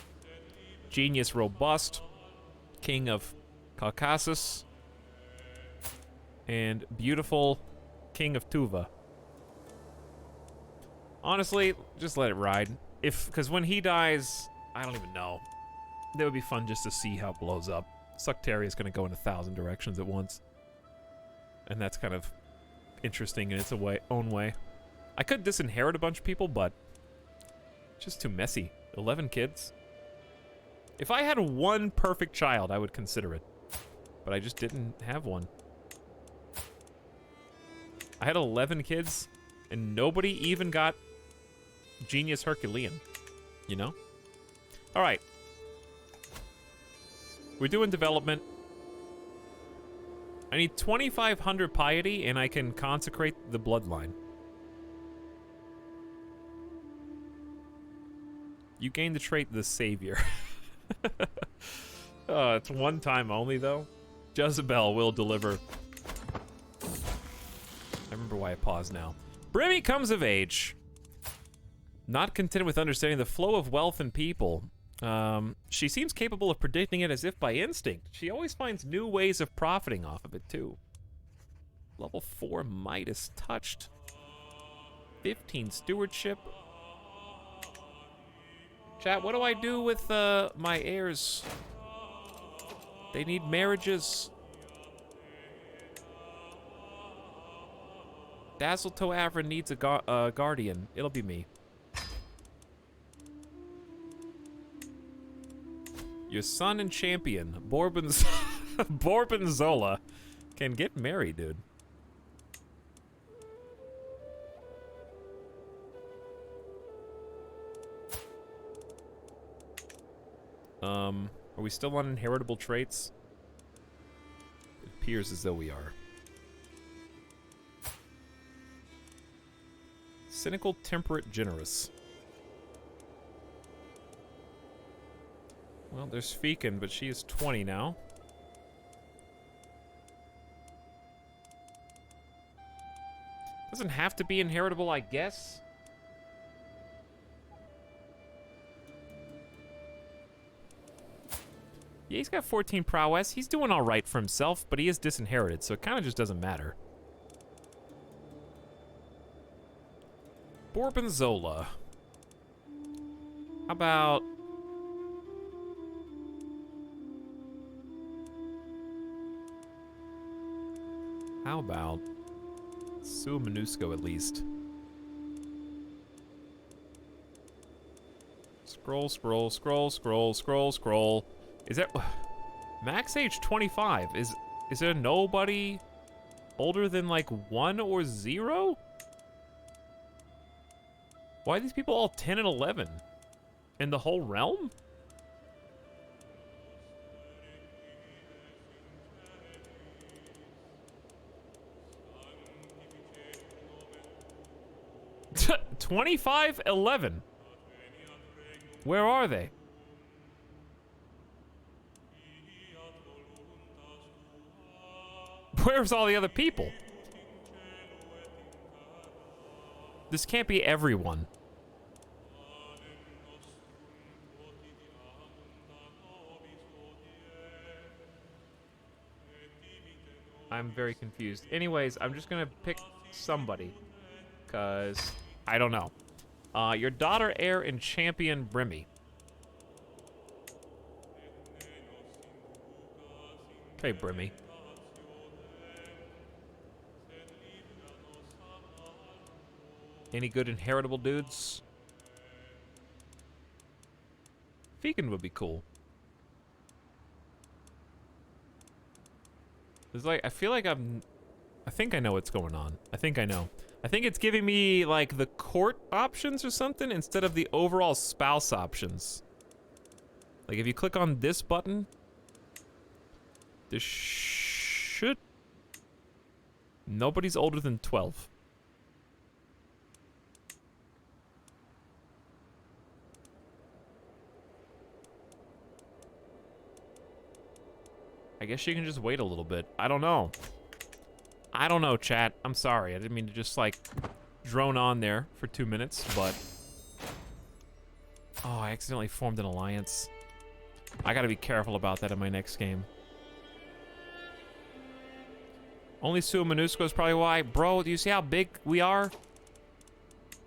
Genius robust. King of Caucasus. And beautiful King of Tuva. Honestly, just let it ride. Because when he dies, I don't even know. That would be fun just to see how it blows up. Sucteria is going to go in 1,000 directions at once. And that's kind of interesting in its own way. I could disinherit a bunch of people, but it's just too messy. 11 kids. If I had one perfect child, I would consider it. But I just didn't have one. I had 11 kids, and nobody even got Genius Herculean. You know? Alright. We're doing development. I need 2,500 piety, and I can consecrate the bloodline. You gain the trait the Savior. It's one time only, though. Jezebel will deliver. I remember why I paused now. Brimmy comes of age. Not content with understanding the flow of wealth and people. She seems capable of predicting it as if by instinct. She always finds new ways of profiting off of it, too. Level 4 Midas touched. 15 stewardship. Chat, what do I do with my heirs? They need marriages. Dazzle Toavra needs a guardian. It'll be me. Your son and champion, Bourbon Zola, can get married, dude. Are we still on inheritable traits? It appears as though we are. Cynical, temperate, generous. Well, there's Fekin, but she is 20 now. Doesn't have to be inheritable, I guess. Yeah, he's got 14 prowess. He's doing all right for himself, but he is disinherited, so it kind of just doesn't matter. Bourbon Zola. How about... Sua Minusco at least? Scroll. Is that... Max age 25. Is there nobody older than like 1 or 0? Why are these people all 10 and 11? In the whole realm? $25.11. Where are they? Where's all the other people? This can't be everyone. I'm very confused. Anyways, I'm just gonna pick somebody. Cause I don't know. Your daughter, heir, and champion, Brimmy. Okay, Brimmy. Any good inheritable dudes? Fekin would be cool. It's like, I feel like I think I know what's going on. I think I know. I think it's giving me, like, the court options or something instead of the overall spouse options. Like, if you click on this button, this should... Nobody's older than 12. I guess you can just wait a little bit. I don't know. I don't know, chat. I'm sorry. I didn't mean to just, like, drone on there for 2 minutes, but... Oh, I accidentally formed an alliance. I gotta be careful about that in my next game. Only Sua Minusco is probably why. Bro, do you see how big we are?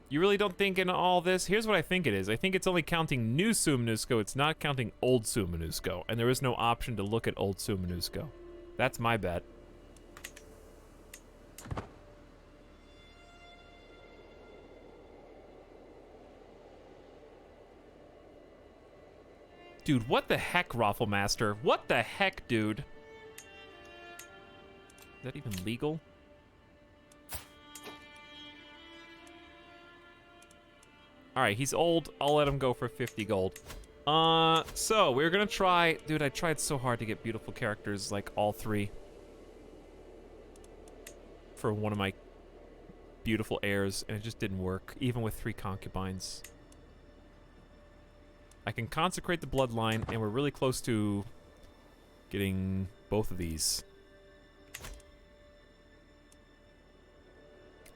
You really don't think in all this? Here's what I think it is. I think it's only counting new Sua Minusco. It's not counting old Sua Minusco. And there is no option to look at old Sua Minusco. That's my bet. Dude, what the heck, Rafflemaster? What the heck, dude? Is that even legal? Alright, he's old. I'll let him go for 50 gold. So, we're gonna try... Dude, I tried so hard to get beautiful characters, like all 3. For one of my beautiful heirs, and it just didn't work, even with 3 concubines. I can consecrate the bloodline, and we're really close to getting both of these.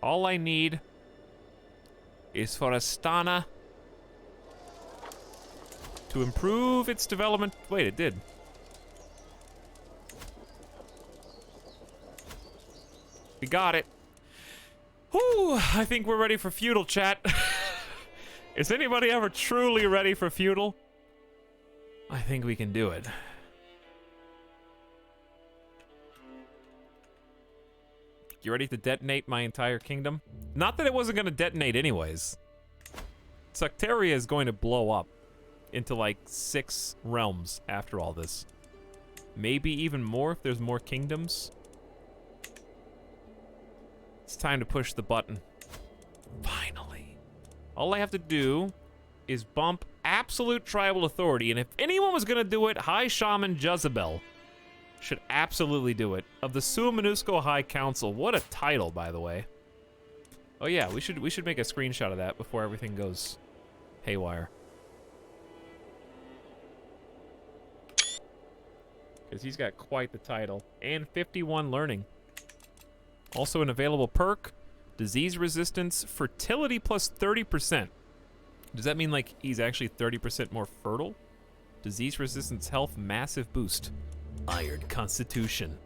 All I need is for Astana to improve its development. Wait, it did. We got it. Whew, I think we're ready for feudal, chat. Is anybody ever truly ready for feudal? I think we can do it. You ready to detonate my entire kingdom? Not that it wasn't going to detonate anyways. Sucteria is going to blow up into like 6 realms after all this. Maybe even more if there's more kingdoms. It's time to push the button. Finally. All I have to do is bump absolute tribal authority, and if anyone was gonna do it, High Shaman Jezebel should absolutely do it. Of the Sua Monusco High Council. What a title, by the way. Oh yeah, we should make a screenshot of that before everything goes haywire. Because he's got quite the title. And 51 learning. Also an available perk, disease resistance, fertility plus 30%. Does that mean like he's actually 30% more fertile? Disease resistance health, massive boost. Iron constitution.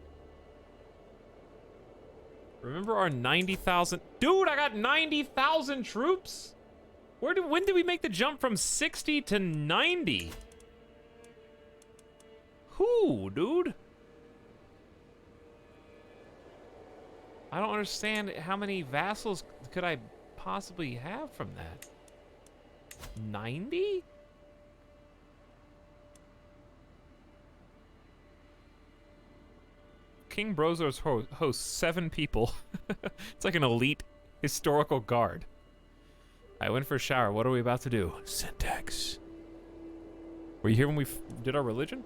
Remember our 90,000? Dude, I got 90,000 troops? When did we make the jump from 60 to 90? Who, dude? I don't understand how many vassals could I possibly have from that. 90? King Brozos hosts 7 people. It's like an elite historical guard. I went for a shower. What are we about to do? Syntax. Were you here when we did our religion?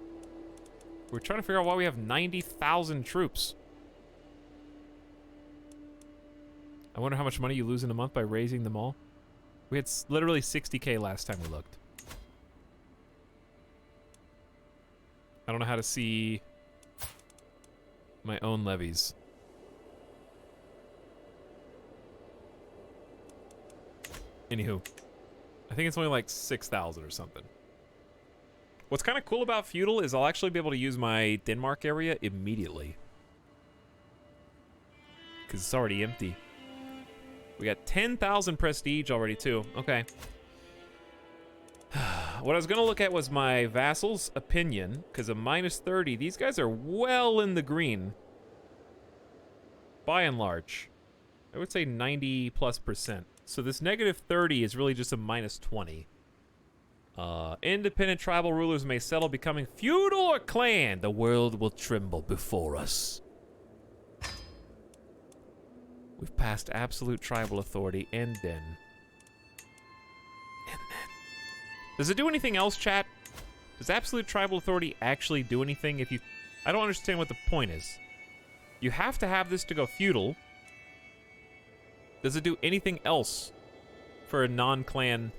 We're trying to figure out why we have 90,000 troops. I wonder how much money you lose in a month by raising them all. We had literally 60k last time we looked. I don't know how to see my own levies. Anywho, I think it's only like 6,000 or something. What's kind of cool about feudal is I'll actually be able to use my Denmark area immediately. Because it's already empty. We got 10,000 prestige already too. Okay. What I was going to look at was my vassal's opinion. Because of minus 30, these guys are well in the green. By and large. I would say 90+%. So this negative 30 is really just a minus 20. Independent tribal rulers may settle, becoming feudal or clan. The world will tremble before us. We've passed absolute tribal authority, and then. Does it do anything else, chat? Does absolute tribal authority actually do anything if you... I don't understand what the point is. You have to have this to go feudal. Does it do anything else for a non-clan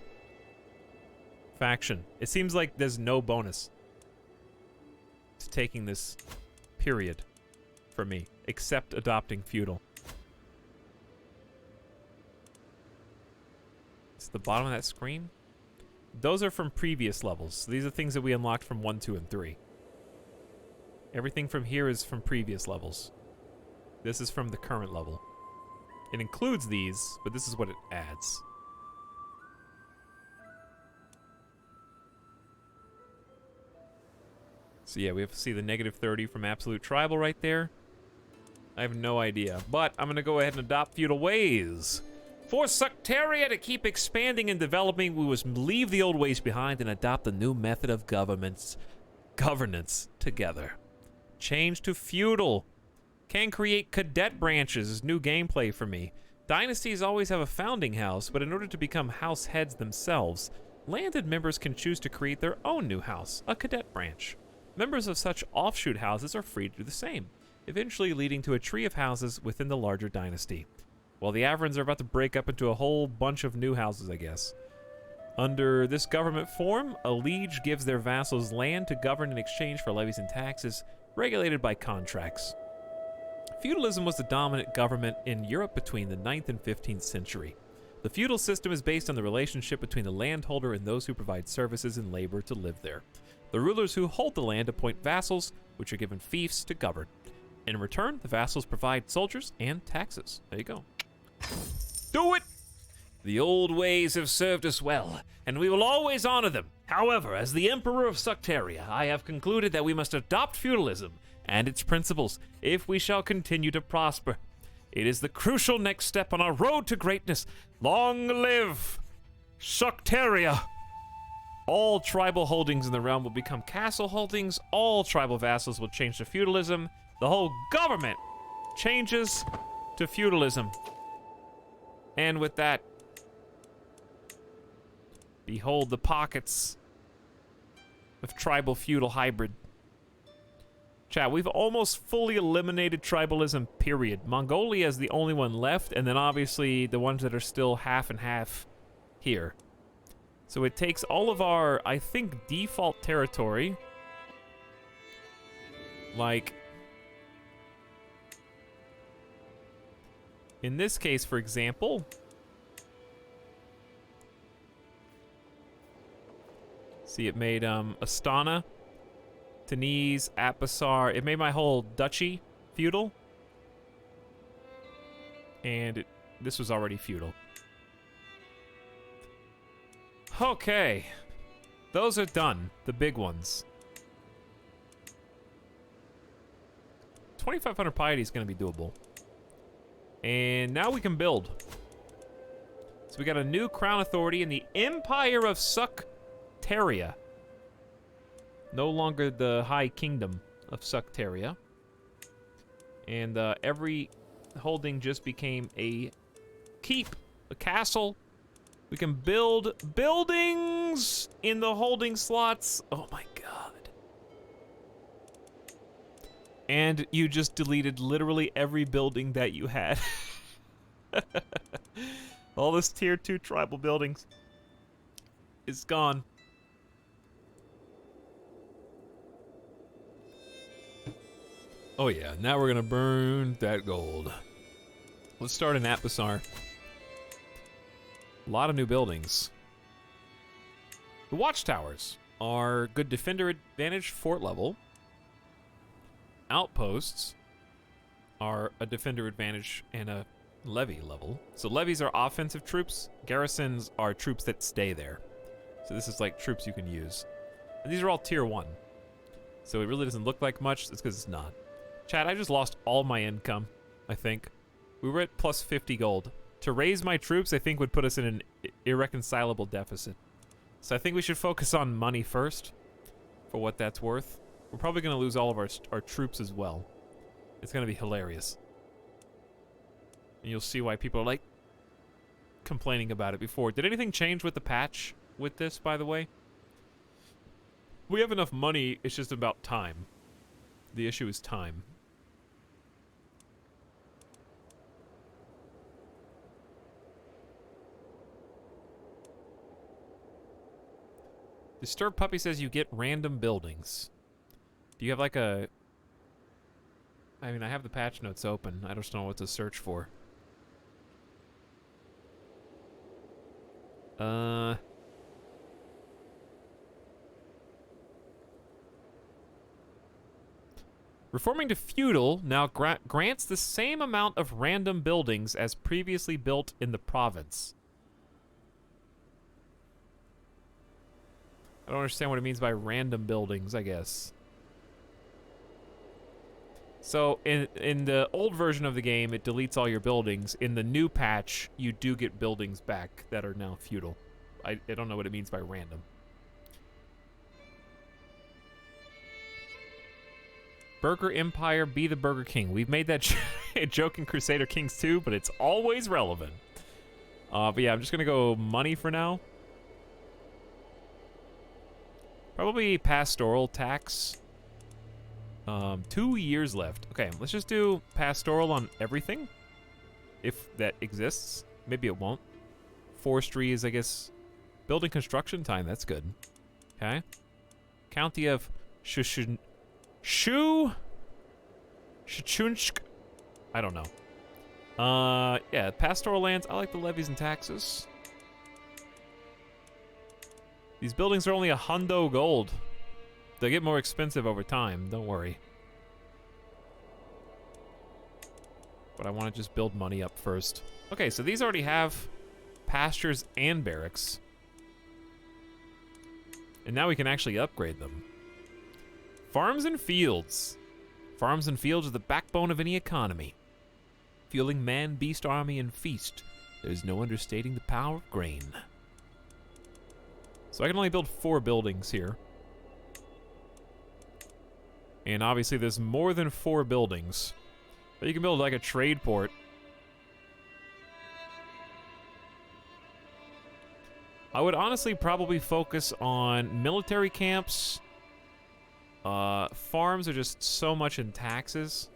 faction? It seems like there's no bonus to taking this period for me, except adopting feudal. It's the bottom of that screen. Those are from previous levels. So these are things that we unlocked from 1, 2, and 3. Everything from here is from previous levels. This is from the current level. It includes these, but this is what it adds. So yeah, we have to see the negative 30 from absolute tribal right there. I have no idea, but I'm gonna go ahead and adopt feudal ways. For Sucteria to keep expanding and developing, we must leave the old ways behind and adopt the new method of governance together. Change to feudal. Can create cadet branches is new gameplay for me. Dynasties always have a founding house, but in order to become house heads themselves, landed members can choose to create their own new house, a cadet branch. Members of such offshoot houses are free to do the same, eventually leading to a tree of houses within the larger dynasty. Well, the Averans are about to break up into a whole bunch of new houses, I guess. Under this government form, a liege gives their vassals land to govern in exchange for levies and taxes, regulated by contracts. Feudalism was the dominant government in Europe between the 9th and 15th century. The feudal system is based on the relationship between the landholder and those who provide services and labor to live there. The rulers who hold the land appoint vassals, which are given fiefs to govern. In return, the vassals provide soldiers and taxes. There you go. Do it! The old ways have served us well, and we will always honor them. However, as the Emperor of Sucteria, I have concluded that we must adopt feudalism and its principles if we shall continue to prosper. It is the crucial next step on our road to greatness. Long live Sucteria! All tribal holdings in the realm will become castle holdings. All tribal vassals will change to feudalism. The whole government changes to feudalism. And with that, behold the pockets of tribal feudal hybrid. Chat, we've almost fully eliminated tribalism, period. Mongolia is the only one left, and then obviously the ones that are still half and half here. So it takes all of our, I think, default territory, like, in this case, for example, see, it made Astana, Teniz, Atbasar. It made my whole duchy feudal, and this was already feudal. Okay, those are done, the big ones. 2,500 piety is going to be doable. And now we can build. So we got a new crown authority in the Empire of Sucteria. No longer the High Kingdom of Sucteria. And every holding just became a keep, a castle. We can build buildings in the holding slots. Oh my god. And you just deleted literally every building that you had. All this tier 2 tribal buildings is gone. Oh yeah, now we're gonna burn that gold. Let's start in Atbasar. A lot of new buildings. The watchtowers are good defender advantage, fort level. Outposts are a defender advantage and a levy level. So levies are offensive troops. Garrisons are troops that stay there. So this is like troops you can use. And these are all tier 1. So it really doesn't look like much. It's because it's not. Chat, I just lost all my income, I think. We were at plus 50 gold. To raise my troops, I think would put us in an irreconcilable deficit. So I think we should focus on money first, for what that's worth. We're probably going to lose all of our troops as well. It's going to be hilarious. And you'll see why people are, like, complaining about it before. Did anything change with the patch with this, by the way? We have enough money, it's just about time. The issue is time. Disturbed Puppy says you get random buildings. Do you have like a... I mean, I have the patch notes open. I just don't know what to search for. Reforming to feudal now grants the same amount of random buildings as previously built in the province. I don't understand what it means by random buildings, I guess. So, in the old version of the game, it deletes all your buildings. In the new patch, you do get buildings back that are now feudal. I don't know what it means by random. Burger Empire, be the Burger King. We've made that joke in Crusader Kings 2, but it's always relevant. But yeah, I'm just going to go money for now. Probably pastoral tax. 2 years left. Okay, let's just do pastoral on everything. If that exists. Maybe it won't. Forestry is, I guess, building construction time. That's good. Okay. County of Shchunsk. I don't know. Yeah, pastoral lands. I like the levies and taxes. These buildings are only $100 gold. They get more expensive over time, don't worry. But I want to just build money up first. Okay, so these already have pastures and barracks. And now we can actually upgrade them. Farms and fields. Farms and fields are the backbone of any economy. fueling man, beast, army, and feast. There's no understating the power of grain. So I can only build 4 buildings here. And obviously there's more than 4 buildings. But you can build like a trade port. I would honestly probably focus on military camps. Farms are just so much in taxes.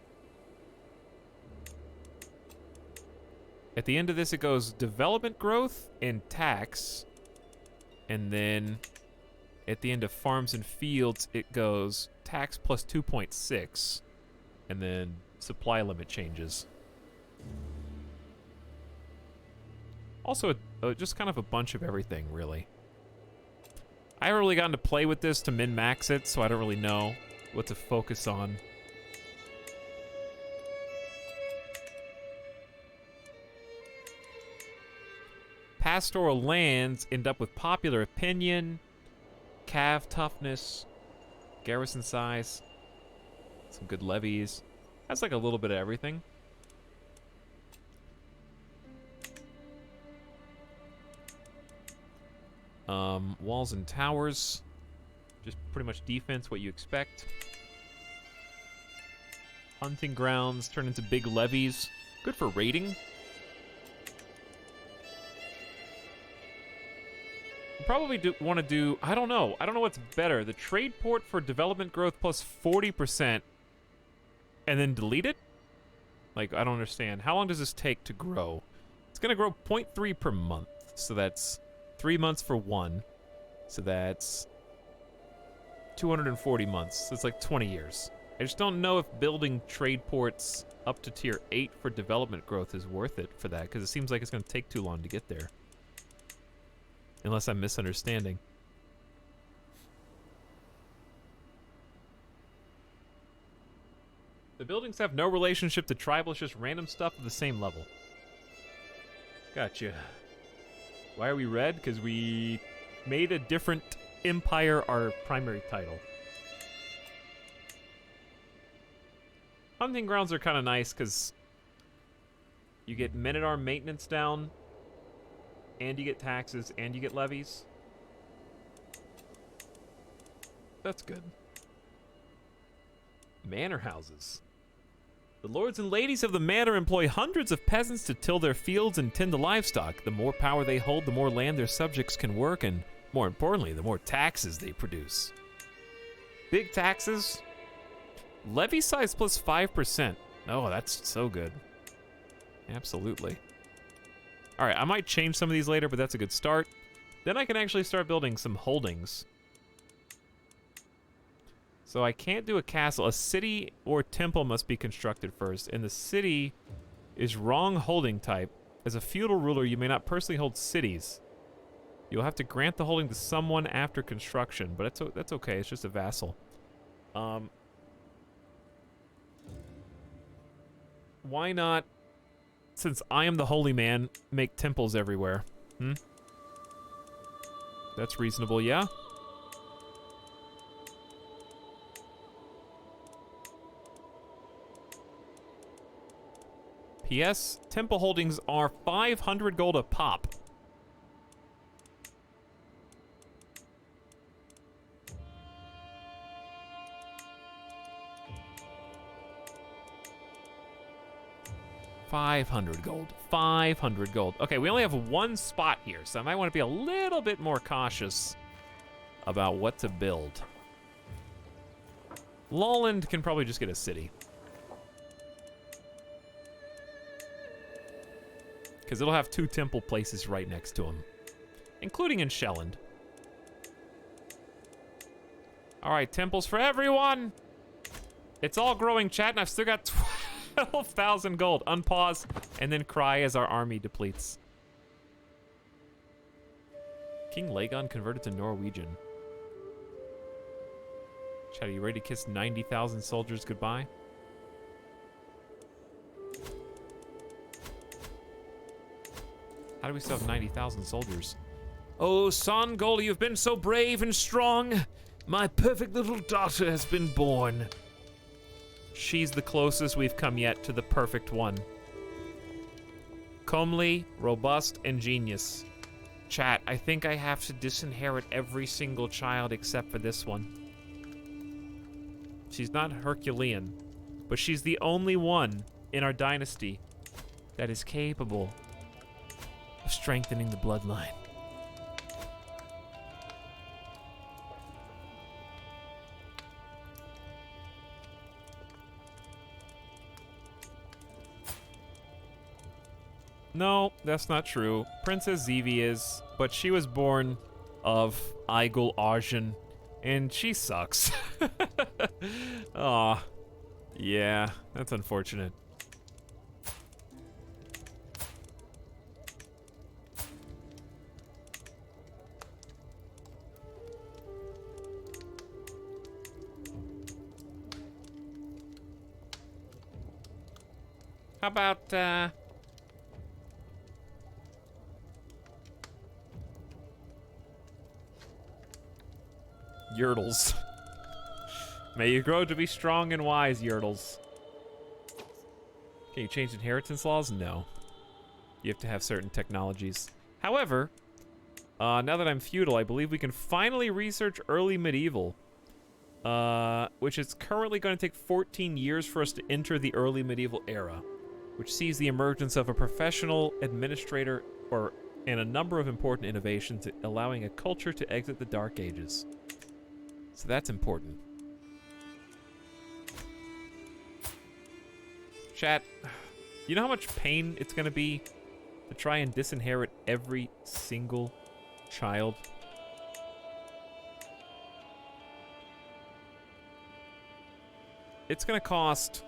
At the end of this, it goes development growth and tax. And then at the end of farms and fields, it goes tax plus 2.6. And then supply limit changes. Also, just kind of a bunch of everything, really. I haven't really gotten to play with this to min-max it, so I don't really know what to focus on. Pastoral lands end up with popular opinion, cav toughness, garrison size, some good levies. That's like a little bit of everything. Walls and towers, just pretty much defense, what you expect. Hunting grounds turn into big levies, good for raiding. Probably want to do, I don't know what's better, the trade port for development growth plus 40% and then delete it? Like, I don't understand. How long does this take to grow? It's gonna grow 0.3 per month, so that's 3 months for 1, so that's 240 months, so it's like 20 years. I just don't know if building trade ports up to tier 8 for development growth is worth it for that, because it seems like it's gonna take too long to get there. Unless I'm misunderstanding. The buildings have no relationship to tribal, it's just random stuff at the same level. Gotcha. Why are we red? Because we made a different empire our primary title. Hunting grounds are kind of nice because you get men-at-arm maintenance down, and you get taxes, and you get levies. That's good. Manor houses. The lords and ladies of the manor employ hundreds of peasants to till their fields and tend the livestock. The more power they hold, the more land their subjects can work, and more importantly, the more taxes they produce. Big taxes. Levy size plus 5%. Oh, that's so good. Absolutely. All right, I might change some of these later, but that's a good start. Then I can actually start building some holdings. So I can't do a castle. A city or temple must be constructed first, and the city is wrong holding type. As a feudal ruler, you may not personally hold cities. You'll have to grant the holding to someone after construction, but that's okay. It's just a vassal. Why not, since I am the holy man, make temples everywhere? That's reasonable, yeah? P.S. Temple holdings are 500 gold a pop. $500 gold. 500 gold. Okay, we only have one spot here, so I might want to be a little bit more cautious about what to build. Lawland can probably just get a city. Because it'll have 2 temple places right next to them, including in Shelland. All right, temples for everyone. It's all growing, chat, and I've still got 12,000 gold. Unpause, and then cry as our army depletes. King Lagon converted to Norwegian. Chat, are you ready to kiss 90,000 soldiers goodbye? How do we still have 90,000 soldiers? Oh, Songol, you've been so brave and strong. My perfect little daughter has been born. She's the closest we've come yet to the perfect one. Comely, robust, and genius. Chat, I think I have to disinherit every single child except for this one. She's not Herculean, but she's the only one in our dynasty that is capable of strengthening the bloodline. No, that's not true. Princess Zevi is, but she was born of Aigul Arjun, and she sucks. Aw. Yeah, that's unfortunate. How about, Yertles. May you grow to be strong and wise, Yertles. Can you change inheritance laws? No. You have to have certain technologies. However, now that I'm feudal, I believe we can finally research early medieval. Which is currently going to take 14 years for us to enter the early medieval era, which sees the emergence of a professional administrator and a number of important innovations, allowing a culture to exit the Dark Ages. So that's important. Chat, you know how much pain it's going to be to try and disinherit every single child? It's going to cost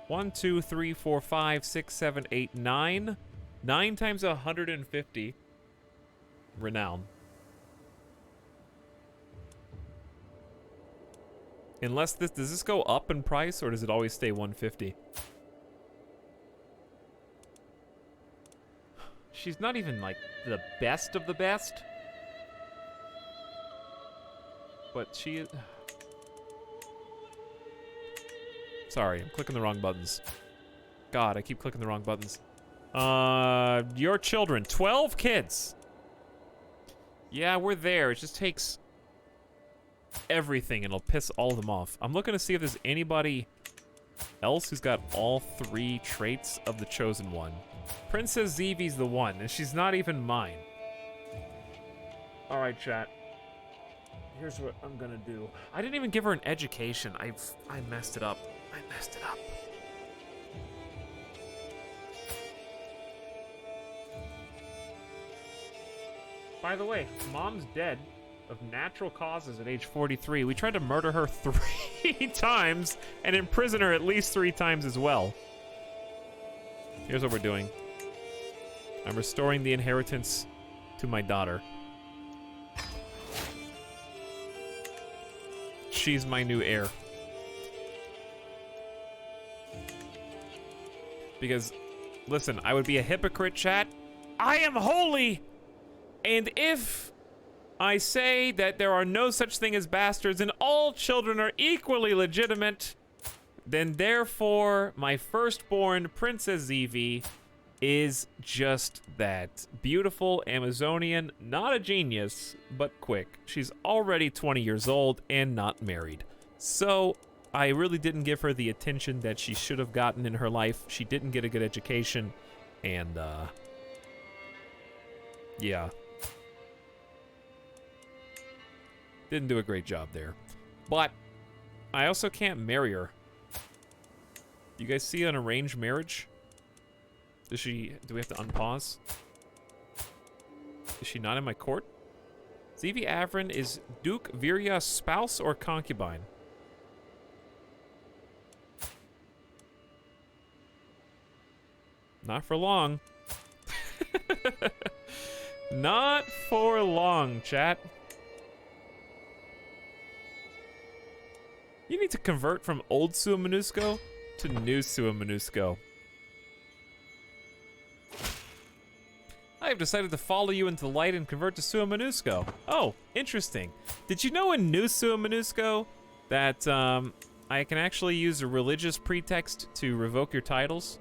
1, 2, 3, 4, 5, 6, 7, 8, 9. 9 times 150 renown. Unless does this go up in price, or does it always stay 150? She's not even, like, the best of the best. But she is... Sorry, I'm clicking the wrong buttons. God, I keep clicking the wrong buttons. Your children. 12 kids! Yeah, we're there. It just takes... everything, and it'll piss all of them off. I'm looking to see if there's anybody else who's got all 3 traits of the chosen one. Princess Zevi's the one, and she's not even mine. Alright, chat. Here's what I'm gonna do. I didn't even give her an education. I messed it up. I messed it up. By the way, Mom's dead of natural causes at age 43. We tried to murder her 3 times and imprison her at least 3 times as well. Here's what we're doing. I'm restoring the inheritance to my daughter. She's my new heir. Because, listen, I would be a hypocrite, chat. I am holy! And if I say that there are no such thing as bastards and all children are equally legitimate, then therefore my firstborn, Princess Zevi, is just that. Beautiful Amazonian, not a genius, but quick. She's already 20 years old and not married. So I really didn't give her the attention that she should have gotten in her life. She didn't get a good education, and yeah. Didn't do a great job there. But I also can't marry her. You guys see an arranged marriage? Do we have to unpause? Is she not in my court? Zevi Avrin is Duke Virya's spouse or concubine? Not for long. Not for long, chat. You need to convert from old Suamanusco to new Suamanusco. I have decided to follow you into the light and convert to Suamanusco. Oh, interesting. Did you know in new Suamanusco that I can actually use a religious pretext to revoke your titles?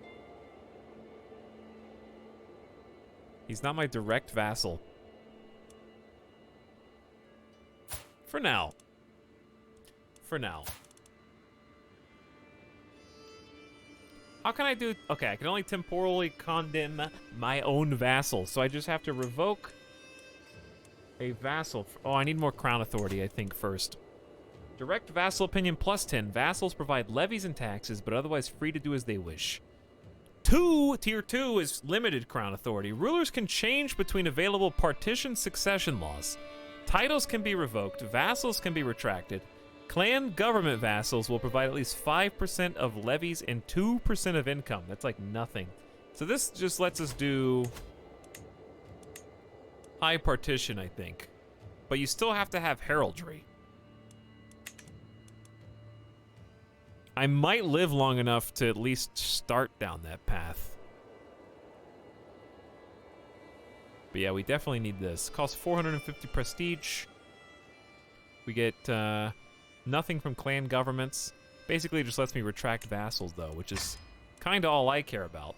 He's not my direct vassal. For now. For now. How can I do... Okay, I can only temporally condemn my own vassal, so I just have to revoke a vassal. Oh, I need more crown authority, I think, first. Direct vassal opinion plus 10. Vassals provide levies and taxes, but otherwise free to do as they wish. Tier 2 is limited crown authority. Rulers can change between available partition succession laws. Titles can be revoked. Vassals can be retracted. Clan government vassals will provide at least 5% of levies and 2% of income. That's like nothing. So this just lets us do high partition, I think. But you still have to have heraldry. I might live long enough to at least start down that path. But yeah, we definitely need this. Costs 450 prestige. We get nothing from clan governments. Basically, it just lets me retract vassals, though, which is kind of all I care about.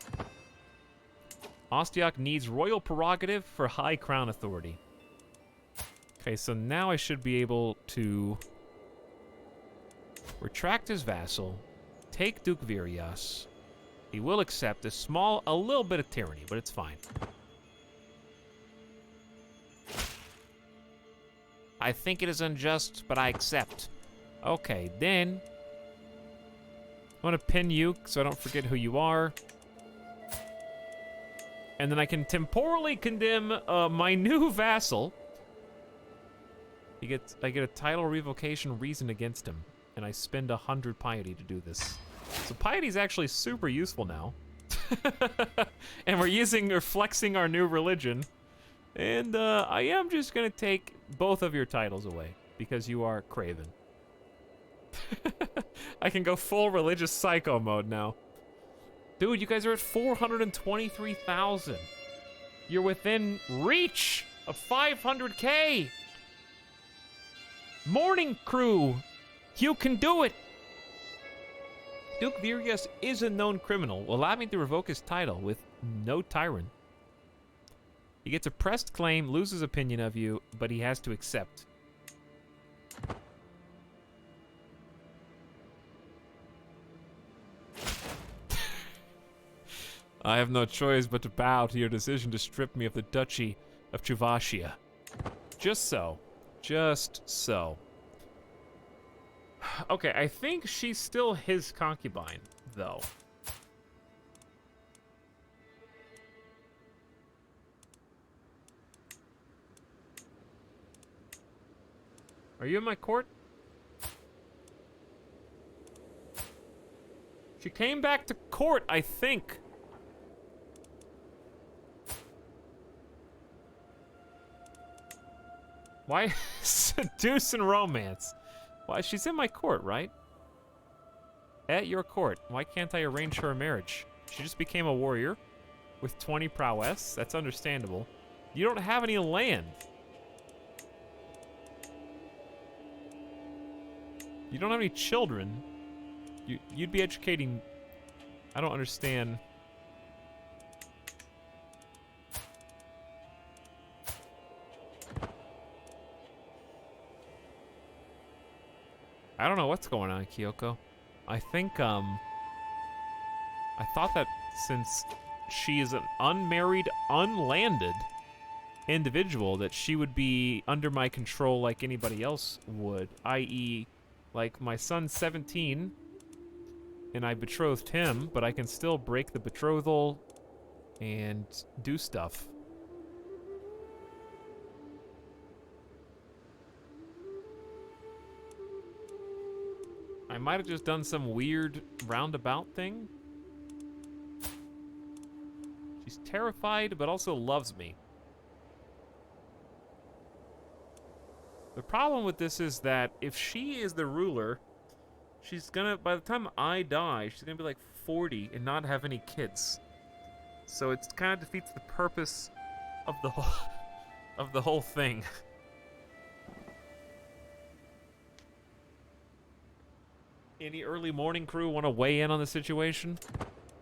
Ostiak needs royal prerogative for high crown authority. Okay, so now I should be able to retract his vassal, take Duke Virias. He will accept a little bit of tyranny, but it's fine. I think it is unjust, but I accept. Okay, then I want to pin you so I don't forget who you are. And then I can temporally condemn my new vassal. I get a title revocation reason against him, and I spend 100 piety to do this. So piety is actually super useful now. And we're flexing our new religion. And I am just gonna take both of your titles away because you are craven. I can go full religious psycho mode now. Dude, you guys are at 423,000. You're within reach of 500K. Morning crew, you can do it. Duke Virias is a known criminal. Allow me to revoke his title with no tyrant. He gets a pressed claim, loses opinion of you, but he has to accept. I have no choice but to bow to your decision to strip me of the Duchy of Chuvashia. Just so. Just so. Okay, I think she's still his concubine, though. Are you in my court? She came back to court, I think. Why seduce and romance? Why, she's in my court, right? At your court. Why can't I arrange her a marriage? She just became a warrior with 20 prowess. That's understandable. You don't have any land. You don't have any children. You'd be educating... I don't understand. I don't know what's going on, Kyoko. I think, I thought that since she is an unmarried, unlanded individual, that she would be under my control like anybody else would, i.e., like my son's 17, and I betrothed him, but I can still break the betrothal and do stuff. I might have just done some weird roundabout thing. She's terrified, but also loves me. The problem with this is that if she is the ruler, she's gonna, by the time I die, she's gonna be like 40 and not have any kids. So it kind of defeats the purpose of the whole thing. Any early morning crew want to weigh in on the situation?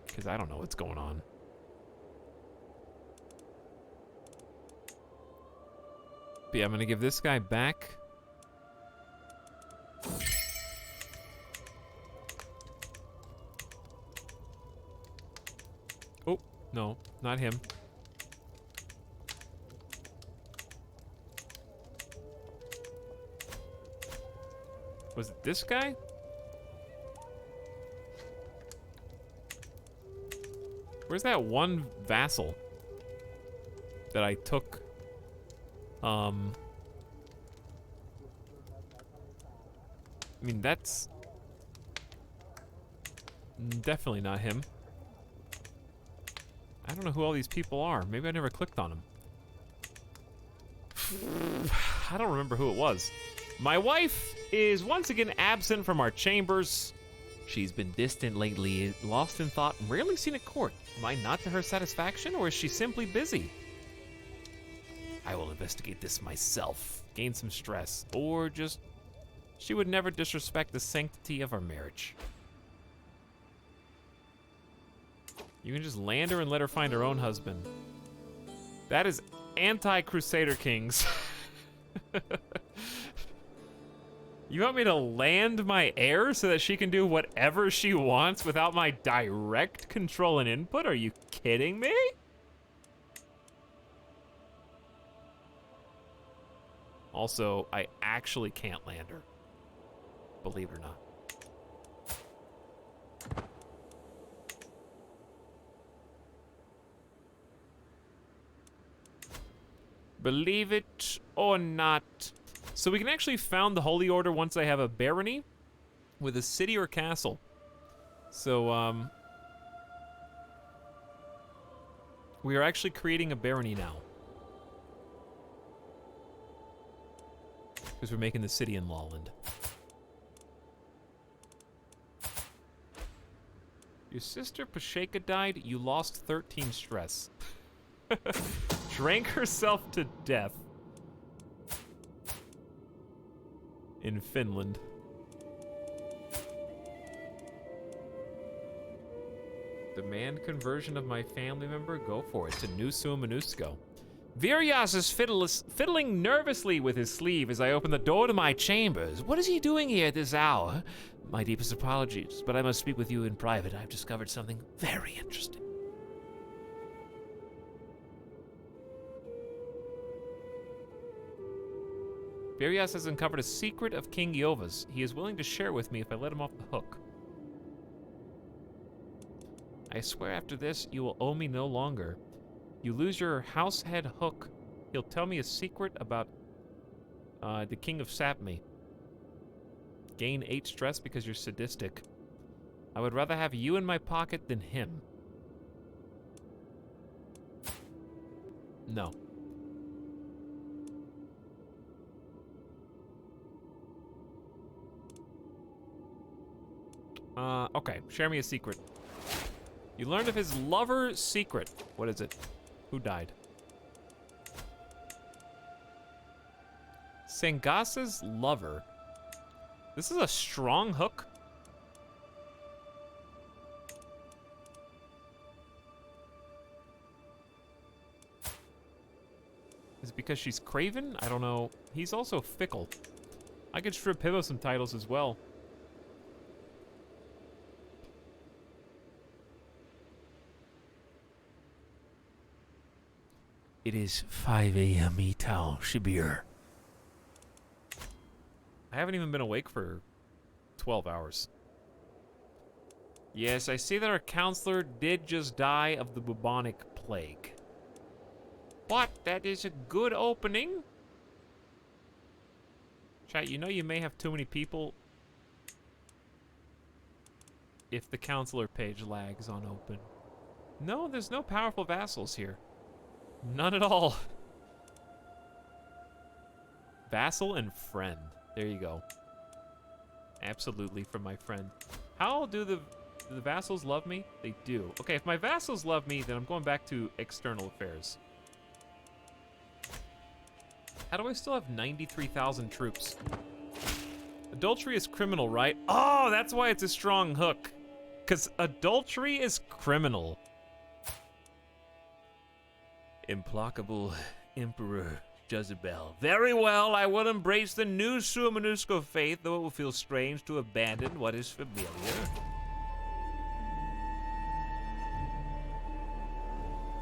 Because I don't know what's going on. But yeah, I'm gonna give this guy back. Oh, no, not him. Was it this guy? Where's that one vassal that I took? I mean, that's definitely not him. I don't know who all these people are. Maybe I never clicked on them. I don't remember who it was. My wife is once again absent from our chambers. She's been distant lately, lost in thought, and rarely seen at court. Am I not to her satisfaction, or is she simply busy? I will investigate this myself, gain some stress, or just she would never disrespect the sanctity of our marriage. You can just land her and let her find her own husband. That is anti-Crusader Kings. You want me to land my heir so that she can do whatever she wants without my direct control and input? Are you kidding me? Also, I actually can't land her. Believe it or not. Believe it or not. So we can actually found the Holy Order once I have a barony with a city or castle. So, we are actually creating a barony now. Because we're making the city in Lawland. Your sister Pasheka died, you lost 13 stress. Drank herself to death. In Finland. Demand conversion of my family member? Go for it. To Nusu Minusko. Virias is fiddling nervously with his sleeve as I open the door to my chambers. What is he doing here at this hour? My deepest apologies, but I must speak with you in private. I've discovered something very interesting. Virias has uncovered a secret of King Yova's. He is willing to share with me if I let him off the hook. I swear after this, you will owe me no longer. You lose your house head hook. He'll tell me a secret about the King of Sapmi. Gain 8 stress because you're sadistic. I would rather have you in my pocket than him. No. Okay, share me a secret. You learned of his lover's secret. What is it? Who died? Sangasa's lover. This is a strong hook. Is it because she's craven? I don't know. He's also fickle. I could strip him of some titles as well. It is 5 a.m. E-Town, Shibir. I haven't even been awake for 12 hours. Yes, I see that our counselor did just die of the bubonic plague. What? That is a good opening. Chat, you know you may have too many people if the counselor page lags on open. No, there's no powerful vassals here. None at all. Vassal and friend. There you go. Absolutely from my friend. How do the vassals love me? They do. Okay, if my vassals love me, then I'm going back to external affairs. How do I still have 93,000 troops? Adultery is criminal, right? Oh, that's why it's a strong hook. Because adultery is criminal. Implacable Emperor Jezebel. Very well, I will embrace the new Suamanusco faith, though it will feel strange to abandon what is familiar.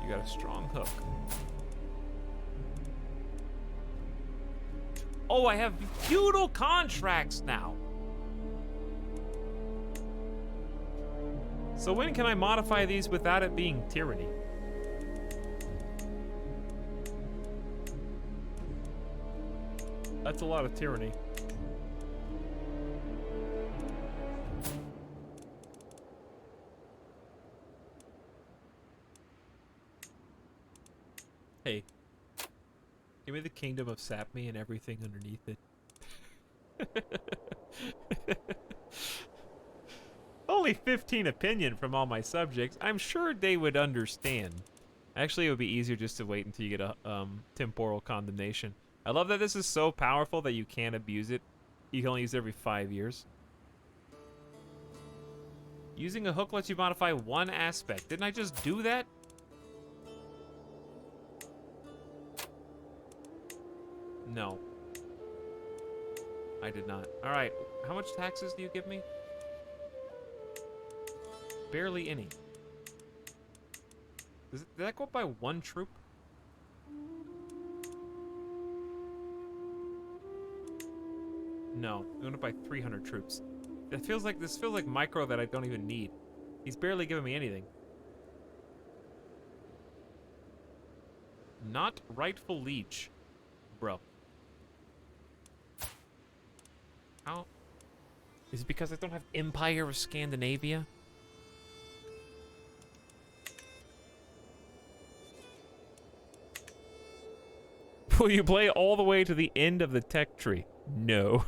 You got a strong hook. Oh, I have feudal contracts now. So when can I modify these without it being tyranny? That's a lot of tyranny. Hey, give me the kingdom of Sapmi and everything underneath it. Only 15 opinion from all my subjects. I'm sure they would understand. Actually, it would be easier just to wait until you get a temporal condemnation. I love that this is so powerful that you can't abuse it. You can only use it every 5 years. Using a hook lets you modify one aspect. Didn't I just do that? No. I did not. All right. How much taxes do you give me? Barely any. Did that go up by 1 troop? No, it went up by 300 troops. This feels like micro that I don't even need. He's barely giving me anything. Not rightful liege, bro. How? Is it because I don't have Empire of Scandinavia? Will you play all the way to the end of the tech tree? No.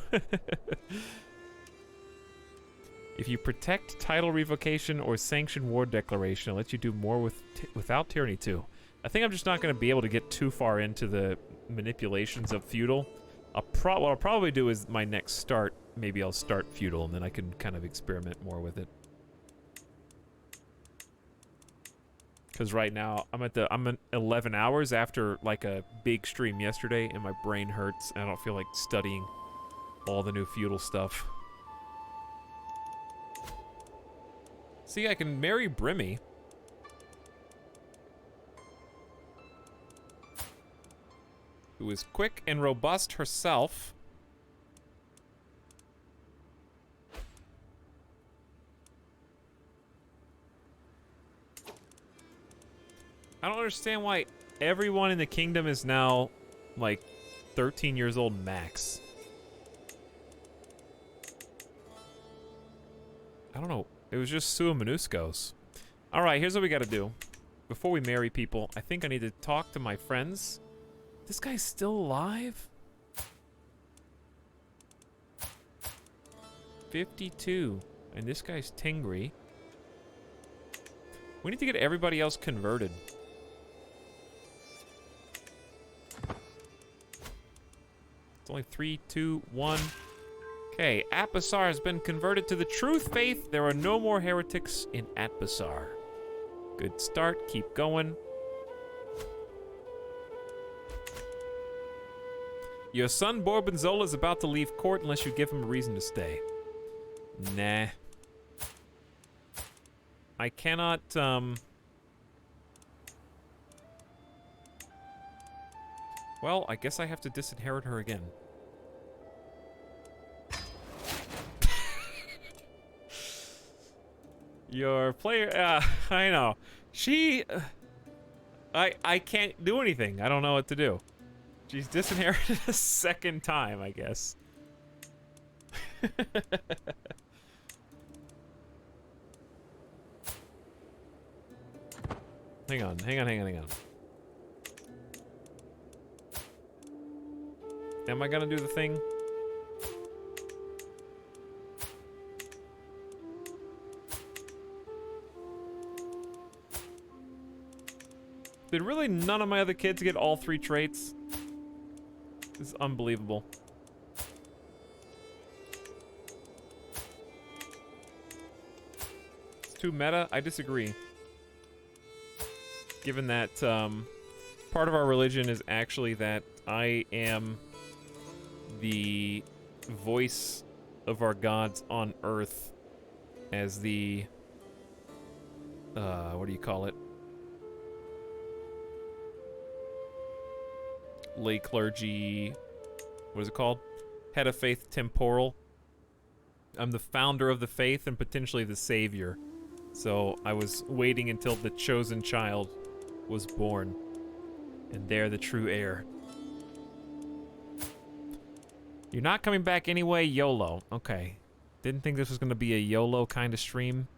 If you protect title revocation or sanction war declaration, it lets you do more without tyranny too. I think I'm just not going to be able to get too far into the manipulations of feudal. What I'll probably do is my next start, maybe I'll start feudal and then I can kind of experiment more with it. Because right now I'm at 11 hours after like a big stream yesterday, and my brain hurts, and I don't feel like studying all the new feudal stuff. See, I can marry Brimmy. Who is quick and robust herself. I don't understand why everyone in the kingdom is now, like, 13 years old max. I don't know. It was just Suamanuscos. Alright, here's what we gotta do. Before we marry people, I think I need to talk to my friends. This guy's still alive? 52. And this guy's Tingri. We need to get everybody else converted. It's only 3, 2, 1. Okay, Atbasar has been converted to the truth faith. There are no more heretics in Atbasar. Good start. Keep going. Your son Borbenzola is about to leave court unless you give him a reason to stay. Nah. I cannot, well, I guess I have to disinherit her again. Your player, I know. She, I can't do anything. I don't know what to do. She's disinherited a second time, I guess. Hang on. Am I gonna do the thing? Did really none of my other kids get all 3 traits? This is unbelievable. It's too meta? I disagree. Given that, part of our religion is actually that I am the voice of our gods on earth as the, what do you call it? Lay clergy, what is it called? Head of faith temporal. I'm the founder of the faith and potentially the savior. So I was waiting until the chosen child was born. And they're the true heir. You're not coming back anyway, YOLO. Okay. Didn't think this was going to be a YOLO kind of stream.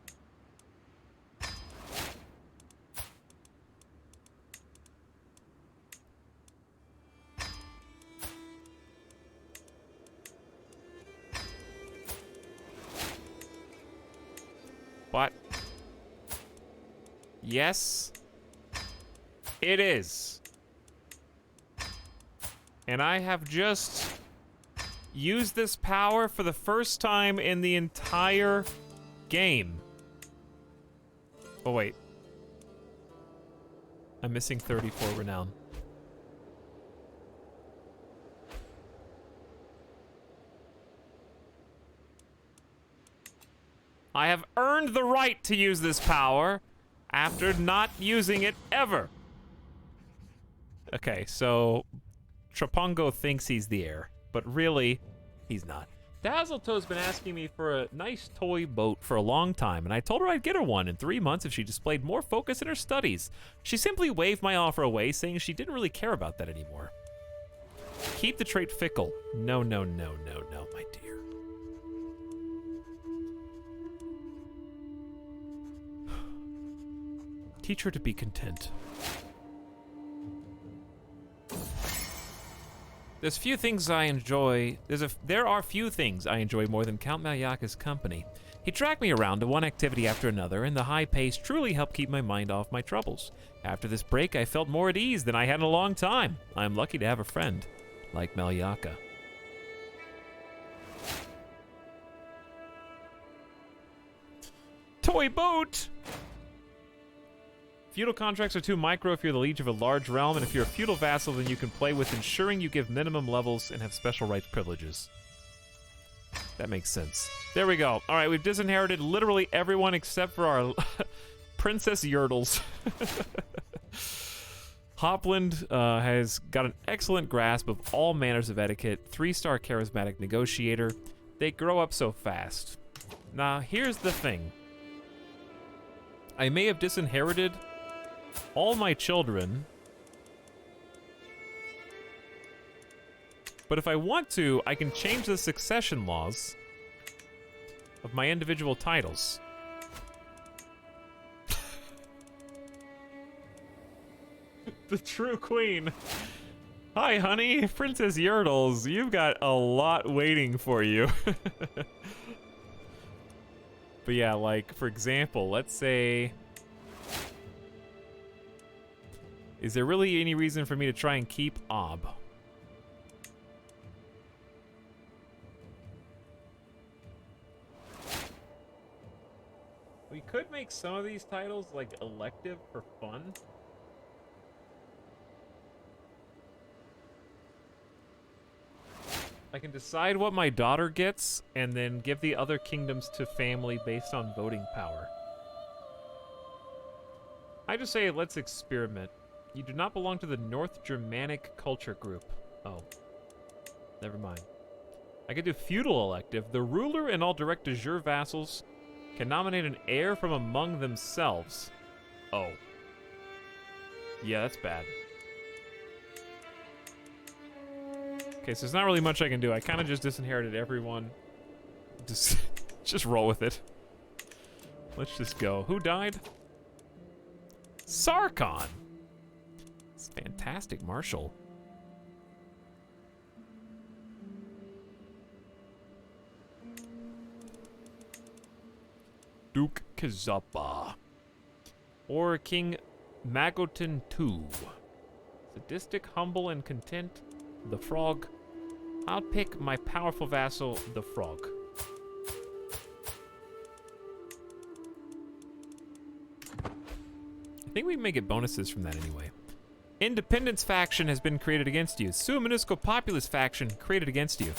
But yes, it is. And I have just used this power for the first time in the entire game. Oh, wait. I'm missing 34 renown. I have earned the right to use this power after not using it ever. Okay, so Trapongo thinks he's the heir, but really, he's not. Dazzletoe's been asking me for a nice toy boat for a long time, and I told her I'd get her one in 3 months if she displayed more focus in her studies. She simply waved my offer away, saying she didn't really care about that anymore. Keep the trait fickle. No, no, no, no, no, my dear. Teach her to be content. There's few things I enjoy. There are few things I enjoy more than Count Malyaka's company. He dragged me around to one activity after another, and the high pace truly helped keep my mind off my troubles. After this break, I felt more at ease than I had in a long time. I am lucky to have a friend like Malyaka. Toy boat! Feudal contracts are too micro if you're the liege of a large realm, and if you're a feudal vassal, then you can play with ensuring you give minimum levels and have special rights privileges. That makes sense. There we go. All right, we've disinherited literally everyone except for our Princess Yertles. Hopland has got an excellent grasp of all manners of etiquette, 3-star charismatic negotiator. They grow up so fast. Now, here's the thing. I may have disinherited all my children, but if I want to, I can change the succession laws of my individual titles. The true queen. Hi, honey. Princess Yertles, you've got a lot waiting for you. But yeah, like, for example, let's say... Is there really any reason for me to try and keep Ob? We could make some of these titles, like, elective for fun. I can decide what my daughter gets, and then give the other kingdoms to family based on voting power. I just say, let's experiment. You do not belong to the North Germanic culture group. Oh. Never mind. I could do feudal elective. The ruler and all direct de jure vassals can nominate an heir from among themselves. Oh. Yeah, that's bad. Okay, so there's not really much I can do. I kind of just disinherited everyone. Just roll with it. Let's just go. Who died? Sarkon! It's fantastic, Marshal. Duke Kazapa. Or King Magotin II. Sadistic, humble, and content. The Frog. I'll pick my powerful vassal, the Frog. I think we may get bonuses from that anyway. Independence faction has been created against you. Sua Munisco Populist faction created against you.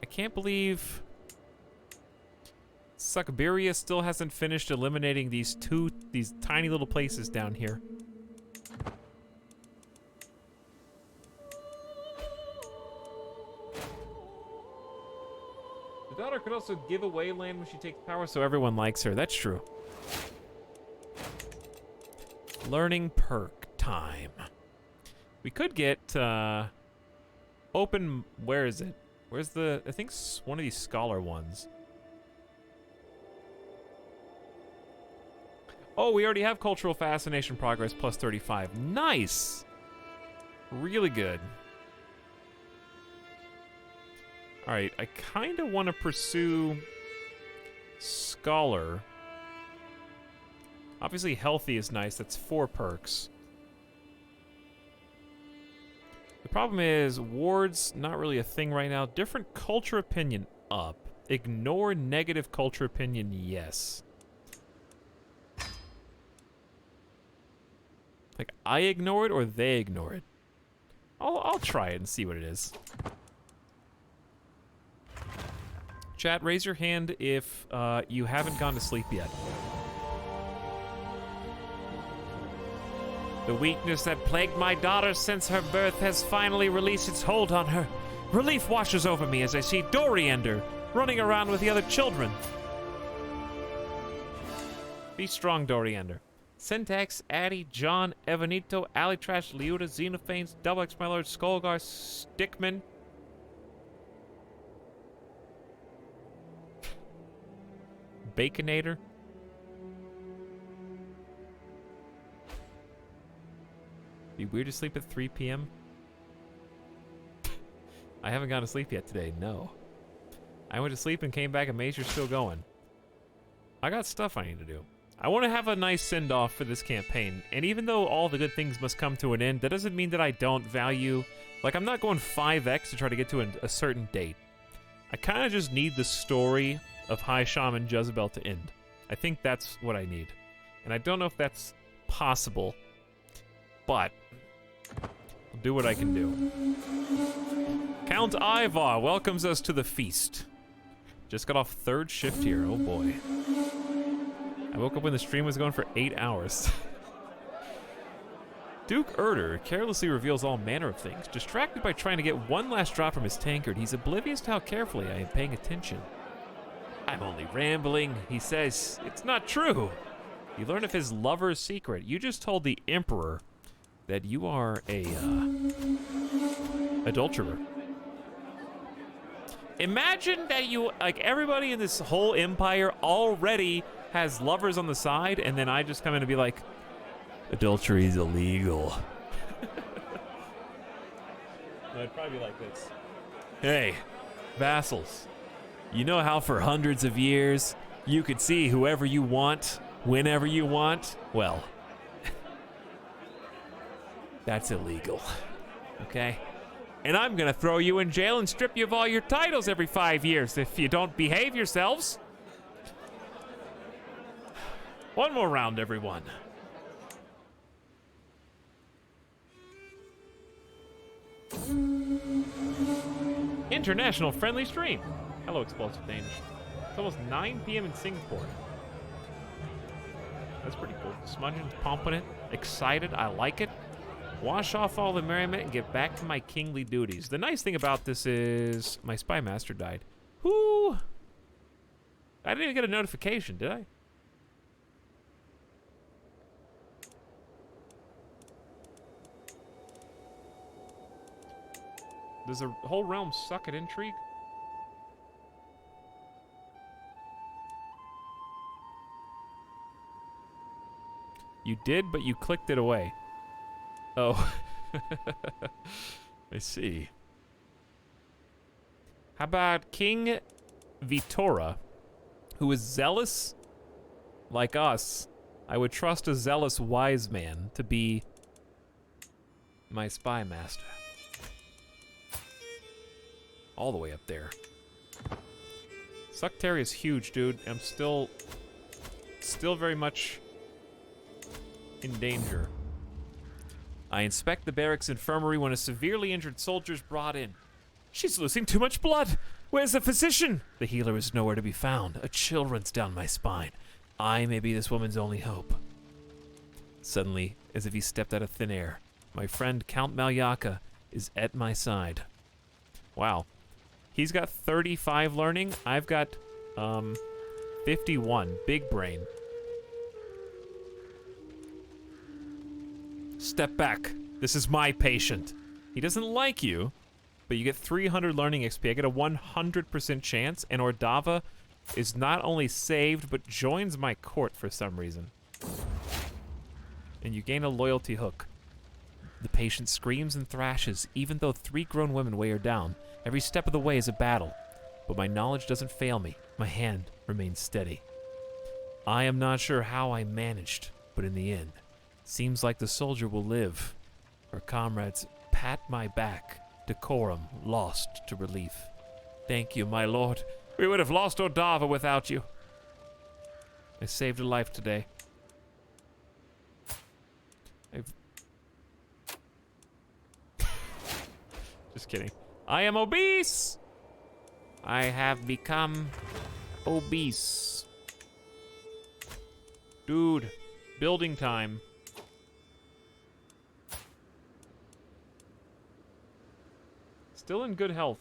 I can't believe Suckberia still hasn't finished eliminating these tiny little places down here. The daughter could also give away land when she takes power, so everyone likes her. That's true. Learning perk time. We could get open. Where is it? Where's the? I think one of these scholar ones. Oh, we already have cultural fascination progress plus 35. Nice. Really good. All right, I kind of want to pursue Scholar. Obviously, healthy is nice. That's 4 perks. The problem is, wards, not really a thing right now. Different culture opinion, up. Ignore negative culture opinion, yes. Like, I ignore it or they ignore it? I'll try it and see what it is. Chat, raise your hand if you haven't gone to sleep yet. The weakness that plagued my daughter since her birth has finally released its hold on her. Relief washes over me as I see Doriander running around with the other children. Be strong, Doriander. Syntax, Addy, John, Evanito, Alitrash, Liuda, Xenophanes, Double X, my lord, Skullgar, Stickman. Baconator. Be weird to sleep at 3 p.m. I haven't gone to sleep yet today, no. I went to sleep and came back and Mazer's still going. I got stuff I need to do. I want to have a nice send-off for this campaign, and even though all the good things must come to an end, that doesn't mean that I don't value... Like, I'm not going 5x to try to get to a certain date. I kind of just need the story of High Shaman Jezebel to end. I think that's what I need. And I don't know if that's possible, but I'll do what I can do. Count Ivar welcomes us to the feast. Just got off 3rd shift here, oh boy. I woke up when the stream was going for 8 hours. Duke Erder carelessly reveals all manner of things. Distracted by trying to get one last drop from his tankard, he's oblivious to how carefully I am paying attention. I'm only rambling, he says. It's not true. You learn of his lover's secret. You just told the Emperor that you are a adulterer. Imagine that you, like, everybody in this whole empire already has lovers on the side, and then I just come in and be like, adultery is illegal. No, I'd probably be like this. Hey, vassals, you know how for hundreds of years you could see whoever you want, whenever you want? Well, that's illegal, okay? And I'm gonna throw you in jail and strip you of all your titles every 5 years if you don't behave yourselves. One more round, everyone. International friendly stream. Hello, Explosive Danish. It's almost 9 p.m. in Singapore. That's pretty cool. Smudgeon's pumping it. Excited. I like it. Wash off all the merriment and get back to my kingly duties. The nice thing about this is my spy master died. Whoo! I didn't even get a notification, did I? Does the whole realm suck at intrigue? You did, but you clicked it away. Oh. I see. How about King Vitora, who is zealous like us? I would trust a zealous wise man to be my spy master. All the way up there. Suctary is huge, dude. I'm still still very much in danger. I inspect the barracks infirmary when a severely injured soldier is brought in. She's losing too much blood. Where's the physician? The healer is nowhere to be found. A chill runs down my spine. I may be this woman's only hope. Suddenly, as if he stepped out of thin air, my friend Count Malyaka is at my side. Wow. He's got 35 learning. I've got 51. Big brain. Step back. This is my patient. He doesn't like you, but you get 300 learning XP. I get a 100% chance, and Ordava is not only saved, but joins my court for some reason. And you gain a loyalty hook. The patient screams and thrashes, even though 3 grown women weigh her down. Every step of the way is a battle, but my knowledge doesn't fail me. My hand remains steady. I am not sure how I managed, but in the end, seems like the soldier will live. Her comrades pat my back, decorum lost to relief. Thank you, my lord. We would have lost Ordava without you. I saved a life today. Just kidding. I am obese! I have become obese. Dude, building time. Still in good health.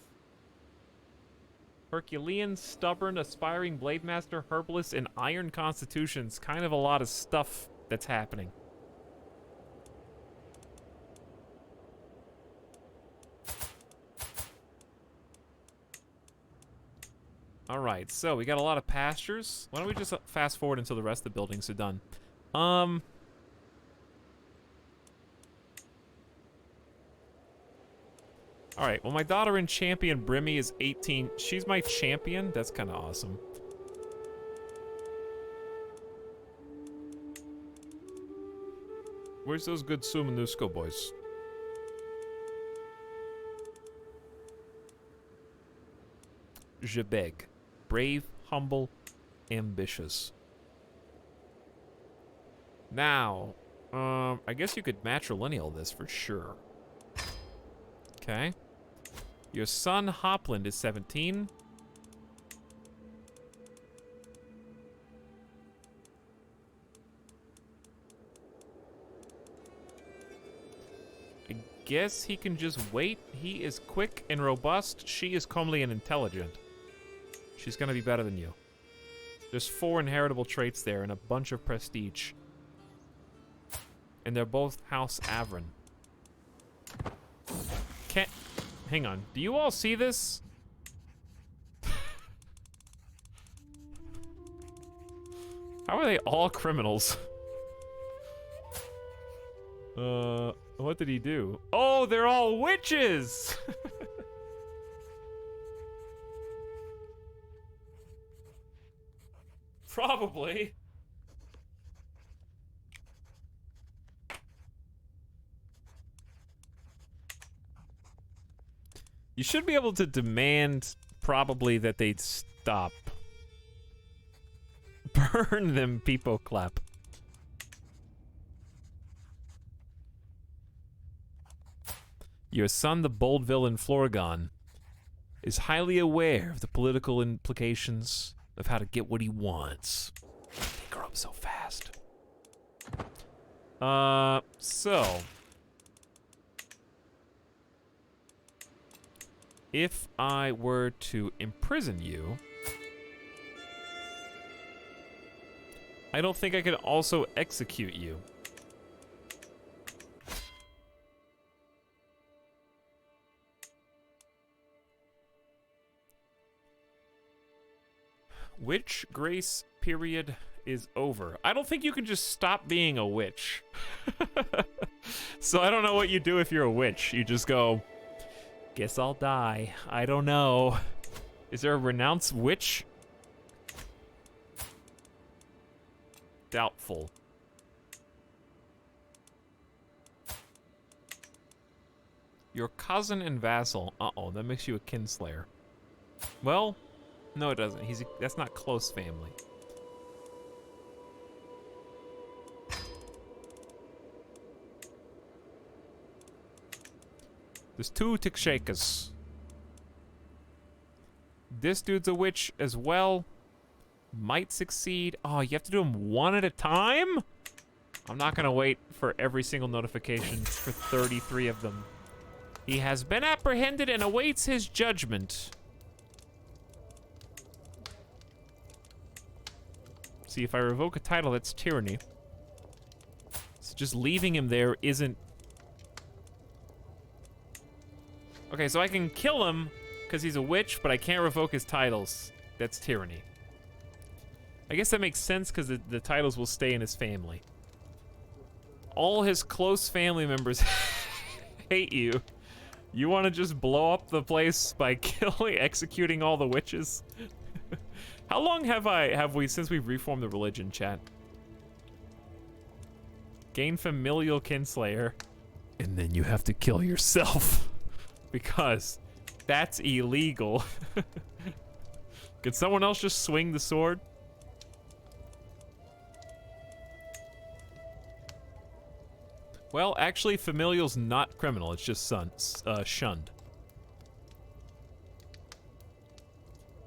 Herculean, stubborn, aspiring blade master, herbalist, and iron constitutions. Kind of a lot of stuff that's happening. Alright, so we got a lot of pastures. Why don't we just fast forward until the rest of the buildings are done? Alright, well my daughter in champion, Brimmy, is 18. She's my champion? That's kind of awesome. Where's those good Sumanusko boys? Je beg. Brave, humble, ambitious. Now, I guess you could matrilineal this for sure. Okay. Your son, Hopland, is 17. I guess he can just wait. He is quick and robust. She is comely and intelligent. She's gonna be better than you. There's 4 inheritable traits there and a bunch of prestige. And they're both House Avron. Can't... Hang on. Do you all see this? How are they all criminals? What did he do? Oh, they're all witches! Probably. You should be able to demand, probably, that they'd stop. Burn them, people clap. Your son, the bold villain Florgon, is highly aware of the political implications of how to get what he wants. They grow up so fast. So... if I were to imprison you... I don't think I could also execute you. Witch grace period is over. I don't think you can just stop being a witch. So I don't know what you do if you're a witch. You just go, guess I'll die. I don't know. Is there a renounce witch? Doubtful. Your cousin and vassal. Uh-oh, that makes you a kinslayer. Well, no it doesn't. That's not close family. There's 2 Tikshakas. This dude's a witch as well. Might succeed. Oh, you have to do them one at a time? I'm not gonna wait for every single notification for 33 of them. He has been apprehended and awaits his judgment. See, if I revoke a title, that's tyranny. So just leaving him there isn't... Okay, so I can kill him because he's a witch, but I can't revoke his titles. That's tyranny. I guess that makes sense because the titles will stay in his family. All his close family members hate you. You want to just blow up the place by executing all the witches? How long have we since we've reformed the religion, chat? Gain familial kinslayer, and then you have to kill yourself because that's illegal. Can someone else just swing the sword? Well, actually, familial's not criminal. It's just shunned.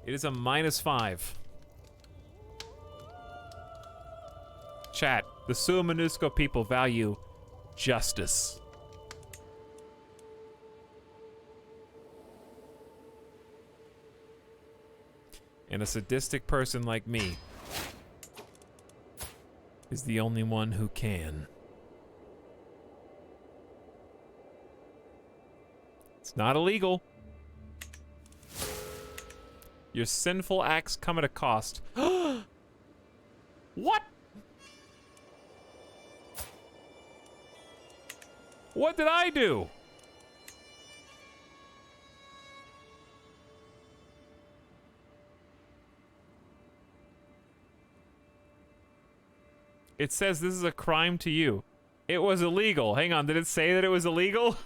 It is a -5. Chat, the Suamanusco people value justice. And a sadistic person like me is the only one who can. It's not illegal. Your sinful acts come at a cost. What? What did I do? It says this is a crime to you. It was illegal. Hang on, did it say that it was illegal?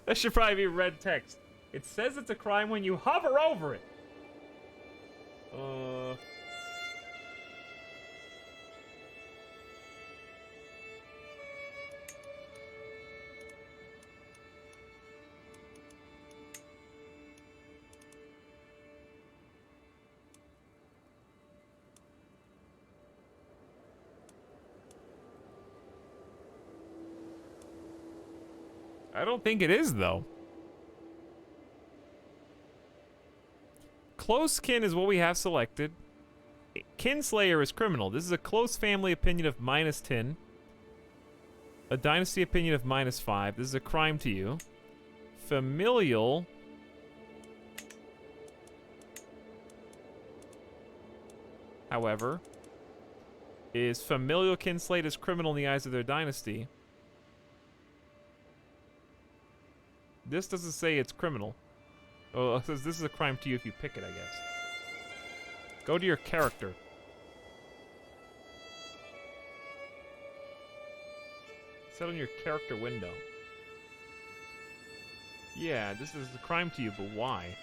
That should probably be red text. It says it's a crime when you hover over it. I don't think it is, though. Close kin is what we have selected. Kinslayer is criminal. This is a close family opinion of -10. A dynasty opinion of -5. This is a crime to you. Familial. However, is familial kinslate is criminal in the eyes of their dynasty. This doesn't say it's criminal. Oh, it says this is a crime to you if you pick it, I guess. Go to your character. Set on your character window. Yeah, this is a crime to you, but why?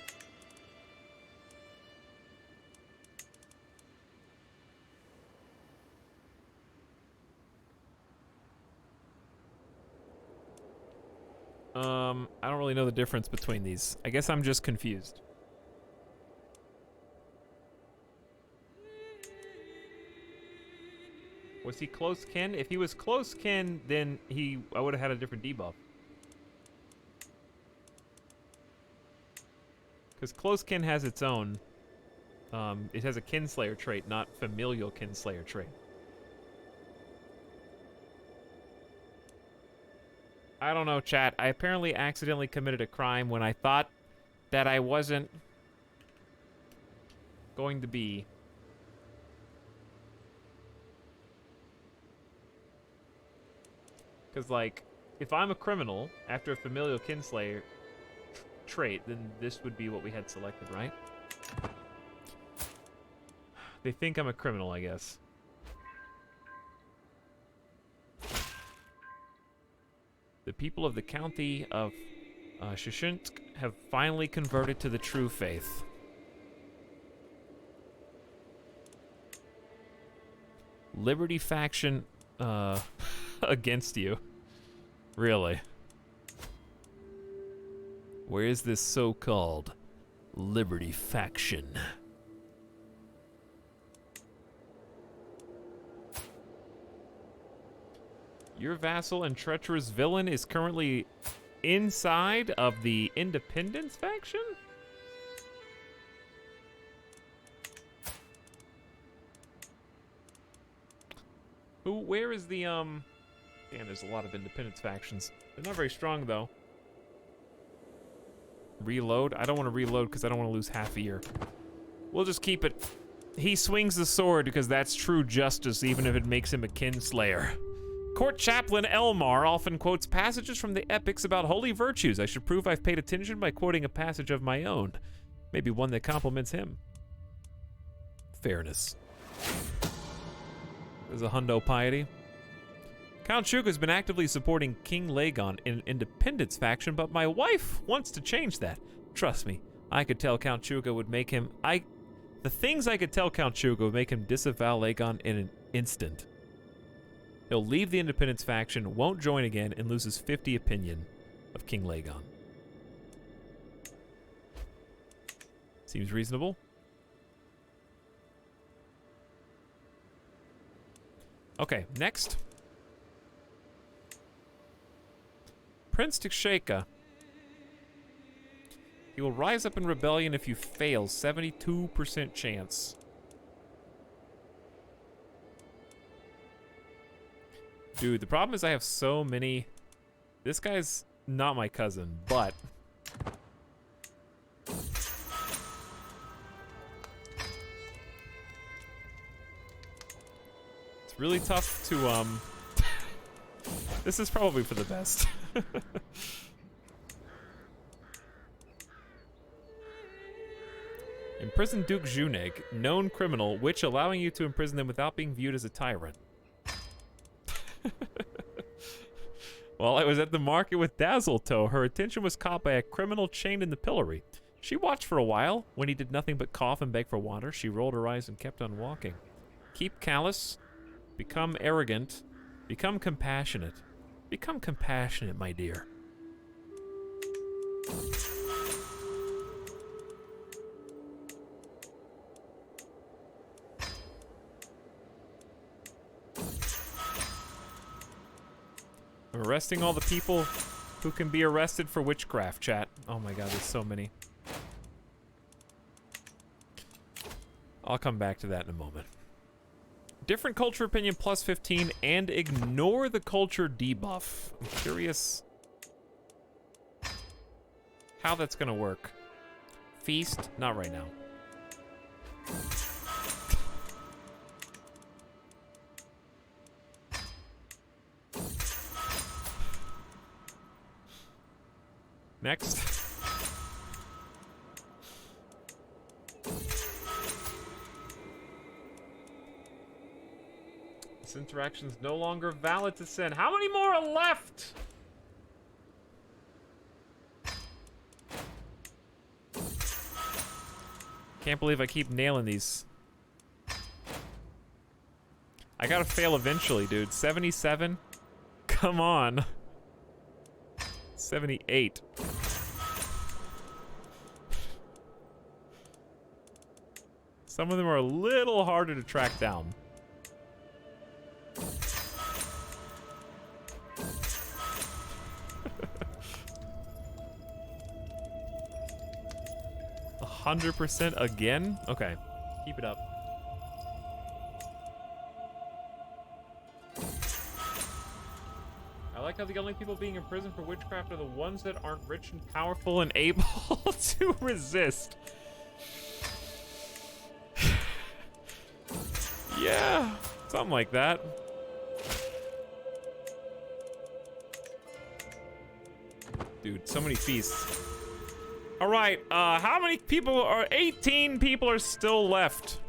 I don't really know the difference between these. I guess I'm just confused. Was he close kin? If he was close kin, then I would have had a different debuff. Because close kin has its own. It has a kinslayer trait, not familial kinslayer trait. I don't know, chat. I apparently accidentally committed a crime when I thought that I wasn't going to be. Because, like, if I'm a criminal after a familial kinslayer trait, then this would be what we had selected, right? They think I'm a criminal, I guess. The people of the county of Shishunsk have finally converted to the true faith. Liberty faction against you. Really. Where is this so-called Liberty faction? Your vassal and treacherous villain is currently inside of the Independence faction? Where is the, Damn, there's a lot of Independence factions. They're not very strong, though. Reload? I don't want to reload because I don't want to lose half a year. We'll just keep it. He swings the sword because that's true justice, even if it makes him a kinslayer. Court Chaplain Elmar often quotes passages from the epics about holy virtues. I should prove I've paid attention by quoting a passage of my own. Maybe one that compliments him. Fairness. There's a hundo piety. Count Shuga's been actively supporting King Lagon in an Independence faction, but my wife wants to change that. Trust me, I could tell Count Shuga would make him... The things I could tell Count Shuga would make him disavow Lagon in an instant. He'll leave the Independence faction, won't join again, and loses 50 opinion of King Lagon. Seems reasonable. Okay, next. Prince Tshaka. He will rise up in rebellion if you fail. 72% chance. Dude, the problem is I have so many... This guy's not my cousin, but... It's really tough to, This is probably for the best. Imprison Duke Juneg, known criminal, which allowing you to imprison them without being viewed as a tyrant. While I was at the market with Dazzletoe, her attention was caught by a criminal chained in the pillory. She watched for a while. When he did nothing but cough and beg for water, she rolled her eyes and kept on walking. Keep callous. Become arrogant. Become compassionate. Become compassionate, my dear. I'm arresting all the people who can be arrested for witchcraft, chat. Oh my god, there's so many. I'll come back to that in a moment. Different culture opinion plus 15 and ignore the culture debuff. I'm curious how that's gonna work. Feast? Not right now. Next. This interaction is no longer valid to send. How many more are left? Can't believe I keep nailing these. I gotta fail eventually, dude. 77? Come on. 78. Some of them are a little harder to track down. A 100% again? Okay, keep it up. I like how the only people being imprisoned for witchcraft are the ones that aren't rich and powerful and able to resist. Yeah, something like that. Dude, so many feasts. All right, how many people are... 18 people are still left.